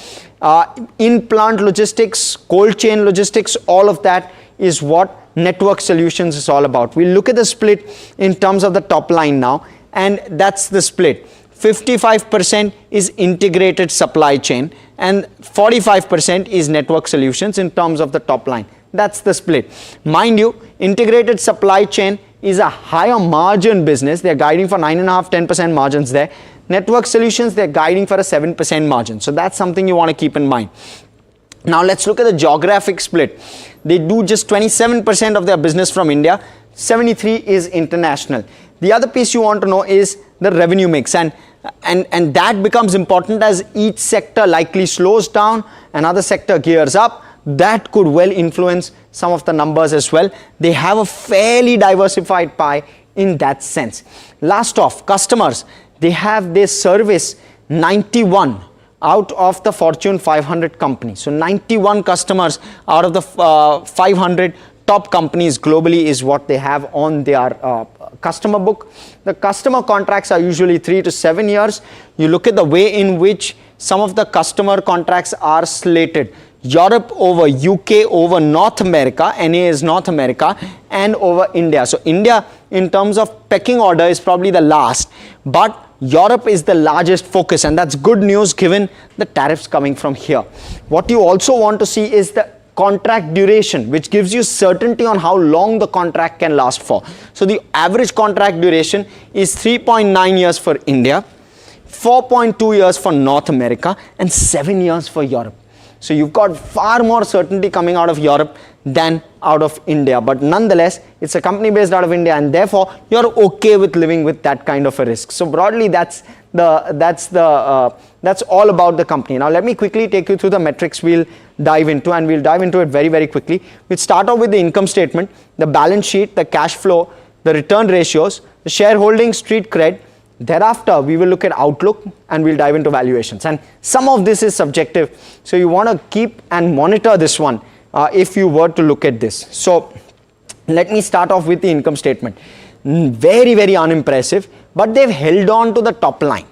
In-plant logistics, cold chain logistics, all of that is what network solutions is all about. We'll look at the split in terms of the top line now, and that's the split. 55% is integrated supply chain and 45% is network solutions in terms of the top line. That's the split. Mind you, integrated supply chain is a higher margin business. They're guiding for 9.5-10% margins there. Network solutions, they're guiding for a 7% margin. So that's something you want to keep in mind. Now let's look at the geographic split. They do just 27% of their business from India. 73% is international. The other piece you want to know is the revenue mix, and that becomes important as each sector likely slows down, another sector gears up. That could well influence some of the numbers as well. They have a fairly diversified pie in that sense. Last off, customers. They service 91 out of the Fortune 500 companies. So 91 customers out of the 500 top companies globally is what they have on their customer book. The customer contracts are usually 3 to 7 years. You look at the way in which some of the customer contracts are slated. Europe over UK over North America, NA is North America, and over India. So India in terms of pecking order is probably the last, but Europe is the largest focus, and that's good news given the tariffs coming from here. What you also want to see is the contract duration, which gives you certainty on how long the contract can last for. So the average contract duration is 3.9 years for India, 4.2 years for North America, and 7 years for Europe. So you've got far more certainty coming out of Europe than out of India. But nonetheless, it's a company based out of India, and therefore you're okay with living with that kind of a risk. So broadly, that's all about the company. Now let me quickly take you through the metrics we'll dive into, and we'll dive into it very, very quickly. We'll start off with the income statement, the balance sheet, the cash flow, the return ratios, the shareholding, street cred. Thereafter, we will look at outlook and we'll dive into valuations. And some of this is subjective, so you want to keep and monitor this one if you were to look at this. So let me start off with the income statement. Very, very unimpressive, but they've held on to the top line.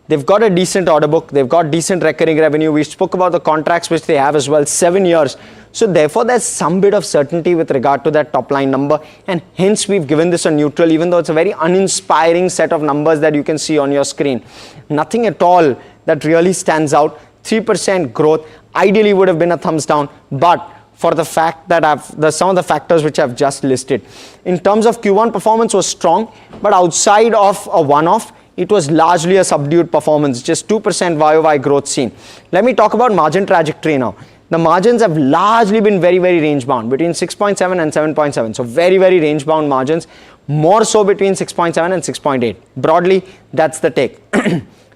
They've got a decent order book. They've got decent recurring revenue. We spoke about the contracts which they have as well, 7 years. So therefore, there's some bit of certainty with regard to that top line number, and hence we've given this a neutral, even though it's a very uninspiring set of numbers that you can see on your screen. Nothing at all that really stands out. 3% growth ideally would have been a thumbs down, but for the fact that some of the factors which I've just listed. In terms of Q1, performance was strong, but outside of a one-off, it was largely a subdued performance, just 2% YOY growth seen. Let me talk about margin trajectory now. The margins have largely been very, very range bound, between 6.7 and 7.7. So very, very range bound margins, more so between 6.7 and 6.8. Broadly, that's the take.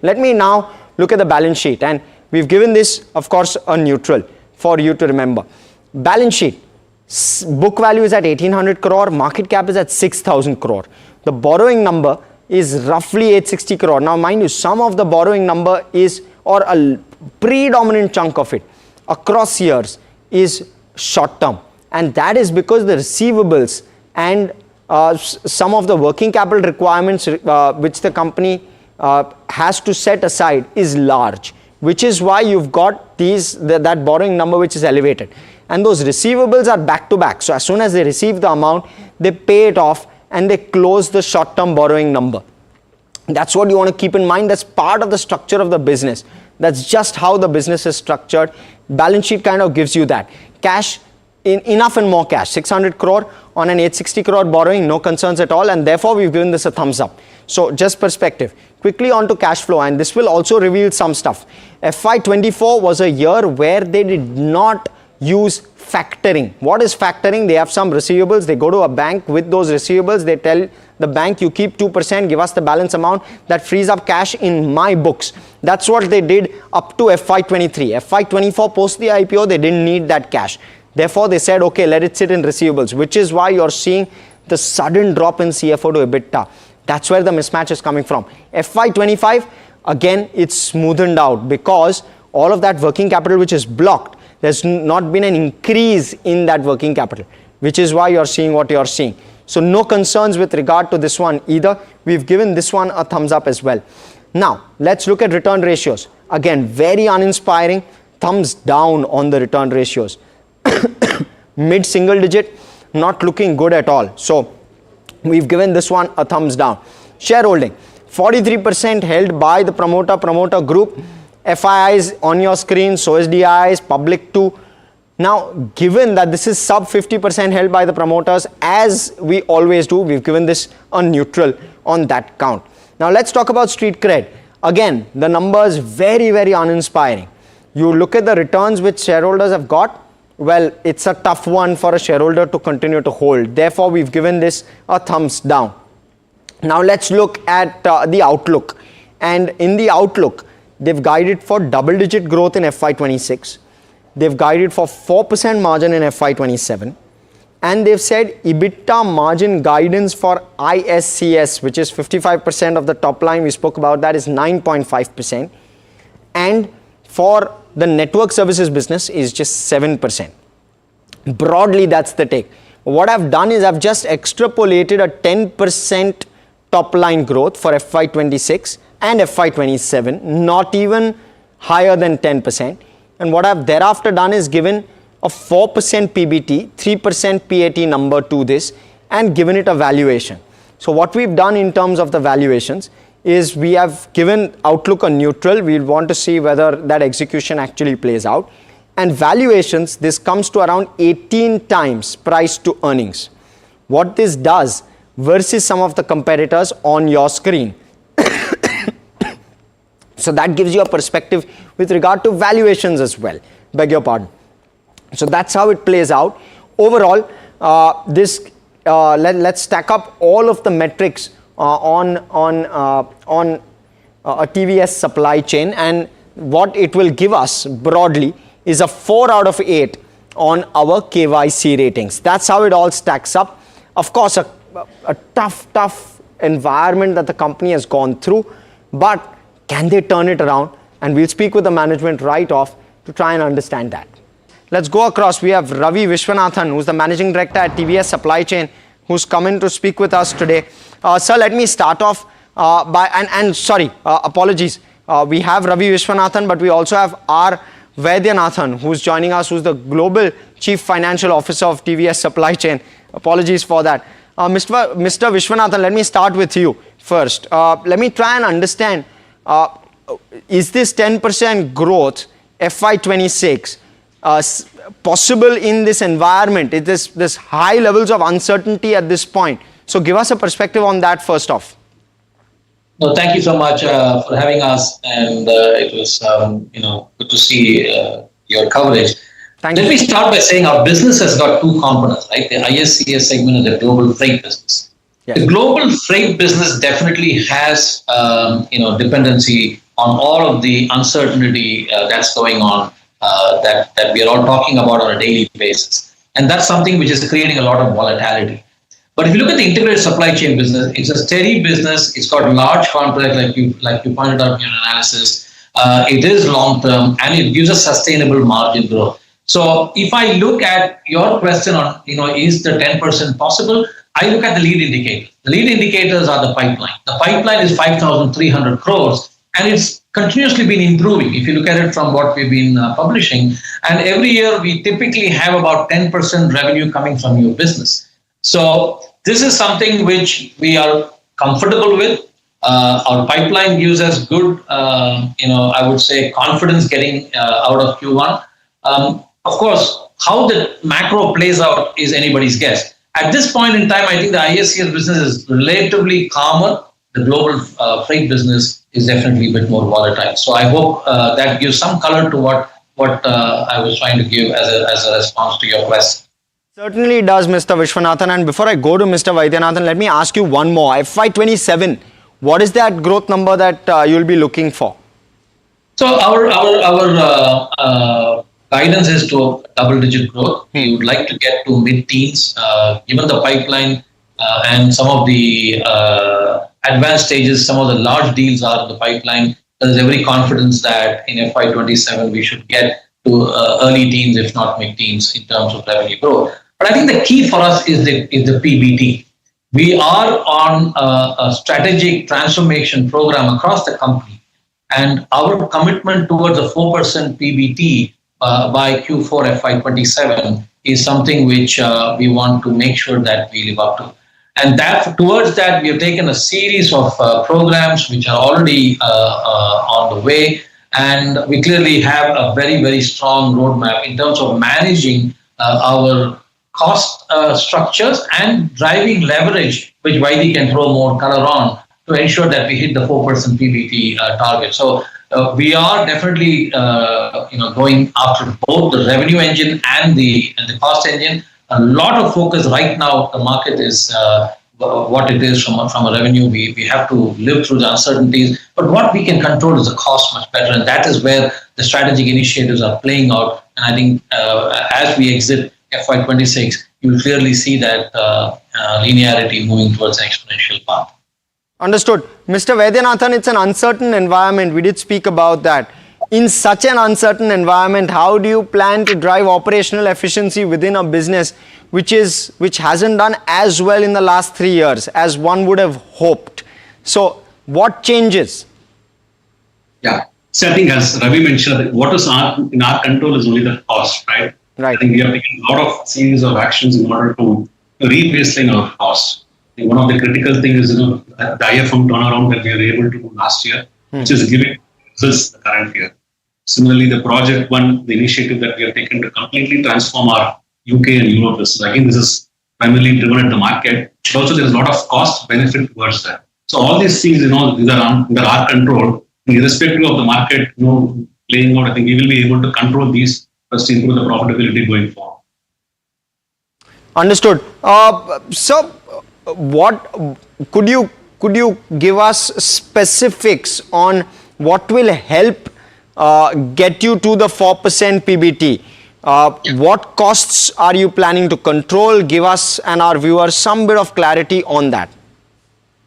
Let me now look at the balance sheet, and we've given this, of course, a neutral for you to remember. Balance sheet, book value is at 1800 crore, market cap is at 6000 crore. The borrowing number is roughly 860 crore. Now mind you, some of the borrowing number is, or a predominant chunk of it across years, is short term, and that is because the receivables and some of the working capital requirements which the company has to set aside is large, which is why you've got that borrowing number which is elevated, and those receivables are back to back. So as soon as they receive the amount, they pay it off and they close the short-term borrowing number. That's what you want to keep in mind. That's part of the structure of the business. That's just how the business is structured. Balance sheet kind of gives you that. Cash, enough and more cash. 600 crore on an 860 crore borrowing, no concerns at all, and therefore we've given this a thumbs up. So just perspective. Quickly on to cash flow, and this will also reveal some stuff. FY24 was a year where they did not use factoring. What is factoring? They have some receivables, they go to a bank with those receivables, they tell the bank, you keep 2%, give us the balance amount, that frees up cash in my books. That's what they did up to FY23. FY24 post the IPO, they didn't need that cash. Therefore, they said, okay, let it sit in receivables, which is why you're seeing the sudden drop in CFO to EBITDA. That's where the mismatch is coming from. FY25, again it's smoothened out because all of that working capital which is blocked, there's not been an increase in that working capital, which is why you're seeing what you're seeing. So no concerns with regard to this one either. We've given this one a thumbs up as well. Now let's look at return ratios. Again, very uninspiring. Thumbs down on the return ratios. Mid single digit, not looking good at all. So we've given this one a thumbs down. Shareholding, 43% held by the promoter group. FIIs on your screen, so is DIIs, public too. Now, given that this is sub 50% held by the promoters, as we always do, we've given this a neutral on that count. Now, let's talk about street cred. Again, the numbers very, very uninspiring. You look at the returns which shareholders have got, well, it's a tough one for a shareholder to continue to hold. Therefore, we've given this a thumbs down. Now, let's look at the outlook. And in the outlook, they've guided for double-digit growth in FY26. They've guided for 4% margin in FY27. And they've said EBITDA margin guidance for ISCS, which is 55% of the top line, we spoke about that, is 9.5%. And for the network services business is just 7%. Broadly, that's the take. What I've done is I've just extrapolated a 10% top line growth for FY26 and FY27, not even higher than 10%. And what I've thereafter done is given a 4% PBT, 3% PAT number to this and given it a valuation. So what we've done in terms of the valuations is we have given outlook a neutral. We'll want to see whether that execution actually plays out. And valuations, this comes to around 18 times price to earnings. What this does versus some of the competitors on your screen. So that gives you a perspective with regard to valuations as well. Beg your pardon. So that's how it plays out. Overall, let's stack up all of the metrics on a TVS supply chain, and what it will give us broadly is a 4 out of 8 on our KYC ratings. That's how it all stacks up. Of course, a tough environment that the company has gone through, but can they turn it around? And we'll speak with the management right off to try and understand that. Let's go across. We have Ravi Vishwanathan, who's the managing director at TVS Supply Chain, who's come in to speak with us today. Sir, let me start off apologies. We have Ravi Vishwanathan, but we also have R. Vaidyanathan, who's joining us, who's the Global Chief Financial Officer of TVS Supply Chain. Apologies for that. Mr. Vishwanathan, let me start with you first. Let me try and understand, is this 10% growth FY26 possible in this environment? It is this high levels of uncertainty at this point. So give us a perspective on that first off. No, thank you so much for having us, and it was good to see your coverage. Let me start by saying our business has got two components, right? The ISCS segment and the global freight business. Yes. The global freight business definitely has dependency on all of the uncertainty that's going on that we are all talking about on a daily basis, and that's something which is creating a lot of volatility. But if you look at the integrated supply chain business, it's a steady business. It's got large contracts, like you pointed out in your analysis. It is long term, and it gives us sustainable margin growth. So if I look at your question on, is the 10% possible? I look at the lead indicator. The lead indicators are the pipeline. The pipeline is 5,300 crores, and it's continuously been improving. If you look at it from what we've been publishing, and every year we typically have about 10% revenue coming from new business. So this is something which we are comfortable with. Our pipeline gives us good, I would say, confidence getting out of Q1. Of course, how the macro plays out is anybody's guess. At this point in time, I think the ISCS business is relatively calmer. The global freight business is definitely a bit more volatile. So I hope that gives some color to what I was trying to give as a response to your question. Certainly does, Mr. Vishwanathan. And before I go to Mr. Vaidyanathan, let me ask you one more. FY27, what is that growth number that you'll be looking for? So our guidance is to double-digit growth. We would like to get to mid-teens, given the pipeline and some of the advanced stages. Some of the large deals are in the pipeline. there is every confidence that in FY27 we should get to early teens, if not mid-teens, in terms of revenue growth. But I think the key for us is the PBT. We are on a strategic transformation program across the company, and our commitment towards a 4% PBT by Q4 FY27 is something which we want to make sure that we live up to. And towards that, we have taken a series of programs which are already on the way, and we clearly have a very, very strong roadmap in terms of managing our cost structures and driving leverage, which Vaidi can throw more color on, to ensure that we hit the 4% PBT target. So we are definitely going after both the revenue engine and the cost engine. A lot of focus right now. The market is what it is from a revenue. We have to live through the uncertainties, but what we can control is the cost much better, and that is where the strategic initiatives are playing out. And I think as we exit FY26, you will clearly see that linearity moving towards an exponential path. Understood. Mr. Vaidyanathan, it's an uncertain environment. We did speak about that. In such an uncertain environment, how do you plan to drive operational efficiency within a business which hasn't done as well in the last 3 years as one would have hoped? So what changes? Yeah. So I think as Ravi mentioned, what is in our control is only the cost, right? Right. I think we have taken a lot of series of actions in order to re-baseline our costs. One of the critical things is the IFM turnaround that we were able to do last year, which is giving results the current year. Similarly, the Project One, the initiative that we have taken to completely transform our UK and Europe business. Again, this is primarily driven at the market, but also there is a lot of cost benefit towards that. So all these things, these are under our control. Irrespective of the market, playing out, I think we will be able to control these to improve the profitability going forward. Understood. So, what could you give us specifics on what will help get you to the 4% PBT? What costs are you planning to control? Give us and our viewers some bit of clarity on that.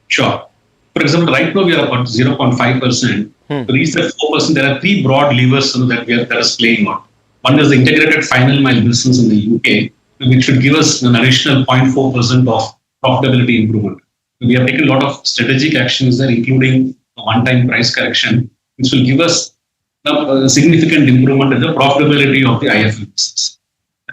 Sure. For example, right now we are about 0.5%. To reach that 4%, there are three broad levers that is playing out. One is the integrated final mile business in the UK, which should give us an additional 0.4% of profitability improvement. We have taken a lot of strategic actions there, including a one-time price correction, which will give us a significant improvement in the profitability of the IFM business.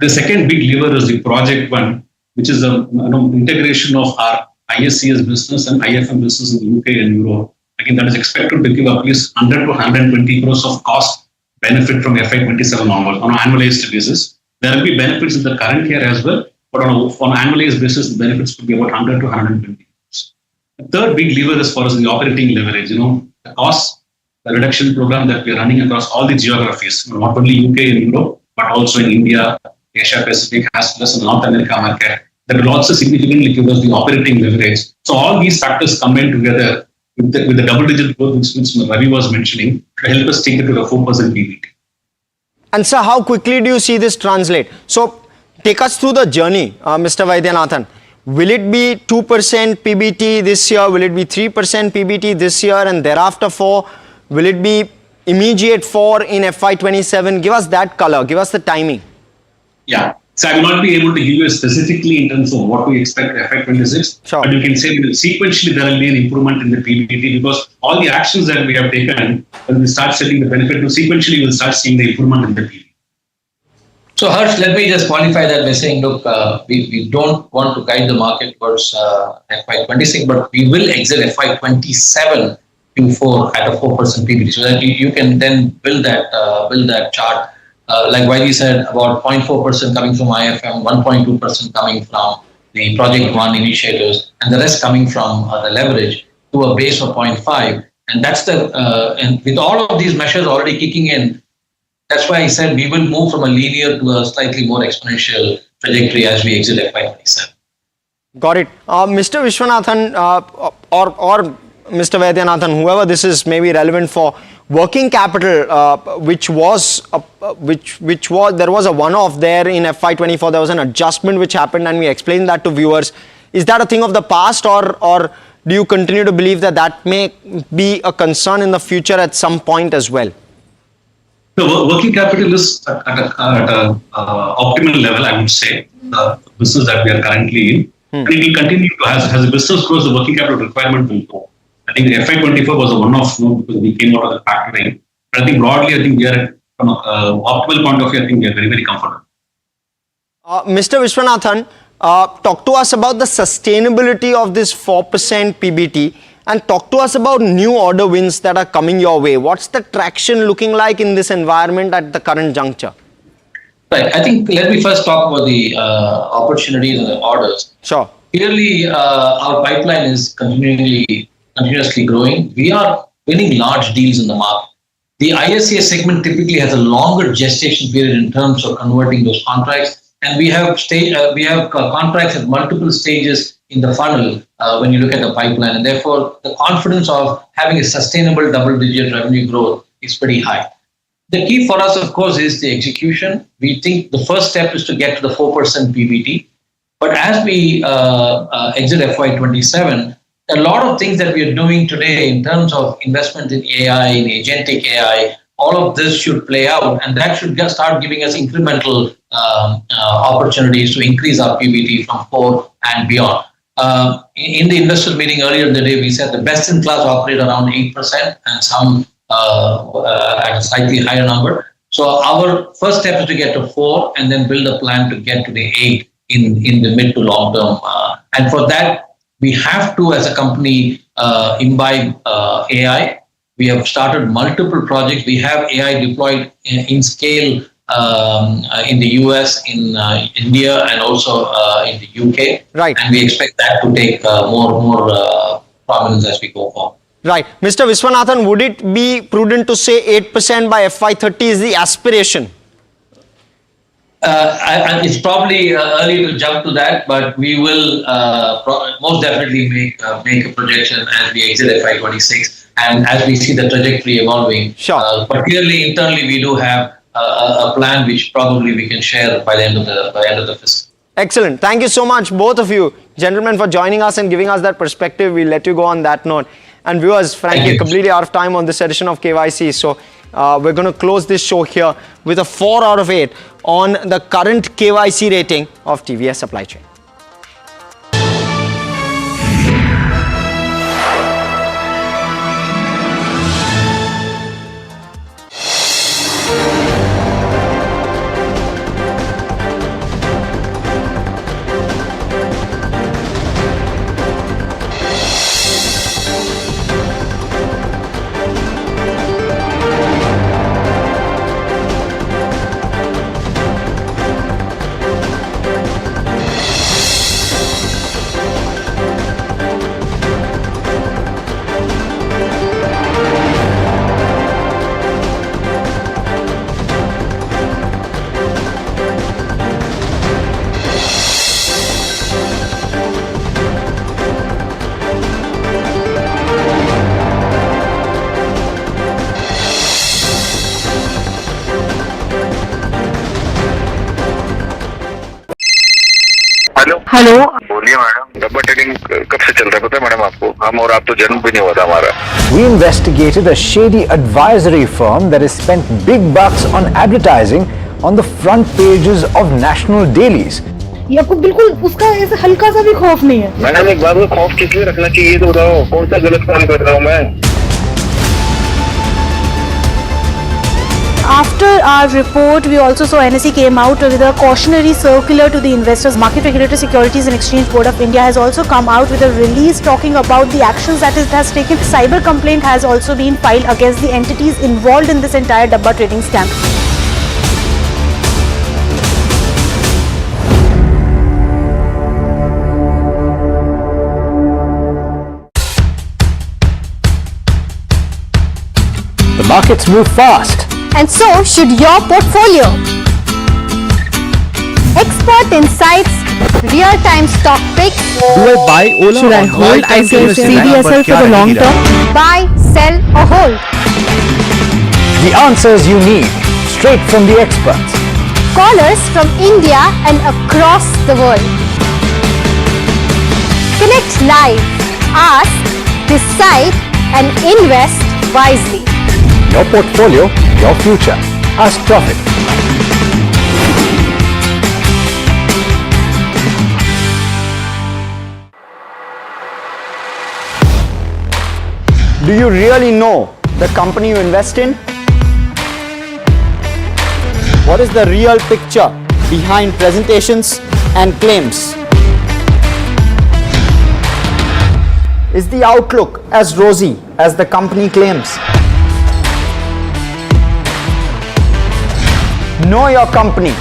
The second big lever is the Project One, which is the integration of our ISCS business and IFM business in the UK and Europe. Again, that is expected to give at least 100 to 120 crores of cost benefit from FY27 onwards on an annualized basis. There will be benefits in the current year as well, but on an annualized basis, the benefits could be about 100 to 120 crores. The third big lever is for us the operating leverage. The cost reduction program that we are running across all the geographies, not only UK and Europe, but also in India, Asia Pacific, as well as in North America market. That will also significantly give us the operating leverage. So all these factors combined together with the double-digit growth which Ravi was mentioning to help us take it to the 4% PBT. And sir, how quickly do you see this translate? So take us through the journey, Mr. Vaidyanathan. Will it be 2% PBT this year? Will it be 3% PBT this year and thereafter 4? Will it be immediate 4 in FY27? Give us that color. Give us the timing. Yeah. So I will not be able to give you specifically in terms of what we expect FY26. Sure. But you can say that sequentially there will be an improvement in the PBT because all the actions that we have taken, when we start setting the benefit, sequentially we'll start seeing the improvement in the PBT. So Harsh, let me just qualify that by saying, look, we don't want to guide the market towards FY26, but we will exit FY27 Q4 at a 4% PBT, so that you can then build that chart. Like Vaidi said, about 0.4% coming from IFM, 1.2% coming from the Project One initiatives, and the rest coming from the leverage to a base of 0.5. And that's and with all of these measures already kicking in, that's why I said we will move from a linear to a slightly more exponential trajectory as we exit FY27. Got it. Mr. Vishwanathan or Mr. Vaidyanathan, whoever this is may be relevant for, working capital, which was there was a one-off there in FY24. There was an adjustment which happened, and we explained that to viewers. Is that a thing of the past, or do you continue to believe that that may be a concern in the future at some point as well? The working capital is at a optimal level, I would say, the business that we are currently in. And it will continue to, as the business grows, the working capital requirement will grow. I think the FY24 was a one-off move because we came out of the factoring. But I think broadly, I think we are from an optimal point of view, I think we are very, very comfortable. Mr. Viswanathan, talk to us about the sustainability of this 4% PBT and talk to us about new order wins that are coming your way. What's the traction looking like in this environment at the current juncture? Right. I think let me first talk about the opportunities and the orders. Sure. Clearly, our pipeline is continuously growing. We are winning large deals in the market. The ISCS segment typically has a longer gestation period in terms of converting those contracts, and we have contracts at multiple stages in the funnel when you look at the pipeline, and therefore the confidence of having a sustainable double-digit revenue growth is pretty high. The key for us, of course, is the execution. We think the first step is to get to the 4% PBT. But as we exit FY27, a lot of things that we are doing today in terms of investment in AI, in agentic AI, all of this should play out, and that should start giving us incremental opportunities to increase our PBT from 4 and beyond. In the investors meeting earlier in the day, we said the best-in-class operate around 8% and some at a slightly higher number. So our first step is to get to 4 and then build a plan to get to the 8 in the mid to long term. And for that, we have to, as a company, imbibe AI. We have started multiple projects. We have AI deployed in scale in the US, in India, and also in the UK. Right. And we expect that to take more prominence as we go forward. Right. Mr. Viswanathan, would it be prudent to say 8% by FY30 is the aspiration? It's probably early to jump to that, but we will most definitely make a projection as we exit FY26 and as we see the trajectory evolving. Sure. But clearly, internally, we do have a plan which probably we can share by the end of the fiscal. Excellent. Thank you so much, both of you, gentlemen, for joining us and giving us that perspective. We'll let you go on that note. And viewers, frankly, completely out of time on this edition of KYC. So we're going to close this show here with a 4 out of 8 on the current KYC rating of TVS Supply Chain. Hello बोलिए madam, डब्बा trading कब से चल रहा है पता है madam आपको? हम और आप तो जन्म भी नहीं हुआ था हमारा. We investigated a shady advisory firm that has spent big bucks on advertising on the front pages of national dailies. ये आपको बिल्कुल उसका ऐसे हल्का सा भी खौफ नहीं है. मैडम एक बात को खौफ किस लिए रखना चाहिए तो बताओ, कौन सा गलत काम कर रहा हूँ मैं? After our report, we also saw NSE came out with a cautionary circular to the investors. Market Regulator Securities and Exchange Board of India has also come out with a release talking about the actions that it has taken. Cyber complaint has also been filed against the entities involved in this entire Dabba trading scam. The markets move fast. And so should your portfolio. Expert insights, real-time stock picks. Do I buy Ola? Should I hold CDSL for the long term? Buy, sell or hold. The answers you need, straight from the experts. Callers from India and across the world. Connect live. Ask decide and invest wisely. Your portfolio, your future. Ask Profit. Do you really know the company you invest in? What is the real picture behind presentations and claims? Is the outlook as rosy as the company claims? Know Your Company,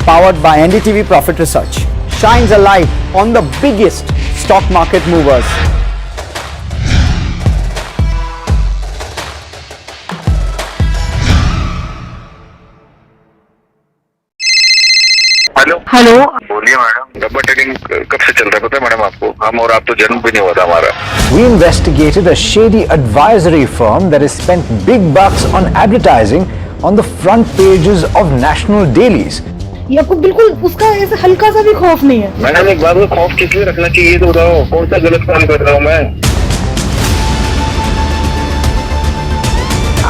powered by NDTV Profit Research, shines a light on the biggest stock market movers. Hello बोलिए madam, डब्बा trading कब से चल रहा है पता है madam आपको? हम और आप तो जन्म भी नहीं हुआ था हमारा। We investigated a shady advisory firm that has spent big bucks on advertising on the front pages of national dailies. ये आपको बिल्कुल उसका ऐसा हल्का सा भी खौफ नहीं है। मैडम एक बात को खौफ किस लिए रखना चाहिए तो बताओ, कौन सा गलत काम कर रहा हूँ मैं?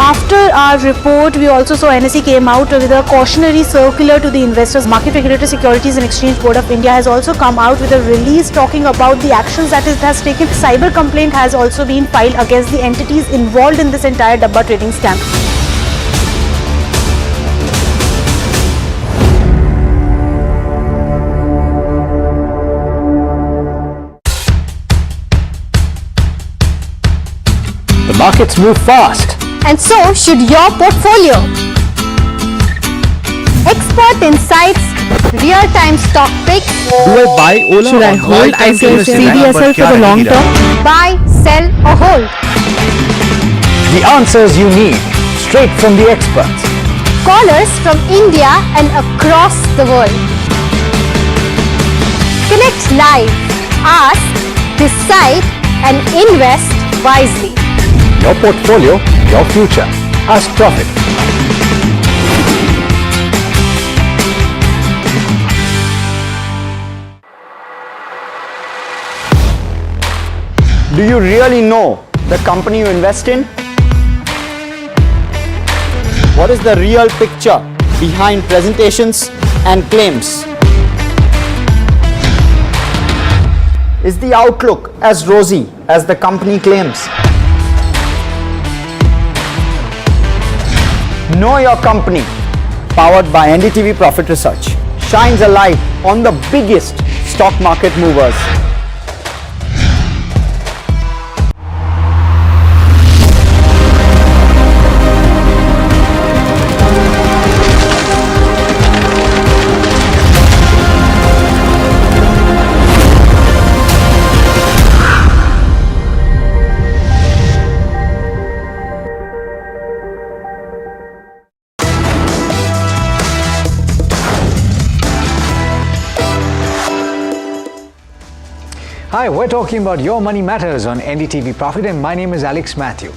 After our report, we also saw NSE came out with a cautionary circular to the investors. Market Regulator Securities and Exchange Board of India has also come out with a release talking about the actions that it has taken. Cyber complaint has also been filed against the entities involved in this entire Dabba trading scam. The markets move fast. And so should your portfolio. Expert insights, real-time stock picks. Do I buy Ola? Should I or hold buy CDSL for the long term? Buy, sell or hold. The answers you need, straight from the experts. Callers from India and across the world. Connect live, ask, decide and invest wisely. Your portfolio, your future. Ask Profit. Do you really know the company you invest in? What is the real picture behind presentations and claims? Is the outlook as rosy as the company claims? Know Your Company, powered by NDTV Profit Research, shines a light on the biggest stock market movers. Hi, we're talking about Your Money Matters on NDTV Profit, and my name is Alex Matthew.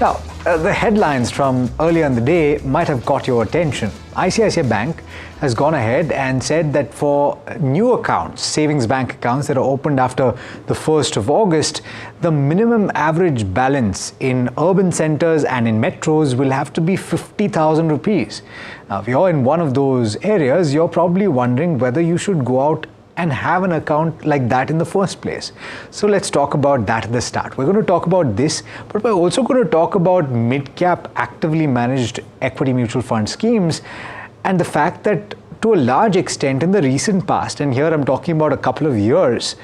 Now, the headlines from earlier in the day might have caught your attention. ICICI Bank has gone ahead and said that for new accounts, savings bank accounts that are opened after the 1st of August, the minimum average balance in urban centers and in metros will have to be 50,000 rupees. Now, if you're in one of those areas, you're probably wondering whether you should go out and have an account like that in the first place. So let's talk about that at the start. We're going to talk about this, but we're also going to talk about mid-cap actively managed equity mutual fund schemes and the fact that to a large extent in the recent past, and here I'm talking about a couple of years,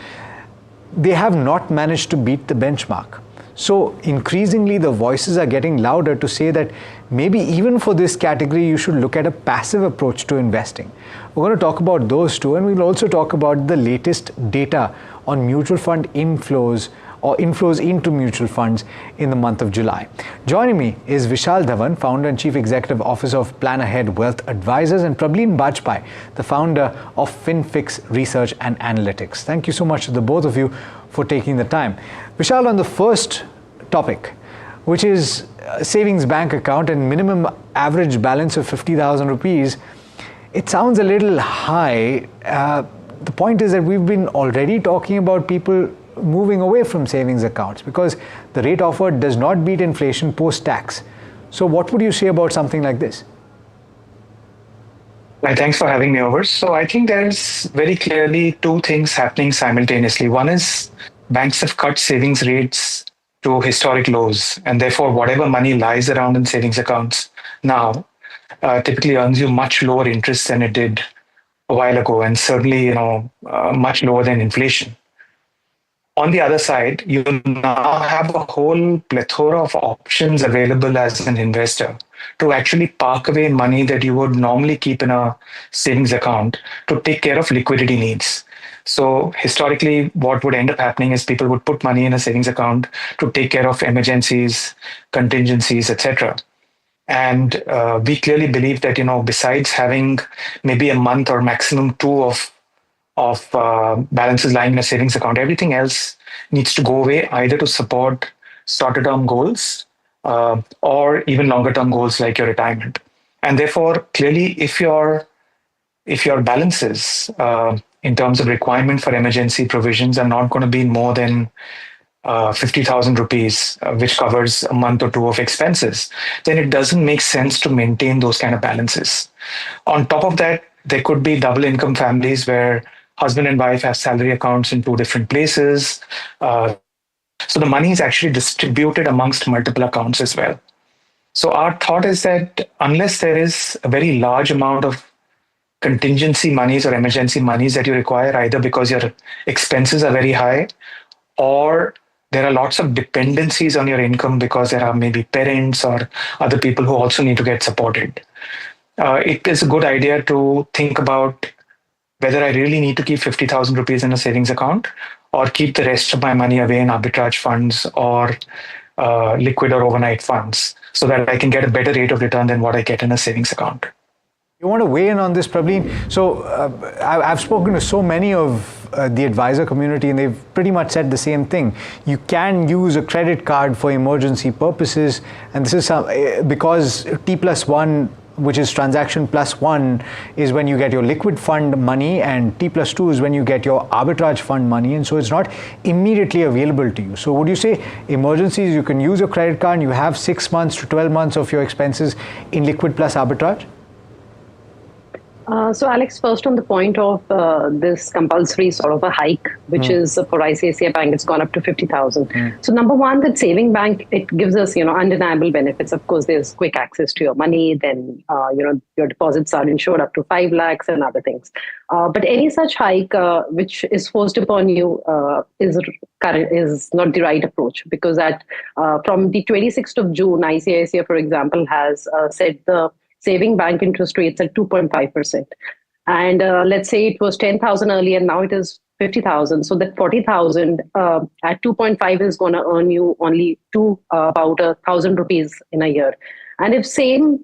they have not managed to beat the benchmark. So increasingly the voices are getting louder to say that maybe even for this category you should look at a passive approach to investing. We're going to talk about those two, and we'll also talk about the latest data on mutual fund inflows or inflows into mutual funds in the month of July. Joining me is Vishal Dhawan, founder and chief executive officer of Plan Ahead Wealth Advisors, and Prableen Bajpai, the founder of FinFix Research and Analytics. Thank you so much to the both of you for taking the time. Vishal, on the first topic, which is a savings bank account and minimum average balance of 50,000 rupees, it sounds a little high. The point is that we've been already talking about people moving away from savings accounts because the rate offered does not beat inflation post-tax. So what would you say about something like this? Thanks for having me over. So I think there's very clearly two things happening simultaneously. One is banks have cut savings rates to historic lows, and therefore whatever money lies around in savings accounts now typically earns you much lower interest than it did a while ago, and certainly much lower than inflation. On the other side, you now have a whole plethora of options available as an investor to actually park away money that you would normally keep in a savings account to take care of liquidity needs. So historically, what would end up happening is people would put money in a savings account to take care of emergencies, contingencies, etc. And we clearly believe that, besides having maybe a month or maximum two of balances lying in a savings account, everything else needs to go away either to support shorter term goals or even longer term goals like your retirement. And therefore, clearly, if your balances in terms of requirement for emergency provisions are not going to be more than 50,000 rupees, which covers a month or two of expenses, then it doesn't make sense to maintain those kind of balances. On top of that, there could be double income families where husband and wife have salary accounts in two different places. So the money is actually distributed amongst multiple accounts as well. So our thought is that unless there is a very large amount of contingency monies or emergency monies that you require, either because your expenses are very high or there are lots of dependencies on your income because there are maybe parents or other people who also need to get supported, it is a good idea to think about whether I really need to keep 50,000 rupees in a savings account or keep the rest of my money away in arbitrage funds or liquid or overnight funds so that I can get a better rate of return than what I get in a savings account. You want to weigh in on this, Prableen? So I've spoken to so many of the advisor community and they've pretty much said the same thing. You can use a credit card for emergency purposes, and this is because T+1, which is transaction plus 1, is when you get your liquid fund money, and T+2 is when you get your arbitrage fund money, and so it's not immediately available to you. So would you say emergencies, you can use your credit card and you have 6 months to 12 months of your expenses in liquid plus arbitrage? So Alex, first on the point of this compulsory sort of a hike, which is for ICICI Bank, it's gone up to 50,000. So number one, that saving bank, it gives us, undeniable benefits. Of course, there's quick access to your money. Then, your deposits are insured up to 5 lakhs and other things. But any such hike which is forced upon you is not the right approach, because from the 26th of June, ICICI, for example, has set the saving bank interest rates at 2.5%. And let's say it was 10,000 earlier, and now it is 50,000. So that 40,000 at 2.5 is going to earn you only about 1,000 rupees in a year. And if same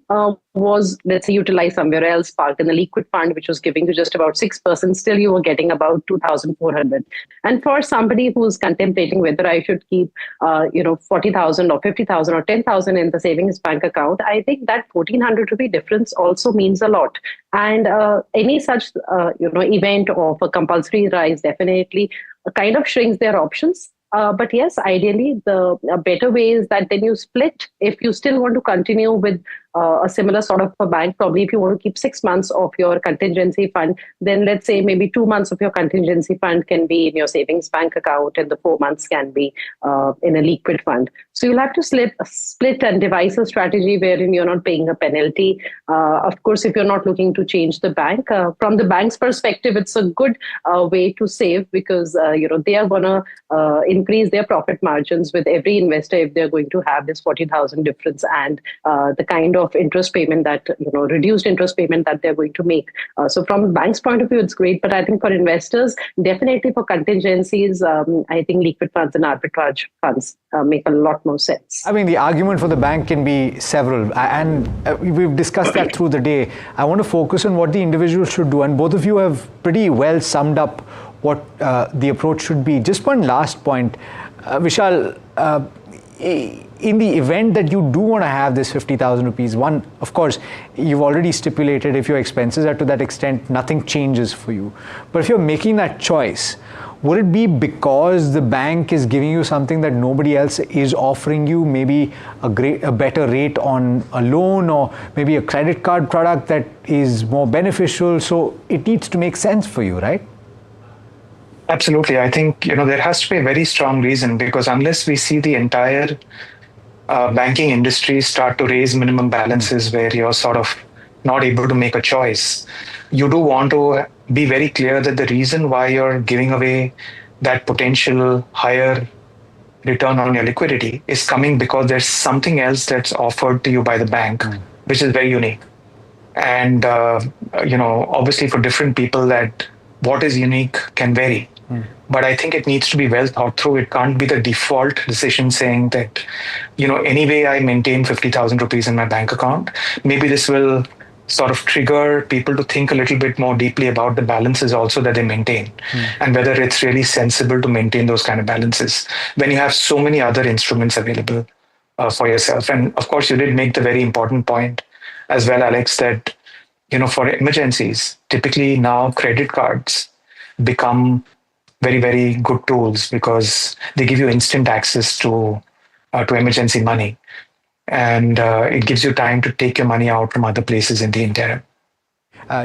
was, let's say, utilized somewhere else, parked in a liquid fund, which was giving you just about 6%, still you were getting about 2,400. And for somebody who's contemplating whether I should keep, 40,000 or 50,000 or 10,000 in the savings bank account, I think that 1,400 rupee difference also means a lot. And any such, event of a compulsory rise definitely kind of shrinks their options. But yes, ideally, the better way is that then you split. If you still want to continue with a similar sort of a bank, probably if you want to keep 6 months of your contingency fund, then let's say maybe 2 months of your contingency fund can be in your savings bank account and the 4 months can be in a liquid fund. So you'll have to split and devise a strategy wherein you're not paying a penalty. Of course, if you're not looking to change the bank, from the bank's perspective, it's a good way to save, because they are going to increase their profit margins with every investor if they're going to have this 40,000 difference and the kind of interest payment that, reduced interest payment that they're going to make. So from the bank's point of view, it's great. But I think for investors, definitely for contingencies, I think liquid funds and arbitrage funds make a lot more sense. I mean, the argument for the bank can be several, and we've discussed that through the day. I want to focus on what the individual should do, and both of you have pretty well summed up what the approach should be. Just one last point, Vishal, in the event that you do want to have this 50,000 rupees, one, of course, you've already stipulated if your expenses are to that extent, nothing changes for you. But if you're making that choice, would it be because the bank is giving you something that nobody else is offering you, maybe a better rate on a loan, or maybe a credit card product that is more beneficial? So it needs to make sense for you, right? Absolutely. I think, there has to be a very strong reason, because unless we see the entire banking industry start to raise minimum balances where you're sort of not able to make a choice, you do want to be very clear that the reason why you're giving away that potential higher return on your liquidity is coming because there's something else that's offered to you by the bank, which is very unique. And, obviously for different people, that what is unique can vary. But I think it needs to be well thought through. It can't be the default decision saying that, anyway, I maintain 50,000 rupees in my bank account. Maybe this will sort of trigger people to think a little bit more deeply about the balances also that they maintain, and whether it's really sensible to maintain those kind of balances when you have so many other instruments available for yourself. And of course, you did make the very important point as well, Alex, that, for emergencies, typically now credit cards become very, very good tools because they give you instant access to emergency money, and it gives you time to take your money out from other places in the interim.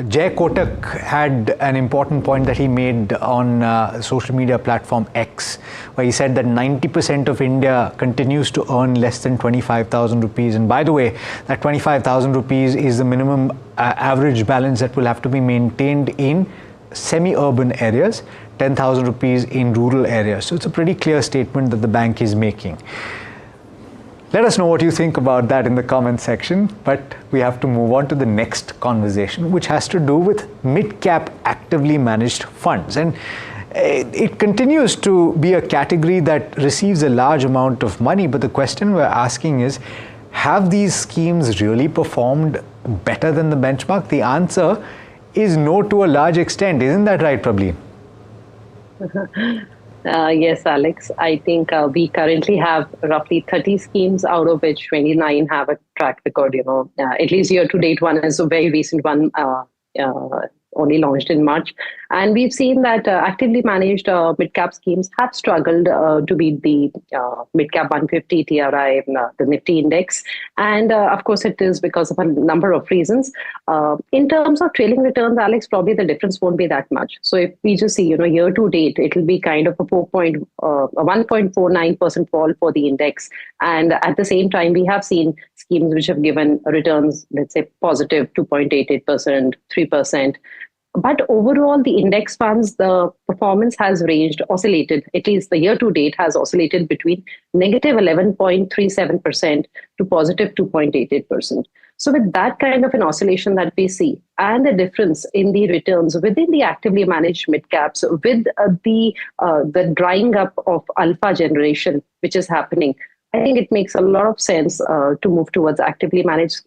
Jay Kotak had an important point that he made on social media platform X, where he said that 90% of India continues to earn less than 25,000 rupees. And by the way, that 25,000 rupees is the minimum average balance that will have to be maintained in semi-urban areas, 10,000 rupees in rural areas. So it's a pretty clear statement that the bank is making. Let us know what you think about that in the comment section, but we have to move on to the next conversation, which has to do with mid-cap actively managed funds. And it continues to be a category that receives a large amount of money, but the question we're asking is, have these schemes really performed better than the benchmark? The answer is no to a large extent. Isn't that right, Prableen? Yes, Alex. I think we currently have roughly 30 schemes, out of which 29 have a track record. At least year to date, one is a very recent one, only launched in March. And we've seen that actively managed mid-cap schemes have struggled to beat the mid-cap 150 TRI, the Nifty index. And of course, it is because of a number of reasons. In terms of trailing returns, Alex, probably the difference won't be that much. So if we just see, year to date, it will be kind of a 1.49% fall for the index. And at the same time, we have seen schemes which have given returns, let's say positive 2.88%, 3%. But overall, the index funds, the performance has oscillated, at least the year to date has oscillated between negative 11.37% to positive 2.88%. So with that kind of an oscillation that we see, and the difference in the returns within the actively managed mid caps, with the drying up of alpha generation, which is happening, I think it makes a lot of sense to move towards actively managed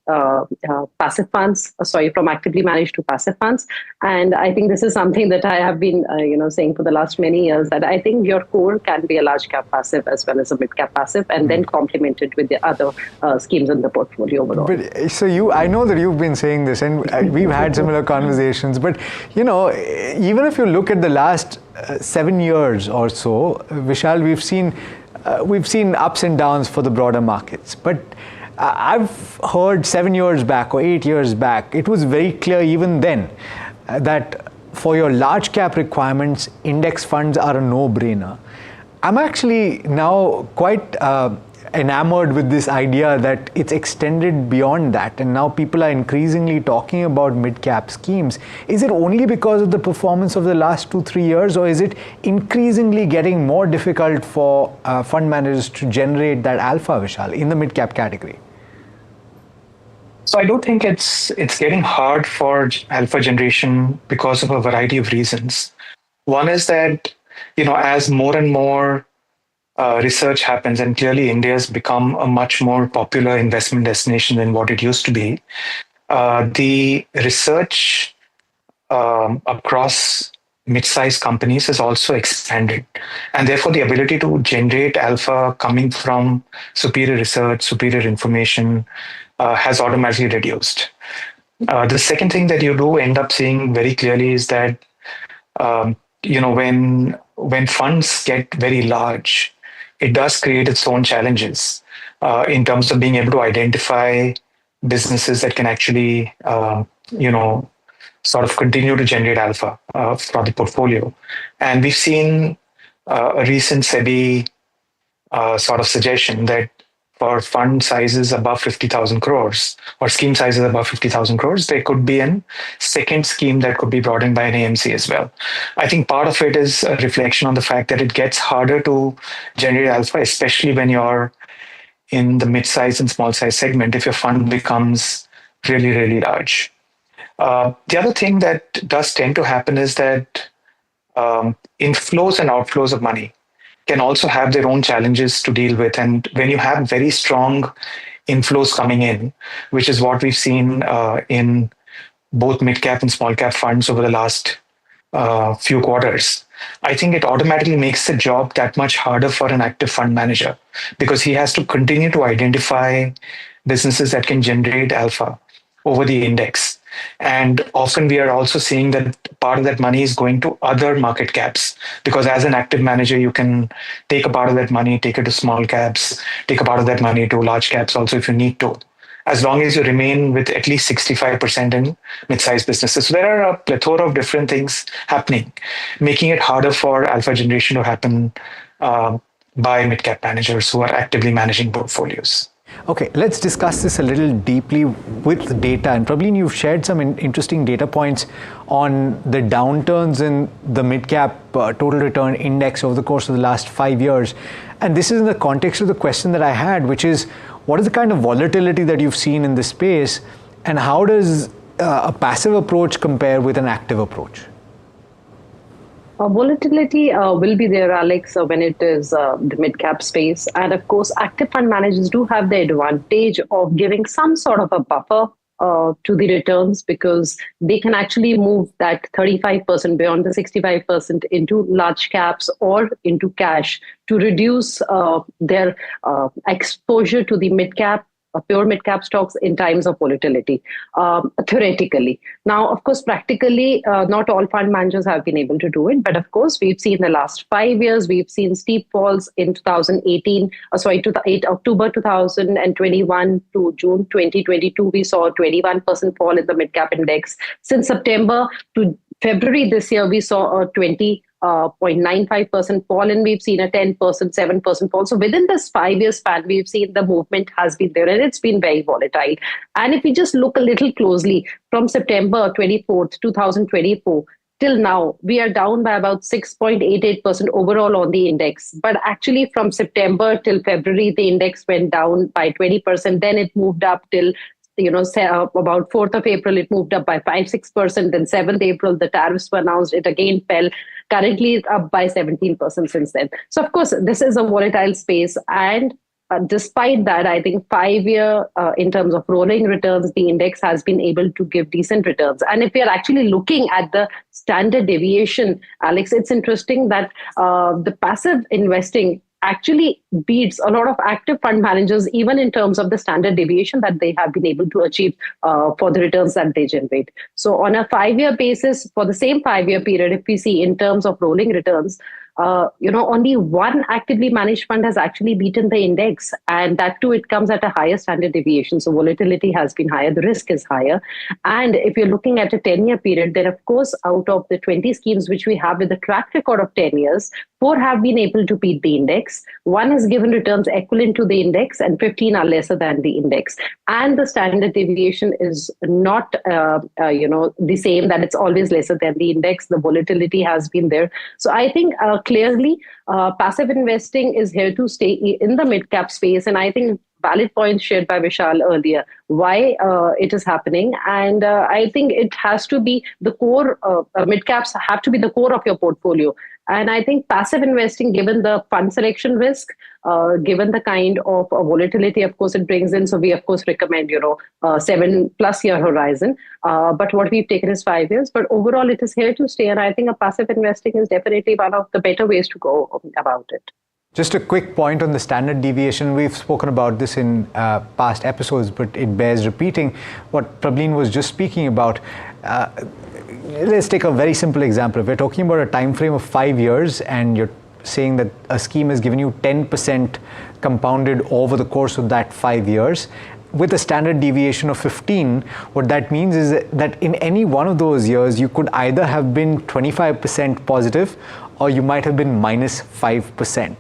passive funds, from actively managed to passive funds. And I think this is something that I have been, saying for the last many years, that I think your core can be a large cap passive as well as a mid cap passive, and then complemented with the other schemes in the portfolio overall. But so I know that you've been saying this, and we've had similar conversations, but even if you look at the last 7 years or so, Vishal, we've seen ups and downs for the broader markets. But I've heard 7 years back or 8 years back, it was very clear even then that for your large cap requirements, index funds are a no-brainer. I'm actually now quite enamored with this idea that it's extended beyond that, and now people are increasingly talking about mid-cap schemes. Is it only because of the performance of the last 2-3 years, or is it increasingly getting more difficult for fund managers to generate that alpha, Vishal, in the mid-cap category? So I do think it's getting hard for alpha generation because of a variety of reasons. One is that, as more and more research happens, and clearly India has become a much more popular investment destination than what it used to be. The research across mid-sized companies has also expanded, and therefore the ability to generate alpha coming from superior research, superior information has automatically reduced. The second thing that you do end up seeing very clearly is that when when funds get very large, it does create its own challenges in terms of being able to identify businesses that can actually, sort of continue to generate alpha for the portfolio. And we've seen a recent SEBI sort of suggestion that for fund sizes above 50,000 crores or scheme sizes above 50,000 crores, there could be a second scheme that could be brought in by an AMC as well. I think part of it is a reflection on the fact that it gets harder to generate alpha, especially when you're in the mid-size and small-size segment, if your fund becomes really, really large. The other thing that does tend to happen is that inflows and outflows of money can also have their own challenges to deal with. And when you have very strong inflows coming in, which is what we've seen in both mid-cap and small-cap funds over the last few quarters, I think it automatically makes the job that much harder for an active fund manager because he has to continue to identify businesses that can generate alpha over the index. And often we are also seeing that part of that money is going to other market caps because as an active manager, you can take a part of that money, take it to small caps, take a part of that money to large caps also if you need to, as long as you remain with at least 65% in mid-sized businesses. So there are a plethora of different things happening, making it harder for alpha generation to happen by mid-cap managers who are actively managing portfolios. Okay, let's discuss this a little deeply with data. And probably you've shared some interesting data points on the downturns in the mid-cap total return index over the course of the last 5 years. And this is in the context of the question that I had, which is, what is the kind of volatility that you've seen in this space? And how does a passive approach compare with an active approach? Volatility will be there, Alex, when it is the mid-cap space. And of course, active fund managers do have the advantage of giving some sort of a buffer to the returns because they can actually move that 35% beyond the 65% into large caps or into cash to reduce their exposure to the mid-cap pure mid-cap stocks in times of volatility, theoretically. Now, of course, practically, not all fund managers have been able to do it. But of course, we've seen the last 5 years, we've seen steep falls in 2018, October 2021 to June 2022, we saw a 21% fall in the mid-cap index. Since September to February this year, we saw a 0.95% fall, and we've seen a 10%, 7% fall. So within this 5 year span, we've seen the movement has been there and it's been very volatile. And if we just look a little closely from September 24th, 2024, till now, we are down by about 6.88% overall on the index. But actually from September till February, the index went down by 20%. Then it moved up till about 4th of April, it moved up by 5-6%. Then 7th April, the tariffs were announced. It again fell. Currently, it's up by 17% since then. So, of course, this is a volatile space. And despite that, I think 5 year, in terms of rolling returns, the index has been able to give decent returns. And if we are actually looking at the standard deviation, Alex, it's interesting that the passive investing actually beats a lot of active fund managers, even in terms of the standard deviation that they have been able to achieve for the returns that they generate. So on a 5 year basis, for the same 5 year period, if we see in terms of rolling returns, only one actively managed fund has actually beaten the index. And that too, it comes at a higher standard deviation. So volatility has been higher, the risk is higher. And if you're looking at a 10-year period, then of course, out of the 20 schemes which we have with a track record of 10 years, 4 have been able to beat the index. 1 has given returns equivalent to the index and 15 are lesser than the index. And the standard deviation is not, the same, that it's always lesser than the index. The volatility has been there. So I think clearly passive investing is here to stay in the mid-cap space. And I think valid points shared by Vishal earlier, why it is happening. And I think it has to be the core, mid-caps have to be the core of your portfolio. And I think passive investing, given the fund selection risk, given the kind of volatility, of course, it brings in. So we, of course, recommend, 7+ year horizon. But what we've taken is 5 years. But overall, it is here to stay. And I think a passive investing is definitely one of the better ways to go about it. Just a quick point on the standard deviation. We've spoken about this in past episodes, but it bears repeating what Prableen was just speaking about. let's take a very simple example. If we're talking about a time frame of 5 years and you're saying that a scheme has given you 10% compounded over the course of that 5 years, with a standard deviation of 15, what that means is that in any one of those years, you could either have been 25% positive or you might have been minus 5%.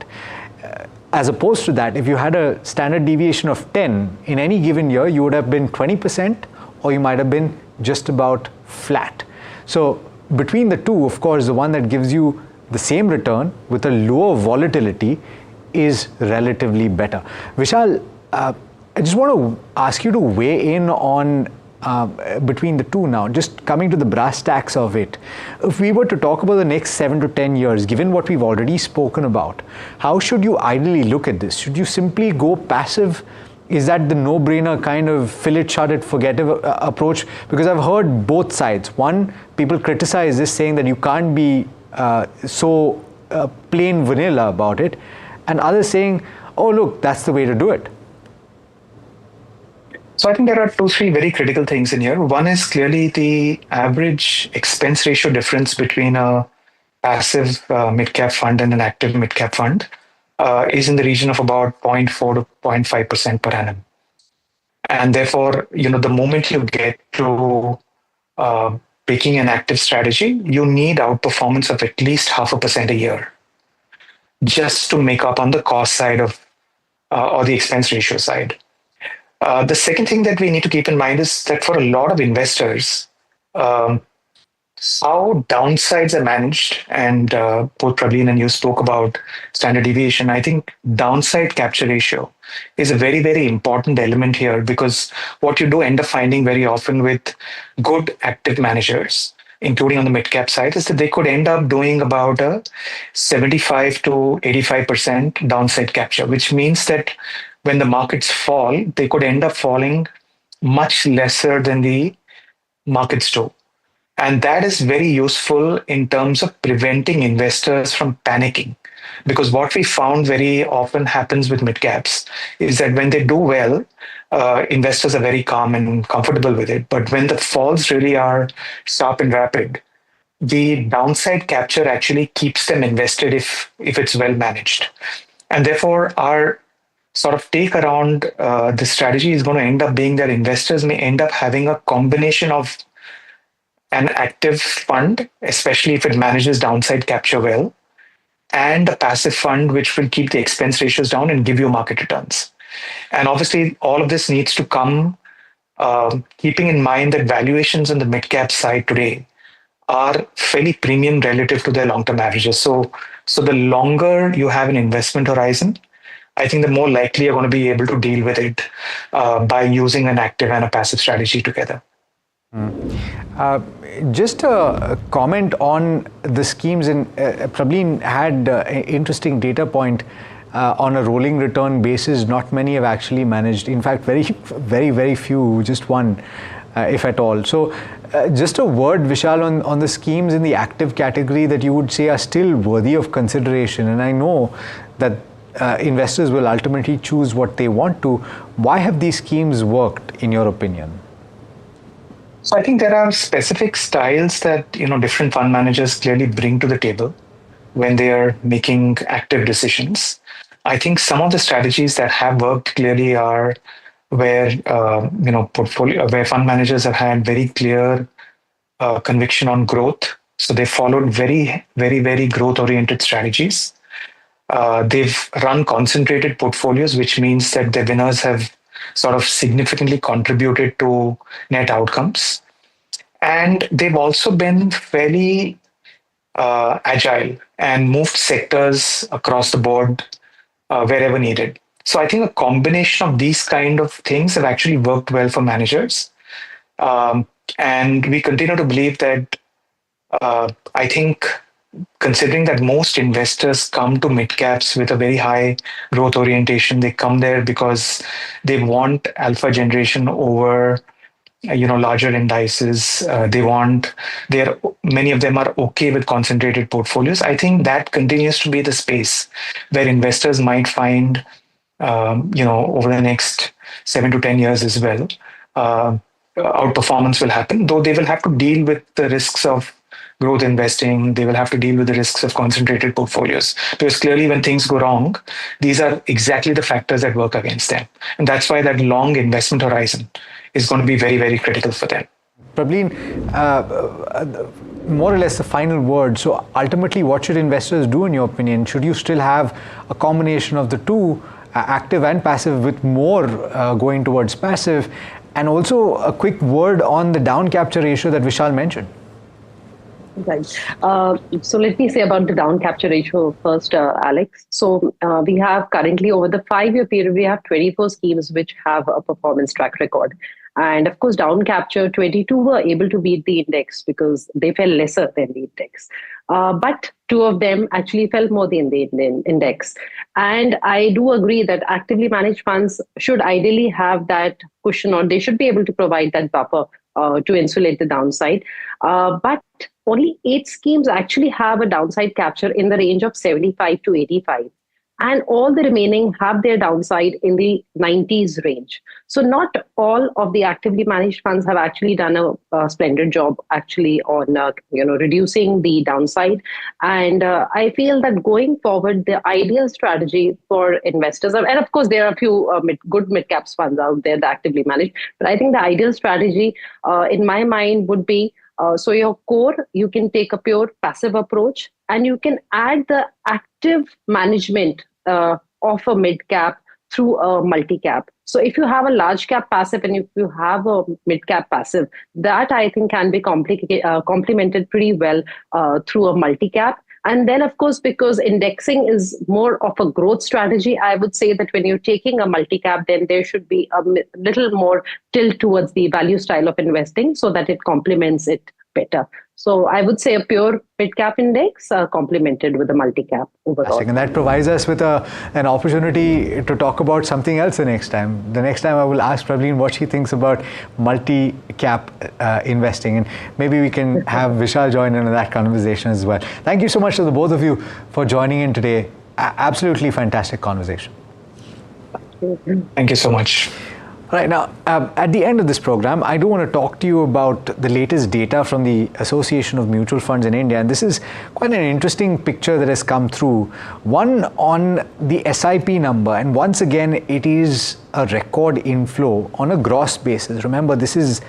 As opposed to that, if you had a standard deviation of 10, in any given year, you would have been 20% or you might have been just about flat. So between the two, of course, the one that gives you the same return with a lower volatility is relatively better. Vishal, I just want to ask you to weigh in on between the two now, just coming to the brass tacks of it. If we were to talk about the next 7 to 10 years, given what we've already spoken about, how should you ideally look at this? Should you simply go passive? Is that the no-brainer kind of fill it, shut it, forget it approach? Because I've heard both sides. One, people criticize this, saying that you can't be so plain vanilla about it, and others saying, oh look, that's the way to do it. So I think there are 2-3 very critical things in here. One is clearly the average expense ratio difference between a passive mid-cap fund and an active mid-cap fund is in the region of about 0.4 to 0.5% per annum. And therefore, the moment you get to picking an active strategy, you need outperformance of at least 0.5% a year just to make up on the cost side of or the expense ratio side. The second thing that we need to keep in mind is that for a lot of investors, how downsides are managed, and both Praveen and you spoke about standard deviation. I think downside capture ratio is a very, very important element here, because what you do end up finding very often with good active managers, including on the mid-cap side, is that they could end up doing about a 75 to 85% downside capture, which means that when the markets fall, they could end up falling much lesser than the markets do. And that is very useful in terms of preventing investors from panicking. Because what we found very often happens with mid-caps is that when they do well, investors are very calm and comfortable with it. But when the falls really are sharp and rapid, the downside capture actually keeps them invested if it's well managed. And therefore, our sort of take around the strategy is going to end up being that investors may end up having a combination of an active fund, especially if it manages downside capture well, and a passive fund which will keep the expense ratios down and give you market returns. And obviously, all of this needs to come keeping in mind that valuations on the mid-cap side today are fairly premium relative to their long-term averages. So the longer you have an investment horizon, I think the more likely you're going to be able to deal with it by using an active and a passive strategy together. Just a comment on the schemes, and Praveen had an interesting data point on a rolling return basis. Not many have actually managed. In fact, very, very, very few, just one, if at all. So just a word, Vishal, on the schemes in the active category that you would say are still worthy of consideration. And I know that investors will ultimately choose what they want to. Why have these schemes worked, in your opinion? So I think there are specific styles that different fund managers clearly bring to the table when they are making active decisions. I think some of the strategies that have worked clearly are where where fund managers have had very clear conviction on growth. So they followed very, very, very growth-oriented strategies. They've run concentrated portfolios, which means that the winners have sort of significantly contributed to net outcomes. And they've also been fairly agile and moved sectors across the board wherever needed. So I think a combination of these kind of things have actually worked well for managers. And we continue to believe that I think considering that most investors come to mid-caps with a very high growth orientation, they come there because they want alpha generation over larger indices. Many of them are okay with concentrated portfolios. I think that continues to be the space where investors might find over the next 7 to 10 years as well. outperformance will happen, though they will have to deal with the risks of growth investing. They will have to deal with the risks of concentrated portfolios, because clearly when things go wrong, these are exactly the factors that work against them. And that's why that long investment horizon is going to be very, very critical for them. Prableen, more or less the final word. So ultimately, what should investors do in your opinion? Should you still have a combination of the two, active and passive, with more going towards passive? And also a quick word on the down capture ratio that Vishal mentioned. Right. So let me say about the down capture ratio first, Alex. So we have currently, over the 5-year period, we have 24 schemes which have a performance track record. And of course, down capture, 22 were able to beat the index because they fell lesser than the index. But 2 of them actually fell more than the index. And I do agree that actively managed funds should ideally have that cushion, or they should be able to provide that buffer to insulate the downside. But only 8 schemes actually have a downside capture in the range of 75 to 85. And all the remaining have their downside in the 90s range. So not all of the actively managed funds have actually done a splendid job actually on reducing the downside. And I feel that going forward, the ideal strategy for investors, and of course there are a few good mid-caps funds out there that actively managed, but I think the ideal strategy in my mind would be, so your core, you can take a pure passive approach, and you can add the active management of a mid cap through a multi cap. So if you have a large cap passive and if you have a mid cap passive, that I think can be complemented pretty well through a multi cap. And then, of course, because indexing is more of a growth strategy, I would say that when you're taking a multi-cap, then there should be a little more tilt towards the value style of investing so that it complements it better. So I would say a pure mid-cap index complemented with a multi-cap overall. And that provides us with an opportunity to talk about something else the next time. The next time I will ask Prableen what she thinks about multi-cap investing, and maybe we can have Vishal join in that conversation as well. Thank you so much to the both of you for joining in today. Absolutely fantastic conversation. Thank you so much. Right now, at the end of this program, I do want to talk to you about the latest data from the Association of Mutual Funds in India. And this is quite an interesting picture that has come through. One on the SIP number. And once again, it is a record inflow on a gross basis. Remember, this is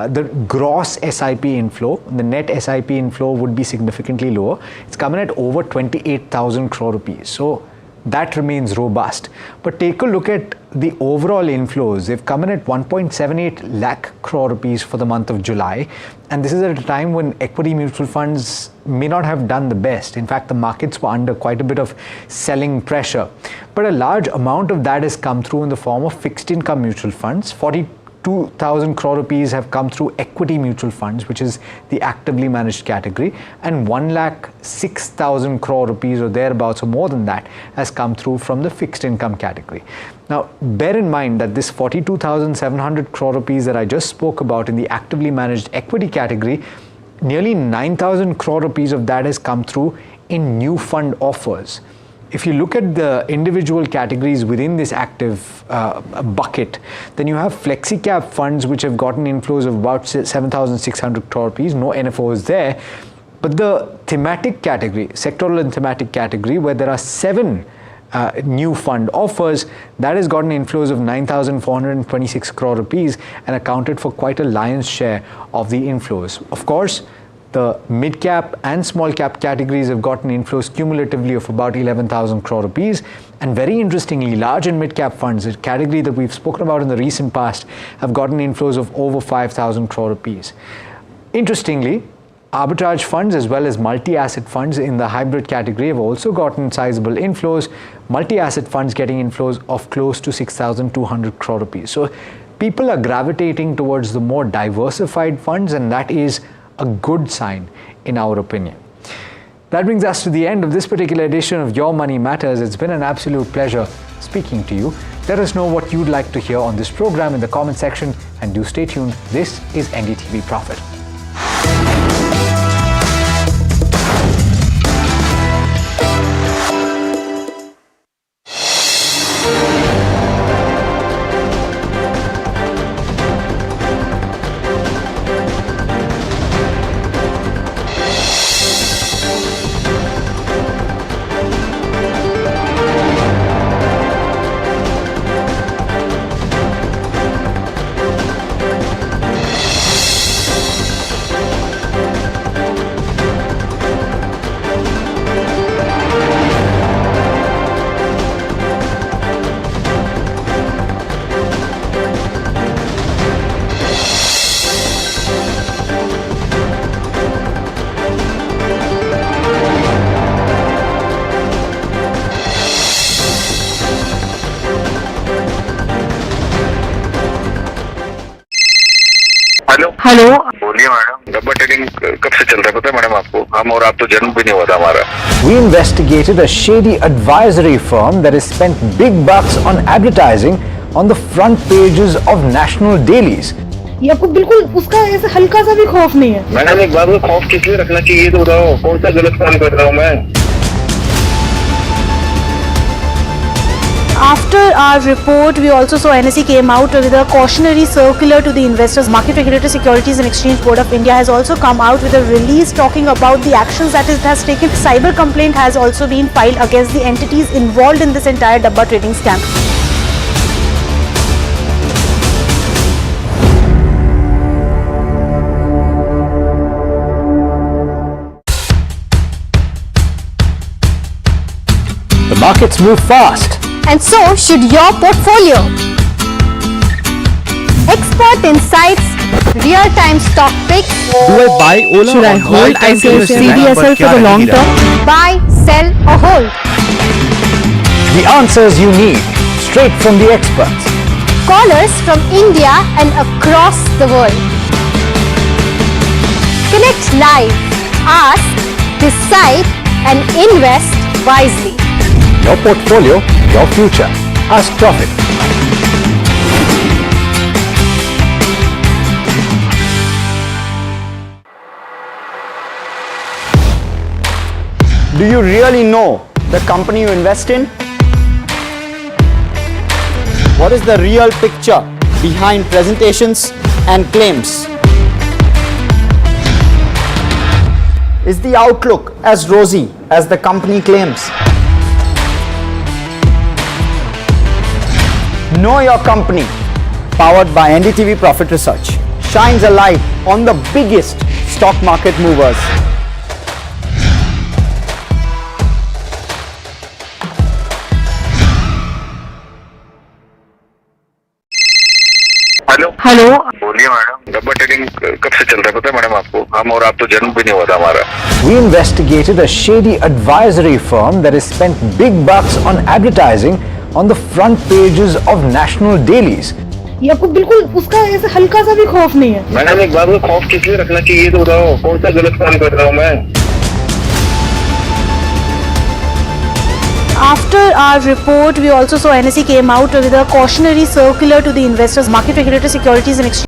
the gross SIP inflow. The net SIP inflow would be significantly lower. It's coming at over 28,000 crore rupees. So that remains robust. But take a look at the overall inflows. They've come in at 1.78 lakh crore rupees for the month of July. And this is at a time when equity mutual funds may not have done the best. In fact, the markets were under quite a bit of selling pressure. But a large amount of that has come through in the form of fixed income mutual funds. 42,000 crore rupees have come through equity mutual funds, which is the actively managed category, and 1,06,000 crore rupees or thereabouts, or more than that, has come through from the fixed income category. Now, bear in mind that this 42,700 crore rupees that I just spoke about in the actively managed equity category, nearly 9,000 crore rupees of that has come through in new fund offers. If you look at the individual categories within this active bucket, then you have flexi cap funds which have gotten inflows of about 7,600 crore rupees, no NFOs there. But the thematic category, sectoral and thematic category, where there are 7 new fund offers, that has gotten inflows of 9,426 crore rupees and accounted for quite a lion's share of the inflows. Of course, the mid-cap and small-cap categories have gotten inflows cumulatively of about 11,000 crore rupees. And very interestingly, large and mid-cap funds, a category that we've spoken about in the recent past, have gotten inflows of over 5,000 crore rupees. Interestingly, arbitrage funds as well as multi-asset funds in the hybrid category have also gotten sizable inflows. Multi-asset funds getting inflows of close to 6,200 crore rupees. So people are gravitating towards the more diversified funds, and that is a good sign in our opinion. That brings us to the end of this particular edition of Your Money Matters. It's been an absolute pleasure speaking to you. Let us know what you'd like to hear on this program in the comment section, and do stay tuned. This is NDTV Profit. Hello, बोलिए madam. डब्बा trading कब से चल रहा है पता है madam आपको? हम और आप तो जन्म भी नहीं हुआ था हमारा। We investigated a shady advisory firm that has spent big bucks on advertising on the front pages of national dailies. ये आपको बिल्कुल उसका ऐसा हल्का सा भी खौफ नहीं है। मैडम एक बात को खौफ किस लिए रखना चाहिए तो बताओ, कौन सा गलत काम कर रहा हूँ मैं? After our report, we also saw NSE came out with a cautionary circular to the investors. Market Regulator Securities and Exchange Board of India has also come out with a release talking about the actions that it has taken. Cyber complaint has also been filed against the entities involved in this entire Dabba trading scam. The markets move fast. And so should your portfolio. Expert insights, real-time stock picks. Do I buy Ola? Should I or hold lifetime ICICI investment CDSL for the long term? Buy, sell or hold. The answers you need, straight from the experts. Callers from India and across the world. Connect live, ask, decide and invest wisely. Your portfolio, your future. Ask Profit. Do you really know the company you invest in? What is the real picture behind presentations and claims? Is the outlook as rosy as the company claims? Know Your Company, powered by NDTV Profit Research, shines a light on the biggest stock market movers. Hello, बोलिए madam. डब्बा trading कब से चल रहा है पता है madam आपको? हम और आप तो जन्म भी नहीं हुआ था हमारा। We investigated a shady advisory firm that has spent big bucks on advertising on the front pages of national dailies. ये आपको बिल्कुल उसका ऐसा हल्का सा भी खौफ नहीं है। मैडम एक बात को खौफ किस लिए रखना चाहिए तो बताओ, कौन सा गलत काम कर रहा हूँ मैं? After our report, we also saw NSE came out with a cautionary circular to the investors. Market Regulator Securities and Exchange.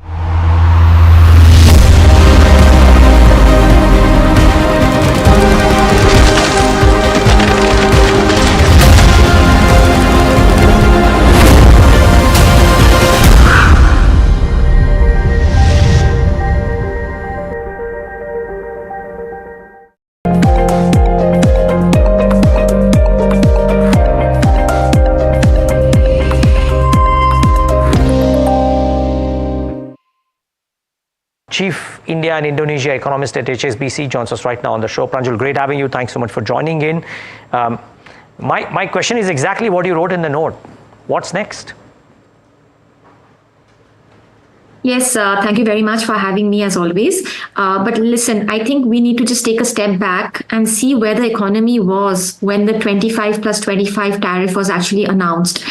Chief India and Indonesia economist at HSBC joins us right now on the show. Pranjul, great having you. Thanks so much for joining in. My question is exactly what you wrote in the note. What's next? Yes, thank you very much for having me as always. But listen, I think we need to just take a step back and see where the economy was when the 25 plus 25 tariff was actually announced.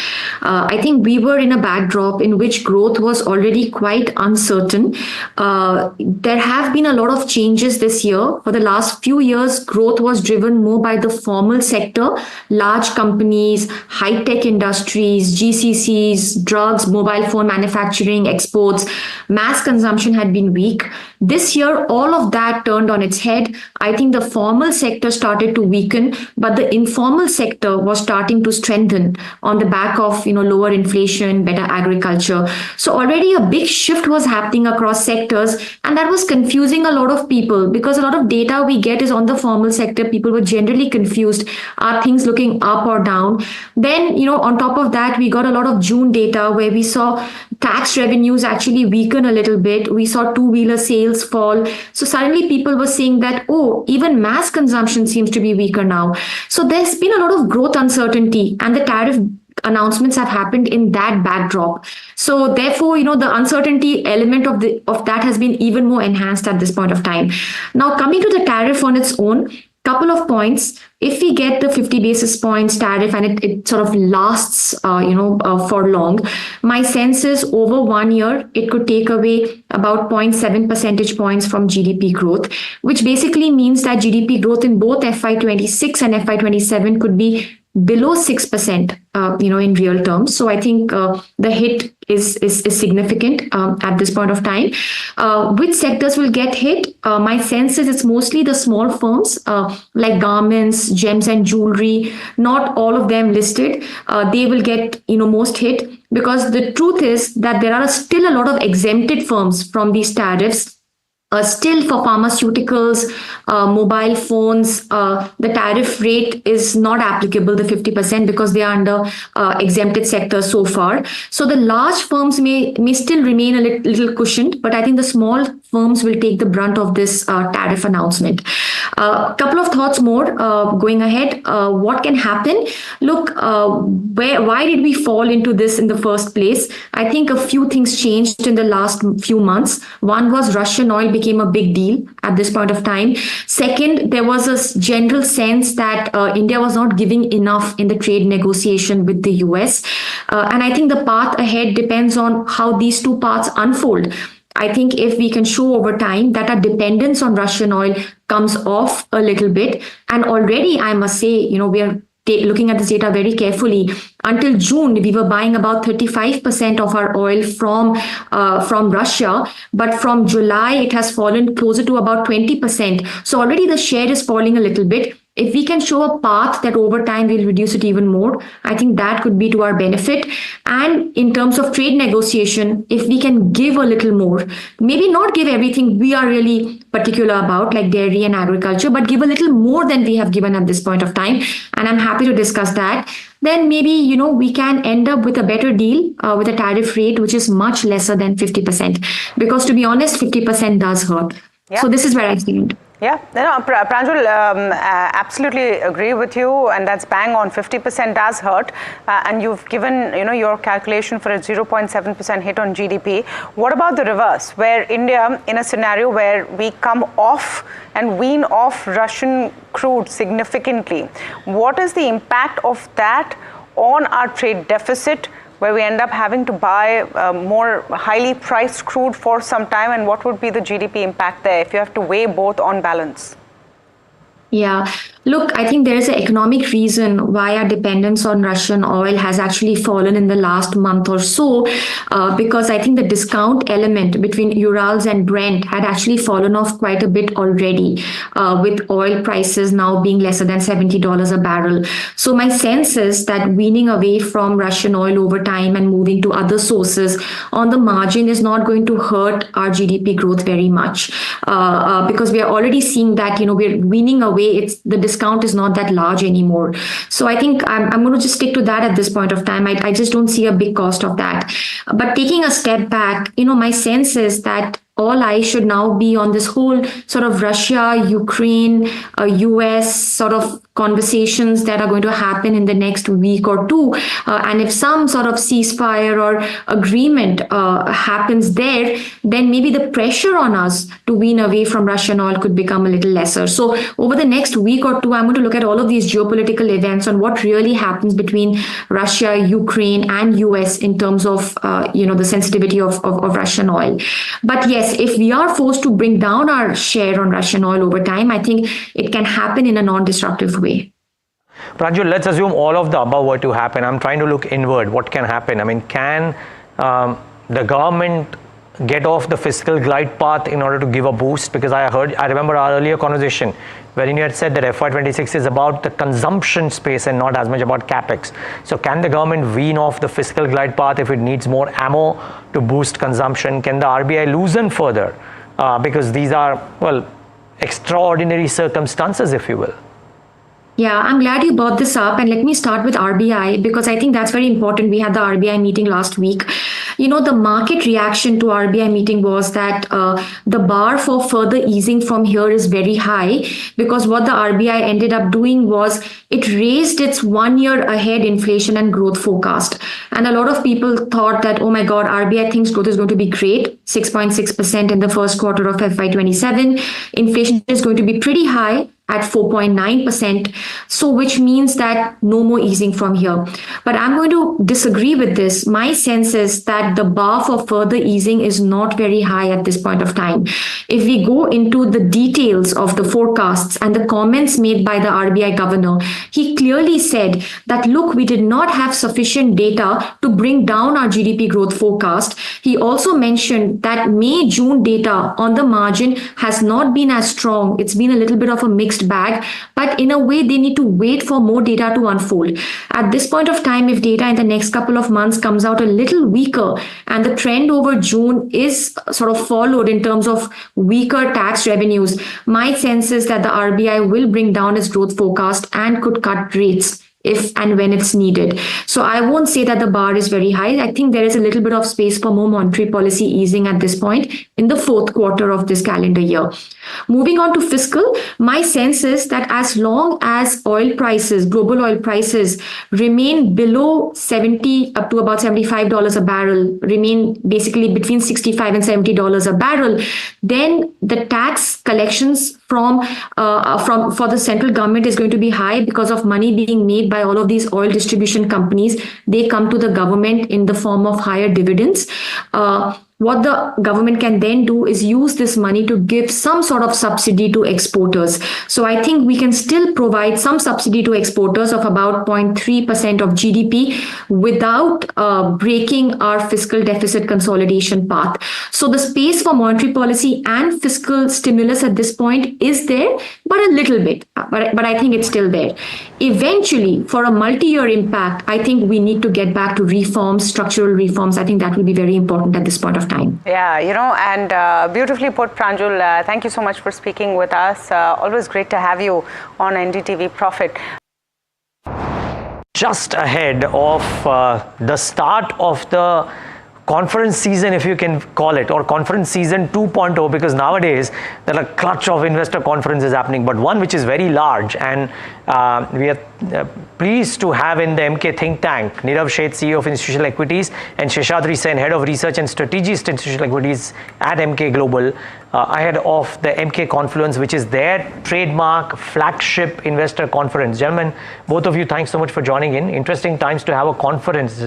I think we were in a backdrop in which growth was already quite uncertain. There have been a lot of changes this year. For the last few years, growth was driven more by the formal sector, large companies, high-tech industries, GCCs, drugs, mobile phone manufacturing, exports. Mass consumption had been weak. This year, all of that turned on its head. I think the formal sector started to weaken, but the informal sector was starting to strengthen on the back of lower inflation, better agriculture. So already a big shift was happening across sectors, and that was confusing a lot of people because a lot of data we get is on the formal sector. People were generally confused. Are things looking up or down? Then, on top of that, we got a lot of June data where we saw tax revenues actually weaken a little bit. We saw two-wheeler sales fall. So suddenly people were saying that, oh, even mass consumption seems to be weaker now. So there's been a lot of growth uncertainty, and the tariff announcements have happened in that backdrop. So therefore, the uncertainty element of that has been even more enhanced at this point of time. Now, coming to the tariff on its own, couple of points. If we get the 50 basis points tariff and it sort of lasts, for long, my sense is over 1 year, it could take away about 0.7 percentage points from GDP growth, which basically means that GDP growth in both FY26 and FY27 could be below 6%, in real terms. So I think the hit is significant at this point of time. Which sectors will get hit? My sense is it's mostly the small firms like garments, gems and jewelry. Not all of them listed. They will get most hit, because the truth is that there are still a lot of exempted firms from these tariffs. Still for pharmaceuticals, mobile phones, the tariff rate is not applicable, the 50%, because they are under exempted sectors so far. So the large firms may still remain a little cushioned, but I think the small firms will take the brunt of this tariff announcement. A couple of thoughts more going ahead. What can happen? Look, why did we fall into this in the first place? I think a few things changed in the last few months. One was Russian oil became a big deal at this point of time. Second, there was a general sense that India was not giving enough in the trade negotiation with the US. And I think the path ahead depends on how these two paths unfold. I think if we can show over time that our dependence on Russian oil comes off a little bit, and already I must say, we are looking at this data very carefully. Until June, we were buying about 35% of our oil from Russia, but from July, it has fallen closer to about 20%. So already the share is falling a little bit. If we can show a path that over time we'll reduce it even more, I think that could be to our benefit. And in terms of trade negotiation, if we can give a little more, maybe not give everything we are really particular about, like dairy and agriculture, but give a little more than we have given at this point of time. And I'm happy to discuss that. Then maybe, we can end up with a better deal with a tariff rate, which is much lesser than 50%. Because to be honest, 50% does hurt. Yeah. So this is where I stand. Yeah, Pranjul, absolutely agree with you, and that's bang on. 50% does hurt, and you've given your calculation for a 0.7% hit on GDP. What about the reverse, where India, in a scenario where we come off and wean off Russian crude significantly, what is the impact of that on our trade deficit, where we end up having to buy more highly priced crude for some time, and what would be the GDP impact there if you have to weigh both on balance? Yeah, look, I think there is an economic reason why our dependence on Russian oil has actually fallen in the last month or so, because I think the discount element between Urals and Brent had actually fallen off quite a bit already, with oil prices now being lesser than $70 a barrel. So my sense is that weaning away from Russian oil over time and moving to other sources on the margin is not going to hurt our GDP growth very much, because we are already seeing that, we're weaning away. The discount is not that large anymore. So I think I'm going to just stick to that at this point of time. I just don't see a big cost of that. But taking a step back, my sense is that all eyes should now be on this whole sort of Russia, Ukraine, US sort of conversations that are going to happen in the next week or two. And if some sort of ceasefire or agreement happens there, then maybe the pressure on us to wean away from Russian oil could become a little lesser. So over the next week or two, I'm going to look at all of these geopolitical events on what really happens between Russia, Ukraine, and US in terms of, the sensitivity of Russian oil. But yes, if we are forced to bring down our share on Russian oil over time, I think it can happen in a non-disruptive way. Pranjul, let's assume all of the above were to happen. I'm trying to look inward. What can happen? I mean, can the government get off the fiscal glide path in order to give a boost? Because I remember our earlier conversation wherein you had said that FY26 is about the consumption space and not as much about capex. So can the government wean off the fiscal glide path if it needs more ammo to boost consumption? Can the RBI loosen further? Because these are, extraordinary circumstances, if you will. Yeah, I'm glad you brought this up, and let me start with RBI because I think that's very important. We had the RBI meeting last week. The market reaction to RBI meeting was that the bar for further easing from here is very high, because what the RBI ended up doing was it raised its 1 year ahead inflation and growth forecast. And a lot of people thought that, oh my God, RBI thinks growth is going to be great, 6.6% in the first quarter of FY27. Inflation is going to be pretty high. at 4.9%. So which means that no more easing from here. But I'm going to disagree with this. My sense is that the bar for further easing is not very high at this point of time. If we go into the details of the forecasts and the comments made by the RBI governor, he clearly said that, look, we did not have sufficient data to bring down our GDP growth forecast. He also mentioned that May-June data on the margin has not been as strong. It's been a little bit of a mixed bag, but in a way they need to wait for more data to unfold. At this point of time, if data in the next couple of months comes out a little weaker and the trend over June is sort of followed in terms of weaker tax revenues, my sense is that the RBI will bring down its growth forecast and could cut rates if and when it's needed. So I won't say that the bar is very high. I think there is a little bit of space for more monetary policy easing at this point in the fourth quarter of this calendar year. Moving on to fiscal, my sense is that as long as oil prices, global oil prices remain below 70 up to about $75 a barrel, remain basically between $65 and $70 a barrel, then the tax collections for the central government is going to be high because of money being made by all of these oil distribution companies. They come to the government in the form of higher dividends. What the government can then do is use this money to give some sort of subsidy to exporters. So I think we can still provide some subsidy to exporters of about 0.3% of GDP without breaking our fiscal deficit consolidation path. So the space for monetary policy and fiscal stimulus at this point is there, but a little bit. But I think it's still there. Eventually, for a multi-year impact, I think we need to get back to reforms, structural reforms. I think that will be very important at this point of time. Yeah, and beautifully put, Pranjul. Thank you so much for speaking with us. Always great to have you on NDTV Profit. Just ahead of the start of the conference season, if you can call it, or conference season 2.0, because nowadays there are a clutch of investor conferences happening, but one which is very large, and we are pleased to have in the MK think tank Nirav Sheth, CEO of Institutional Equities, and Sheshadri Sen, Head of Research and Strategist Institutional Equities at MK Global, ahead of the MK Confluence, which is their trademark flagship investor conference. Gentlemen, both of you, thanks so much for joining in. Interesting times to have a conference,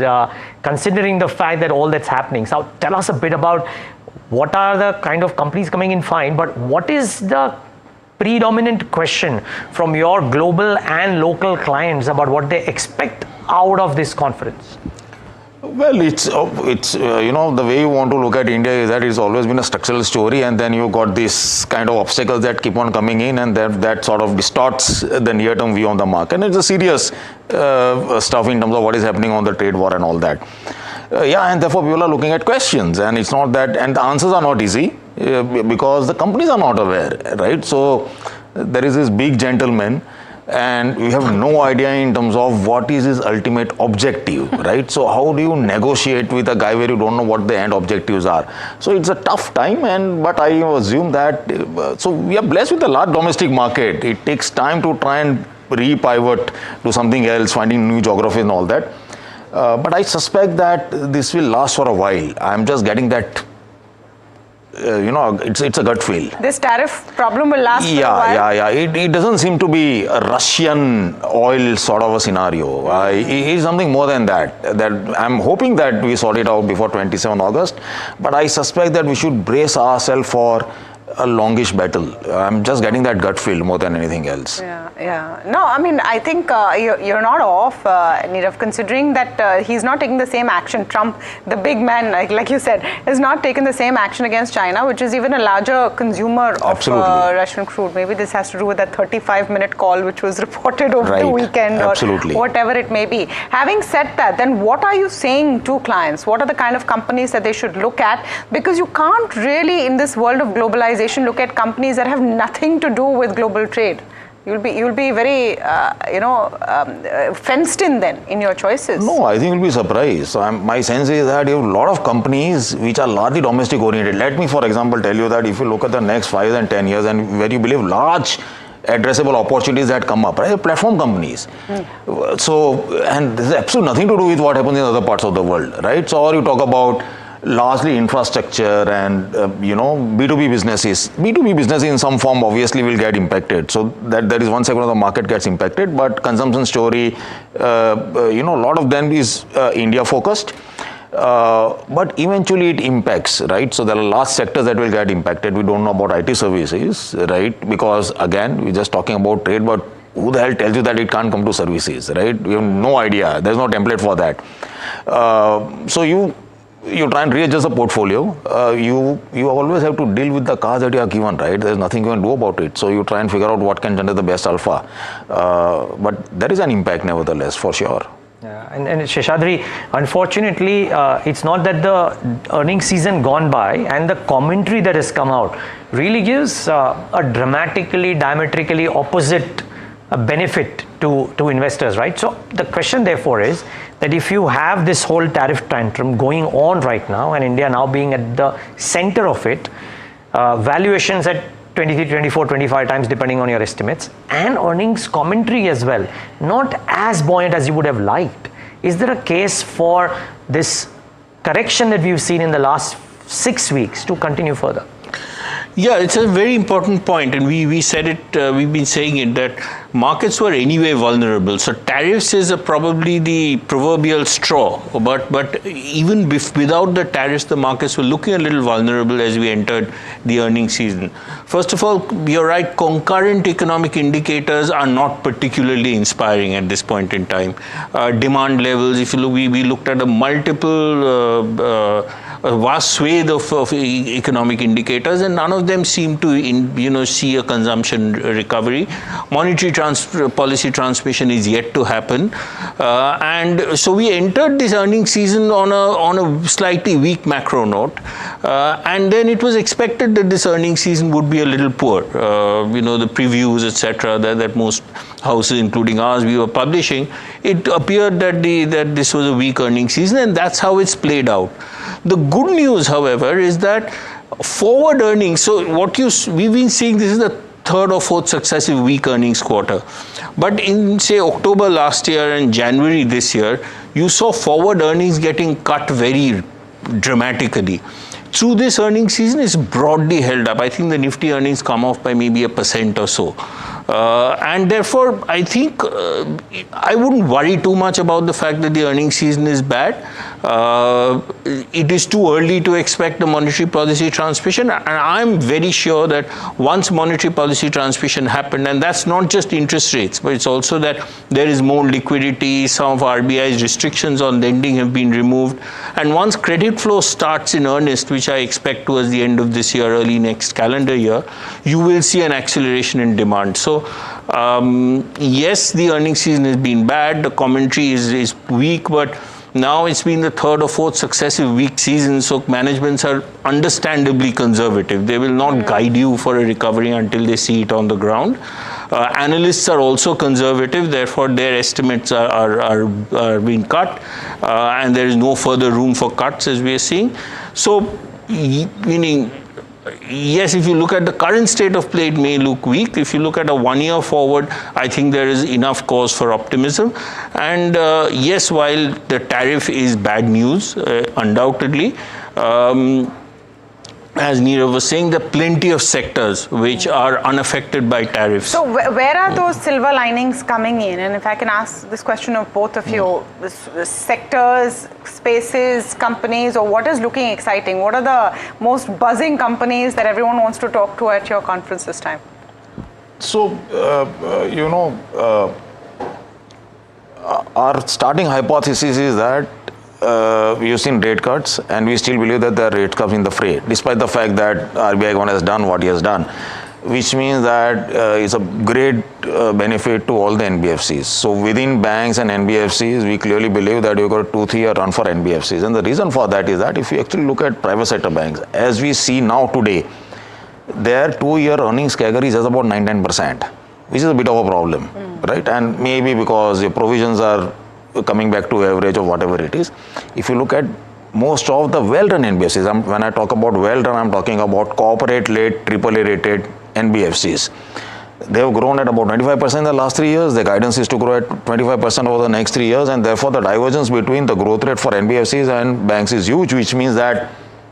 considering the fact that all that's happening. So tell us a bit about what are the kind of companies coming in, fine, but what is the predominant question from your global and local clients about what they expect out of this conference? Well, it's the way you want to look at India is that it's always been a structural story, and then you got this kind of obstacles that keep on coming in, and that sort of distorts the near-term view on the market. And it's a serious stuff in terms of what is happening on the trade war and all that. And therefore people are looking at questions, and it's not that, and the answers are not easy because the companies are not aware, right? So there is this big gentleman, and we have no idea in terms of what is his ultimate objective, right? So how do you negotiate with a guy where you don't know what the end objectives are? So it's a tough time, but I assume that, so we are blessed with a large domestic market. It takes time to try and re-pivot to something else, finding new geographies and all that. But I suspect that this will last for a while. I'm just getting that, it's a gut feel. This tariff problem will last for a while? It doesn't seem to be a Russian oil sort of a scenario. It's something more than that. That I'm hoping that we sort it out before 27 August. But I suspect that we should brace ourselves for a longish battle. I'm just getting that gut feel more than anything else. No, I mean, I think you're not off, Nirav, considering that he's not taking the same action. Trump, the big man, like you said, has not taken the same action against China, which is even a larger consumer of Russian crude. Maybe this has to do with that 35-minute call which was reported over the weekend or whatever it may be. Having said that, then what are you saying to clients? What are the kind of companies that they should look at? Because you can't really, in this world of globalization, look at companies that have nothing to do with global trade. You'll be very, fenced in then in your choices. No, I think you'll be surprised. So my sense is that you have a lot of companies which are largely domestic oriented. Let me, for example, tell you that if you look at the next 5 and 10 years and where you believe large addressable opportunities that come up, right? Platform companies. So, and this has absolutely nothing to do with what happens in other parts of the world, right? So, or you talk about largely infrastructure and B2B businesses. B2B business in some form obviously will get impacted. So that is one segment of the market gets impacted. But consumption story, a lot of them is India focused. But eventually it impacts, right? So there are large sectors that will get impacted. We don't know about IT services, right? Because again, we're just talking about trade, but who the hell tells you that it can't come to services, right? We have no idea. There's no template for that. So you try and readjust the portfolio. You always have to deal with the cards that you are given, right? There's nothing you can do about it. So you try and figure out what can generate the best alpha. But there is an impact nevertheless, for sure. Yeah, and Sheshadri, unfortunately, it's not that the earnings season gone by and the commentary that has come out really gives a dramatically, diametrically opposite benefit to investors, right? So the question therefore is that if you have this whole tariff tantrum going on right now and India now being at the center of it, valuations at 23, 24, 25 times depending on your estimates, and earnings commentary as well, not as buoyant as you would have liked. Is there a case for this correction that we've seen in the last 6 weeks to continue further? Yeah, it's a very important point, and we said it, we've been saying it, that markets were anyway vulnerable. So tariffs is probably the proverbial straw, but even without the tariffs, the markets were looking a little vulnerable as we entered the earnings season. First of all, you're right, concurrent economic indicators are not particularly inspiring at this point in time. Demand levels, if you look, we looked at a vast swathe of economic indicators, and none of them seem to see a consumption recovery. Monetary policy transmission is yet to happen, and so we entered this earnings season on a slightly weak macro note, and then it was expected that this earnings season would be a little poor. The previews, etc., that most houses, including ours, we were publishing, it appeared that this was a weak earnings season, and that's how it's played out. The good news, however, is that forward earnings, so we've been seeing this is the third or fourth successive weak earnings quarter. But in, say, October last year and January this year, you saw forward earnings getting cut very dramatically. Through this earnings season, it's broadly held up. I think the Nifty earnings come off by maybe 1% or so. And therefore, I think I wouldn't worry too much about the fact that the earnings season is bad. It is too early to expect the monetary policy transmission, and I'm very sure that once monetary policy transmission happened, and that's not just interest rates, but it's also that there is more liquidity, some of RBI's restrictions on lending have been removed, and once credit flow starts in earnest, which I expect towards the end of this year, early next calendar year, you will see an acceleration in demand. So yes, the earnings season has been bad, the commentary is weak, but now it's been the third or fourth successive weak season, so managements are understandably conservative. They will not guide you for a recovery until they see it on the ground. Analysts are also conservative, therefore their estimates are being cut, and there is no further room for cuts as we are seeing. So, meaning, yes, if you look at the current state of play, it may look weak. If you look at a 1 year forward, I think there is enough cause for optimism. And yes, while the tariff is bad news, undoubtedly, as Neerav was saying, there are plenty of sectors which are unaffected by tariffs. So where are those silver linings coming in? And if I can ask this question of both of you, the sectors, spaces, companies, or what is looking exciting? What are the most buzzing companies that everyone wants to talk to at your conference this time? So, our starting hypothesis is that we've seen rate cuts, and we still believe that there are rate cuts in the fray, despite the fact that RBI has done what he has done, which means that it's a great benefit to all the NBFCs. So within banks and NBFCs, we clearly believe that you've got a 2-3 year run for NBFCs. And the reason for that is that if you actually look at private sector banks, as we see now today, their 2-year earnings CAGR is just about 9-10%, which is a bit of a problem, right? And maybe because your provisions are coming back to average or whatever it is. If you look at most of the well-run NBFCs, when I talk about well-run, I'm talking about corporate-led, AAA-rated NBFCs. They have grown at about 25% in the last 3 years. The guidance is to grow at 25% over the next 3 years, and therefore the divergence between the growth rate for NBFCs and banks is huge, which means that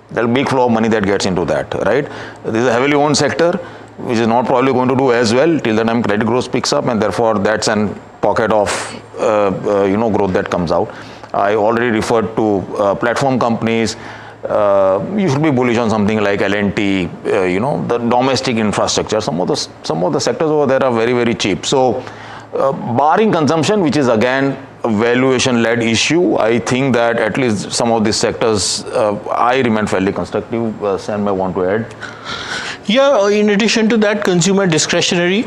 there's a big flow of money that gets into that, right? This is a heavily owned sector, which is not probably going to do as well till the time credit growth picks up, and therefore that's an pocket of growth that comes out. I already referred to platform companies. You should be bullish on something like L&T, the domestic infrastructure. Some of the sectors over there are very, very cheap. So, barring consumption, which is again a valuation-led issue, I think that at least some of these sectors, I remain fairly constructive. Sam may want to add. Yeah, in addition to that, consumer discretionary,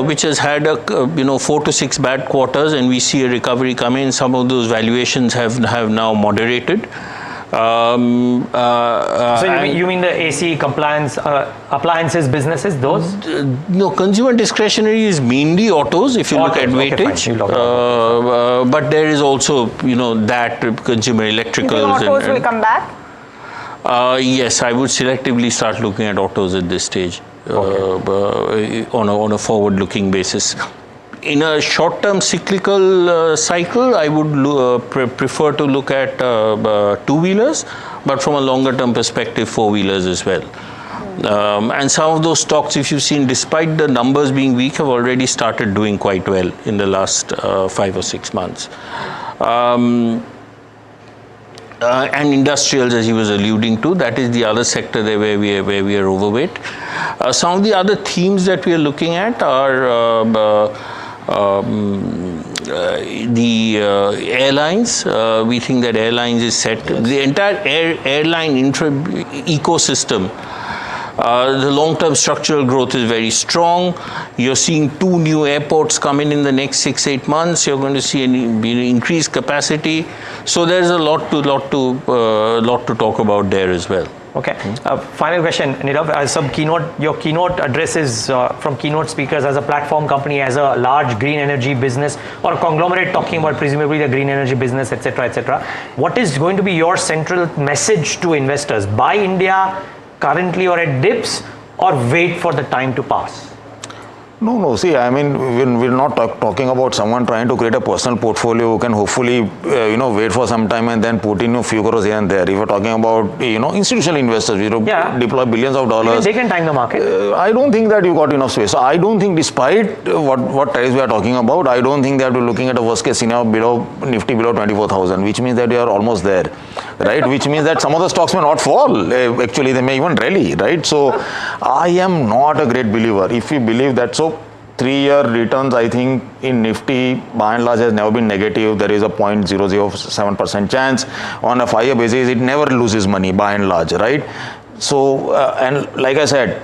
which has had 4 to 6 bad quarters, and we see a recovery coming. Some of those valuations have now moderated. So you mean the AC compliance appliances businesses, those? No, consumer discretionary is mainly autos if you look at weightage. But there is also that consumer electricals. You think autos will come back? Yes, I would selectively start looking at autos at this stage on a forward-looking basis. In a short-term cyclical cycle, I would prefer to look at two-wheelers, but from a longer-term perspective, four-wheelers as well. And some of those stocks, if you've seen, despite the numbers being weak, have already started doing quite well in the last 5 or 6 months. And industrials, as he was alluding to, that is the other sector there where we are overweight. Some of the other themes that we are looking at are the airlines. We think that airlines is set. The entire airline ecosystem, the long-term structural growth is very strong. You're seeing 2 new airports come in the next 6-8 months. You're going to see an increased capacity. So there's a lot to talk about there as well. Okay. Final question, Nirav. Your keynote addresses from keynote speakers as a platform company, as a large green energy business or a conglomerate talking about presumably the green energy business, etc., etc. What is going to be your central message to investors? Buy India currently or at dips, or wait for the time to pass? No. See, I mean, we're not talking about someone trying to create a personal portfolio who can hopefully, wait for some time and then put in a few crores here and there. If we're talking about, institutional investors, deploy billions of dollars. Even they can time the market. I don't think that you've got enough space. So I don't think, despite what price we are talking about, I don't think that we're looking at a worst case scenario Nifty below 24,000, which means that we are almost there, right? Which means that some of the stocks may not fall. Actually, they may even rally, right? So I am not a great believer. If you believe that, so 3-year returns, I think, in Nifty, by and large, has never been negative. There is a 0.007% chance. On a 5-year basis, it never loses money, by and large, right? So, and like I said,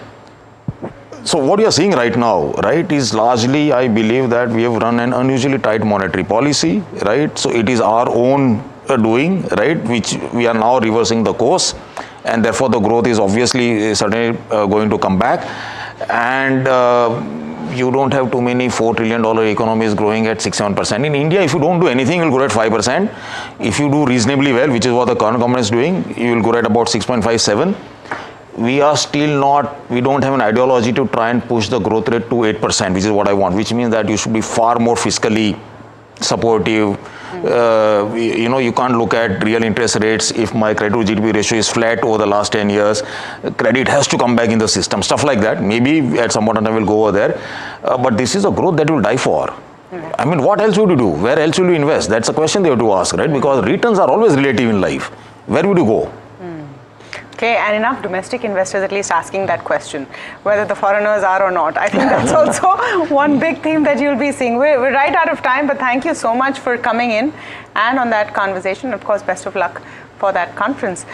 so what you're seeing right now, right, is largely, I believe that we have run an unusually tight monetary policy, right? So it is our own doing, right, which we are now reversing the course, and therefore the growth is obviously certainly going to come back. And you don't have too many $4 trillion economies growing at 6-7%. In India, if you don't do anything, you'll grow at 5%. If you do reasonably well, which is what the current government is doing, you will grow at about 6.57. We are still not, we don't have an ideology to try and push the growth rate to 8%, which is what I want, which means that you should be far more fiscally supportive. You can't look at real interest rates if my credit to GDP ratio is flat over the last 10 years. Credit has to come back in the system, stuff like that. Maybe at some point in time we'll go over there. But this is a growth that will die for. I mean, what else would you do? Where else will you invest? That's a question they have to ask, right? Because returns are always relative in life. Where would you go? Okay, and enough domestic investors at least asking that question, whether the foreigners are or not. I think that's also one big theme that you'll be seeing. We're right out of time, but thank you so much for coming in and on that conversation. Of course, best of luck for that conference.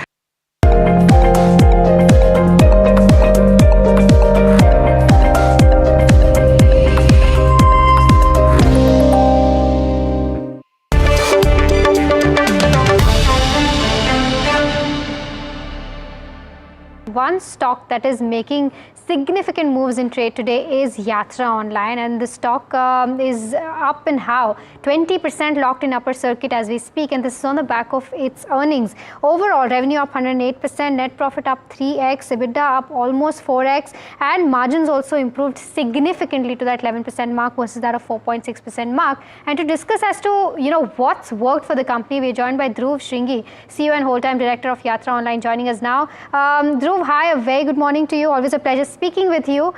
One stock that is making significant moves in trade today is Yatra Online, and the stock is up and how 20% locked in upper circuit as we speak, and this is on the back of its earnings. Overall revenue up 108%, net profit up 3x, EBITDA up almost 4x, and margins also improved significantly to that 11% mark versus that of 4.6% mark. And to discuss as to what's worked for the company, we're joined by Dhruv Shringi, CEO and whole-time director of Yatra Online, joining us now. Dhruv, hi, a very good morning to you. Always a pleasure speaking with you.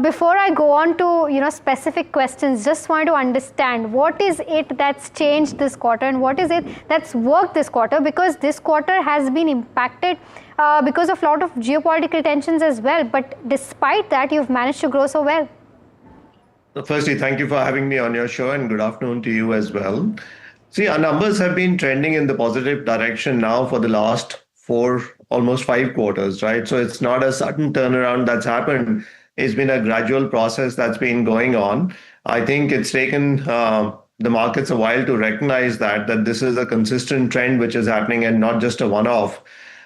Before I go on to specific questions, just wanted to understand what is it that's changed this quarter and what is it that's worked this quarter, because this quarter has been impacted because of a lot of geopolitical tensions as well. But despite that, you've managed to grow so well. Firstly, thank you for having me on your show, and good afternoon to you as well. See, our numbers have been trending in the positive direction now for the last almost 5 quarters, right? So it's not a sudden turnaround that's happened. It's been a gradual process that's been going on. I think it's taken the markets a while to recognize that this is a consistent trend which is happening and not just a one-off.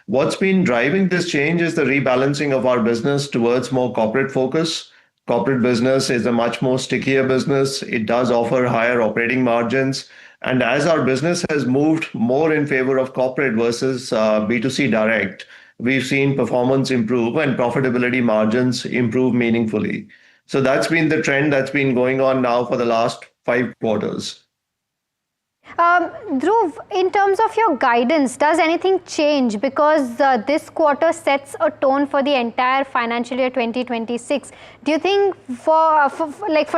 What's been driving this change is the rebalancing of our business towards more corporate focus. Corporate business is a much more stickier business. It does offer higher operating margins. And as our business has moved more in favor of corporate versus B2C direct, we've seen performance improve and profitability margins improve meaningfully. So that's been the trend that's been going on now for the last 5 quarters. Dhruv, in terms of your guidance, does anything change? Because this quarter sets a tone for the entire financial year 2026. Do you think for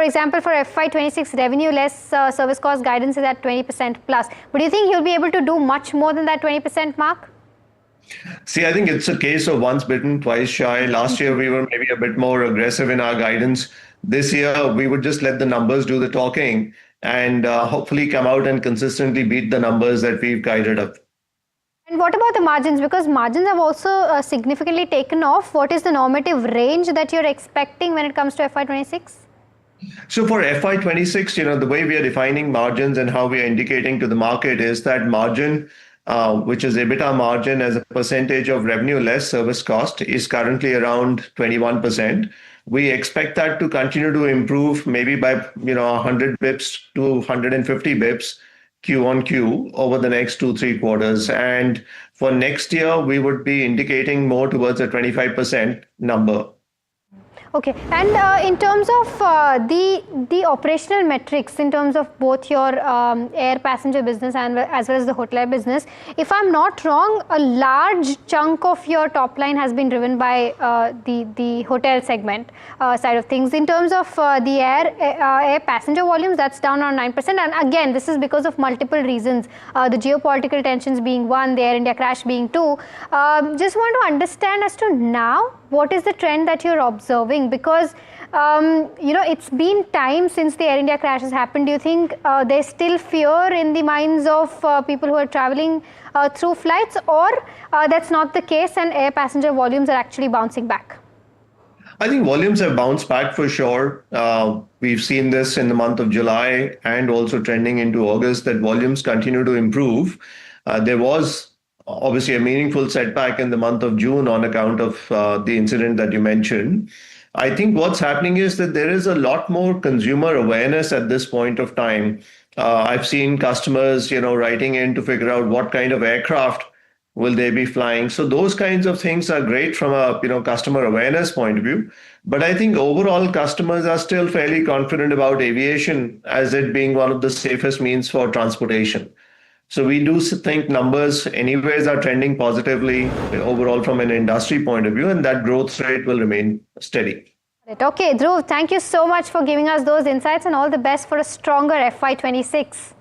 example, for FY26, revenue less service cost guidance is at 20% plus. But do you think you'll be able to do much more than that 20% mark? See, I think it's a case of once bitten, twice shy. Last year, we were maybe a bit more aggressive in our guidance. This year, we would just let the numbers do the talking and hopefully come out and consistently beat the numbers that we've guided up. And what about the margins? Because margins have also significantly taken off. What is the normative range that you're expecting when it comes to FY26? So for FY26, the way we are defining margins and how we are indicating to the market is that margin, which is EBITDA margin as a percentage of revenue less service cost, is currently around 21%. We expect that to continue to improve maybe by 100 bips to 150 bips Q on Q over the next 2-3 quarters. And for next year, we would be indicating more towards a 25% number. Okay, and in terms of the operational metrics, in terms of both your air passenger business and as well as the hotel business, if I'm not wrong, a large chunk of your top line has been driven by the hotel segment side of things. In terms of the air passenger volumes, that's down around 9%. And again, this is because of multiple reasons, the geopolitical tensions being one, the Air India crash being two. Just want to understand as to now, what is the trend that you're observing? Because, it's been time since the Air India crash has happened. Do you think there's still fear in the minds of people who are traveling through flights, or that's not the case and air passenger volumes are actually bouncing back? I think volumes have bounced back for sure. We've seen this in the month of July and also trending into August, that volumes continue to improve. There was obviously a meaningful setback in the month of June on account of the incident that you mentioned. I think what's happening is that there is a lot more consumer awareness at this point of time. I've seen customers, writing in to figure out what kind of aircraft will they be flying. So those kinds of things are great from a customer awareness point of view. But I think overall customers are still fairly confident about aviation as it being one of the safest means for transportation. So we do think numbers anyways are trending positively overall from an industry point of view, and that growth rate will remain steady. Okay, Dhruv, thank you so much for giving us those insights, and all the best for a stronger FY26.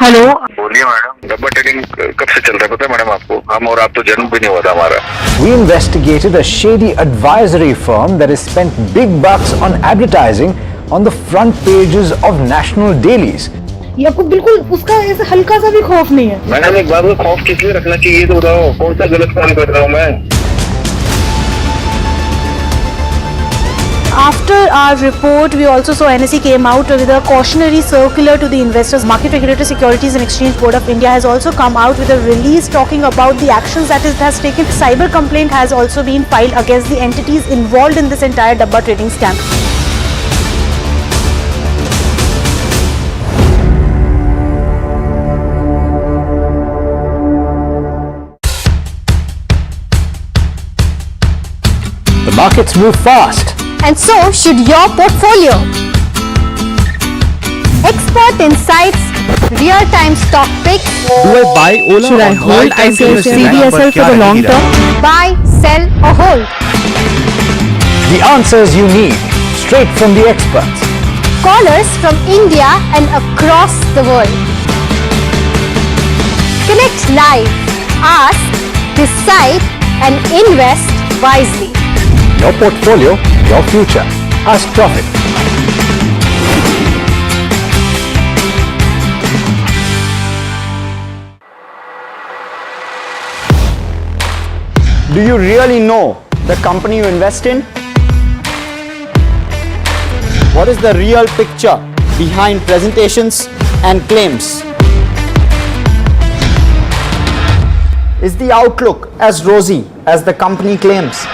Hello बोलिए madam, डब्बा trading कब से चल रहा है पता है madam आपको? हम और आप तो जन्म भी नहीं हुआ था हमारा। We investigated a shady advisory firm that has spent big bucks on advertising on the front pages of national dailies. ये आपको बिल्कुल उसका ऐसा हल्का सा भी खौफ नहीं है। मैडम एक बात को खौफ किस लिए रखना चाहिए तो बताओ, कौन सा गलत काम कर रहा हूँ मैं? After our report, we also saw NSE came out with a cautionary circular to the investors. Market Regulator Securities and Exchange Board of India has also come out with a release talking about the actions that it has taken. Cyber complaint has also been filed against the entities involved in this entire Dabba trading scam. The markets move fast. And so should your portfolio. Expert insights, real-time stock picks. Do I buy Ola? Should I hold CDSL for the long term? Buy, sell or hold. The answers you need, straight from the experts. Callers from India and across the world. Connect live, ask, decide and invest wisely. Your portfolio, your future. Ask Profit. Do you really know the company you invest in? What is the real picture behind presentations and claims? Is the outlook as rosy as the company claims?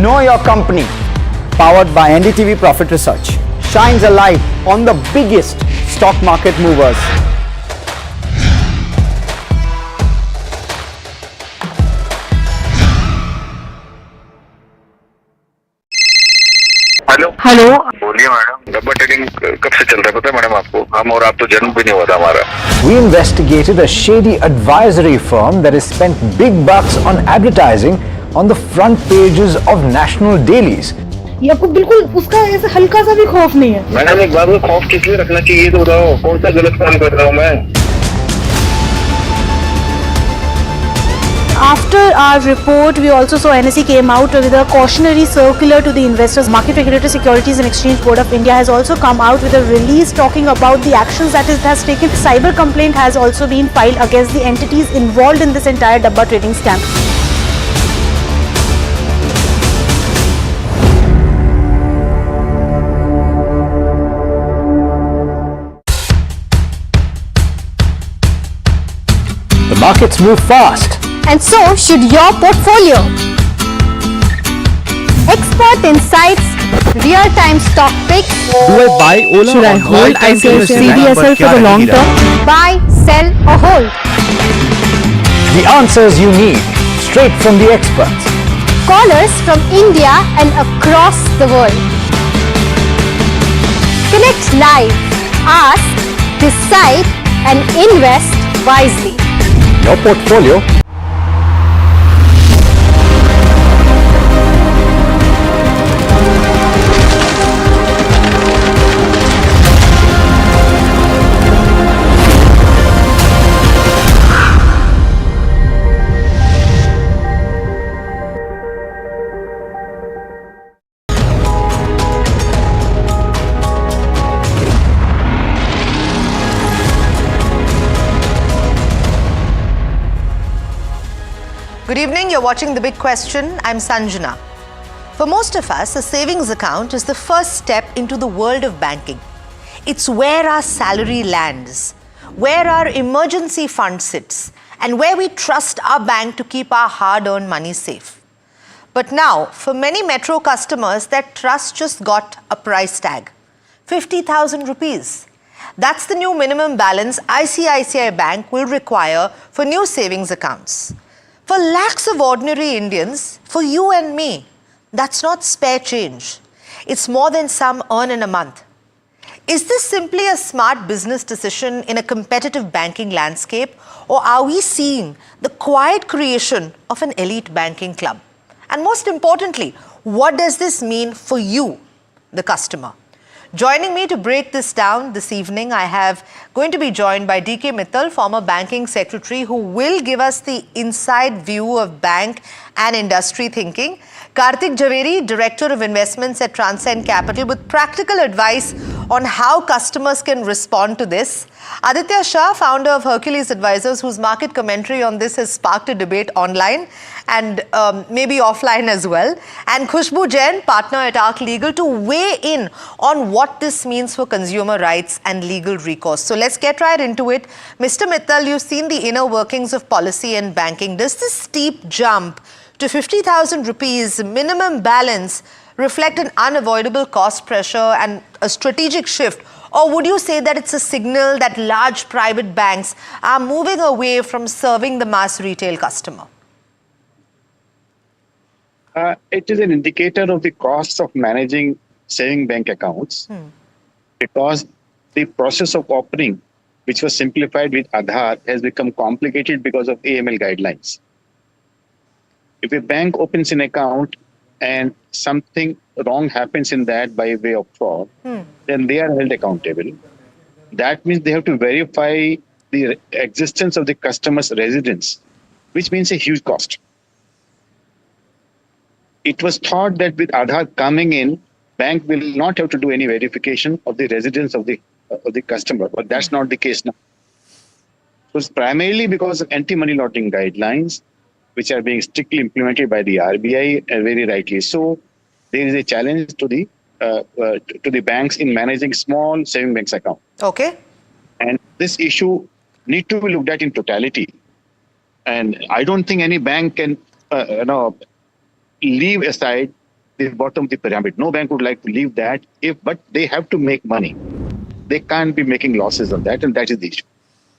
Know Your Company, powered by NDTV Profit Research, shines a light on the biggest stock market movers. Hello बोलिए madam, डब्बा trading कब से चल रहा है पता है madam आपको? हम और आप तो जन्म भी नहीं हुआ था हमारा। We investigated a shady advisory firm that has spent big bucks on advertising on the front pages of national dailies. ये आपको बिल्कुल उसका ऐसा हल्का सा भी खौफ नहीं है। मैडम एक बात को खौफ किस लिए रखना चाहिए तो बताओ, कौन सा गलत काम कर रहा हूँ मैं? After our report, we also saw NSE came out with a cautionary circular to the investors. Market Regulator Securities and Exchange Board of India has also come out with a release talking about the actions that it has taken. Cyber complaint has also been filed against the entities involved in this entire Dabba trading scam. The markets move fast. And so should your portfolio. Expert insights, real-time stock picks. Do I buy Ola? Should I hold CDSL for the long term? Buy, sell or hold. The answers you need, straight from the experts. Callers from India and across the world. Connect live, ask, decide and invest wisely. Your portfolio. Good evening, you're watching The Big Question. I'm Sanjana. For most of us, a savings account is the first step into the world of banking. It's where our salary lands, where our emergency fund sits, and where we trust our bank to keep our hard-earned money safe. But now, for many Metro customers, that trust just got a price tag. 50,000 rupees. That's the new minimum balance ICICI Bank will require for new savings accounts. For lakhs of ordinary Indians, for you and me, that's not spare change. It's more than some earn in a month. Is this simply a smart business decision in a competitive banking landscape, or are we seeing the quiet creation of an elite banking club? And most importantly, what does this mean for you, the customer? Joining me to break this down this evening, I have going to be joined by DK Mittal, former banking secretary, who will give us the inside view of bank and industry thinking. Karthik Javeri, Director of Investments at Transcend Capital, with practical advice on how customers can respond to this. Aditya Shah, founder of Hercules Advisors, whose market commentary on this has sparked a debate online and maybe offline as well. And Khushbu Jain, partner at Arc Legal, to weigh in on what this means for consumer rights and legal recourse. So let's get right into it. Mr. Mittal, you've seen the inner workings of policy and banking. Does this steep jump to 50,000 rupees minimum balance reflect an unavoidable cost pressure and a strategic shift? Or would you say that it's a signal that large private banks are moving away from serving the mass retail customer? It is an indicator of the costs of managing saving bank accounts because the process of opening, which was simplified with Aadhaar, has become complicated because of AML guidelines. If a bank opens an account and something wrong happens in that by way of fraud, then they are held accountable. That means they have to verify the existence of the customer's residence, which means a huge cost. It was thought that with Aadhaar coming in, bank will not have to do any verification of the residence of the customer, but that's not the case now. So it's primarily because of anti-money laundering guidelines, which are being strictly implemented by the RBI, and very rightly so. There is a challenge to the banks in managing small saving banks account. Okay. And this issue need to be looked at in totality. And I don't think any bank can, leave aside the bottom of the pyramid. No bank would like to leave that, but they have to make money. They can't be making losses on that, and that is the issue.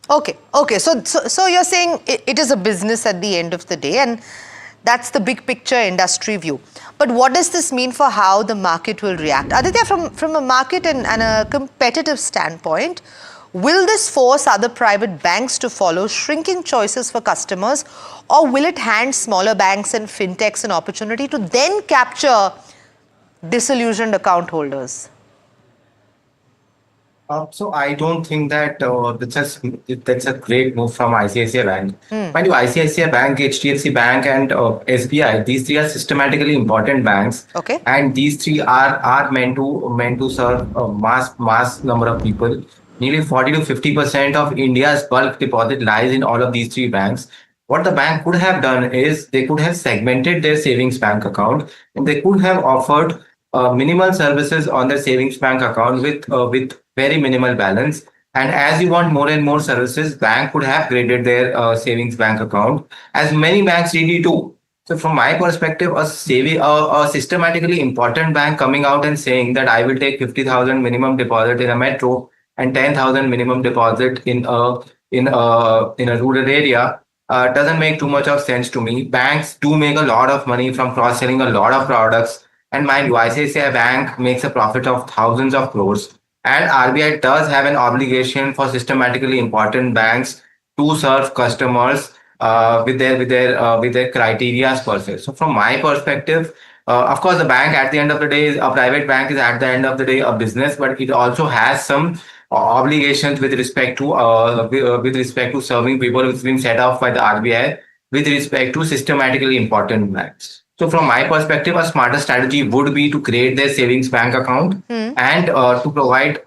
Okay. So you're saying it is a business at the end of the day, and that's the big picture industry view. But what does this mean for how the market will react? Aditya, from a market and a competitive standpoint, will this force other private banks to follow shrinking choices for customers, or will it hand smaller banks and fintechs an opportunity to then capture disillusioned account holders? So I don't think that that's a great move from ICICI Bank. Mind you, ICICI Bank, HDFC Bank, and SBI, these three are systematically important banks. Okay. And these three are meant to serve a mass number of people. Nearly 40 to 50% of India's bulk deposit lies in all of these three banks. What the bank could have done is they could have segmented their savings bank account, and they could have offered minimal services on their savings bank account with very minimal balance. And as you want more and more services, bank could have graded their savings bank account, as many banks really do. So from my perspective, a systematically important bank coming out and saying that I will take 50,000 minimum deposit in a metro and 10,000 minimum deposit in a rural area doesn't make too much of sense to me. Banks do make a lot of money from cross-selling a lot of products. And mind you, ICICI Bank makes a profit of thousands of crores. And RBI does have an obligation for systematically important banks to serve customers with their criteria per se. So from my perspective, of course, the bank at the end of the day, a private bank is at the end of the day a business, but it also has some obligations with respect to serving people, which has been set off by the RBI with respect to systematically important banks. So from my perspective, a smarter strategy would be to create their savings bank account and to provide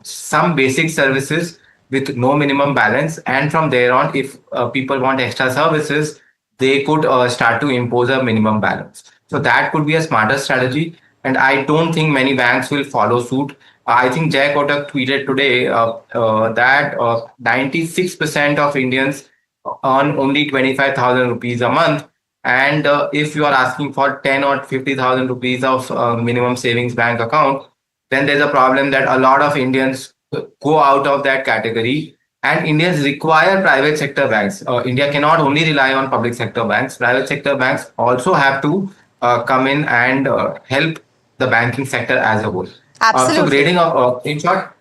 some basic services with no minimum balance. And from there on, if people want extra services, they could start to impose a minimum balance. So that could be a smarter strategy. And I don't think many banks will follow suit. I think Jay Kotak tweeted today that 96% of Indians earn only 25,000 rupees a month. And if you are asking for 10 or 50,000 rupees of minimum savings bank account, then there's a problem that a lot of Indians go out of that category. And Indians require private sector banks. India cannot only rely on public sector banks. Private sector banks also have to come in and help the banking sector as a whole. Absolutely. So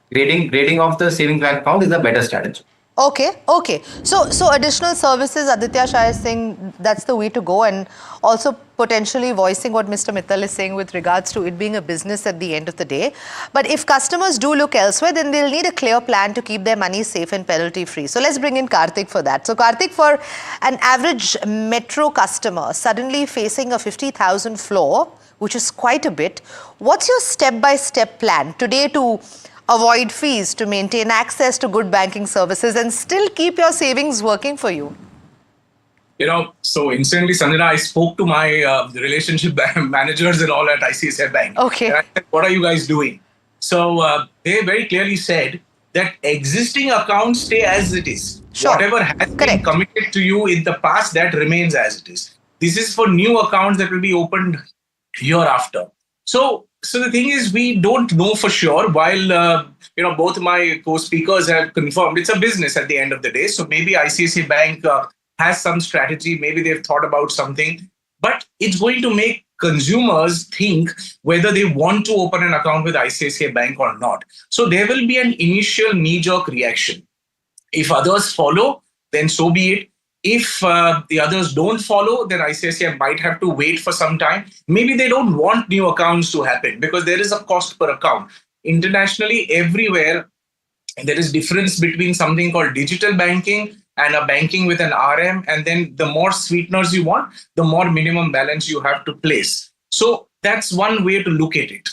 grading of the savings bank account is a better strategy. Okay. So additional services, Aditya Shah is saying that's the way to go, and also potentially voicing what Mr. Mittal is saying with regards to it being a business at the end of the day. But if customers do look elsewhere, then they'll need a clear plan to keep their money safe and penalty free. So let's bring in Karthik for that. So Karthik, for an average metro customer suddenly facing a 50,000 floor, which is quite a bit, what's your step-by-step plan today to avoid fees, to maintain access to good banking services and still keep your savings working for you? So instantly, Sanjana, I spoke to my relationship managers and all at ICICI Bank. Okay. And I said, what are you guys doing? So they very clearly said that existing accounts stay as it is. Sure. Whatever has been committed to you in the past, that remains as it is. This is for new accounts that will be opened hereafter. So the thing is, we don't know for sure. While both my co-speakers have confirmed, it's a business at the end of the day. So maybe ICICI Bank has some strategy. Maybe they've thought about something, but it's going to make consumers think whether they want to open an account with ICICI Bank or not. So there will be an initial knee-jerk reaction. If others follow, then so be it. If the others don't follow, then ICICI might have to wait for some time. Maybe they don't want new accounts to happen because there is a cost per account. Internationally, everywhere, there is difference between something called digital banking and a banking with an RM. And then the more sweeteners you want, the more minimum balance you have to place. So that's one way to look at it.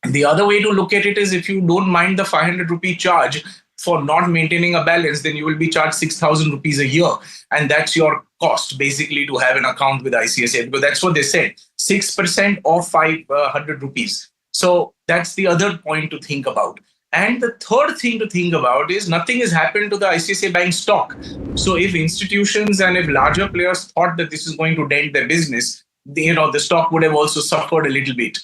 The other way to look at it is if you don't mind the 500 rupee charge for not maintaining a balance, then you will be charged 6,000 rupees a year. And that's your cost, basically, to have an account with ICICI, because that's what they said, 6% of 500 rupees. So that's the other point to think about. And the third thing to think about is nothing has happened to the ICICI Bank stock. So if institutions and if larger players thought that this is going to dent their business, the stock would have also suffered a little bit.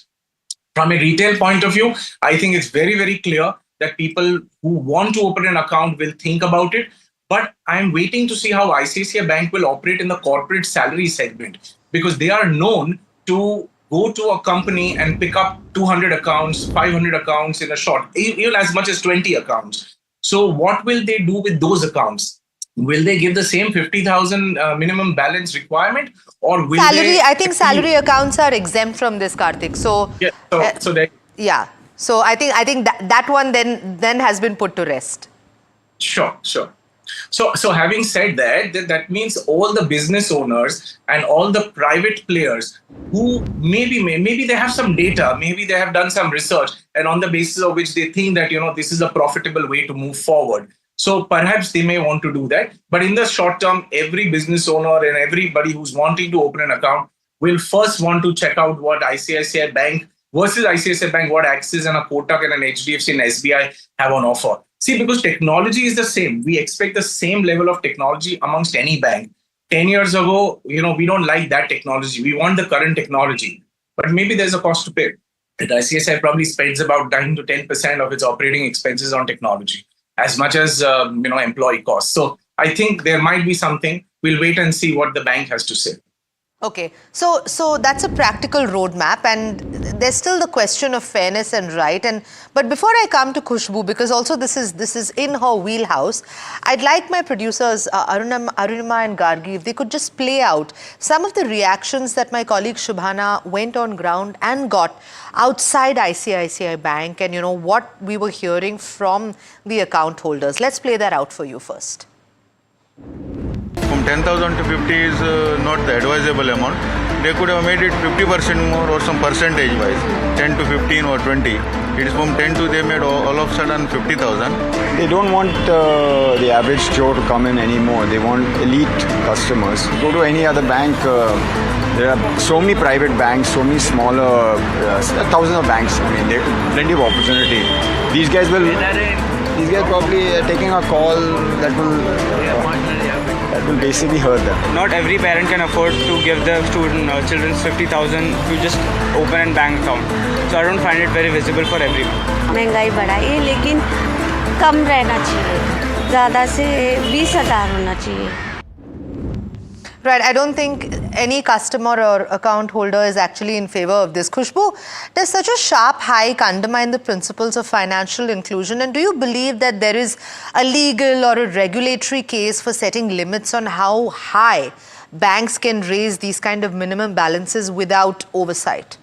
From a retail point of view, I think it's very, very clear that people who want to open an account will think about it. But I'm waiting to see how ICICI Bank will operate in the corporate salary segment, because they are known to go to a company and pick up 200 accounts, 500 accounts in a short, even as much as 20 accounts. So what will they do with those accounts? Will they give the same 50,000 minimum balance requirement, or will I think salary accounts are exempt from this, Karthik. So yeah, So I think that one then has been put to rest. Sure. So having said that means all the business owners and all the private players who maybe they have some data, maybe they have done some research, and on the basis of which they think that this is a profitable way to move forward. So perhaps they may want to do that. But in the short term, every business owner and everybody who's wanting to open an account will first want to check out what ICICI Bank versus ICICI Bank, what Axis and a Kotak and an HDFC and SBI have on offer. See, because technology is the same. We expect the same level of technology amongst any bank. 10 years ago, we don't like that technology. We want the current technology. But maybe there's a cost to pay. And ICICI probably spends about 9 to 10% of its operating expenses on technology, as much as employee costs. So I think there might be something. We'll wait and see what the bank has to say. Okay, so that's a practical roadmap, and there's still the question of fairness and right. But before I come to Khushbu, because also this is in her wheelhouse, I'd like my producers Arunima and Gargi, if they could just play out some of the reactions that my colleague Shubhana went on ground and got outside ICICI Bank, and what we were hearing from the account holders. Let's play that out for you first. From 10,000 to 50 is not the advisable amount. They could have made it 50% more or some percentage wise, 10 to 15 or 20. It is from 10 to they made all of a sudden 50,000. They don't want the average Joe to come in anymore. They want elite customers. Go to any other bank. There are so many private banks, so many smaller, thousands of banks. I mean, there plenty of opportunity. These guys probably taking a call that will basically hurt them. Not every parent can afford to give their children 50,000 to just open a bank account. So I don't find it very visible for everyone. महंगाई बढ़ाई है, लेकिन कम रहना चाहिए, ज़्यादा से 20,000 होना चाहिए. Right. I don't think any customer or account holder is actually in favor of this. Khushbu, does such a sharp hike undermine the principles of financial inclusion? And do you believe that there is a legal or a regulatory case for setting limits on how high banks can raise these kind of minimum balances without oversight?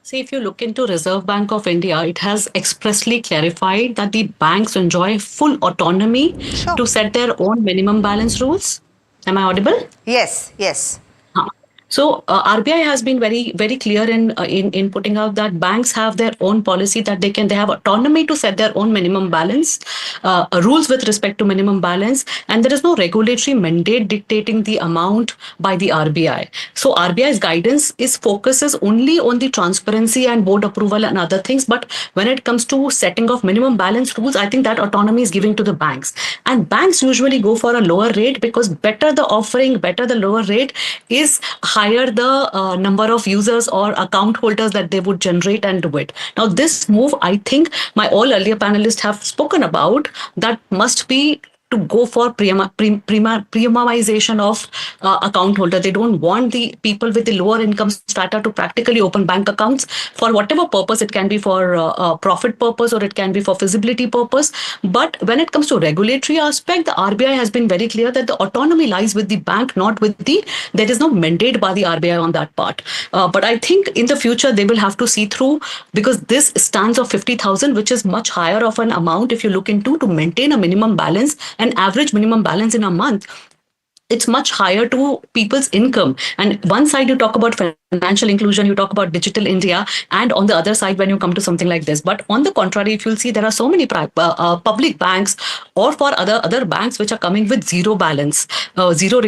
See, if you look into Reserve Bank of India, it has expressly clarified that the banks enjoy full autonomy to set their own minimum balance rules. Am I audible? Yes, yes. So RBI has been very clear in putting out that banks have their own policy, that they have autonomy to set their own minimum balance rules with respect to minimum balance, and there is no regulatory mandate dictating the amount by the RBI. So RBI's guidance focuses only on the transparency and board approval and other things, but when it comes to setting of minimum balance rules, I think that autonomy is given to the banks, and banks usually go for a lower rate because better the offering, better the lower rate is higher the number of users or account holders that they would generate and do it. Now, this move, I think my all earlier panelists have spoken about, that must be to go for premiumization of account holder. They don't want the people with the lower income strata to practically open bank accounts for whatever purpose. It can be for profit purpose or it can be for feasibility purpose. But when it comes to regulatory aspect, the RBI has been very clear that the autonomy lies with the bank, not with there is no mandate by the RBI on that part. But I think in the future, they will have to see through, because this stands of 50,000, which is much higher of an amount if you look into to maintain a minimum balance, an average minimum balance in a month. It's much higher to people's income. And one side you talk about financial inclusion, you talk about digital India, and on the other side when you come to something like this. But on the contrary, if you'll see, there are so many public banks or for other banks which are coming with zero balance, zero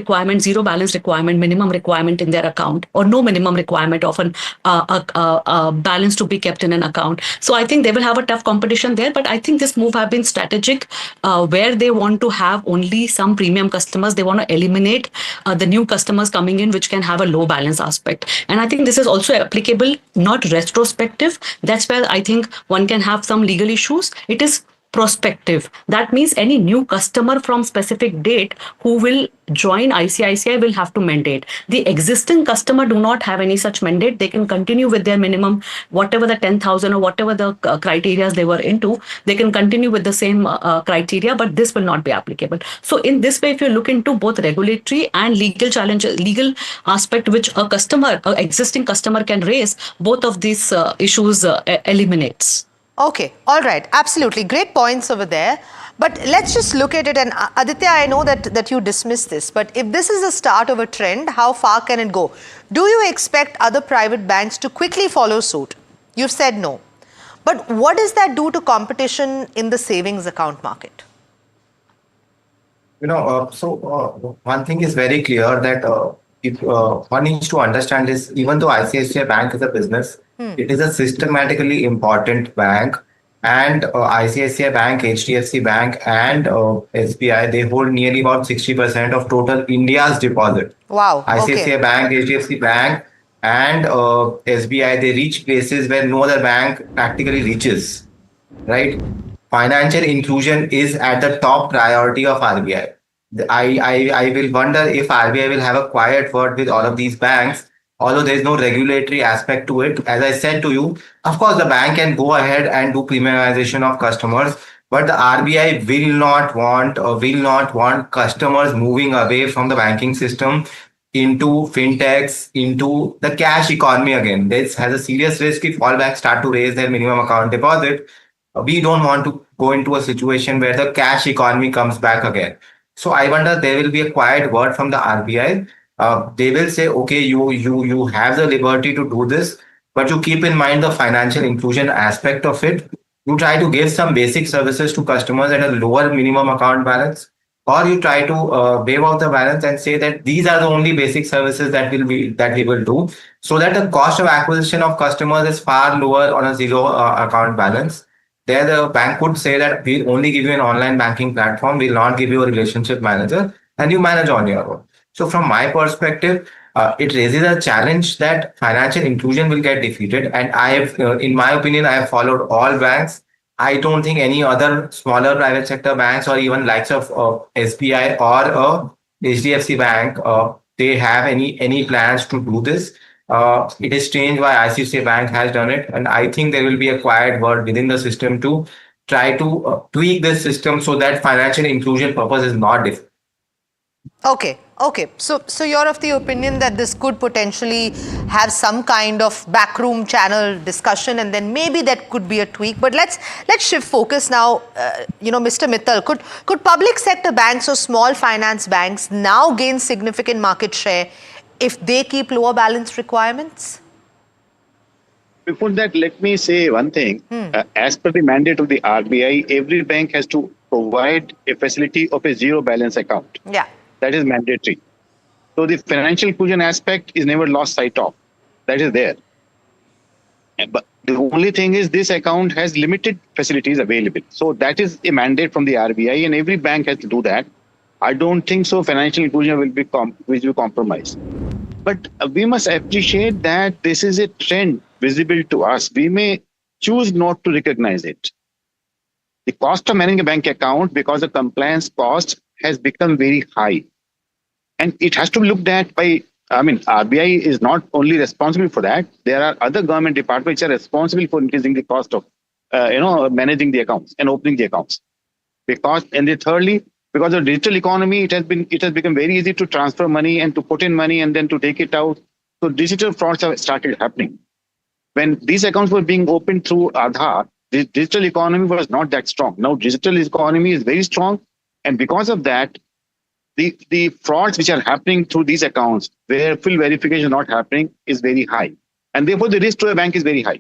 balance requirement, minimum requirement in their account, or no minimum requirement of a balance to be kept in an account. So I think they will have a tough competition there. But I think this move have been strategic, where they want to have only some premium customers. They want to eliminate the new customers coming in which can have a low balance aspect. And I think this is also applicable, not retrospective. That's where I think one can have some legal issues. It is prospective. That means any new customer from specific date who will join ICICI will have to mandate. The existing customer do not have any such mandate. They can continue with their minimum, whatever the 10,000 or whatever the criteria they were into, they can continue with the same criteria, but this will not be applicable. So in this way, if you look into both regulatory and legal challenges, legal aspect which a existing customer can raise, both of these issues eliminates. Okay, all right, absolutely. Great points over there. But let's just look at it. And Aditya, I know that you dismiss this, but if this is the start of a trend, how far can it go? Do you expect other private banks to quickly follow suit? You've said no. But what does that do to competition in the savings account market? One thing is very clear that if one needs to understand is, even though ICICI Bank is a business, it is a systematically important bank, and ICICI Bank, HDFC Bank, and SBI, they hold nearly about 60% of total India's deposit. Wow. ICICI Bank, HDFC Bank, and SBI, they reach places where no other bank practically reaches, right? Financial inclusion is at the top priority of RBI. I will wonder if RBI will have a quiet word with all of these banks, although there is no regulatory aspect to it. As I said to you, of course, the bank can go ahead and do premiumization of customers, but the RBI will not want customers moving away from the banking system into fintechs, into the cash economy again. This has a serious risk if all banks start to raise their minimum account deposit. We don't want to go into a situation where the cash economy comes back again. So I wonder, there will be a quiet word from the RBI. They will say, okay, you have the liberty to do this, but you keep in mind the financial inclusion aspect of it. You try to give some basic services to customers at a lower minimum account balance, or you try to waive out the balance and say that these are the only basic services that we will do, so that the cost of acquisition of customers is far lower on a zero account balance. There, the bank could say that we'll only give you an online banking platform, we'll not give you a relationship manager, and you manage on your own. So from my perspective, it raises a challenge that financial inclusion will get defeated. And I have, in my opinion, I have followed all banks. I don't think any other smaller private sector banks or even likes of SBI or HDFC Bank, they have any plans to do this. It is strange why ICICI Bank has done it, and I think there will be a quiet word within the system to try to tweak this system so that financial inclusion purpose is not different. Okay. So you're of the opinion that this could potentially have some kind of backroom channel discussion, and then maybe that could be a tweak. But let's shift focus now. Mr. Mittal, could public sector banks or small finance banks now gain significant market share if they keep lower balance requirements? Before that, let me say one thing. As per the mandate of the RBI, every bank has to provide a facility of a zero balance account. Yeah. That is mandatory. So the financial inclusion aspect is never lost sight of. That is there. But the only thing is this account has limited facilities available. So that is a mandate from the RBI, and every bank has to do that. I don't think so financial inclusion will be compromised. But we must appreciate that this is a trend visible to us. We may choose not to recognize it. The cost of managing a bank account, because the compliance cost has become very high. And it has to be looked at by, RBI is not only responsible for that. There are other government departments which are responsible for increasing the cost of, managing the accounts and opening the accounts. Thirdly, because of digital economy, it has become very easy to transfer money and to put in money and then to take it out. So digital frauds have started happening. When these accounts were being opened through Aadhaar, the digital economy was not that strong. Now digital economy is very strong. And because of that, the frauds which are happening through these accounts, where full verification is not happening, is very high. And therefore, the risk to a bank is very high.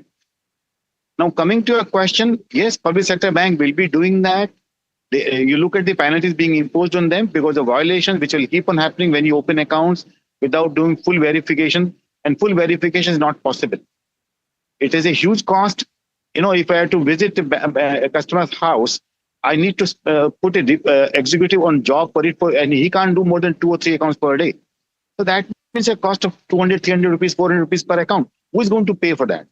Now, coming to your question, yes, public sector bank will be doing that. You look at the penalties being imposed on them because of violations which will keep on happening when you open accounts without doing full verification. And full verification is not possible. It is a huge cost. If I have to visit a customer's house, I need to put an executive on job for it, and he can't do more than 2 or 3 accounts per day. So that means a cost of 200, 300 rupees, 400 rupees per account. Who is going to pay for that?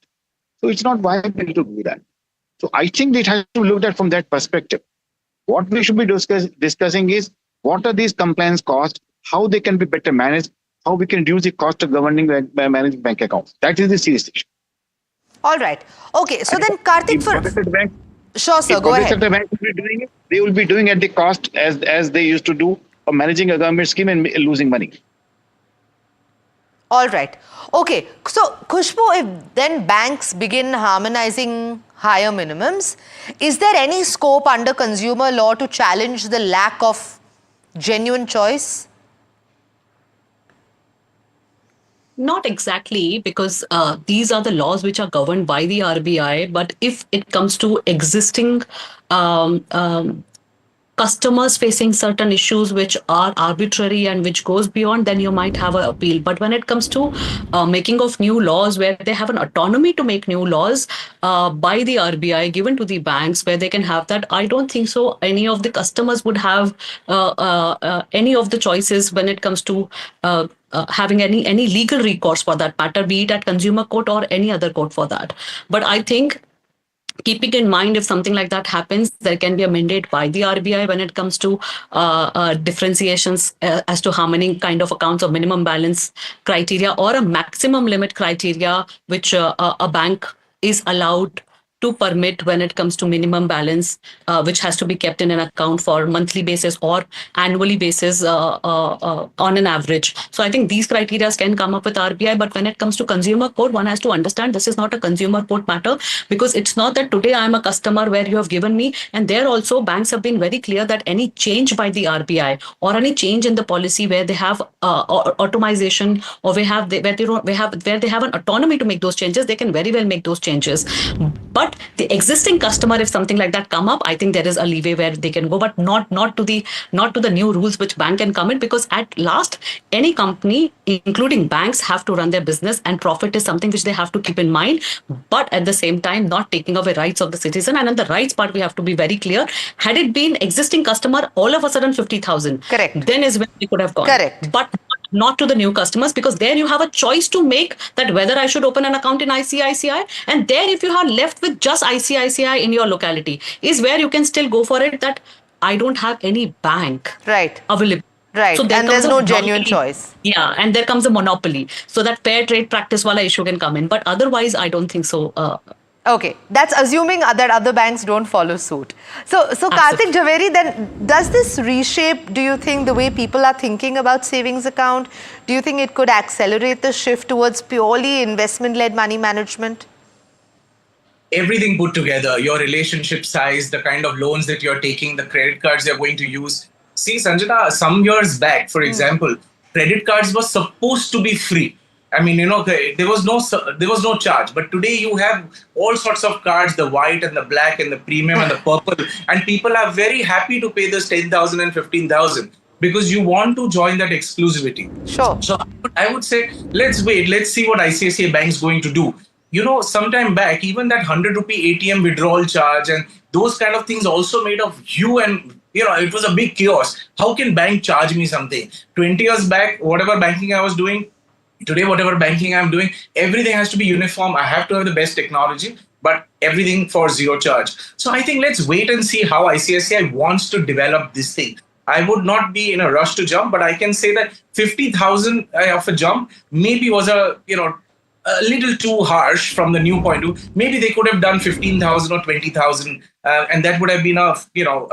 So it's not viable to do that. So I think it has to be looked at from that perspective. What we should be discussing is what are these compliance costs, how they can be better managed, how we can reduce the cost of governing by managing bank accounts. That is the serious issue. All right. Okay. So then, Karthik, sure, sir. Go ahead. Sector bank will be doing it. They will be doing at the cost as they used to do of managing a government scheme and losing money. All right. Okay. So, Khushbu, if then banks begin harmonizing higher minimums, is there any scope under consumer law to challenge the lack of genuine choice? Not exactly, because these are the laws which are governed by the RBI. But if it comes to existing customers facing certain issues which are arbitrary and which goes beyond, then you might have an appeal. But when it comes to making of new laws where they have an autonomy to make new laws by the RBI given to the banks where they can have that, I don't think so any of the customers would have any of the choices when it comes to having any legal recourse for that matter, be it at consumer court or any other court for that. But I think, keeping in mind if something like that happens, there can be a mandate by the RBI when it comes to differentiations as to how many kind of accounts or minimum balance criteria or a maximum limit criteria which a bank is allowed to permit when it comes to minimum balance, which has to be kept in an account for monthly basis or annually basis on an average. So I think these criteria can come up with RBI, but when it comes to consumer court, one has to understand this is not a consumer court matter, because it's not that today I am a customer where you have given me, and there also banks have been very clear that any change by the RBI or any change in the policy where they have automation or where they have an autonomy to make those changes, they can very well make those changes. But the existing customer, if something like that come up, I think there is a leeway where they can go, but not to the new rules which bank can come in, because at last any company, including banks, have to run their business, and profit is something which they have to keep in mind. But at the same time, not taking away rights of the citizen. And on the rights part, we have to be very clear. Had it been existing customer, all of a sudden 50,000, correct, then is when we could have gone. Correct, but not to the new customers, because there you have a choice to make that whether I should open an account in ICICI, and there if you are left with just ICICI in your locality is where you can still go for it, that I don't have any bank available Right, So and there's no genuine choice. Yeah, and there comes a monopoly. So that fair trade practice wala issue can come in. But otherwise, I don't think so. Okay, that's assuming that other banks don't follow suit. So Karthik Jhaveri, then does this reshape, do you think, the way people are thinking about savings account? Do you think it could accelerate the shift towards purely investment-led money management? Everything put together, your relationship size, the kind of loans that you're taking, the credit cards you're going to use. See, Sanjana, some years back, for example, credit cards were supposed to be free. I mean, there was no charge. But today you have all sorts of cards, the white and the black and the premium and the purple, and people are very happy to pay this 10,000 and 15,000 because you want to join that exclusivity. Sure. So I would say, let's wait. Let's see what ICICI Bank is going to do. Sometime back, even that 100 rupee ATM withdrawal charge and those kind of things also made of hue and, it was a big chaos. How can bank charge me something? 20 years back, whatever banking I was doing, today, whatever banking I'm doing, everything has to be uniform. I have to have the best technology, but everything for zero charge. So I think let's wait and see how ICICI wants to develop this thing. I would not be in a rush to jump, but I can say that 50,000 of a jump maybe was a little too harsh from the new point of view. Maybe they could have done 15,000 or 20,000, and that would have been a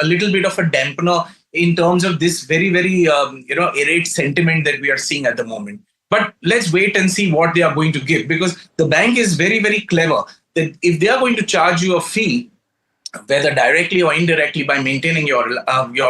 little bit of a dampener in terms of this very, very irate sentiment that we are seeing at the moment. But let's wait and see what they are going to give, because the bank is very, very clever that if they are going to charge you a fee, whether directly or indirectly by maintaining your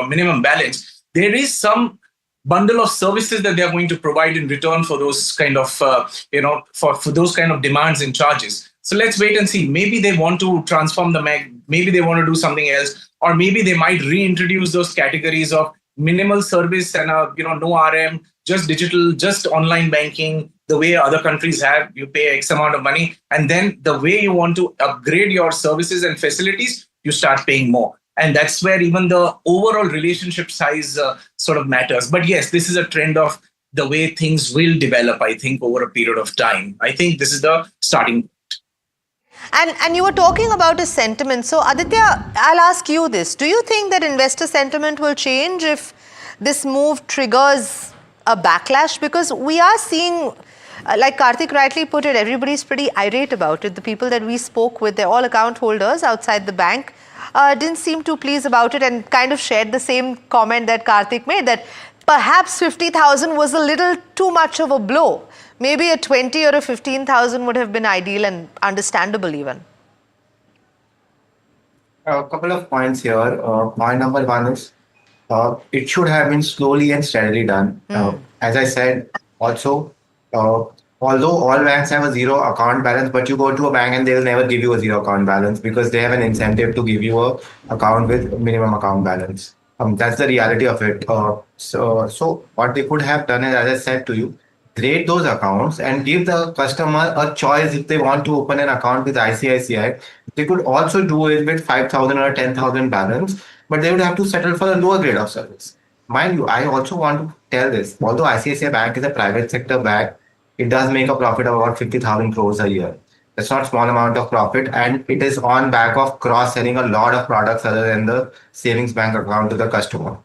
minimum balance, there is some bundle of services that they are going to provide in return for those kind of for those kind of demands and charges. So let's wait and see. Maybe they want to transform the MEG, maybe they want to do something else, or maybe they might reintroduce those categories of minimal service and no RM, just digital, just online banking, the way other countries have. You pay X amount of money, and then the way you want to upgrade your services and facilities, you start paying more. And that's where even the overall relationship size sort of matters. But yes, this is a trend of the way things will develop, I think, over a period of time. I think this is the starting point. And you were talking about a sentiment. So Aditya, I'll ask you this. Do you think that investor sentiment will change if this move triggers a backlash? Because we are seeing, like Karthik rightly put it, everybody's pretty irate about it. The people that we spoke with, they're all account holders outside the bank. Didn't seem too pleased about it and kind of shared the same comment that Karthik made, that perhaps 50,000 was a little too much of a blow. Maybe a 20 or a 15,000 would have been ideal and understandable even. A couple of points here. Point number one is it should have been slowly and steadily done. As I said, also, although all banks have a zero account balance, but you go to a bank and they will never give you a zero account balance because they have an incentive to give you a account with minimum account balance. That's the reality of it. So what they could have done is, as I said to you, grade those accounts and give the customer a choice if they want to open an account with ICICI. They could also do it with 5,000 or 10,000 balance, but they would have to settle for a lower grade of service. Mind you, I also want to tell this, although ICICI Bank is a private sector bank, it does make a profit of about 50,000 crores a year. That's not a small amount of profit, and it is on back of cross-selling a lot of products other than the savings bank account to the customer.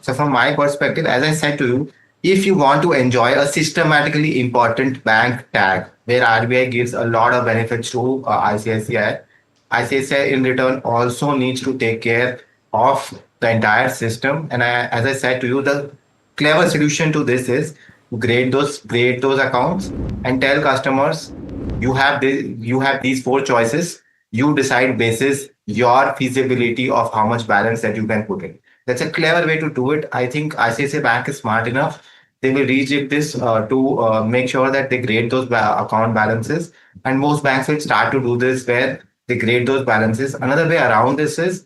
So from my perspective, as I said to you, if you want to enjoy a systematically important bank tag, where RBI gives a lot of benefits to ICICI, ICICI in return also needs to take care of the entire system. And as I said to you, the clever solution to this is grade those accounts and tell customers, you have these four choices. You decide basis your feasibility of how much balance that you can put in. That's a clever way to do it. I think ICICI Bank is smart enough. They will rejig this to make sure that they grade those account balances. And most banks will start to do this where they grade those balances. Another way around this is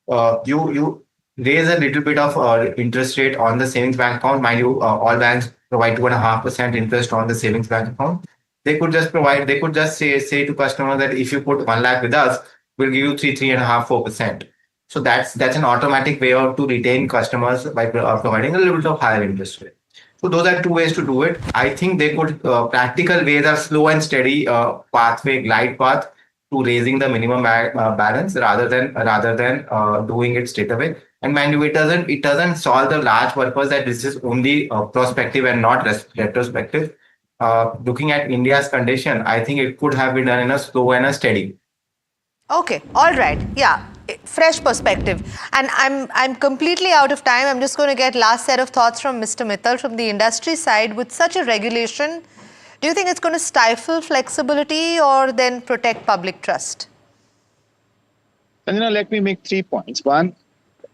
you raise a little bit of interest rate on the savings bank account. Mind you, all banks provide 2.5% interest on the savings bank account. They could just say to customers that if you put 1 lakh with us, we'll give you 3.5%, 4%. So that's an automatic way to retain customers by providing a little bit of higher interest rate. So those are two ways to do it. I think they could practical ways are slow and steady glide path to raising the minimum balance rather than doing it straight away. And mind you, it doesn't solve the large purpose that this is only prospective and not retrospective. Looking at India's condition, I think it could have been done in a slow and a steady. Okay, all right. Yeah, fresh perspective. And I'm completely out of time. I'm just going to get last set of thoughts from Mr. Mittal from the industry side. With such a regulation, do you think it's going to stifle flexibility or then protect public trust? Sanjana, let me make 3 points. One,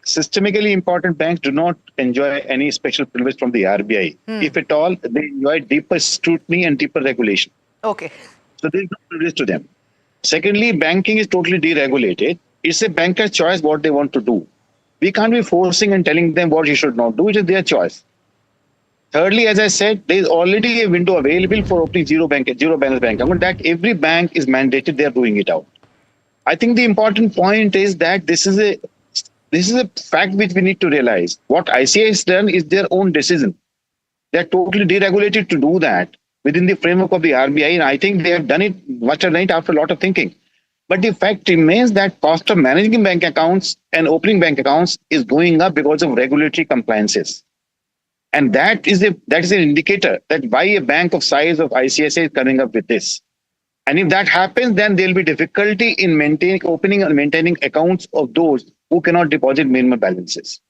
systemically important banks do not enjoy any special privilege from the RBI. If at all, they enjoy deeper scrutiny and deeper regulation. Okay. So there is no privilege to them. Secondly, banking is totally deregulated. It's a banker's choice what they want to do. We can't be forcing and telling them what you should not do. It is their choice. Thirdly, as I said, there is already a window available for opening zero balance bank account that every bank is mandated. They are doing it out. I think the important point is that this is a fact which we need to realize. What ICICI has done is their own decision. They are totally deregulated to do that within the framework of the RBI, and I think they have done it much of night after a lot of thinking. But the fact remains that cost of managing bank accounts and opening bank accounts is going up because of regulatory compliances. And that is an indicator that why a bank of size of ICICI is coming up with this. And if that happens, then there will be difficulty in opening and maintaining accounts of those who cannot deposit minimum balances.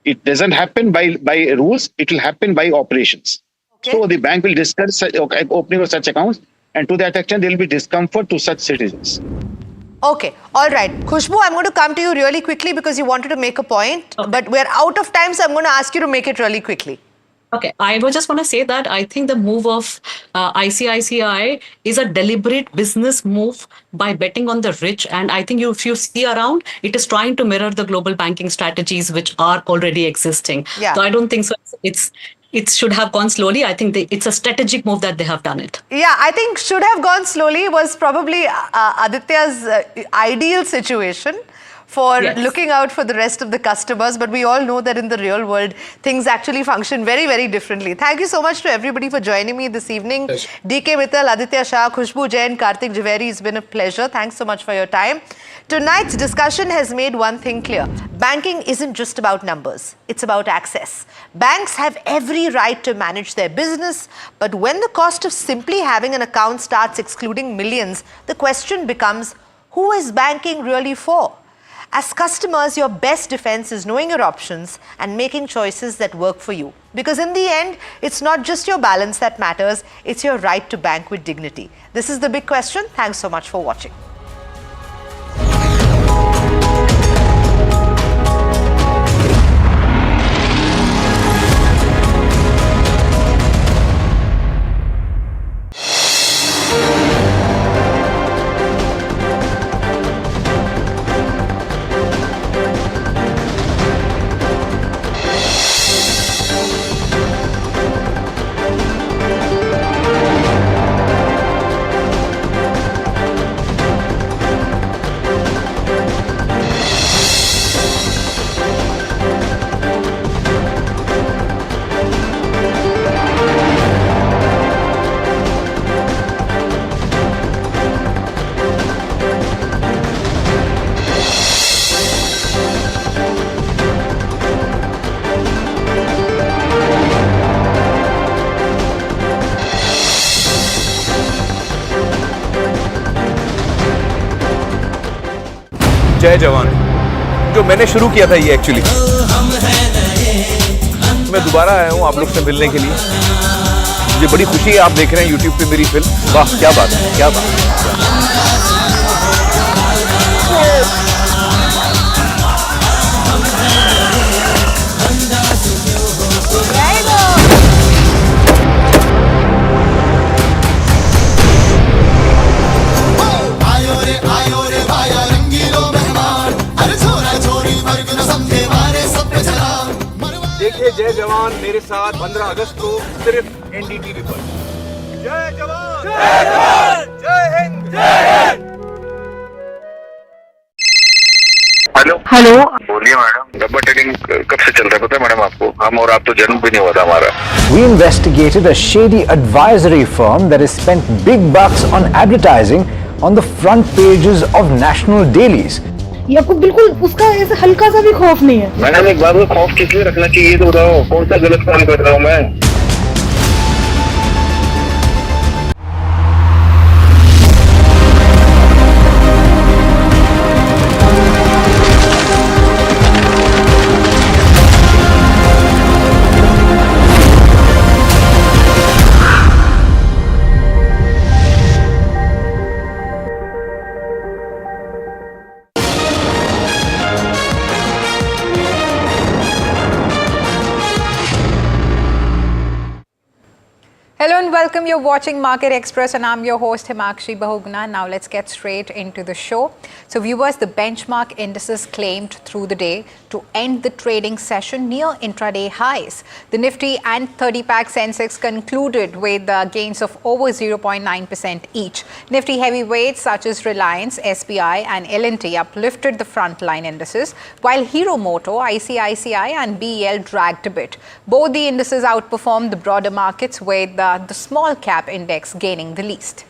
It doesn't happen by rules, it will happen by operations. Okay. So the bank will discuss opening of such accounts, and to that extent, there will be discomfort to such citizens. Okay, all right. Khushbu, I'm going to come to you really quickly because you wanted to make a point, but we're out of time, so I'm going to ask you to make it really quickly. Okay, I just want to say that I think the move of ICICI is a deliberate business move by betting on the rich. And I think if you see around, it is trying to mirror the global banking strategies which are already existing. Yeah. So I don't think so. It should have gone slowly. I think it's a strategic move that they have done it. Yeah, I think should have gone slowly was probably Aditya's ideal situation for looking out for the rest of the customers. But we all know that in the real world, things actually function very, very differently. Thank you so much to everybody for joining me this evening. Yes. DK Mittal, Aditya Shah, Khushbu Jain, Karthik Jhaveri, it's been a pleasure. Thanks so much for your time. Tonight's discussion has made one thing clear. Banking isn't just about numbers. It's about access. Banks have every right to manage their business, but when the cost of simply having an account starts excluding millions, the question becomes, who is banking really for? As customers, your best defense is knowing your options and making choices that work for you. Because in the end, it's not just your balance that matters, it's your right to bank with dignity. This is The Big Question. Thanks so much for watching. जय जवान जो मैंने शुरू किया था ये actually मैं दोबारा आया हूँ आप लोग से मिलने के लिए मुझे बड़ी खुशी है आप देख रहे हैं YouTube पे मेरी फिल्म वाह क्या बात है क्या बात है देखिए जय जवान मेरे साथ 15 अगस्त को सिर्फ NDTV पर जय जवान जय हिंद जय हिंद हेलो बोलिए मैडम डब्बा ट्रेडिंग कब से चल रहा है पता है मैडम आपको हम और आप तो जन्म भी नहीं हुआ था हमारा We investigated a shady advisory firm that has spent big bucks on advertising on the front pages of national dailies. ये आपको बिल्कुल उसका ऐसे हल्का सा भी खौफ नहीं है। मैडम एक बार खौफ किस लिए रखना चाहिए तो बताओ, कौन सा गलत काम कर रहा हूँ मैं? Hello and welcome. You're watching Market Express and I'm your host Himakshi Bahuguna. Now let's get straight into the show. So viewers, the benchmark indices claimed through the day to end the trading session near intraday highs. The Nifty and 30-pack Sensex concluded with gains of over 0.9% each. Nifty heavyweights such as Reliance, SBI and L&T uplifted the frontline indices, while Hero Moto, ICICI and BEL dragged a bit. Both the indices outperformed the broader markets with the small cap index gaining the least.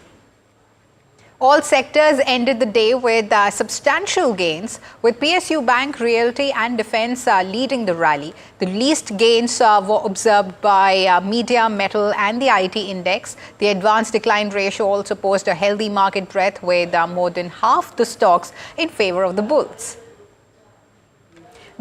All sectors ended the day with substantial gains, with PSU Bank, Realty and Defence leading the rally. The least gains were observed by Media, Metal and the IT index. The advanced decline ratio also posed a healthy market breadth, with more than half the stocks in favour of the bulls.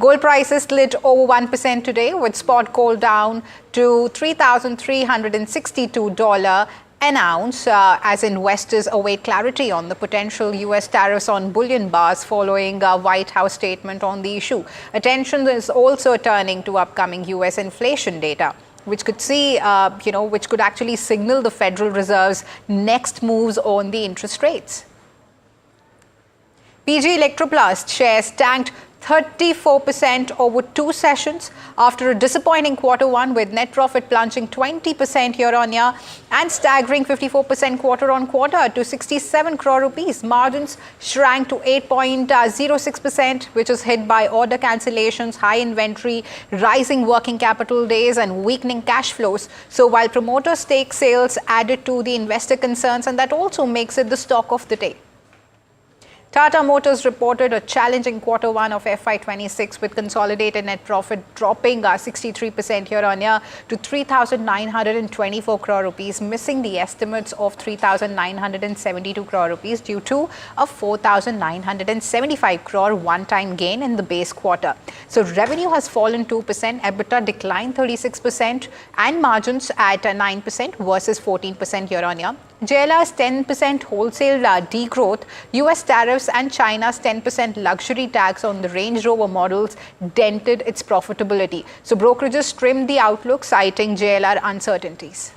Gold prices slid over 1% today, with spot gold down to $3,362 an ounce as investors await clarity on the potential U.S. tariffs on bullion bars following a White House statement on the issue. Attention is also turning to upcoming U.S. inflation data, which could see, which could actually signal the Federal Reserve's next moves on the interest rates. PG Electroplast shares tanked 34% over 2 sessions after a disappointing Q1, with net profit plunging 20% year-on-year and staggering 54% quarter-on-quarter to 67 crore rupees. Margins shrank to 8.06%, which is hit by order cancellations, high inventory, rising working capital days and weakening cash flows. So while promoter stake sales added to the investor concerns, and that also makes it the stock of the day. Tata Motors reported a challenging Q1 of FY26, with consolidated net profit dropping 63% year-on-year to 3,924 crore rupees, missing the estimates of 3,972 crore rupees due to a 4,975 crore one-time gain in the base quarter. So revenue has fallen 2%, EBITDA declined 36%, and margins at 9% versus 14% year-on-year. JLR's 10% wholesale degrowth, US tariffs and China's 10% luxury tax on the Range Rover models dented its profitability. So brokerages trimmed the outlook, citing JLR uncertainties.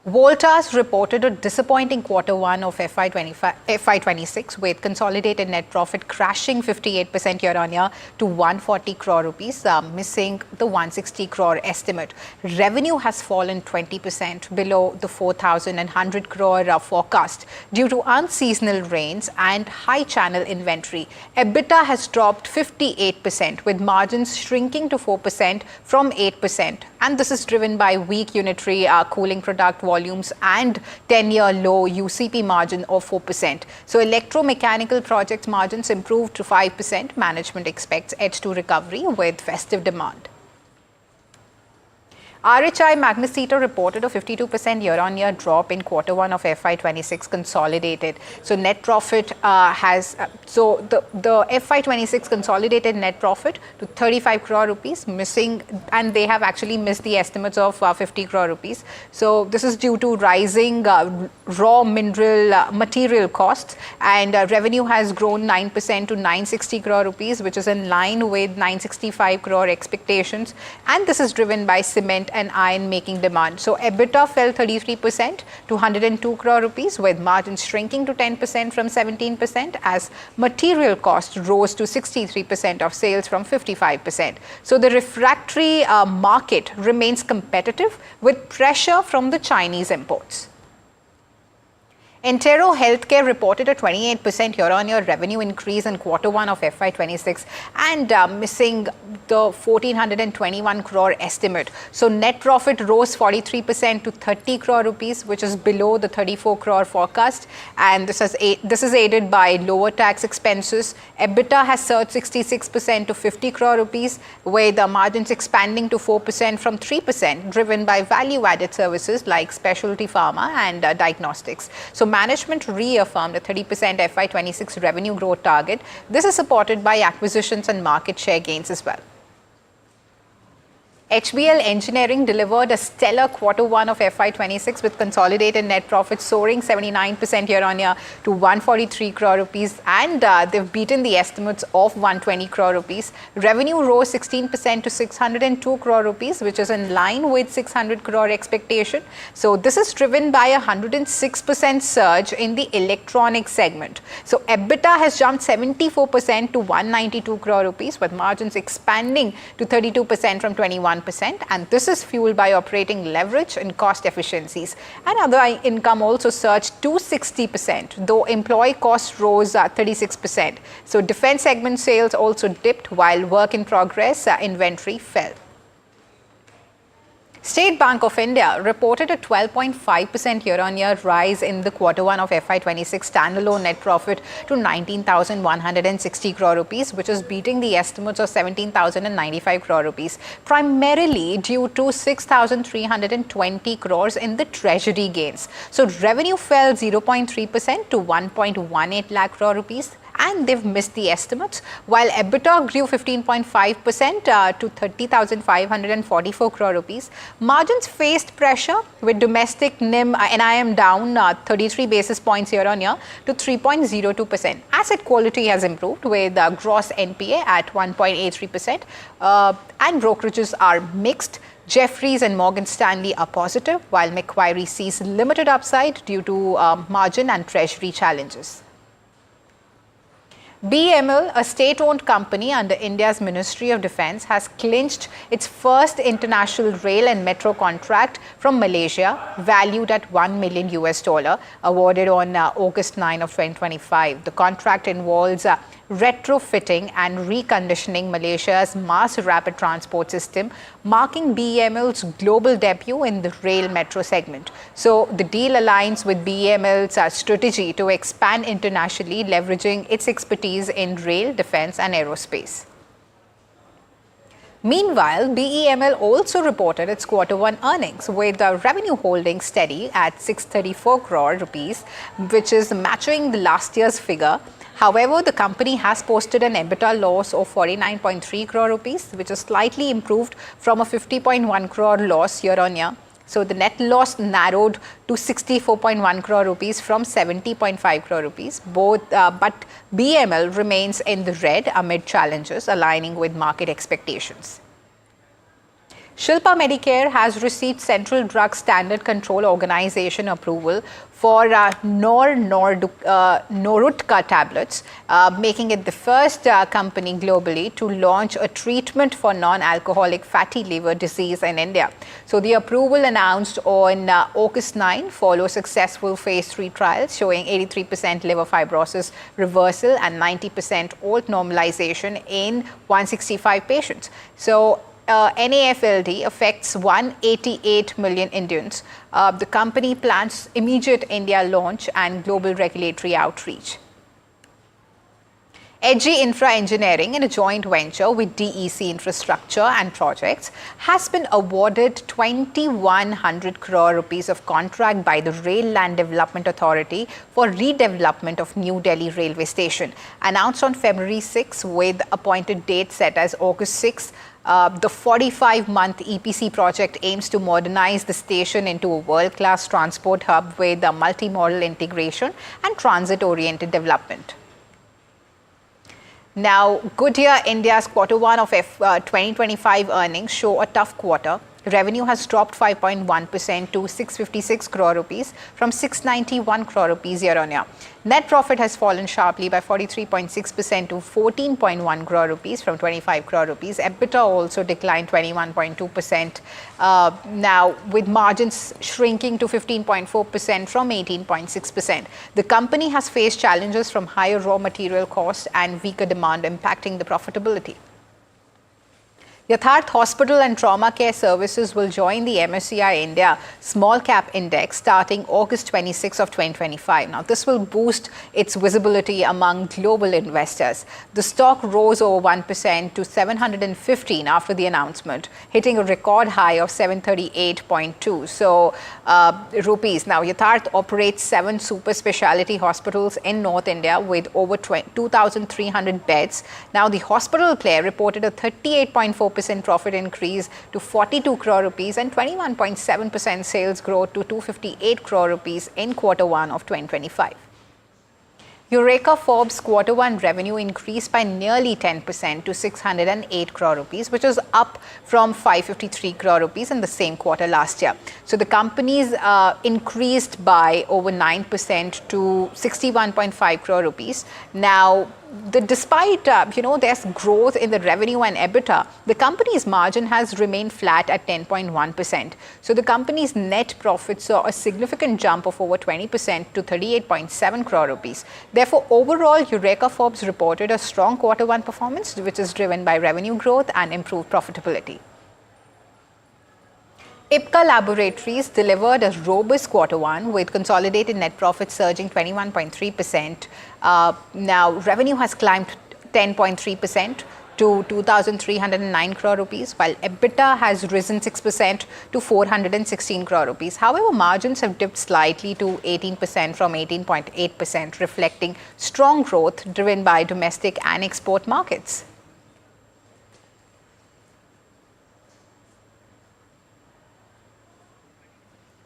Voltas reported a disappointing Q1 of FY26, with consolidated net profit crashing 58% year-on-year to 140 crore rupees, missing the 160 crore estimate. Revenue has fallen 20% below the 4,100 crore forecast due to unseasonal rains and high channel inventory. EBITDA has dropped 58%, with margins shrinking to 4% from 8%. And this is driven by weak unitary cooling product volumes and 10-year low UCP margin of 4%. So electromechanical projects margins improved to 5%. Management expects edge to recovery with festive demand. RHI Magnesita reported a 52% year-on-year drop in Q1 of FY26 consolidated. So net profit the FY26 consolidated net profit to 35 crore rupees, missing, and they have actually missed the estimates of 50 crore rupees. So this is due to rising raw material costs, and revenue has grown 9% to 960 crore rupees, which is in line with 965 crore expectations, and this is driven by cement and iron making demand. So EBITDA fell 33% to 102 crore rupees, with margins shrinking to 10% from 17%, as material costs rose to 63% of sales from 55%. So the refractory market remains competitive, with pressure from the Chinese imports. Entero Healthcare reported a 28% year-on-year revenue increase in Q1 of FY26 and missing the 1,421 crore estimate. So net profit rose 43% to 30 crore rupees, which is below the 34 crore forecast. And this is aided by lower tax expenses. EBITDA has surged 66% to 50 crore rupees, with the margins expanding to 4% from 3%, driven by value-added services like specialty pharma and diagnostics. So management reaffirmed a 30% FY26 revenue growth target. This is supported by acquisitions and market share gains as well. HBL Engineering delivered a stellar Q1 of FY26 with consolidated net profit soaring 79% year-on-year to 143 crore rupees, and they've beaten the estimates of 120 crore rupees. Revenue rose 16% to 602 crore rupees, which is in line with 600 crore expectation. So this is driven by a 106% surge in the electronics segment. So EBITDA has jumped 74% to 192 crore rupees, with margins expanding to 32% from 21%. And this is fueled by operating leverage and cost efficiencies. And other income also surged 260%, though employee costs rose 36%. So defense segment sales also dipped, while work in progress inventory fell. State Bank of India reported a 12.5% year-on-year rise in the Q1 of FY26 standalone net profit to 19,160 crore rupees, which is beating the estimates of 17,095 crore rupees, primarily due to 6,320 crores in the treasury gains. So revenue fell 0.3% to 1.18 lakh crore rupees, and they've missed the estimates, while EBITDA grew 15.5% to 30,544 crore rupees. Margins faced pressure, with domestic NIM down 33 basis points year-on-year to 3.02%. Asset quality has improved, with gross NPA at 1.83%, and brokerages are mixed. Jefferies and Morgan Stanley are positive, while Macquarie sees limited upside due to margin and treasury challenges. BEML, a state-owned company under India's Ministry of Defence, has clinched its first international rail and metro contract from Malaysia, valued at $1 million, awarded on August 9 of 2025. The contract involves retrofitting and reconditioning Malaysia's mass rapid transport system, marking BEML's global debut in the rail metro segment. So the deal aligns with BEML's strategy to expand internationally, leveraging its expertise in rail, defense, and aerospace. Meanwhile, BEML also reported its Q1 earnings, with the revenue holding steady at 634 crore rupees, which is matching the last year's figure. However, the company has posted an EBITDA loss of 49.3 crore rupees, which is slightly improved from a 50.1 crore loss year-on-year. So the net loss narrowed to 64.1 crore rupees from 70.5 crore rupees. But BEML remains in the red amid challenges, aligning with market expectations. Shilpa Medicare has received Central Drug Standard Control Organization approval for Norutka tablets, making it the first company globally to launch a treatment for non-alcoholic fatty liver disease in India. So the approval announced on August 9 follows successful phase 3 trials showing 83% liver fibrosis reversal and 90% alt normalization in 165 patients. So NAFLD affects 188 million Indians. The company plans immediate India launch and global regulatory outreach. Edgy Infra Engineering, in a joint venture with DEC Infrastructure and Projects, has been awarded 2,100 crore rupees of contract by the Rail Land Development Authority for redevelopment of New Delhi railway station. Announced on February 6 with appointed date set as August 6, the 45-month EPC project aims to modernize the station into a world-class transport hub with a multimodal integration and transit-oriented development. Now, Goodyear India's Q1 of 2025 earnings show a tough quarter. Revenue has dropped 5.1% to 656 crore rupees from 691 crore rupees year-on-year. Net profit has fallen sharply by 43.6% to 14.1 crore rupees from 25 crore rupees. EBITDA also declined 21.2%, now with margins shrinking to 15.4% from 18.6%. The company has faced challenges from higher raw material costs and weaker demand impacting the profitability. Yatharth Hospital and Trauma Care Services will join the MSCI India Small Cap Index starting August 26 of 2025. Now, this will boost its visibility among global investors. The stock rose over 1% to 715 after the announcement, hitting a record high of 738.2 rupees. Now, Yatharth operates 7 super specialty hospitals in North India with over 2,300 beds. Now, the hospital player reported a 38.4% profit increase to 42 crore rupees and 21.7% sales growth to 258 crore rupees in Q1 of 2025. Eureka Forbes Q1 revenue increased by nearly 10% to 608 crore rupees, which is up from 553 crore rupees in the same quarter last year. So the companies increased by over 9% to 61.5 crore rupees. Now, despite there's growth in the revenue and EBITDA, the company's margin has remained flat at 10.1%. So the company's net profit saw a significant jump of over 20% to 38.7 crore rupees. Therefore, overall, Eureka Forbes reported a strong Q1 performance, which is driven by revenue growth and improved profitability. Ipca Laboratories delivered a robust Q1 with consolidated net profit surging 21.3%. Now, revenue has climbed 10.3% to 2,309 crore rupees, while EBITDA has risen 6% to 416 crore rupees. However, margins have dipped slightly to 18% from 18.8%, reflecting strong growth driven by domestic and export markets.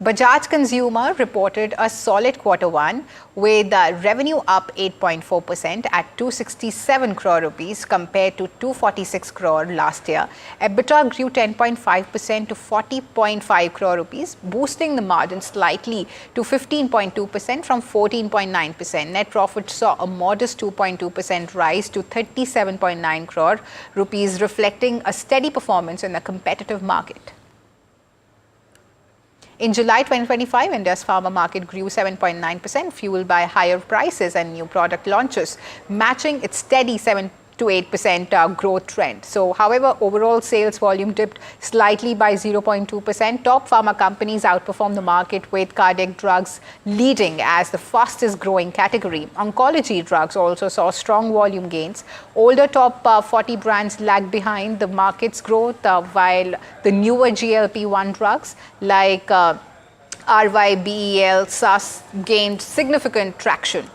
Bajaj Consumer reported a solid Q1 with revenue up 8.4% at 267 crore rupees compared to 246 crore last year. EBITDA grew 10.5% to 40.5 crore rupees, boosting the margin slightly to 15.2% from 14.9%. Net profit saw a modest 2.2% rise to 37.9 crore rupees, reflecting a steady performance in a competitive market. In July 2025, India's pharma market grew 7.9%, fueled by higher prices and new product launches, matching its steady 7 to 8% growth trend. So, however, overall sales volume dipped slightly by 0.2%. Top pharma companies outperformed the market, with cardiac drugs leading as the fastest growing category. Oncology drugs also saw strong volume gains. Older top 40 brands lagged behind the market's growth, while the newer GLP-1 drugs like RYBEL, SAS gained significant traction.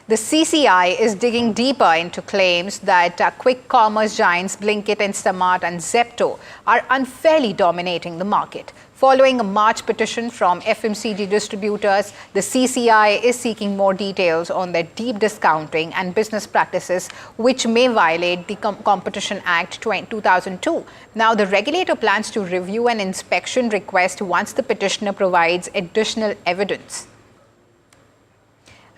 The CCI is digging deeper into claims that quick commerce giants Blinkit, Instamart and Zepto are unfairly dominating the market. Following a March petition from FMCG distributors, the CCI is seeking more details on their deep discounting and business practices, which may violate the Competition Act 2002. Now, the regulator plans to review an inspection request once the petitioner provides additional evidence.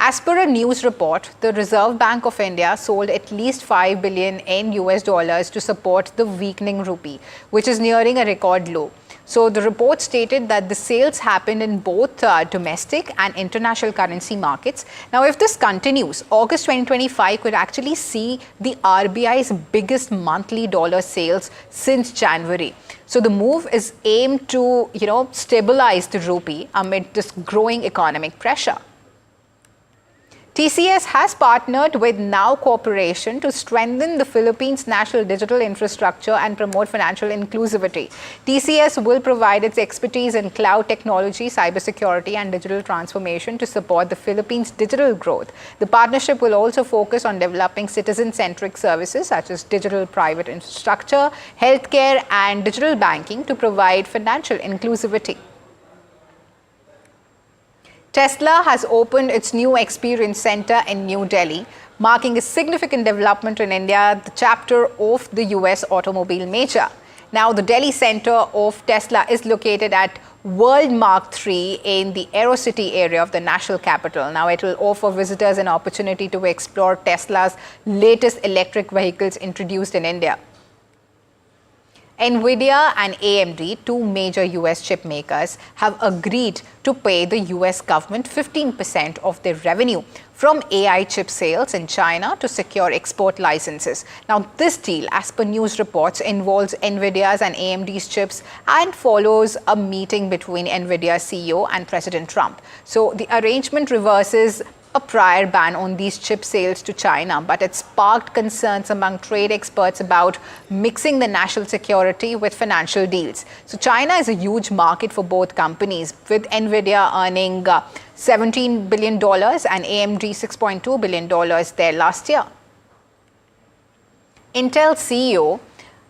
As per a news report, the Reserve Bank of India sold at least $5 billion in US dollars to support the weakening rupee, which is nearing a record low. So the report stated that the sales happened in both domestic and international currency markets. Now, if this continues, August 2025 could actually see the RBI's biggest monthly dollar sales since January. So the move is aimed to, stabilize the rupee amid this growing economic pressure. TCS has partnered with Now Corporation to strengthen the Philippines' national digital infrastructure and promote financial inclusivity. TCS will provide its expertise in cloud technology, cybersecurity, and digital transformation to support the Philippines' digital growth. The partnership will also focus on developing citizen-centric services such as digital private infrastructure, healthcare, and digital banking to provide financial inclusivity. Tesla has opened its new experience center in New Delhi, marking a significant development in India, the chapter of the US automobile major. Now, the Delhi center of Tesla is located at World Mark III in the AeroCity area of the national capital. Now, it will offer visitors an opportunity to explore Tesla's latest electric vehicles introduced in India. NVIDIA and AMD, two major US chip makers, have agreed to pay the US government 15% of their revenue from AI chip sales in China to secure export licenses. Now, this deal, as per news reports, involves NVIDIA's and AMD's chips and follows a meeting between NVIDIA's CEO and President Trump. So, the arrangement reverses a prior ban on these chip sales to China, but it sparked concerns among trade experts about mixing the national security with financial deals. So China is a huge market for both companies, with NVIDIA earning $17 billion and AMD $6.2 billion there last year. Intel CEO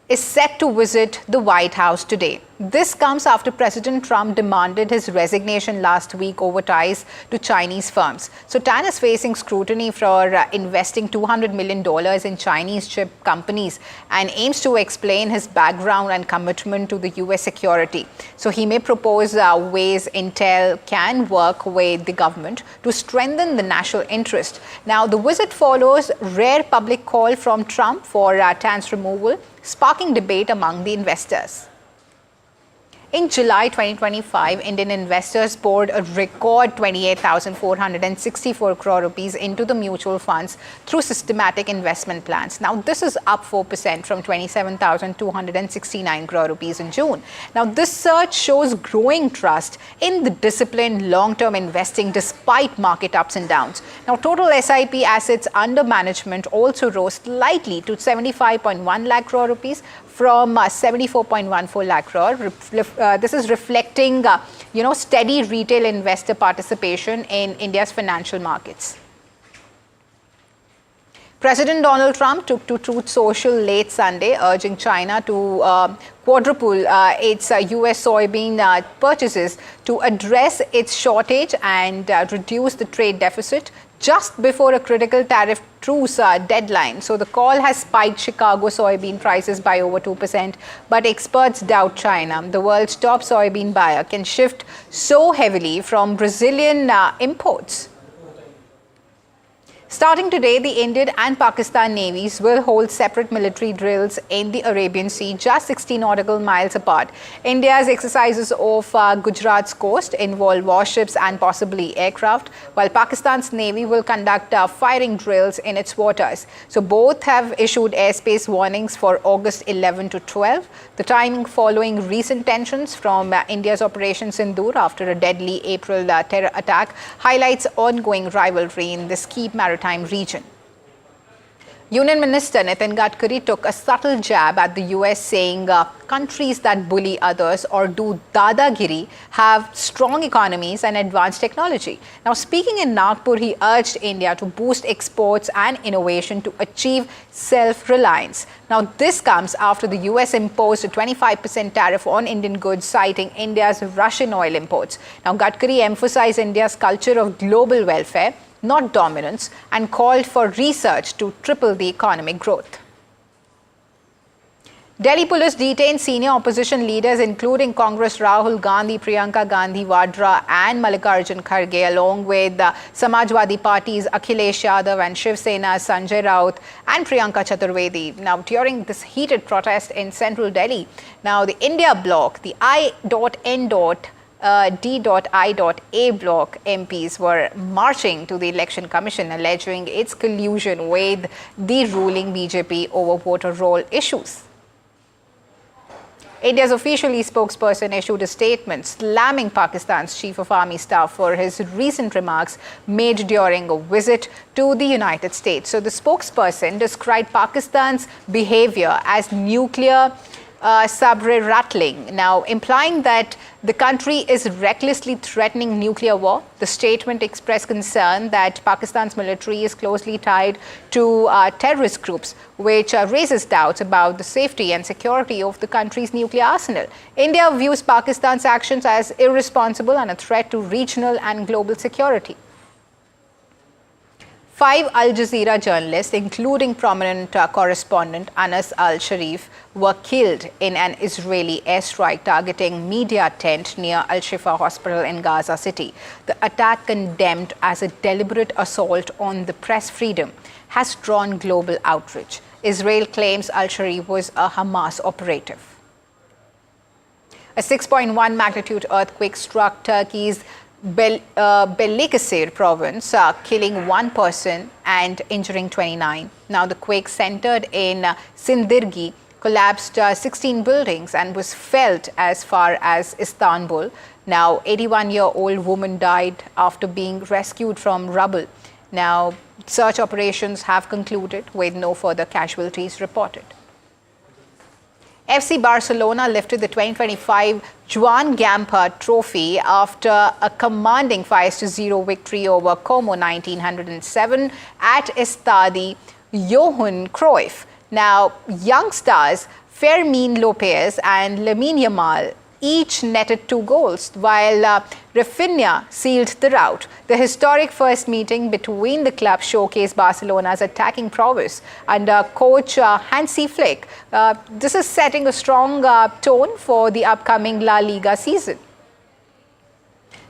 is set to visit the White House today. This comes after President Trump demanded his resignation last week over ties to Chinese firms. So Tan is facing scrutiny for investing $200 million in Chinese chip companies and aims to explain his background and commitment to the US security. So he may propose ways Intel can work with the government to strengthen the national interest. Now, the visit follows rare public call from Trump for Tan's removal, sparking debate among the investors. In July 2025, Indian investors poured a record 28,464 crore rupees into the mutual funds through systematic investment plans. Now, this is up 4% from 27,269 crore rupees in June. Now, this surge shows growing trust in the disciplined long-term investing despite market ups and downs. Now, total SIP assets under management also rose slightly to 75.1 lakh crore rupees from 74.14 lakh crore. This is reflecting, steady retail investor participation in India's financial markets. President Donald Trump took to Truth Social late Sunday, urging China to quadruple its US soybean purchases to address its shortage and reduce the trade deficit just before a critical tariff truce deadline. So the call has spiked Chicago soybean prices by over 2%, but experts doubt China, the world's top soybean buyer, can shift so heavily from Brazilian imports. Starting today, the Indian and Pakistan navies will hold separate military drills in the Arabian Sea, just 60 nautical miles apart. India's exercises off Gujarat's coast involve warships and possibly aircraft, while Pakistan's navy will conduct firing drills in its waters. So both have issued airspace warnings for August 11 to 12. The timing following recent tensions from India's Operation Sindoor after a deadly April terror attack highlights ongoing rivalry in this key maritime region. Union Minister Nitin Gadkari took a subtle jab at the US, saying countries that bully others or do dadagiri have strong economies and advanced technology. Now, speaking in Nagpur, he urged India to boost exports and innovation to achieve self-reliance. Now, this comes after the US imposed a 25% tariff on Indian goods, citing India's Russian oil imports. Now, Gadkari emphasized India's culture of global welfare, not dominance, and called for research to triple the economic growth. Delhi police detained senior opposition leaders including Congress Rahul Gandhi, Priyanka Gandhi Vadra and Mallikarjun Kharge, along with Samajwadi Party's Akhilesh Yadav and Shiv Sena's Sanjay Raut and Priyanka Chaturvedi. Now, during this heated protest in central Delhi, now the India bloc, the I.N.D.I.A bloc MPs were marching to the Election Commission, alleging its collusion with the ruling BJP over voter roll issues. India's officially spokesperson issued a statement slamming Pakistan's Chief of Army Staff for his recent remarks made during a visit to the United States. So the spokesperson described Pakistan's behavior as nuclear sabre rattling, now implying that the country is recklessly threatening nuclear war. The statement expressed concern that Pakistan's military is closely tied to terrorist groups, which raises doubts about the safety and security of the country's nuclear arsenal. India views Pakistan's actions as irresponsible and a threat to regional and global security. 5 Al Jazeera journalists, including prominent correspondent Anas al-Sharif, were killed in an Israeli airstrike targeting media tent near Al-Shifa Hospital in Gaza City. The attack, condemned as a deliberate assault on the press freedom, has drawn global outrage. Israel claims al-Sharif was a Hamas operative. A 6.1 magnitude earthquake struck Turkey's Balıkesir province, killing 1 person and injuring 29. Now, the quake centered in Sindirgi collapsed 16 buildings and was felt as far as Istanbul. Now, 81-year-old woman died after being rescued from rubble. Now, search operations have concluded with no further casualties reported. FC Barcelona lifted the 2025 Joan Gamper Trophy after a commanding 5-0 victory over Como 1907 at Estadi Johan Cruyff. Now, young stars Fermin Lopez and Lamine Yamal each netted 2 goals, while Rafinha sealed the rout. The historic first meeting between the clubs showcased Barcelona's attacking prowess under coach Hansi Flick. This is setting a strong tone for the upcoming La Liga season.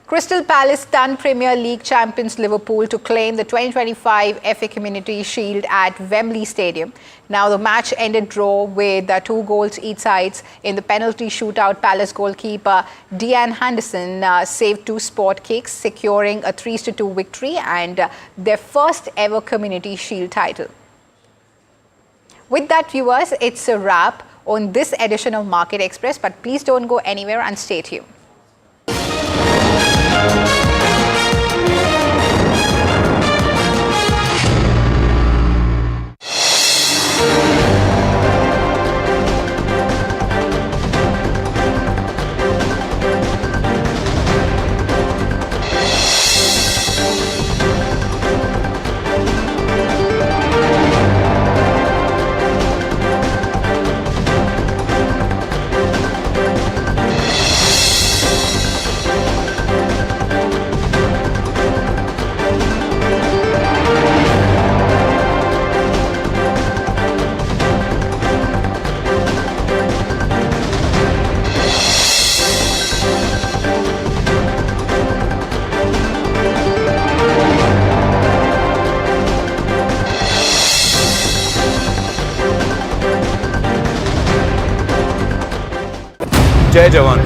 Crystal Palace stunned Premier League champions Liverpool to claim the 2025 FA Community Shield at Wembley Stadium. Now, the match ended draw with 2 goals each side. In the penalty shootout, Palace goalkeeper Dean Henderson saved 2 spot kicks, securing a 3-2 victory and their first ever Community Shield title. With that, viewers, it's a wrap on this edition of Market Express, but please don't go anywhere and stay tuned. जय जवान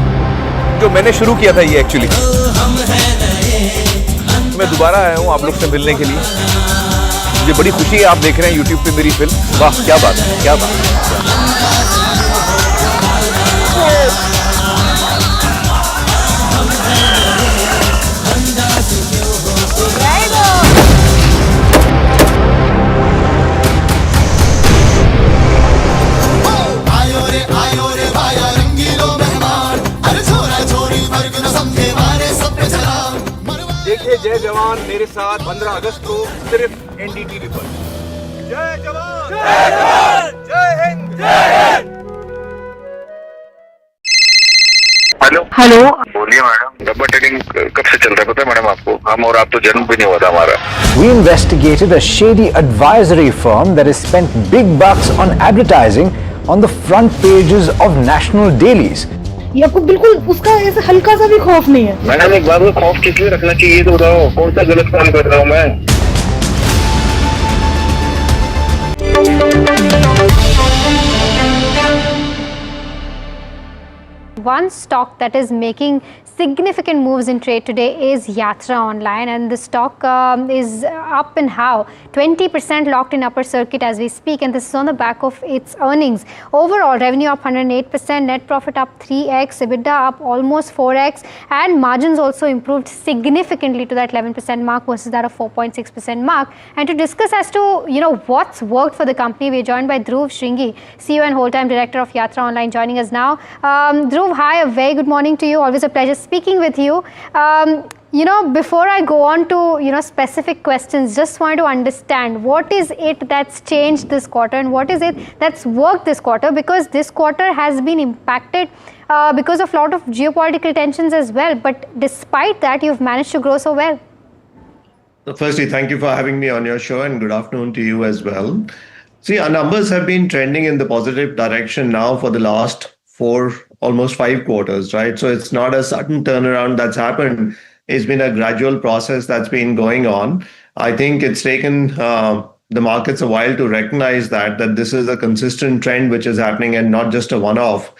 जो मैंने शुरू किया था ये actually मैं दोबारा आया हूँ आप लोग से मिलने के लिए मुझे बड़ी खुशी है आप देख रहे हैं YouTube पे मेरी फिल्म वाह क्या बात है क्या बात है जय जवान मेरे साथ 15 अगस्त को सिर्फ NDTV पर। जय जवान जय हिंद जय हिंद। हेलो बोलिए मैडम डब्बा ट्रेडिंग कब से चल रहा है पता है मैडम आपको हम और आप तो जन्म भी नहीं हुआ था हमारा We investigated a shady advisory firm that has spent big bucks on advertising on the front pages of national dailies. ये आपको बिल्कुल उसका ऐसे हल्का सा भी खौफ नहीं है। मैडम एक बार को खौफ किस लिए रखना चाहिए तो बताओ कौन सा गलत काम कर रहा हूँ मैं। One stock that is making significant moves in trade today is Yatra Online, and the stock is up and how 20% locked in upper circuit as we speak, and this is on the back of its earnings. Overall revenue up 108%, net profit up 3x, EBITDA up almost 4x, and margins also improved significantly to that 11% mark versus that of 4.6% mark. And to discuss as to what's worked for the company, we are joined by Dhruv Shringi, CEO and whole-time director of Yatra Online, joining us now. Dhruv, hi, a very good morning to you. Always a pleasure speaking with you. Before I go on to, specific questions, just want to understand what is it that's changed this quarter and what is it that's worked this quarter, because this quarter has been impacted because of a lot of geopolitical tensions as well. But despite that, you've managed to grow so well. Firstly, thank you for having me on your show and good afternoon to you as well. See, our numbers have been trending in the positive direction now for the last almost 5 quarters, right? So it's not a sudden turnaround that's happened. It's been a gradual process that's been going on. I think it's taken the markets a while to recognize that this is a consistent trend which is happening and not just a one-off.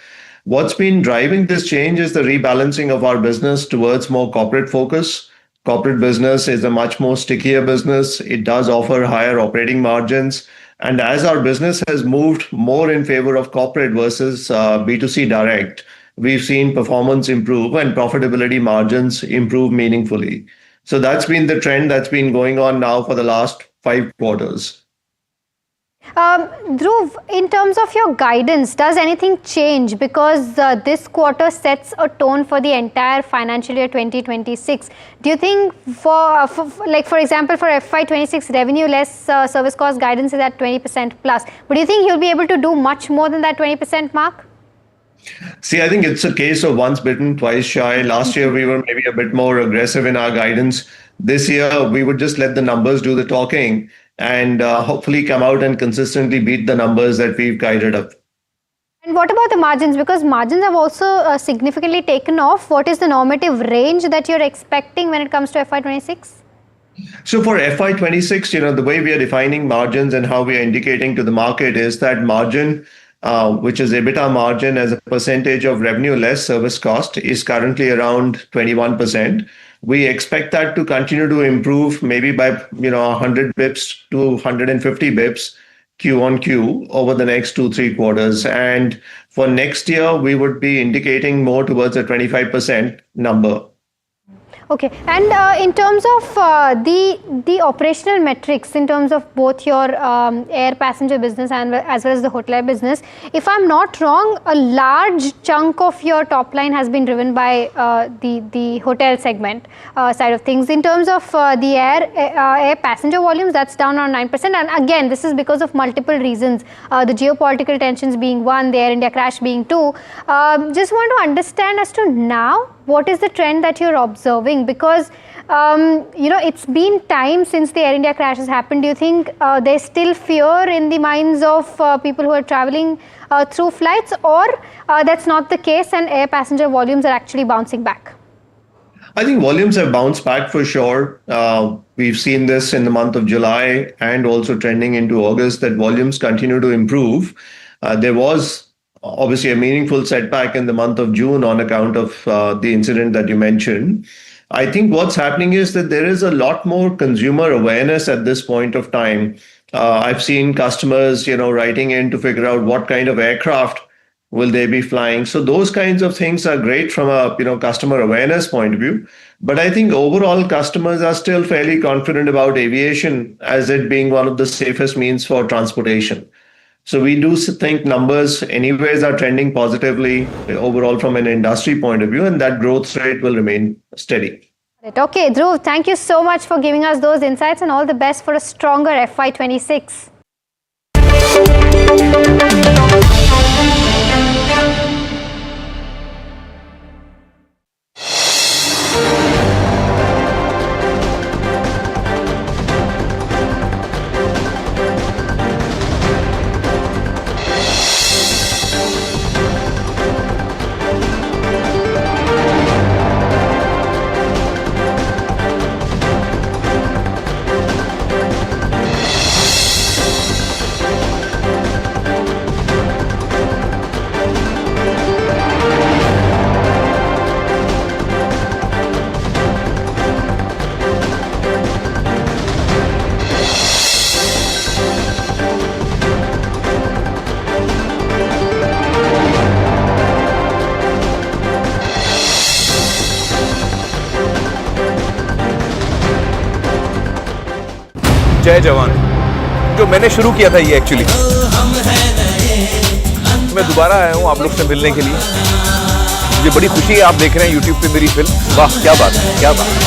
What's been driving this change is the rebalancing of our business towards more corporate focus. Corporate business is a much more stickier business. It does offer higher operating margins. And as our business has moved more in favor of corporate versus B2C direct, we've seen performance improve and profitability margins improve meaningfully. So that's been the trend that's been going on now for the last 5 quarters. Dhruv, in terms of your guidance, does anything change? Because this quarter sets a tone for the entire financial year 2026. Do you think for example, for FY26, revenue less service cost guidance is at 20% plus. But do you think you'll be able to do much more than that 20% mark? See, I think it's a case of once bitten, twice shy. Last year, we were maybe a bit more aggressive in our guidance. This year, we would just let the numbers do the talking and hopefully come out and consistently beat the numbers that we've guided up. And what about the margins? Because margins have also significantly taken off. What is the normative range that you're expecting when it comes to FY26? So for FY26, the way we are defining margins and how we are indicating to the market is that margin, which is EBITDA margin as a percentage of revenue less service cost, is currently around 21%. We expect that to continue to improve maybe by 100 bips to 150 bips Q on Q over the next 2-3 quarters. And for next year, we would be indicating more towards a 25% number. Okay, and in terms of the operational metrics, in terms of both your air passenger business and as well as the hotelier business, if I'm not wrong, a large chunk of your top line has been driven by the hotel segment side of things. In terms of the air passenger volumes, that's down around 9%. And again, this is because of multiple reasons, the geopolitical tensions being one, the Air India crash being two. Just want to understand as to now, what is the trend that you're observing? Because, it's been time since the Air India crash has happened. Do you think there's still fear in the minds of people who are traveling through flights, or that's not the case and air passenger volumes are actually bouncing back? I think volumes have bounced back for sure. We've seen this in the month of July and also trending into August, that volumes continue to improve. There was obviously a meaningful setback in the month of June on account of the incident that you mentioned. I think what's happening is that there is a lot more consumer awareness at this point of time. I've seen customers, writing in to figure out what kind of aircraft will they be flying. So those kinds of things are great from a customer awareness point of view. But I think overall customers are still fairly confident about aviation as it being one of the safest means for transportation. So we do think numbers anyways are trending positively overall from an industry point of view, and that growth rate will remain steady. Okay, Dhruv, thank you so much for giving us those insights and all the best for a stronger FY26. जय जवान, जो मैंने शुरू किया था ये actually, मैं दोबारा आया हूँ आप लोग से मिलने के लिए। मुझे बड़ी खुशी है आप देख रहे हैं YouTube पे मेरी फिल्म। वाह क्या बात है, क्या बात है।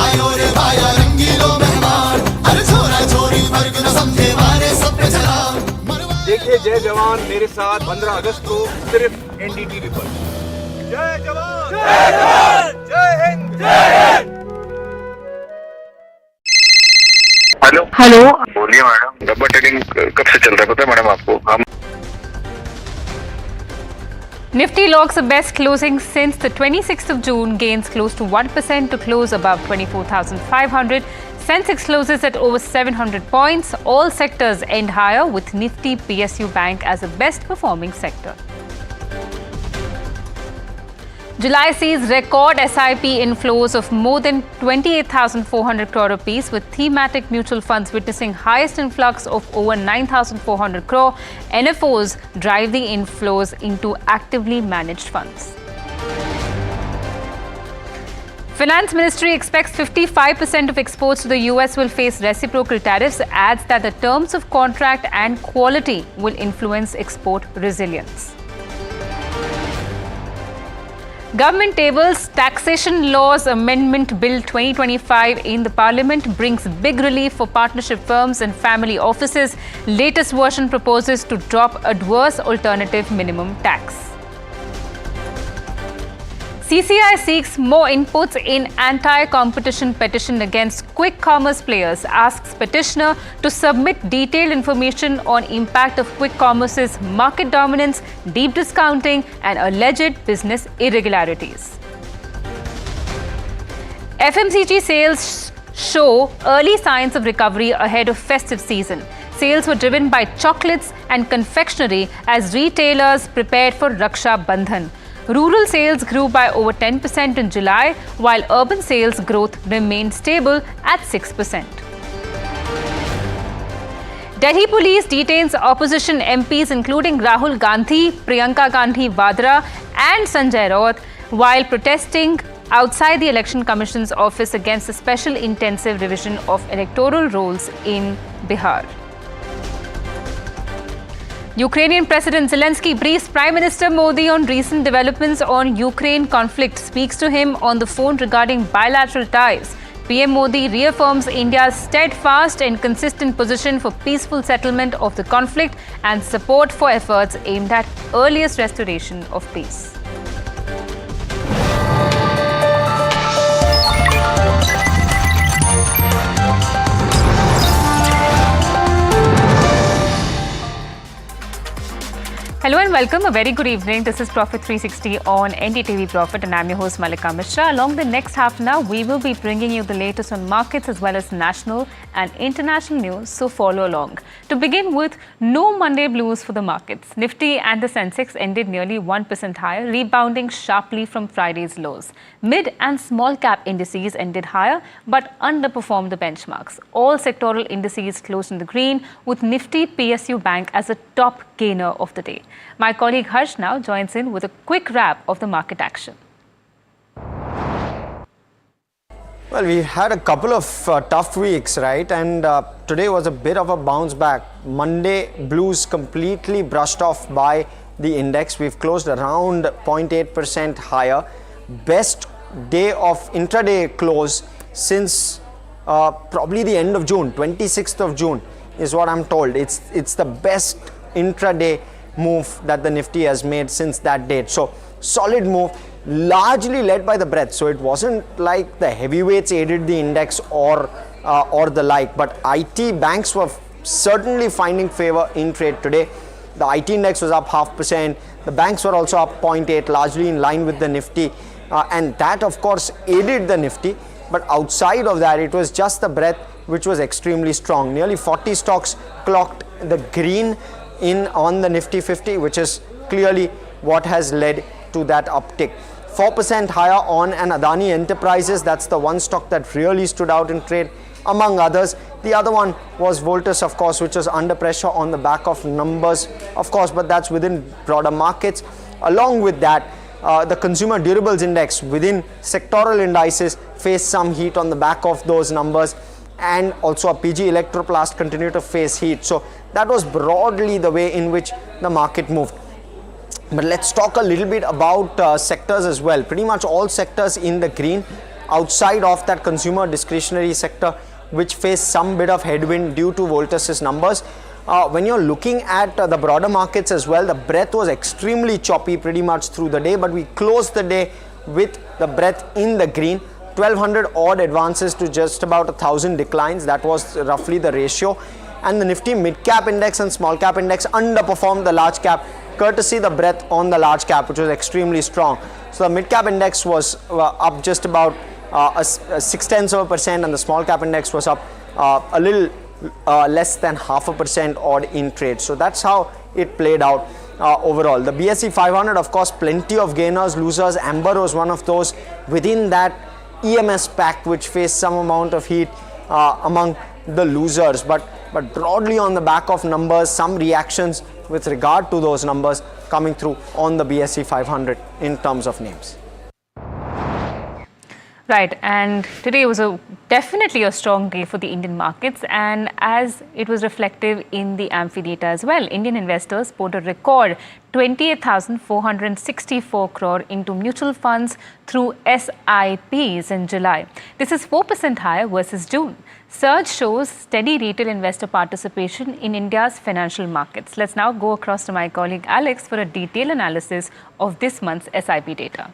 आयो रे ये जय जवान मेरे साथ 15 अगस्त को सिर्फ NDTV पर। जय जवान, जय हिंद, जय हिंद। हेलो हेलो बोलिए मैडम, डब्बा ट्रेडिंग कब से चल रहा है पता है मैडम आपको? हम Nifty logs a best closing since the 26th of June, gains close to 1% to close above 24,500. Sensex closes at over 700 points. All sectors end higher, with Nifty PSU Bank as the best performing sector. July sees record SIP inflows of more than 28,400 crore rupees, with thematic mutual funds witnessing highest influx of over 9,400 crore. NFOs drive the inflows into actively managed funds. Finance Ministry expects 55% of exports to the US will face reciprocal tariffs, adds that the terms of contract and quality will influence export resilience. Government tables Taxation Laws Amendment Bill 2025 in the Parliament, brings big relief for partnership firms and family offices. Latest version proposes to drop adverse alternative minimum tax. CCI seeks more inputs in anti-competition petition against quick commerce players, asks petitioner to submit detailed information on impact of quick commerce's market dominance, deep discounting and alleged business irregularities. FMCG sales show early signs of recovery ahead of festive season. Sales were driven by chocolates and confectionery as retailers prepared for Raksha Bandhan. Rural sales grew by over 10% in July, while urban sales growth remained stable at 6%. Delhi police detains opposition MPs including Rahul Gandhi, Priyanka Gandhi Vadra and Sanjay Raut while protesting outside the Election Commission's office against the special intensive revision of electoral rolls in Bihar. Ukrainian President Zelensky briefs Prime Minister Modi on recent developments on Ukraine conflict, speaks to him on the phone regarding bilateral ties. PM Modi reaffirms India's steadfast and consistent position for peaceful settlement of the conflict and support for efforts aimed at earliest restoration of peace. Hello and welcome. A very good evening. This is Profit 360 on NDTV Profit and I'm your host Malika Mishra. Along the next half an hour, we will be bringing you the latest on markets as well as national and international news, so follow along. To begin with, no Monday blues for the markets. Nifty and the Sensex ended nearly 1% higher, rebounding sharply from Friday's lows. Mid and small cap indices ended higher but underperformed the benchmarks. All sectoral indices closed in the green, with Nifty PSU Bank as a top gainer of the day. My colleague Harsh now joins in with a quick wrap of the market action. Well, we had a couple of tough weeks, right? And today was a bit of a bounce back. Monday blues completely brushed off by the index. We've closed around 0.8% higher. Best day of intraday close since probably the end of June, 26th of June is what I'm told. It's the best intraday move that the Nifty has made since that date. So solid move, largely led by the breadth. So it wasn't like the heavyweights aided the index or the like, but IT banks were certainly finding favor in trade today. The IT index was up 0.5%. The banks were also up 0.8, largely in line with the Nifty. And that of course aided the Nifty. But outside of that, it was just the breadth which was extremely strong. Nearly 40 stocks clocked the green on the Nifty 50, which is clearly what has led to that uptick. 4% higher on an Adani Enterprises. That's the one stock that really stood out in trade among others. The other one was Voltas, of course, which was under pressure on the back of numbers, of course, but that's within broader markets. Along with that, the consumer durables index within sectoral indices faced some heat on the back of those numbers, and also a PG Electroplast continued to face heat. So that was broadly the way in which the market moved. But let's talk a little bit about sectors as well. Pretty much all sectors in the green, outside of that consumer discretionary sector, which faced some bit of headwind due to Voltas's numbers. when you're looking at the broader markets as well, the breadth was extremely choppy pretty much through the day, but we closed the day with the breadth in the green. 1200 odd advances to just about 1000 declines. That was roughly the ratio. And the Nifty mid cap index and small cap index underperformed the large cap, courtesy the breadth on the large cap, which was extremely strong. So the mid cap index was up just about 0.6% and the small cap index was up a little less than 0.5% odd in trade. So that's how it played out overall. The BSE 500, of course, plenty of gainers, losers. Amber was one of those within that EMS pack, which faced some amount of heat among the losers, but broadly on the back of numbers, some reactions with regard to those numbers coming through on the BSE 500 in terms of names. Right, and today was definitely a strong day for the Indian markets, and as it was reflective in the AMFI data as well, Indian investors poured a record 28,464 crore into mutual funds through SIPs in July. This is 4% higher versus June. Surge shows steady retail investor participation in India's financial markets. Let's now go across to my colleague Alex for a detailed analysis of this month's SIP data.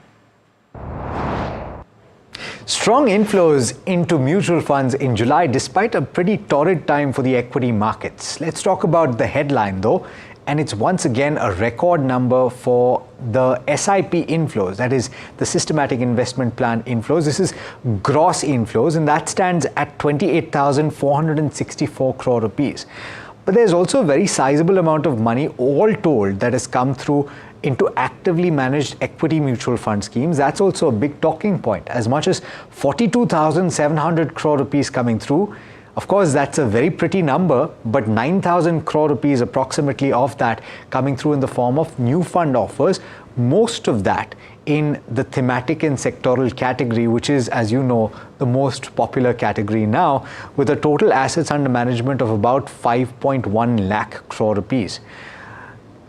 Strong inflows into mutual funds in July despite a pretty torrid time for the equity markets. Let's talk about the headline though, and it's once again a record number for the SIP inflows, that is the systematic investment plan inflows. This is gross inflows and that stands at 28,464 crore rupees. But there's also a very sizable amount of money all told that has come through into actively managed equity mutual fund schemes. That's also a big talking point. As much as 42,700 crore rupees coming through. Of course, that's a very pretty number, but 9,000 crore rupees approximately of that coming through in the form of new fund offers. Most of that in the thematic and sectoral category, which is, as you know, the most popular category now, with a total assets under management of about 5.1 lakh crore rupees.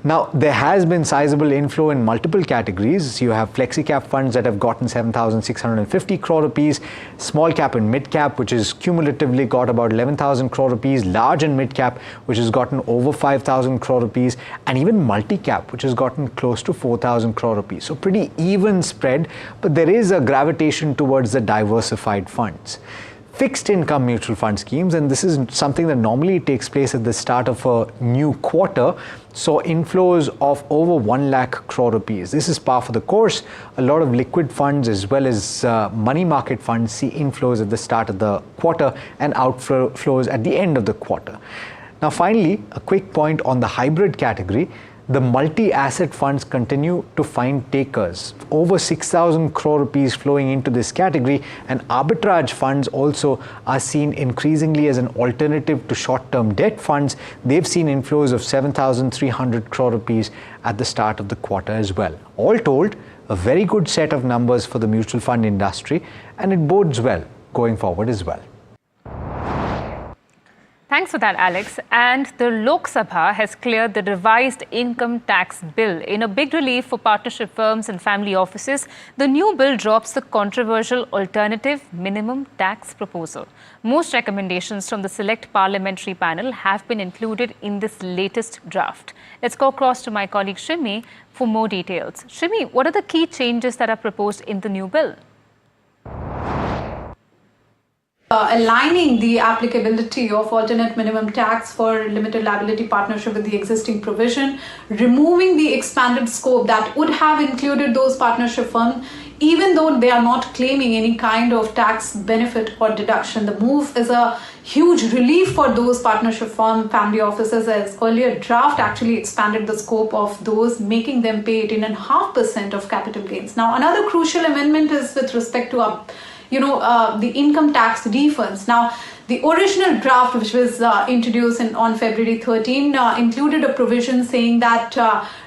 Now, there has been sizable inflow in multiple categories. You have flexi-cap funds that have gotten 7,650 crore rupees, small cap and mid cap, which has cumulatively got about 11,000 crore rupees, large and mid cap, which has gotten over 5,000 crore rupees, and even multi-cap, which has gotten close to 4,000 crore rupees. So pretty even spread, but there is a gravitation towards the diversified funds. Fixed income mutual fund schemes, and this is something that normally takes place at the start of a new quarter, saw inflows of over 1 lakh crore rupees. This is par for the course. A lot of liquid funds as well as money market funds see inflows at the start of the quarter and outflows at the end of the quarter. Now finally, a quick point on the hybrid category. The multi-asset funds continue to find takers. Over 6,000 crore rupees flowing into this category, and arbitrage funds also are seen increasingly as an alternative to short-term debt funds. They've seen inflows of 7,300 crore rupees at the start of the quarter as well. All told, a very good set of numbers for the mutual fund industry, and it bodes well going forward as well. Thanks for that, Alex. And the Lok Sabha has cleared the revised income tax bill. In a big relief for partnership firms and family offices, the new bill drops the controversial alternative minimum tax proposal. Most recommendations from the select parliamentary panel have been included in this latest draft. Let's go across to my colleague Shimi for more details. Shimi, what are the key changes that are proposed in the new bill? Aligning the applicability of alternate minimum tax for limited liability partnership with the existing provision, removing the expanded scope that would have included those partnership firms, even though they are not claiming any kind of tax benefit or deduction. The move is a huge relief for those partnership firm family offices, as earlier draft actually expanded the scope of those, making them pay 18.5% of capital gains. Now, another crucial amendment is with respect to the income tax refunds. Now, the original draft, which was introduced on February 13, included a provision saying that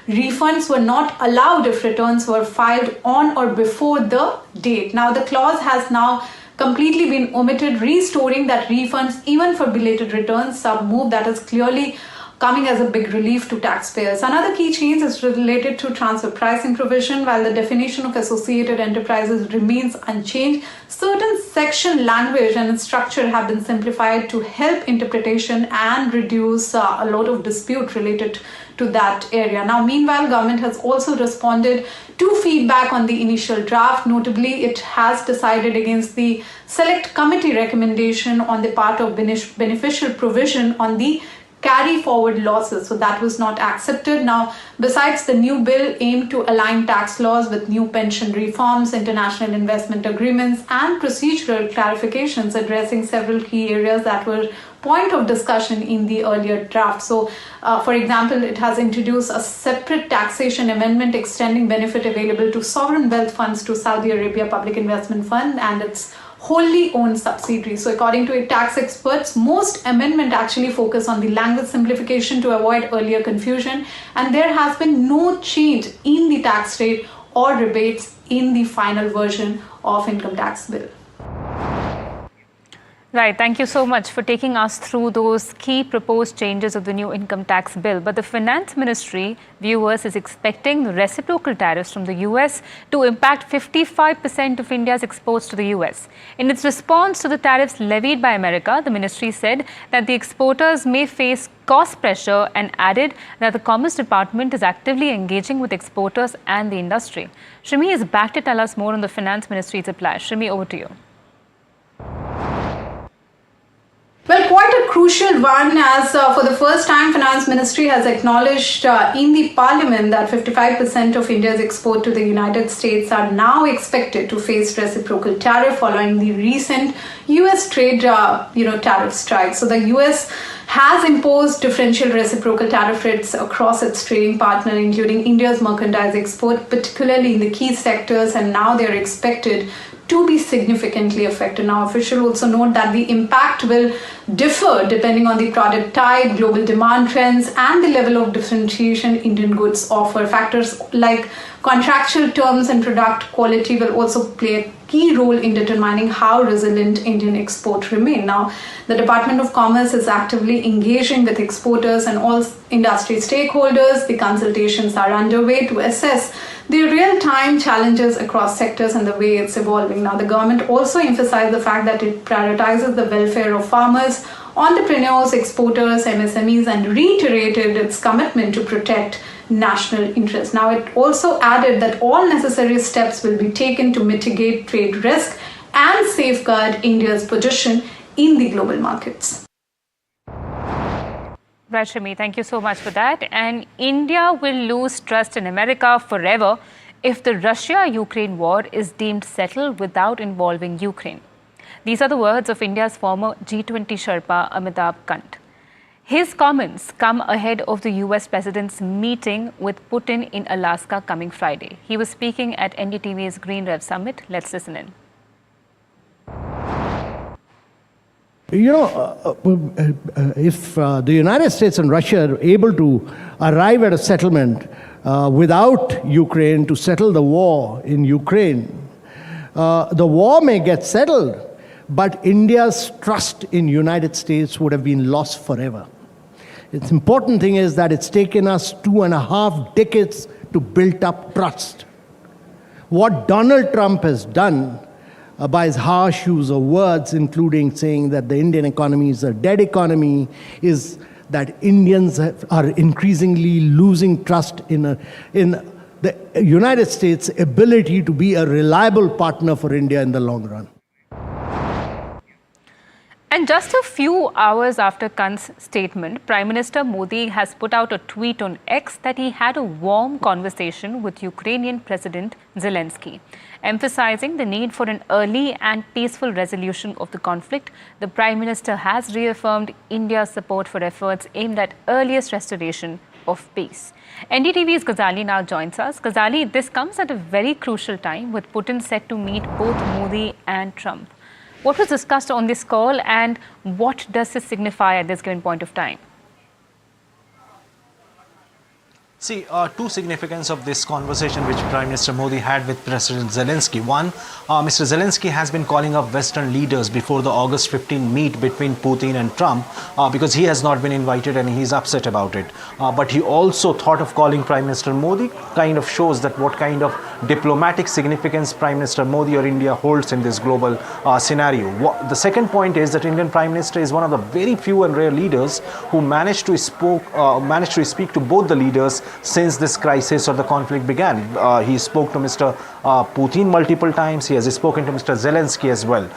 refunds were not allowed if returns were filed on or before the date. Now, the clause has now completely been omitted, restoring that refunds even for belated returns, a move that is clearly coming as a big relief to taxpayers. Another key change is related to transfer pricing provision. While the definition of associated enterprises remains unchanged, certain section language and structure have been simplified to help interpretation and reduce a lot of dispute related to that area. Now, meanwhile, government has also responded to feedback on the initial draft. Notably, it has decided against the select committee recommendation on the part of beneficial provision on the carry forward losses. So that was not accepted. Now, besides, the new bill aimed to align tax laws with new pension reforms, international investment agreements, and procedural clarifications addressing several key areas that were point of discussion in the earlier draft. So, for example, it has introduced a separate taxation amendment extending benefit available to sovereign wealth funds to Saudi Arabia Public Investment Fund and its wholly owned subsidiaries. So according to tax experts, most amendment actually focus on the language simplification to avoid earlier confusion, and there has been no change in the tax rate or rebates in the final version of income tax bill. Right. Thank you so much for taking us through those key proposed changes of the new income tax bill. But the Finance Ministry, viewers, is expecting reciprocal tariffs from the US to impact 55% of India's exports to the US. In its response to the tariffs levied by America, the ministry said that the exporters may face cost pressure and added that the Commerce Department is actively engaging with exporters and the industry. Shrimi is back to tell us more on the Finance Ministry's reply. Shrimi, over to you. Well, quite a crucial one, as for the first time, Finance Ministry has acknowledged in the Parliament that 55% of India's export to the United States are now expected to face reciprocal tariff following the recent US trade, tariff strikes. So the US has imposed differential reciprocal tariff rates across its trading partner, including India's merchandise export, particularly in the key sectors, and now they are expected to be significantly affected. Now, officials also note that the impact will differ depending on the product type, global demand trends, and the level of differentiation Indian goods offer. Factors like contractual terms and product quality will also play a key role in determining how resilient Indian exports remain. Now, the Department of Commerce is actively engaging with exporters and all industry stakeholders. The consultations are underway to assess the real-time challenges across sectors and the way it's evolving. Now, the government also emphasized the fact that it prioritizes the welfare of farmers, entrepreneurs, exporters, MSMEs, and reiterated its commitment to protect national interests. Now, it also added that all necessary steps will be taken to mitigate trade risk and safeguard India's position in the global markets. Right, Shami, thank you so much for that. And India will lose trust in America forever if the Russia-Ukraine war is deemed settled without involving Ukraine. These are the words of India's former G20 Sherpa Amitabh Kant. His comments come ahead of the US President's meeting with Putin in Alaska coming Friday. He was speaking at NDTV's Green Rev Summit. Let's listen in. If the United States and Russia are able to arrive at a settlement without Ukraine to settle the war in Ukraine, the war may get settled, but India's trust in United States would have been lost forever. It's important thing is that it's taken us 2.5 decades to build up trust. What Donald Trump has done by his harsh use of words, including saying that the Indian economy is a dead economy, is that Indians are increasingly losing trust in the United States' ability to be a reliable partner for India in the long run. And just a few hours after Kant's statement, Prime Minister Modi has put out a tweet on X that he had a warm conversation with Ukrainian President Zelensky. Emphasizing the need for an early and peaceful resolution of the conflict, the Prime Minister has reaffirmed India's support for efforts aimed at earliest restoration of peace. NDTV's Ghazali now joins us. Ghazali, this comes at a very crucial time with Putin set to meet both Modi and Trump. What was discussed on this call and what does this signify at this given point of time? See, two significance of this conversation which Prime Minister Modi had with President Zelensky. One, Mr. Zelensky has been calling up Western leaders before the August 15 meet between Putin and Trump because he has not been invited and he's upset about it. But he also thought of calling Prime Minister Modi, kind of shows that what kind of diplomatic significance Prime Minister Modi or India holds in this global scenario. The second point is that Indian Prime Minister is one of the very few and rare leaders who managed to speak to both the leaders since this crisis or the conflict began. He spoke to Mr. Putin multiple times. He has spoken to Mr. Zelensky as well.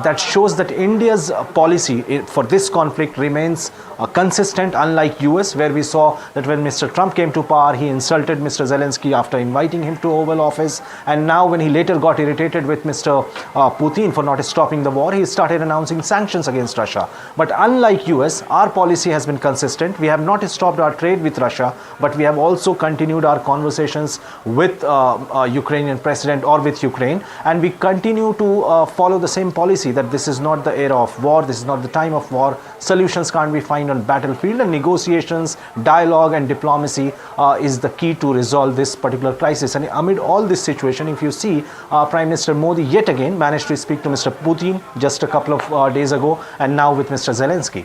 That shows that India's policy for this conflict remains consistent, unlike US, where we saw that when Mr. Trump came to power, he insulted Mr. Zelensky after inviting him to Oval Office. And now when he later got irritated with Mr. Putin for not stopping the war, he started announcing sanctions against Russia. But unlike US, our policy has been consistent. We have not stopped our trade with Russia, but we have also continued our conversations with Ukrainian president or with Ukraine, and we continue to follow the same policy that this is not the era of war, this is not the time of war. Solutions can't be found on battlefield, and negotiations, dialogue and diplomacy is the key to resolve this particular crisis. And amid all this situation, if you see, Prime Minister Modi yet again managed to speak to Mr. Putin just a couple of days ago, and now with Mr. Zelensky.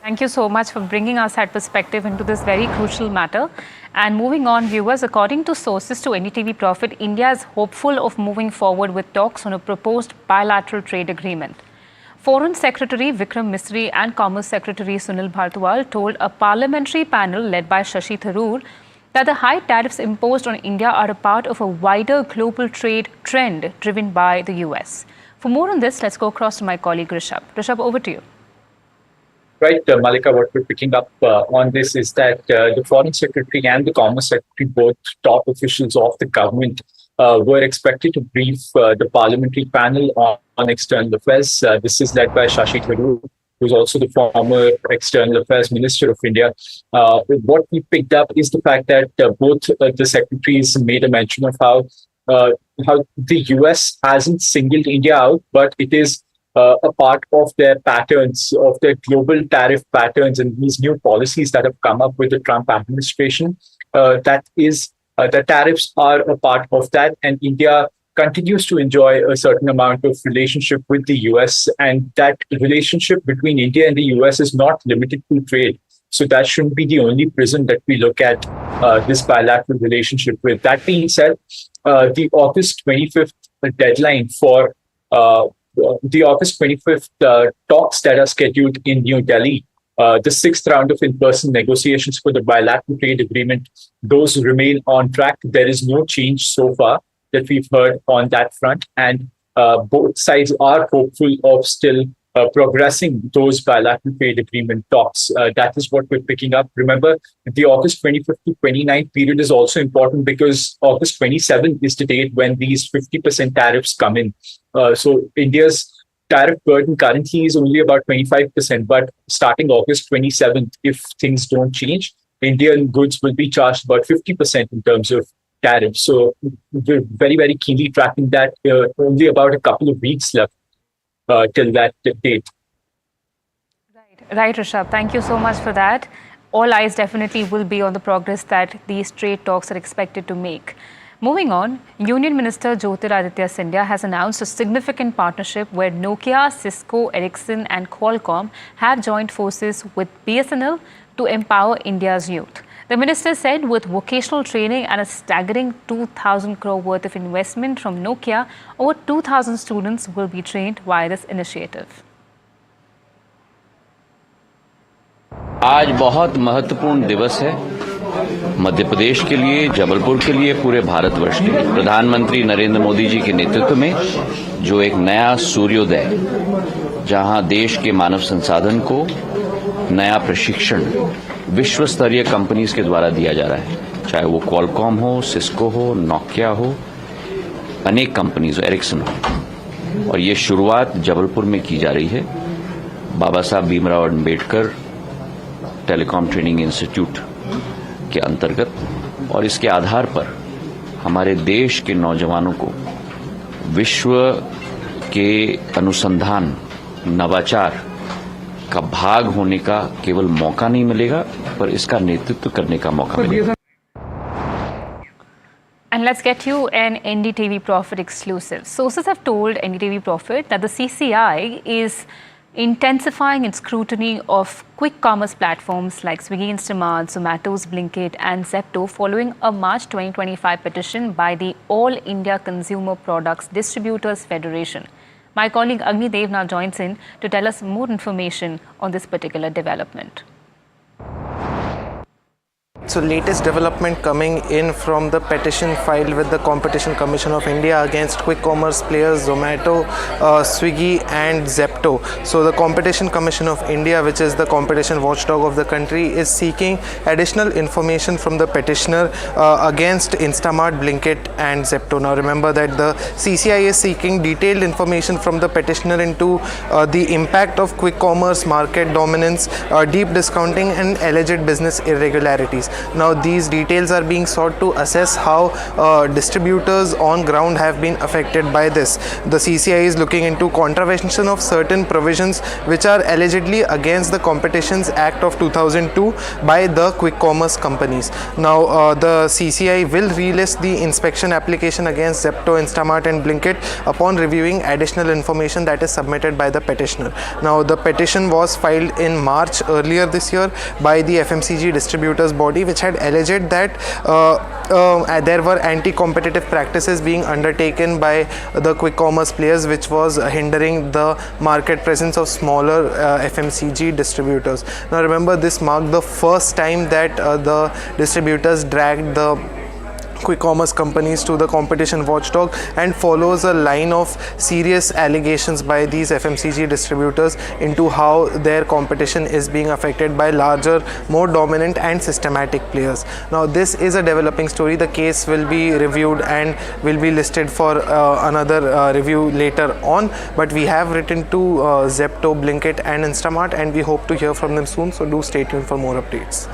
Thank you so much for bringing us that perspective into this very crucial matter. And moving on, viewers, according to sources to NDTV Profit, India is hopeful of moving forward with talks on a proposed bilateral trade agreement. Foreign Secretary Vikram Misri and Commerce Secretary Sunil Bhartwal told a parliamentary panel led by Shashi Tharoor that the high tariffs imposed on India are a part of a wider global trade trend driven by the US. For more on this, let's go across to my colleague Rishabh. Rishabh, over to you. Right, Malika, what we're picking up on this is that the Foreign Secretary and the Commerce Secretary, both top officials of the government, were expected to brief the parliamentary panel on external affairs. This is led by Shashi Tharoor, who's also the former External Affairs Minister of India. What we picked up is the fact that both the secretaries made a mention of how the US hasn't singled India out, but it is a part of their patterns, of their global tariff patterns and these new policies that have come up with the Trump administration. The tariffs are a part of that, and India continues to enjoy a certain amount of relationship with the US, and that relationship between India and the US is not limited to trade. So that shouldn't be the only prism that we look at this bilateral relationship with. That being said, the August 25th deadline for the August 25th talks that are scheduled in New Delhi, the sixth round of in-person negotiations for the bilateral trade agreement, those remain on track. There is no change so far that we've heard on that front. And both sides are hopeful of still progressing those bilateral trade agreement talks. That is what we're picking up. Remember, the August 25th to 29th period is also important because August 27th is the date when these 50% tariffs come in. So India's tariff burden currently is only about 25%, but starting August 27th, if things don't change, Indian goods will be charged about 50% in terms of tariffs. So we're very, very keenly tracking that. Only about a couple of weeks left till that date. Right, Rishabh. Thank you so much for that. All eyes definitely will be on the progress that these trade talks are expected to make. Moving on, Union Minister Jyotiraditya Scindia has announced a significant partnership where Nokia, Cisco, Ericsson and Qualcomm have joined forces with BSNL to empower India's youth. The minister said with vocational training and a staggering 2,000 crore worth of investment from Nokia, over 2,000 students will be trained via this initiative. आज बहुत महत्वपूर्ण दिवस है मध्य प्रदेश के लिए, जबलपुर के लिए, पूरे भारतवर्ष के लिए। प्रधानमंत्री नरेंद्र मोदी जी के नेतृत्व में जो एक नया सूर्योदय, जहां देश के मानव संसाधन को नया प्रशिक्षण विश्व स्तरीय कंपनीज के द्वारा दिया जा रहा है, चाहे वो क्वालकॉम हो, सिस्को हो, नोकिया हो, अनेक कंपनीज हो, एरिक्सन हो, और ये शुरुआत जबलपुर में की जा रही है बाबा Saheb Bhimrao Ambedkar telecom training institute के अंतर्गत। और इसके आधार पर हमारे देश के नौजवानों को विश्व के अनुसंधान, नवाचार का भाग होने का केवल मौका नहीं मिलेगा, पर इसका नेतृत्व करने का मौका मिलेगा। And let's get you an NDTV Profit exclusive. Sources have told NDTV Profit that the CCI is intensifying its scrutiny of quick commerce platforms like Swiggy, Instamart, Zomato's, Blinkit and Zepto following a March 2025 petition by the All India Consumer Products Distributors Federation. My colleague Agni Dev now joins in to tell us more information on this particular development. So latest development coming in from the petition filed with the Competition Commission of India against quick commerce players Zomato, Swiggy and Zepto. So the Competition Commission of India, which is the competition watchdog of the country, is seeking additional information from the petitioner against Instamart, Blinkit and Zepto. Now remember that the CCI is seeking detailed information from the petitioner into the impact of quick commerce, market dominance, deep discounting and alleged business irregularities. Now these details are being sought to assess how distributors on ground have been affected by this. The CCI is looking into contravention of certain provisions which are allegedly against the Competitions Act of 2002 by the quick commerce companies. Now the CCI will relist the inspection application against Zepto, Instamart and Blinkit upon reviewing additional information that is submitted by the petitioner. Now the petition was filed in March earlier this year by the FMCG distributors body, which had alleged that there were anti-competitive practices being undertaken by the quick commerce players, which was hindering the market presence of smaller FMCG distributors. Now remember, this marked the first time that the distributors dragged the quick commerce companies to the competition watchdog and follows a line of serious allegations by these FMCG distributors into how their competition is being affected by larger, more dominant and systematic players. Now this is a developing story. The case will be reviewed and will be listed for another review later on, but we have written to Zepto, Blinkit and Instamart and we hope to hear from them soon, so do stay tuned for more updates.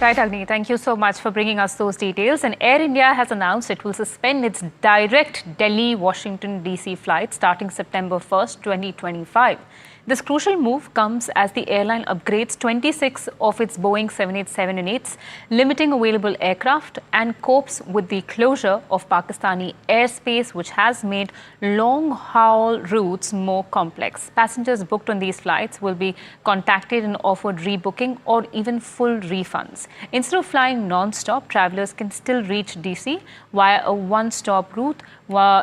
Right, Agni, thank you so much for bringing us those details. And Air India has announced it will suspend its direct Delhi-Washington DC flight starting September 1st, 2025. This crucial move comes as the airline upgrades 26 of its Boeing 787 and 8s, limiting available aircraft, and copes with the closure of Pakistani airspace, which has made long-haul routes more complex. Passengers booked on these flights will be contacted and offered rebooking or even full refunds. Instead of flying non-stop, travelers can still reach DC via a one-stop route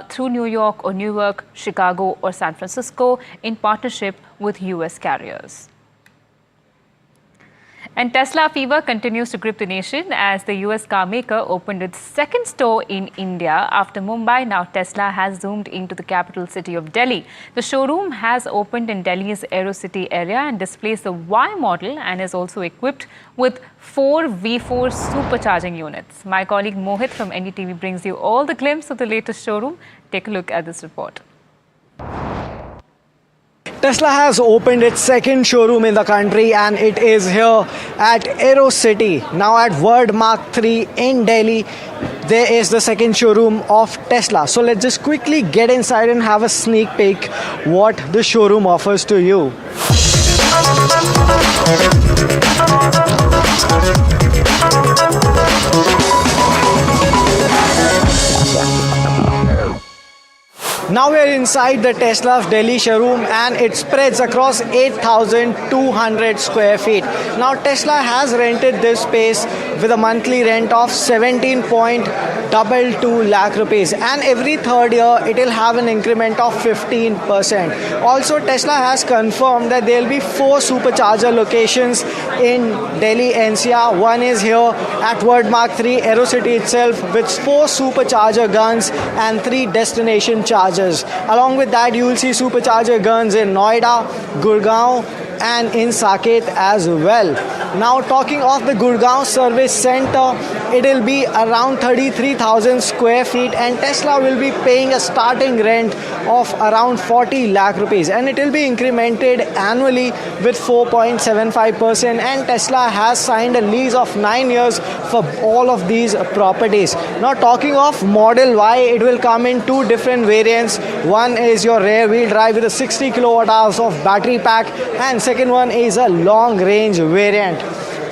through New York or Newark, Chicago or San Francisco in partnership with US carriers. And Tesla fever continues to grip the nation as the US car maker opened its second store in India after Mumbai. Now Tesla has zoomed into the capital city of Delhi. The showroom has opened in Delhi's AeroCity area and displays the Y model and is also equipped with 4 V4 supercharging units. My colleague Mohit from NDTV brings you all the glimpse of the latest showroom. Take a look at this report. Tesla has opened its second showroom in the country and it is here at AeroCity. Now at World Mark III in Delhi, there is the second showroom of Tesla. So let's just quickly get inside and have a sneak peek what the showroom offers to you. Now we are inside the Tesla of Delhi showroom and it spreads across 8,200 square feet. Now Tesla has rented this space with a monthly rent of 17.22 lakh rupees, and every third year it will have an increment of 15%. Also Tesla has confirmed that there will be 4 supercharger locations in Delhi NCR. One is here at World Mark III AeroCity itself with 4 supercharger guns and 3 destination chargers. Along with that, you will see supercharger guns in Noida, Gurgaon, and in Saket as well. Now talking of the Gurgaon Service Center, it will be around 33,000 square feet and Tesla will be paying a starting rent of around 40 lakh rupees and it will be incremented annually with 4.75%, and Tesla has signed a lease of 9 years for all of these properties. Now talking of Model Y, it will come in two different variants. One is your rear wheel drive with a 60 kilowatt hours of battery pack, and second one is a long range variant.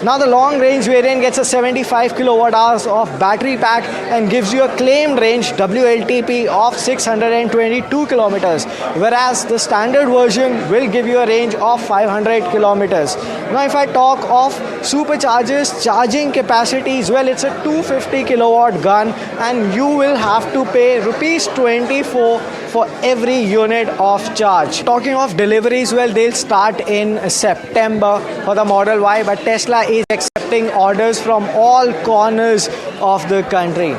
Now the long range variant gets a 75 kilowatt hours of battery pack and gives you a claimed range WLTP of 622 kilometers, whereas the standard version will give you a range of 500 kilometers. Now if I talk of superchargers charging capacities, well, it's a 250 kilowatt gun and you will have to pay rupees 24 for every unit of charge. Talking of deliveries, well, they'll start in September for the Model Y, but Tesla is accepting orders from all corners of the country.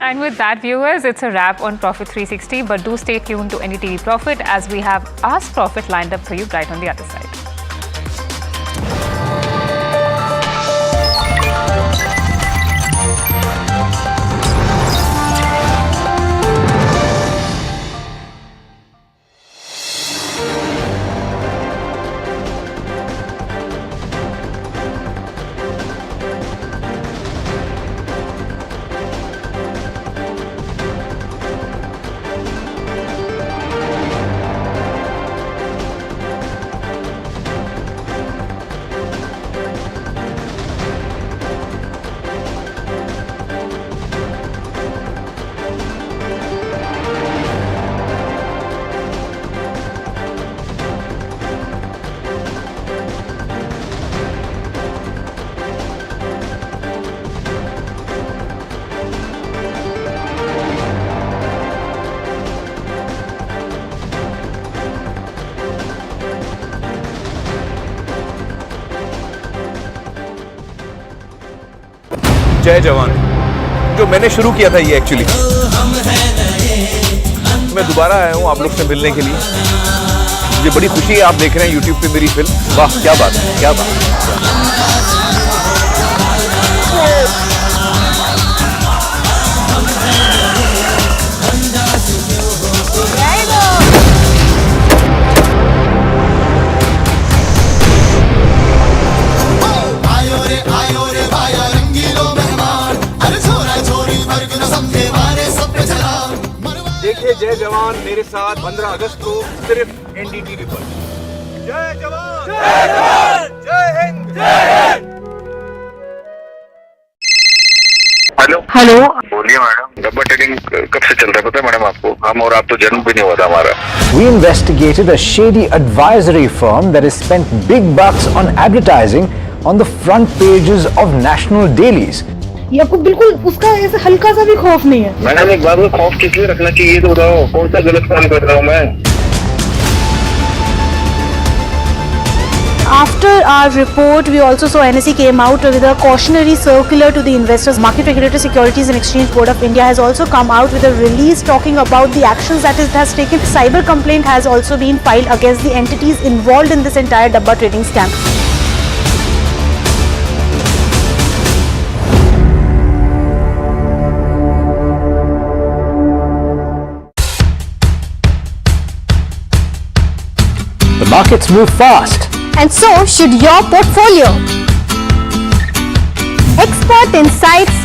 And with that, viewers, it's a wrap on Profit 360, but do stay tuned to NDTV Profit as we have Ask Profit lined up for you right on the other side. जय जवान, जो मैंने शुरू किया था ये actually, मैं दोबारा आया हूँ आप लोग से मिलने के लिए। मुझे बड़ी खुशी है आप देख रहे हैं YouTube पे मेरी फिल्म। वाह क्या बात है, क्या बात है। देखिए जय जवान मेरे साथ 15 अगस्त को सिर्फ NDTV पर। जय जवान, जय जवान, जय हिंद, जय हिंद। हेलो बोलिए मैडम, डब्बा ट्रेडिंग कब से चल रहा है पता है मैडम आपको? हम और आप तो जन्म भी नहीं हुआ था हमारा। We investigated a shady advisory firm that has spent big bucks on advertising on the front pages of national dailies. ये आपको बिल्कुल उसका ऐसे हल्का सा भी खौफ नहीं है। मैडम एक बात को खौफ किस लिए रखना चाहिए तो बताओ, कौन सा गलत काम कर रहा हूँ मैं? After our report, we also saw NSE came out with a cautionary circular to the investors. Market Regulator Securities and Exchange Board of India has also come out with a release talking about the actions that it has taken. Cyber complaint has also been filed against the entities involved in this entire Dabba trading scam. The markets move fast. And so should your portfolio. Expert insights,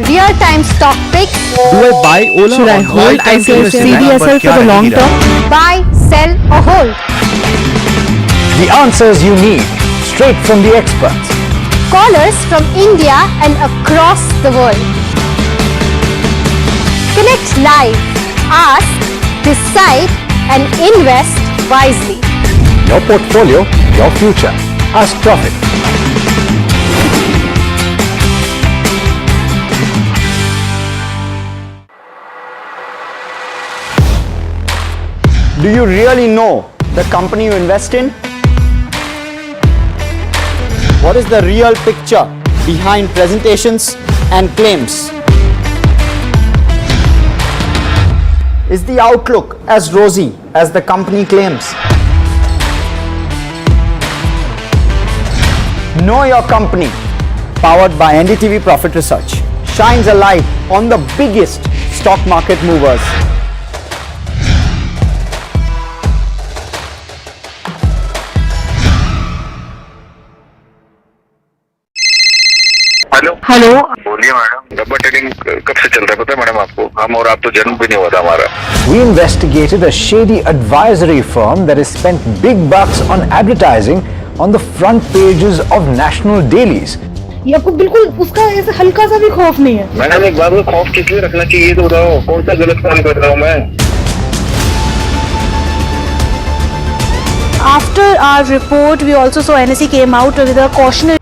real-time stock picks. Do I buy Ola? Should I hold CDSL for the long term? Buy, sell or hold. The answers you need, straight from the experts. Callers from India and across the world. Connect live, ask, decide and invest wisely. Your portfolio, your future. Ask Profit. Do you really know the company you invest in? What is the real picture behind presentations and claims? Is the outlook as rosy as the company claims? Know Your Company, powered by NDTV Profit Research, shines a light on the biggest stock market movers. Hello बोलिए madam, डब्बा trading कब से चल रहा है पता है madam आपको? हम और आप तो जन्म भी नहीं हुआ था हमारा। We investigated a shady advisory firm that has spent big bucks on advertising on the front pages of national dailies. ये आपको बिल्कुल उसका ऐसे हल्का सा भी खौफ नहीं है। मैडम एक बात को खौफ किस लिए रखना चाहिए तो बताओ, कौन सा गलत काम कर रहा हूँ मैं? After our report, we also saw NSE came out with a cautionary.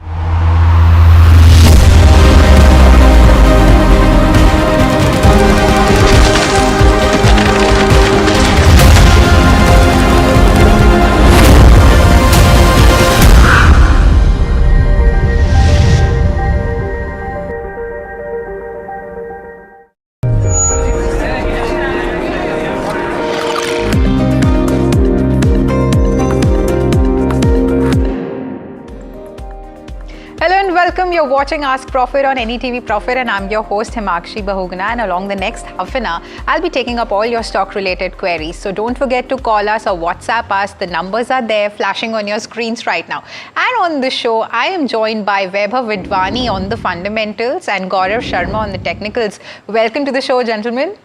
Welcome, you're watching Ask Profit on NDTV Profit and I'm your host Himakshi Bahuguna, and along the next half an hour, I'll be taking up all your stock related queries. So don't forget to call us or WhatsApp us. The numbers are there flashing on your screens right now. And on the show, I am joined by Vaibhav Vidwani on the fundamentals and Gaurav Sharma on the technicals. Welcome to the show, gentlemen.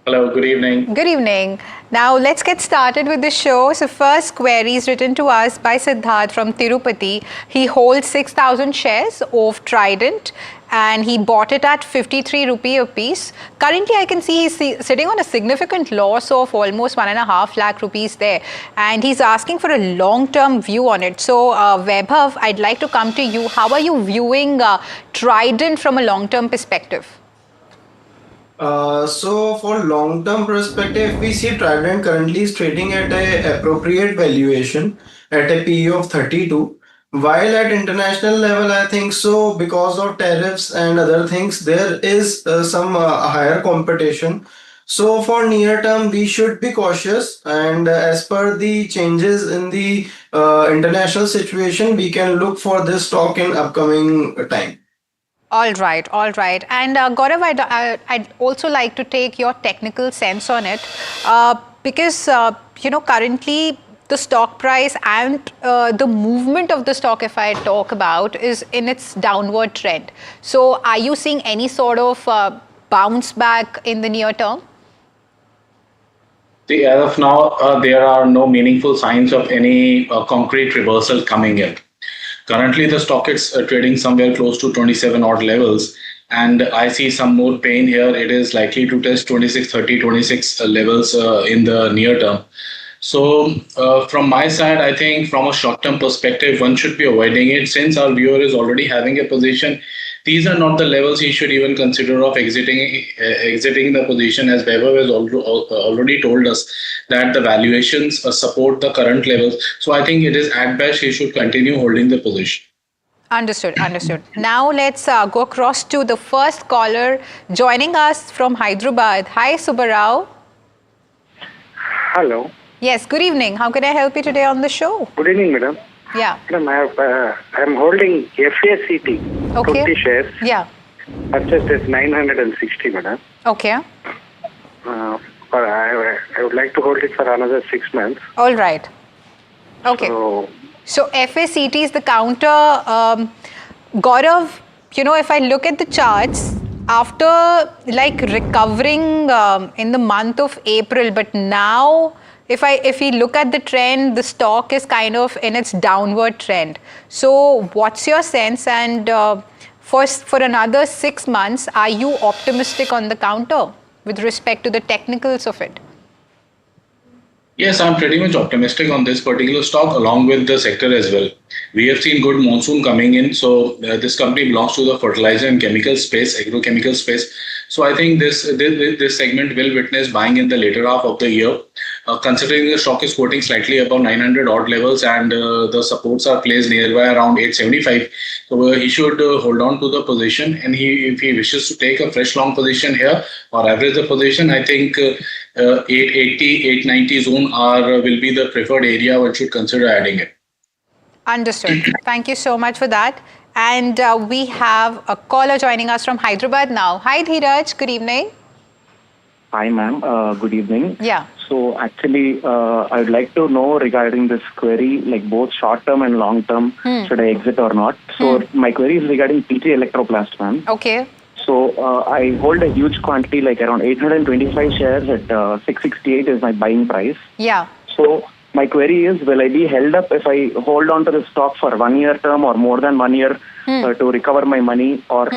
Hello, good evening. Good evening. Now let's get started with the show. So first query is written to us by Siddharth from Tirupati. He holds 6,000 shares of Trident and he bought it at 53 rupee a piece. Currently I can see he's sitting on a significant loss of almost 1.5 lakh rupees there, and he's asking for a long-term view on it. So Vaibhav, I'd like to come to you. How are you viewing Trident from a long-term perspective? So for long-term perspective, we see Trident currently is trading at a appropriate valuation at a PE of 32. While at international level, I think so because of tariffs and other things, there is some higher competition. So for near term, we should be cautious, and as per the changes in the international situation, we can look for this stock in upcoming time. All right, all right. And Gaurav, I'd also like to take your technical sense on it because, currently the stock price and the movement of the stock, if I talk about, is in its downward trend. So are you seeing any sort of bounce back in the near term? See, as of now, there are no meaningful signs of any concrete reversal coming in. Currently, the stock is trading somewhere close to 27 odd levels, and I see some more pain here. It is likely to test 26, 30, 26 levels in the near term. So from my side, I think from a short-term perspective, one should be avoiding it. Since our viewer is already having a position, these are not the levels he should even consider of exiting the position, as Vaibhav has already told us that the valuations support the current levels. So I think it is at best he should continue holding the position. Understood, understood. Now let's go across to the first caller joining us from Hyderabad. Hi, Subbarao. Hello. Yes, good evening. How can I help you today on the show? Good evening, madam. Yeah. Madam, I'm holding FACT, okay. 20 shares. Yeah. Purchased at 960, madam. Okay. I would like to hold it for another 6 months. All right. Okay. So FACT is the counter. Gaurav, if I look at the charts, after like recovering in the month of April, but now if we look at the trend, the stock is kind of in its downward trend. So what's your sense? And for another 6 months, are you optimistic on the counter with respect to the technicals of it? Yes, I'm pretty much optimistic on this particular stock along with the sector as well. We have seen good monsoon coming in. So this company belongs to the fertilizer and chemical space, agrochemical space. So I think this segment will witness buying in the later half of the year. considering the stock is quoting slightly above 900 odd levels and the supports are placed nearby around 875. So he should hold on to the position, and if he wishes to take a fresh long position here or average the position, I think 880, 890 zone will be the preferred area one should consider adding it. Understood. Thank you so much for that. And we have a caller joining us from Hyderabad now. Hi, Dheeraj. Good evening. Hi, ma'am. Good evening. Yeah. So actually, I would like to know regarding this query, like both short-term and long-term, should I exit or not? So my query is regarding PG Electroplast, ma'am. Okay. So I hold a huge quantity, like around 825 shares at 668 is my buying price. Yeah. So my query is, will I be held up if I hold on to the stock for 1 year term or more than 1 year to recover my money? Or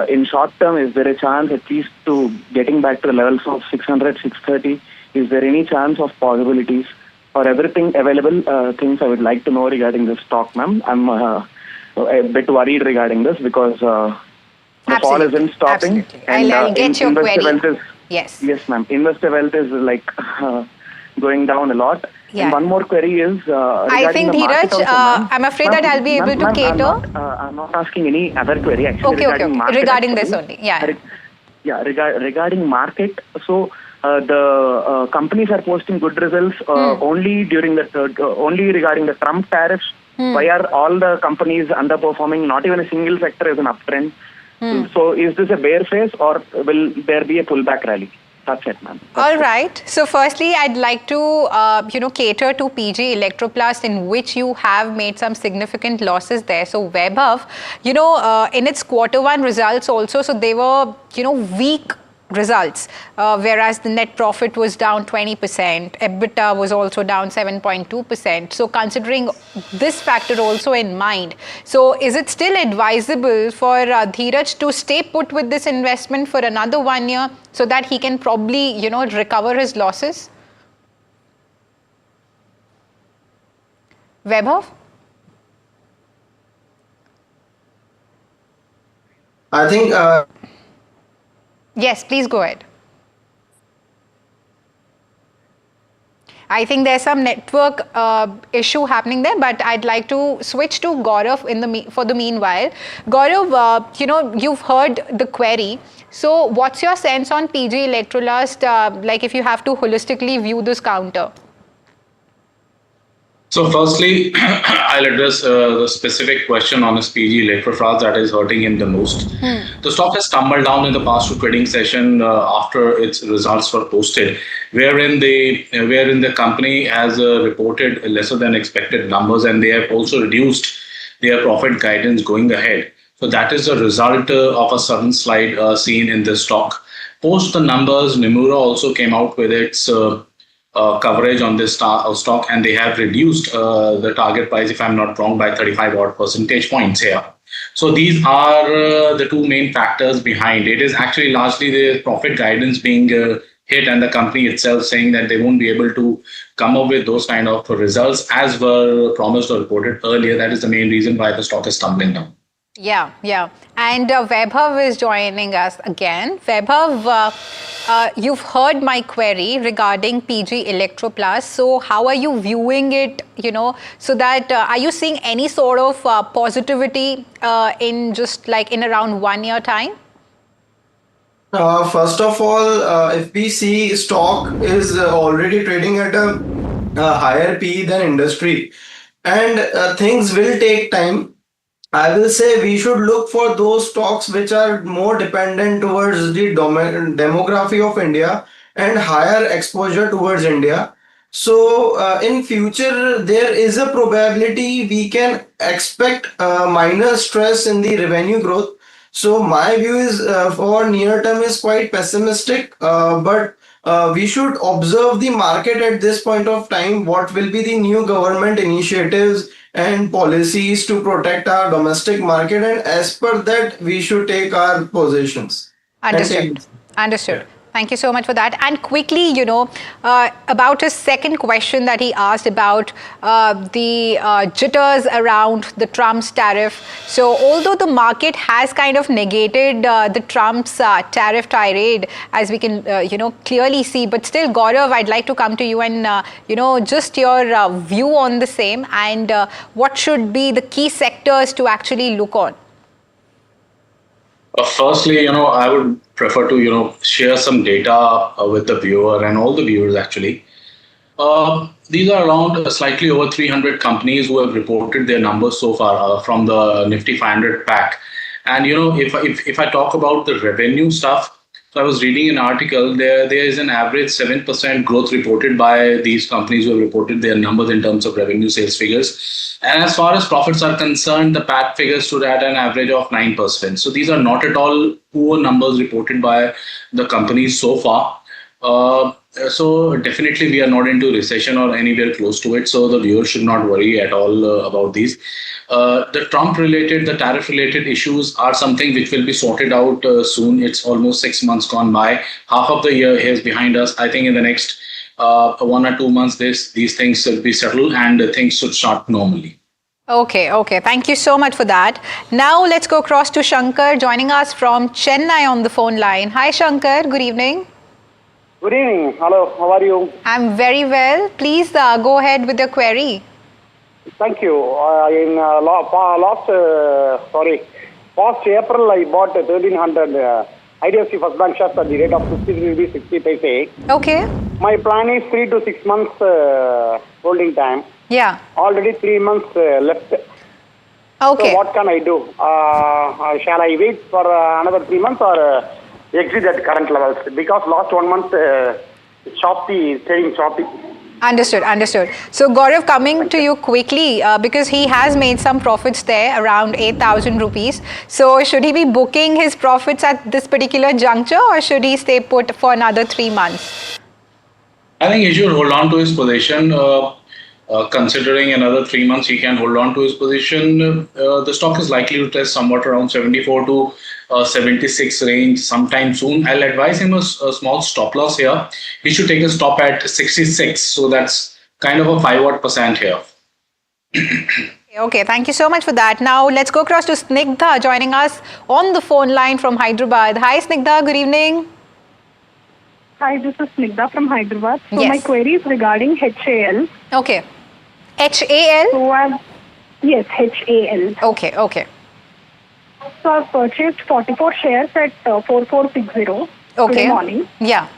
in short term, is there a chance at least to getting back to the levels of 600, 630? Is there any chance of possibilities or everything available? Things I would like to know regarding this stock, ma'am. I'm a bit worried regarding this because the fall isn't stopping. Absolutely. I'll get your query. Yes, ma'am. Investor wealth is like going down a lot. Yeah. And one more query is I think, Dheeraj, I'm afraid that I'll be able to cater. I'm not asking any other query. Actually, Okay. market, Regarding this only. Yeah. Regarding market. So the companies are posting good results only during only regarding the Trump tariffs. Why are all the companies underperforming? Not even a single sector is an uptrend. So is this a bear phase or will there be a pullback rally? That's it, ma'am. All right. So firstly, I'd like to, cater to PG Electroplast, in which you have made some significant losses there. So Vaibhav, in its Q1 results also, so they were, weak results, whereas the net profit was down 20%, EBITDA was also down 7.2%. So considering this factor also in mind, so is it still advisable for Dheeraj to stay put with this investment for another 1 year so that he can probably, recover his losses? Vaibhav? I think... Yes, please go ahead. I think there's some network issue happening there, but I'd like to switch to Gaurav for the meanwhile. Gaurav, you've heard the query. So what's your sense on PG Electroplast, like if you have to holistically view this counter? So firstly, I'll address the specific question on SPG Electroplast that is hurting him the most. The stock has tumbled down in the past two trading session after its results were posted, wherein the company has reported lesser than expected numbers, and they have also reduced their profit guidance going ahead. So that is a result of a sudden slide seen in the stock. Post the numbers, Nomura also came out with its coverage on this stock, and they have reduced the target price, if I'm not wrong, by 35 odd percentage points here. So these are the two main factors behind. It is actually largely the profit guidance being hit, and the company itself saying that they won't be able to come up with those kind of results as were promised or reported earlier. That is the main reason why the stock is tumbling down. Yeah. And Vaibhav is joining us again. Vaibhav, you've heard my query regarding PG Electroplast. So how are you viewing it, so that are you seeing any sort of positivity in just like in around 1 year time? First of all, if we see stock is already trading at a higher PE than industry, and things will take time. I will say we should look for those stocks which are more dependent towards the demography of India and higher exposure towards India. So in future, there is a probability we can expect minor stress in the revenue growth. So my view is for near term is quite pessimistic, but we should observe the market at this point of time. What will be the new government initiatives and policies to protect our domestic market, and as per that we should take our positions. Understood. Thank you so much for that. And quickly, about his second question that he asked about the jitters around the Trump's tariff. So although the market has kind of negated the Trump's tariff tirade, as we can, clearly see, but still, Gaurav, I'd like to come to you and, just your view on the same and what should be the key sectors to actually look on. Firstly, I would prefer to, share some data with the viewer and all the viewers actually. These are around slightly over 300 companies who have reported their numbers so far from the Nifty 500 pack. And, if I talk about the revenue stuff, so I was reading an article, there is an average 7% growth reported by these companies who have reported their numbers in terms of revenue sales figures. And as far as profits are concerned, the PAT figures stood at an average of 9%. So these are not at all poor numbers reported by the companies so far. So definitely we are not into recession or anywhere close to it. So the viewers should not worry at all about these. The Trump-related, the tariff-related issues are something which will be sorted out soon. It's almost 6 months gone by. Half of the year is behind us. I think in the next 1 or 2 months, these things will be settled and things should start normally. Okay. Thank you so much for that. Now let's go across to Shankar joining us from Chennai on the phone line. Hi, Shankar. Good evening. Good evening. Hello. How are you? I'm very well. Please go ahead with your query. Thank you. In past April, I bought 1,300 IDFC First Bank shares at the rate of 53 rupees 60 paise. Okay. My plan is 3 to 6 months holding time. Yeah. Already 3 months left. Okay. So what can I do? Shall I wait for another 3 months or exit at current levels? Because last 1 month, trading choppy. Understood. So Gaurav, coming to you quickly, because he has made some profits there, around 8,000 rupees. So should he be booking his profits at this particular juncture or should he stay put for another 3 months? I think he should hold on to his position. Considering another 3 months, he can hold on to his position. The stock is likely to test somewhat around 74 to 76 range sometime soon. I'll advise him a small stop loss here. He should take a stop at 66. So that's kind of a 5% here. Okay, thank you so much for that. Now let's go across to Snigdha joining us on the phone line from Hyderabad. Hi Snigdha, good evening. Hi, this is Snigdha from Hyderabad. So yes. My query is regarding HAL. Okay. HAL? So yes, HAL. Okay. So I've purchased 44 shares at 4460 today morning. Yeah.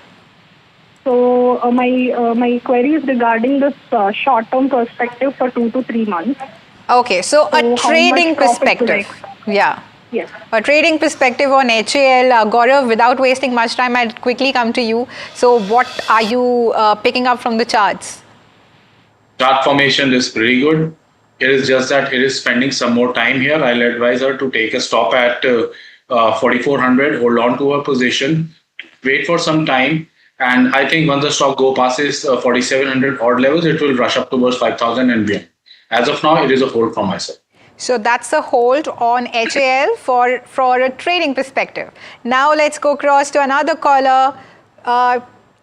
So my query is regarding this short-term perspective for 2 to 3 months. Okay, so a trading perspective. Yeah. Yes. A trading perspective on HAL. Gaurav, without wasting much time, I'll quickly come to you. So what are you picking up from the charts? Chart formation is pretty good. It is just that it is spending some more time here. I'll advise her to take a stop at 4,400, hold on to her position, wait for some time. And I think once the stock passes 4,700 odd levels, it will rush up towards 5,000 and beyond. As of now, it is a hold from myself. So that's a hold on HAL for a trading perspective. Now let's go across to another caller,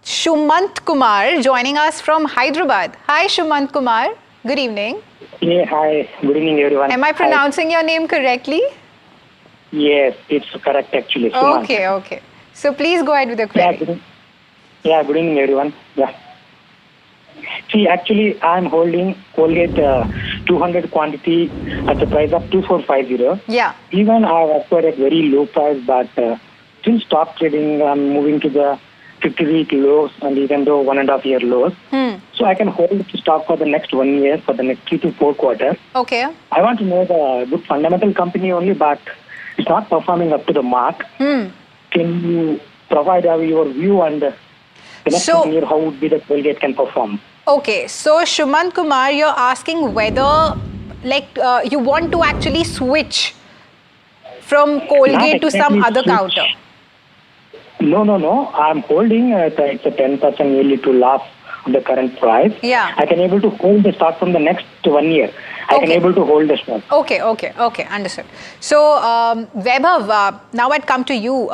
Shumant Kumar, joining us from Hyderabad. Hi, Shumant Kumar. Good evening. Yeah, hi. Good evening, everyone. Am I pronouncing your name correctly? Yes, it's correct actually. Okay. So please go ahead with your query. Good evening, everyone. Yeah. See, actually, I'm holding Colgate 200 quantity at the price of 2450. Yeah. Even I have acquired at very low price, but still stop trading. I'm moving to the 50-week lows and even though 1.5 year lows. So I can hold the stock for the next 1 year, for the next 3 to 4 quarters. Okay. I want to know the good fundamental company only, but it's not performing up to the mark. Can you provide your view on the next 1 year, how would be the Colgate can perform? Okay, so Shumant Kumar, you're asking whether you want to actually switch from Colgate to some other counter. No. I'm holding it's a 10% nearly to last the current price. Yeah. I can able to hold the stock from the next 1 year. I can able to hold the stock. Okay, understood. So, Vaibhav, now I'd come to you.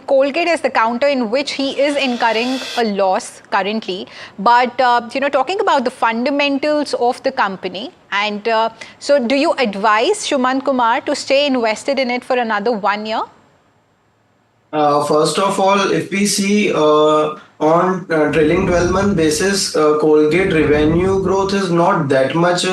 Colgate is the counter in which he is incurring a loss currently. But, talking about the fundamentals of the company, and so do you advise Shumant Kumar to stay invested in it for another 1 year? First of all, if we see on trailing 12-month basis, Colgate revenue growth is not that much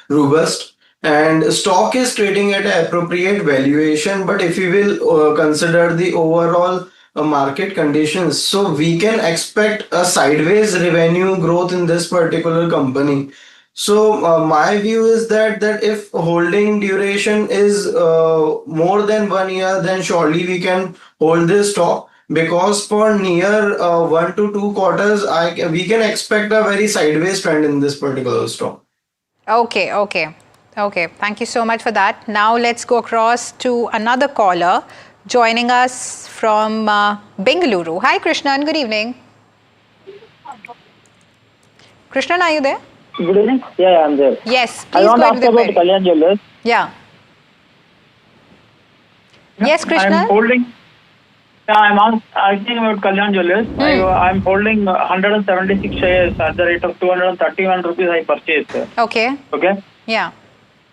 robust, and stock is trading at an appropriate valuation. But if we will consider the overall market conditions, so we can expect a sideways revenue growth in this particular company. So my view is that if holding duration is more than 1 year, then surely we can hold this stock, because for near 1 to 2 quarters, we can expect a very sideways trend in this particular stock. Okay. Thank you so much for that. Now let's go across to another caller joining us from Bengaluru. Hi, Krishnan. Good evening. Krishnan, are you there? Good evening. Yeah, I'm there. Yes, I please want go to ahead ask with the about query. Kalyan Jewellers. Yeah. Yes, Krishnan. I'm holding. Yeah, I'm asking about Kalyan Jewellers. I'm holding 176 shares at the rate of 231 rupees. I purchased. Okay. Okay. Yeah.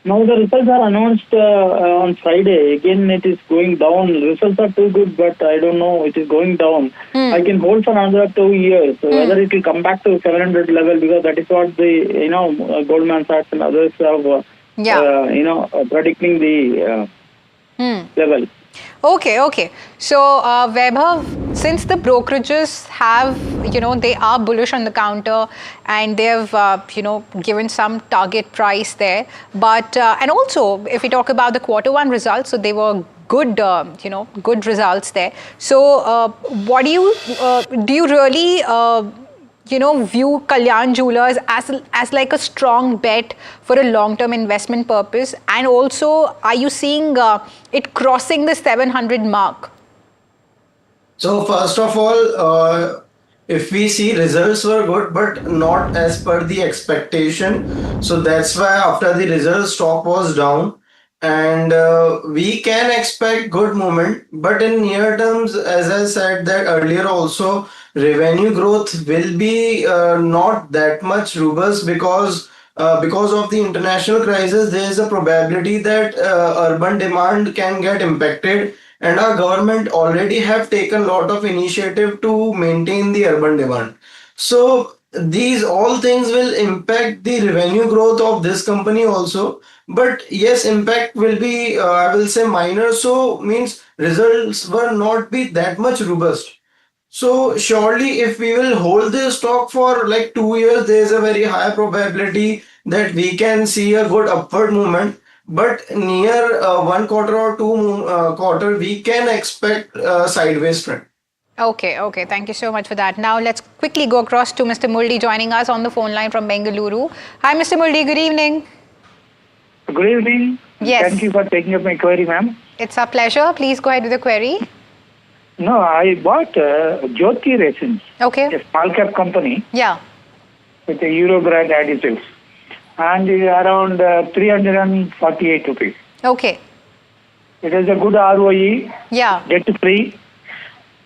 Now the results are announced on Friday. Again, it is going down. Results are too good, but I don't know. It is going down. I can hold for another 2 years. So whether it will come back to 700 level, because that is what the Goldman Sachs and others have predicting the level. Okay. So, Vaibhav, since the brokerages have, they are bullish on the counter and they've, given some target price there. But, and also, if we talk about the Q1 results, so they were good, good results there. So, what do you really, view Kalyan Jewellers as like a strong bet for a long-term investment purpose? And also, are you seeing it crossing the 700 mark? So first of all, if we see, results were good, but not as per the expectation. So that's why after the results, stock was down. And we can expect good movement, but in near terms, as I said that earlier also, revenue growth will be not that much robust, because of the international crisis, there is a probability that urban demand can get impacted, and our government already have taken a lot of initiative to maintain the urban demand. So these all things will impact the revenue growth of this company also. But yes, impact will be, I will say, minor. So means results will not be that much robust. So surely if we will hold this stock for like 2 years, there is a very high probability that we can see a good upward movement. But near 1 quarter or two quarter, we can expect a sideways trend. Okay. Thank you so much for that. Now let's quickly go across to Mr. Murli joining us on the phone line from Bengaluru. Hi, Mr. Murli. Good evening. Good evening. Yes. Thank you for taking up my query, ma'am. It's our pleasure. Please go ahead with the query. No, I bought Jyoti Resins, a small cap company. Yeah. With a Euro brand additives, and it is around 348 rupees. Okay. It is a good ROE. Yeah. Debt free.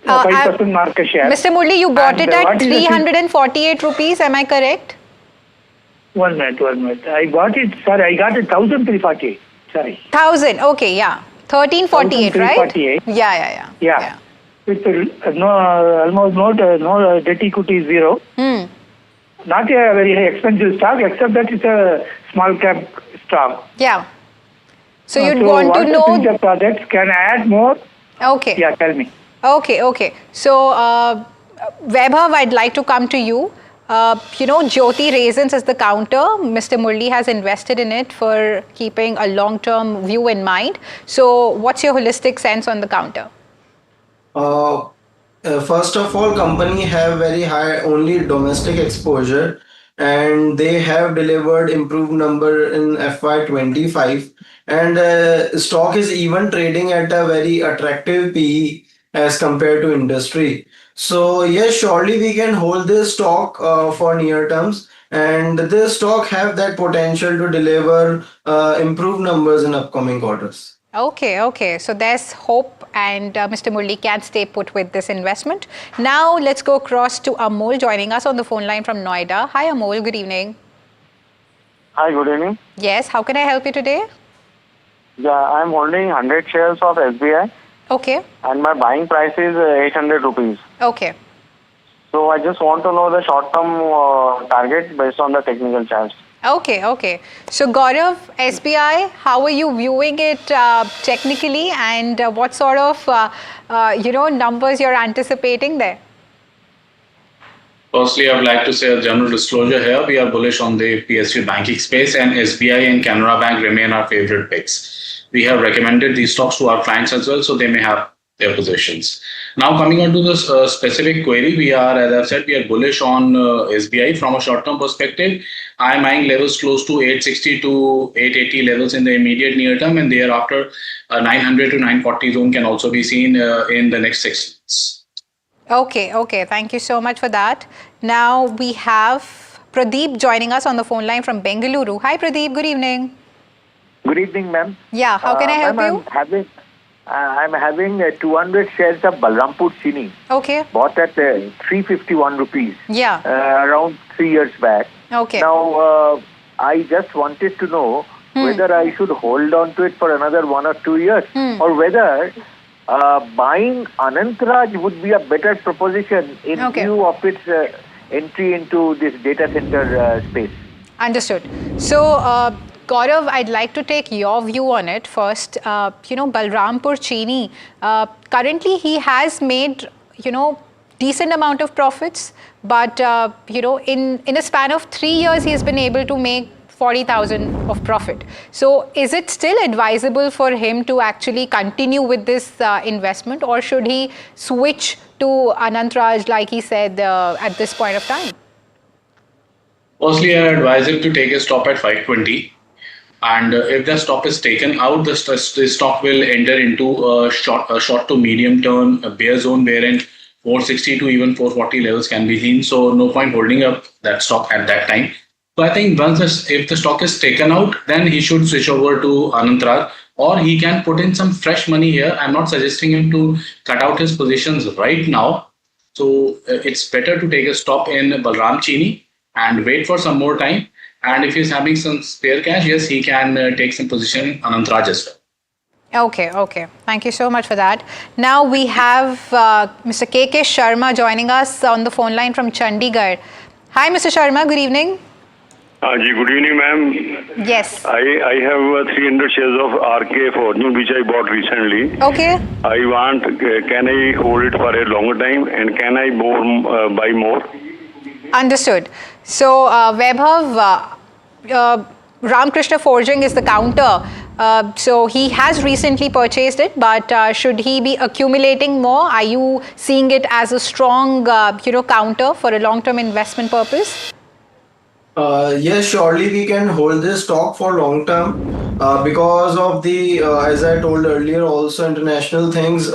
5% market share. Mr. Murli, you bought it at what is the 348 rupees. Am I correct? 1 minute. I got it. Sorry, I got it 1,348. Sorry. 1,000. Okay, yeah. 1348, right? 1348. Yeah. With almost no debt equity, zero. Not a very expensive stock, except that it's a small cap stock. Yeah. So you'd want to know the projects. Can I add more? Okay. Yeah, tell me. Okay. So, Vaibhav, I'd like to come to you. Jyoti Resins is the counter. Mr. Murli has invested in it for keeping a long-term view in mind. So, what's your holistic sense on the counter? First of all, company have very high only domestic exposure, and they have delivered improved number in FY25, and stock is even trading at a very attractive PE as compared to industry. So yes, surely we can hold this stock for near terms, and this stock have that potential to deliver improved numbers in upcoming quarters. Okay. So there's hope, and Mr. Murli can stay put with this investment. Now let's go across to Amol joining us on the phone line from Noida. Hi Amol, good evening. Hi, good evening. Yes, how can I help you today? Yeah, I'm holding 100 shares of SBI. Okay. And my buying price is 800 rupees. Okay. So I just want to know the short-term target based on the technical charts. Okay. So Gaurav, SBI, how are you viewing it technically, and what sort of numbers you're anticipating there? Firstly, I would like to say a general disclosure here. We are bullish on the PSU banking space, and SBI and Canara Bank remain our favorite picks. We have recommended these stocks to our clients as well, so they may have their positions. Now, coming on to this specific query, we are, as I've said, we are bullish on SBI from a short-term perspective. I'm eyeing levels close to 860 to 880 levels in the immediate near term, and thereafter 900 to 940 zone can also be seen in the next 6 months. Okay. Thank you so much for that. Now we have Pradeep joining us on the phone line from Bengaluru. Hi Pradeep, good evening. Good evening, ma'am. Yeah, how can I help you? I'm having 200 shares of Balrampur Chini. Okay. Bought at 351 rupees. Yeah. Around 3 years back. Okay. Now, I just wanted to know whether I should hold on to it for another 1 or 2 years, or whether buying Anantraj would be a better proposition in view of its entry into this data center space. Understood. So, Gaurav, I'd like to take your view on it first. Balrampur Chini, currently he has made, decent amount of profits, but, in a span of 3 years, he has been able to make 40,000 of profit. So is it still advisable for him to actually continue with this investment, or should he switch to Anantraj, like he said, at this point of time? Firstly, I advise him to take a stop at 520. And if the stop is taken out, the stock will enter into a short to medium term bear zone, wherein 460 to even 440 levels can be seen. So no point holding up that stock at that time. So I think if the stock is taken out, then he should switch over to Anantraj, or he can put in some fresh money here. I'm not suggesting him to cut out his positions right now. So it's better to take a stop in Balram Chini and wait for some more time. And if he's having some spare cash, yes, he can take some position in Anantraj as well. Okay. Thank you so much for that. Now we have Mr. KK Sharma joining us on the phone line from Chandigarh. Hi, Mr. Sharma. Good evening. Good evening, ma'am. Yes. I have 300 shares of RK Fortune, which I bought recently. Okay. Can I hold it for a longer time, and can I buy more? Understood. So, Vaibhav, Ramkrishna Forging is the counter. So he has recently purchased it, but should he be accumulating more? Are you seeing it as a strong, counter for a long-term investment purpose? Yes, surely we can hold this stock for long term because of the, as I told earlier, also international things.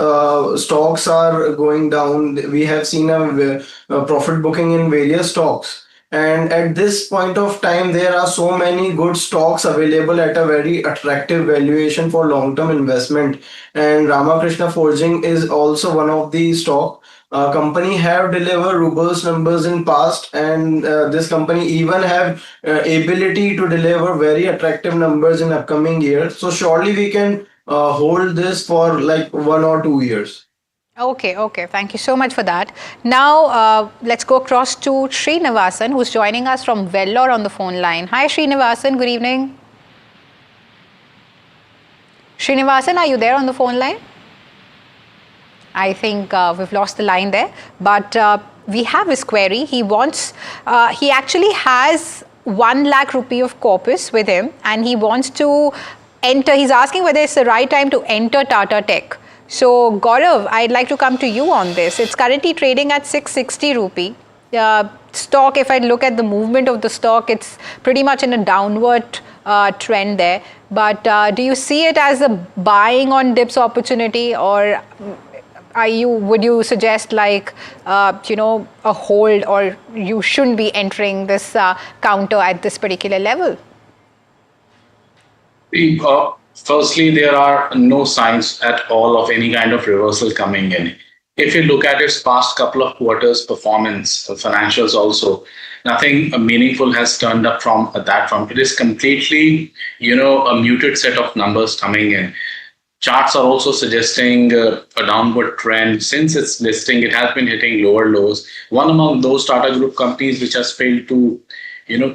Stocks are going down. We have seen a profit booking in various stocks. And at this point of time, there are so many good stocks available at a very attractive valuation for long-term investment. And Ramakrishna Forging is also one of the stock. Company have delivered robust numbers in past, and this company even have ability to deliver very attractive numbers in upcoming years. So surely we can hold this for like 1 or 2 years. Okay. Thank you so much for that. Now, let's go across to Srinivasan, who's joining us from Vellore on the phone line. Hi, Srinivasan. Good evening. Srinivasan, are you there on the phone line? I think we've lost the line there. But we have his query. He actually has 1 lakh rupee of corpus with him, and he wants to enter. He's asking whether it's the right time to enter Tata Tech. So, Gaurav, I'd like to come to you on this. It's currently trading at 660 rupee. Stock, if I look at the movement of the stock, it's pretty much in a downward trend there. But do you see it as a buying on dips opportunity, or would you suggest like, a hold, or you shouldn't be entering this counter at this particular level? Firstly, there are no signs at all of any kind of reversal coming in. If you look at its past couple of quarters performance, financials also, nothing meaningful has turned up from that front. It is completely, a muted set of numbers coming in. Charts are also suggesting a downward trend. Since its listing, it has been hitting lower lows. One among those Tata Group companies which has failed to,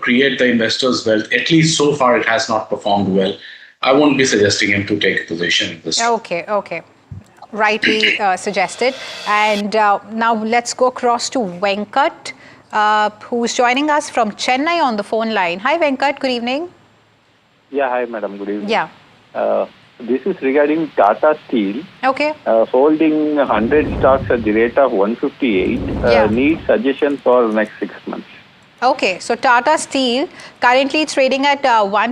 create the investors' wealth, at least so far, it has not performed well. I won't be suggesting him to take a position in this. Okay. Rightly suggested. And now let's go across to Venkat, who's joining us from Chennai on the phone line. Hi, Venkat. Good evening. Yeah, hi, madam. Good evening. Yeah. This is regarding Tata Steel. Okay. Holding 100 stocks at the rate of 158. Need suggestion for next 6 months. Okay, so Tata Steel currently trading at 1